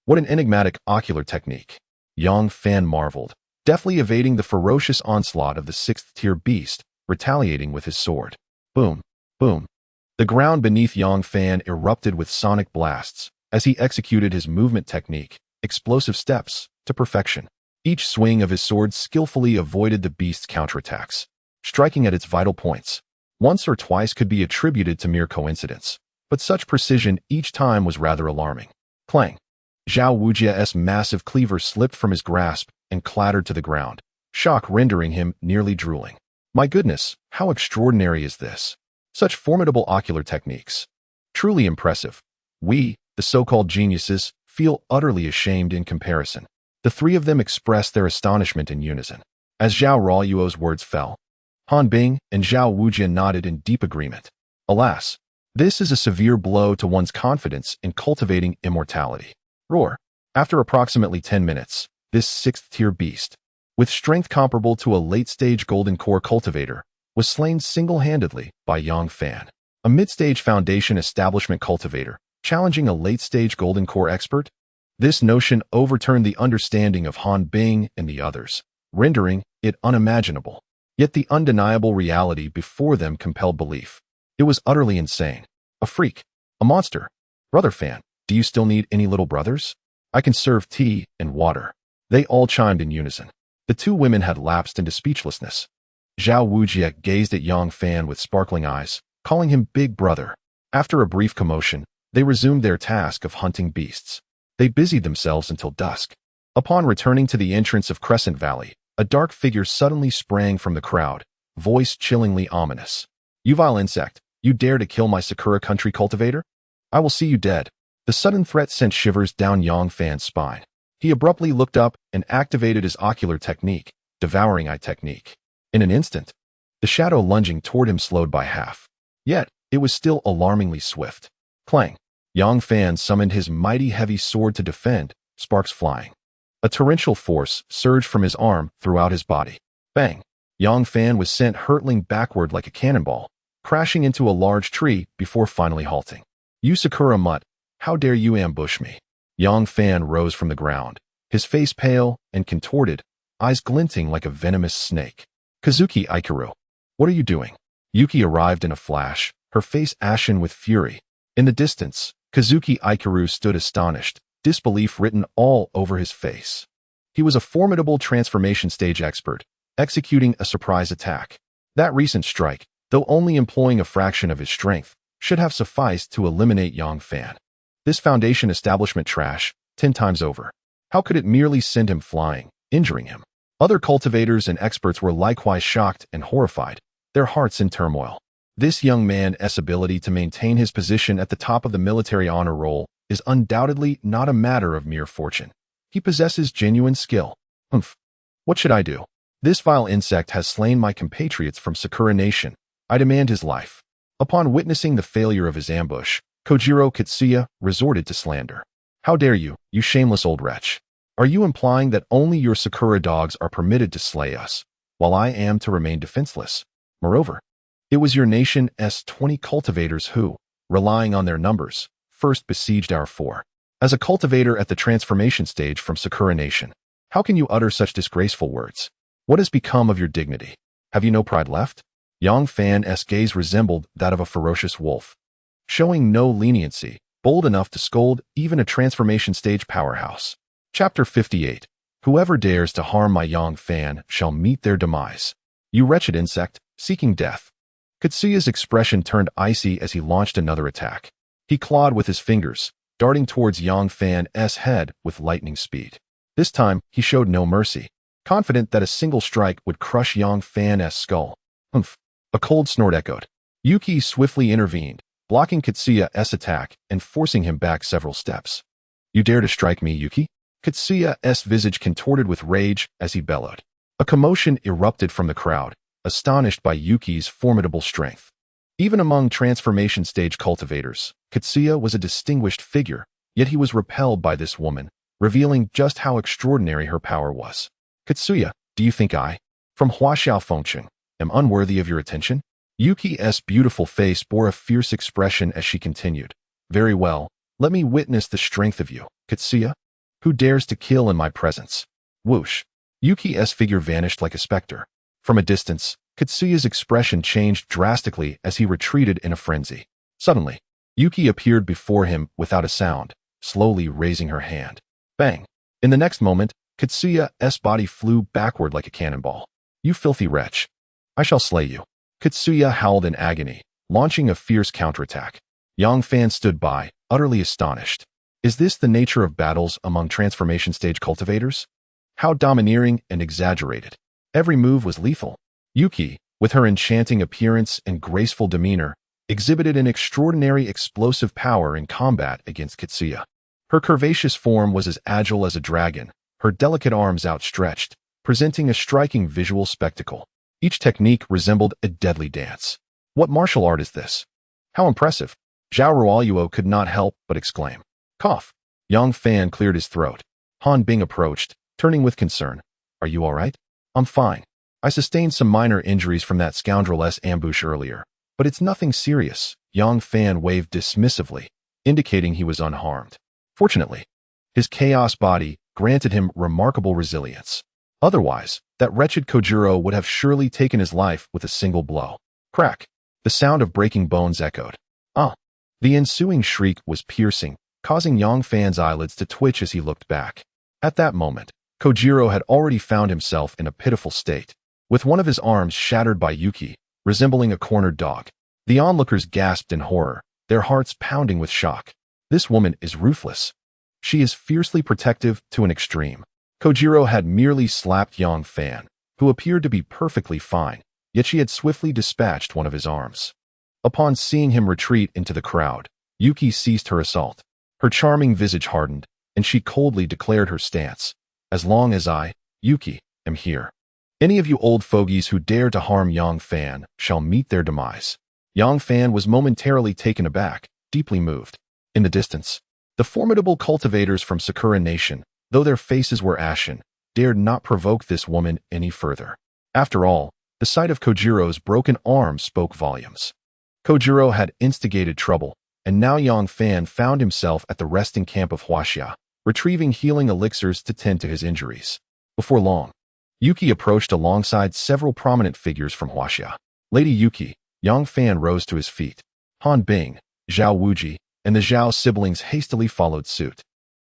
Speaker 1: What an enigmatic ocular technique! Yang Fan marveled, deftly evading the ferocious onslaught of the sixth-tier beast, retaliating with his sword. Boom! Boom! The ground beneath Yang Fan erupted with sonic blasts as he executed his movement technique, explosive steps, to perfection. Each swing of his sword skillfully avoided the beast's counterattacks, striking at its vital points. Once or twice could be attributed to mere coincidence, but such precision each time was rather alarming. Clang! Zhao Wujie's massive cleaver slipped from his grasp and clattered to the ground, shock rendering him nearly drooling. My goodness, how extraordinary is this? Such formidable ocular techniques. Truly impressive. We, the so-called geniuses, feel utterly ashamed in comparison. The three of them expressed their astonishment in unison. As Zhao Ruoyuo's words fell, Han Bing and Zhao Wujie nodded in deep agreement. Alas, this is a severe blow to one's confidence in cultivating immortality. Roar! After approximately 10 minutes, this sixth-tier beast, with strength comparable to a late-stage Golden Core cultivator, was slain single-handedly by Yang Fan, a mid-stage Foundation Establishment cultivator, challenging a late-stage Golden Core expert. This notion overturned the understanding of Han Bing and the others, rendering it unimaginable. Yet the undeniable reality before them compelled belief. It was utterly insane. A freak. A monster. Brother Fan, do you still need any little brothers? I can serve tea and water. They all chimed in unison. The two women had lapsed into speechlessness. Zhao Wujie gazed at Yang Fan with sparkling eyes, calling him Big Brother. After a brief commotion, they resumed their task of hunting beasts. They busied themselves until dusk. Upon returning to the entrance of Crescent Valley, a dark figure suddenly sprang from the crowd, voice chillingly ominous. You vile insect, you dare to kill my Sakura country cultivator? I will see you dead. The sudden threat sent shivers down Yang Fan's spine. He abruptly looked up and activated his ocular technique, devouring eye technique. In an instant, the shadow lunging toward him slowed by half. Yet, it was still alarmingly swift. Clang! Yang Fan summoned his mighty heavy sword to defend, sparks flying. A torrential force surged from his arm throughout his body. Bang! Yang Fan was sent hurtling backward like a cannonball, crashing into a large tree before finally halting. "You Sakura Mutt, how dare you ambush me?" Yang Fan rose from the ground, his face pale and contorted, eyes glinting like a venomous snake. "Kazuki Ikaru, what are you doing?" Yuki arrived in a flash, her face ashen with fury. In the distance, Kazuki Ikaru stood astonished, disbelief written all over his face. He was a formidable transformation stage expert, executing a surprise attack. That recent strike, though only employing a fraction of his strength, should have sufficed to eliminate Yang Fan. This foundation establishment trash, 10 times over. How could it merely send him flying, injuring him? Other cultivators and experts were likewise shocked and horrified, their hearts in turmoil. This young man's ability to maintain his position at the top of the military honor roll is undoubtedly not a matter of mere fortune. He possesses genuine skill. Humph. What should I do? This vile insect has slain my compatriots from Sakura Nation. I demand his life. Upon witnessing the failure of his ambush, Kojiro Kitsuya resorted to slander. "How dare you, you shameless old wretch? Are you implying that only your Sakura dogs are permitted to slay us, while I am to remain defenseless? Moreover, it was your nation's 20 cultivators who, relying on their numbers, first besieged our fort. As a cultivator at the transformation stage from Sakura Nation, how can you utter such disgraceful words? What has become of your dignity? Have you no pride left?" Yang Fan's gaze resembled that of a ferocious wolf, showing no leniency, bold enough to scold even a transformation stage powerhouse. Chapter 58. Whoever dares to harm my Yang Fan shall meet their demise. You wretched insect, seeking death. Kitsuya's expression turned icy as he launched another attack. He clawed with his fingers, darting towards Yang Fan's head with lightning speed. This time, he showed no mercy, confident that a single strike would crush Yang Fan's skull. Humph! A cold snort echoed. Yuki swiftly intervened, blocking Kitsuya's attack and forcing him back several steps. "You dare to strike me, Yuki?" Kitsuya's visage contorted with rage as he bellowed. A commotion erupted from the crowd, astonished by Yuki's formidable strength. Even among transformation stage cultivators, Kitsuya was a distinguished figure, yet he was repelled by this woman, revealing just how extraordinary her power was. "Kitsuya, do you think I, from Huaxiao Fengcheng, am unworthy of your attention?" Yuki's beautiful face bore a fierce expression as she continued. "Very well, let me witness the strength of you, Kitsuya. Who dares to kill in my presence?" Whoosh! Yuki's figure vanished like a specter. From a distance, Kitsuya's expression changed drastically as he retreated in a frenzy. Suddenly, Yuki appeared before him without a sound, slowly raising her hand. Bang! In the next moment, Kitsuya's body flew backward like a cannonball. "You filthy wretch! I shall slay you." Kitsuya howled in agony, launching a fierce counterattack. Yang Fan stood by, utterly astonished. Is this the nature of battles among transformation stage cultivators? How domineering and exaggerated. Every move was lethal. Yuki, with her enchanting appearance and graceful demeanor, exhibited an extraordinary explosive power in combat against Kitsuya. Her curvaceous form was as agile as a dragon, her delicate arms outstretched, presenting a striking visual spectacle. Each technique resembled a deadly dance. What martial art is this? How impressive! Zhao Ruoyuo could not help but exclaim. Cough! Yang Fan cleared his throat. Han Bing approached, turning with concern. Are you all right? I'm fine. I sustained some minor injuries from that scoundrel's ambush earlier, but it's nothing serious. Yang Fan waved dismissively, indicating he was unharmed. Fortunately, his chaos body granted him remarkable resilience. Otherwise, that wretched Kojiro would have surely taken his life with a single blow. Crack! The sound of breaking bones echoed. Ah! The ensuing shriek was piercing, causing Yang Fan's eyelids to twitch as he looked back. At that moment, Kojiro had already found himself in a pitiful state, with one of his arms shattered by Yuki, resembling a cornered dog. The onlookers gasped in horror, their hearts pounding with shock. This woman is ruthless. She is fiercely protective to an extreme. Kojiro had merely slapped Yang Fan, who appeared to be perfectly fine, yet she had swiftly dispatched one of his arms. Upon seeing him retreat into the crowd, Yuki ceased her assault. Her charming visage hardened, and she coldly declared her stance. As long as I, Yuki, am here, any of you old fogies who dare to harm Yang Fan shall meet their demise. Yang Fan was momentarily taken aback, deeply moved. In the distance, the formidable cultivators from Sakura Nation, though their faces were ashen, dared not provoke this woman any further. After all, the sight of Kojiro's broken arm spoke volumes. Kojiro had instigated trouble, and now Yang Fan found himself at the resting camp of Huaxia, retrieving healing elixirs to tend to his injuries. Before long, Yuki approached alongside several prominent figures from Huaxia. Lady Yuki, Yang Fan rose to his feet. Han Bing, Zhao Wuji, and the Zhao siblings hastily followed suit.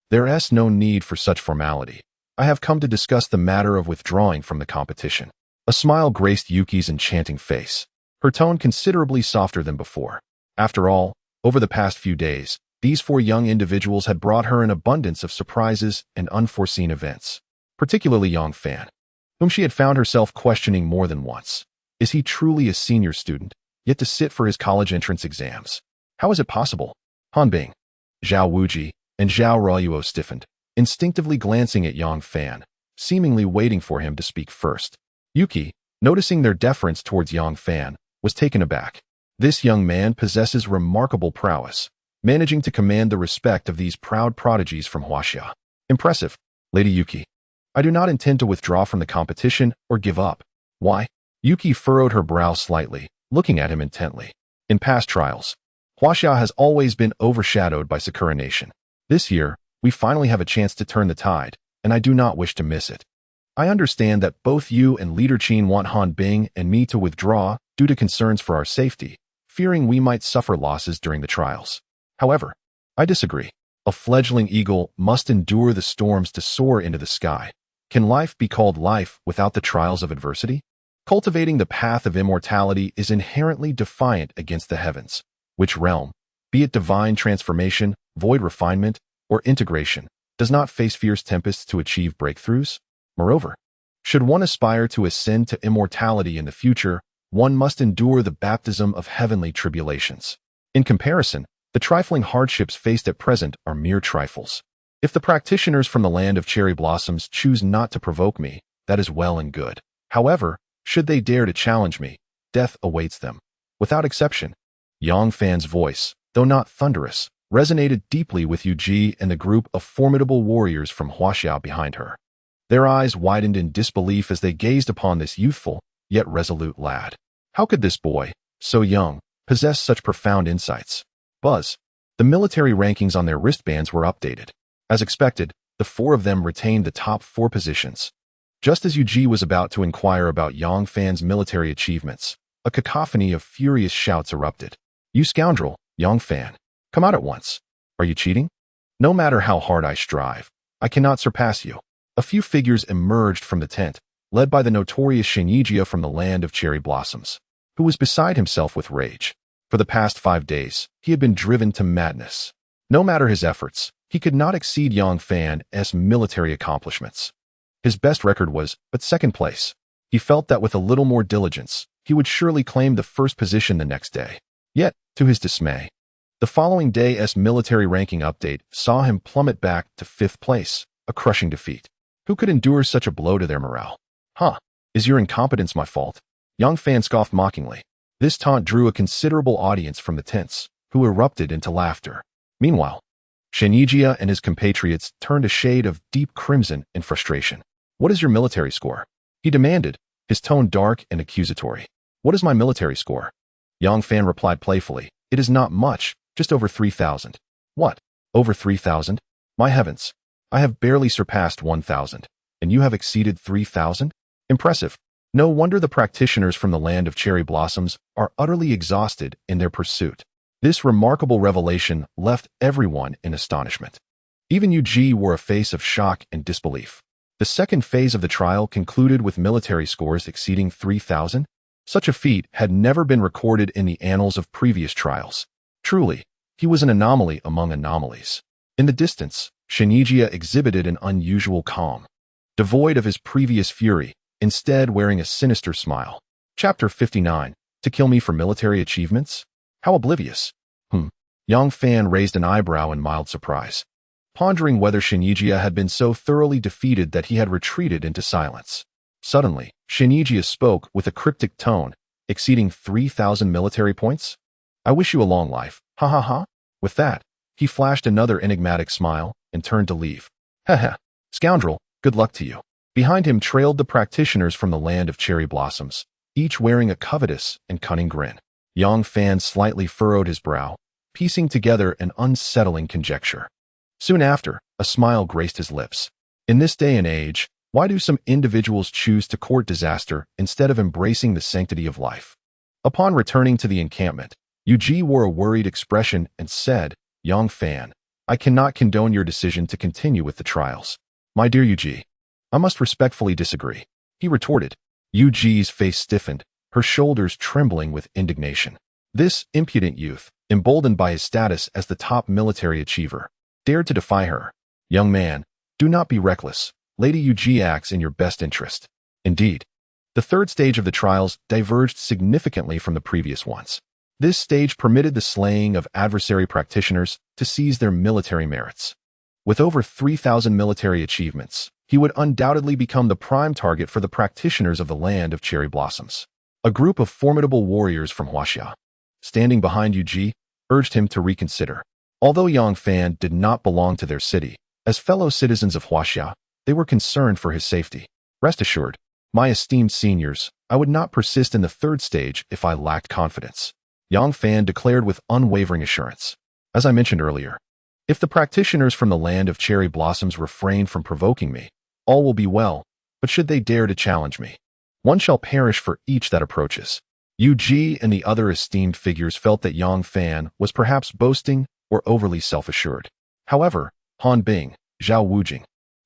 Speaker 1: There's no need for such formality. I have come to discuss the matter of withdrawing from the competition. A smile graced Yuki's enchanting face, her tone considerably softer than before. After all, over the past few days, these four young individuals had brought her an abundance of surprises and unforeseen events, particularly Yang Fan, whom she had found herself questioning more than once. Is he truly a senior student, yet to sit for his college entrance exams? How is it possible? Han Bing, Zhao Wuji, and Zhao Ruoyuo stiffened, instinctively glancing at Yang Fan, seemingly waiting for him to speak first. Yuki, noticing their deference towards Yang Fan, was taken aback. This young man possesses remarkable prowess, managing to command the respect of these proud prodigies from Huaxia. Impressive, Lady Yuki. I do not intend to withdraw from the competition or give up. Why? Yuki furrowed her brow slightly, looking at him intently. In past trials, Huaxia has always been overshadowed by Sakura Nation. This year, we finally have a chance to turn the tide, and I do not wish to miss it. I understand that both you and Leader Qin want Han Bing and me to withdraw due to concerns for our safety, fearing we might suffer losses during the trials. However, I disagree. A fledgling eagle must endure the storms to soar into the sky. Can life be called life without the trials of adversity? Cultivating the path of immortality is inherently defiant against the heavens. Which realm, be it divine transformation, void refinement, or integration, does not face fierce tempests to achieve breakthroughs? Moreover, should one aspire to ascend to immortality in the future, one must endure the baptism of heavenly tribulations. In comparison, the trifling hardships faced at present are mere trifles. If the practitioners from the land of cherry blossoms choose not to provoke me, that is well and good. However, should they dare to challenge me, death awaits them. Without exception. Yang Fan's voice, though not thunderous, resonated deeply with Yuji and the group of formidable warriors from Huaxia behind her. Their eyes widened in disbelief as they gazed upon this youthful, yet resolute lad. How could this boy, so young, possess such profound insights? Buzz. The military rankings on their wristbands were updated. As expected, the four of them retained the top 4 positions. Just as Yuji was about to inquire about Yang Fan's military achievements, a cacophony of furious shouts erupted. You scoundrel, Yang Fan. Come out at once. Are you cheating? No matter how hard I strive, I cannot surpass you. A few figures emerged from the tent, led by the notorious Shinjia from the land of cherry blossoms, who was beside himself with rage. For the past 5 days, he had been driven to madness. No matter his efforts, he could not exceed Yang Fan's military accomplishments. His best record was but 2nd place. He felt that with a little more diligence, he would surely claim the 1st position the next day. Yet, to his dismay, the following day's military ranking update saw him plummet back to 5th place, a crushing defeat. Who could endure such a blow to their morale? Huh, is your incompetence my fault? Yang Fan scoffed mockingly. This taunt drew a considerable audience from the tents, who erupted into laughter. Meanwhile, Shinjia and his compatriots turned a shade of deep crimson in frustration. What is your military score? He demanded, his tone dark and accusatory. What is my military score? Yang Fan replied playfully. It is not much, just over 3,000. What? Over 3,000? My heavens. I have barely surpassed 1,000, and you have exceeded 3,000? Impressive. No wonder the practitioners from the land of cherry blossoms are utterly exhausted in their pursuit. This remarkable revelation left everyone in astonishment. Even Yuji wore a face of shock and disbelief. The 2nd phase of the trial concluded with military scores exceeding 3,000. Such a feat had never been recorded in the annals of previous trials. Truly, he was an anomaly among anomalies. In the distance, Shinjia exhibited an unusual calm, devoid of his previous fury, instead wearing a sinister smile. Chapter 59. To kill me for military achievements? How oblivious. Yang Fan raised an eyebrow in mild surprise, pondering whether Shinjia had been so thoroughly defeated that he had retreated into silence. Suddenly, Shinjia spoke with a cryptic tone, exceeding 3,000 military points? I wish you a long life, ha ha ha. With that, he flashed another enigmatic smile and turned to leave. Heh, scoundrel, good luck to you. Behind him trailed the practitioners from the land of cherry blossoms, each wearing a covetous and cunning grin. Yang Fan slightly furrowed his brow, piecing together an unsettling conjecture. Soon after, a smile graced his lips. In this day and age, why do some individuals choose to court disaster instead of embracing the sanctity of life? Upon returning to the encampment, Yuji wore a worried expression and said, Yang Fan, I cannot condone your decision to continue with the trials. My dear Yuji, I must respectfully disagree, he retorted. Yuji's face stiffened, her shoulders trembling with indignation. This impudent youth, emboldened by his status as the top military achiever, dared to defy her. Young man, do not be reckless. Lady Yuji acts in your best interest. Indeed, the third stage of the trials diverged significantly from the previous ones. This stage permitted the slaying of adversary practitioners to seize their military merits. With over 3,000 military achievements, he would undoubtedly become the prime target for the practitioners of the land of cherry blossoms. A group of formidable warriors from Huaxia, standing behind Yuji, urged him to reconsider. Although Yang Fan did not belong to their city, as fellow citizens of Huaxia, they were concerned for his safety. Rest assured, my esteemed seniors, I would not persist in the third stage if I lacked confidence, Yang Fan declared with unwavering assurance. As I mentioned earlier, if the practitioners from the land of cherry blossoms refrain from provoking me, all will be well, but should they dare to challenge me, one shall perish for each that approaches. Yuji and the other esteemed figures felt that Yang Fan was perhaps boasting or overly self-assured. However, Han Bing, Zhao Wujing,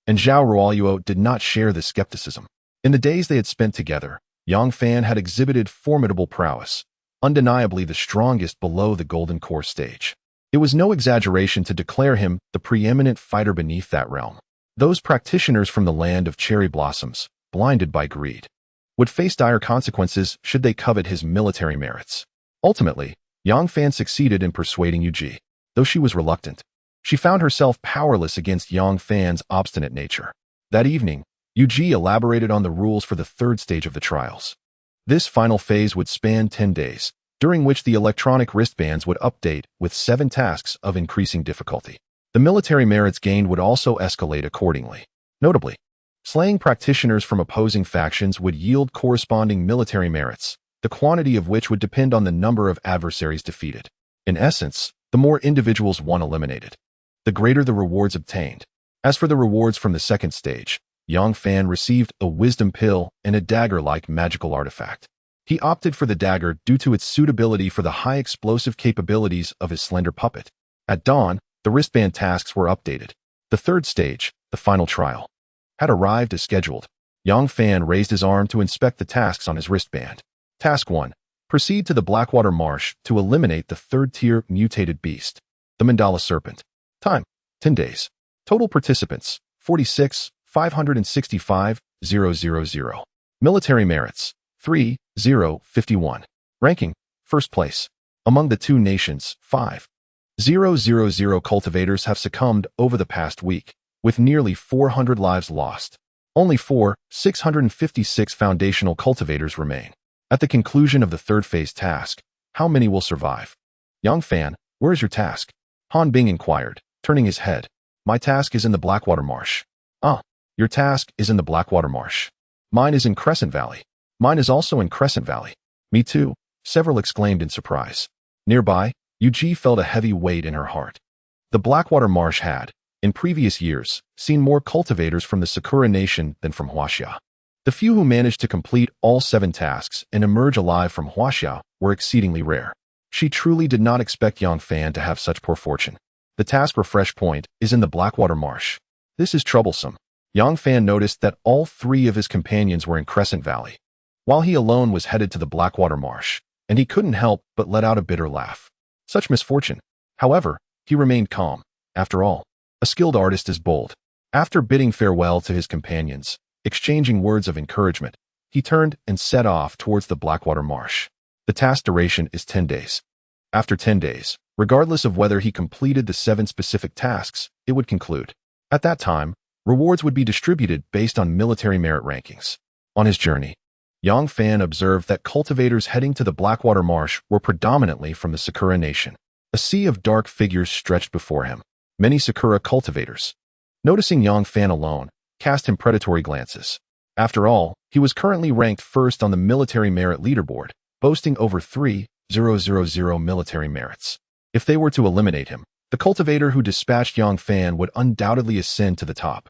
Speaker 1: and Zhao Ruoyuo did not share this skepticism. In the days they had spent together, Yang Fan had exhibited formidable prowess, undeniably the strongest below the Golden Core stage. It was no exaggeration to declare him the preeminent fighter beneath that realm. Those practitioners from the land of cherry blossoms, blinded by greed, would face dire consequences should they covet his military merits. Ultimately, Yang Fan succeeded in persuading Yuji, though she was reluctant. She found herself powerless against Yang Fan's obstinate nature. That evening, Yuji elaborated on the rules for the third stage of the trials. This final phase would span 10 days, during which the electronic wristbands would update with 7 tasks of increasing difficulty. The military merits gained would also escalate accordingly. Notably, slaying practitioners from opposing factions would yield corresponding military merits, the quantity of which would depend on the number of adversaries defeated. In essence, the more individuals one eliminated, the greater the rewards obtained. As for the rewards from the second stage, Yang Fan received a wisdom pill and a dagger-like magical artifact. He opted for the dagger due to its suitability for the high explosive capabilities of his slender puppet. At dawn, the wristband tasks were updated. The third stage, the final trial, had arrived as scheduled. Yang Fan raised his arm to inspect the tasks on his wristband. Task 1. Proceed to the Blackwater Marsh to eliminate the third-tier mutated beast, the Mandala Serpent. Time, 10 days. Total participants, 46, 565, 000. Military merits, 3, 0, 51. Ranking, first place. Among the two nations, 5, 000 cultivators have succumbed over the past week, with nearly 400 lives lost. Only 4, 656 foundational cultivators remain. At the conclusion of the third phase task, how many will survive? Yang Fan, where is your task? Han Bing inquired, turning his head. My task is in the Blackwater Marsh. Ah, your task is in the Blackwater Marsh. Mine is in Crescent Valley. Mine is also in Crescent Valley. Me too, several exclaimed in surprise. Nearby, Yuji felt a heavy weight in her heart. The Blackwater Marsh had, in previous years, seen more cultivators from the Sakura Nation than from Huaxia. The few who managed to complete all 7 tasks and emerge alive from Huaxia were exceedingly rare. She truly did not expect Yang Fan to have such poor fortune. The task refresh point is in the Blackwater Marsh. This is troublesome. Yang Fan noticed that all 3 of his companions were in Crescent Valley, while he alone was headed to the Blackwater Marsh, and he couldn't help but let out a bitter laugh. Such misfortune. However, he remained calm. After all, a skilled artist is bold. After bidding farewell to his companions, exchanging words of encouragement, he turned and set off towards the Blackwater Marsh. The task duration is 10 days. After 10 days, regardless of whether he completed the 7 specific tasks, it would conclude. At that time, rewards would be distributed based on military merit rankings. On his journey, Yang Fan observed that cultivators heading to the Blackwater Marsh were predominantly from the Sakura Nation. A sea of dark figures stretched before him. Many Sakura cultivators, noticing Yang Fan alone, cast him predatory glances. After all, he was currently ranked first on the military merit leaderboard, boasting over 3,000 military merits. If they were to eliminate him, the cultivator who dispatched Yang Fan would undoubtedly ascend to the top.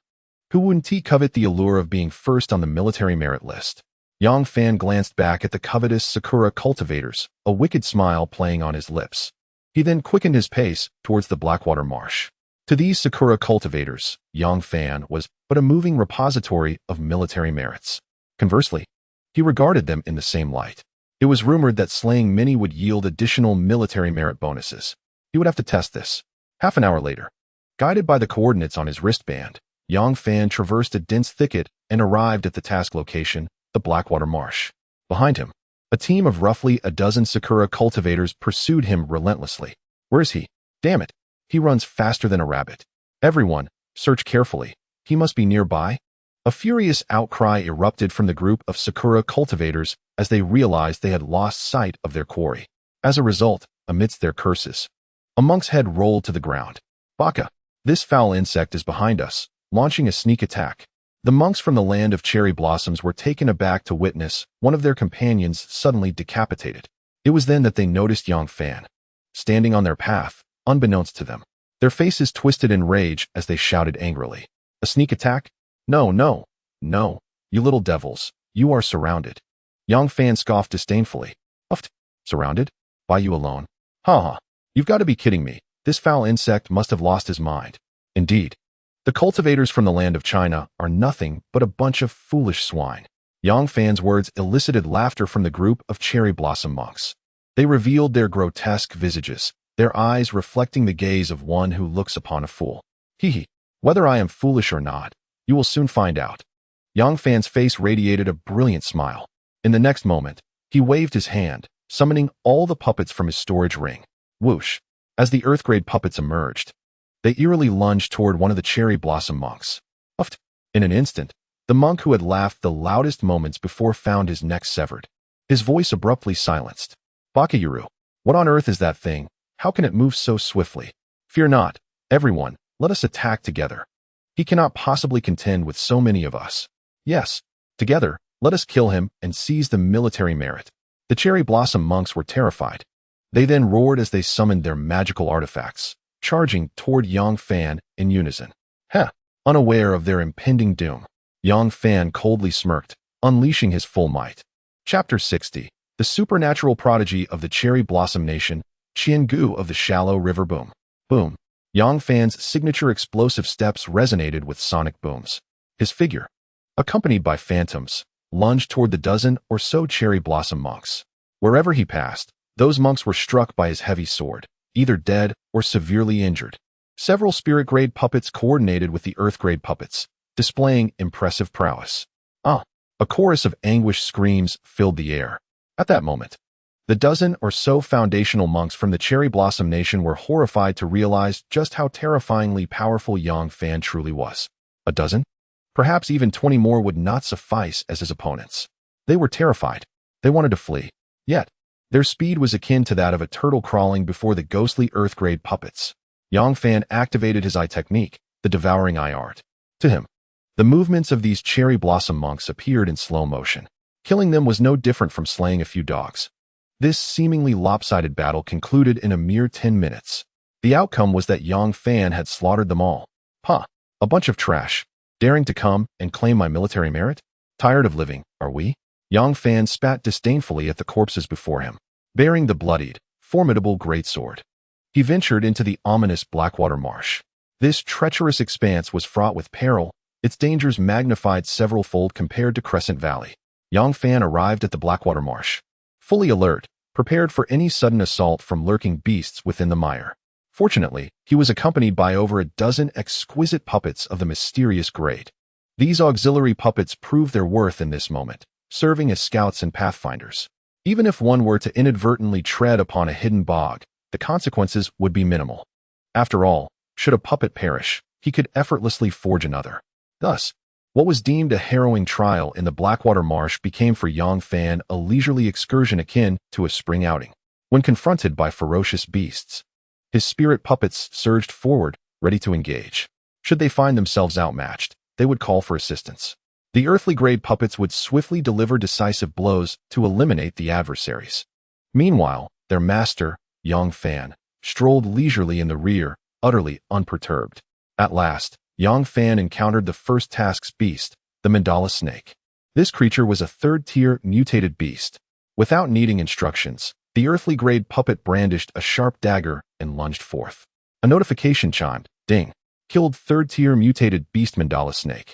Speaker 1: Who wouldn't he covet the allure of being first on the military merit list? Yang Fan glanced back at the covetous Sakura cultivators, a wicked smile playing on his lips. He then quickened his pace towards the Blackwater Marsh. To these Sakura cultivators, Yang Fan was but a moving repository of military merits. Conversely, he regarded them in the same light. It was rumored that slaying many would yield additional military merit bonuses. He would have to test this. Half an hour later, guided by the coordinates on his wristband, Yang Fan traversed a dense thicket and arrived at the task location, the Blackwater Marsh. Behind him, a team of roughly a dozen Sakura cultivators pursued him relentlessly. Where is he? Damn it! He runs faster than a rabbit. Everyone, search carefully. He must be nearby. A furious outcry erupted from the group of Sakura cultivators as they realized they had lost sight of their quarry. As a result, amidst their curses, a monk's head rolled to the ground. Baka, this foul insect is behind us, launching a sneak attack. The monks from the land of cherry blossoms were taken aback to witness one of their companions suddenly decapitated. It was then that they noticed Yang Fan, standing on their path, unbeknownst to them. Their faces twisted in rage as they shouted angrily. A sneak attack? No, no, no, you little devils, you are surrounded. Yang Fan scoffed disdainfully. Uffed, surrounded? By you alone? Ha ha, you've got to be kidding me. This foul insect must have lost his mind. Indeed, the cultivators from the land of China are nothing but a bunch of foolish swine. Yang Fan's words elicited laughter from the group of cherry blossom monks. They revealed their grotesque visages, their eyes reflecting the gaze of one who looks upon a fool. Hee hee, whether I am foolish or not, you will soon find out. Yang Fan's face radiated a brilliant smile. In the next moment, he waved his hand, summoning all the puppets from his storage ring. Whoosh! As the Earth-grade puppets emerged, they eerily lunged toward one of the cherry blossom monks. Uffed! In an instant, the monk who had laughed the loudest moments before found his neck severed. His voice abruptly silenced. Bakayuru, what on earth is that thing? How can it move so swiftly? Fear not, everyone, let us attack together. He cannot possibly contend with so many of us. Yes, together, let us kill him and seize the military merit. The cherry blossom monks were terrified. They then roared as they summoned their magical artifacts, charging toward Yang Fan in unison. Heh! Unaware of their impending doom, Yang Fan coldly smirked, unleashing his full might. Chapter 60. The Supernatural Prodigy of the Cherry Blossom Nation, Qiangu of the Shallow River Boom. Boom. Yang Fan's signature explosive steps resonated with sonic booms. His figure, accompanied by phantoms, lunged toward the dozen or so cherry blossom monks. Wherever he passed, those monks were struck by his heavy sword, either dead or severely injured. Several spirit-grade puppets coordinated with the earth-grade puppets, displaying impressive prowess. Ah! A chorus of anguished screams filled the air. At that moment, the dozen or so foundational monks from the Cherry Blossom Nation were horrified to realize just how terrifyingly powerful Yang Fan truly was. A dozen? Perhaps even 20 more would not suffice as his opponents. They were terrified. They wanted to flee. Yet, their speed was akin to that of a turtle crawling before the ghostly earth-grade puppets. Yang Fan activated his eye technique, the devouring eye art. To him, the movements of these cherry blossom monks appeared in slow motion. Killing them was no different from slaying a few dogs. This seemingly lopsided battle concluded in a mere 10 minutes. The outcome was that Yang Fan had slaughtered them all. Ha! A bunch of trash. Daring to come and claim my military merit? Tired of living, are we? Yang Fan spat disdainfully at the corpses before him, bearing the bloodied, formidable greatsword. He ventured into the ominous Blackwater Marsh. This treacherous expanse was fraught with peril, its dangers magnified several-fold compared to Crescent Valley. Yang Fan arrived at the Blackwater Marsh, fully alert, prepared for any sudden assault from lurking beasts within the mire. Fortunately, he was accompanied by over a dozen exquisite puppets of the mysterious grade. These auxiliary puppets proved their worth in this moment, serving as scouts and pathfinders. Even if one were to inadvertently tread upon a hidden bog, the consequences would be minimal. After all, should a puppet perish, he could effortlessly forge another. Thus, what was deemed a harrowing trial in the Blackwater Marsh became for Yang Fan a leisurely excursion akin to a spring outing. When confronted by ferocious beasts, his spirit puppets surged forward, ready to engage. Should they find themselves outmatched, they would call for assistance. The earthly-grade puppets would swiftly deliver decisive blows to eliminate the adversaries. Meanwhile, their master, Yang Fan, strolled leisurely in the rear, utterly unperturbed. At last, Yang Fan encountered the first task's beast, the Mandala snake. This creature was a third-tier mutated beast. Without needing instructions, the earthly-grade puppet brandished a sharp dagger and lunged forth. A notification chimed. Ding. Killed third-tier mutated beast Mandala snake.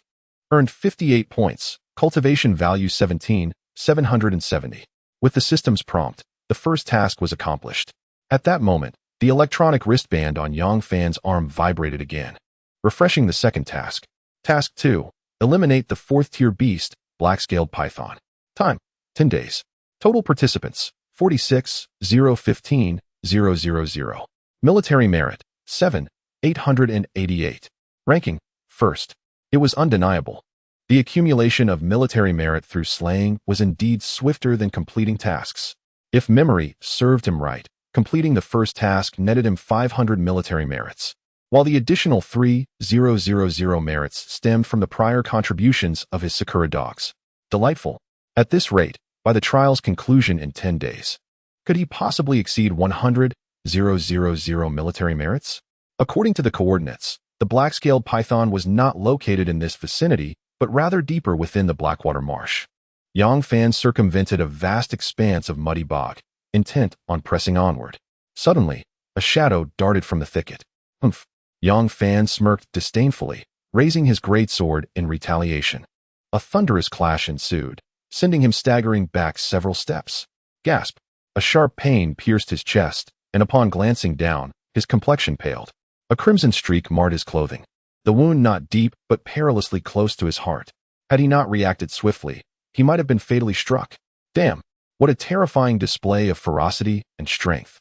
Speaker 1: Earned 58 points. Cultivation value 17, 770. With the system's prompt, the first task was accomplished. At that moment, the electronic wristband on Yang Fan's arm vibrated again, refreshing the second task. Task 2. Eliminate the fourth-tier beast, Black-Scaled Python. Time, 10 days. Total participants, 46, 015, 000. Military merit, 7, 888. Ranking, first. It was undeniable. The accumulation of military merit through slaying was indeed swifter than completing tasks. If memory served him right, completing the first task netted him 500 military merits, while the additional 3,000 merits stemmed from the prior contributions of his Sakura dogs. Delightful. At this rate, by the trial's conclusion in 10 days, could he possibly exceed 100,000 military merits? According to the coordinates, the black-scaled python was not located in this vicinity, but rather deeper within the Blackwater Marsh. Yang Fan circumvented a vast expanse of muddy bog, intent on pressing onward. Suddenly, a shadow darted from the thicket. Humph! Yang Fan smirked disdainfully, raising his greatsword in retaliation. A thunderous clash ensued, sending him staggering back several steps. Gasp! A sharp pain pierced his chest, and upon glancing down, his complexion paled. A crimson streak marred his clothing. The wound not deep, but perilously close to his heart. Had he not reacted swiftly, he might have been fatally struck. Damn! What a terrifying display of ferocity and strength.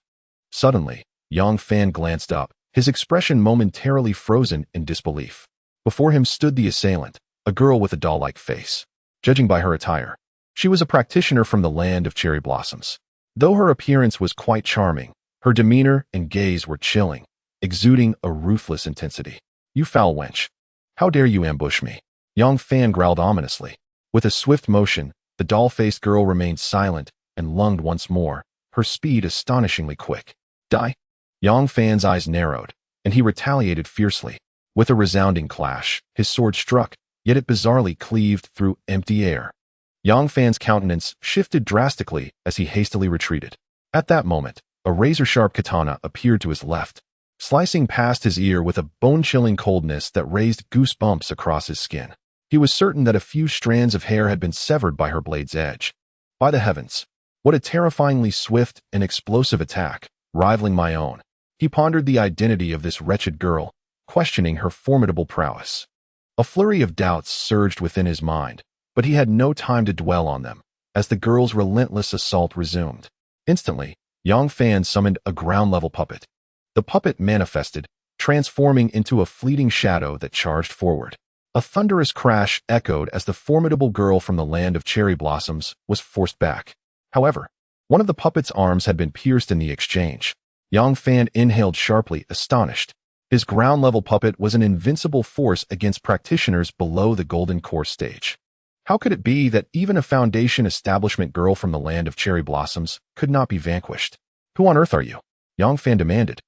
Speaker 1: Suddenly, Yang Fan glanced up, his expression momentarily frozen in disbelief. Before him stood the assailant, a girl with a doll-like face. Judging by her attire, she was a practitioner from the land of cherry blossoms. Though her appearance was quite charming, her demeanor and gaze were chilling, exuding a ruthless intensity. You foul wench. How dare you ambush me? Yang Fan growled ominously. With a swift motion, the doll-faced girl remained silent and lunged once more, her speed astonishingly quick. Die? Yang Fan's eyes narrowed, and he retaliated fiercely. With a resounding clash, his sword struck, yet it bizarrely cleaved through empty air. Yang Fan's countenance shifted drastically as he hastily retreated. At that moment, a razor-sharp katana appeared to his left, slicing past his ear with a bone-chilling coldness that raised goosebumps across his skin. He was certain that a few strands of hair had been severed by her blade's edge. By the heavens, what a terrifyingly swift and explosive attack, rivaling my own. He pondered the identity of this wretched girl, questioning her formidable prowess. A flurry of doubts surged within his mind, but he had no time to dwell on them, as the girl's relentless assault resumed. Instantly, Yang Fan summoned a ground-level puppet. The puppet manifested, transforming into a fleeting shadow that charged forward. A thunderous crash echoed as the formidable girl from the land of cherry blossoms was forced back. However, one of the puppet's arms had been pierced in the exchange. Yang Fan inhaled sharply, astonished. His ground-level puppet was an invincible force against practitioners below the Golden Core stage. How could it be that even a Foundation establishment girl from the land of cherry blossoms could not be vanquished? Who on earth are you? Yang Fan demanded,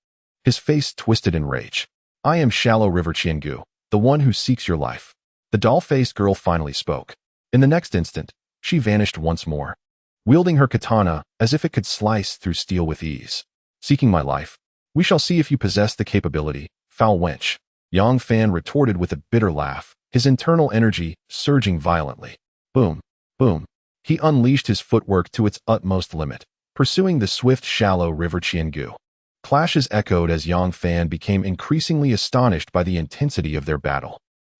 Speaker 1: his face twisted in rage. I am Shallow River Qiangu, the one who seeks your life. The doll-faced girl finally spoke. In the next instant, she vanished once more, wielding her katana as if it could slice through steel with ease. Seeking my life? We shall see if you possess the capability, foul wench. Yang Fan retorted with a bitter laugh, his internal energy surging violently. Boom, boom. He unleashed his footwork to its utmost limit, pursuing the swift Shallow River Qiangu. Clashes echoed as Yang Fan became increasingly astonished by the intensity of their battle.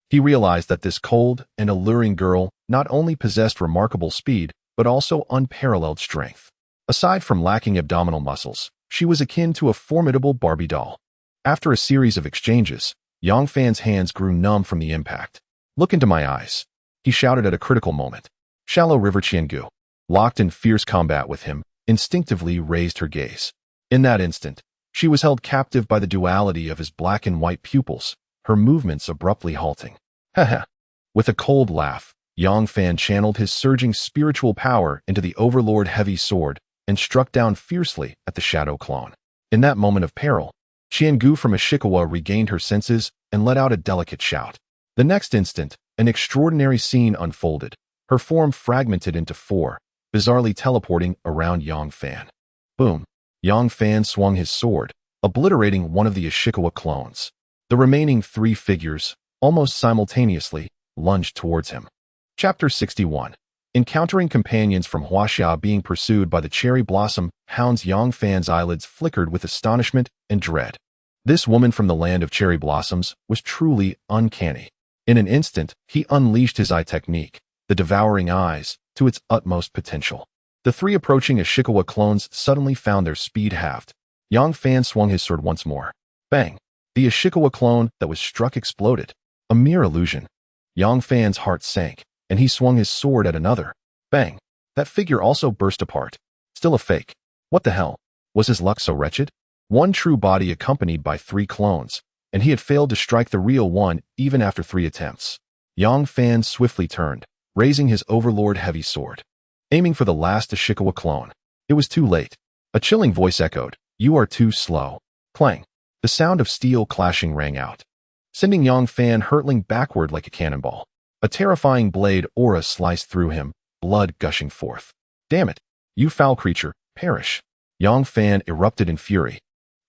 Speaker 1: He realized that this cold and alluring girl not only possessed remarkable speed, but also unparalleled strength. Aside from lacking abdominal muscles, she was akin to a formidable Barbie doll. After a series of exchanges, Yang Fan's hands grew numb from the impact. "Look into my eyes," he shouted at a critical moment. Shallow River Qiangu, locked in fierce combat with him, instinctively raised her gaze. In that instant, she was held captive by the duality of his black and white pupils, her movements abruptly halting. Haha. With a cold laugh, Yang Fan channeled his surging spiritual power into the Overlord heavy sword and struck down fiercely at the shadow clone. In that moment of peril, Qiangu from Ishikawa regained her senses and let out a delicate shout. The next instant, an extraordinary scene unfolded, her form fragmented into four, bizarrely teleporting around Yang Fan. Boom! Yang Fan swung his sword, obliterating one of the Ishikawa clones. The remaining three figures, almost simultaneously, lunged towards him. Chapter 61. Encountering companions from Huaxia being pursued by the cherry blossom hounds, Yang Fan's eyelids flickered with astonishment and dread. This woman from the land of cherry blossoms was truly uncanny. In an instant, he unleashed his eye technique, the devouring eyes, to its utmost potential. The three approaching Ishikawa clones suddenly found their speed halved. Yang Fan swung his sword once more. Bang! The Ishikawa clone that was struck exploded. A mere illusion. Yang Fan's heart sank, and he swung his sword at another. Bang! That figure also burst apart. Still a fake. What the hell? Was his luck so wretched? One true body accompanied by three clones, and he had failed to strike the real one even after 3 attempts. Yang Fan swiftly turned, raising his Overlord heavy sword, aiming for the last Ishikawa clone. It was too late. A chilling voice echoed, "You are too slow." Clang! The sound of steel clashing rang out, sending Yang Fan hurtling backward like a cannonball. A terrifying blade aura sliced through him, blood gushing forth. "Damn it! You foul creature, perish!" Yang Fan erupted in fury,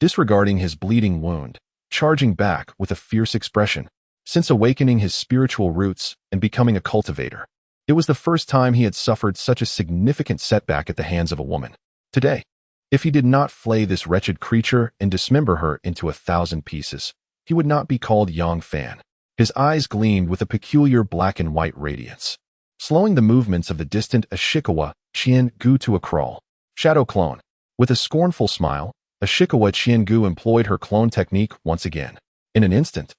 Speaker 1: disregarding his bleeding wound, charging back with a fierce expression. Since awakening his spiritual roots and becoming a cultivator, it was the first time he had suffered such a significant setback at the hands of a woman. Today, if he did not flay this wretched creature and dismember her into 1,000 pieces, he would not be called Yang Fan. His eyes gleamed with a peculiar black and white radiance, slowing the movements of the distant Ishikawa Qiangu to a crawl. Shadow clone. With a scornful smile, Ishikawa Qiangu employed her clone technique once again. In an instant,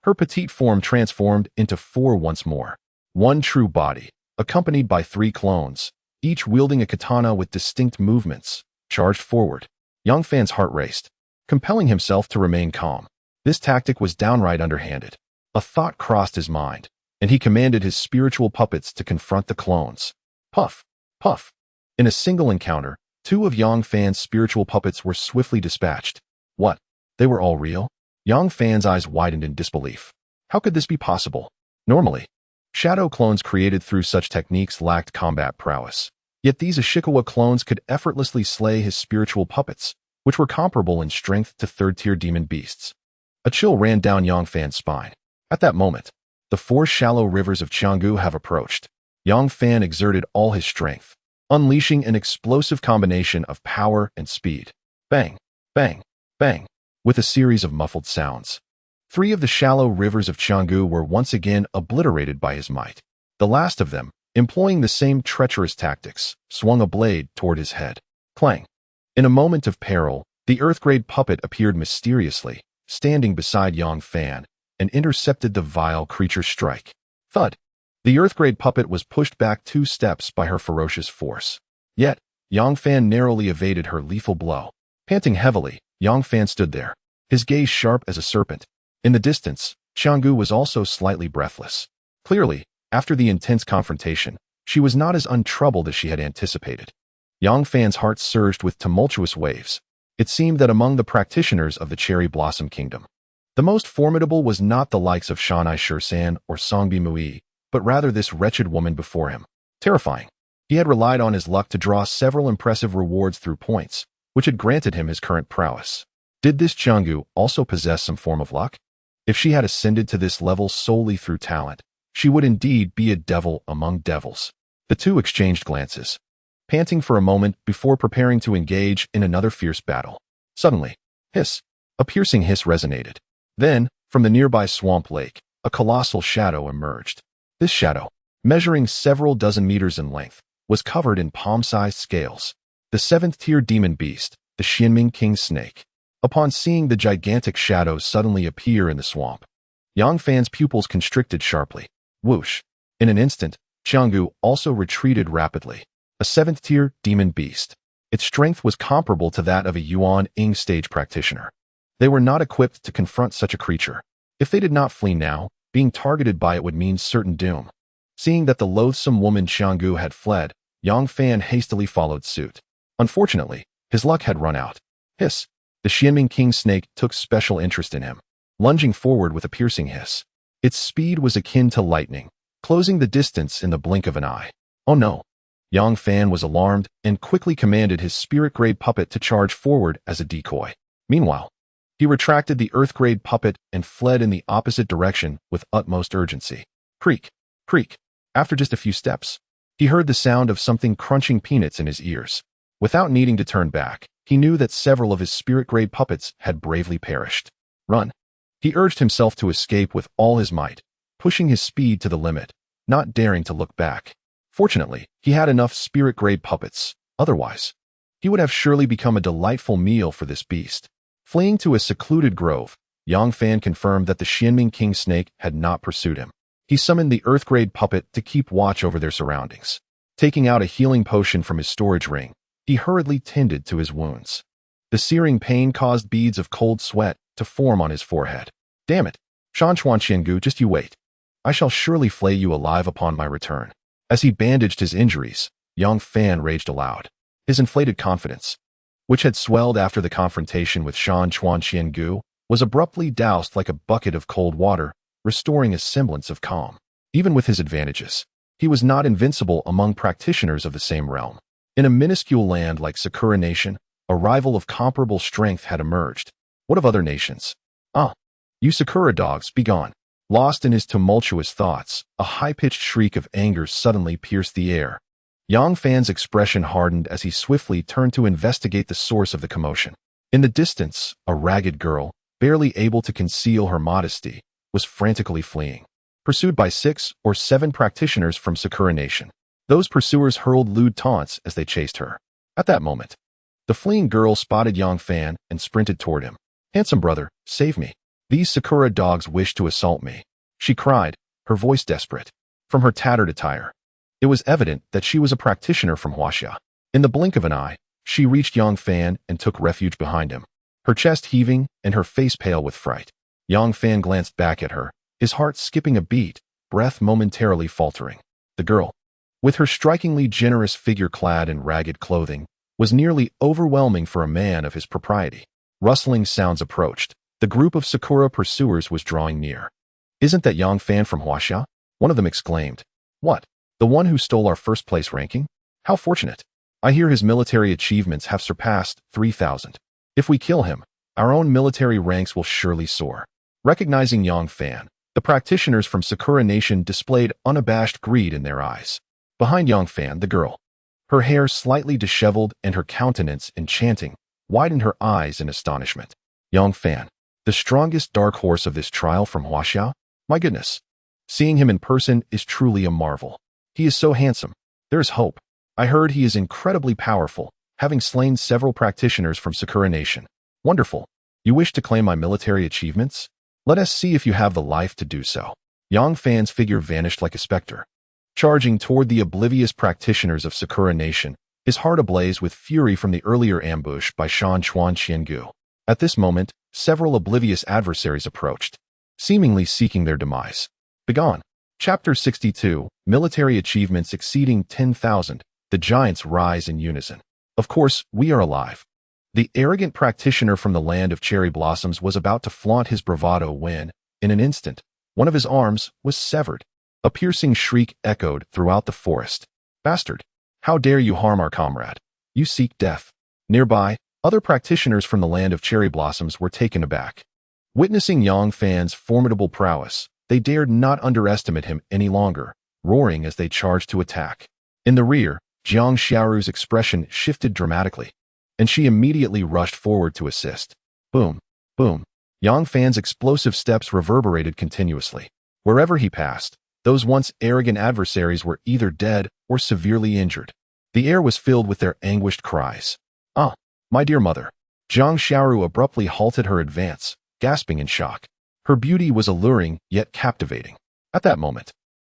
Speaker 1: her petite form transformed into 4 once more. One true body, accompanied by 3 clones, each wielding a katana with distinct movements, charged forward. Yang Fan's heart raced, compelling himself to remain calm. This tactic was downright underhanded. A thought crossed his mind, and he commanded his spiritual puppets to confront the clones. Puff! Puff! In a single encounter, 2 of Yang Fan's spiritual puppets were swiftly dispatched. What? They were all real? Yang Fan's eyes widened in disbelief. How could this be possible? Normally, shadow clones created through such techniques lacked combat prowess. Yet these Ishikawa clones could effortlessly slay his spiritual puppets, which were comparable in strength to third-tier demon beasts. A chill ran down Yang Fan's spine. At that moment, the 4 shallow rivers of Qiangu have approached. Yang Fan exerted all his strength, unleashing an explosive combination of power and speed. Bang! Bang! Bang! With a series of muffled sounds. 3 of the shallow rivers of Qiangu were once again obliterated by his might. The last of them, employing the same treacherous tactics, swung a blade toward his head. Clang! In a moment of peril, the Earthgrade puppet appeared mysteriously, standing beside Yang Fan, and intercepted the vile creature's strike. Thud! The Earthgrade puppet was pushed back 2 steps by her ferocious force. Yet, Yang Fan narrowly evaded her lethal blow. Panting heavily, Yang Fan stood there, his gaze sharp as a serpent. In the distance, Qiangu was also slightly breathless. Clearly, after the intense confrontation, she was not as untroubled as she had anticipated. Yang Fan's heart surged with tumultuous waves. It seemed that among the practitioners of the Cherry Blossom Kingdom, the most formidable was not the likes of Shanai Shursan or Songbi Mui, but rather this wretched woman before him. Terrifying. He had relied on his luck to draw several impressive rewards through points, which had granted him his current prowess. Did this Qiangu also possess some form of luck? If she had ascended to this level solely through talent, she would indeed be a devil among devils. The 2 exchanged glances, panting for a moment before preparing to engage in another fierce battle. Suddenly, hiss! A piercing hiss resonated. Then, from the nearby swamp lake, a colossal shadow emerged. This shadow, measuring several dozen meters in length, was covered in palm-sized scales. the seventh-tier demon beast, the Xianming King Snake. Upon seeing the gigantic shadow suddenly appear in the swamp, Yang Fan's pupils constricted sharply. Whoosh! In an instant, Xianggu also retreated rapidly. A seventh-tier demon beast. Its strength was comparable to that of a Yuan Ying stage practitioner. They were not equipped to confront such a creature. If they did not flee now, being targeted by it would mean certain doom. Seeing that the loathsome woman Xianggu had fled, Yang Fan hastily followed suit. Unfortunately, his luck had run out. Hiss! The Xianming King Snake took special interest in him, lunging forward with a piercing hiss. Its speed was akin to lightning, closing the distance in the blink of an eye. Oh no! Yang Fan was alarmed and quickly commanded his spirit-grade puppet to charge forward as a decoy. Meanwhile, he retracted the earth-grade puppet and fled in the opposite direction with utmost urgency. Creak! Creak! After just a few steps, he heard the sound of something crunching peanuts in his ears. Without needing to turn back, he knew that several of his spirit-grade puppets had bravely perished. Run! He urged himself to escape with all his might, pushing his speed to the limit, not daring to look back. Fortunately, he had enough spirit-grade puppets. Otherwise, he would have surely become a delightful meal for this beast. Fleeing to a secluded grove, Yang Fan confirmed that the Xianming King Snake had not pursued him. He summoned the earth-grade puppet to keep watch over their surroundings. Taking out a healing potion from his storage ring, he hurriedly tended to his wounds. The searing pain caused beads of cold sweat to form on his forehead. Damn it! Shanchuan Qiangu, just you wait. I shall surely flay you alive upon my return. As he bandaged his injuries, Yang Fan raged aloud. His inflated confidence, which had swelled after the confrontation with Shanchuan Qiangu, was abruptly doused like a bucket of cold water, restoring a semblance of calm. Even with his advantages, he was not invincible among practitioners of the same realm. In a minuscule land like Sakura Nation, a rival of comparable strength had emerged. What of other nations? Ah, you Sakura dogs, be gone. Lost in his tumultuous thoughts, a high-pitched shriek of anger suddenly pierced the air. Yang Fan's expression hardened as he swiftly turned to investigate the source of the commotion. In the distance, a ragged girl, barely able to conceal her modesty, was frantically fleeing, pursued by 6 or 7 practitioners from Sakura Nation. Those pursuers hurled lewd taunts as they chased her. At that moment, the fleeing girl spotted Yang Fan and sprinted toward him. Handsome brother, save me. These Sakura dogs wish to assault me, she cried, her voice desperate. From her tattered attire, it was evident that she was a practitioner from Huaxia. In the blink of an eye, she reached Yang Fan and took refuge behind him, her chest heaving and her face pale with fright. Yang Fan glanced back at her, his heart skipping a beat, breath momentarily faltering. The girl, with her strikingly generous figure clad in ragged clothing, was nearly overwhelming for a man of his propriety. Rustling sounds approached. The group of Sakura pursuers was drawing near. Isn't that Yang Fan from Huaxia? One of them exclaimed. What? The one who stole our first-place ranking? How fortunate. I hear his military achievements have surpassed 3,000. If we kill him, our own military ranks will surely soar. Recognizing Yang Fan, the practitioners from Sakura Nation displayed unabashed greed in their eyes. Behind Yang Fan, the girl, her hair slightly disheveled and her countenance enchanting, widened her eyes in astonishment. Yang Fan, the strongest dark horse of this trial from Huaxia? My goodness. Seeing him in person is truly a marvel. He is so handsome. There is hope. I heard he is incredibly powerful, having slain several practitioners from Sakura Nation. Wonderful. You wish to claim my military achievements? Let us see if you have the life to do so. Yang Fan's figure vanished like a specter, charging toward the oblivious practitioners of Sakura Nation, his heart ablaze with fury from the earlier ambush by Shanchuan Qiangu. At this moment, several oblivious adversaries approached, seemingly seeking their demise. Begone. Chapter 62, Military Achievements Exceeding 10,000, the Giants Rise in Unison. Of course, we are alive. The arrogant practitioner from the land of cherry blossoms was about to flaunt his bravado when, in an instant, one of his arms was severed. A piercing shriek echoed throughout the forest. Bastard! How dare you harm our comrade? You seek death. Nearby, other practitioners from the land of cherry blossoms were taken aback. Witnessing Yang Fan's formidable prowess, they dared not underestimate him any longer, roaring as they charged to attack. In the rear, Jiang Xiaoru's expression shifted dramatically, and she immediately rushed forward to assist. Boom, boom. Yang Fan's explosive steps reverberated continuously. Wherever he passed, those once arrogant adversaries were either dead or severely injured. The air was filled with their anguished cries. "Ah, my dear mother." Jiang Xiaoru abruptly halted her advance, gasping in shock. Her beauty was alluring yet captivating. At that moment,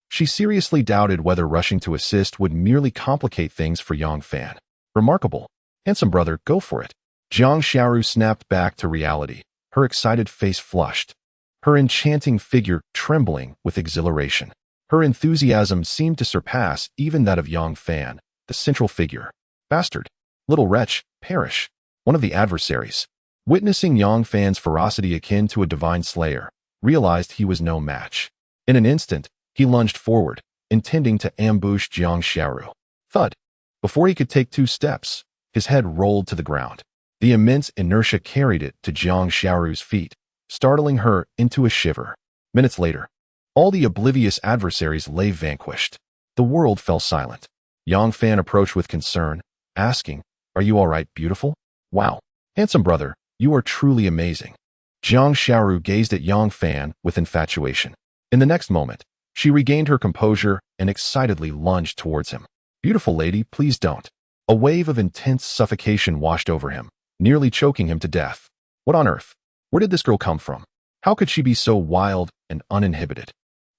Speaker 1: she seriously doubted whether rushing to assist would merely complicate things for Yang Fan. "Remarkable. Handsome brother, go for it." Jiang Xiaoru snapped back to reality, her excited face flushed, her enchanting figure trembling with exhilaration. Her enthusiasm seemed to surpass even that of Yang Fan, the central figure. "Bastard! Little wretch, perish!" One of the adversaries, witnessing Yang Fan's ferocity akin to a divine slayer, realized he was no match. In an instant, he lunged forward, intending to ambush Jiang Xiaoru. Thud! Before he could take 2 steps, his head rolled to the ground. The immense inertia carried it to Jiang Xiaoru's feet, startling her into a shiver. Minutes later, all the oblivious adversaries lay vanquished. The world fell silent. Yang Fan approached with concern, asking, "Are you all right, beautiful?" "Wow, handsome brother, you are truly amazing." Jiang Xiaoru gazed at Yang Fan with infatuation. In the next moment, she regained her composure and excitedly lunged towards him. "Beautiful lady, please don't." A wave of intense suffocation washed over him, nearly choking him to death. What on earth? Where did this girl come from? How could she be so wild and uninhibited?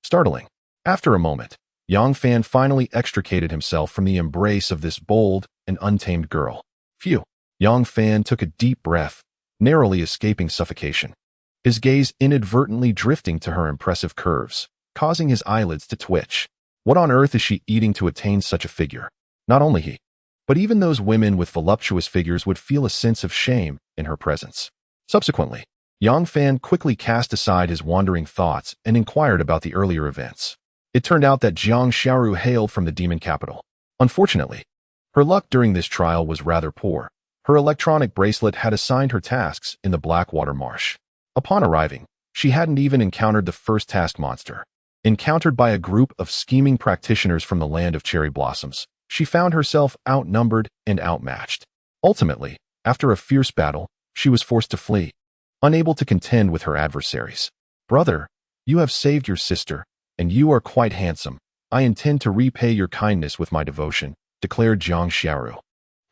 Speaker 1: Startling. After a moment, Yang Fan finally extricated himself from the embrace of this bold and untamed girl. Phew. Yang Fan took a deep breath, narrowly escaping suffocation. His gaze inadvertently drifting to her impressive curves, causing his eyelids to twitch. What on earth is she eating to attain such a figure? Not only he, but even those women with voluptuous figures would feel a sense of shame in her presence. Subsequently, Yang Fan quickly cast aside his wandering thoughts and inquired about the earlier events. It turned out that Jiang Xiaoru hailed from the demon capital. Unfortunately, her luck during this trial was rather poor. Her electronic bracelet had assigned her tasks in the Blackwater Marsh. Upon arriving, she hadn't even encountered the first task monster. Encountered by a group of scheming practitioners from the land of cherry blossoms, she found herself outnumbered and outmatched. Ultimately, after a fierce battle, she was forced to flee, unable to contend with her adversaries. "Brother, you have saved your sister, and you are quite handsome. I intend to repay your kindness with my devotion," declared Jiang Xiaoru,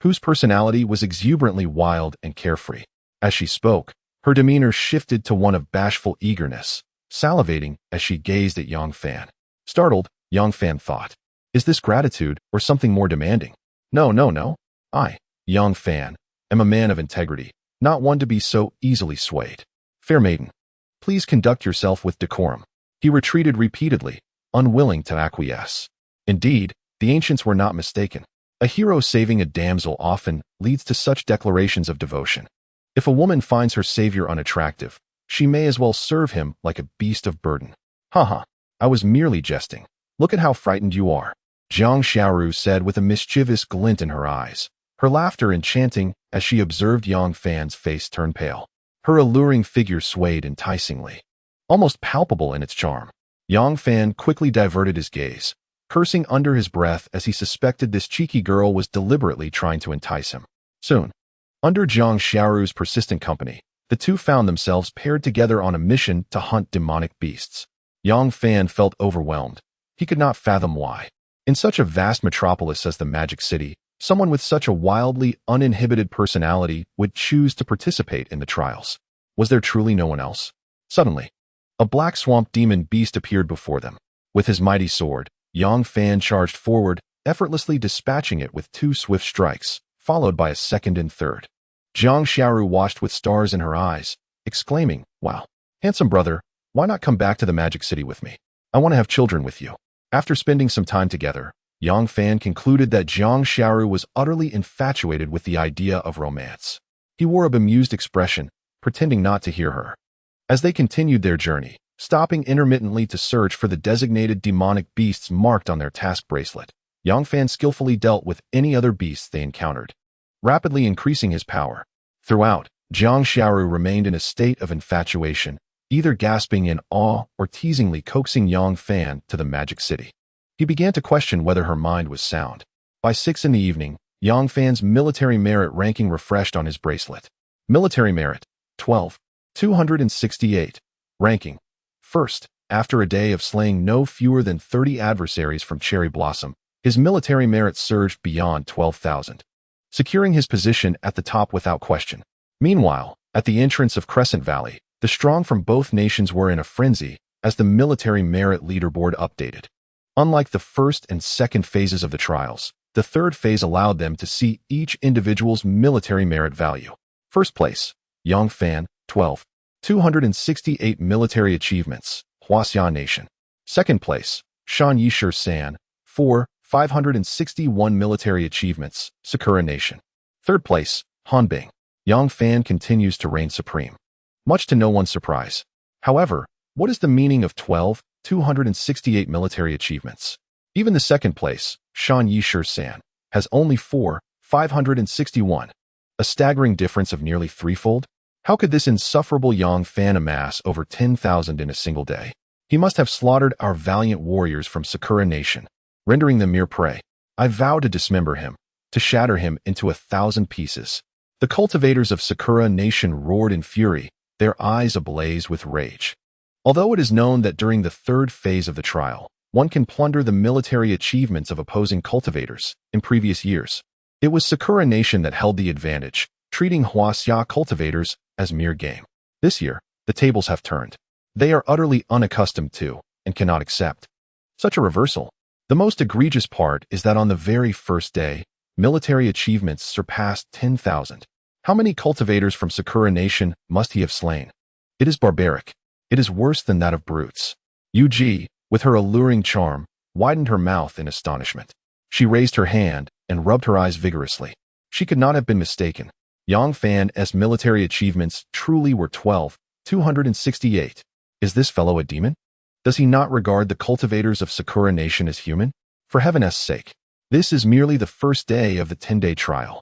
Speaker 1: whose personality was exuberantly wild and carefree. As she spoke, her demeanor shifted to one of bashful eagerness, salivating as she gazed at Yang Fan. Startled, Yang Fan thought, "Is this gratitude or something more demanding?" No. I, Yang Fan, am a man of integrity, not one to be so easily swayed. Fair maiden, please conduct yourself with decorum." He retreated repeatedly, unwilling to acquiesce. Indeed, the ancients were not mistaken. A hero saving a damsel often leads to such declarations of devotion. If a woman finds her savior unattractive, she may as well serve him like a beast of burden. "Haha, I was merely jesting. Look at how frightened you are," Jiang Xiaoru said with a mischievous glint in her eyes, her laughter enchanting as she observed Yang Fan's face turn pale. Her alluring figure swayed enticingly, almost palpable in its charm. Yang Fan quickly diverted his gaze, cursing under his breath as he suspected this cheeky girl was deliberately trying to entice him. Soon, under Jiang Xiaoru's persistent company, the two found themselves paired together on a mission to hunt demonic beasts. Yang Fan felt overwhelmed. He could not fathom why. In such a vast metropolis as the Magic City, someone with such a wildly uninhibited personality would choose to participate in the trials. Was there truly no one else? Suddenly, a black swamp demon beast appeared before them. With his mighty sword, Yang Fan charged forward, effortlessly dispatching it with 2 swift strikes, followed by a second and third. Jiang Xiaoru watched with stars in her eyes, exclaiming, "Wow, handsome brother, why not come back to the Magic City with me? I want to have children with you." After spending some time together, Yang Fan concluded that Jiang Xiaoru was utterly infatuated with the idea of romance. He wore a bemused expression, pretending not to hear her. As they continued their journey, stopping intermittently to search for the designated demonic beasts marked on their task bracelet, Yang Fan skillfully dealt with any other beasts they encountered, rapidly increasing his power. Throughout, Jiang Xiaoru remained in a state of infatuation, either gasping in awe or teasingly coaxing Yang Fan to the Magic City. He began to question whether her mind was sound. By 6 in the evening, Yang Fan's military merit ranking refreshed on his bracelet. Military merit, 12, 268. Ranking, first, after a day of slaying no fewer than 30 adversaries from Cherry Blossom, His military merit surged beyond 12,000, securing his position at the top without question. Meanwhile, at the entrance of Crescent Valley, the strong from both nations were in a frenzy as the military merit leaderboard updated. Unlike the first and second phases of the trials, the third phase allowed them to see each individual's military merit value. First place, Yang Fan, 12. 268 military achievements, Huaxia Nation. Second place, Shan Yishir San, 4. 561 military achievements, Sakura Nation. Third place, Han Bing. Yang Fan continues to reign supreme, much to no one's surprise. However, what is the meaning of 12, 268 military achievements? Even the second place, Shan Yishir San, has only 4, 561. A staggering difference of nearly threefold? How could this insufferable Yang Fan amass over 10,000 in a single day? He must have slaughtered our valiant warriors from Sakura Nation, rendering them mere prey. I vow to dismember him, to shatter him into 1,000 pieces. The cultivators of Sakura Nation roared in fury, their eyes ablaze with rage. Although it is known that during the third phase of the trial, one can plunder the military achievements of opposing cultivators in previous years, it was Sakura Nation that held the advantage, treating Huaxia cultivators as mere game. This year, the tables have turned. They are utterly unaccustomed to, and cannot accept, such a reversal. The most egregious part is that on the very first day, military achievements surpassed 10,000. How many cultivators from Sakura Nation must he have slain? It is barbaric. It is worse than that of brutes. Yu-Ji, with her alluring charm, widened her mouth in astonishment. She raised her hand and rubbed her eyes vigorously. She could not have been mistaken. Yang Fan's military achievements truly were 12, 268. Is this fellow a demon? Does he not regard the cultivators of Sakura Nation as human? For heaven's sake, this is merely the first day of the 10-day trial.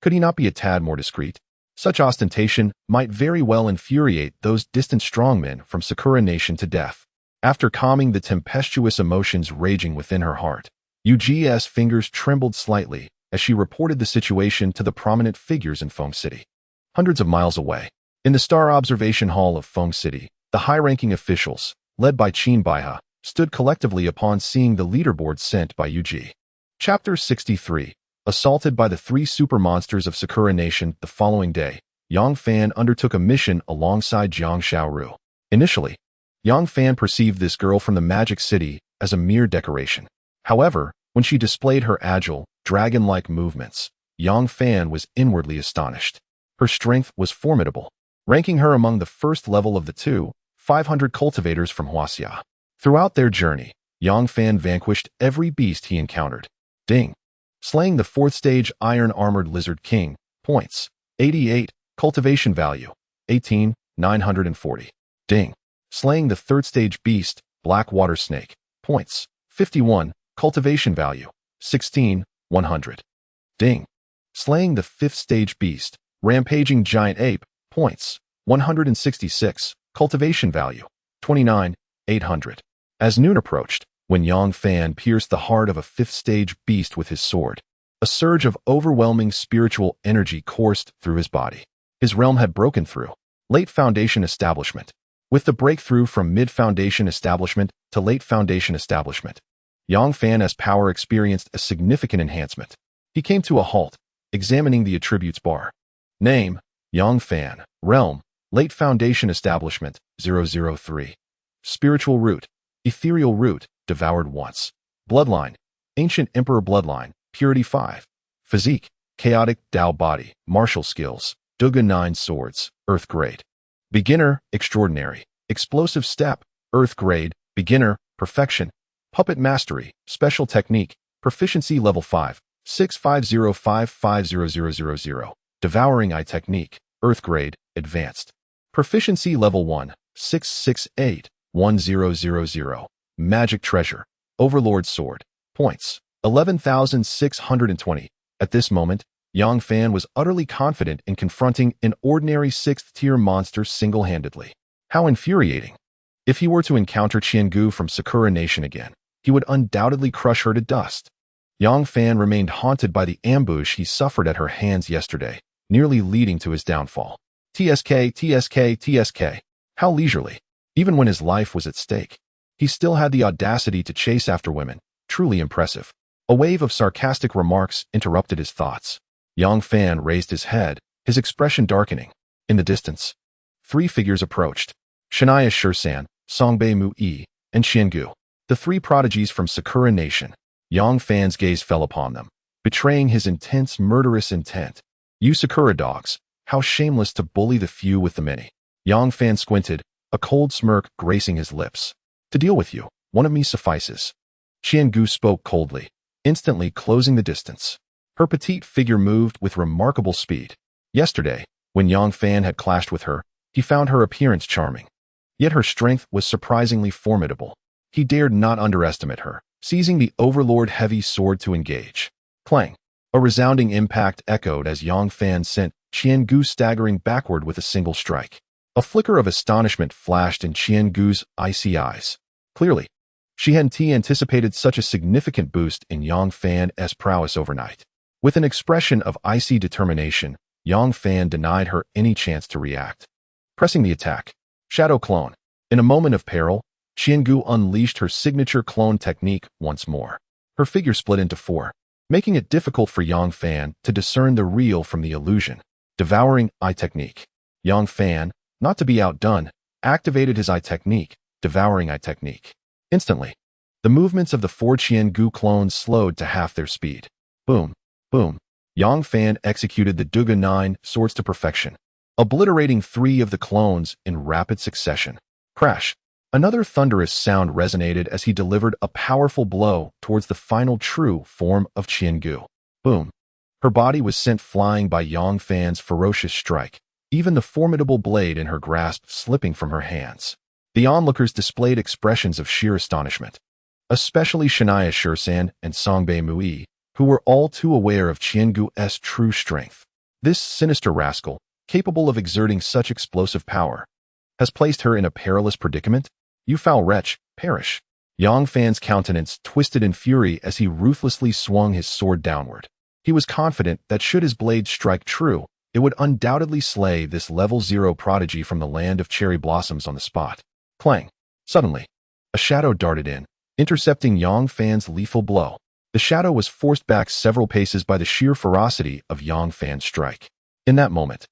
Speaker 1: Could he not be a tad more discreet? Such ostentation might very well infuriate those distant strongmen from Sakura Nation to death. After calming the tempestuous emotions raging within her heart, Yu-Ji's fingers trembled slightly as she reported the situation to the prominent figures in Feng City. Hundreds of miles away, in the Star Observation Hall of Feng City, the high-ranking officials, led by Qin Baihe, stood collectively upon seeing the leaderboard sent by Yu-Ji. Chapter 63. Assaulted by the three super monsters of Sakura Nation the following day, Yang Fan undertook a mission alongside Jiang Xiaoru. Initially, Yang Fan perceived this girl from the Magic City as a mere decoration. However, when she displayed her agile, dragon-like movements, Yang Fan was inwardly astonished. Her strength was formidable, ranking her among the first level of the 500 cultivators from Huaxia. Throughout their journey, Yang Fan vanquished every beast he encountered. Ding. Slaying the 4th stage Iron-Armored Lizard King. Points. 88. Cultivation value. 18, 940. Ding. Slaying the 3rd stage beast, Black Water Snake. Points. 51. Cultivation value. 16, 100. Ding. Slaying the 5th stage beast, Rampaging Giant Ape. Points. 166. Cultivation value. 29, 800. As noon approached, when Yang Fan pierced the heart of a 5th stage beast with his sword, a surge of overwhelming spiritual energy coursed through his body. His realm had broken through. Late Foundation Establishment. With the breakthrough from mid-Foundation Establishment to late Foundation Establishment, Yang Fan's power experienced a significant enhancement. He came to a halt, examining the attributes bar. Name, Yang Fan. Realm, Late Foundation Establishment, 003. Spiritual Root, Ethereal Root, Devoured Once. Bloodline, Ancient Emperor Bloodline, Purity 5. Physique, Chaotic Tao Body, Martial Skills, Duga 9 Swords, Earth Grade. Beginner, Extraordinary. Explosive Step, Earth Grade, Beginner, Perfection. Puppet Mastery, Special Technique, Proficiency Level 5, 650550000. Devouring Eye Technique, Earth Grade, Advanced. Proficiency Level 1, 6681000. Magic Treasure, Overlord Sword. Points. 11,620. At this moment, Yang Fan was utterly confident in confronting an ordinary 6th-tier monster single-handedly. How infuriating. If he were to encounter Qiangu from Sakura Nation again, he would undoubtedly crush her to dust. Yang Fan remained haunted by the ambush he suffered at her hands yesterday, nearly leading to his downfall. TSK. How leisurely. Even when his life was at stake, he still had the audacity to chase after women. Truly impressive. A wave of sarcastic remarks interrupted his thoughts. Yang Fan raised his head, his expression darkening. In the distance, three figures approached. Shania Shursan, Songbei Mu-yi, and Qiangu, the three prodigies from Sakura Nation. Yang Fan's gaze fell upon them, betraying his intense, murderous intent. You Sakura dogs, how shameless to bully the few with the many. Yang Fan squinted, a cold smirk gracing his lips. To deal with you, one of me suffices. Qiangu spoke coldly, instantly closing the distance. Her petite figure moved with remarkable speed. Yesterday, when Yang Fan had clashed with her, he found her appearance charming. Yet her strength was surprisingly formidable. He dared not underestimate her, seizing the Overlord heavy sword to engage. Clang! A resounding impact echoed as Yang Fan sent Qiangu staggering backward with a single strike. A flicker of astonishment flashed in Qiangu's icy eyes. Clearly, she hadn't anticipated such a significant boost in Yang Fan's prowess overnight. With an expression of icy determination, Yang Fan denied her any chance to react. Pressing the attack, Shadow Clone. In a moment of peril, Qiangu unleashed her signature clone technique once more. Her figure split into four, making it difficult for Yang Fan to discern the real from the illusion. Devouring Eye Technique. Yang Fan, not to be outdone, activated his Eye Technique, Devouring Eye Technique. Instantly, the movements of the four Qiangu clones slowed to half their speed. Boom, boom. Yang Fan executed the Duga 9 swords to perfection, obliterating three of the clones in rapid succession. Crash! Another thunderous sound resonated as he delivered a powerful blow towards the final true form of Qiangu. Boom! Her body was sent flying by Yang Fan's ferocious strike, even the formidable blade in her grasp slipping from her hands. The onlookers displayed expressions of sheer astonishment, especially Shania Shursan and Songbei Mu-yi, who were all too aware of Qiangu's true strength. This sinister rascal, capable of exerting such explosive power, has placed her in a perilous predicament? You foul wretch, perish. Yang Fan's countenance twisted in fury as he ruthlessly swung his sword downward. He was confident that should his blade strike true, it would undoubtedly slay this level 0 prodigy from the land of cherry blossoms on the spot. Clang! Suddenly, a shadow darted in, intercepting Yang Fan's lethal blow. The shadow was forced back several paces by the sheer ferocity of Yang Fan's strike. In that moment,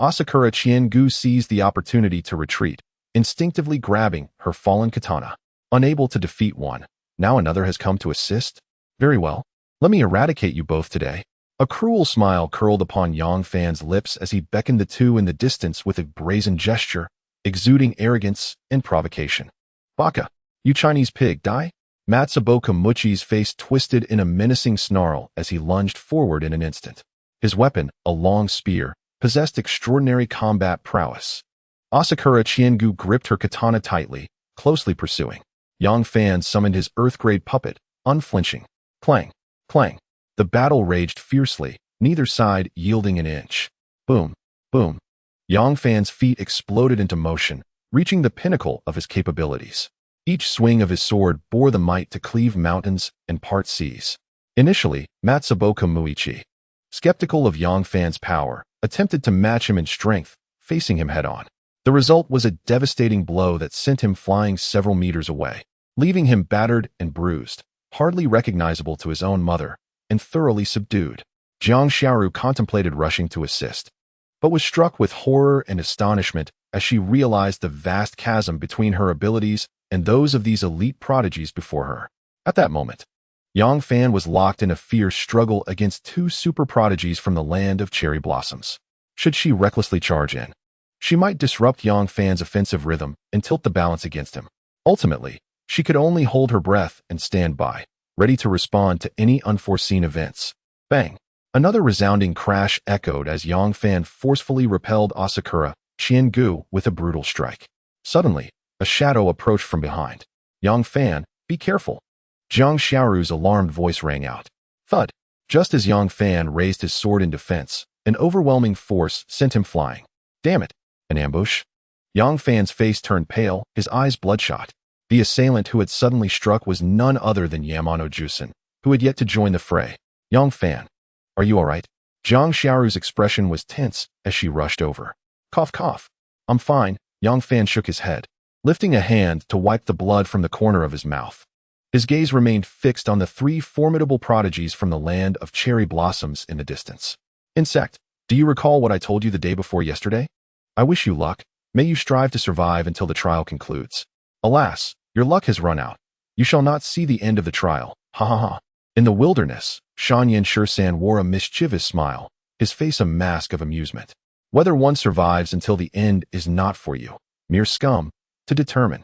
Speaker 1: Asakura Qiangu seized the opportunity to retreat, instinctively grabbing her fallen katana. Unable to defeat one, now another has come to assist? Very well, let me eradicate you both today. A cruel smile curled upon Yang Fan's lips as he beckoned the two in the distance with a brazen gesture, exuding arrogance and provocation. Baka, you Chinese pig, die? Matsuboka Muchi's face twisted in a menacing snarl as he lunged forward in an instant. His weapon, a long spear, possessed extraordinary combat prowess. Asakura Qiangu gripped her katana tightly, closely pursuing. Yang Fan summoned his earth-grade puppet, unflinching. Clang! Clang! The battle raged fiercely, neither side yielding an inch. Boom! Boom! Yang Fan's feet exploded into motion, reaching the pinnacle of his capabilities. Each swing of his sword bore the might to cleave mountains and part seas. Initially, Matsuboka Muichi, skeptical of Yang Fan's power, attempted to match him in strength, facing him head-on. The result was a devastating blow that sent him flying several meters away, leaving him battered and bruised, hardly recognizable to his own mother, and thoroughly subdued. Jiang Xiaoru contemplated rushing to assist, but was struck with horror and astonishment as she realized the vast chasm between her abilities and those of these elite prodigies before her. At that moment, Yang Fan was locked in a fierce struggle against two super prodigies from the land of cherry blossoms. Should she recklessly charge in, she might disrupt Yang Fan's offensive rhythm and tilt the balance against him. Ultimately, she could only hold her breath and stand by, ready to respond to any unforeseen events. Bang! Another resounding crash echoed as Yang Fan forcefully repelled Asakura Qiangu with a brutal strike. Suddenly, a shadow approached from behind. Yang Fan, be careful! Jiang Xiaoru's alarmed voice rang out. Thud! Just as Yang Fan raised his sword in defense, an overwhelming force sent him flying. Damn it! An ambush? Yang Fan's face turned pale, his eyes bloodshot. The assailant who had suddenly struck was none other than Yamano Jusen, who had yet to join the fray. Yang Fan, are you all right? Jiang Xiaoru's expression was tense as she rushed over. Cough, cough. I'm fine. Yang Fan shook his head, lifting a hand to wipe the blood from the corner of his mouth. His gaze remained fixed on the three formidable prodigies from the land of cherry blossoms in the distance. Insect, do you recall what I told you the day before yesterday? I wish you luck. May you strive to survive until the trial concludes. Alas, your luck has run out. You shall not see the end of the trial. Ha ha ha. In the wilderness, Shanyan Shursan wore a mischievous smile, his face a mask of amusement. Whether one survives until the end is not for you, mere scum, to determine.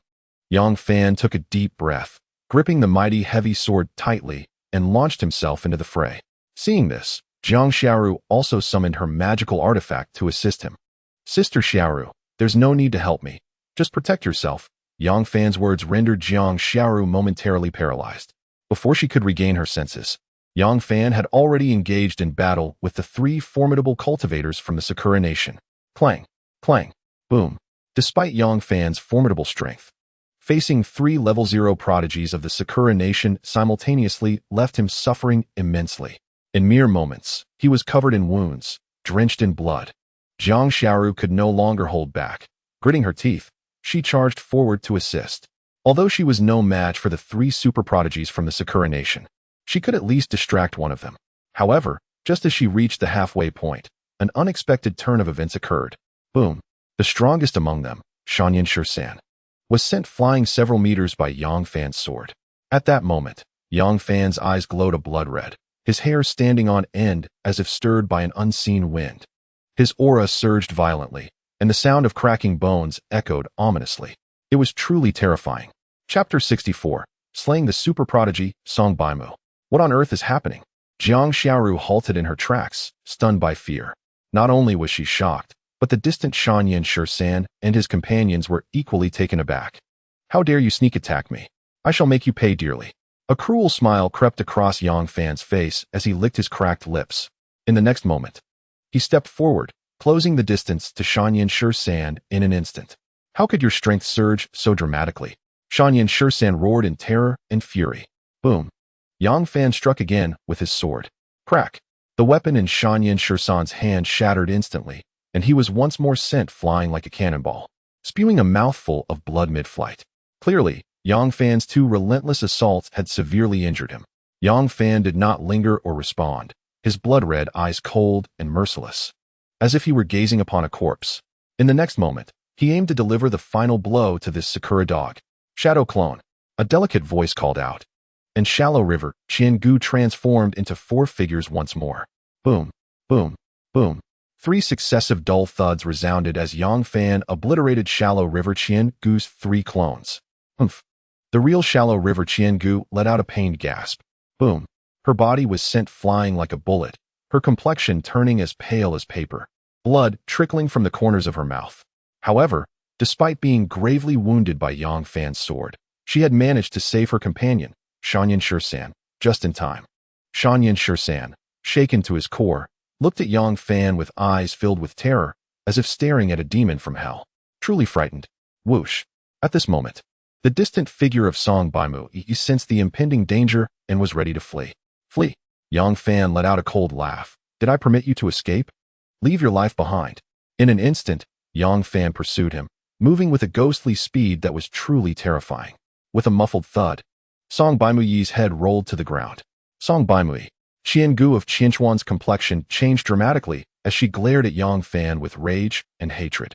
Speaker 1: Yang Fan took a deep breath, gripping the mighty heavy sword tightly, and launched himself into the fray. Seeing this, Jiang Xiaoru also summoned her magical artifact to assist him. Sister Xiaoru, there's no need to help me. Just protect yourself. Yang Fan's words rendered Jiang Xiaoru momentarily paralyzed. Before she could regain her senses, Yang Fan had already engaged in battle with the three formidable cultivators from the Sakura Nation. Clang, clang, boom. Despite Yang Fan's formidable strength, facing three level 0 prodigies of the Sakura Nation simultaneously left him suffering immensely. In mere moments, he was covered in wounds, drenched in blood. Jiang Xiaoru could no longer hold back. Gritting her teeth, she charged forward to assist. Although she was no match for the three super prodigies from the Sakura Nation, she could at least distract one of them. However, just as she reached the halfway point, an unexpected turn of events occurred. Boom. The strongest among them, Shanyan Shursan, was sent flying several meters by Yang Fan's sword. At that moment, Yang Fan's eyes glowed a blood red, his hair standing on end as if stirred by an unseen wind. His aura surged violently, and the sound of cracking bones echoed ominously. It was truly terrifying. Chapter 64, Slaying the Super Prodigy, Song Baimu. What on earth is happening? Jiang Xiaoru halted in her tracks, stunned by fear. Not only was she shocked, but the distant Shanyan Shursan and his companions were equally taken aback. How dare you sneak attack me? I shall make you pay dearly. A cruel smile crept across Yang Fan's face as he licked his cracked lips. In the next moment, he stepped forward, closing the distance to Shanyan Shursan in an instant. How could your strength surge so dramatically? Shanyan Shursan roared in terror and fury. Boom. Yang Fan struck again with his sword. Crack. The weapon in Shanyan Shursan's hand shattered instantly, and he was once more sent flying like a cannonball, spewing a mouthful of blood mid-flight. Clearly, Yang Fan's two relentless assaults had severely injured him. Yang Fan did not linger or respond, his blood-red eyes cold and merciless, as if he were gazing upon a corpse. In the next moment, he aimed to deliver the final blow to this Sakura dog. Shadow Clone, a delicate voice called out, and Shallow River, Qiangu transformed into four figures once more. Boom, boom, boom. Three successive dull thuds resounded as Yang Fan obliterated Shallow River Qiangu's three clones. Humph. The real Shallow River Qiangu let out a pained gasp. Boom. Her body was sent flying like a bullet, her complexion turning as pale as paper, blood trickling from the corners of her mouth. However, despite being gravely wounded by Yang Fan's sword, she had managed to save her companion, Shanyan Shursan, just in time. Shanyan Shursan, shaken to his core, looked at Yang Fan with eyes filled with terror, as if staring at a demon from hell. Truly frightened. Whoosh. At this moment, the distant figure of Song Baimu sensed the impending danger and was ready to flee. Flee. Yang Fan let out a cold laugh. Did I permit you to escape? Leave your life behind. In an instant, Yang Fan pursued him, moving with a ghostly speed that was truly terrifying. With a muffled thud, Song Baimuyi's head rolled to the ground. Song Baimuyi, Qiangu of Qianchuan's complexion changed dramatically as she glared at Yang Fan with rage and hatred.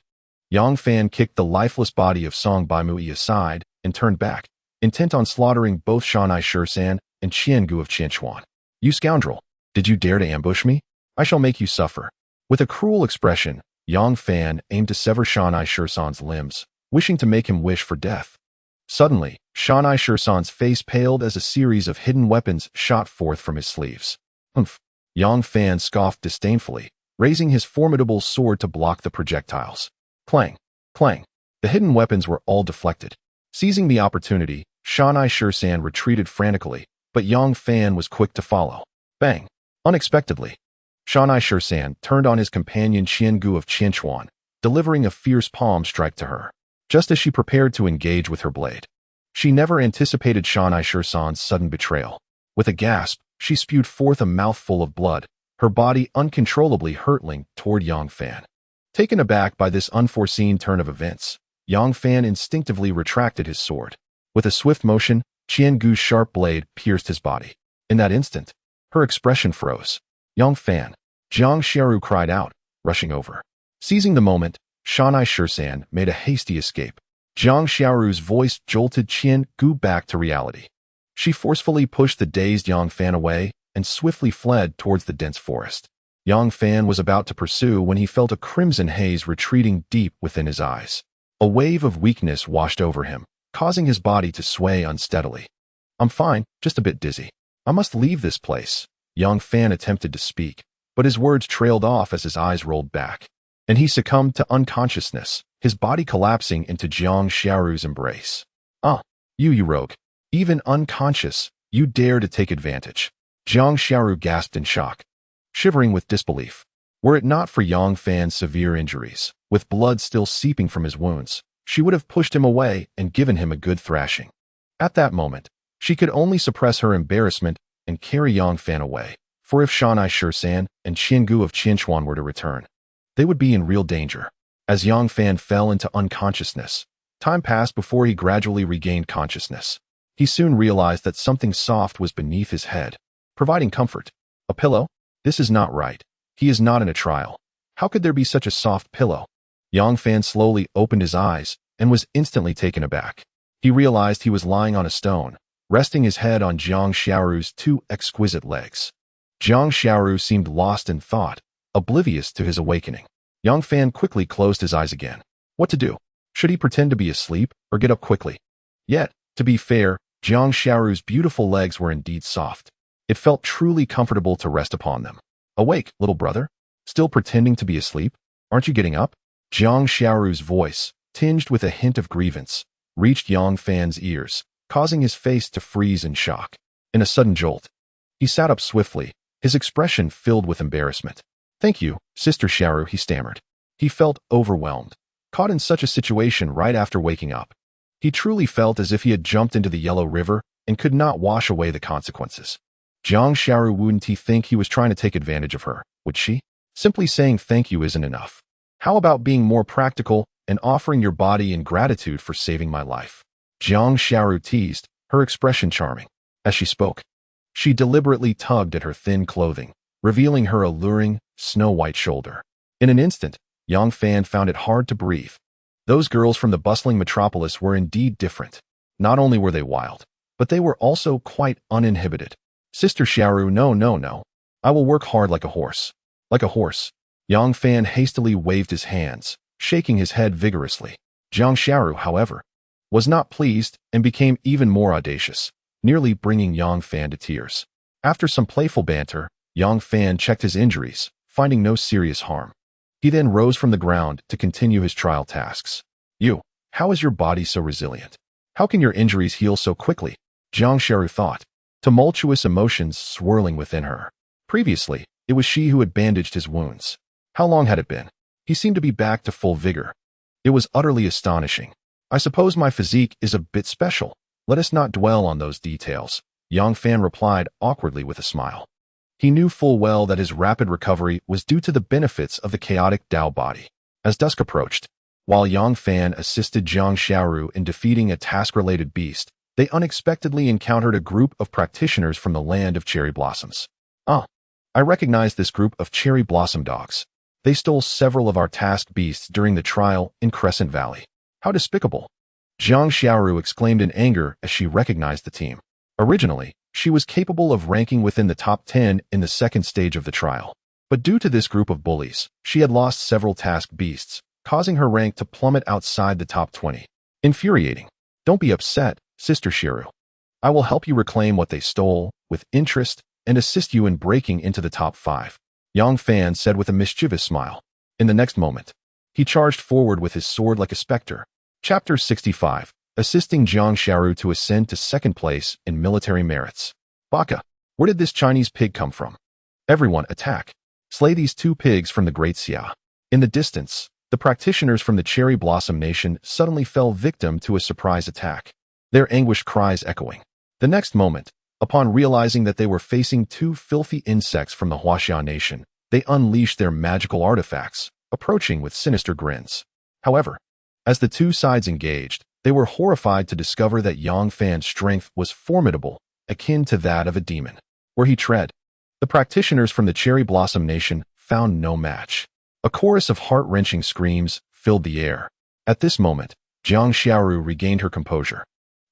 Speaker 1: Yang Fan kicked the lifeless body of Song Baimuyi aside and turned back, intent on slaughtering both Shanai Shursan and Qiangu of Qianchuan. You scoundrel! Did you dare to ambush me? I shall make you suffer. With a cruel expression, Yang Fan aimed to sever Shanai Shursan's limbs, wishing to make him wish for death. Suddenly, Shanai Shursan's face paled as a series of hidden weapons shot forth from his sleeves. Humph! Yang Fan scoffed disdainfully, raising his formidable sword to block the projectiles. Clang! Clang! The hidden weapons were all deflected. Seizing the opportunity, Shanai Shursan retreated frantically, but Yang Fan was quick to follow. Bang! Unexpectedly, Shanai Shursan turned on his companion Qiangu of Qianchuan, delivering a fierce palm strike to her. Just as she prepared to engage with her blade, she never anticipated Shanai Shursan's sudden betrayal. With a gasp, she spewed forth a mouthful of blood, her body uncontrollably hurtling toward Yang Fan. Taken aback by this unforeseen turn of events, Yang Fan instinctively retracted his sword. With a swift motion, Qian Gu's sharp blade pierced his body. In that instant, her expression froze. Yang Fan. Jiang Xiaoru cried out, rushing over. Seizing the moment, Shanai Shursan made a hasty escape. Jiang Xiaoru's voice jolted Qian Gu back to reality. She forcefully pushed the dazed Yang Fan away and swiftly fled towards the dense forest. Yang Fan was about to pursue when he felt a crimson haze retreating deep within his eyes. A wave of weakness washed over him, causing his body to sway unsteadily. I'm fine, just a bit dizzy. I must leave this place. Yang Fan attempted to speak, but his words trailed off as his eyes rolled back, and he succumbed to unconsciousness, his body collapsing into Jiang Xiaoru's embrace. You rogue. Even unconscious, you dare to take advantage. Jiang Xiaoru gasped in shock, shivering with disbelief. Were it not for Yang Fan's severe injuries, with blood still seeping from his wounds, she would have pushed him away and given him a good thrashing. At that moment, she could only suppress her embarrassment and carry Yang Fan away, for if Shanai Shursan and Qian Gu of Qinchuan were to return, they would be in real danger. As Yang Fan fell into unconsciousness, time passed before he gradually regained consciousness. He soon realized that something soft was beneath his head, providing comfort. A pillow? This is not right. He is not in a trial. How could there be such a soft pillow? Yang Fan slowly opened his eyes and was instantly taken aback. He realized he was lying on a stone, resting his head on Jiang Xiaoru's two exquisite legs. Jiang Xiaoru seemed lost in thought, oblivious to his awakening. Yang Fan quickly closed his eyes again. What to do? Should he pretend to be asleep or get up quickly? Yet, to be fair, Jiang Xiaoru's beautiful legs were indeed soft. It felt truly comfortable to rest upon them. Awake, little brother? Still pretending to be asleep? Aren't you getting up? Jiang Xiaoru's voice, tinged with a hint of grievance, reached Yang Fan's ears, causing his face to freeze in shock. In a sudden jolt, he sat up swiftly, his expression filled with embarrassment. Thank you, Sister Xiaoru, he stammered. He felt overwhelmed, caught in such a situation right after waking up. He truly felt as if he had jumped into the Yellow River and could not wash away the consequences. Jiang Xiaoru wouldn't he think he was trying to take advantage of her, would she? Simply saying thank you isn't enough. How about being more practical and offering your body in gratitude for saving my life? Jiang Xiaoru teased, her expression charming. As she spoke, she deliberately tugged at her thin clothing, revealing her alluring, snow-white shoulder. In an instant, Yang Fan found it hard to breathe. Those girls from the bustling metropolis were indeed different. Not only were they wild, but they were also quite uninhibited. Sister Xiaoru, no. I will work hard like a horse. Like a horse. Yang Fan hastily waved his hands, shaking his head vigorously. Jiang Xiaoru, however, was not pleased and became even more audacious, nearly bringing Yang Fan to tears. After some playful banter, Yang Fan checked his injuries, finding no serious harm. He then rose from the ground to continue his trial tasks. How is your body so resilient? How can your injuries heal so quickly? Jiang Xiaoru thought, tumultuous emotions swirling within her. Previously, it was she who had bandaged his wounds. How long had it been? He seemed to be back to full vigor. It was utterly astonishing. I suppose my physique is a bit special. Let us not dwell on those details, Yang Fan replied awkwardly with a smile. He knew full well that his rapid recovery was due to the benefits of the chaotic Dao body. As dusk approached, while Yang Fan assisted Jiang Xiaoru in defeating a task-related beast, they unexpectedly encountered a group of practitioners from the land of cherry blossoms. I recognize this group of cherry blossom dogs. They stole several of our tasked beasts during the trial in Crescent Valley. How despicable! Jiang Xiaoru exclaimed in anger as she recognized the team. Originally, she was capable of ranking within the top 10 in the second stage of the trial. But due to this group of bullies, she had lost several tasked beasts, causing her rank to plummet outside the top 20. Infuriating. Don't be upset, Sister Xiaoru. I will help you reclaim what they stole, with interest, and assist you in breaking into the top 5. Yang Fan said with a mischievous smile. In the next moment, he charged forward with his sword like a specter. Chapter 65. Assisting Jiang Xiaoru to ascend to second place in military merits. Baka, where did this Chinese pig come from? Everyone attack. Slay these 2 pigs from the Great Xia. In the distance, the practitioners from the Cherry Blossom Nation suddenly fell victim to a surprise attack, their anguished cries echoing. The next moment, upon realizing that they were facing 2 filthy insects from the Huaxia Nation, they unleashed their magical artifacts, approaching with sinister grins. However, as the 2 sides engaged, They were horrified to discover that Yang Fan's strength was formidable, akin to that of a demon. Where he tread, the practitioners from the Cherry Blossom Nation found no match. A chorus of heart-wrenching screams filled the air. At this moment, Jiang Xiaoru regained her composure,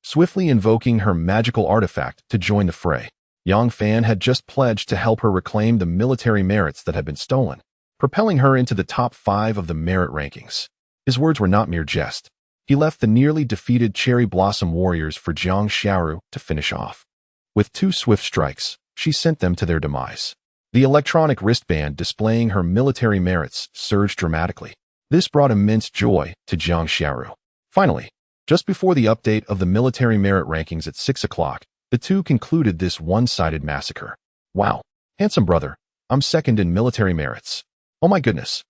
Speaker 1: swiftly invoking her magical artifact to join the fray. Yang Fan had just pledged to help her reclaim the military merits that had been stolen, propelling her into the top 5 of the merit rankings. His words were not mere jest. He left the nearly defeated Cherry Blossom warriors for Jiang Xiaoru to finish off. With 2 swift strikes, she sent them to their demise. The electronic wristband displaying her military merits surged dramatically. This brought immense joy to Jiang Xiaoru. Finally, just before the update of the military merit rankings at 6 o'clock, the two concluded this one-sided massacre. Wow, handsome brother, I'm second in military merits. Oh my goodness.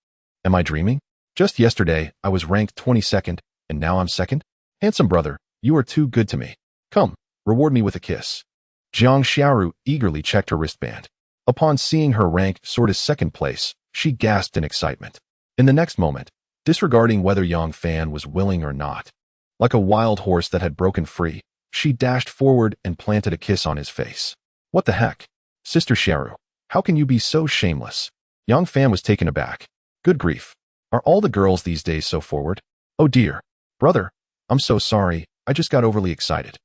Speaker 1: Am I dreaming? Just yesterday, I was ranked 22nd, and now I'm second? Handsome brother, you are too good to me. Come, reward me with a kiss. Jiang Xiaoru eagerly checked her wristband. Upon seeing her rank soar to second place, she gasped in excitement. In the next moment, disregarding whether Yang Fan was willing or not, like a wild horse that had broken free, she dashed forward and planted a kiss on his face. What the heck? Sister Xiaoru, how can you be so shameless? Yang Fan was taken aback. Good grief. Are all the girls these days so forward? Oh dear. Brother, I'm so sorry, I just got overly excited.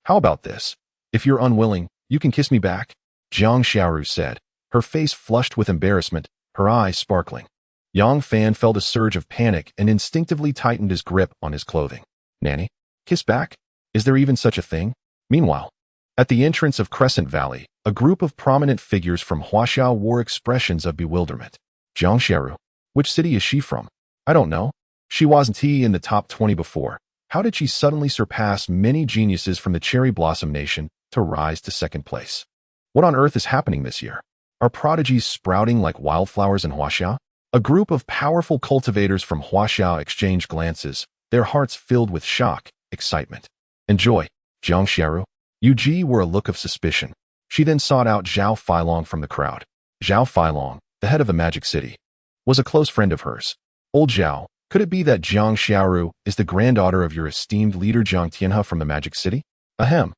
Speaker 1: How about this? If you're unwilling, you can kiss me back? Jiang Xiaoru said, her face flushed with embarrassment, her eyes sparkling. Yang Fan felt a surge of panic and instinctively tightened his grip on his clothing. Nanny? Kiss back? Is there even such a thing? Meanwhile, at the entrance of Crescent Valley, a group of prominent figures from Huaxiao wore expressions of bewilderment. Jiang Xiaoru, which city is she from? I don't know. She wasn't in the top 20 before. How did she suddenly surpass many geniuses from the Cherry Blossom Nation to rise to second place? What on earth is happening this year? Are prodigies sprouting like wildflowers in Huaxia? A group of powerful cultivators from Huaxia exchanged glances, their hearts filled with shock, excitement, and joy. Jiang Xiaoru, Yu Ji wore a look of suspicion. She then sought out Zhao Feilong from the crowd. Zhao Feilong, the head of the Magic City, was a close friend of hers. Old Zhao, could it be that Jiang Xiaoru is the granddaughter of your esteemed leader Jiang Tianhe from the Magic City? Ahem.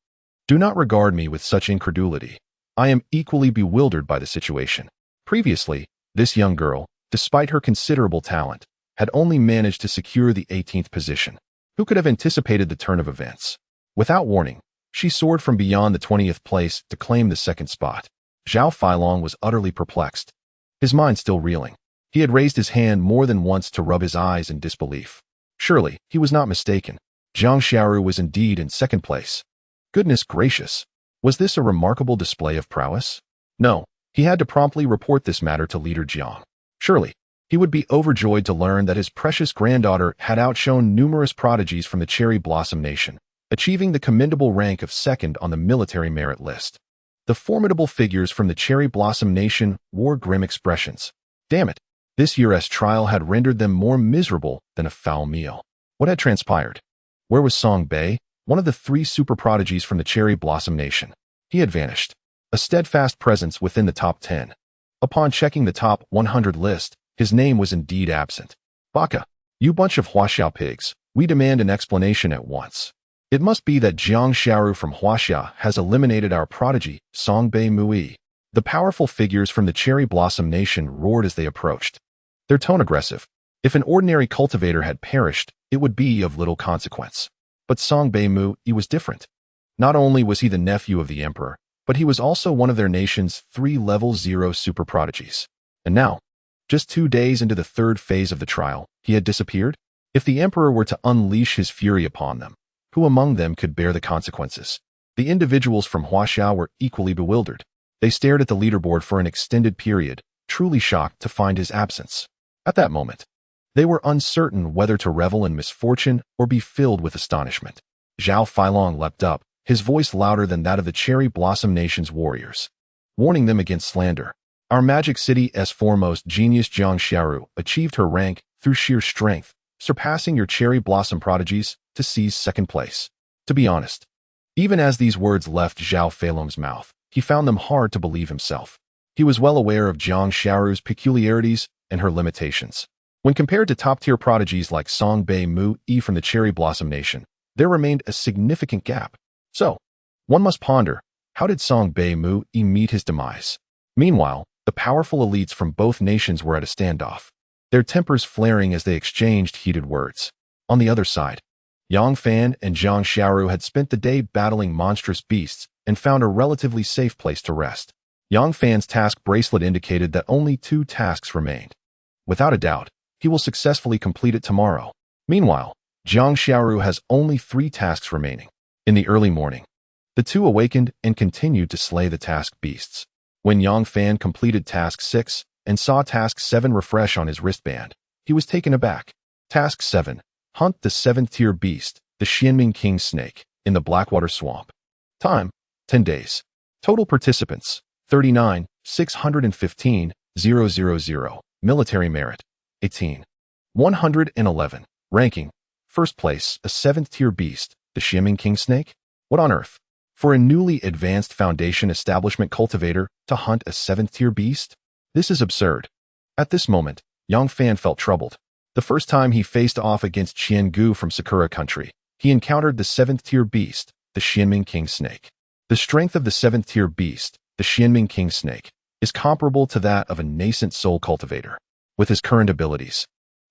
Speaker 1: Do not regard me with such incredulity. I am equally bewildered by the situation. Previously, this young girl, despite her considerable talent, had only managed to secure the 18th position. Who could have anticipated the turn of events? Without warning, she soared from beyond the 20th place to claim the second spot. Zhao Feilong was utterly perplexed, his mind still reeling. He had raised his hand more than once to rub his eyes in disbelief. Surely, he was not mistaken. Jiang Xiaoru was indeed in second place. Goodness gracious! Was this a remarkable display of prowess? No, he had to promptly report this matter to Leader Jiang. Surely, he would be overjoyed to learn that his precious granddaughter had outshone numerous prodigies from the Cherry Blossom Nation, achieving the commendable rank of second on the military merit list. The formidable figures from the Cherry Blossom Nation wore grim expressions. Damn it! This year's trial had rendered them more miserable than a foul meal. What had transpired? Where was Song Bei, one of the 3 super prodigies from the Cherry Blossom Nation? He had vanished, a steadfast presence within the top 10. Upon checking the top 100 list, his name was indeed absent. Baka, you bunch of Huaxia pigs, we demand an explanation at once. It must be that Jiang Xiaoru from Huaxia has eliminated our prodigy, Song Bei Mui. The powerful figures from the Cherry Blossom Nation roared as they approached, their tone aggressive. If an ordinary cultivator had perished, it would be of little consequence. But Song Bei Mui was different. Not only was he the nephew of the emperor, but he was also one of their nation's 3 level 0 super prodigies. And now, just 2 days into the 3rd phase of the trial, he had disappeared? If the emperor were to unleash his fury upon them, who among them could bear the consequences? The individuals from Huaxia were equally bewildered. They stared at the leaderboard for an extended period, truly shocked to find his absence. At that moment, they were uncertain whether to revel in misfortune or be filled with astonishment. Zhao Feilong leapt up, his voice louder than that of the Cherry Blossom Nation's warriors, warning them against slander. Our Magic City's foremost genius Jiang Xiaoru achieved her rank through sheer strength, surpassing your Cherry Blossom prodigies to seize second place. To be honest, even as these words left Zhao Feilong's mouth, he found them hard to believe himself. He was well aware of Jiang Xiaoru's peculiarities and her limitations. When compared to top-tier prodigies like Song Bei Mui from the Cherry Blossom Nation, there remained a significant gap. So, one must ponder, how did Song Bei Mu meet his demise? Meanwhile, the powerful elites from both nations were at a standoff, their tempers flaring as they exchanged heated words. On the other side, Yang Fan and Zhang Xiaoru had spent the day battling monstrous beasts and found a relatively safe place to rest. Yang Fan's task bracelet indicated that only 2 tasks remained. Without a doubt, he will successfully complete it tomorrow. Meanwhile, Zhang Xiaoru has only 3 tasks remaining. In the early morning, the two awakened and continued to slay the task beasts. When Yang Fan completed task 6 and saw task 7 refresh on his wristband, he was taken aback. Task 7. Hunt the 7th-tier beast, the Xianming King Snake, in the Blackwater Swamp. Time, 10 days. Total participants, 39, 615, 000. Military merit, 18. 111. Ranking, first place, a 7th-tier beast, the Xianming King Snake? What on earth? For a newly advanced Foundation Establishment cultivator to hunt a 7th-tier beast? This is absurd. At this moment, Yang Fan felt troubled. The first time he faced off against Qian Gu from Sakura Country, he encountered the 7th-tier beast, the Xianming King Snake. The strength of the 7th-tier beast, the Xianming King Snake, is comparable to that of a nascent soul cultivator. With his current abilities,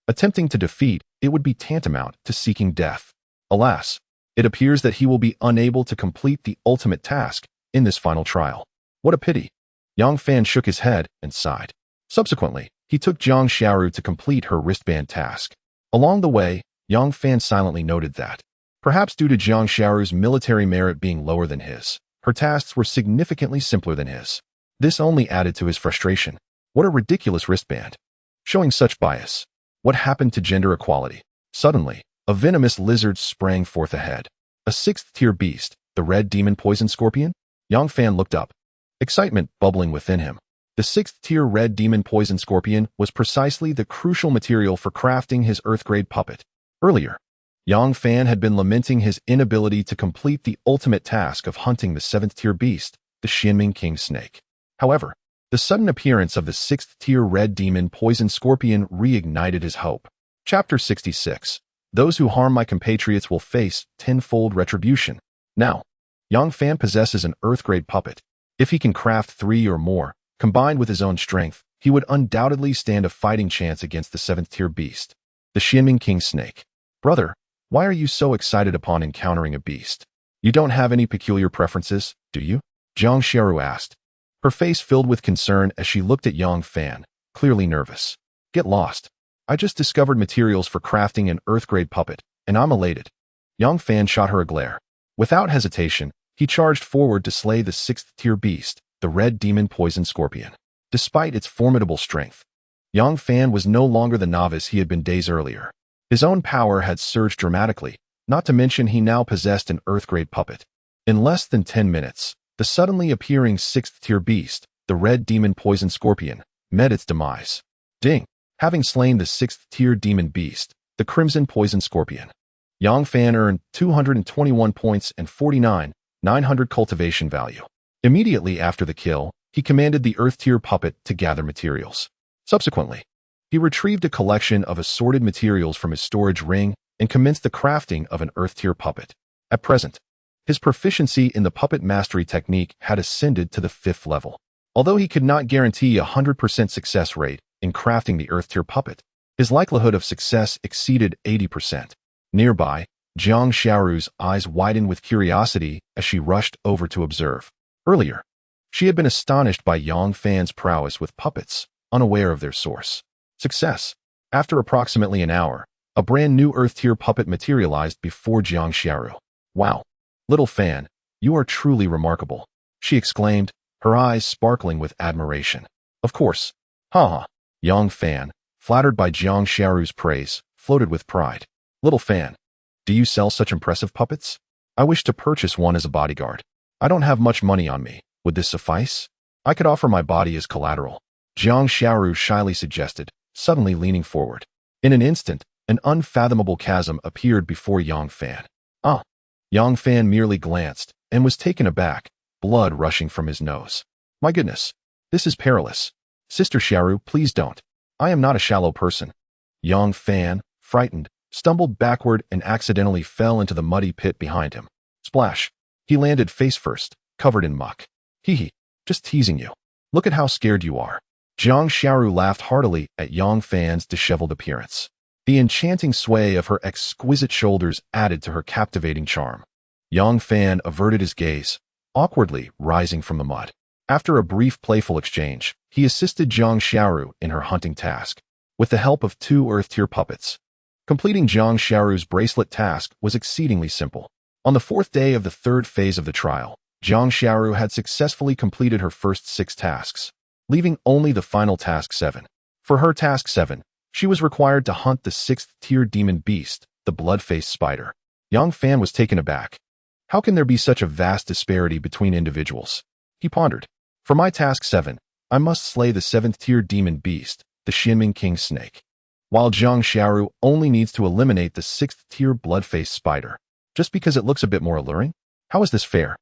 Speaker 1: attempting to defeat it would be tantamount to seeking death. Alas, it appears that he will be unable to complete the ultimate task in this final trial. What a pity. Yang Fan shook his head and sighed. Subsequently, he took Zhang Xiaoru to complete her wristband task. Along the way, Yang Fan silently noted that, perhaps due to Zhang Xiaoru's military merit being lower than his, her tasks were significantly simpler than his. This only added to his frustration. What a ridiculous wristband. Showing such bias. What happened to gender equality? Suddenly, a venomous lizard sprang forth ahead. A 6th-tier beast, the red demon poison scorpion? Yang Fan looked up, excitement bubbling within him. The 6th-tier red demon poison scorpion was precisely the crucial material for crafting his Earth-grade puppet. Earlier, Yang Fan had been lamenting his inability to complete the ultimate task of hunting the 7th-tier beast, the Xianming King Snake. However, the sudden appearance of the 6th-tier red demon poison scorpion reignited his hope. Chapter 66. Those who harm my compatriots will face tenfold retribution. Now, Yang Fan possesses an Earth-grade puppet. If he can craft 3 or more, combined with his own strength, he would undoubtedly stand a fighting chance against the 7th-tier beast, the Xianming King Snake. Brother, why are you so excited upon encountering a beast? You don't have any peculiar preferences, do you? Zhang Xiaoru asked, her face filled with concern as she looked at Yang Fan, clearly nervous. Get lost. I just discovered materials for crafting an Earth-grade puppet, and I'm elated. Yang Fan shot her a glare. Without hesitation, he charged forward to slay the 6th-tier beast, the red demon poison scorpion. Despite its formidable strength, Yang Fan was no longer the novice he had been days earlier. His own power had surged dramatically, not to mention he now possessed an Earth-grade puppet. In less than 10 minutes, the suddenly appearing 6th-tier beast, the red demon poison scorpion, met its demise. Ding! Having slain the 6th-tier demon beast, the crimson poison scorpion, Yang Fan earned 221 points and 900 cultivation value. Immediately after the kill, he commanded the Earth-tier puppet to gather materials. Subsequently, he retrieved a collection of assorted materials from his storage ring and commenced the crafting of an Earth-tier puppet. At present, his proficiency in the puppet mastery technique had ascended to the 5th level. Although he could not guarantee a 100% success rate in crafting the Earth-tier puppet, his likelihood of success exceeded 80%. Nearby, Zhang Xiaoru's eyes widened with curiosity as she rushed over to observe. Earlier, she had been astonished by Yang Fan's prowess with puppets, unaware of their source. Success. After approximately an hour, a brand new Earth-tier puppet materialized before Zhang Xiaoru. Wow! Little Fan, you are truly remarkable, she exclaimed, her eyes sparkling with admiration. Of course. Haha. Yang Fan, flattered by Zhang Xiaoru's praise, floated with pride. Little Fan, do you sell such impressive puppets? I wish to purchase one as a bodyguard. I don't have much money on me. Would this suffice? I could offer my body as collateral. Zhang Xiaoru shyly suggested, suddenly leaning forward. In an instant, an unfathomable chasm appeared before Yang Fan. Ah! Yang Fan merely glanced and was taken aback, blood rushing from his nose. My goodness, this is perilous. Sister Xiaoru, please don't. I am not a shallow person. Yang Fan, frightened, stumbled backward and accidentally fell into the muddy pit behind him. Splash! He landed face first, covered in muck. Hee hee, just teasing you. Look at how scared you are. Jiang Xiaoru laughed heartily at Yang Fan's disheveled appearance. The enchanting sway of her exquisite shoulders added to her captivating charm. Yang Fan averted his gaze, awkwardly rising from the mud. After a brief playful exchange, he assisted Jiang Xiaoru in her hunting task, with the help of 2 earth-tier puppets. Completing Jiang Xiaoru's bracelet task was exceedingly simple. On the 4th day of the 3rd phase of the trial, Jiang Xiaoru had successfully completed her first 6 tasks, leaving only the final task 7. For her task 7, she was required to hunt the 6th-tier demon beast, the blood-faced spider. Yang Fan was taken aback. How can there be such a vast disparity between individuals? He pondered. For my task 7, I must slay the 7th-tier demon beast, the Xinming King Snake, while Jiang Xiaoru only needs to eliminate the 6th-tier blood-faced spider, just because it looks a bit more alluring? How is this fair?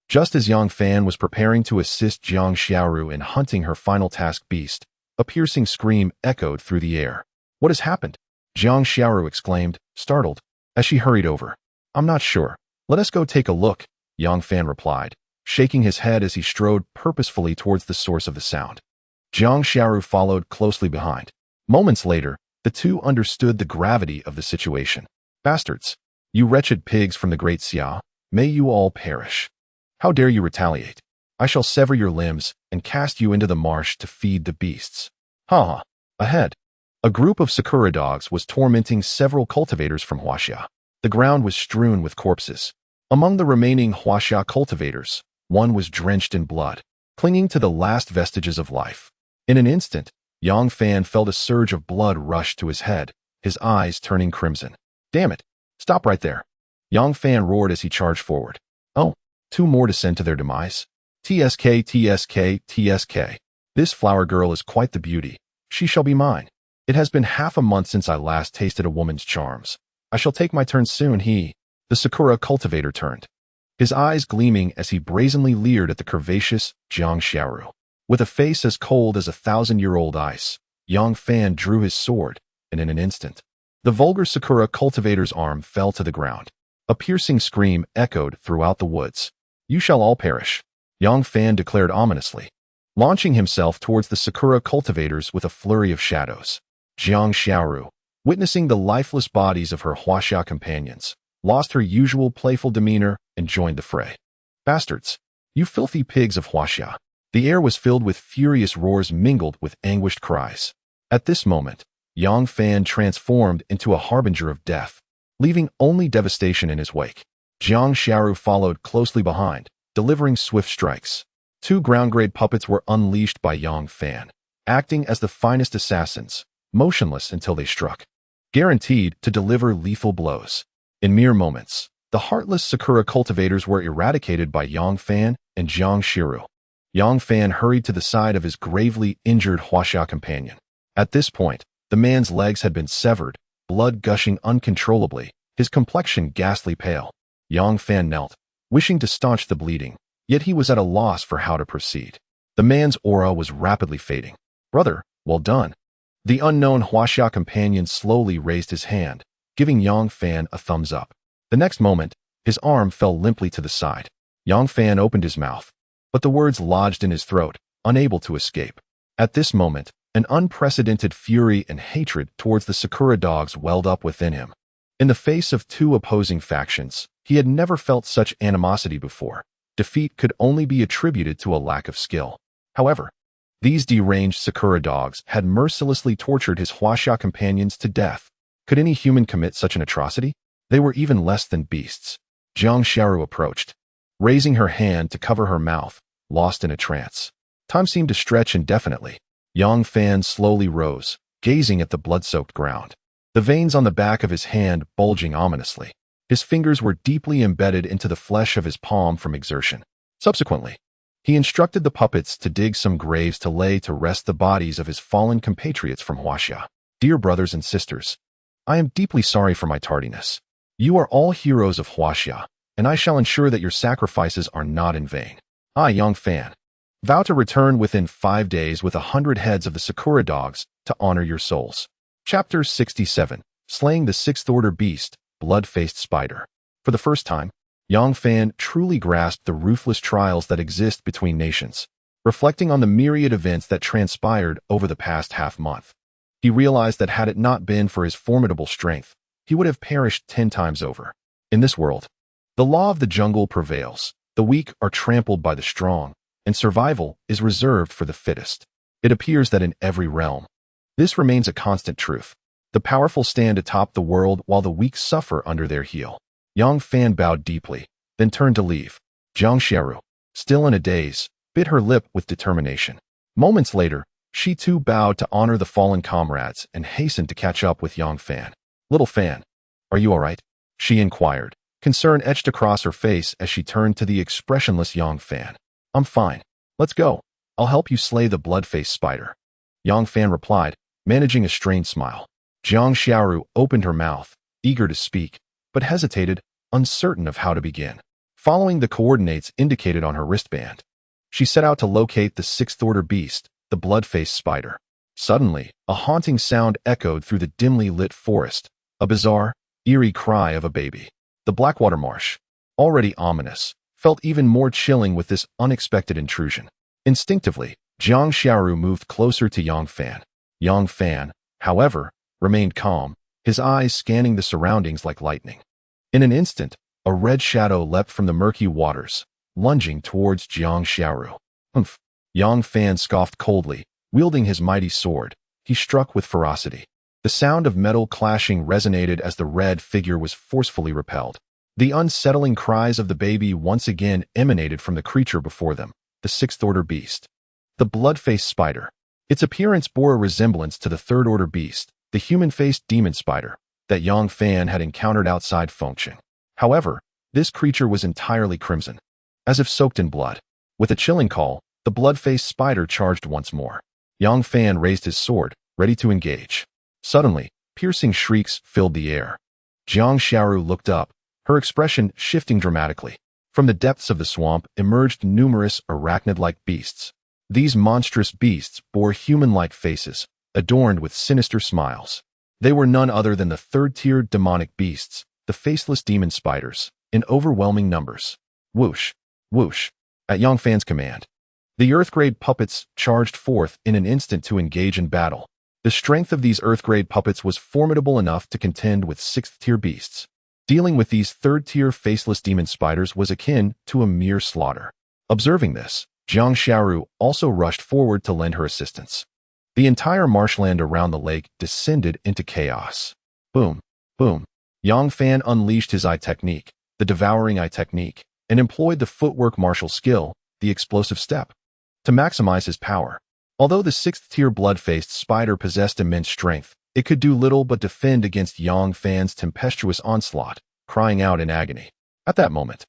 Speaker 1: Just as Yang Fan was preparing to assist Jiang Xiaoru in hunting her final task beast, a piercing scream echoed through the air. What has happened? Jiang Xiaoru exclaimed, startled, as she hurried over. I'm not sure. Let us go take a look, Yang Fan replied, shaking his head as he strode purposefully towards the source of the sound. Jiang Xiaoru followed closely behind. Moments later, the two understood the gravity of the situation. Bastards! You wretched pigs from the Great Xia, may you all perish. How dare you retaliate? I shall sever your limbs and cast you into the marsh to feed the beasts. Ha ha! Ahead, a group of Sakura dogs was tormenting several cultivators from Huaxia. The ground was strewn with corpses. Among the remaining Huaxia cultivators, one was drenched in blood, clinging to the last vestiges of life. In an instant, Yang Fan felt a surge of blood rush to his head, his eyes turning crimson. Damn it! Stop right there! Yang Fan roared as he charged forward. Oh, 2 more to send to their demise? TSK, TSK, TSK. This flower girl is quite the beauty. She shall be mine. It has been half a month since I last tasted a woman's charms. I shall take my turn soon. The Sakura cultivator turned, his eyes gleaming as he brazenly leered at the curvaceous Jiang Xiaoru. With a face as cold as 1,000-year-old ice, Yang Fan drew his sword, and in an instant, the vulgar Sakura cultivator's arm fell to the ground. A piercing scream echoed throughout the woods. You shall all perish, Yang Fan declared ominously, launching himself towards the Sakura cultivators with a flurry of shadows. Jiang Xiaoru, witnessing the lifeless bodies of her Huaxia companions, lost her usual playful demeanor and joined the fray. Bastards! You filthy pigs of Huaxia! The air was filled with furious roars mingled with anguished cries. At this moment, Yang Fan transformed into a harbinger of death, leaving only devastation in his wake. Jiang Xiaoru followed closely behind, delivering swift strikes. 2 ground-grade puppets were unleashed by Yang Fan, acting as the finest assassins, motionless until they struck, guaranteed to deliver lethal blows. In mere moments, the heartless Sakura cultivators were eradicated by Yang Fan and Jiang Xiaoru. Yang Fan hurried to the side of his gravely injured Huaxia companion. At this point, the man's legs had been severed, blood gushing uncontrollably, his complexion ghastly pale. Yang Fan knelt, wishing to staunch the bleeding, yet he was at a loss for how to proceed. The man's aura was rapidly fading. Brother, well done. The unknown Huaxia companion slowly raised his hand, giving Yang Fan a thumbs up. The next moment, his arm fell limply to the side. Yang Fan opened his mouth, but the words lodged in his throat, unable to escape. At this moment, an unprecedented fury and hatred towards the Sakura dogs welled up within him. In the face of 2 opposing factions, he had never felt such animosity before. Defeat could only be attributed to a lack of skill. However, these deranged Sakura dogs had mercilessly tortured his Huaxia companions to death. Could any human commit such an atrocity? They were even less than beasts. Jiang Xiaoru approached, raising her hand to cover her mouth, lost in a trance. Time seemed to stretch indefinitely. Yang Fan slowly rose, gazing at the blood-soaked ground, the veins on the back of his hand bulging ominously. His fingers were deeply embedded into the flesh of his palm from exertion. Subsequently, he instructed the puppets to dig some graves to lay to rest the bodies of his fallen compatriots from Huaxia. Dear brothers and sisters, I am deeply sorry for my tardiness. You are all heroes of Huaxia, and I shall ensure that your sacrifices are not in vain. I, Yang Fan, vow to return within 5 days with 100 heads of the Sakura dogs to honor your souls. Chapter 67. slaying the sixth-order beast, blood-faced spider. For the first time, Yang Fan truly grasped the ruthless trials that exist between nations. Reflecting on the myriad events that transpired over the past half-month, he realized that had it not been for his formidable strength, he would have perished 10 times over. In this world, the law of the jungle prevails. The weak are trampled by the strong, and survival is reserved for the fittest. It appears that in every realm, this remains a constant truth. The powerful stand atop the world while the weak suffer under their heel. Yang Fan bowed deeply, then turned to leave. Jiang Xiaoru, still in a daze, bit her lip with determination. Moments later, she too bowed to honor the fallen comrades and hastened to catch up with Yang Fan. Little Fan, are you all right? She inquired. Concern etched across her face as she turned to the expressionless Yang Fan. I'm fine. Let's go. I'll help you slay the blood-faced spider. Yang Fan replied, managing a strained smile. Jiang Xiaoru opened her mouth, eager to speak, but hesitated, uncertain of how to begin. Following the coordinates indicated on her wristband, she set out to locate the sixth-order beast, the blood-faced spider. Suddenly, a haunting sound echoed through the dimly lit forest, a bizarre, eerie cry of a baby. The Blackwater Marsh, already ominous, felt even more chilling with this unexpected intrusion. Instinctively, Jiang Xiaoru moved closer to Yang Fan. Yang Fan, however, remained calm, his eyes scanning the surroundings like lightning. In an instant, a red shadow leapt from the murky waters, lunging towards Jiang Xiaoru. Humph! Yang Fan scoffed coldly, wielding his mighty sword. He struck with ferocity. The sound of metal clashing resonated as the red figure was forcefully repelled. The unsettling cries of the baby once again emanated from the creature before them, the sixth-order beast. The blood-faced spider. Its appearance bore a resemblance to the third-order beast, the human-faced demon spider, that Yang Fan had encountered outside Fengqing. However, this creature was entirely crimson, as if soaked in blood. With a chilling call, the blood-faced spider charged once more. Yang Fan raised his sword, ready to engage. Suddenly, piercing shrieks filled the air. Jiang Xiaoru looked up, her expression shifting dramatically. From the depths of the swamp emerged numerous arachnid-like beasts. These monstrous beasts bore human-like faces, adorned with sinister smiles. They were none other than the third-tier demonic beasts, the faceless demon spiders, in overwhelming numbers. Whoosh! Whoosh! At Yang Fan's command, the Earth-grade puppets charged forth in an instant to engage in battle. The strength of these Earth-grade puppets was formidable enough to contend with sixth-tier beasts. Dealing with these third-tier faceless demon spiders was akin to a mere slaughter. Observing this, Jiang Xiaoru also rushed forward to lend her assistance. The entire marshland around the lake descended into chaos. Boom, boom. Yang Fan unleashed his eye technique, the devouring eye technique, and employed the footwork martial skill, the explosive step, to maximize his power. Although the sixth-tier blood-faced spider possessed immense strength, it could do little but defend against Yang Fan's tempestuous onslaught, crying out in agony. At that moment,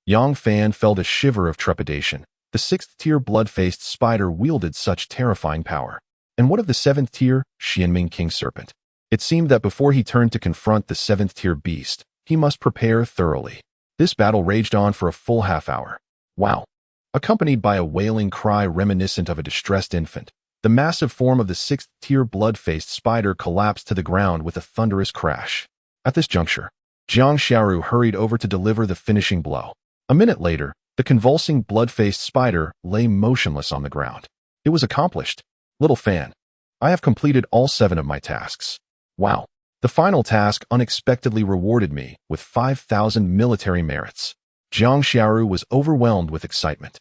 Speaker 1: Yang Fan felt a shiver of trepidation. The sixth-tier blood-faced spider wielded such terrifying power. And what of the seventh-tier, Xianming King Serpent? It seemed that before he turned to confront the seventh-tier beast, he must prepare thoroughly. This battle raged on for a full half-hour. Wow! Accompanied by a wailing cry reminiscent of a distressed infant, the massive form of the sixth-tier blood-faced spider collapsed to the ground with a thunderous crash. At this juncture, Jiang Xiaoru hurried over to deliver the finishing blow. A minute later, the convulsing blood-faced spider lay motionless on the ground. It was accomplished. Little Fan, I have completed all 7 of my tasks. Wow! The final task unexpectedly rewarded me with 5,000 military merits. Jiang Xiaoru was overwhelmed with excitement.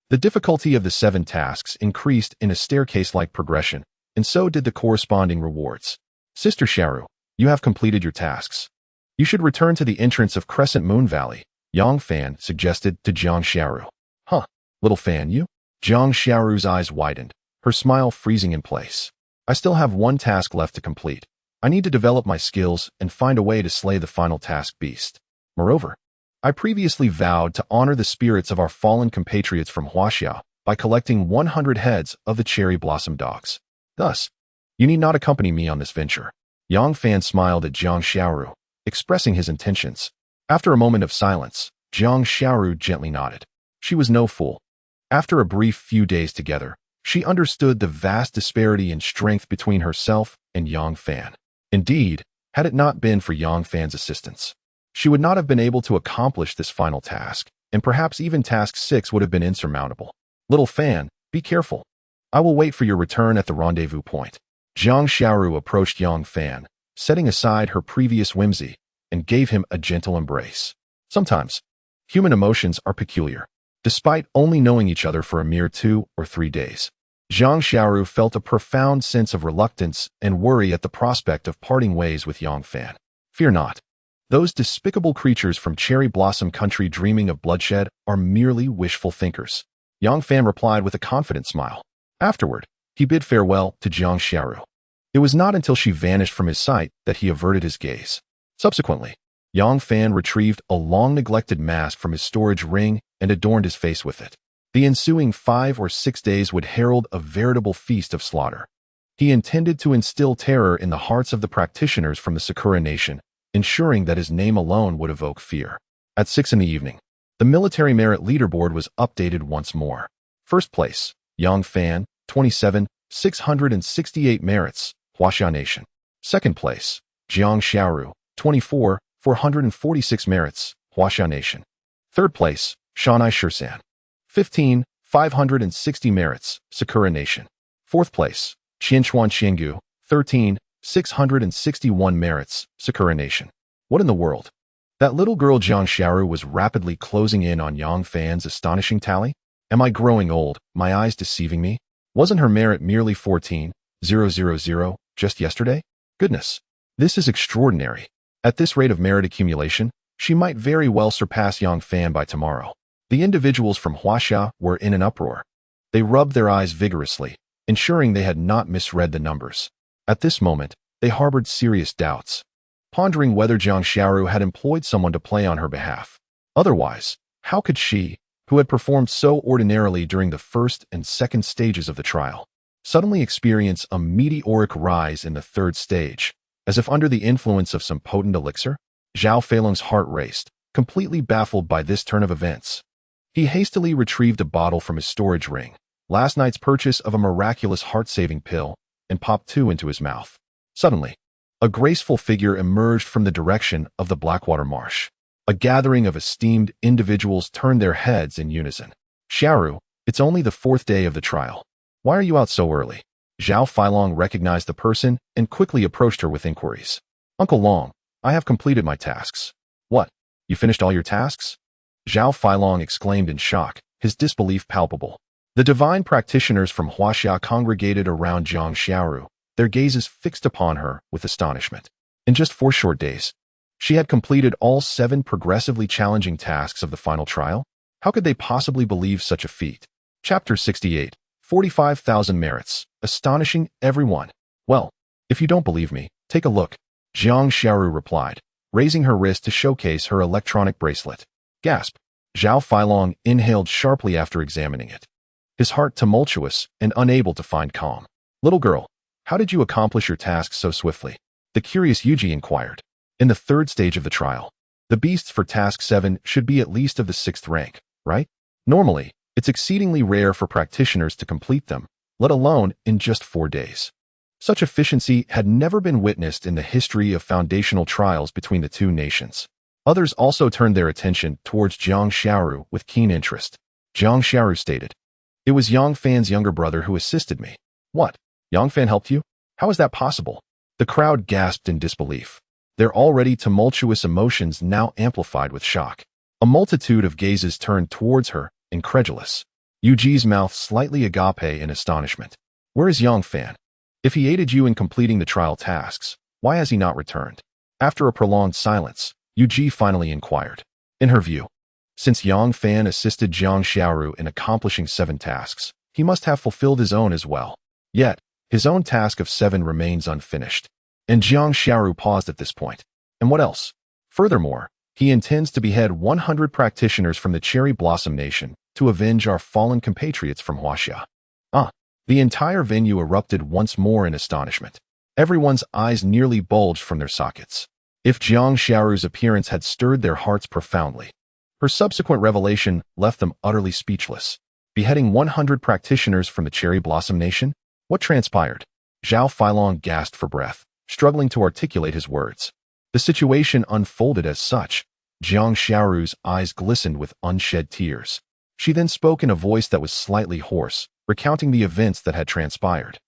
Speaker 1: The difficulty of the 7 tasks increased in a staircase-like progression, and so did the corresponding rewards. Sister Xiaoru, you have completed your tasks. You should return to the entrance of Crescent Moon Valley, Yang Fan suggested to Jiang Xiaoru. Huh, Little Fan, you? Jiang Xiaoru's eyes widened, her smile freezing in place. I still have 1 task left to complete. I need to develop my skills and find a way to slay the final task beast. Moreover, I previously vowed to honor the spirits of our fallen compatriots from Huaxiao by collecting 100 heads of the cherry blossom dogs. Thus, you need not accompany me on this venture. Yang Fan smiled at Jiang Xiaoru, expressing his intentions. After a moment of silence, Jiang Xiaoru gently nodded. She was no fool. After a brief few days together, she understood the vast disparity in strength between herself and Yang Fan. Indeed, Had it not been for Yang Fan's assistance, she would not have been able to accomplish this final task, and perhaps even task 6 would have been insurmountable. Little Fan, be careful. I will wait for your return at the rendezvous point. Jiang Xiaoru approached Yang Fan, setting aside her previous whimsy, and gave him a gentle embrace. Sometimes, human emotions are peculiar. Despite only knowing each other for a mere 2 or 3 days, Jiang Xiaoru felt a profound sense of reluctance and worry at the prospect of parting ways with Yang Fan. Fear not. Those despicable creatures from Cherry Blossom Country dreaming of bloodshed are merely wishful thinkers. Yang Fan replied with a confident smile. Afterward, he bid farewell to Jiang Xiaoru. It was not until she vanished from his sight that he averted his gaze. Subsequently, Yang Fan retrieved a long-neglected mask from his storage ring and adorned his face with it. The ensuing 5 or 6 days would herald a veritable feast of slaughter. He intended to instill terror in the hearts of the practitioners from the Sakura Nation, ensuring that his name alone would evoke fear. At 6 in the evening, the military merit leaderboard was updated once more. First place, Yang Fan, 27, 668 merits, Huaxia Nation. Second place, Jiang Xiaoru, 24, 446 merits, Huaxia Nation. Third place, Shanai Shirsan, 15, 560 merits, Sakura Nation. Fourth place, Qianchuan Qiangu, 13, 661 merits, Sakura Nation. What in the world? That little girl Jiang Xiaoru was rapidly closing in on Yang Fan's astonishing tally? Am I growing old, my eyes deceiving me? Wasn't her merit merely 14,000 just yesterday? Goodness, this is extraordinary. At this rate of merit accumulation, she might very well surpass Yang Fan by tomorrow. The individuals from Huaxia were in an uproar. They rubbed their eyes vigorously, ensuring they had not misread the numbers. At this moment, they harbored serious doubts, pondering whether Jiang Xiaoru had employed someone to play on her behalf. Otherwise, how could she, who had performed so ordinarily during the first and second stages of the trial, suddenly experience a meteoric rise in the third stage, as if under the influence of some potent elixir? Zhao Feilong's heart raced, completely baffled by this turn of events. He hastily retrieved a bottle from his storage ring, last night's purchase of a miraculous heart-saving pill, and popped 2 into his mouth. Suddenly, a graceful figure emerged from the direction of the Blackwater Marsh. A gathering of esteemed individuals turned their heads in unison. Xiaoru, it's only the 4th day of the trial. Why are you out so early? Zhao Feilong recognized the person and quickly approached her with inquiries. Uncle Long, I have completed my tasks. What? You finished all your tasks? Zhao Feilong exclaimed in shock, his disbelief palpable. The divine practitioners from Huaxia congregated around Jiang Xiaoru, their gazes fixed upon her with astonishment. In just 4 short days, she had completed all 7 progressively challenging tasks of the final trial? How could they possibly believe such a feat? Chapter 68, 45,000 merits, astonishing everyone. Well, if you don't believe me, take a look, Jiang Xiaoru replied, raising her wrist to showcase her electronic bracelet. Gasp. Zhao Feilong inhaled sharply after examining it, his heart tumultuous and unable to find calm. Little girl, how did you accomplish your tasks so swiftly? The curious Yuji inquired. In the 3rd stage of the trial, the beasts for task 7 should be at least of the 6th rank, right? Normally, it's exceedingly rare for practitioners to complete them, let alone in just 4 days. Such efficiency had never been witnessed in the history of foundational trials between the 2 nations. Others also turned their attention towards Jiang Xiaoru with keen interest. Jiang Xiaoru stated, "It was Yang Fan's younger brother who assisted me." What? Yang Fan helped you? How is that possible? The crowd gasped in disbelief, their already tumultuous emotions now amplified with shock. A multitude of gazes turned towards her, incredulous. Yuji's mouth slightly agape in astonishment. Where is Yang Fan? If he aided you in completing the trial tasks, why has he not returned? After a prolonged silence, Yuji finally inquired. In her view, since Yang Fan assisted Jiang Xiaoru in accomplishing 7 tasks, he must have fulfilled his own as well. Yet, his own task of 7 remains unfinished. And Jiang Xiaoru paused at this point. And what else? Furthermore, he intends to behead 100 practitioners from the Cherry Blossom Nation to avenge our fallen compatriots from Huaxia. The entire venue erupted once more in astonishment. Everyone's eyes nearly bulged from their sockets. If Jiang Xiaoru's appearance had stirred their hearts profoundly, her subsequent revelation left them utterly speechless. Beheading 100 practitioners from the Cherry Blossom Nation? What transpired? Zhao Feilong gasped for breath, struggling to articulate his words. The situation unfolded as such. Jiang Xiaoru's eyes glistened with unshed tears. She then spoke in a voice that was slightly hoarse, recounting the events that had transpired.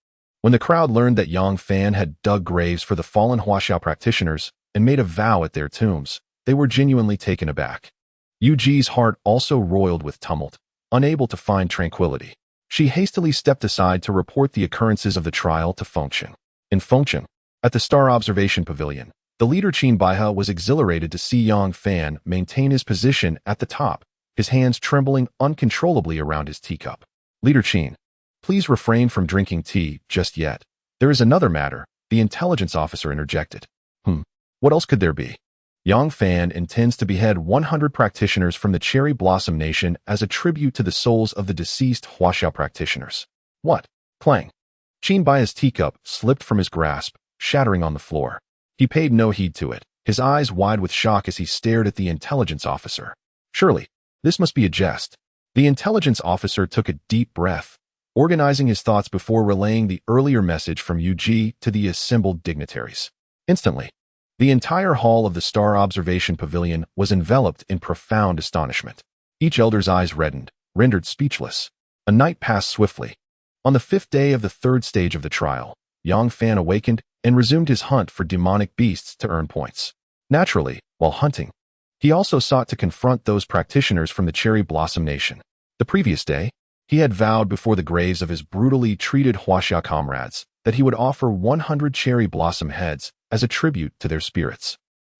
Speaker 1: When the crowd learned that Yang Fan had dug graves for the fallen Huaxiao practitioners and made a vow at their tombs, they were genuinely taken aback. Yu Ji's heart also roiled with tumult, unable to find tranquility. She hastily stepped aside to report the occurrences of the trial to Fengqian. In Fengqian, at the Star Observation Pavilion, the leader Qin Baihe was exhilarated to see Yang Fan maintain his position at the top, his hands trembling uncontrollably around his teacup. Leader Qin, please refrain from drinking tea just yet. There is another matter, the intelligence officer interjected. What else could there be? Yang Fan intends to behead 100 practitioners from the Cherry Blossom Nation as a tribute to the souls of the deceased Huaxiao practitioners. What? Clang. Qin Baihe's teacup slipped from his grasp, shattering on the floor. He paid no heed to it, his eyes wide with shock as he stared at the intelligence officer. Surely, this must be a jest. The intelligence officer took a deep breath, organizing his thoughts before relaying the earlier message from Yu Ji to the assembled dignitaries. Instantly, the entire hall of the Star Observation Pavilion was enveloped in profound astonishment. Each elder's eyes reddened, rendered speechless. A night passed swiftly. On the 5th day of the 3rd stage of the trial, Yang Fan awakened and resumed his hunt for demonic beasts to earn points. Naturally, while hunting, he also sought to confront those practitioners from the Cherry Blossom Nation. The previous day, he had vowed before the graves of his brutally treated Huaxia comrades that he would offer 100 cherry blossom heads as a tribute to their spirits.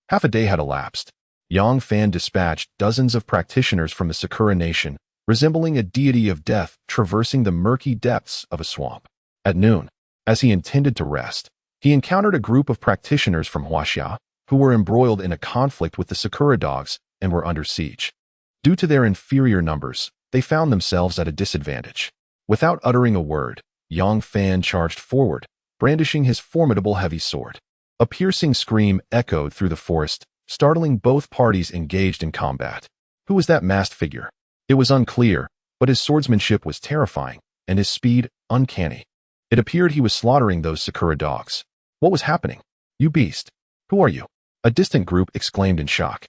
Speaker 1: Half a day had elapsed. Yang Fan dispatched dozens of practitioners from the Sakura Nation, resembling a deity of death traversing the murky depths of a swamp. At noon, as he intended to rest, he encountered a group of practitioners from Huaxia who were embroiled in a conflict with the Sakura dogs and were under siege. Due to their inferior numbers, they found themselves at a disadvantage. Without uttering a word, Yang Fan charged forward, brandishing his formidable heavy sword. A piercing scream echoed through the forest, startling both parties engaged in combat. Who was that masked figure? It was unclear, but his swordsmanship was terrifying, and his speed uncanny. It appeared he was slaughtering those Sakura dogs. What was happening? You beast! Who are you? A distant group exclaimed in shock.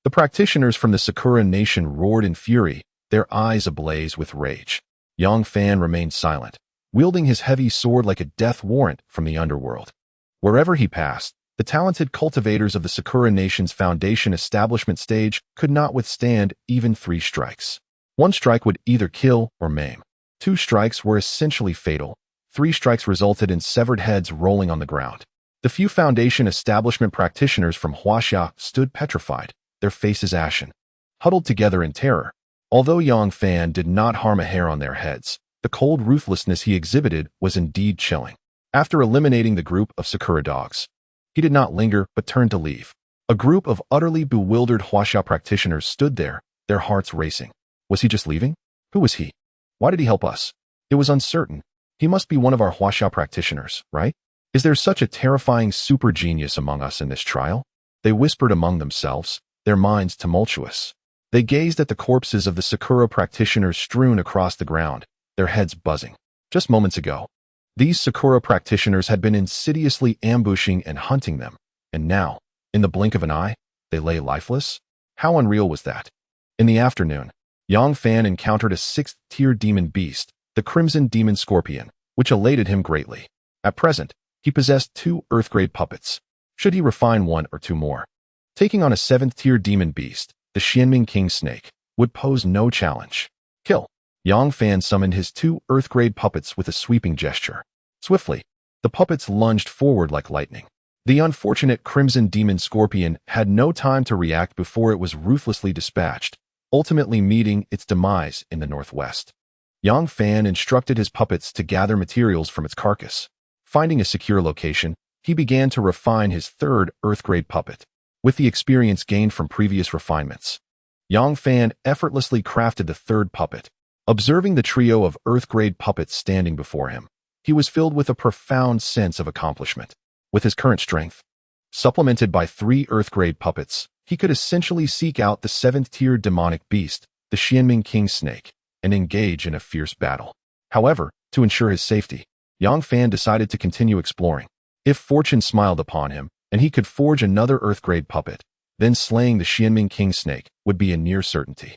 Speaker 1: The practitioners from the Sakura Nation roared in fury, their eyes ablaze with rage. Yang Fan remained silent, wielding his heavy sword like a death warrant from the underworld. Wherever he passed, the talented cultivators of the Sakura Nation's foundation establishment stage could not withstand even 3 strikes. 1 strike would either kill or maim. 2 strikes were essentially fatal. 3 strikes resulted in severed heads rolling on the ground. The few foundation establishment practitioners from Huaxia stood petrified, their faces ashen, huddled together in terror. Although Yang Fan did not harm a hair on their heads, the cold ruthlessness he exhibited was indeed chilling. After eliminating the group of Sakura dogs, he did not linger but turned to leave. A group of utterly bewildered Huaxia practitioners stood there, their hearts racing. Was he just leaving? Who was he? Why did he help us? It was uncertain. He must be one of our Huaxia practitioners, right? Is there such a terrifying super genius among us in this trial? They whispered among themselves, their minds tumultuous. They gazed at the corpses of the Sakura practitioners strewn across the ground, their heads buzzing. Just moments ago, these Sakura practitioners had been insidiously ambushing and hunting them, and now, in the blink of an eye, they lay lifeless? How unreal was that? In the afternoon, Yang Fan encountered a 6th-tier demon beast, the Crimson Demon Scorpion, which elated him greatly. At present, he possessed 2 Earth-grade puppets. Should he refine 1 or 2 more? Taking on a 7th-tier demon beast, the Xianming King Snake, would pose no challenge. Kill. Yang Fan summoned his 2 Earth-grade puppets with a sweeping gesture. Swiftly, the puppets lunged forward like lightning. The unfortunate Crimson Demon Scorpion had no time to react before it was ruthlessly dispatched, ultimately meeting its demise in the northwest. Yang Fan instructed his puppets to gather materials from its carcass. Finding a secure location, he began to refine his 3rd Earth-grade puppet. With the experience gained from previous refinements, Yang Fan effortlessly crafted the 3rd puppet. Observing the trio of Earth-grade puppets standing before him, he was filled with a profound sense of accomplishment. With his current strength, supplemented by 3 Earth-grade puppets, he could essentially seek out the 7th-tier demonic beast, the Xianming King Snake, and engage in a fierce battle. However, to ensure his safety, Yang Fan decided to continue exploring. If fortune smiled upon him, and he could forge another Earth-grade puppet, then slaying the Xianming King Snake would be a near certainty.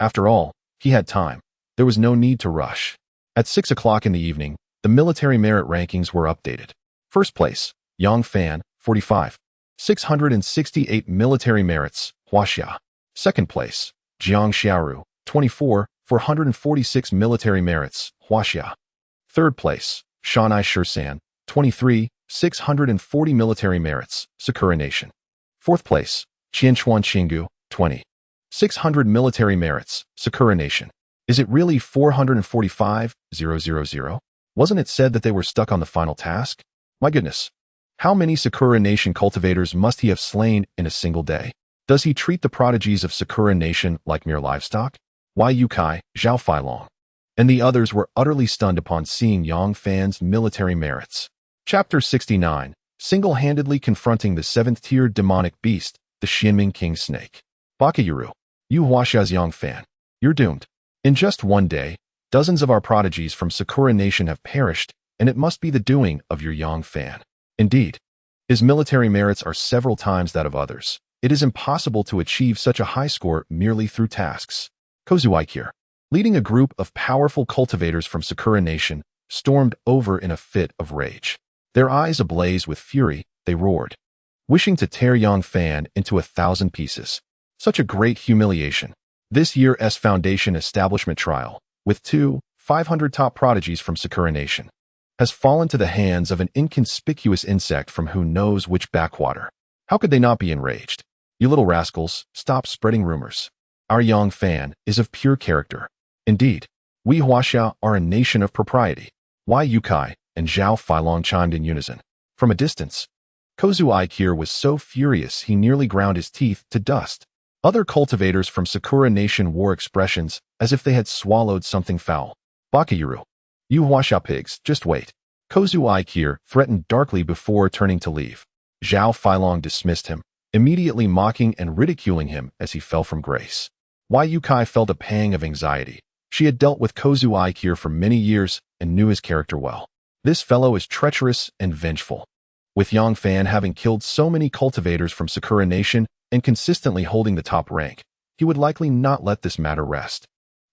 Speaker 1: After all, he had time. There was no need to rush. At 6 o'clock in the evening, the military merit rankings were updated. First place, Yang Fan, 45. 668 military merits, Huaxia. Second place, Jiang Xiaoru, 24, 446 military merits, Huaxia. Third place, Shanai Shisan, 23, 640 military merits, Sakura Nation. Fourth place, Qianchuan Qinggu, 20. 600 military merits, Sakura Nation. Is it really 445,000? Wasn't it said that they were stuck on the final task? My goodness. How many Sakura Nation cultivators must he have slain in a single day? Does he treat the prodigies of Sakura Nation like mere livestock? Yu Kai, Zhao Feilong, and the others were utterly stunned upon seeing Yang Fan's military merits. Chapter 69, single-handedly confronting the 7th-tier demonic beast, the Xianming King Snake. Bakayuru, you Huaxia's Yang Fan. You're doomed. In just one day, dozens of our prodigies from Sakura Nation have perished, and it must be the doing of your Yang Fan. Indeed, his military merits are several times that of others. It is impossible to achieve such a high score merely through tasks. Kozu Aikir, leading a group of powerful cultivators from Sakura Nation, stormed over in a fit of rage. Their eyes ablaze with fury, they roared, wishing to tear Yang Fan into 1,000 pieces. Such a great humiliation. This year's Foundation establishment trial, with 500 top prodigies from Sakura Nation, has fallen to the hands of an inconspicuous insect from who knows which backwater. How could they not be enraged? You little rascals, stop spreading rumors. Our Yang Fan is of pure character. Indeed, we Huaxia are a nation of propriety. Yu Kai and Zhao Feilong chimed in unison. From a distance, Kozu Aikir was so furious he nearly ground his teeth to dust. Other cultivators from Sakura Nation wore expressions as if they had swallowed something foul. Bakayuru, you Huaxia pigs, just wait. Kozu Aikir threatened darkly before turning to leave. Zhao Feilong dismissed him, immediately mocking and ridiculing him as he fell from grace. Yu Kai felt a pang of anxiety. She had dealt with Kozu Aikir for many years and knew his character well. This fellow is treacherous and vengeful. With Yang Fan having killed so many cultivators from Sakura Nation and consistently holding the top rank, he would likely not let this matter rest.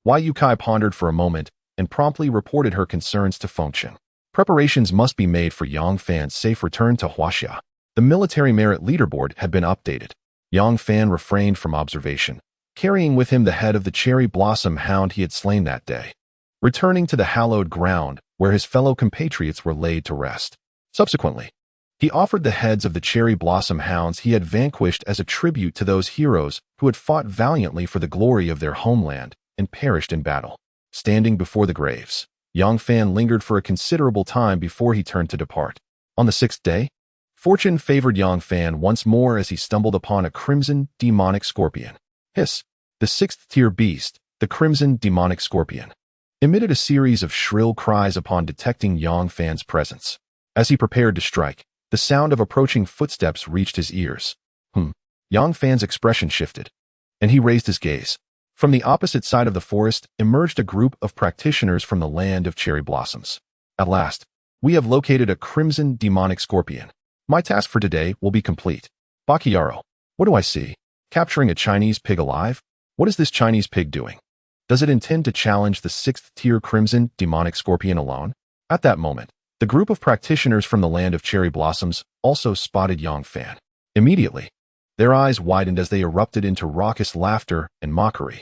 Speaker 1: Yu Kai pondered for a moment and promptly reported her concerns to Fengchen. Preparations must be made for Yang Fan's safe return to Huaxia. The military merit leaderboard had been updated. Yang Fan refrained from observation, carrying with him the head of the cherry blossom hound he had slain that day, returning to the hallowed ground where his fellow compatriots were laid to rest. Subsequently, he offered the heads of the cherry blossom hounds he had vanquished as a tribute to those heroes who had fought valiantly for the glory of their homeland and perished in battle. Standing before the graves, Yang Fan lingered for a considerable time before he turned to depart. On the 6th day, fortune favored Yang Fan once more as he stumbled upon a crimson demonic scorpion. Hiss, the 6th-tier beast, the crimson demonic scorpion, emitted a series of shrill cries upon detecting Yang Fan's presence. As he prepared to strike, the sound of approaching footsteps reached his ears. Yang Fan's expression shifted, and he raised his gaze. From the opposite side of the forest emerged a group of practitioners from the land of cherry blossoms. At last, we have located a crimson demonic scorpion. My task for today will be complete. Bakayaro, what do I see? Capturing a Chinese pig alive? What is this Chinese pig doing? Does it intend to challenge the 6th-tier crimson demonic scorpion alone? At that moment, the group of practitioners from the land of cherry blossoms also spotted Yang Fan. Immediately, their eyes widened as they erupted into raucous laughter and mockery.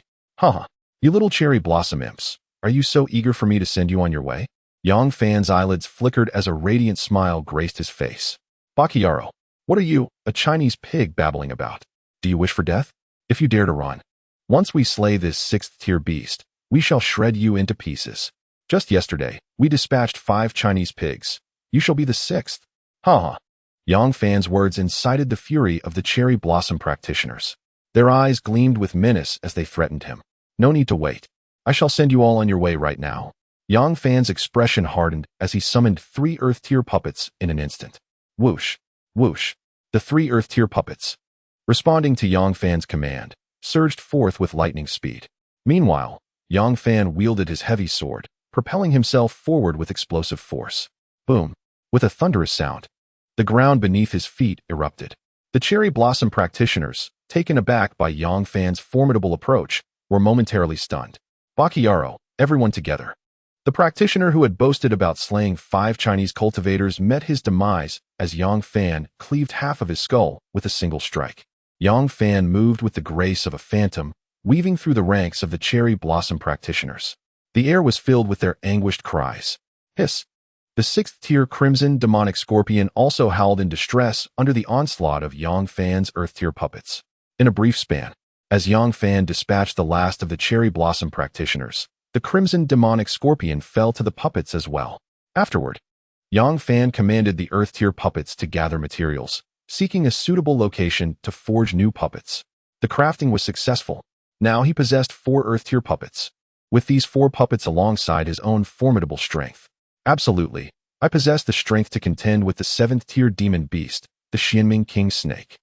Speaker 1: You little cherry blossom imps, are you so eager for me to send you on your way? Yang Fan's eyelids flickered as a radiant smile graced his face. Bakayaro, what are you, a Chinese pig, babbling about? Do you wish for death? If you dare to run, once we slay this 6th-tier beast, we shall shred you into pieces. Just yesterday, we dispatched 5 Chinese pigs. You shall be the 6th. Yang Fan's words incited the fury of the cherry blossom practitioners. Their eyes gleamed with menace as they threatened him. No need to wait. I shall send you all on your way right now. Yang Fan's expression hardened as he summoned 3 Earth-tier puppets in an instant. Whoosh, whoosh. The 3 Earth-tier puppets, responding to Yang Fan's command, surged forth with lightning speed. Meanwhile, Yang Fan wielded his heavy sword, propelling himself forward with explosive force. Boom! With a thunderous sound, The ground beneath his feet erupted. The cherry blossom practitioners, taken aback by Yang Fan's formidable approach, were momentarily stunned. Bakayaro, everyone together. The practitioner who had boasted about slaying 5 Chinese cultivators met his demise as Yang Fan cleaved half of his skull with a single strike. Yang Fan moved with the grace of a phantom, weaving through the ranks of the cherry blossom practitioners. The air was filled with their anguished cries. Hiss! The 6th-tier Crimson Demonic Scorpion also howled in distress under the onslaught of Yang Fan's Earth-tier puppets. In a brief span, as Yang Fan dispatched the last of the cherry blossom practitioners, the Crimson Demonic Scorpion fell to the puppets as well. Afterward, Yang Fan commanded the Earth-tier puppets to gather materials, seeking a suitable location to forge new puppets. The crafting was successful. Now he possessed 4 Earth-tier puppets. With these 4 puppets alongside his own formidable strength. Absolutely, I possess the strength to contend with the 7th-tier demon beast, the Xianming King Snake.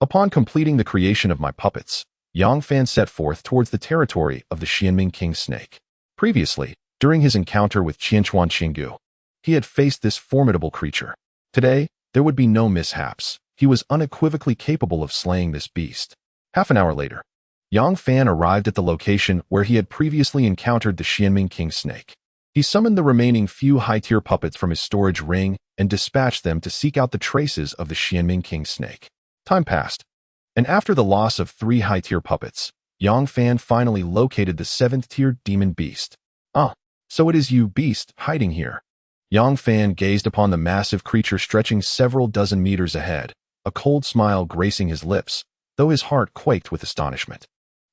Speaker 1: Upon completing the creation of my puppets, Yang Fan set forth towards the territory of the Xianming King Snake. Previously, during his encounter with Qianchuan Qinggu, he had faced this formidable creature. Today, there would be no mishaps. He was unequivocally capable of slaying this beast. Half an hour later, Yang Fan arrived at the location where he had previously encountered the Xianming King Snake. He summoned the remaining few high-tier puppets from his storage ring and dispatched them to seek out the traces of the Xianming King Snake. Time passed, and after the loss of 3 high-tier puppets, Yang Fan finally located the 7th-tier demon beast. Ah, so it is you, beast, hiding here. Yang Fan gazed upon the massive creature stretching several dozen meters ahead, a cold smile gracing his lips, though his heart quaked with astonishment.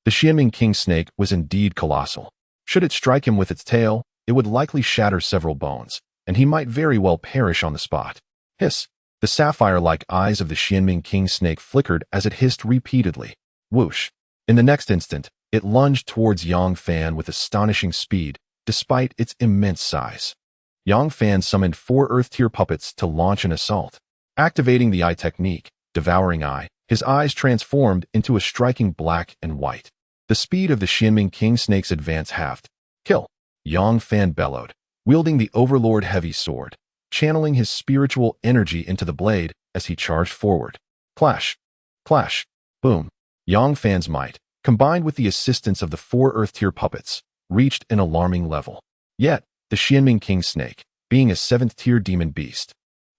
Speaker 1: The Xianming King Snake was indeed colossal. Should it strike him with its tail, it would likely shatter several bones, and he might very well perish on the spot. Hiss! The sapphire-like eyes of the Xianming King Snake flickered as it hissed repeatedly. Whoosh! In the next instant, it lunged towards Yang Fan with astonishing speed, despite its immense size. Yang Fan summoned 4 Earth-tier puppets to launch an assault. Activating the Eye Technique, Devouring Eye, his eyes transformed into a striking black and white. The speed of the Xianming King Snake's advance halved. Kill! Yang Fan bellowed, wielding the Overlord Heavy Sword, channeling his spiritual energy into the blade as he charged forward. Clash! Clash! Boom! Yang Fan's might, combined with the assistance of the 4 Earth-tier puppets, reached an alarming level. Yet, the Xianming King Snake, being a 7th-tier demon beast,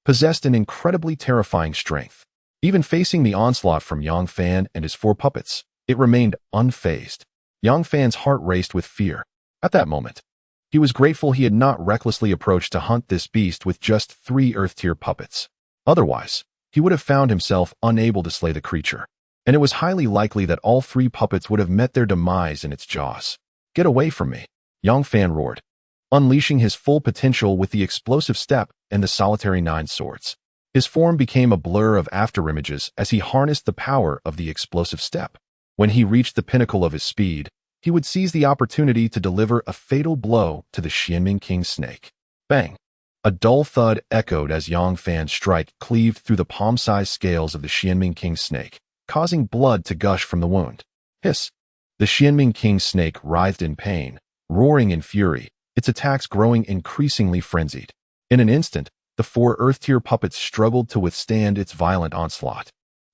Speaker 1: possessed an incredibly terrifying strength. Even facing the onslaught from Yang Fan and his 4 puppets, it remained unfazed. Yang Fan's heart raced with fear. At that moment, he was grateful he had not recklessly approached to hunt this beast with just 3 Earth-tier puppets. Otherwise, he would have found himself unable to slay the creature, and it was highly likely that all 3 puppets would have met their demise in its jaws. Get away from me! Yang Fan roared, unleashing his full potential with the explosive step and the solitary 9 swords. His form became a blur of afterimages as he harnessed the power of the explosive step. When he reached the pinnacle of his speed, he would seize the opportunity to deliver a fatal blow to the Xianming King Snake. Bang! A dull thud echoed as Yang Fan's strike cleaved through the palm-sized scales of the Xianming King Snake, causing blood to gush from the wound. Hiss! The Xianming King Snake writhed in pain, roaring in fury, its attacks growing increasingly frenzied. In an instant, the 4 Earth-tier puppets struggled to withstand its violent onslaught.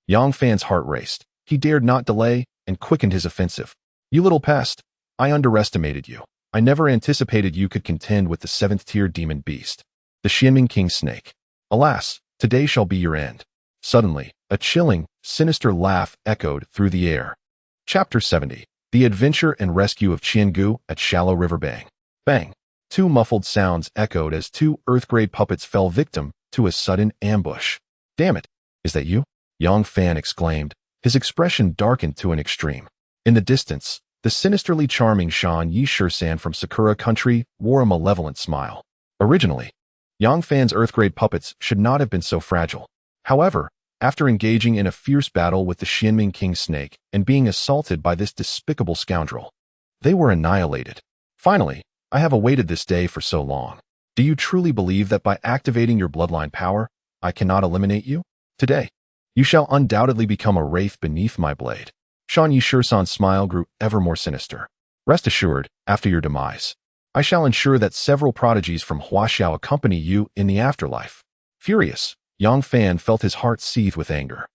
Speaker 1: Yang Fan's heart raced. He dared not delay and quickened his offensive. You little pest! I underestimated you. I never anticipated you could contend with the 7th-tier demon beast, the Xianming King Snake. Alas, today shall be your end. Suddenly, a chilling, sinister laugh echoed through the air. Chapter 70. The Adventure and Rescue of Qiangu at Shallow River Bang. Bang! 2 muffled sounds echoed as 2 Earth-grade puppets fell victim to a sudden ambush. Damn it! Is that you? Yang Fan exclaimed, his expression darkened to an extreme. In the distance, the sinisterly charming Shan Yishirsan from Sakura Country wore a malevolent smile. Originally, Yang Fan's Earth-grade puppets should not have been so fragile. However, after engaging in a fierce battle with the Xianming King Snake and being assaulted by this despicable scoundrel, they were annihilated. Finally, I have awaited this day for so long. Do you truly believe that by activating your bloodline power, I cannot eliminate you? Today, you shall undoubtedly become a wraith beneath my blade. Shan Yishirsan's smile grew ever more sinister. Rest assured, after your demise, I shall ensure that several prodigies from Huaxiao accompany you in the afterlife. Furious, Yang Fan felt his heart seethe with anger.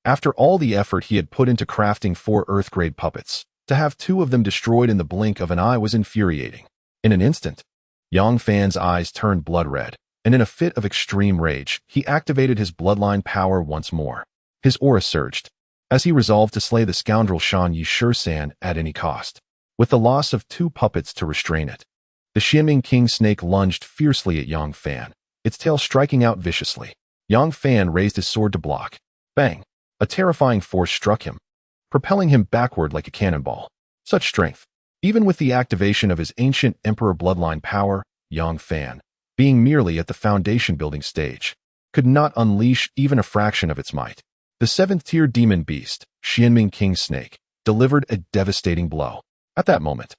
Speaker 1: After all the effort he had put into crafting 4 Earth-grade puppets, to have 2 of them destroyed in the blink of an eye was infuriating. In an instant, Yang Fan's eyes turned blood red, and in a fit of extreme rage, he activated his bloodline power once more. His aura surged, as he resolved to slay the scoundrel Shan Yishur-san at any cost. With the loss of 2 puppets to restrain it, the Xianming King Snake lunged fiercely at Yang Fan, its tail striking out viciously. Yang Fan raised his sword to block. Bang! A terrifying force struck him, propelling him backward like a cannonball. Such strength. Even with the activation of his ancient Emperor bloodline power, Yang Fan, being merely at the foundation-building stage, could not unleash even a fraction of its might. The 7th-tier demon beast, Xianming King Snake, delivered a devastating blow. At that moment,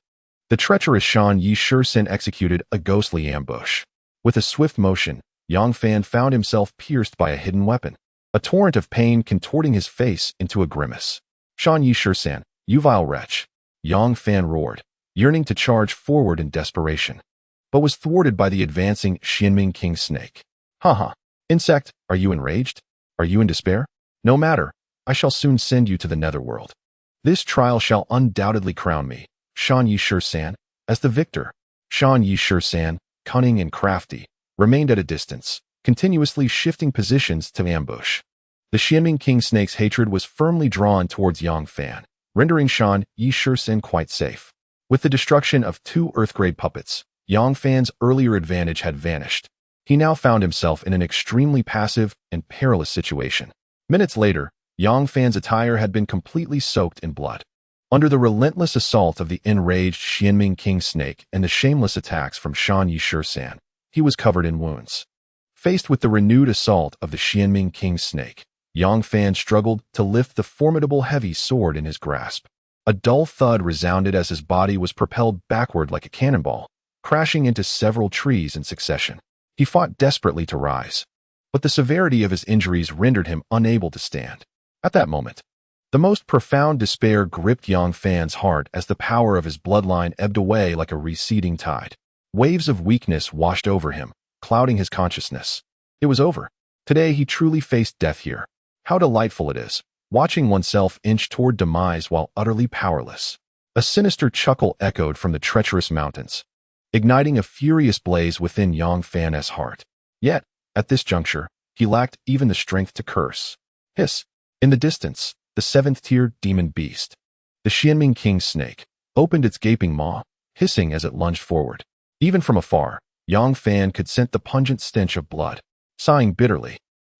Speaker 1: the treacherous Shan Yishur-san executed a ghostly ambush. With a swift motion, Yang Fan found himself pierced by a hidden weapon, a torrent of pain contorting his face into a grimace. Shan Yishur-san, you vile wretch! Yang Fan roared, yearning to charge forward in desperation, but was thwarted by the advancing Xianming King Snake. Haha, insect, are you enraged? Are you in despair? No matter, I shall soon send you to the netherworld. This trial shall undoubtedly crown me, Shan Yishur-san, as the victor. Shan Yishur-san, cunning and crafty, remained at a distance, continuously shifting positions to ambush. The Xianming King Snake's hatred was firmly drawn towards Yang Fan, rendering Shan Yishur-san quite safe. With the destruction of 2 Earth-grade puppets, Yang Fan's earlier advantage had vanished. He now found himself in an extremely passive and perilous situation. Minutes later, Yang Fan's attire had been completely soaked in blood. Under the relentless assault of the enraged Xianming King Snake and the shameless attacks from Shan Yishur-san, he was covered in wounds. Faced with the renewed assault of the Xianming King Snake, Yang Fan struggled to lift the formidable heavy sword in his grasp. A dull thud resounded as his body was propelled backward like a cannonball, crashing into several trees in succession. He fought desperately to rise, but the severity of his injuries rendered him unable to stand. At that moment, the most profound despair gripped Yang Fan's heart as the power of his bloodline ebbed away like a receding tide. Waves of weakness washed over him, clouding his consciousness. It was over. Today he truly faced death here. How delightful it is, watching oneself inch toward demise while utterly powerless. A sinister chuckle echoed from the treacherous mountains, igniting a furious blaze within Yang Fan's heart. Yet, at this juncture, he lacked even the strength to curse. Hiss! In the distance, the 7th-tier demon beast, the Xianming King Snake, opened its gaping maw, hissing as it lunged forward. Even from afar, Yang Fan could scent the pungent stench of blood. Sighing bitterly,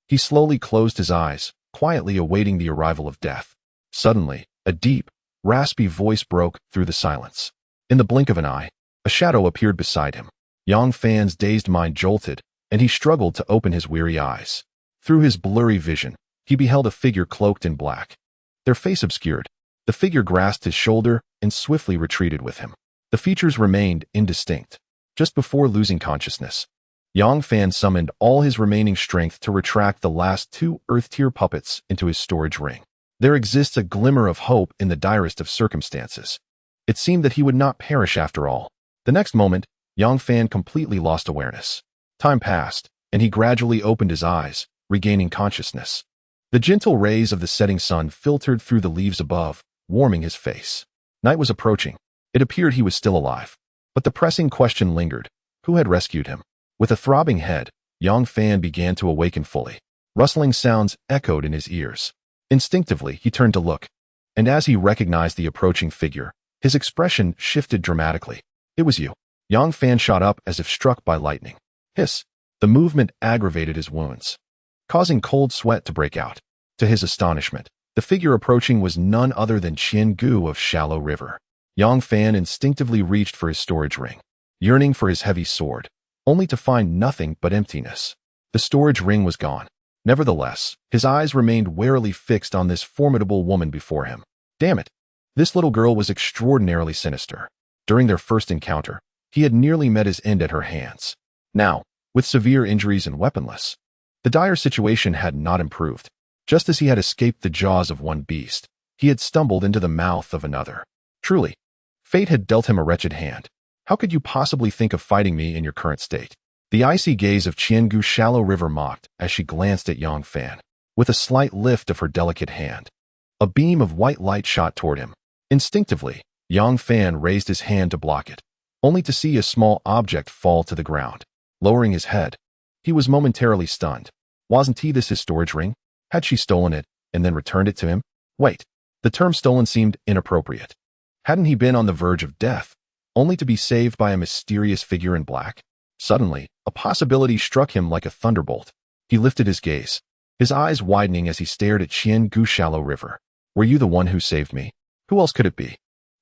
Speaker 1: he slowly closed his eyes, quietly awaiting the arrival of death. Suddenly, a deep, raspy voice broke through the silence. In the blink of an eye, a shadow appeared beside him. Yang Fan's dazed mind jolted, and he struggled to open his weary eyes. Through his blurry vision, he beheld a figure cloaked in black. Their face obscured, the figure grasped his shoulder and swiftly retreated with him. The features remained indistinct. Just before losing consciousness, Yang Fan summoned all his remaining strength to retract the last 2 Earth-tier puppets into his storage ring. There exists a glimmer of hope in the direst of circumstances. It seemed that he would not perish after all. The next moment, Yang Fan completely lost awareness. Time passed, and he gradually opened his eyes, regaining consciousness. The gentle rays of the setting sun filtered through the leaves above, warming his face. Night was approaching. It appeared he was still alive. But the pressing question lingered. Who had rescued him? With a throbbing head, Yang Fan began to awaken fully. Rustling sounds echoed in his ears. Instinctively, he turned to look, and as he recognized the approaching figure, his expression shifted dramatically. It was you. Yang Fan shot up as if struck by lightning. Hiss! The movement aggravated his wounds, causing cold sweat to break out. To his astonishment, the figure approaching was none other than Qian Gu of Shallow River. Yang Fan instinctively reached for his storage ring, yearning for his heavy sword, only to find nothing but emptiness. The storage ring was gone. Nevertheless, his eyes remained warily fixed on this formidable woman before him. Damn it! This little girl was extraordinarily sinister. During their first encounter, he had nearly met his end at her hands. Now, with severe injuries and weaponless, the dire situation had not improved. Just as he had escaped the jaws of one beast, he had stumbled into the mouth of another. Truly, fate had dealt him a wretched hand. How could you possibly think of fighting me in your current state? The icy gaze of Qiangu Shallow River mocked as she glanced at Yang Fan. With a slight lift of her delicate hand, a beam of white light shot toward him. Instinctively, Yang Fan raised his hand to block it, only to see a small object fall to the ground. Lowering his head, he was momentarily stunned. Wasn't this his storage ring? Had she stolen it and then returned it to him? Wait, the term stolen seemed inappropriate. Hadn't he been on the verge of death, only to be saved by a mysterious figure in black? Suddenly, a possibility struck him like a thunderbolt. He lifted his gaze, his eyes widening as he stared at Qiangu Shallow River. Were you the one who saved me? Who else could it be?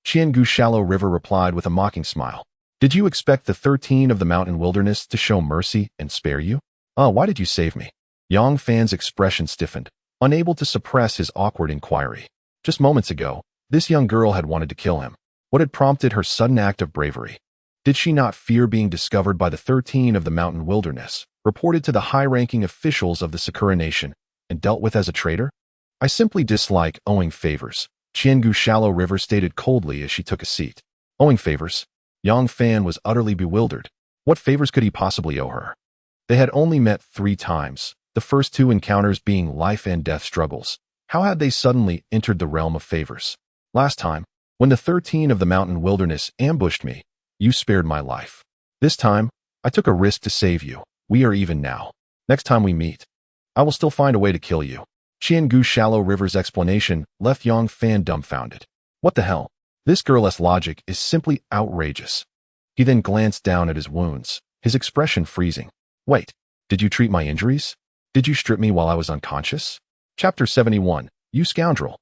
Speaker 1: Qiangu Shallow River replied with a mocking smile. Did you expect the 13 of the mountain wilderness to show mercy and spare you? Why did you save me? Yang Fan's expression stiffened, unable to suppress his awkward inquiry. Just moments ago, this young girl had wanted to kill him. What had prompted her sudden act of bravery? Did she not fear being discovered by the 13 of the mountain wilderness, reported to the high-ranking officials of the Sakura Nation, and dealt with as a traitor? I simply dislike owing favors, Qiangu Shallow River stated coldly as she took a seat. Owing favors? Yang Fan was utterly bewildered. What favors could he possibly owe her? They had only met 3 times, the first 2 encounters being life and death struggles. How had they suddenly entered the realm of favors? Last time, when the 13 of the mountain wilderness ambushed me, you spared my life. This time, I took a risk to save you. We are even now. Next time we meet, I will still find a way to kill you. Qiangu Shallow River's explanation left Yang Fan dumbfounded. What the hell? This girl's logic is simply outrageous. He then glanced down at his wounds, his expression freezing. Wait, did you treat my injuries? Did you strip me while I was unconscious? Chapter 71. You scoundrel.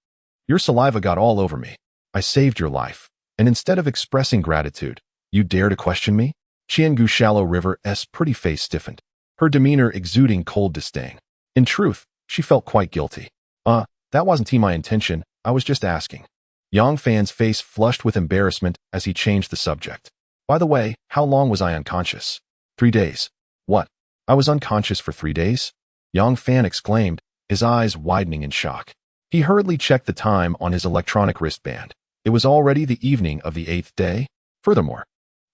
Speaker 1: Your saliva got all over me. I saved your life, and instead of expressing gratitude, you dare to question me? Qiangu Shallow River's pretty face stiffened, her demeanor exuding cold disdain. In truth, she felt quite guilty. That wasn't my intention, I was just asking. Yang Fan's face flushed with embarrassment as he changed the subject. By the way, how long was I unconscious? 3 days. What? I was unconscious for 3 days? Yang Fan exclaimed, his eyes widening in shock. He hurriedly checked the time on his electronic wristband. It was already the evening of the 8th day. Furthermore,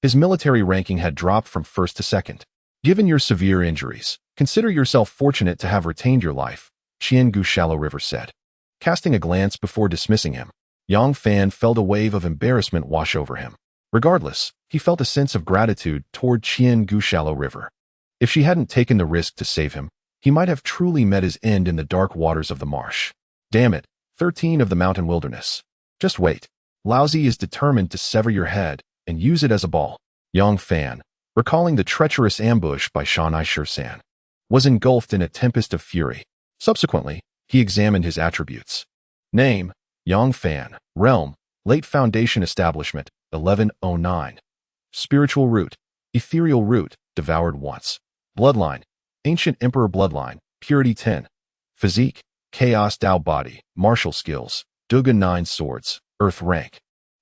Speaker 1: his military ranking had dropped from 1st to 2nd. Given your severe injuries, consider yourself fortunate to have retained your life, Qiangu Shallow River said. Casting a glance before dismissing him, Yang Fan felt a wave of embarrassment wash over him. Regardless, he felt a sense of gratitude toward Qiangu Shallow River. If she hadn't taken the risk to save him, he might have truly met his end in the dark waters of the marsh. Damn it, 13 of the mountain wilderness. Just wait. Laozi is determined to sever your head and use it as a ball. Yang Fan, recalling the treacherous ambush by Shanai Shursan, was engulfed in a tempest of fury. Subsequently, he examined his attributes. Name, Yang Fan. Realm, Late Foundation Establishment, 1109. Spiritual root, Ethereal root, devoured once. Bloodline, Ancient Emperor bloodline, Purity 10. Physique, Chaos Dao body, Martial skills, Duga 9 swords, Earth rank.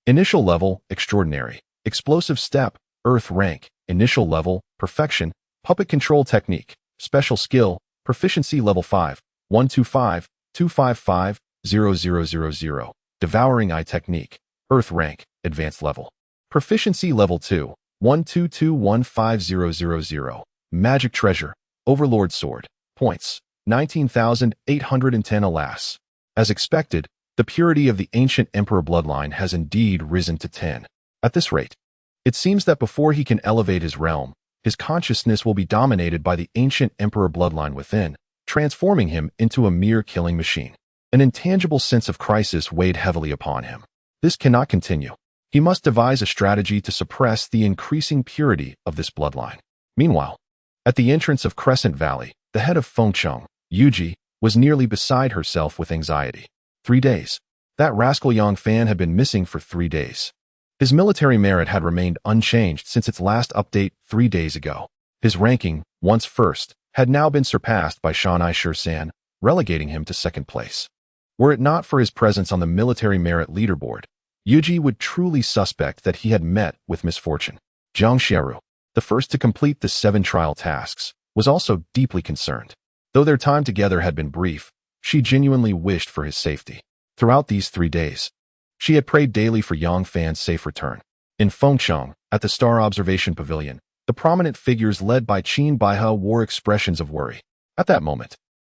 Speaker 1: Initial level, Extraordinary. Explosive step, Earth rank. Initial level, Perfection. Puppet control technique, Special skill, Proficiency level 5, 125, 255, 0000. Devouring Eye technique, Earth rank, Advanced level. Proficiency level 2, 1221500. Magic treasure, Overlord sword. Points, 19,810. Alas. As expected, the purity of the ancient emperor bloodline has indeed risen to 10. At this rate, it seems that before he can elevate his realm, his consciousness will be dominated by the ancient emperor bloodline within, transforming him into a mere killing machine. An intangible sense of crisis weighed heavily upon him. This cannot continue. He must devise a strategy to suppress the increasing purity of this bloodline. Meanwhile, at the entrance of Crescent Valley, the head of Fengcheng, Yuji, was nearly beside herself with anxiety. 3 days. That rascal Yang Fan had been missing for 3 days. His military merit had remained unchanged since its last update 3 days ago. His ranking, once first, had now been surpassed by Shanai Shursan, relegating him to 2nd place. Were it not for his presence on the military merit leaderboard, Yuji would truly suspect that he had met with misfortune. Zhang Xiaoru, the first to complete the 7 trial tasks, was also deeply concerned. Though their time together had been brief, she genuinely wished for his safety. Throughout these 3 days, she had prayed daily for Yang Fan's safe return. In Fengcheng, at the Star Observation Pavilion, The prominent figures led by Qin Baihe wore expressions of worry. At that moment,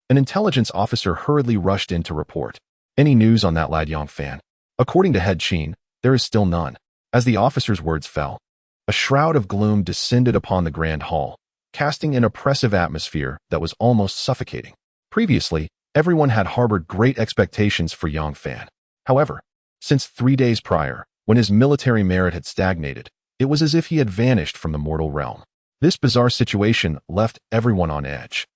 Speaker 1: an intelligence officer hurriedly rushed in to report. Any news on that lad Yang Fan? According to head Qin, there is still none. As the officer's words fell, a shroud of gloom descended upon the grand hall, casting an oppressive atmosphere that was almost suffocating. Previously, everyone had harbored great expectations for Yang Fan. However, since 3 days prior, when his military merit had stagnated, it was as if he had vanished from the mortal realm. This bizarre situation left everyone on edge,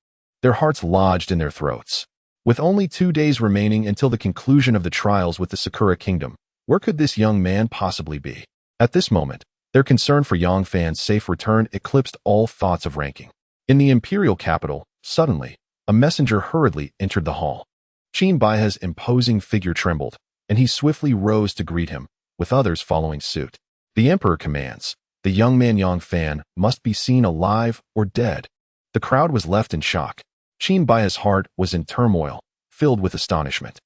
Speaker 1: their hearts lodged in their throats. With only 2 days remaining until the conclusion of the trials with the Sakura Kingdom, where could this young man possibly be? At this moment, their concern for Yang Fan's safe return eclipsed all thoughts of ranking. In the imperial capital, suddenly, a messenger hurriedly entered the hall. Qin Baihe's imposing figure trembled, and he swiftly rose to greet him, with others following suit. The emperor commands. The young man Yang Fan must be seen alive or dead. The crowd was left in shock. Qin Baihe's heart was in turmoil, filled with astonishment.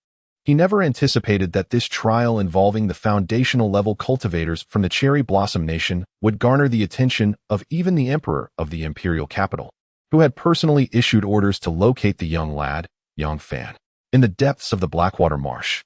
Speaker 1: He never anticipated that this trial involving the foundational-level cultivators from the Cherry Blossom Nation would garner the attention of even the emperor of the imperial capital, who had personally issued orders to locate the young lad, Yang Fan, in the depths of the Blackwater Marsh.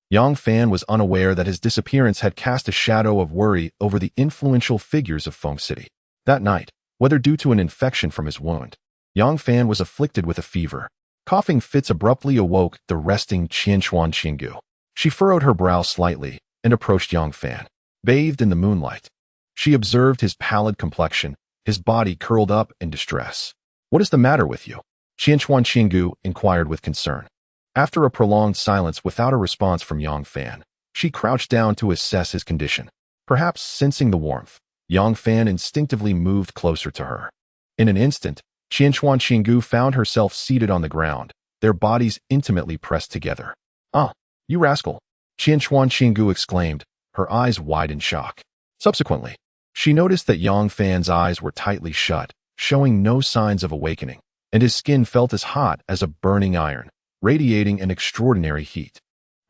Speaker 1: Yang Fan was unaware that his disappearance had cast a shadow of worry over the influential figures of Feng City. That night, whether due to an infection from his wound, Yang Fan was afflicted with a fever. Coughing fits abruptly awoke the resting Qianchuan Qinggu. She furrowed her brow slightly and approached Yang Fan. Bathed in the moonlight, she observed his pallid complexion, his body curled up in distress. "What is the matter with you?" Qianchuan Qinggu inquired with concern. After a prolonged silence without a response from Yang Fan, she crouched down to assess his condition. Perhaps sensing the warmth, Yang Fan instinctively moved closer to her. In an instant, Qianchuan Qinggu found herself seated on the ground, their bodies intimately pressed together. "Ah, you rascal!" Qianchuan Qinggu exclaimed, her eyes wide in shock. Subsequently, she noticed that Yang Fan's eyes were tightly shut, showing no signs of awakening, and his skin felt as hot as a burning iron, radiating an extraordinary heat.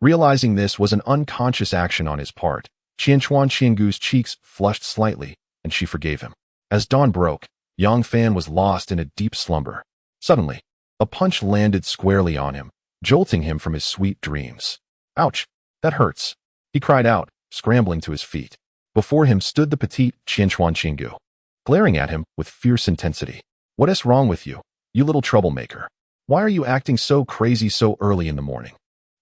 Speaker 1: Realizing this was an unconscious action on his part, Qianchuan Qinggu's cheeks flushed slightly, and she forgave him. As dawn broke, Yang Fan was lost in a deep slumber. Suddenly, a punch landed squarely on him, jolting him from his sweet dreams. "Ouch, that hurts," he cried out, scrambling to his feet. Before him stood the petite Qianchuan Qinggu, glaring at him with fierce intensity. "What is wrong with you, you little troublemaker? Why are you acting so crazy so early in the morning?"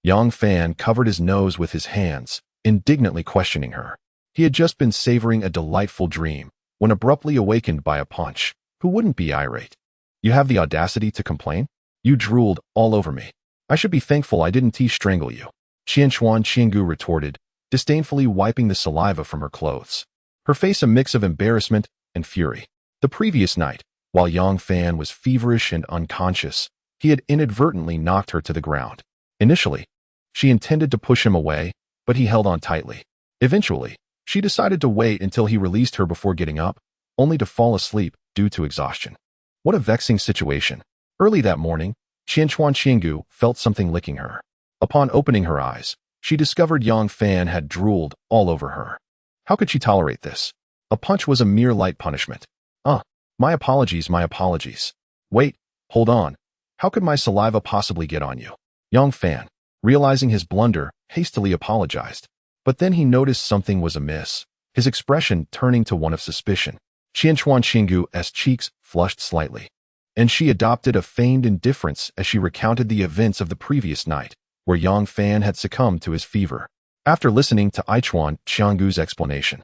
Speaker 1: Yang Fan covered his nose with his hands, indignantly questioning her. He had just been savoring a delightful dream, when abruptly awakened by a punch. Who wouldn't be irate? "You have the audacity to complain? You drooled all over me. I should be thankful I didn't strangle you," Qianchuan Qinggu retorted, disdainfully wiping the saliva from her clothes, her face a mix of embarrassment and fury. The previous night, while Yang Fan was feverish and unconscious, he had inadvertently knocked her to the ground. Initially, she intended to push him away, but he held on tightly. Eventually, she decided to wait until he released her before getting up, only to fall asleep due to exhaustion. What a vexing situation. Early that morning, Qianchuan Qinggu felt something licking her. Upon opening her eyes, she discovered Yang Fan had drooled all over her. How could she tolerate this? A punch was a mere light punishment. My apologies, my apologies. Wait, hold on. How could my saliva possibly get on you?" Yang Fan, realizing his blunder, hastily apologized. But then he noticed something was amiss, his expression turning to one of suspicion. Qianchuan Qinggu's cheeks flushed slightly, and she adopted a feigned indifference as she recounted the events of the previous night, where Yang Fan had succumbed to his fever. After listening to Aichuan Qianggu's explanation,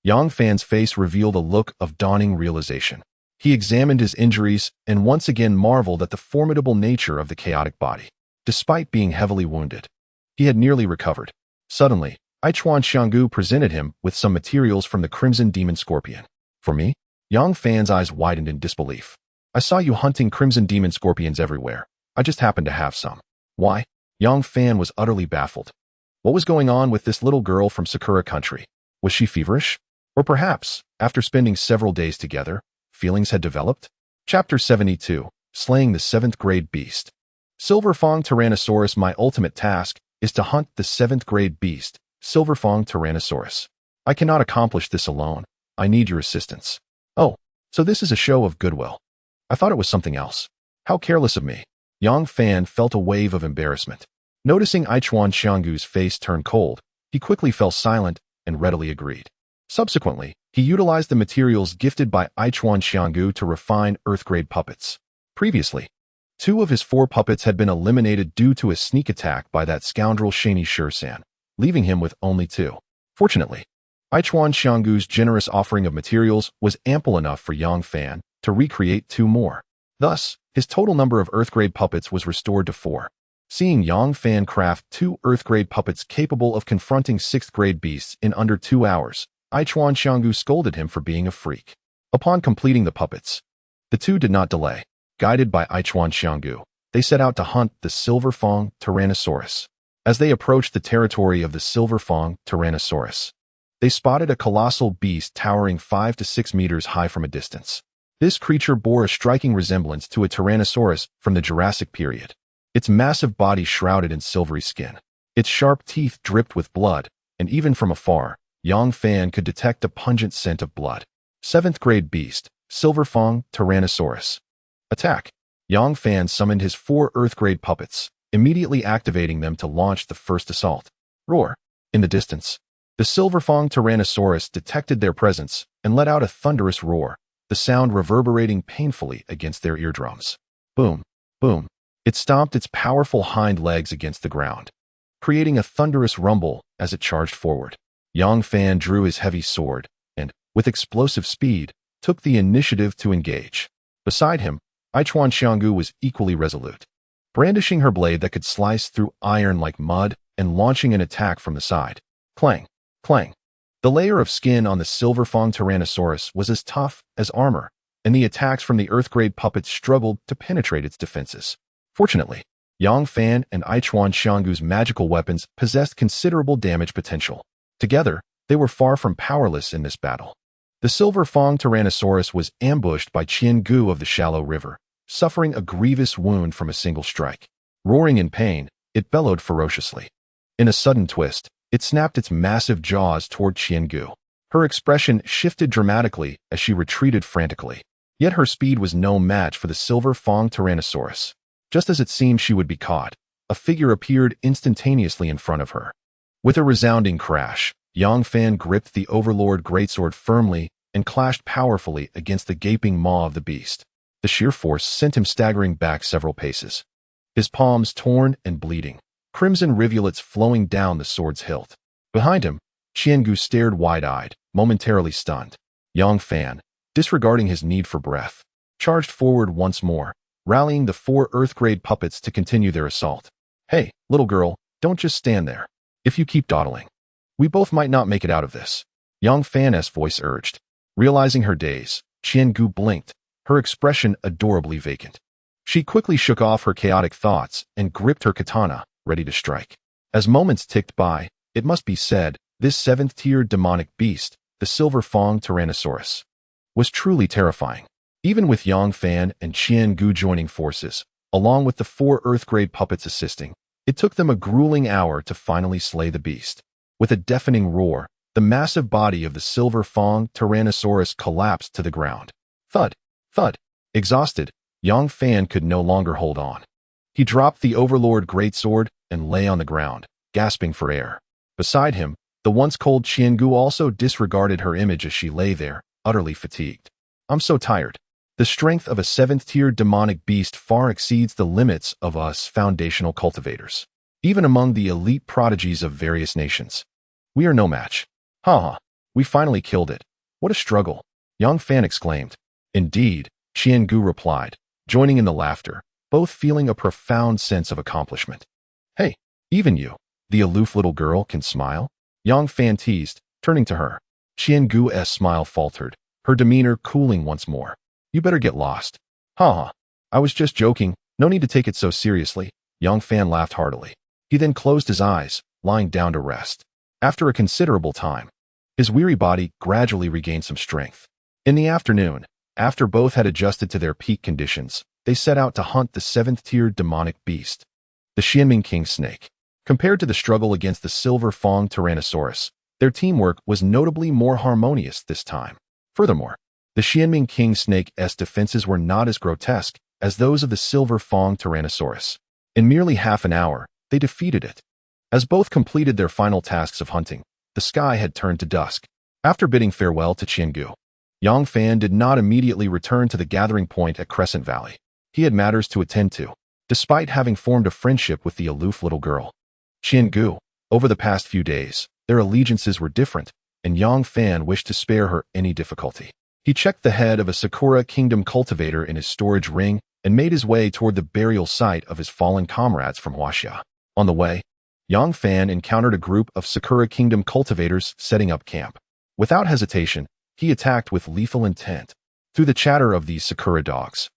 Speaker 1: Yang Fan's face revealed a look of dawning realization. He examined his injuries and once again marveled at the formidable nature of the chaotic body. Despite being heavily wounded, he had nearly recovered. Suddenly, Aichuan Qianggu presented him with some materials from the Crimson Demon Scorpion. "For me?" Yang Fan's eyes widened in disbelief. "I saw you hunting Crimson Demon Scorpions everywhere. I just happened to have some." "Why?" Yang Fan was utterly baffled. What was going on with this little girl from Sakura Country? Was she feverish? Or perhaps, after spending several days together, feelings had developed? Chapter 72, Slaying the 7th Grade Beast. Silverfang Tyrannosaurus. My ultimate task is to hunt the 7th grade beast, Silverfang Tyrannosaurus. I cannot accomplish this alone. I need your assistance. "Oh, So this is a show of goodwill. I thought it was something else. How careless of me. Yang Fan felt a wave of embarrassment. Noticing Aichuan Xianggu's face turn cold, he quickly fell silent and readily agreed. Subsequently, he utilized the materials gifted by Aichuan Xianggu to refine Earth-grade puppets. Previously, 2 of his 4 puppets had been eliminated due to a sneak attack by that scoundrel Shani Shursan, leaving him with only 2. Fortunately, Aichuan Xianggu's generous offering of materials was ample enough for Yang Fan to recreate 2 more. Thus, his total number of Earth-grade puppets was restored to 4. Seeing Yang Fan craft 2 Earth-grade puppets capable of confronting 6th-grade beasts in under 2 hours, Aichuan Xianggu scolded him for being a freak. Upon completing the puppets, the 2 did not delay. Guided by Aichuan Xianggu, they set out to hunt the Silverfang Tyrannosaurus. As they approached the territory of the Silverfang Tyrannosaurus, they spotted a colossal beast towering 5 to 6 meters high from a distance. This creature bore a striking resemblance to a Tyrannosaurus from the Jurassic period. Its massive body shrouded in silvery skin. Its sharp teeth dripped with blood, and even from afar, Yang Fan could detect a pungent scent of blood. 7th-grade beast, Silverfang Tyrannosaurus. Attack! Yang Fan summoned his 4 Earth-grade puppets, immediately activating them to launch the first assault. Roar! In the distance, the Silverfang Tyrannosaurus detected their presence and let out a thunderous roar, the sound reverberating painfully against their eardrums. Boom! Boom! It stomped its powerful hind legs against the ground, creating a thunderous rumble as it charged forward. Yang Fan drew his heavy sword and, with explosive speed, took the initiative to engage. Beside him, Aichuan Xianggu was equally resolute, brandishing her blade that could slice through iron like mud and launching an attack from the side. Clang! Clang! The layer of skin on the Silverfang Tyrannosaurus was as tough as armor, and the attacks from the Earth-grade puppets struggled to penetrate its defenses. Fortunately, Yang Fan and Aichuan Xianggu's magical weapons possessed considerable damage potential. Together, they were far from powerless in this battle. The Silverfang Tyrannosaurus was ambushed by Qian Gu of the Shallow River, suffering a grievous wound from a single strike. Roaring in pain, it bellowed ferociously. In a sudden twist, it snapped its massive jaws toward Qian Gu. Her expression shifted dramatically as she retreated frantically. Yet her speed was no match for the Silverfang Tyrannosaurus. Just as it seemed she would be caught, a figure appeared instantaneously in front of her. With a resounding crash, Yang Fan gripped the Overlord Greatsword firmly and clashed powerfully against the gaping maw of the beast. The sheer force sent him staggering back several paces, his palms torn and bleeding, crimson rivulets flowing down the sword's hilt. Behind him, Qian Gu stared wide-eyed, momentarily stunned. Yang Fan, disregarding his need for breath, charged forward once more, rallying the 4 Earth-grade puppets to continue their assault. Hey, little girl, don't just stand there. If you keep dawdling, we both might not make it out of this, Yang Fan's voice urged. Realizing her daze, Qian Gu blinked, her expression adorably vacant. She quickly shook off her chaotic thoughts and gripped her katana, ready to strike. As moments ticked by, it must be said, this 7th-tier demonic beast, the Silverfang Tyrannosaurus, was truly terrifying. Even with Yang Fan and Qian Gu joining forces, along with the 4 Earth-grade puppets assisting, it took them a grueling hour to finally slay the beast. With a deafening roar, the massive body of the Silverfang Tyrannosaurus collapsed to the ground. Thud! Thud! Exhausted, Yang Fan could no longer hold on. He dropped the Overlord Greatsword and lay on the ground, gasping for air. Beside him, the once cold Qian Gu also disregarded her image as she lay there, utterly fatigued. I'm so tired. The strength of a 7th-tier demonic beast far exceeds the limits of us foundational cultivators. Even among the elite prodigies of various nations, we are no match. Ha! We finally killed it. What a struggle! Yang Fan exclaimed. Indeed, Qian Gu replied, joining in the laughter, both feeling a profound sense of accomplishment. Hey, even you, the aloof little girl, can smile? Yang Fan teased, turning to her. Qian Gu's smile faltered, her demeanor cooling once more. You better get lost. Ha! I was just joking, no need to take it so seriously. Yang Fan laughed heartily. He then closed his eyes, lying down to rest. After a considerable time, his weary body gradually regained some strength. In the afternoon, after both had adjusted to their peak conditions, they set out to hunt the 7th-tier demonic beast, the Xianming King Snake. Compared to the struggle against the Silverfang Tyrannosaurus, their teamwork was notably more harmonious this time. Furthermore, The Xianming King Snake's defenses were not as grotesque as those of the Silver Fang Tyrannosaurus. In merely half an hour, they defeated it. As both completed their final tasks of hunting, the sky had turned to dusk. After bidding farewell to Qiangu, Yang Fan did not immediately return to the gathering point at Crescent Valley. He had matters to attend to, despite having formed a friendship with the aloof little girl. Qiangu, over the past few days, their allegiances were different, and Yang Fan wished to spare her any difficulty. He checked the head of a Sakura Kingdom cultivator in his storage ring and made his way toward the burial site of his fallen comrades from Huaxia. On the way, Yang Fan encountered a group of Sakura Kingdom cultivators setting up camp. Without hesitation, he attacked with lethal intent. Through the chatter of these Sakura dogs,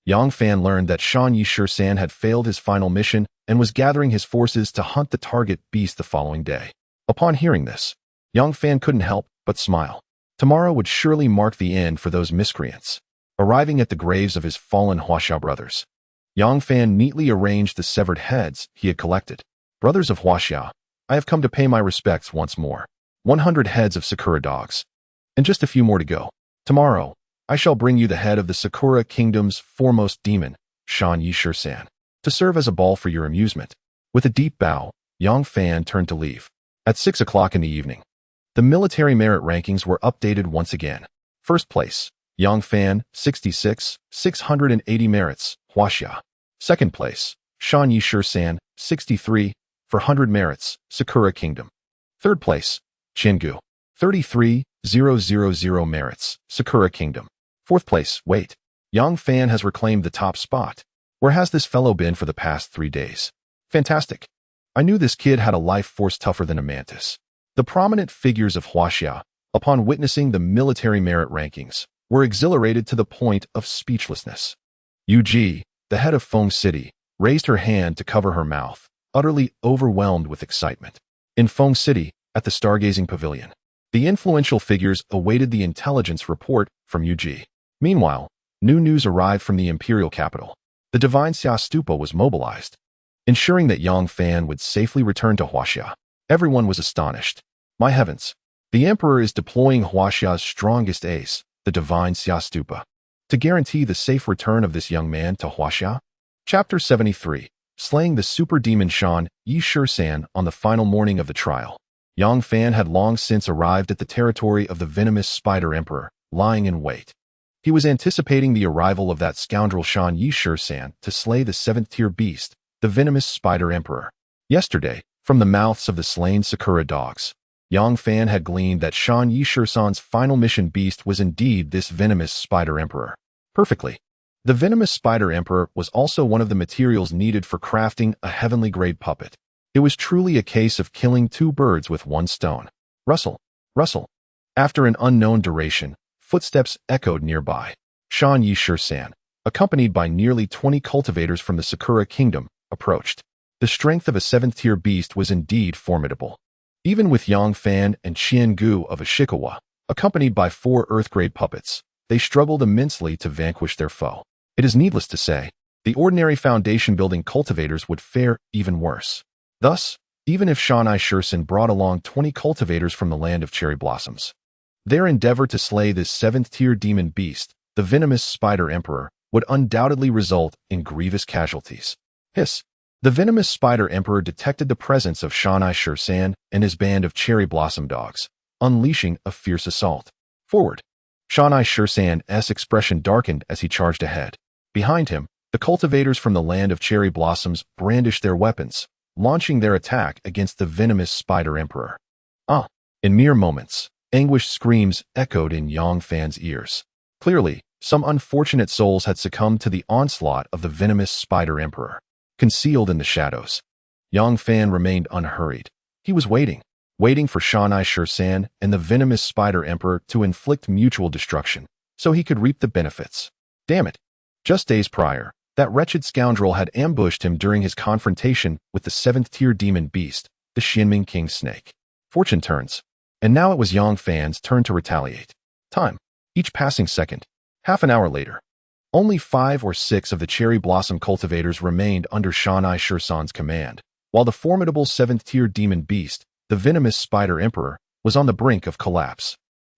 Speaker 1: Yang Fan learned that Shan Yishisan had failed his final mission and was gathering his forces to hunt the target beast the following day. Upon hearing this, Yang Fan couldn't help but smile. Tomorrow would surely mark the end for those miscreants. Arriving at the graves of his fallen Huaxia brothers, Yang Fan neatly arranged the severed heads he had collected. Brothers of Huaxia, I have come to pay my respects once more. 100 heads of Sakura dogs. And just a few more to go. Tomorrow, I shall bring you the head of the Sakura Kingdom's foremost demon, Shan Yishisan, to serve as a ball for your amusement. With a deep bow, Yang Fan turned to leave. At 6 o'clock in the evening, the military merit rankings were updated once again. First place, Yang Fan, 66, 680 merits, Huaxia. Second place, Shan Yishisan, 63, for 100 merits, Sakura Kingdom. Third place, Qiangu, 33,000 merits, Sakura Kingdom. Fourth place, wait. Yang Fan has reclaimed the top spot. Where has this fellow been for the past 3 days? Fantastic. I knew this kid had a life force tougher than a mantis. The prominent figures of Huaxia, upon witnessing the military merit rankings, were exhilarated to the point of speechlessness. Yu Ji, the head of Feng City, raised her hand to cover her mouth, utterly overwhelmed with excitement. In Feng City, at the Stargazing Pavilion, the influential figures awaited the intelligence report from Yu Ji. Meanwhile, new news arrived from the imperial capital. The Divine Xia Stupa was mobilized, ensuring that Yang Fan would safely return to Huaxia. Everyone was astonished. My heavens, the emperor is deploying Huaxia's strongest ace, the Divine Xia Stupa, to guarantee the safe return of this young man to Huaxia. Chapter 73, Slaying the Super Demon Shan Yishisan. On the final morning of the trial, Yang Fan had long since arrived at the territory of the venomous Spider Emperor, lying in wait. He was anticipating the arrival of that scoundrel Shan Yishisan to slay the 7th-tier beast, the venomous Spider Emperor. Yesterday, from the mouths of the slain Sakura dogs, Yang Fan had gleaned that Shan Yishisan's final mission beast was indeed this venomous Spider Emperor. Perfectly. The venomous Spider Emperor was also one of the materials needed for crafting a heavenly-grade puppet. It was truly a case of killing 2 birds with 1 stone. Rustle, rustle. After an unknown duration, footsteps echoed nearby. Shan Yishisan, accompanied by nearly 20 cultivators from the Sakura Kingdom, approached. The strength of a 7th-tier beast was indeed formidable. Even with Yang Fan and Qiangu of Ashikawa, accompanied by 4 Earth-grade puppets, they struggled immensely to vanquish their foe. It is needless to say, the ordinary foundation-building cultivators would fare even worse. Thus, even if Shan Yishisan brought along 20 cultivators from the land of cherry blossoms, their endeavor to slay this 7th-tier demon beast, the venomous Spider Emperor, would undoubtedly result in grievous casualties. Hiss! The venomous Spider Emperor detected the presence of Shan Yishisan and his band of cherry blossom dogs, unleashing a fierce assault. Forward! Shan Yishisan's expression darkened as he charged ahead. Behind him, the cultivators from the land of cherry blossoms brandished their weapons, launching their attack against the venomous Spider Emperor. In mere moments, anguished screams echoed in Yang Fan's ears. Clearly, some unfortunate souls had succumbed to the onslaught of the venomous Spider Emperor. Concealed in the shadows, Yang Fan remained unhurried. He was waiting for Shan Yishisan and the venomous Spider Emperor to inflict mutual destruction, so he could reap the benefits. Damn it! Just days prior, that wretched scoundrel had ambushed him during his confrontation with the 7th-tier demon beast, the Xianming King Snake. Fortune turns, and now it was Yang Fan's turn to retaliate. Time. Each passing second. Half an hour later, only 5 or 6 of the cherry blossom cultivators remained under Shan Yishisan's command, while the formidable 7th-tier demon beast, the venomous Spider Emperor, was on the brink of collapse.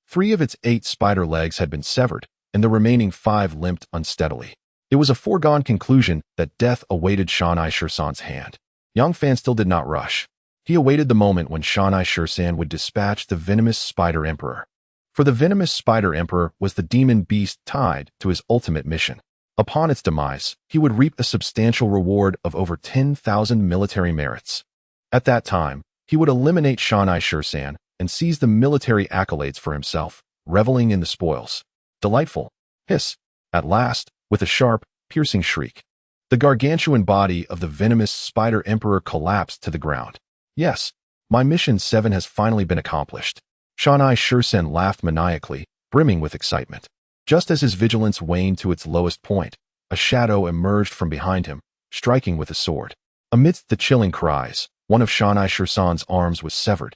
Speaker 1: 3 of its 8 spider legs had been severed, and the remaining 5 limped unsteadily. It was a foregone conclusion that death awaited Shan-I Shursan's hand. Yang Fan still did not rush. He awaited the moment when Shan-I Shursan would dispatch the venomous Spider Emperor. For the venomous Spider Emperor was the demon beast tied to his ultimate mission. Upon its demise, he would reap a substantial reward of over 10,000 military merits. At that time, he would eliminate Shan-I Shursan and seize the military accolades for himself, reveling in the spoils. Delightful. Hiss. At last, with a sharp, piercing shriek, the gargantuan body of the venomous Spider Emperor collapsed to the ground. Yes, my mission 7 has finally been accomplished. Shan-I Shursan laughed maniacally, brimming with excitement. Just as his vigilance waned to its lowest point, a shadow emerged from behind him, striking with a sword. Amidst the chilling cries, one of Shan-I Shursan's arms was severed,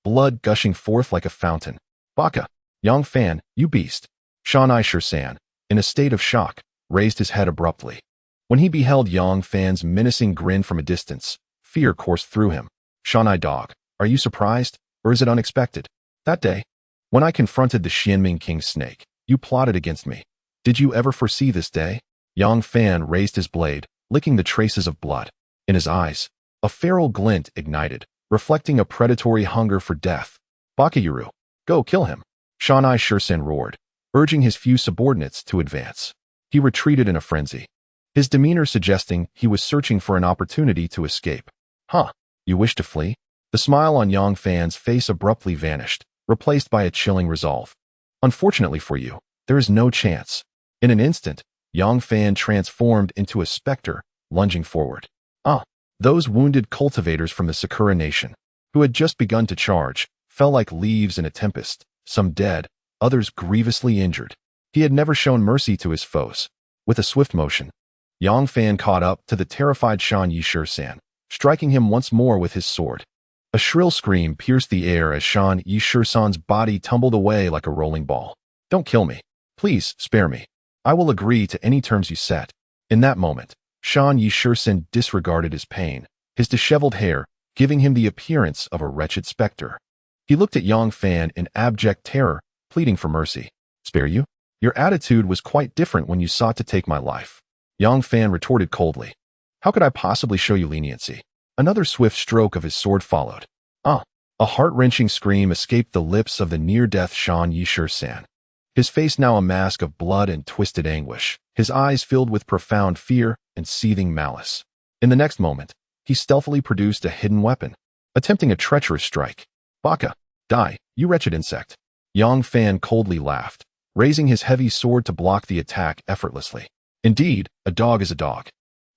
Speaker 1: blood gushing forth like a fountain. Baka! Yang Fan, you beast! Shan-I Shursan, in a state of shock, raised his head abruptly. When he beheld Yang Fan's menacing grin from a distance, fear coursed through him. Shan-I dog, are you surprised, or is it unexpected? That day, when I confronted the Xianming King snake, you plotted against me. Did you ever foresee this day? Yang Fan raised his blade, licking the traces of blood. In his eyes, a feral glint ignited, reflecting a predatory hunger for death. Bakayuru, go kill him. Shan-I Shursan roared, urging his few subordinates to advance. He retreated in a frenzy, his demeanor suggesting he was searching for an opportunity to escape. Huh, you wish to flee? The smile on Yang Fan's face abruptly vanished, replaced by a chilling resolve. Unfortunately for you, there is no chance. In an instant, Yang Fan transformed into a specter, lunging forward. Those wounded cultivators from the Sakura Nation, who had just begun to charge, fell like leaves in a tempest, some dead, others grievously injured. He had never shown mercy to his foes. With a swift motion, Yang Fan caught up to the terrified Shan-I Shursan, striking him once more with his sword. A shrill scream pierced the air as Shan-I Shursan's body tumbled away like a rolling ball. Don't kill me. Please, spare me. I will agree to any terms you set. In that moment, Shan-I Shursan disregarded his pain, his disheveled hair giving him the appearance of a wretched specter. He looked at Yang Fan in abject terror, pleading for mercy. Spare you? Your attitude was quite different when you sought to take my life. Yang Fan retorted coldly. How could I possibly show you leniency? Another swift stroke of his sword followed. A heart-wrenching scream escaped the lips of the near-death Shan-I Shursan. His face now a mask of blood and twisted anguish, his eyes filled with profound fear and seething malice. In the next moment, he stealthily produced a hidden weapon, attempting a treacherous strike. Baka, die, you wretched insect. Yang Fan coldly laughed, raising his heavy sword to block the attack effortlessly. Indeed, a dog is a dog.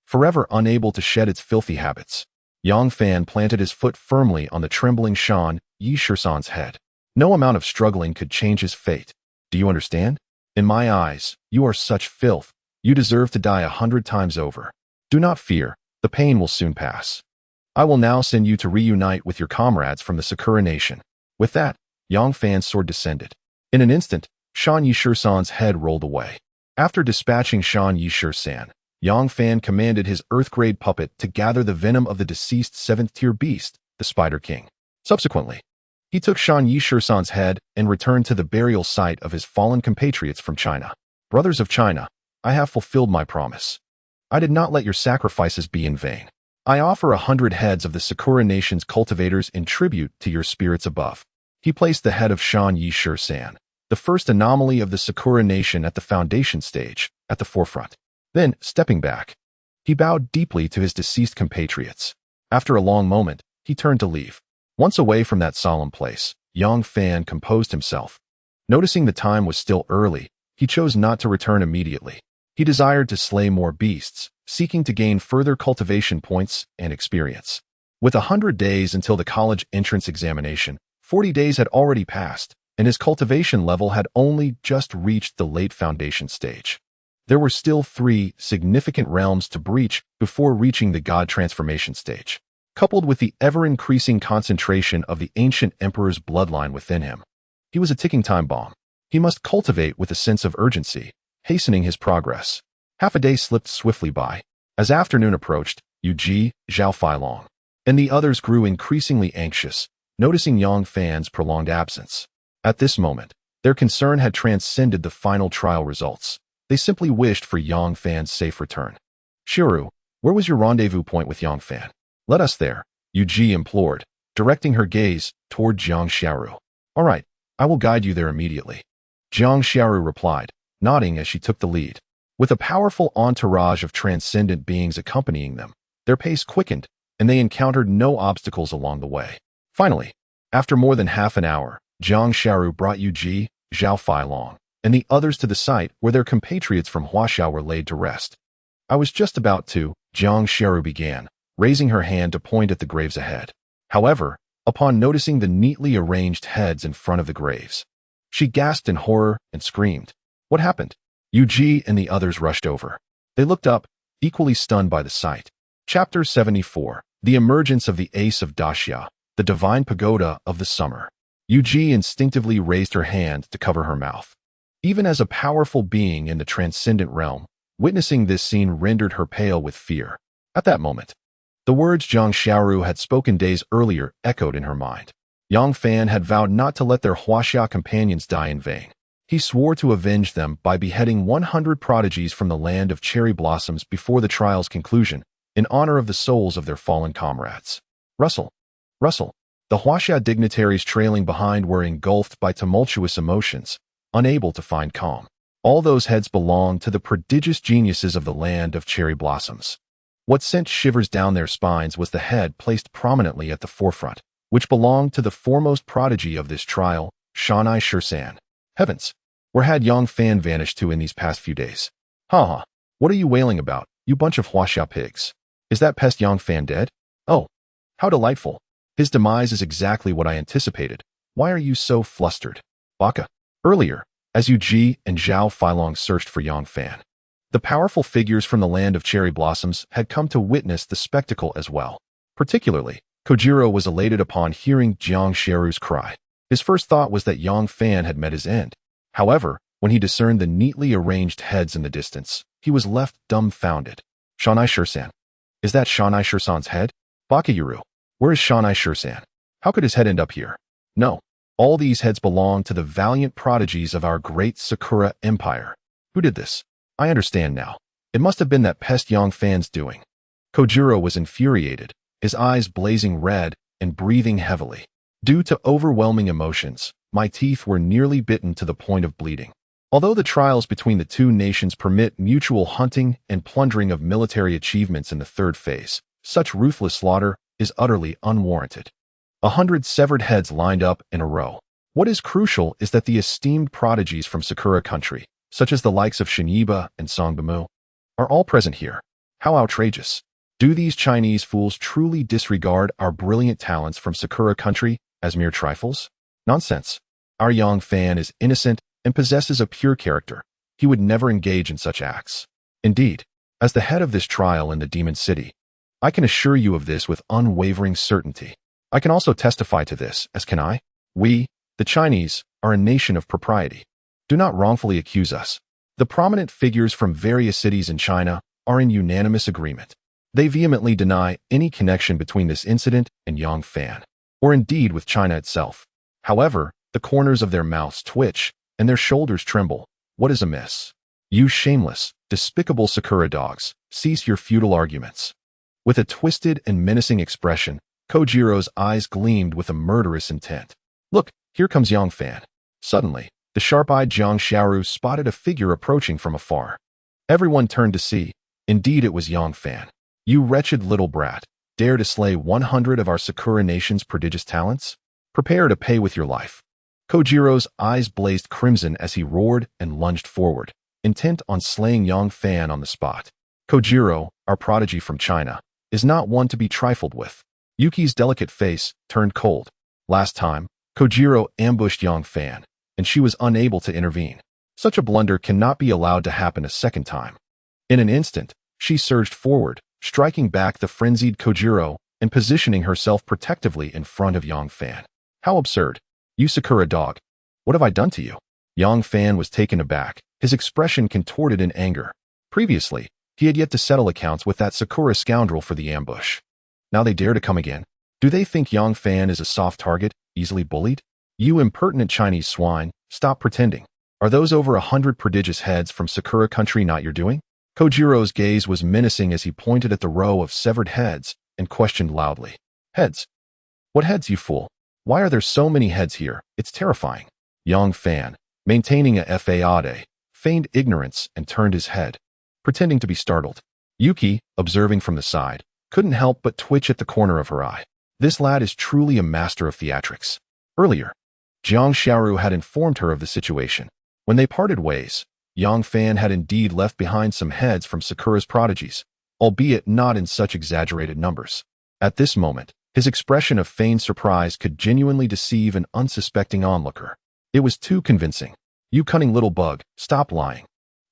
Speaker 1: Forever unable to shed its filthy habits, Yang Fan planted his foot firmly on the trembling Shan-I Shursan's head. No amount of struggling could change his fate. Do you understand? In my eyes, you are such filth. You deserve to die 100 times over. Do not fear, the pain will soon pass. I will now send you to reunite with your comrades from the Sakura Nation. With that, Yang Fan's sword descended. In an instant, Shan-I Shursan's head rolled away. After dispatching Shan-I Shursan, Yang Fan commanded his Earth-grade puppet to gather the venom of the deceased 7th-tier beast, the Spider King. Subsequently, he took Shan-I Shursan's head and returned to the burial site of his fallen compatriots from China. Brothers of China, I have fulfilled my promise. I did not let your sacrifices be in vain. I offer 100 heads of the Sakura Nation's cultivators in tribute to your spirits above. He placed the head of Shan-I Shursan, the first anomaly of the Sakura Nation at the foundation stage, at the forefront. Then, stepping back, he bowed deeply to his deceased compatriots. After a long moment, he turned to leave. Once away from that solemn place, Yang Fan composed himself. Noticing the time was still early, he chose not to return immediately. He desired to slay more beasts, seeking to gain further cultivation points and experience. With 100 days until the college entrance examination, 40 days had already passed, and his cultivation level had only just reached the late foundation stage. There were still 3 significant realms to breach before reaching the God transformation stage. Coupled with the ever-increasing concentration of the ancient emperor's bloodline within him, he was a ticking time bomb. He must cultivate with a sense of urgency, hastening his progress. Half a day slipped swiftly by. As afternoon approached, Yu Ji, Zhao Feilong, and the others grew increasingly anxious, noticing Yang Fan's prolonged absence. At this moment, Their concern had transcended the final trial results. They simply wished for Yang Fan's safe return. Shiru, where was your rendezvous point with Yang Fan? Let us there, Yu Ji implored, directing her gaze toward Jiang Xiaoru. All right, I will guide you there immediately. Jiang Xiaoru replied, nodding as she took the lead. With a powerful entourage of transcendent beings accompanying them, their pace quickened, and they encountered no obstacles along the way. Finally, after more than half an hour, Jiang Xiaoru brought Yu Ji, Zhao Feilong, and the others to the site where their compatriots from Huaxiao were laid to rest. I was just about to, Jiang Xiaoru began, raising her hand to point at the graves ahead. However, upon noticing the neatly arranged heads in front of the graves, she gasped in horror and screamed. What happened? Yu Ji and the others rushed over. They looked up, equally stunned by the sight. Chapter 74. The Emergence of the Ace of Daxia, the Divine Pagoda of the Summer. Yu Ji instinctively raised her hand to cover her mouth. Even as a powerful being in the transcendent realm, witnessing this scene rendered her pale with fear. At that moment, the words Jiang Xiaoru had spoken days earlier echoed in her mind. Yang Fan had vowed not to let their Huaxia companions die in vain. He swore to avenge them by beheading 100 prodigies from the land of cherry blossoms before the trial's conclusion, in honor of the souls of their fallen comrades. Rustle. Rustle. The Huaxia dignitaries trailing behind were engulfed by tumultuous emotions, unable to find calm. All those heads belonged to the prodigious geniuses of the land of cherry blossoms. What sent shivers down their spines was the head placed prominently at the forefront, which belonged to the foremost prodigy of this trial, Shanai Shursan. Heavens! Where had Yang Fan vanished to in these past few days? Ha! What are you wailing about, you bunch of Huaxia pigs? Is that pest Yang Fan dead? Oh, how delightful. His demise is exactly what I anticipated. Why are you so flustered? Baka. Earlier, as Yu Ji and Zhao Feilong searched for Yang Fan, the powerful figures from the land of cherry blossoms had come to witness the spectacle as well. Particularly, Kojiro was elated upon hearing Jiang Xiaoru's cry. His first thought was that Yang Fan had met his end. However, when he discerned the neatly arranged heads in the distance, he was left dumbfounded. Shanai Shursan. Is that Shanai Shursan's head? Bakayuru. Where is Shanai Shursan? How could his head end up here? No. All these heads belong to the valiant prodigies of our great Sakura Empire. Who did this? I understand now. It must have been that pest Yang Fan's doing. Kojiro was infuriated, his eyes blazing red and breathing heavily. Due to overwhelming emotions, my teeth were nearly bitten to the point of bleeding. Although the trials between the two nations permit mutual hunting and plundering of military achievements in the third phase, such ruthless slaughter is utterly unwarranted. 100 severed heads lined up in a row. What is crucial is that the esteemed prodigies from Sakura country, such as the likes of Shinyiba and Songbamu, are all present here. How outrageous. Do these Chinese fools truly disregard our brilliant talents from Sakura country as mere trifles? Nonsense. Our Yang Fan is innocent and possesses a pure character. He would never engage in such acts. Indeed, as the head of this trial in the Demon City, I can assure you of this with unwavering certainty. I can also testify to this, as can I. We, the Chinese, are a nation of propriety. Do not wrongfully accuse us. The prominent figures from various cities in China are in unanimous agreement. They vehemently deny any connection between this incident and Yang Fan, or indeed with China itself. However, the corners of their mouths twitch and their shoulders tremble. What is amiss? You shameless, despicable Sakura dogs, cease your futile arguments. With a twisted and menacing expression, Kojiro's eyes gleamed with a murderous intent. Look, here comes Yang Fan. Suddenly, the sharp-eyed Jiang Xiaoru spotted a figure approaching from afar. Everyone turned to see. Indeed, it was Yang Fan. You wretched little brat, dare to slay 100 of our Sakura nation's prodigious talents? Prepare to pay with your life. Kojiro's eyes blazed crimson as he roared and lunged forward, intent on slaying Yang Fan on the spot. Kojiro, our prodigy from China, is not one to be trifled with. Yuki's delicate face turned cold. Last time, Kojiro ambushed Yang Fan, and she was unable to intervene. Such a blunder cannot be allowed to happen a second time. In an instant, she surged forward, striking back the frenzied Kojiro and positioning herself protectively in front of Yang Fan. How absurd. You Sakura dog. What have I done to you? Yang Fan was taken aback, his expression contorted in anger. Previously, he had yet to settle accounts with that Sakura scoundrel for the ambush. Now they dare to come again. Do they think Yang Fan is a soft target, easily bullied? You impertinent Chinese swine, stop pretending. Are those over 100 prodigious heads from Sakura country not your doing? Kojiro's gaze was menacing as he pointed at the row of severed heads and questioned loudly. Heads? What heads, you fool? Why are there so many heads here? It's terrifying. Yang Fan, maintaining a faade, feigned ignorance and turned his head, pretending to be startled. Yuki, observing from the side, couldn't help but twitch at the corner of her eye. This lad is truly a master of theatrics. Earlier, Jiang Xiaoru had informed her of the situation. When they parted ways, Yang Fan had indeed left behind some heads from Sakura's prodigies, albeit not in such exaggerated numbers. At this moment, his expression of feigned surprise could genuinely deceive an unsuspecting onlooker. It was too convincing. You cunning little bug, stop lying.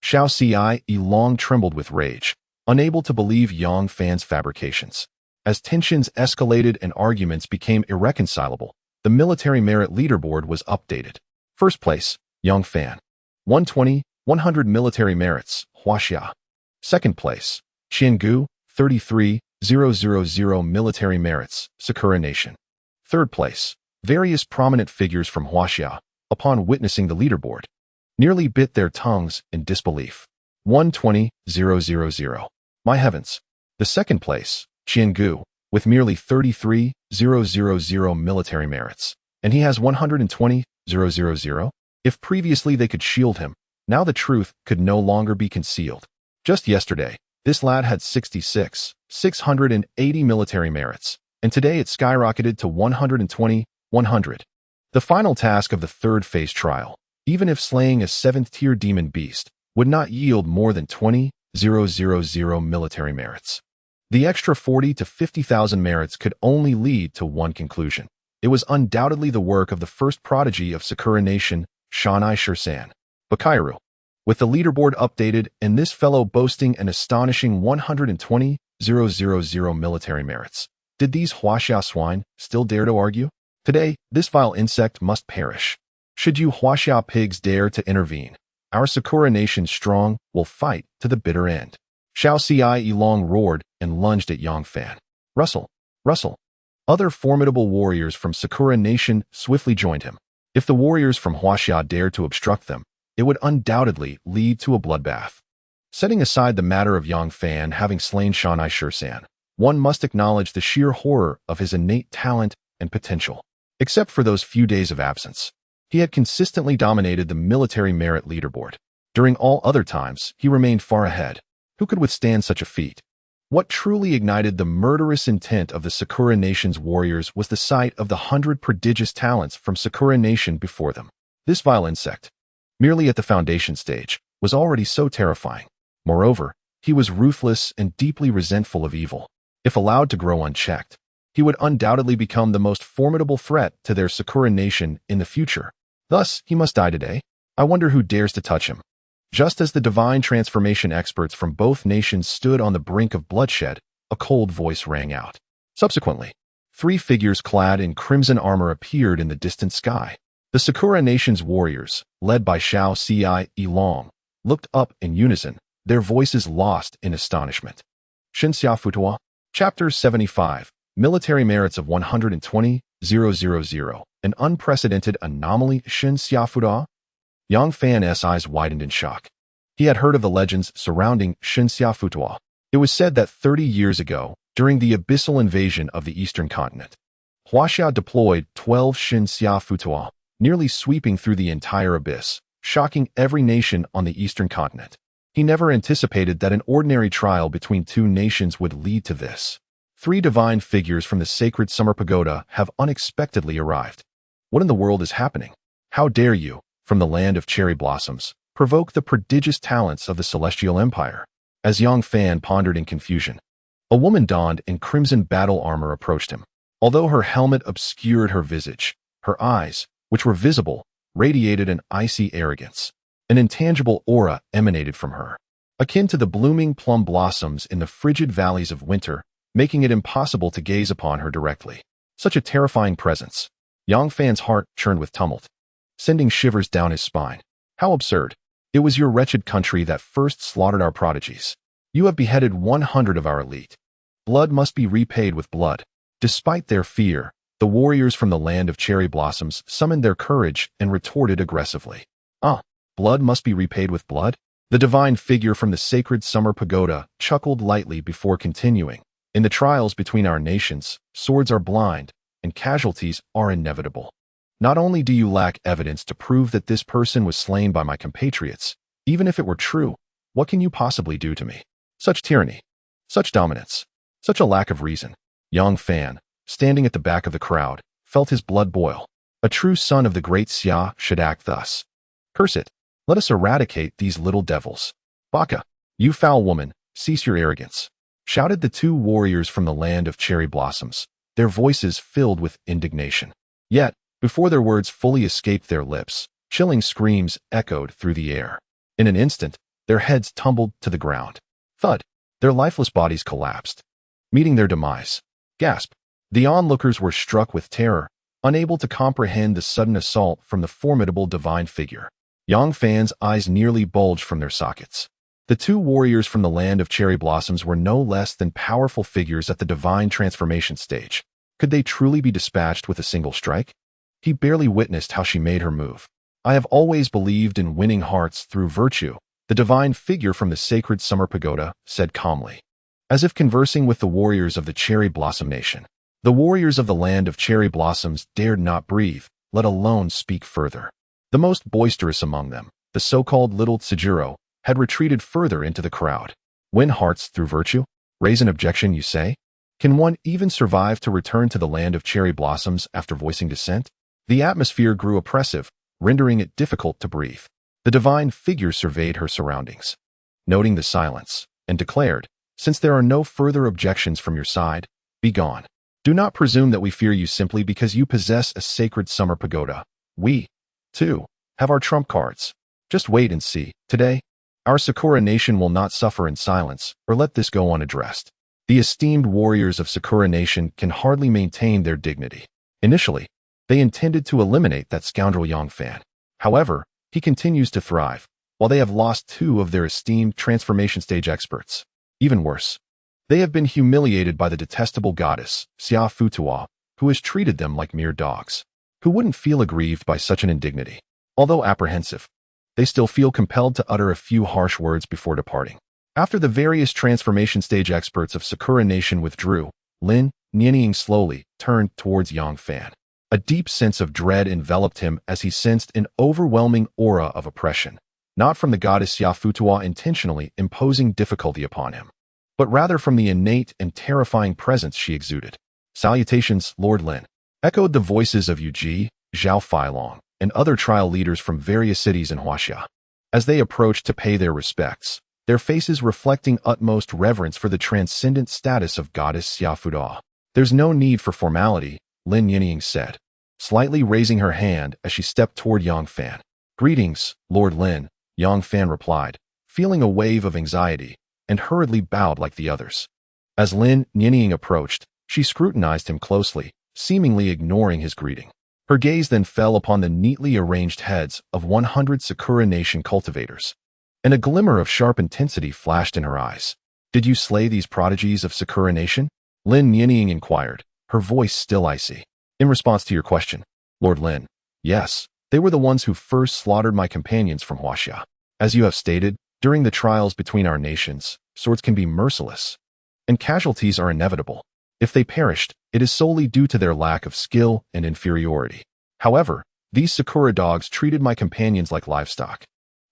Speaker 1: Xiao Ci Long trembled with rage, unable to believe Yang Fan's fabrications. As tensions escalated and arguments became irreconcilable, the military merit leaderboard was updated. First place, Yang Fan. 120, 100 military merits, Huaxia. Second place, Qiangu, 33, 000 military merits, Sakura Nation. Third place, various prominent figures from Huaxia, upon witnessing the leaderboard, nearly bit their tongues in disbelief. 120, 000. My heavens. The second place, Qiangu, with merely 33, 000 military merits, and he has 120, 000. If previously they could shield him, now the truth could no longer be concealed. Just yesterday, this lad had 66, 680 military merits, and today it skyrocketed to 120, 100. The final task of the third phase trial, even if slaying a 7th-tier demon beast, would not yield more than 20, 000 military merits. The extra 40 to 50,000 merits could only lead to one conclusion. It was undoubtedly the work of the first prodigy of Sakura Nation, Shanai Shirsan, Bakairu. With the leaderboard updated and this fellow boasting an astonishing 120, 000 military merits, did these Huaxia swine still dare to argue? Today, this vile insect must perish. Should you Huaxia pigs dare to intervene, our Sakura Nation strong will fight to the bitter end. Xiao Ci Long roared and lunged at Yang Fan. Rustle, rustle. Other formidable warriors from Sakura Nation swiftly joined him. If the warriors from Huaxia dared to obstruct them, it would undoubtedly lead to a bloodbath. Setting aside the matter of Yang Fan having slain Shanai Shirsan, one must acknowledge the sheer horror of his innate talent and potential. Except for those few days of absence, he had consistently dominated the military merit leaderboard. During all other times, he remained far ahead. Who could withstand such a feat? What truly ignited the murderous intent of the Sakura Nation's warriors was the sight of the 100 prodigious talents from Sakura Nation before them. This vile insect, merely at the foundation stage, was already so terrifying. Moreover, he was ruthless and deeply resentful of evil. If allowed to grow unchecked, he would undoubtedly become the most formidable threat to their Sakura Nation in the future. Thus, he must die today. I wonder who dares to touch him. Just as the divine transformation experts from both nations stood on the brink of bloodshed, a cold voice rang out. Subsequently, 3 figures clad in crimson armor appeared in the distant sky. The Sakura Nation's warriors, led by Xiao Ci Long, looked up in unison, their voices lost in astonishment. Xinxia Futua, Chapter 75, Military Merits of 120, 000, an unprecedented anomaly. Xinxia Futua? Yang Fan's eyes widened in shock. He had heard of the legends surrounding Xinxia Futua. It was said that 30 years ago, during the abyssal invasion of the eastern continent, Huaxia deployed 12 Xinxia Futua, nearly sweeping through the entire abyss, shocking every nation on the eastern continent. He never anticipated that an ordinary trial between 2 nations would lead to this. 3 divine figures from the sacred Summer Pagoda have unexpectedly arrived. What in the world is happening? How dare you, from the land of cherry blossoms, provoke the prodigious talents of the Celestial Empire? As Yang Fan pondered in confusion, a woman donned in crimson battle armor approached him. Although her helmet obscured her visage, her eyes, which were visible, radiated an icy arrogance. An intangible aura emanated from her, akin to the blooming plum blossoms in the frigid valleys of winter, making it impossible to gaze upon her directly. Such a terrifying presence. Yang Fan's heart churned with tumult, sending shivers down his spine. How absurd. It was your wretched country that first slaughtered our prodigies. You have beheaded 100 of our elite. Blood must be repaid with blood. Despite their fear, The warriors from the land of cherry blossoms summoned their courage and retorted aggressively. Ah, blood must be repaid with blood? The divine figure from the sacred summer pagoda chuckled lightly before continuing. In the trials between our nations, swords are blind, and casualties are inevitable. Not only do you lack evidence to prove that this person was slain by my compatriots, even if it were true, what can you possibly do to me? Such tyranny, such dominance, such a lack of reason. Yang Fan, standing at the back of the crowd, felt his blood boil. A true son of the great Xia should act thus. Curse it. Let us eradicate these little devils. Baka, you foul woman, cease your arrogance, shouted the two warriors from the land of cherry blossoms, their voices filled with indignation. Yet, before their words fully escaped their lips, chilling screams echoed through the air. In an instant, their heads tumbled to the ground. Thud! Their lifeless bodies collapsed, meeting their demise. Gasp! The onlookers were struck with terror, unable to comprehend the sudden assault from the formidable divine figure. Yang Fan's eyes nearly bulged from their sockets. The two warriors from the land of cherry blossoms were no less than powerful figures at the divine transformation stage. Could they truly be dispatched with a single strike? He barely witnessed how she made her move. I have always believed in winning hearts through virtue, the divine figure from the sacred summer pagoda said calmly, as if conversing with the warriors of the cherry blossom nation. The warriors of the land of cherry blossoms dared not breathe, let alone speak further. The most boisterous among them, the so-called little Tsujiro, had retreated further into the crowd. Win hearts through virtue? Raise an objection, you say? Can one even survive to return to the land of cherry blossoms after voicing dissent? The atmosphere grew oppressive, rendering it difficult to breathe. The divine figure surveyed her surroundings, noting the silence, and declared, since there are no further objections from your side, be gone. Do not presume that we fear you simply because you possess a sacred summer pagoda. We, too, have our trump cards. Just wait and see. Today, our Sakura nation will not suffer in silence or let this go unaddressed. The esteemed warriors of Sakura nation can hardly maintain their dignity. Initially, they intended to eliminate that scoundrel Yang Fan. However, he continues to thrive, while they have lost two of their esteemed transformation stage experts. Even worse, they have been humiliated by the detestable goddess, Xia Futua, who has treated them like mere dogs. Who wouldn't feel aggrieved by such an indignity? Although apprehensive, they still feel compelled to utter a few harsh words before departing. After the various transformation stage experts of Sakura Nation withdrew, Lin, Nianying slowly, turned towards Yang Fan. A deep sense of dread enveloped him as he sensed an overwhelming aura of oppression, not from the goddess Xia Futua intentionally imposing difficulty upon him, but rather from the innate and terrifying presence she exuded. Salutations, Lord Lin, echoed the voices of Yu Ji, Zhao Feilong, and other trial leaders from various cities in Huaxia. As they approached to pay their respects, their faces reflecting utmost reverence for the transcendent status of goddess Xia Futua. There's no need for formality, Lin Yinying said, slightly raising her hand as she stepped toward Yang Fan. Greetings, Lord Lin, Yang Fan replied, feeling a wave of anxiety, and hurriedly bowed like the others. As Lin Yinying approached, she scrutinized him closely, seemingly ignoring his greeting. Her gaze then fell upon the neatly arranged heads of 100 Sakura Nation cultivators, and a glimmer of sharp intensity flashed in her eyes. Did you slay these prodigies of Sakura Nation? Lin Yinying inquired, her voice still icy. In response to your question, Lord Lin, yes, they were the ones who first slaughtered my companions from Huaxia. As you have stated, during the trials between our nations, swords can be merciless, and casualties are inevitable. If they perished, it is solely due to their lack of skill and inferiority. However, these Sakura dogs treated my companions like livestock,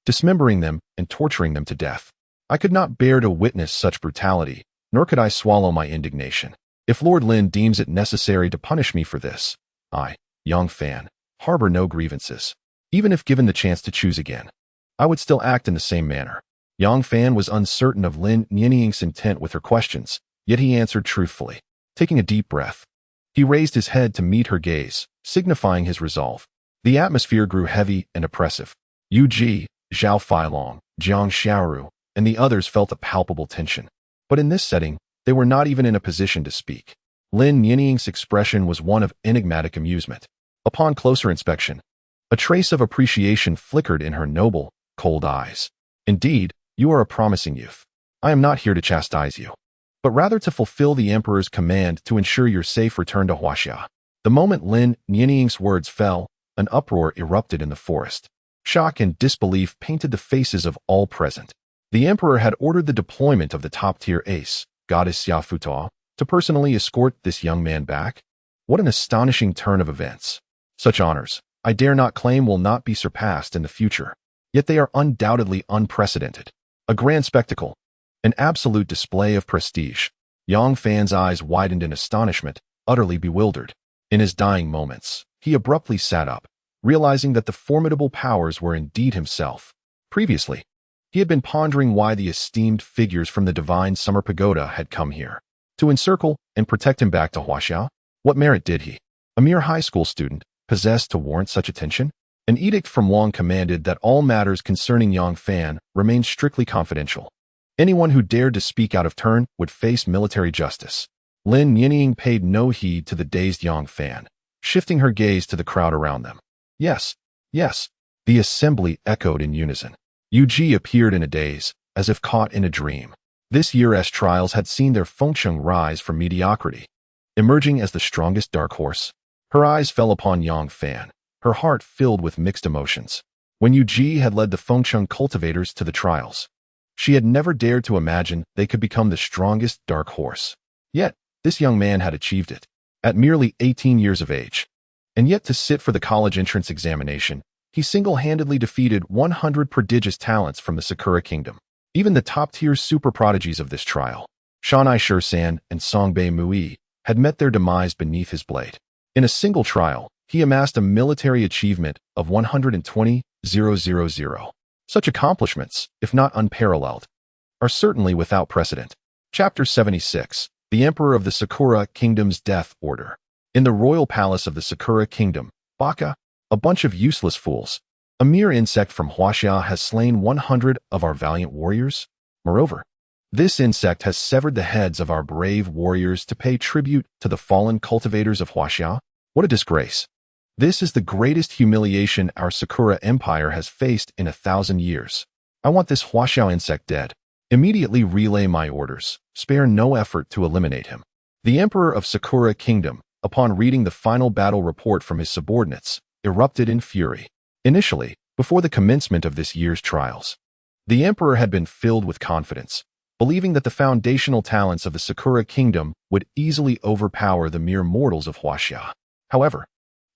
Speaker 1: dismembering them and torturing them to death. I could not bear to witness such brutality, nor could I swallow my indignation. If Lord Lin deems it necessary to punish me for this, I, Yang Fan, harbor no grievances. Even if given the chance to choose again, I would still act in the same manner. Yang Fan was uncertain of Lin Nianying's intent with her questions, yet he answered truthfully. Taking a deep breath, he raised his head to meet her gaze, signifying his resolve. The atmosphere grew heavy and oppressive. Yu Ji, Zhao Feilong, Jiang Xiaoru, and the others felt a palpable tension. But in this setting, they were not even in a position to speak. Lin Nianying's expression was one of enigmatic amusement. Upon closer inspection, a trace of appreciation flickered in her noble, cold eyes. Indeed, you are a promising youth. I am not here to chastise you, but rather to fulfill the Emperor's command to ensure your safe return to Huaxia. The moment Lin Nianying's words fell, an uproar erupted in the forest. Shock and disbelief painted the faces of all present. The emperor had ordered the deployment of the top-tier ace, goddess Xiaofutuo, to personally escort this young man back. What an astonishing turn of events. Such honors, I dare not claim, will not be surpassed in the future. Yet they are undoubtedly unprecedented. A grand spectacle. An absolute display of prestige. Yang Fan's eyes widened in astonishment, utterly bewildered. In his dying moments, he abruptly sat up, realizing that the formidable powers were indeed himself. Previously, he had been pondering why the esteemed figures from the divine summer pagoda had come here. To encircle and protect him back to Huaxia? What merit did he, a mere high school student, possess to warrant such attention? An edict from Wang commanded that all matters concerning Yang Fan remain strictly confidential. Anyone who dared to speak out of turn would face military justice. Lin Nianying paid no heed to the dazed Yang Fan, shifting her gaze to the crowd around them. Yes, yes, the assembly echoed in unison. Yu Ji appeared in a daze, as if caught in a dream. This year's trials had seen their Fengcheng rise from mediocrity. Emerging as the strongest dark horse, her eyes fell upon Yang Fan, her heart filled with mixed emotions. When Yu Ji had led the Fengcheng cultivators to the trials, she had never dared to imagine they could become the strongest dark horse. Yet, this young man had achieved it, at merely 18 years of age. And yet to sit for the college entrance examination, he single-handedly defeated 100 prodigious talents from the Sakura Kingdom. Even the top-tier super prodigies of this trial, Shanai Shursan and Songbei Mui, had met their demise beneath his blade. In a single trial, he amassed a military achievement of 120,000. Such accomplishments, if not unparalleled, are certainly without precedent. Chapter 76. The Emperor of the Sakura Kingdom's Death Order. In the royal palace of the Sakura Kingdom, Baka, a bunch of useless fools, a mere insect from Huaxia, has slain 100 of our valiant warriors. Moreover, this insect has severed the heads of our brave warriors to pay tribute to the fallen cultivators of Huaxia. What a disgrace. This is the greatest humiliation our Sakura Empire has faced in 1,000 years. I want this Huaxiao insect dead. Immediately relay my orders. Spare no effort to eliminate him. The Emperor of Sakura Kingdom, upon reading the final battle report from his subordinates, erupted in fury. Initially, before the commencement of this year's trials, the Emperor had been filled with confidence, believing that the foundational talents of the Sakura Kingdom would easily overpower the mere mortals of Huaxia. However,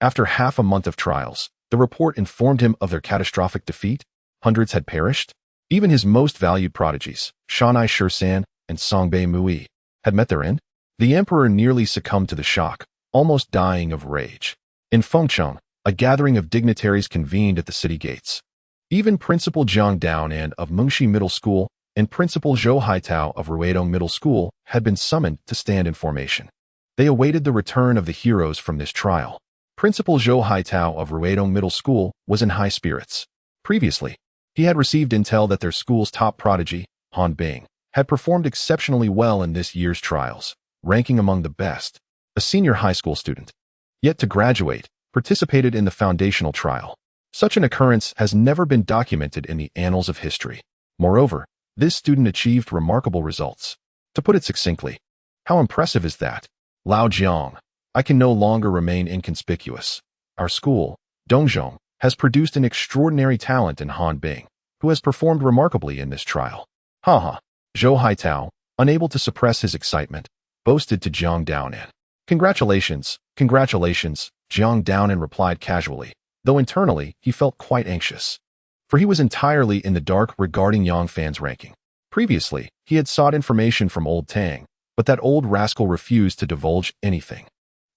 Speaker 1: after half a month of trials, the report informed him of their catastrophic defeat. Hundreds had perished. Even his most valued prodigies, Shanai Shursan and Songbei Mui, had met their end. The emperor nearly succumbed to the shock, almost dying of rage. In Fengcheng, a gathering of dignitaries convened at the city gates. Even Principal Jiang Daonan of Mengxi Middle School and Principal Zhou Haitao of Ruidong Middle School had been summoned to stand in formation. They awaited the return of the heroes from this trial. Principal Zhou Haitao of Ruidong Middle School was in high spirits. Previously, he had received intel that their school's top prodigy, Han Bing, had performed exceptionally well in this year's trials, ranking among the best, a senior high school student. Yet to graduate, participated in the foundational trial. Such an occurrence has never been documented in the annals of history. Moreover, this student achieved remarkable results. To put it succinctly, how impressive is that? Lao Jiang, I can no longer remain inconspicuous. Our school, Dongzhong, has produced an extraordinary talent in Han Bing, who has performed remarkably in this trial. Haha. Zhou Haitao, unable to suppress his excitement, boasted to Jiang Daonan. Congratulations, congratulations, Jiang Daonan replied casually, though internally he felt quite anxious. For he was entirely in the dark regarding Yang Fan's ranking. Previously, he had sought information from Old Tang, but that old rascal refused to divulge anything.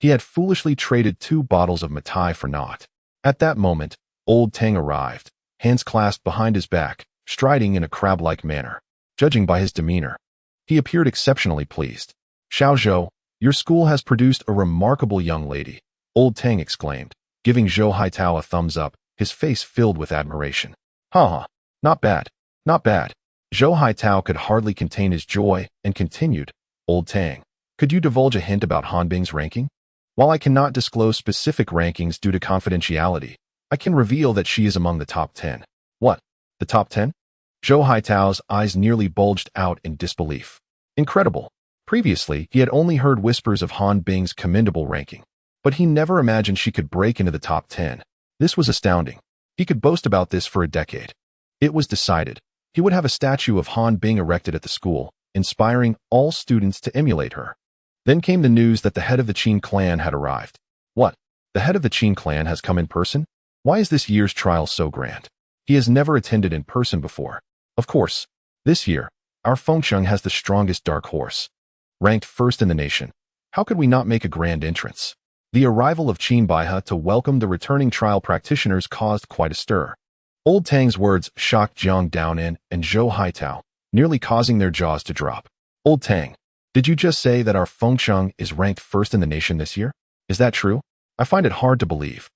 Speaker 1: He had foolishly traded 2 bottles of Matai for naught. At that moment, Old Tang arrived, hands clasped behind his back, striding in a crab-like manner. Judging by his demeanor, he appeared exceptionally pleased. Xiao Zhou, your school has produced a remarkable young lady, Old Tang exclaimed, giving Zhou Haitao a thumbs up, his face filled with admiration. Haha, not bad, not bad. Zhou Haitao could hardly contain his joy and continued, Old Tang, could you divulge a hint about Han Bing's ranking? While I cannot disclose specific rankings due to confidentiality, I can reveal that she is among the top 10. What? The top 10? Zhou Haitao's eyes nearly bulged out in disbelief. Incredible. Previously, he had only heard whispers of Han Bing's commendable ranking. But he never imagined she could break into the top 10. This was astounding. He could boast about this for a decade. It was decided. He would have a statue of Han Bing erected at the school, inspiring all students to emulate her. Then came the news that the head of the Qin clan had arrived. What? The head of the Qin clan has come in person? Why is this year's trial so grand? He has never attended in person before. Of course, this year, our Fengsheng has the strongest dark horse. Ranked first in the nation. How could we not make a grand entrance? The arrival of Qin Baihe to welcome the returning trial practitioners caused quite a stir. Old Tang's words shocked Jiang Daonan and Zhou Haitao, nearly causing their jaws to drop. Old Tang, did you just say that our Fengsheng is ranked first in the nation this year? Is that true? I find it hard to believe.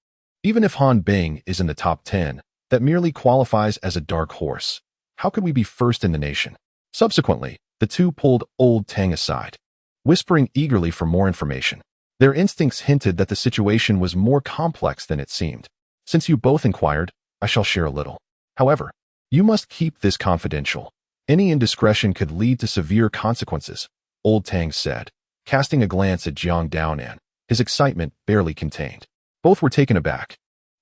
Speaker 1: Even if Han Bing is in the top 10, that merely qualifies as a dark horse. How could we be first in the nation? Subsequently, the two pulled Old Tang aside, whispering eagerly for more information. Their instincts hinted that the situation was more complex than it seemed. Since you both inquired, I shall share a little. However, you must keep this confidential. Any indiscretion could lead to severe consequences, Old Tang said, casting a glance at Jiang Daonan, his excitement barely contained. Both were taken aback.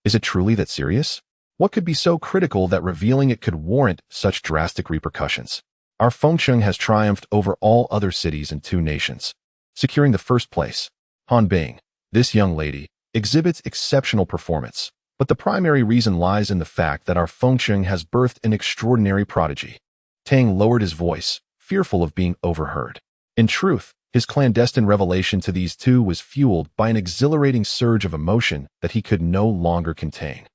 Speaker 1: Is it truly that serious? What could be so critical that revealing it could warrant such drastic repercussions? Our Fengsheng has triumphed over all other cities and two nations, securing the first place. Han Bing, this young lady, exhibits exceptional performance, but the primary reason lies in the fact that our Fengsheng has birthed an extraordinary prodigy. Tang lowered his voice, fearful of being overheard. In truth, his clandestine revelation to these two was fueled by an exhilarating surge of emotion that he could no longer contain.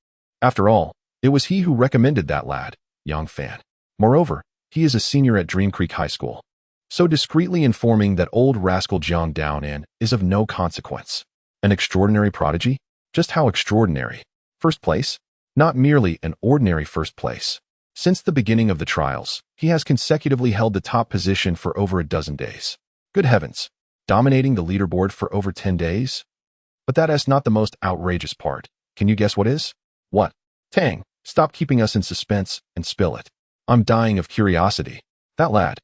Speaker 1: After all, it was he who recommended that lad, Yang Fan. Moreover, he is a senior at Dream Creek High School, so discreetly informing that old rascal Jiang Daonan is of no consequence. An extraordinary prodigy? Just how extraordinary? First place? Not merely an ordinary first place. Since the beginning of the trials, he has consecutively held the top position for over a dozen days. Good heavens, dominating the leaderboard for over 10 days? But that is not the most outrageous part. Can you guess what is? What? Tang, stop keeping us in suspense and spill it. I'm dying of curiosity. That lad,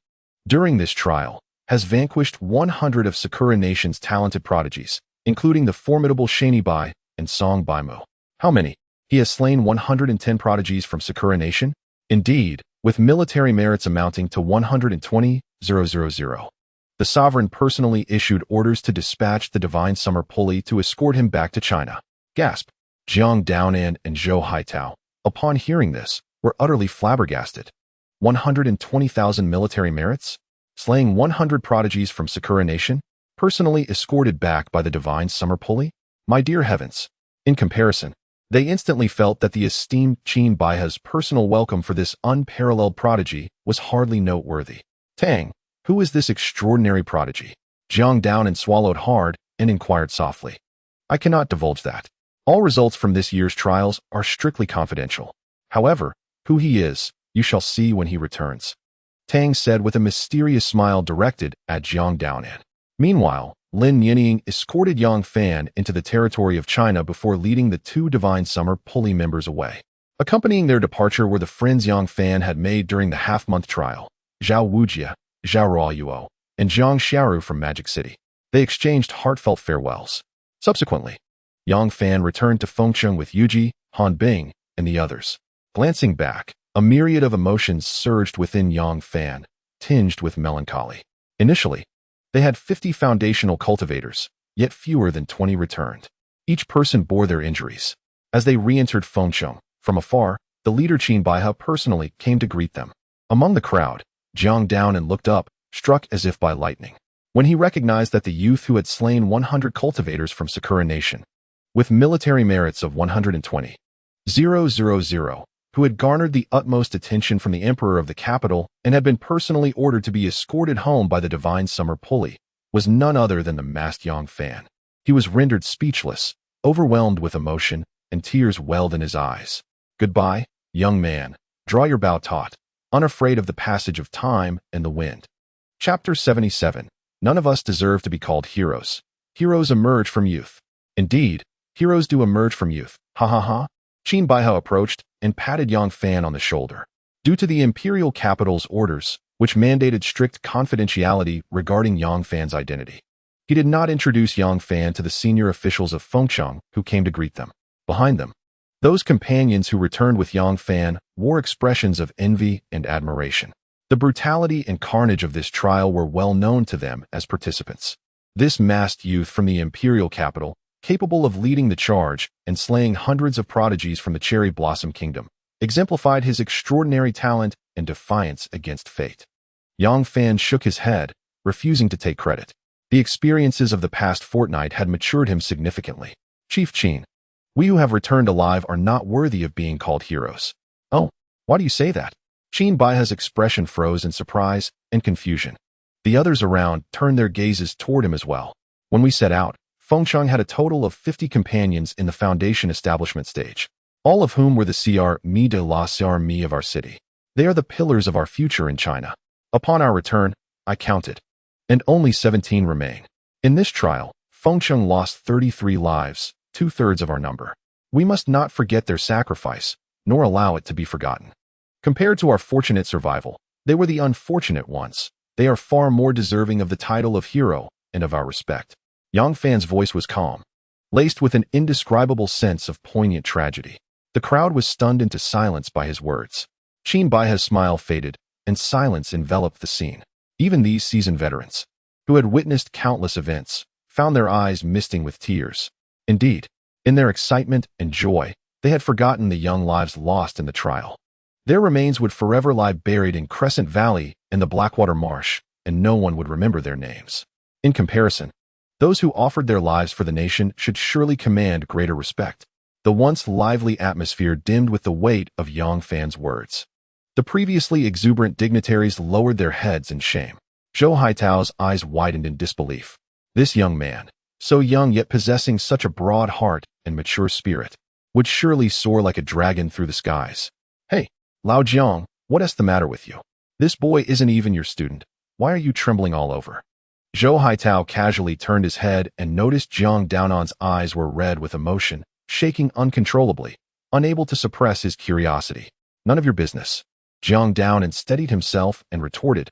Speaker 1: during this trial, has vanquished 100 of Sakura Nation's talented prodigies, including the formidable Shani Bai and Song Baimu. How many? He has slain 110 prodigies from Sakura Nation? Indeed, with military merits amounting to 120,000. The sovereign personally issued orders to dispatch the Divine Summer Pulley to escort him back to China. Gasp! Jiang Daonan and Zhou Haitao, upon hearing this, were utterly flabbergasted. 120,000 military merits? Slaying 100 prodigies from Sakura Nation? Personally escorted back by the Divine Summer Pulley? My dear heavens! In comparison, they instantly felt that the esteemed Qin Baihe's personal welcome for this unparalleled prodigy was hardly noteworthy. Tang, who is this extraordinary prodigy? Jiang Daonan swallowed hard and inquired softly. I cannot divulge that. All results from this year's trials are strictly confidential. However, who he is, you shall see when he returns, Tang said with a mysterious smile directed at Jiang Daonan. Meanwhile, Lin Yining escorted Yang Fan into the territory of China before leading the two Divine Summer Pulley members away. Accompanying their departure were the friends Yang Fan had made during the half-month trial, Zhao Wujia, Zhao Ruoyuo, and Zhang Xiaoru from Magic City. They exchanged heartfelt farewells. Subsequently, Yang Fan returned to Fengsheng with Yuji, Han Bing, and the others. Glancing back, a myriad of emotions surged within Yang Fan, tinged with melancholy. Initially, they had 50 foundational cultivators, yet fewer than 20 returned. Each person bore their injuries. As they re-entered Fengsheng, from afar, the leader Qin Baihe personally came to greet them. Among the crowd, Jiang Daonan looked up, struck as if by lightning, when he recognized that the youth who had slain 100 cultivators from Sakura Nation, with military merits of 120,000, who had garnered the utmost attention from the emperor of the capital and had been personally ordered to be escorted home by the Divine Summer Pulley, was none other than the masked Yang Fan. He was rendered speechless, overwhelmed with emotion, and tears welled in his eyes. Goodbye, young man. Draw your bow taut, unafraid of the passage of time and the wind. Chapter 77. None of us deserve to be called heroes. Heroes emerge from youth. Indeed, heroes do emerge from youth. Ha ha ha. Qin Baihe approached and patted Yang Fan on the shoulder. Due to the imperial capital's orders, which mandated strict confidentiality regarding Yang Fan's identity, He did not introduce Yang Fan to the senior officials of Fengcheng who came to greet them. Behind them, those companions who returned with Yang Fan wore expressions of envy and admiration. The brutality and carnage of this trial were well known to them as participants. This masked youth from the imperial capital, capable of leading the charge and slaying hundreds of prodigies from the Cherry Blossom Kingdom, exemplified his extraordinary talent and defiance against fate. Yang Fan shook his head, refusing to take credit. The experiences of the past fortnight had matured him significantly. Chief Qin, we who have returned alive are not worthy of being called heroes. Oh, why do you say that? Qin Baihe's expression froze in surprise and confusion. The others around turned their gazes toward him as well. When we set out, Fengcheng had a total of 50 companions in the foundation establishment stage, all of whom were the CR de la CR of our city. They are the pillars of our future in China. Upon our return, I counted, and only 17 remain. In this trial, Fengcheng lost 33 lives, 2/3 of our number. We must not forget their sacrifice, nor allow it to be forgotten. Compared to our fortunate survival, they were the unfortunate ones. They are far more deserving of the title of hero and of our respect. Yang Fan's voice was calm, laced with an indescribable sense of poignant tragedy. The crowd was stunned into silence by his words. Qin Baihe's smile faded, and silence enveloped the scene. Even these seasoned veterans, who had witnessed countless events, found their eyes misting with tears. Indeed, in their excitement and joy, they had forgotten the young lives lost in the trial. Their remains would forever lie buried in Crescent Valley and the Blackwater Marsh, and no one would remember their names. In comparison, those who offered their lives for the nation should surely command greater respect. The once lively atmosphere dimmed with the weight of Yang Fan's words. The previously exuberant dignitaries lowered their heads in shame. Zhou Haitao's eyes widened in disbelief. This young man, so young yet possessing such a broad heart and mature spirit, would surely soar like a dragon through the skies. Hey, Lao Jiang, what is the matter with you? This boy isn't even your student. Why are you trembling all over? Zhou Haitao casually turned his head and noticed Jiang Daonan's eyes were red with emotion, shaking uncontrollably, unable to suppress his curiosity. None of your business. Jiang Daonan steadied himself and retorted,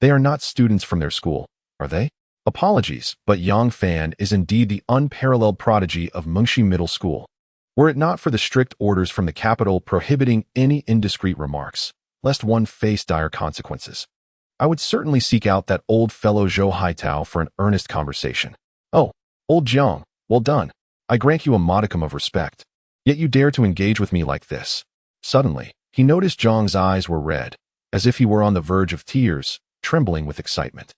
Speaker 1: They are not students from their school, are they? Apologies, but Yang Fan is indeed the unparalleled prodigy of Mengshi Middle School. Were it not for the strict orders from the capital prohibiting any indiscreet remarks, lest one face dire consequences, I would certainly seek out that old fellow Zhou Haitao for an earnest conversation. Oh, old Jiang, well done. I grant you a modicum of respect. Yet you dare to engage with me like this. Suddenly, he noticed Jiang's eyes were red, as if he were on the verge of tears, trembling with excitement.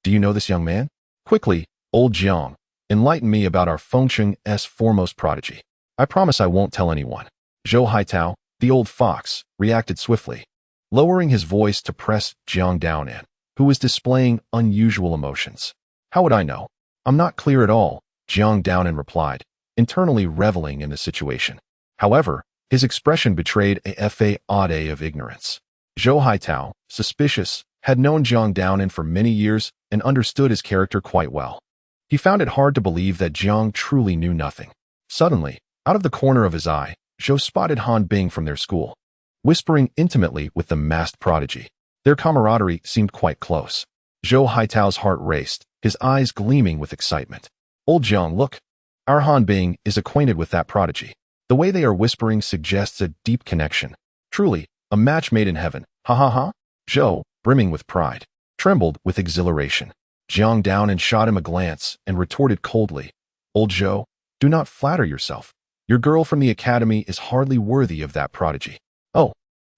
Speaker 1: Do you know this young man? Quickly, old Jiang, enlighten me about our Fengcheng's foremost prodigy. I promise I won't tell anyone. Zhou Haitao, the old fox, reacted swiftly, lowering his voice to press Jiang Daonan, who was displaying unusual emotions. How would I know? I'm not clear at all, Jiang Daonan replied, internally reveling in the situation. However, his expression betrayed a fade of ignorance. Zhou Haitao, suspicious, had known Jiang Daonan for many years and understood his character quite well. He found it hard to believe that Jiang truly knew nothing. Suddenly, out of the corner of his eye, Zhou spotted Han Bing from their school, whispering intimately with the masked prodigy. Their camaraderie seemed quite close. Zhou Haitao's heart raced, his eyes gleaming with excitement. Old Jiang, look. Our Han Bing is acquainted with that prodigy. The way they are whispering suggests a deep connection. Truly, a match made in heaven. Ha ha ha. Zhou, brimming with pride, trembled with exhilaration. Jiang Daonan shot him a glance and retorted coldly, Old Zhou, do not flatter yourself. Your girl from the academy is hardly worthy of that prodigy. Oh,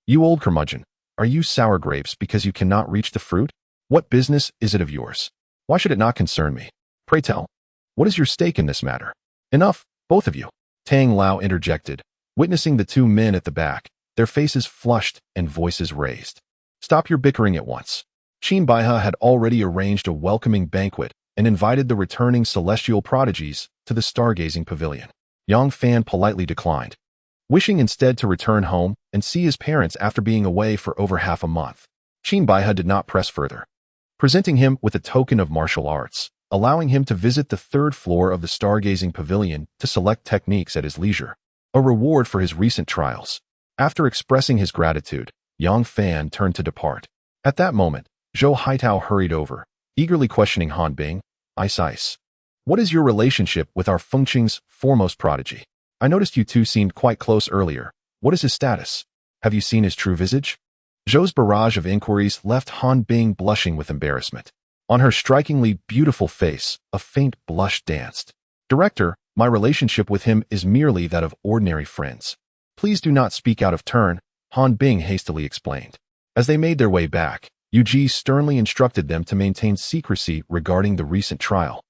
Speaker 1: you old curmudgeon, are you sour grapes because you cannot reach the fruit? What business is it of yours? Why should it not concern me? Pray tell, what is your stake in this matter? Enough, both of you. Tang Lao interjected, witnessing the two men at the back, their faces flushed and voices raised. Stop your bickering at once. Qin Baihe had already arranged a welcoming banquet and invited the returning celestial prodigies to the stargazing pavilion. Yang Fan politely declined, wishing instead to return home and see his parents after being away for over half a month. Qin Baihe did not press further, presenting him with a token of martial arts, allowing him to visit the third floor of the stargazing pavilion to select techniques at his leisure, a reward for his recent trials. After expressing his gratitude, Yang Fan turned to depart. At that moment, Zhou Haitao hurried over, eagerly questioning Han Bing. Ice Ice. What is your relationship with our Fengqing's foremost prodigy? I noticed you two seemed quite close earlier. What is his status? Have you seen his true visage? Zhou's barrage of inquiries left Han Bing blushing with embarrassment. On her strikingly beautiful face, a faint blush danced. Director, my relationship with him is merely that of ordinary friends. Please do not speak out of turn, Han Bing hastily explained. As they made their way back, Yu Ji sternly instructed them to maintain secrecy regarding the recent trial.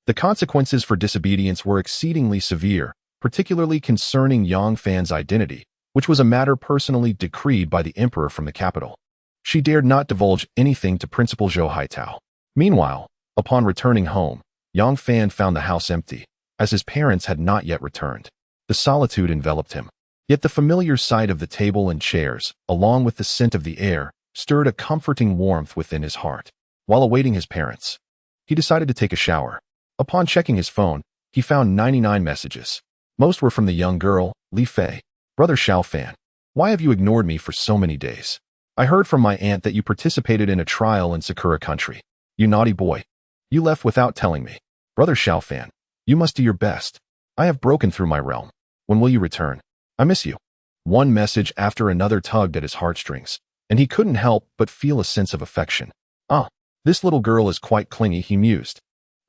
Speaker 1: The consequences for disobedience were exceedingly severe, particularly concerning Yang Fan's identity, which was a matter personally decreed by the emperor from the capital. She dared not divulge anything to Principal Zhou Haitao. Meanwhile, upon returning home, Yang Fan found the house empty, as his parents had not yet returned. The solitude enveloped him. Yet the familiar sight of the table and chairs, along with the scent of the air, stirred a comforting warmth within his heart. While awaiting his parents, he decided to take a shower. Upon checking his phone, he found 99 messages. Most were from the young girl, Li Fei. Brother Xiao Fan, why have you ignored me for so many days? I heard from my aunt that you participated in a trial in Sakura country. You naughty boy. You left without telling me. Brother Xiao Fan, you must do your best. I have broken through my realm. When will you return? I miss you. One message after another tugged at his heartstrings, and he couldn't help but feel a sense of affection. Ah, this little girl is quite clingy, he mused,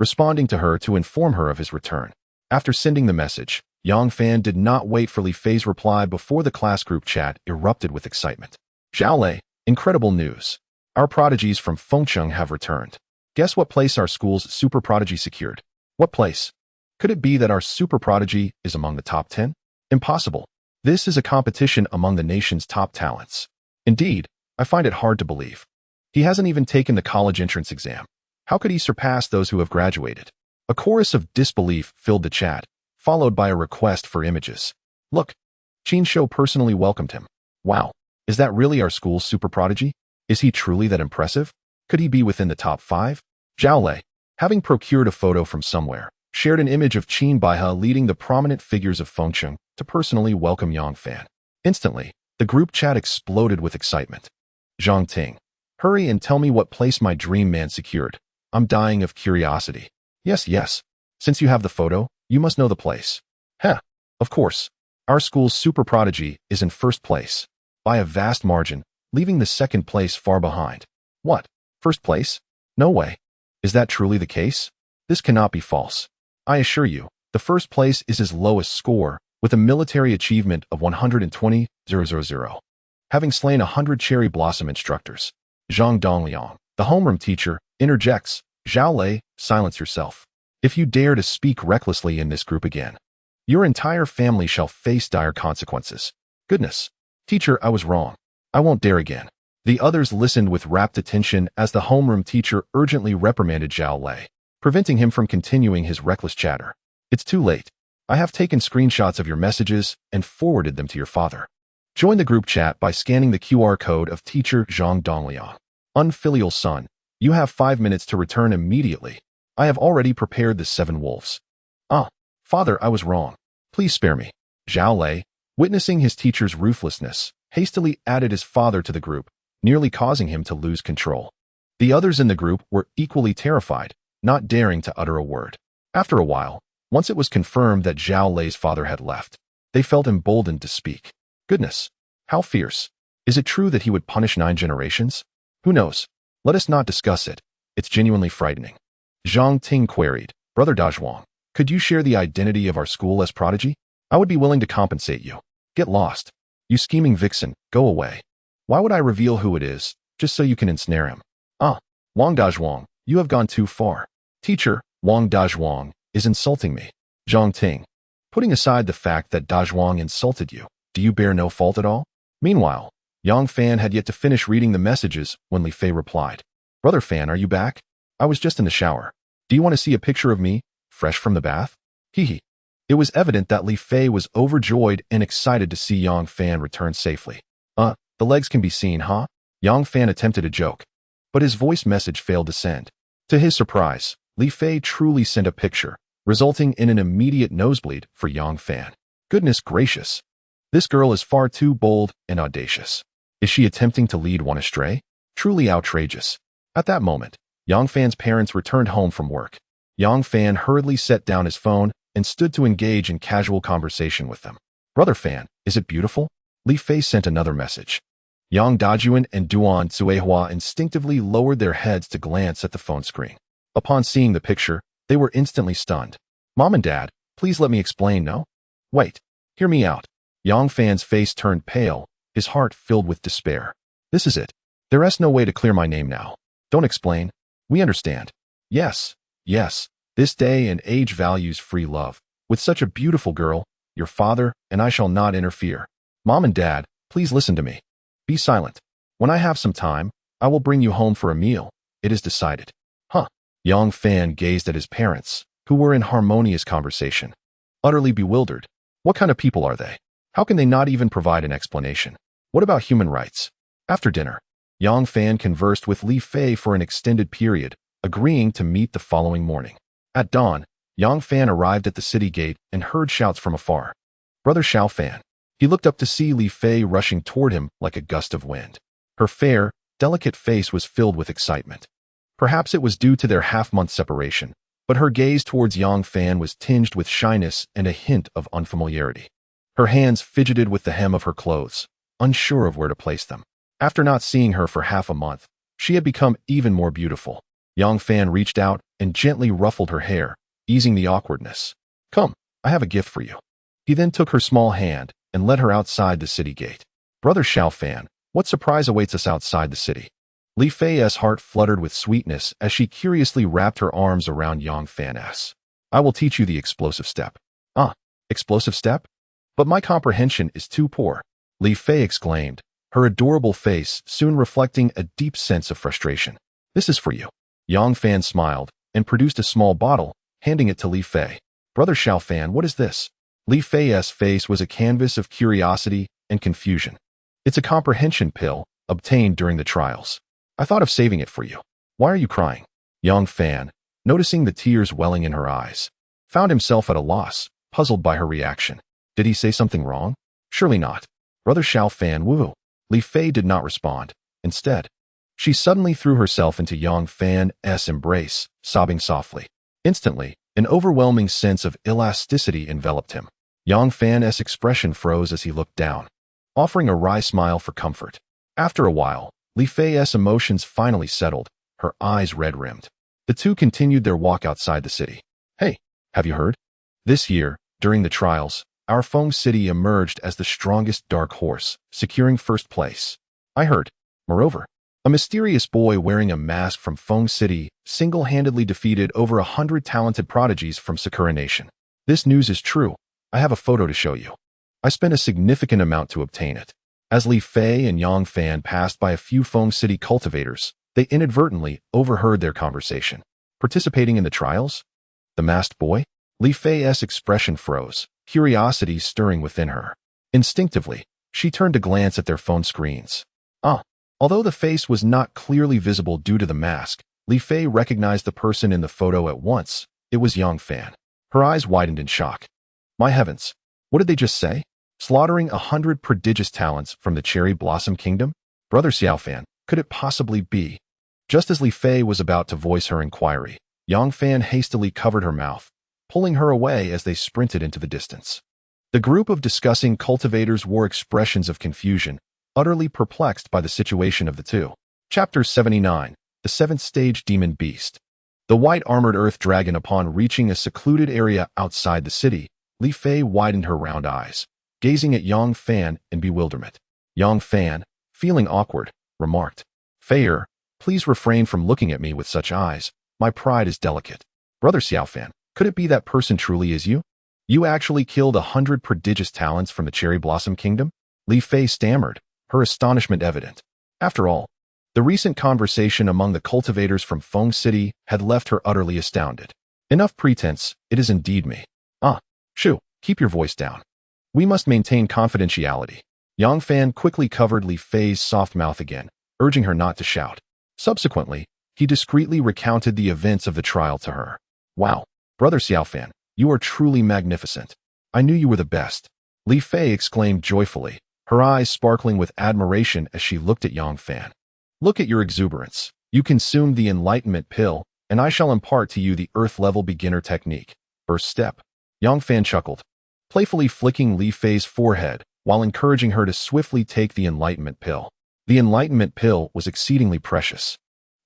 Speaker 1: responding to her to inform her of his return. After sending the message, Yang Fan did not wait for Li Fei's reply before the class group chat erupted with excitement. Zhao Lei, incredible news. Our prodigies from Fengqing have returned. Guess what place our school's super prodigy secured? What place? Could it be that our super prodigy is among the top 10? Impossible. This is a competition among the nation's top talents. Indeed, I find it hard to believe. He hasn't even taken the college entrance exam. How could he surpass those who have graduated? A chorus of disbelief filled the chat, followed by a request for images. Look, Qin Shou personally welcomed him. Wow, is that really our school's super prodigy? Is he truly that impressive? Could he be within the top 5? Zhao Lei, having procured a photo from somewhere, shared an image of Qin Baihe leading the prominent figures of Fengqing to personally welcome Yang Fan. Instantly, the group chat exploded with excitement. Zhang Ting, hurry and tell me what place my dream man secured. I'm dying of curiosity. Yes. Since you have the photo, you must know the place. Heh, of course. Our school's super prodigy is in first place, by a vast margin, leaving the second place far behind. What? First place? No way. Is that truly the case? This cannot be false. I assure you, the first place is his lowest score, with a military achievement of 120,000. Having slain 100 cherry blossom instructors. Zhang Dongliang, the homeroom teacher, interjects, Zhao Lei, silence yourself. If you dare to speak recklessly in this group again, your entire family shall face dire consequences. Goodness. Teacher, I was wrong. I won't dare again. The others listened with rapt attention as the homeroom teacher urgently reprimanded Zhao Lei, preventing him from continuing his reckless chatter. It's too late. I have taken screenshots of your messages and forwarded them to your father. Join the group chat by scanning the QR code of teacher Zhang Dongliang. Unfilial son, you have 5 minutes to return immediately. I have already prepared the 7 wolves. Ah, father, I was wrong. Please spare me. Zhao Lei, witnessing his teacher's ruthlessness, hastily added his father to the group, nearly causing him to lose control. The others in the group were equally terrified, not daring to utter a word. After a while, once it was confirmed that Zhao Lei's father had left, they felt emboldened to speak. Goodness, how fierce. Is it true that he would punish 9 generations? Who knows? Let us not discuss it. It's genuinely frightening. Zhang Ting queried, Brother Dazhuang, could you share the identity of our school as prodigy? I would be willing to compensate you. Get lost. You scheming vixen, go away. Why would I reveal who it is, just so you can ensnare him? Ah, Wang Dazhuang, you have gone too far. Teacher, Wang Dazhuang, is insulting me. Zhang Ting, putting aside the fact that Dazhuang insulted you, do you bear no fault at all? Meanwhile, Yang Fan had yet to finish reading the messages when Li Fei replied. Brother Fan, are you back? I was just in the shower. Do you want to see a picture of me, fresh from the bath? Hee. It was evident that Li Fei was overjoyed and excited to see Yang Fan return safely. The legs can be seen, huh? Yang Fan attempted a joke, but his voice message failed to send. To his surprise, Li Fei truly sent a picture, resulting in an immediate nosebleed for Yang Fan. Goodness gracious. This girl is far too bold and audacious. Is she attempting to lead one astray? Truly outrageous. At that moment, Yang Fan's parents returned home from work. Yang Fan hurriedly set down his phone and stood to engage in casual conversation with them. Brother Fan, is it beautiful? Li Fei sent another message. Yang Dajuan and Duan Cuehua instinctively lowered their heads to glance at the phone screen. Upon seeing the picture, they were instantly stunned. Mom and Dad, please let me explain, no? Wait, hear me out. Yang Fan's face turned pale, his heart filled with despair. This is it. There's no way to clear my name now. Don't explain. We understand. Yes, yes, this day and age values free love. With such a beautiful girl, your father and I shall not interfere. Mom and Dad, please listen to me. Be silent. When I have some time, I will bring you home for a meal. It is decided. Huh. Yang Fan gazed at his parents, who were in harmonious conversation. Utterly bewildered. What kind of people are they? How can they not even provide an explanation? What about human rights? After dinner, Yang Fan conversed with Li Fei for an extended period, agreeing to meet the following morning. At dawn, Yang Fan arrived at the city gate and heard shouts from afar. Brother Xiao Fan. He looked up to see Li Fei rushing toward him like a gust of wind. Her fair, delicate face was filled with excitement. Perhaps it was due to their half-month separation, but her gaze towards Yang Fan was tinged with shyness and a hint of unfamiliarity. Her hands fidgeted with the hem of her clothes, unsure of where to place them. After not seeing her for half a month, she had become even more beautiful. Yang Fan reached out and gently ruffled her hair, easing the awkwardness. Come, I have a gift for you. He then took her small hand and led her outside the city gate. Brother Xiao Fan, what surprise awaits us outside the city? Li Fei's heart fluttered with sweetness as she curiously wrapped her arms around Yang Fan's. I will teach you the explosive step. Ah, explosive step? But my comprehension is too poor, Li Fei exclaimed, her adorable face soon reflecting a deep sense of frustration. This is for you. Yang Fan smiled and produced a small bottle, handing it to Li Fei. Brother Xiao Fan, what is this? Li Fei's face was a canvas of curiosity and confusion. It's a comprehension pill, obtained during the trials. I thought of saving it for you. Why are you crying? Yang Fan, noticing the tears welling in her eyes, found himself at a loss, puzzled by her reaction. Did he say something wrong? Surely not. Brother Xiao Fan, woo. Li Fei did not respond. Instead, she suddenly threw herself into Yang Fan's embrace, sobbing softly. Instantly, an overwhelming sense of elasticity enveloped him. Yang Fan's expression froze as he looked down, offering a wry smile for comfort. After a while, Li Fei's emotions finally settled, her eyes red-rimmed. The two continued their walk outside the city. Hey, have you heard? This year, during the trials, our Feng City emerged as the strongest dark horse, securing first place. I heard. Moreover, a mysterious boy wearing a mask from Feng City single-handedly defeated over 100 talented prodigies from Sakura Nation. This news is true. I have a photo to show you. I spent a significant amount to obtain it. As Li Fei and Yang Fan passed by a few Feng City cultivators, they inadvertently overheard their conversation. Participating in the trials? The masked boy? Li Fei's expression froze, curiosity stirring within her. Instinctively, she turned to glance at their phone screens. Although the face was not clearly visible due to the mask, Li Fei recognized the person in the photo at once. It was Yang Fan. Her eyes widened in shock. My heavens, what did they just say? Slaughtering 100 prodigious talents from the Cherry Blossom Kingdom? Brother Xiao Fan, could it possibly be? Just as Li Fei was about to voice her inquiry, Yang Fan hastily covered her mouth, pulling her away as they sprinted into the distance. The group of discussing cultivators wore expressions of confusion, utterly perplexed by the situation of the two. Chapter 79, The Seventh Stage Demon Beast. The white-armored earth dragon. Upon reaching a secluded area outside the city, Li Fei widened her round eyes, gazing at Yang Fan in bewilderment. Yang Fan, feeling awkward, remarked, Feier, please refrain from looking at me with such eyes. My pride is delicate. Brother Xiao Fan, could it be that person truly is you? You actually killed 100 prodigious talents from the Cherry Blossom Kingdom? Li Fei stammered, her astonishment evident. After all, the recent conversation among the cultivators from Feng City had left her utterly astounded. Enough pretense, it is indeed me. Shu, keep your voice down. We must maintain confidentiality. Yang Fan quickly covered Li Fei's soft mouth again, urging her not to shout. Subsequently, he discreetly recounted the events of the trial to her. Wow, Brother Xiao Fan, you are truly magnificent. I knew you were the best. Li Fei exclaimed joyfully, her eyes sparkling with admiration as she looked at Yang Fan. Look at your exuberance. You consumed the enlightenment pill, and I shall impart to you the Earth-level beginner technique. First step. Yang Fan chuckled, playfully flicking Li Fei's forehead while encouraging her to swiftly take the Enlightenment Pill. The Enlightenment Pill was exceedingly precious,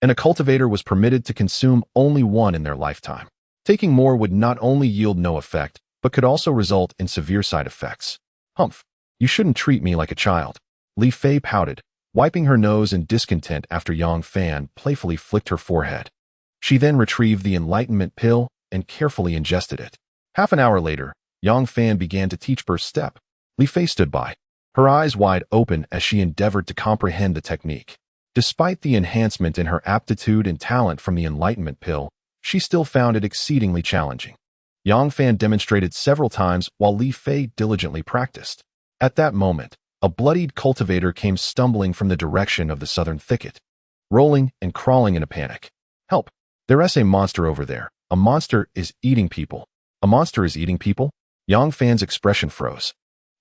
Speaker 1: and a cultivator was permitted to consume only one in their lifetime. Taking more would not only yield no effect, but could also result in severe side effects. Humph, you shouldn't treat me like a child. Li Fei pouted, wiping her nose in discontent after Yang Fan playfully flicked her forehead. She then retrieved the Enlightenment Pill and carefully ingested it. Half an hour later, Yang Fan began to teach first step. Li Fei stood by, her eyes wide open as she endeavored to comprehend the technique. Despite the enhancement in her aptitude and talent from the Enlightenment Pill, she still found it exceedingly challenging. Yang Fan demonstrated several times while Li Fei diligently practiced. At that moment, a bloodied cultivator came stumbling from the direction of the southern thicket, rolling and crawling in a panic. Help! There's a monster over there. A monster is eating people. A monster is eating people? Yang Fan's expression froze,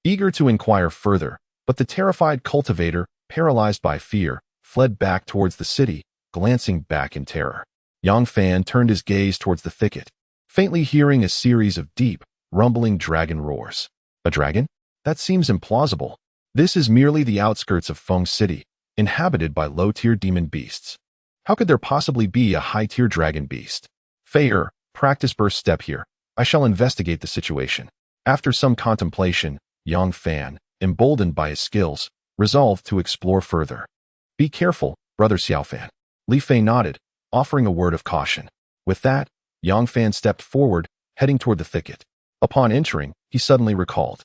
Speaker 1: eager to inquire further, but the terrified cultivator, paralyzed by fear, fled back towards the city, glancing back in terror. Yang Fan turned his gaze towards the thicket, faintly hearing a series of deep, rumbling dragon roars. A dragon? That seems implausible. This is merely the outskirts of Feng City, inhabited by low-tier demon beasts. How could there possibly be a high-tier dragon beast? Fei, practice burst step here. I shall investigate the situation. After some contemplation, Yang Fan, emboldened by his skills, resolved to explore further. Be careful, Brother Xiaofan. Li Fei nodded, offering a word of caution. With that, Yang Fan stepped forward, heading toward the thicket. Upon entering, he suddenly recalled.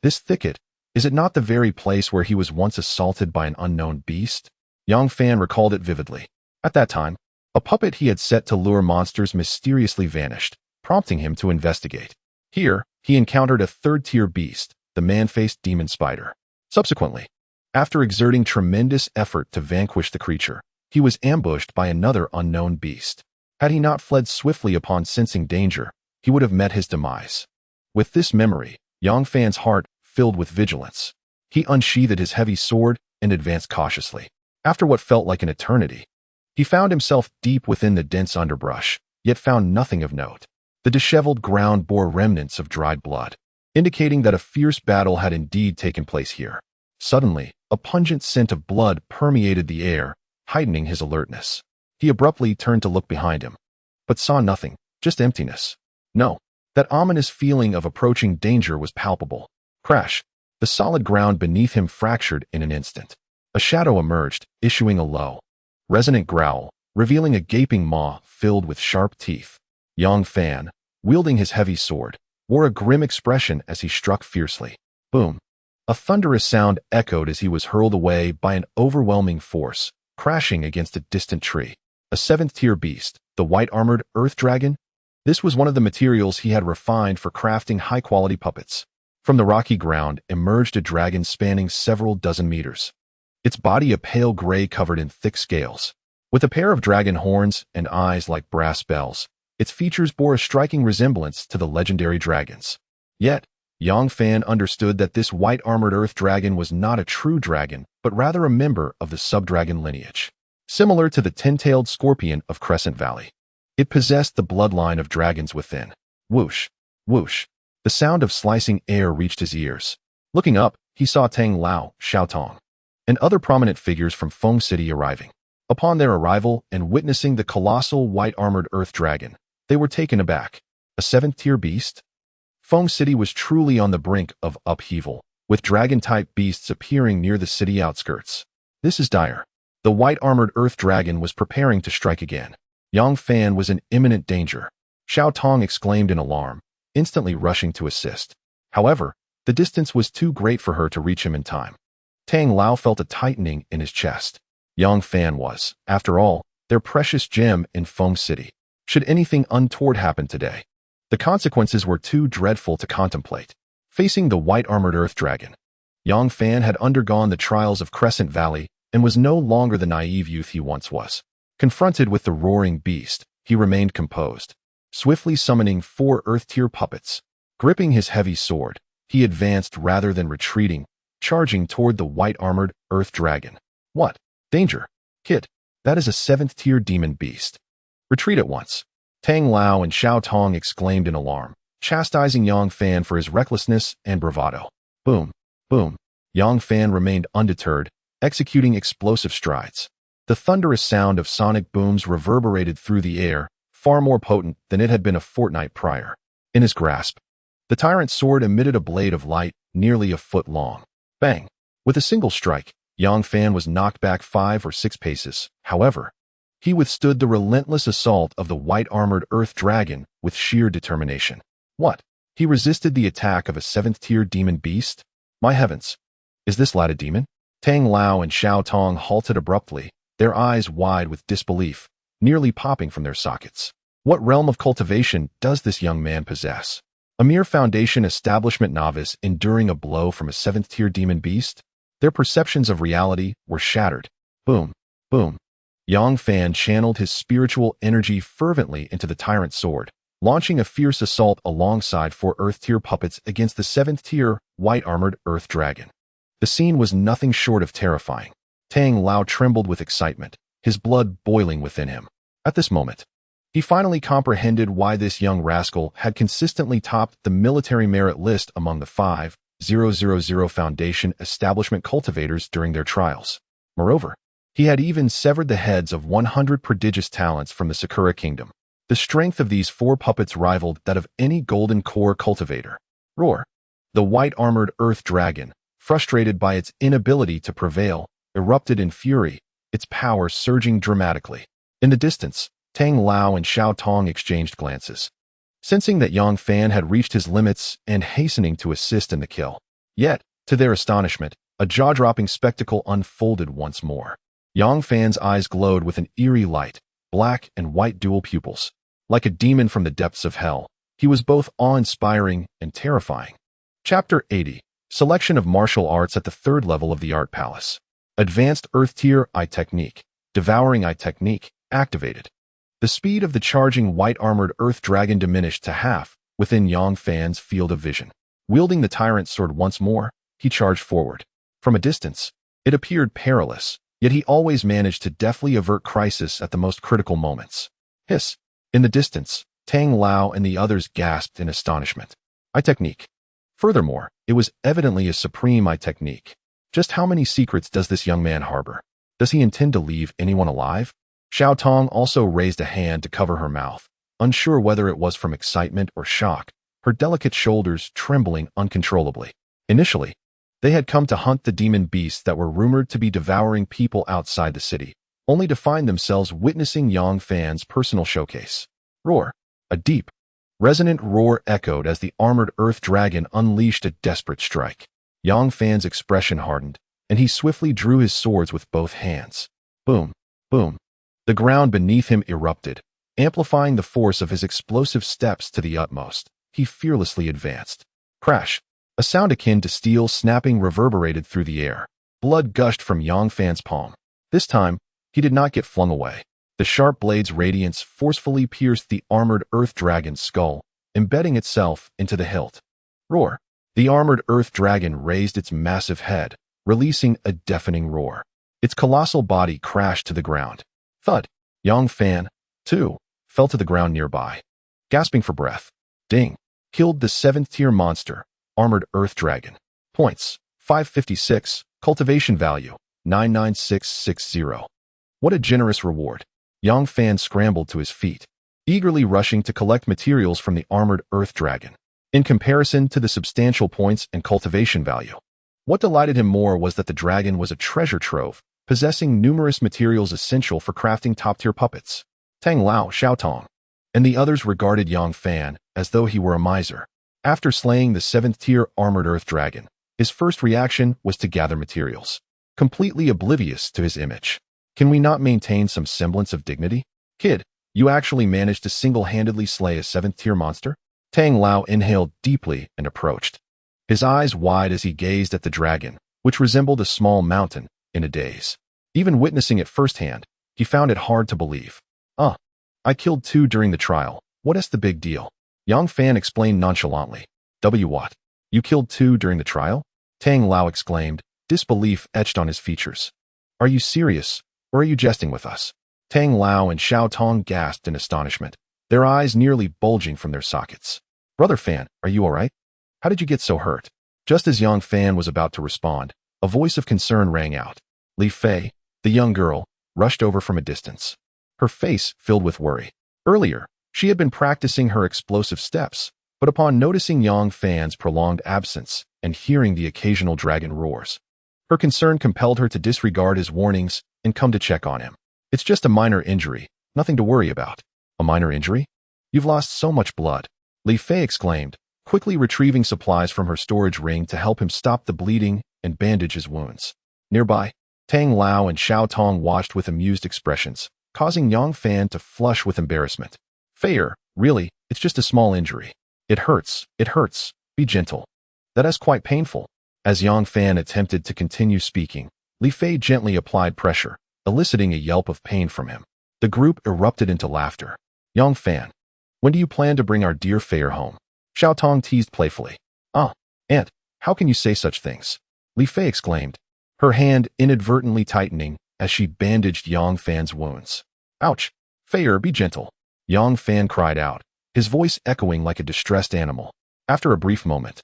Speaker 1: This thicket, is it not the very place where he was once assaulted by an unknown beast? Yang Fan recalled it vividly. At that time, a puppet he had set to lure monsters mysteriously vanished, prompting him to investigate. Here, he encountered a third-tier beast, the man-faced demon spider. Subsequently, after exerting tremendous effort to vanquish the creature, he was ambushed by another unknown beast. Had he not fled swiftly upon sensing danger, he would have met his demise. With this memory, Yang Fan's heart filled with vigilance. He unsheathed his heavy sword and advanced cautiously. After what felt like an eternity, he found himself deep within the dense underbrush, yet found nothing of note. The disheveled ground bore remnants of dried blood, indicating that a fierce battle had indeed taken place here. Suddenly, a pungent scent of blood permeated the air, heightening his alertness. He abruptly turned to look behind him, but saw nothing, just emptiness. No, that ominous feeling of approaching danger was palpable. Crash! The solid ground beneath him fractured in an instant. A shadow emerged, issuing a low, resonant growl, revealing a gaping maw filled with sharp teeth. Yang Fan, wielding his heavy sword, wore a grim expression as he struck fiercely. Boom! A thunderous sound echoed as he was hurled away by an overwhelming force, crashing against a distant tree. A seventh-tier beast, the white-armored earth dragon? This was one of the materials he had refined for crafting high-quality puppets. From the rocky ground emerged a dragon spanning several dozen meters, its body a pale gray covered in thick scales. With a pair of dragon horns and eyes like brass bells, its features bore a striking resemblance to the legendary dragons. Yet, Yang Fan understood that this white-armored earth dragon was not a true dragon, but rather a member of the subdragon lineage. Similar to the ten-tailed scorpion of Crescent Valley, it possessed the bloodline of dragons within. Whoosh! Whoosh! The sound of slicing air reached his ears. Looking up, he saw Tang Lao, Xiaotong, and other prominent figures from Feng City arriving. Upon their arrival and witnessing the colossal white-armored earth dragon, they were taken aback. A seventh-tier beast? Feng City was truly on the brink of upheaval, with dragon-type beasts appearing near the city outskirts. This is dire. The white-armored earth dragon was preparing to strike again. Yang Fan was in imminent danger. Xiaotong exclaimed in alarm, instantly rushing to assist. However, the distance was too great for her to reach him in time. Tang Lao felt a tightening in his chest. Yang Fan was, after all, their precious gem in Feng City. Should anything untoward happen today, the consequences were too dreadful to contemplate. Facing the white-armored earth dragon, Yang Fan had undergone the trials of Crescent Valley and was no longer the naive youth he once was. Confronted with the roaring beast, he remained composed, swiftly summoning 4 earth-tier puppets. Gripping his heavy sword, he advanced rather than retreating, charging toward the white-armored earth dragon. What? Danger! Kid, that is a 7th-tier demon beast. Retreat at once. Tang Lao and Xiao Tong exclaimed in alarm, chastising Yang Fan for his recklessness and bravado. Boom, boom. Yang Fan remained undeterred, executing explosive strides. The thunderous sound of sonic booms reverberated through the air, far more potent than it had been a fortnight prior. In his grasp, the tyrant's sword emitted a blade of light nearly a foot long. Bang! With a single strike, Yang Fan was knocked back 5 or 6 paces. However, he withstood the relentless assault of the white-armored Earth Dragon with sheer determination. What? He resisted the attack of a 7th-tier demon beast? My heavens! Is this lad a demon? Tang Lao and Xiao Tong halted abruptly, their eyes wide with disbelief, nearly popping from their sockets. What realm of cultivation does this young man possess? A mere foundation establishment novice enduring a blow from a 7th-tier demon beast? Their perceptions of reality were shattered. Boom, boom. Yang Fan channeled his spiritual energy fervently into the tyrant's sword, launching a fierce assault alongside 4 Earth-tier puppets against the 7th-tier, white-armored Earth Dragon. The scene was nothing short of terrifying. Tang Lao trembled with excitement, his blood boiling within him. At this moment, he finally comprehended why this young rascal had consistently topped the military merit list among the 5,000 Foundation establishment cultivators during their trials. Moreover, he had even severed the heads of 100 prodigious talents from the Sakura Kingdom. The strength of these 4 puppets rivaled that of any golden core cultivator. Roar! The white-armored Earth Dragon, frustrated by its inability to prevail, erupted in fury, its power surging dramatically. In the distance, Tang Lao and Xiao Tong exchanged glances, sensing that Yang Fan had reached his limits and hastening to assist in the kill. Yet, to their astonishment, a jaw-dropping spectacle unfolded once more. Yang Fan's eyes glowed with an eerie light, black and white dual pupils. Like a demon from the depths of hell, he was both awe-inspiring and terrifying. Chapter 80. Selection of Martial Arts at the 3rd level of the Art Palace. Advanced Earth Tier I Technique. Devouring I Technique. Activated. The speed of the charging white-armored Earth Dragon diminished to half within Yang Fan's field of vision. Wielding the tyrant's sword once more, he charged forward. From a distance, it appeared perilous, yet he always managed to deftly avert crisis at the most critical moments. Hiss! In the distance, Tang Lao and the others gasped in astonishment. I Technique. Furthermore, it was evidently a supreme I Technique. Just how many secrets does this young man harbor? Does he intend to leave anyone alive? Xiao Tong also raised a hand to cover her mouth, unsure whether it was from excitement or shock, her delicate shoulders trembling uncontrollably. Initially, they had come to hunt the demon beasts that were rumored to be devouring people outside the city, only to find themselves witnessing Yang Fan's personal showcase. Roar! A deep, resonant roar echoed as the armored Earth Dragon unleashed a desperate strike. Yang Fan's expression hardened, and he swiftly drew his swords with both hands. Boom! Boom! The ground beneath him erupted, amplifying the force of his explosive steps to the utmost. He fearlessly advanced. Crash! A sound akin to steel snapping reverberated through the air. Blood gushed from Yang Fan's palm. This time, he did not get flung away. The sharp blade's radiance forcefully pierced the armored Earth Dragon's skull, embedding itself into the hilt. Roar! The armored Earth Dragon raised its massive head, releasing a deafening roar. Its colossal body crashed to the ground. Thud! Yang Fan, too, fell to the ground nearby. Gasping for breath. Ding! Killed the 7th-tier monster, armored Earth Dragon. Points, 556, cultivation value, 99660. What a generous reward. Yang Fan scrambled to his feet, eagerly rushing to collect materials from the armored Earth Dragon. In comparison to the substantial points and cultivation value, what delighted him more was that the dragon was a treasure trove, possessing numerous materials essential for crafting top-tier puppets. Tang Lao, Xiao Tong, and the others regarded Yang Fan as though he were a miser. After slaying the 7th-tier armored Earth Dragon, his first reaction was to gather materials, completely oblivious to his image. Can we not maintain some semblance of dignity? Kid, you actually managed to single-handedly slay a 7th-tier monster? Tang Lao inhaled deeply and approached, his eyes wide as he gazed at the dragon, which resembled a small mountain, in a daze. Even witnessing it firsthand, he found it hard to believe. I killed 2 during the trial. What is the big deal? Yang Fan explained nonchalantly. What? You killed 2 during the trial? Tang Lao exclaimed, disbelief etched on his features. Are you serious, or are you jesting with us? Tang Lao and Xiao Tong gasped in astonishment, their eyes nearly bulging from their sockets. Brother Fan, are you all right? How did you get so hurt? Just as Yang Fan was about to respond, a voice of concern rang out. Li Fei, the young girl, rushed over from a distance, her face filled with worry. Earlier, she had been practicing her explosive steps, but upon noticing Yang Fan's prolonged absence and hearing the occasional dragon roars, her concern compelled her to disregard his warnings and come to check on him. It's just a minor injury, nothing to worry about. A minor injury? You've lost so much blood, Li Fei exclaimed, quickly retrieving supplies from her storage ring to help him stop the bleeding and bandage his wounds. Nearby, Tang Lao and Xiao Tong watched with amused expressions, causing Yang Fan to flush with embarrassment. Feier, really, it's just a small injury. It hurts, be gentle. That is quite painful. As Yang Fan attempted to continue speaking, Li Fei gently applied pressure, eliciting a yelp of pain from him. The group erupted into laughter. Yang Fan, when do you plan to bring our dear Feier home? Xiao Tong teased playfully. Aunt, how can you say such things? Li Fei exclaimed, her hand inadvertently tightening as she bandaged Yang Fan's wounds. Ouch! Feier, be gentle. Yang Fan cried out, his voice echoing like a distressed animal. After a brief moment,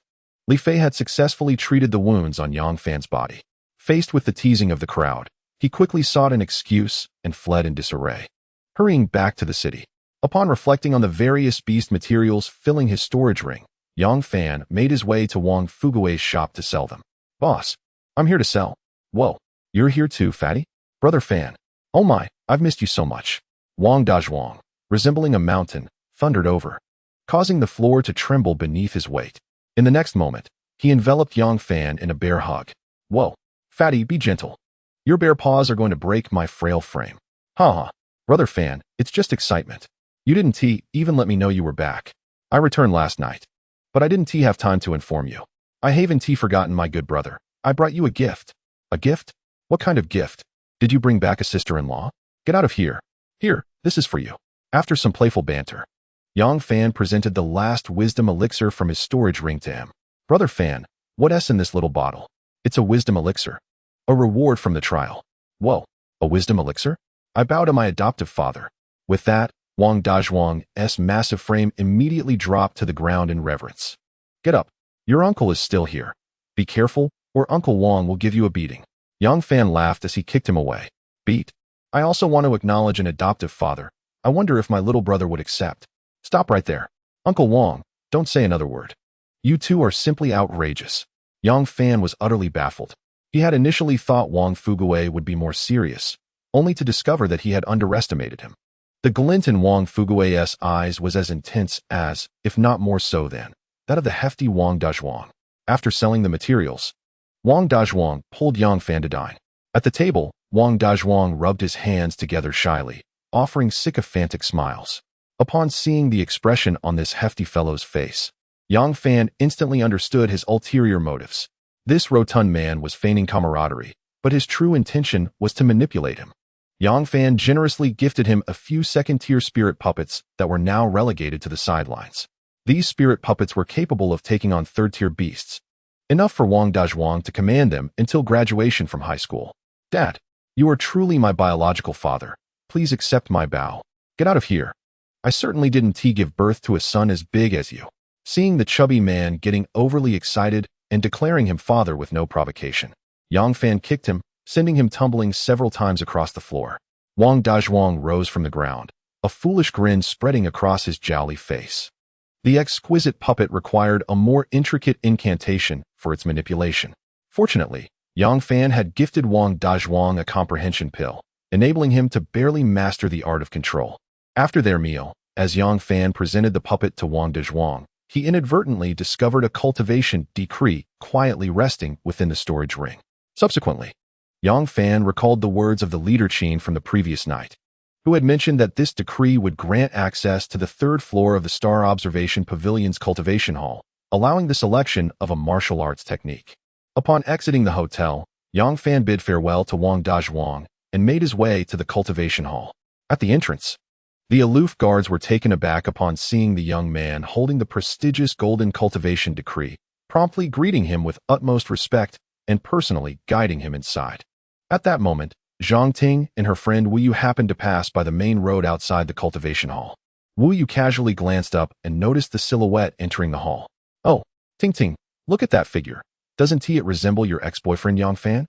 Speaker 1: Li Fei had successfully treated the wounds on Yang Fan's body. Faced with the teasing of the crowd, he quickly sought an excuse and fled in disarray. Hurrying back to the city, upon reflecting on the various beast materials filling his storage ring, Yang Fan made his way to Wang Fugui's shop to sell them. Boss, I'm here to sell. Whoa, you're here too, fatty? Brother Fan. Oh my, I've missed you so much. Wang Dazhuang, resembling a mountain, thundered over, causing the floor to tremble beneath his weight. In the next moment, he enveloped Yang Fan in a bear hug. Whoa, fatty, be gentle. Your bare paws are going to break my frail frame. Haha, Brother Fan, it's just excitement. You didn't even let me know you were back. I returned last night, but I didn't have time to inform you. I haven't forgotten my good brother. I brought you a gift. A gift? What kind of gift? Did you bring back a sister-in-law? Get out of here. Here, this is for you. After some playful banter, Yang Fan presented the last wisdom elixir from his storage ring to him. Brother Fan, what's in this little bottle? It's a wisdom elixir. A reward from the trial. Whoa, a wisdom elixir? I bow to my adoptive father. With that, Wang Dazhuang's massive frame immediately dropped to the ground in reverence. Get up. Your uncle is still here. Be careful, or Uncle Wang will give you a beating. Yang Fan laughed as he kicked him away. Beat. I also want to acknowledge an adoptive father. I wonder if my little brother would accept. Stop right there. Uncle Wang, don't say another word. You two are simply outrageous. Yang Fan was utterly baffled. He had initially thought Wang Fugui would be more serious, only to discover that he had underestimated him. The glint in Wang Fugui's eyes was as intense as, if not more so than, that of the hefty Wang Dazhuang. After selling the materials, Wang Dazhuang pulled Yang Fan to dine. At the table, Wang Dazhuang rubbed his hands together shyly, offering sycophantic smiles. Upon seeing the expression on this hefty fellow's face, Yang Fan instantly understood his ulterior motives. This rotund man was feigning camaraderie, but his true intention was to manipulate him. Yang Fan generously gifted him a few second-tier spirit puppets that were now relegated to the sidelines. These spirit puppets were capable of taking on third-tier beasts, enough for Wang Dazhuang to command them until graduation from high school. Dad, you are truly my biological father. Please accept my bow. Get out of here. I certainly didn't give birth to a son as big as you. Seeing the chubby man getting overly excited and declaring him father with no provocation, Yang Fan kicked him, sending him tumbling several times across the floor. Wang Dazhuang rose from the ground, a foolish grin spreading across his jowly face. The exquisite puppet required a more intricate incantation for its manipulation. Fortunately, Yang Fan had gifted Wang Dazhuang a comprehension pill, enabling him to barely master the art of control. After their meal, as Yang Fan presented the puppet to Wang Dazhuang, he inadvertently discovered a cultivation decree quietly resting within the storage ring. Subsequently, Yang Fan recalled the words of the leader Qin from the previous night, who had mentioned that this decree would grant access to the third floor of the Star Observation Pavilion's cultivation hall, allowing the selection of a martial arts technique. Upon exiting the hotel, Yang Fan bid farewell to Wang Dazhuang and made his way to the cultivation hall. At the entrance, the aloof guards were taken aback upon seeing the young man holding the prestigious Golden Cultivation Decree, promptly greeting him with utmost respect and personally guiding him inside. At that moment, Zhang Ting and her friend Wu Yu happened to pass by the main road outside the cultivation hall. Wu Yu casually glanced up and noticed the silhouette entering the hall. Oh, Ting Ting, look at that figure. Doesn't it resemble your ex-boyfriend Yang Fan?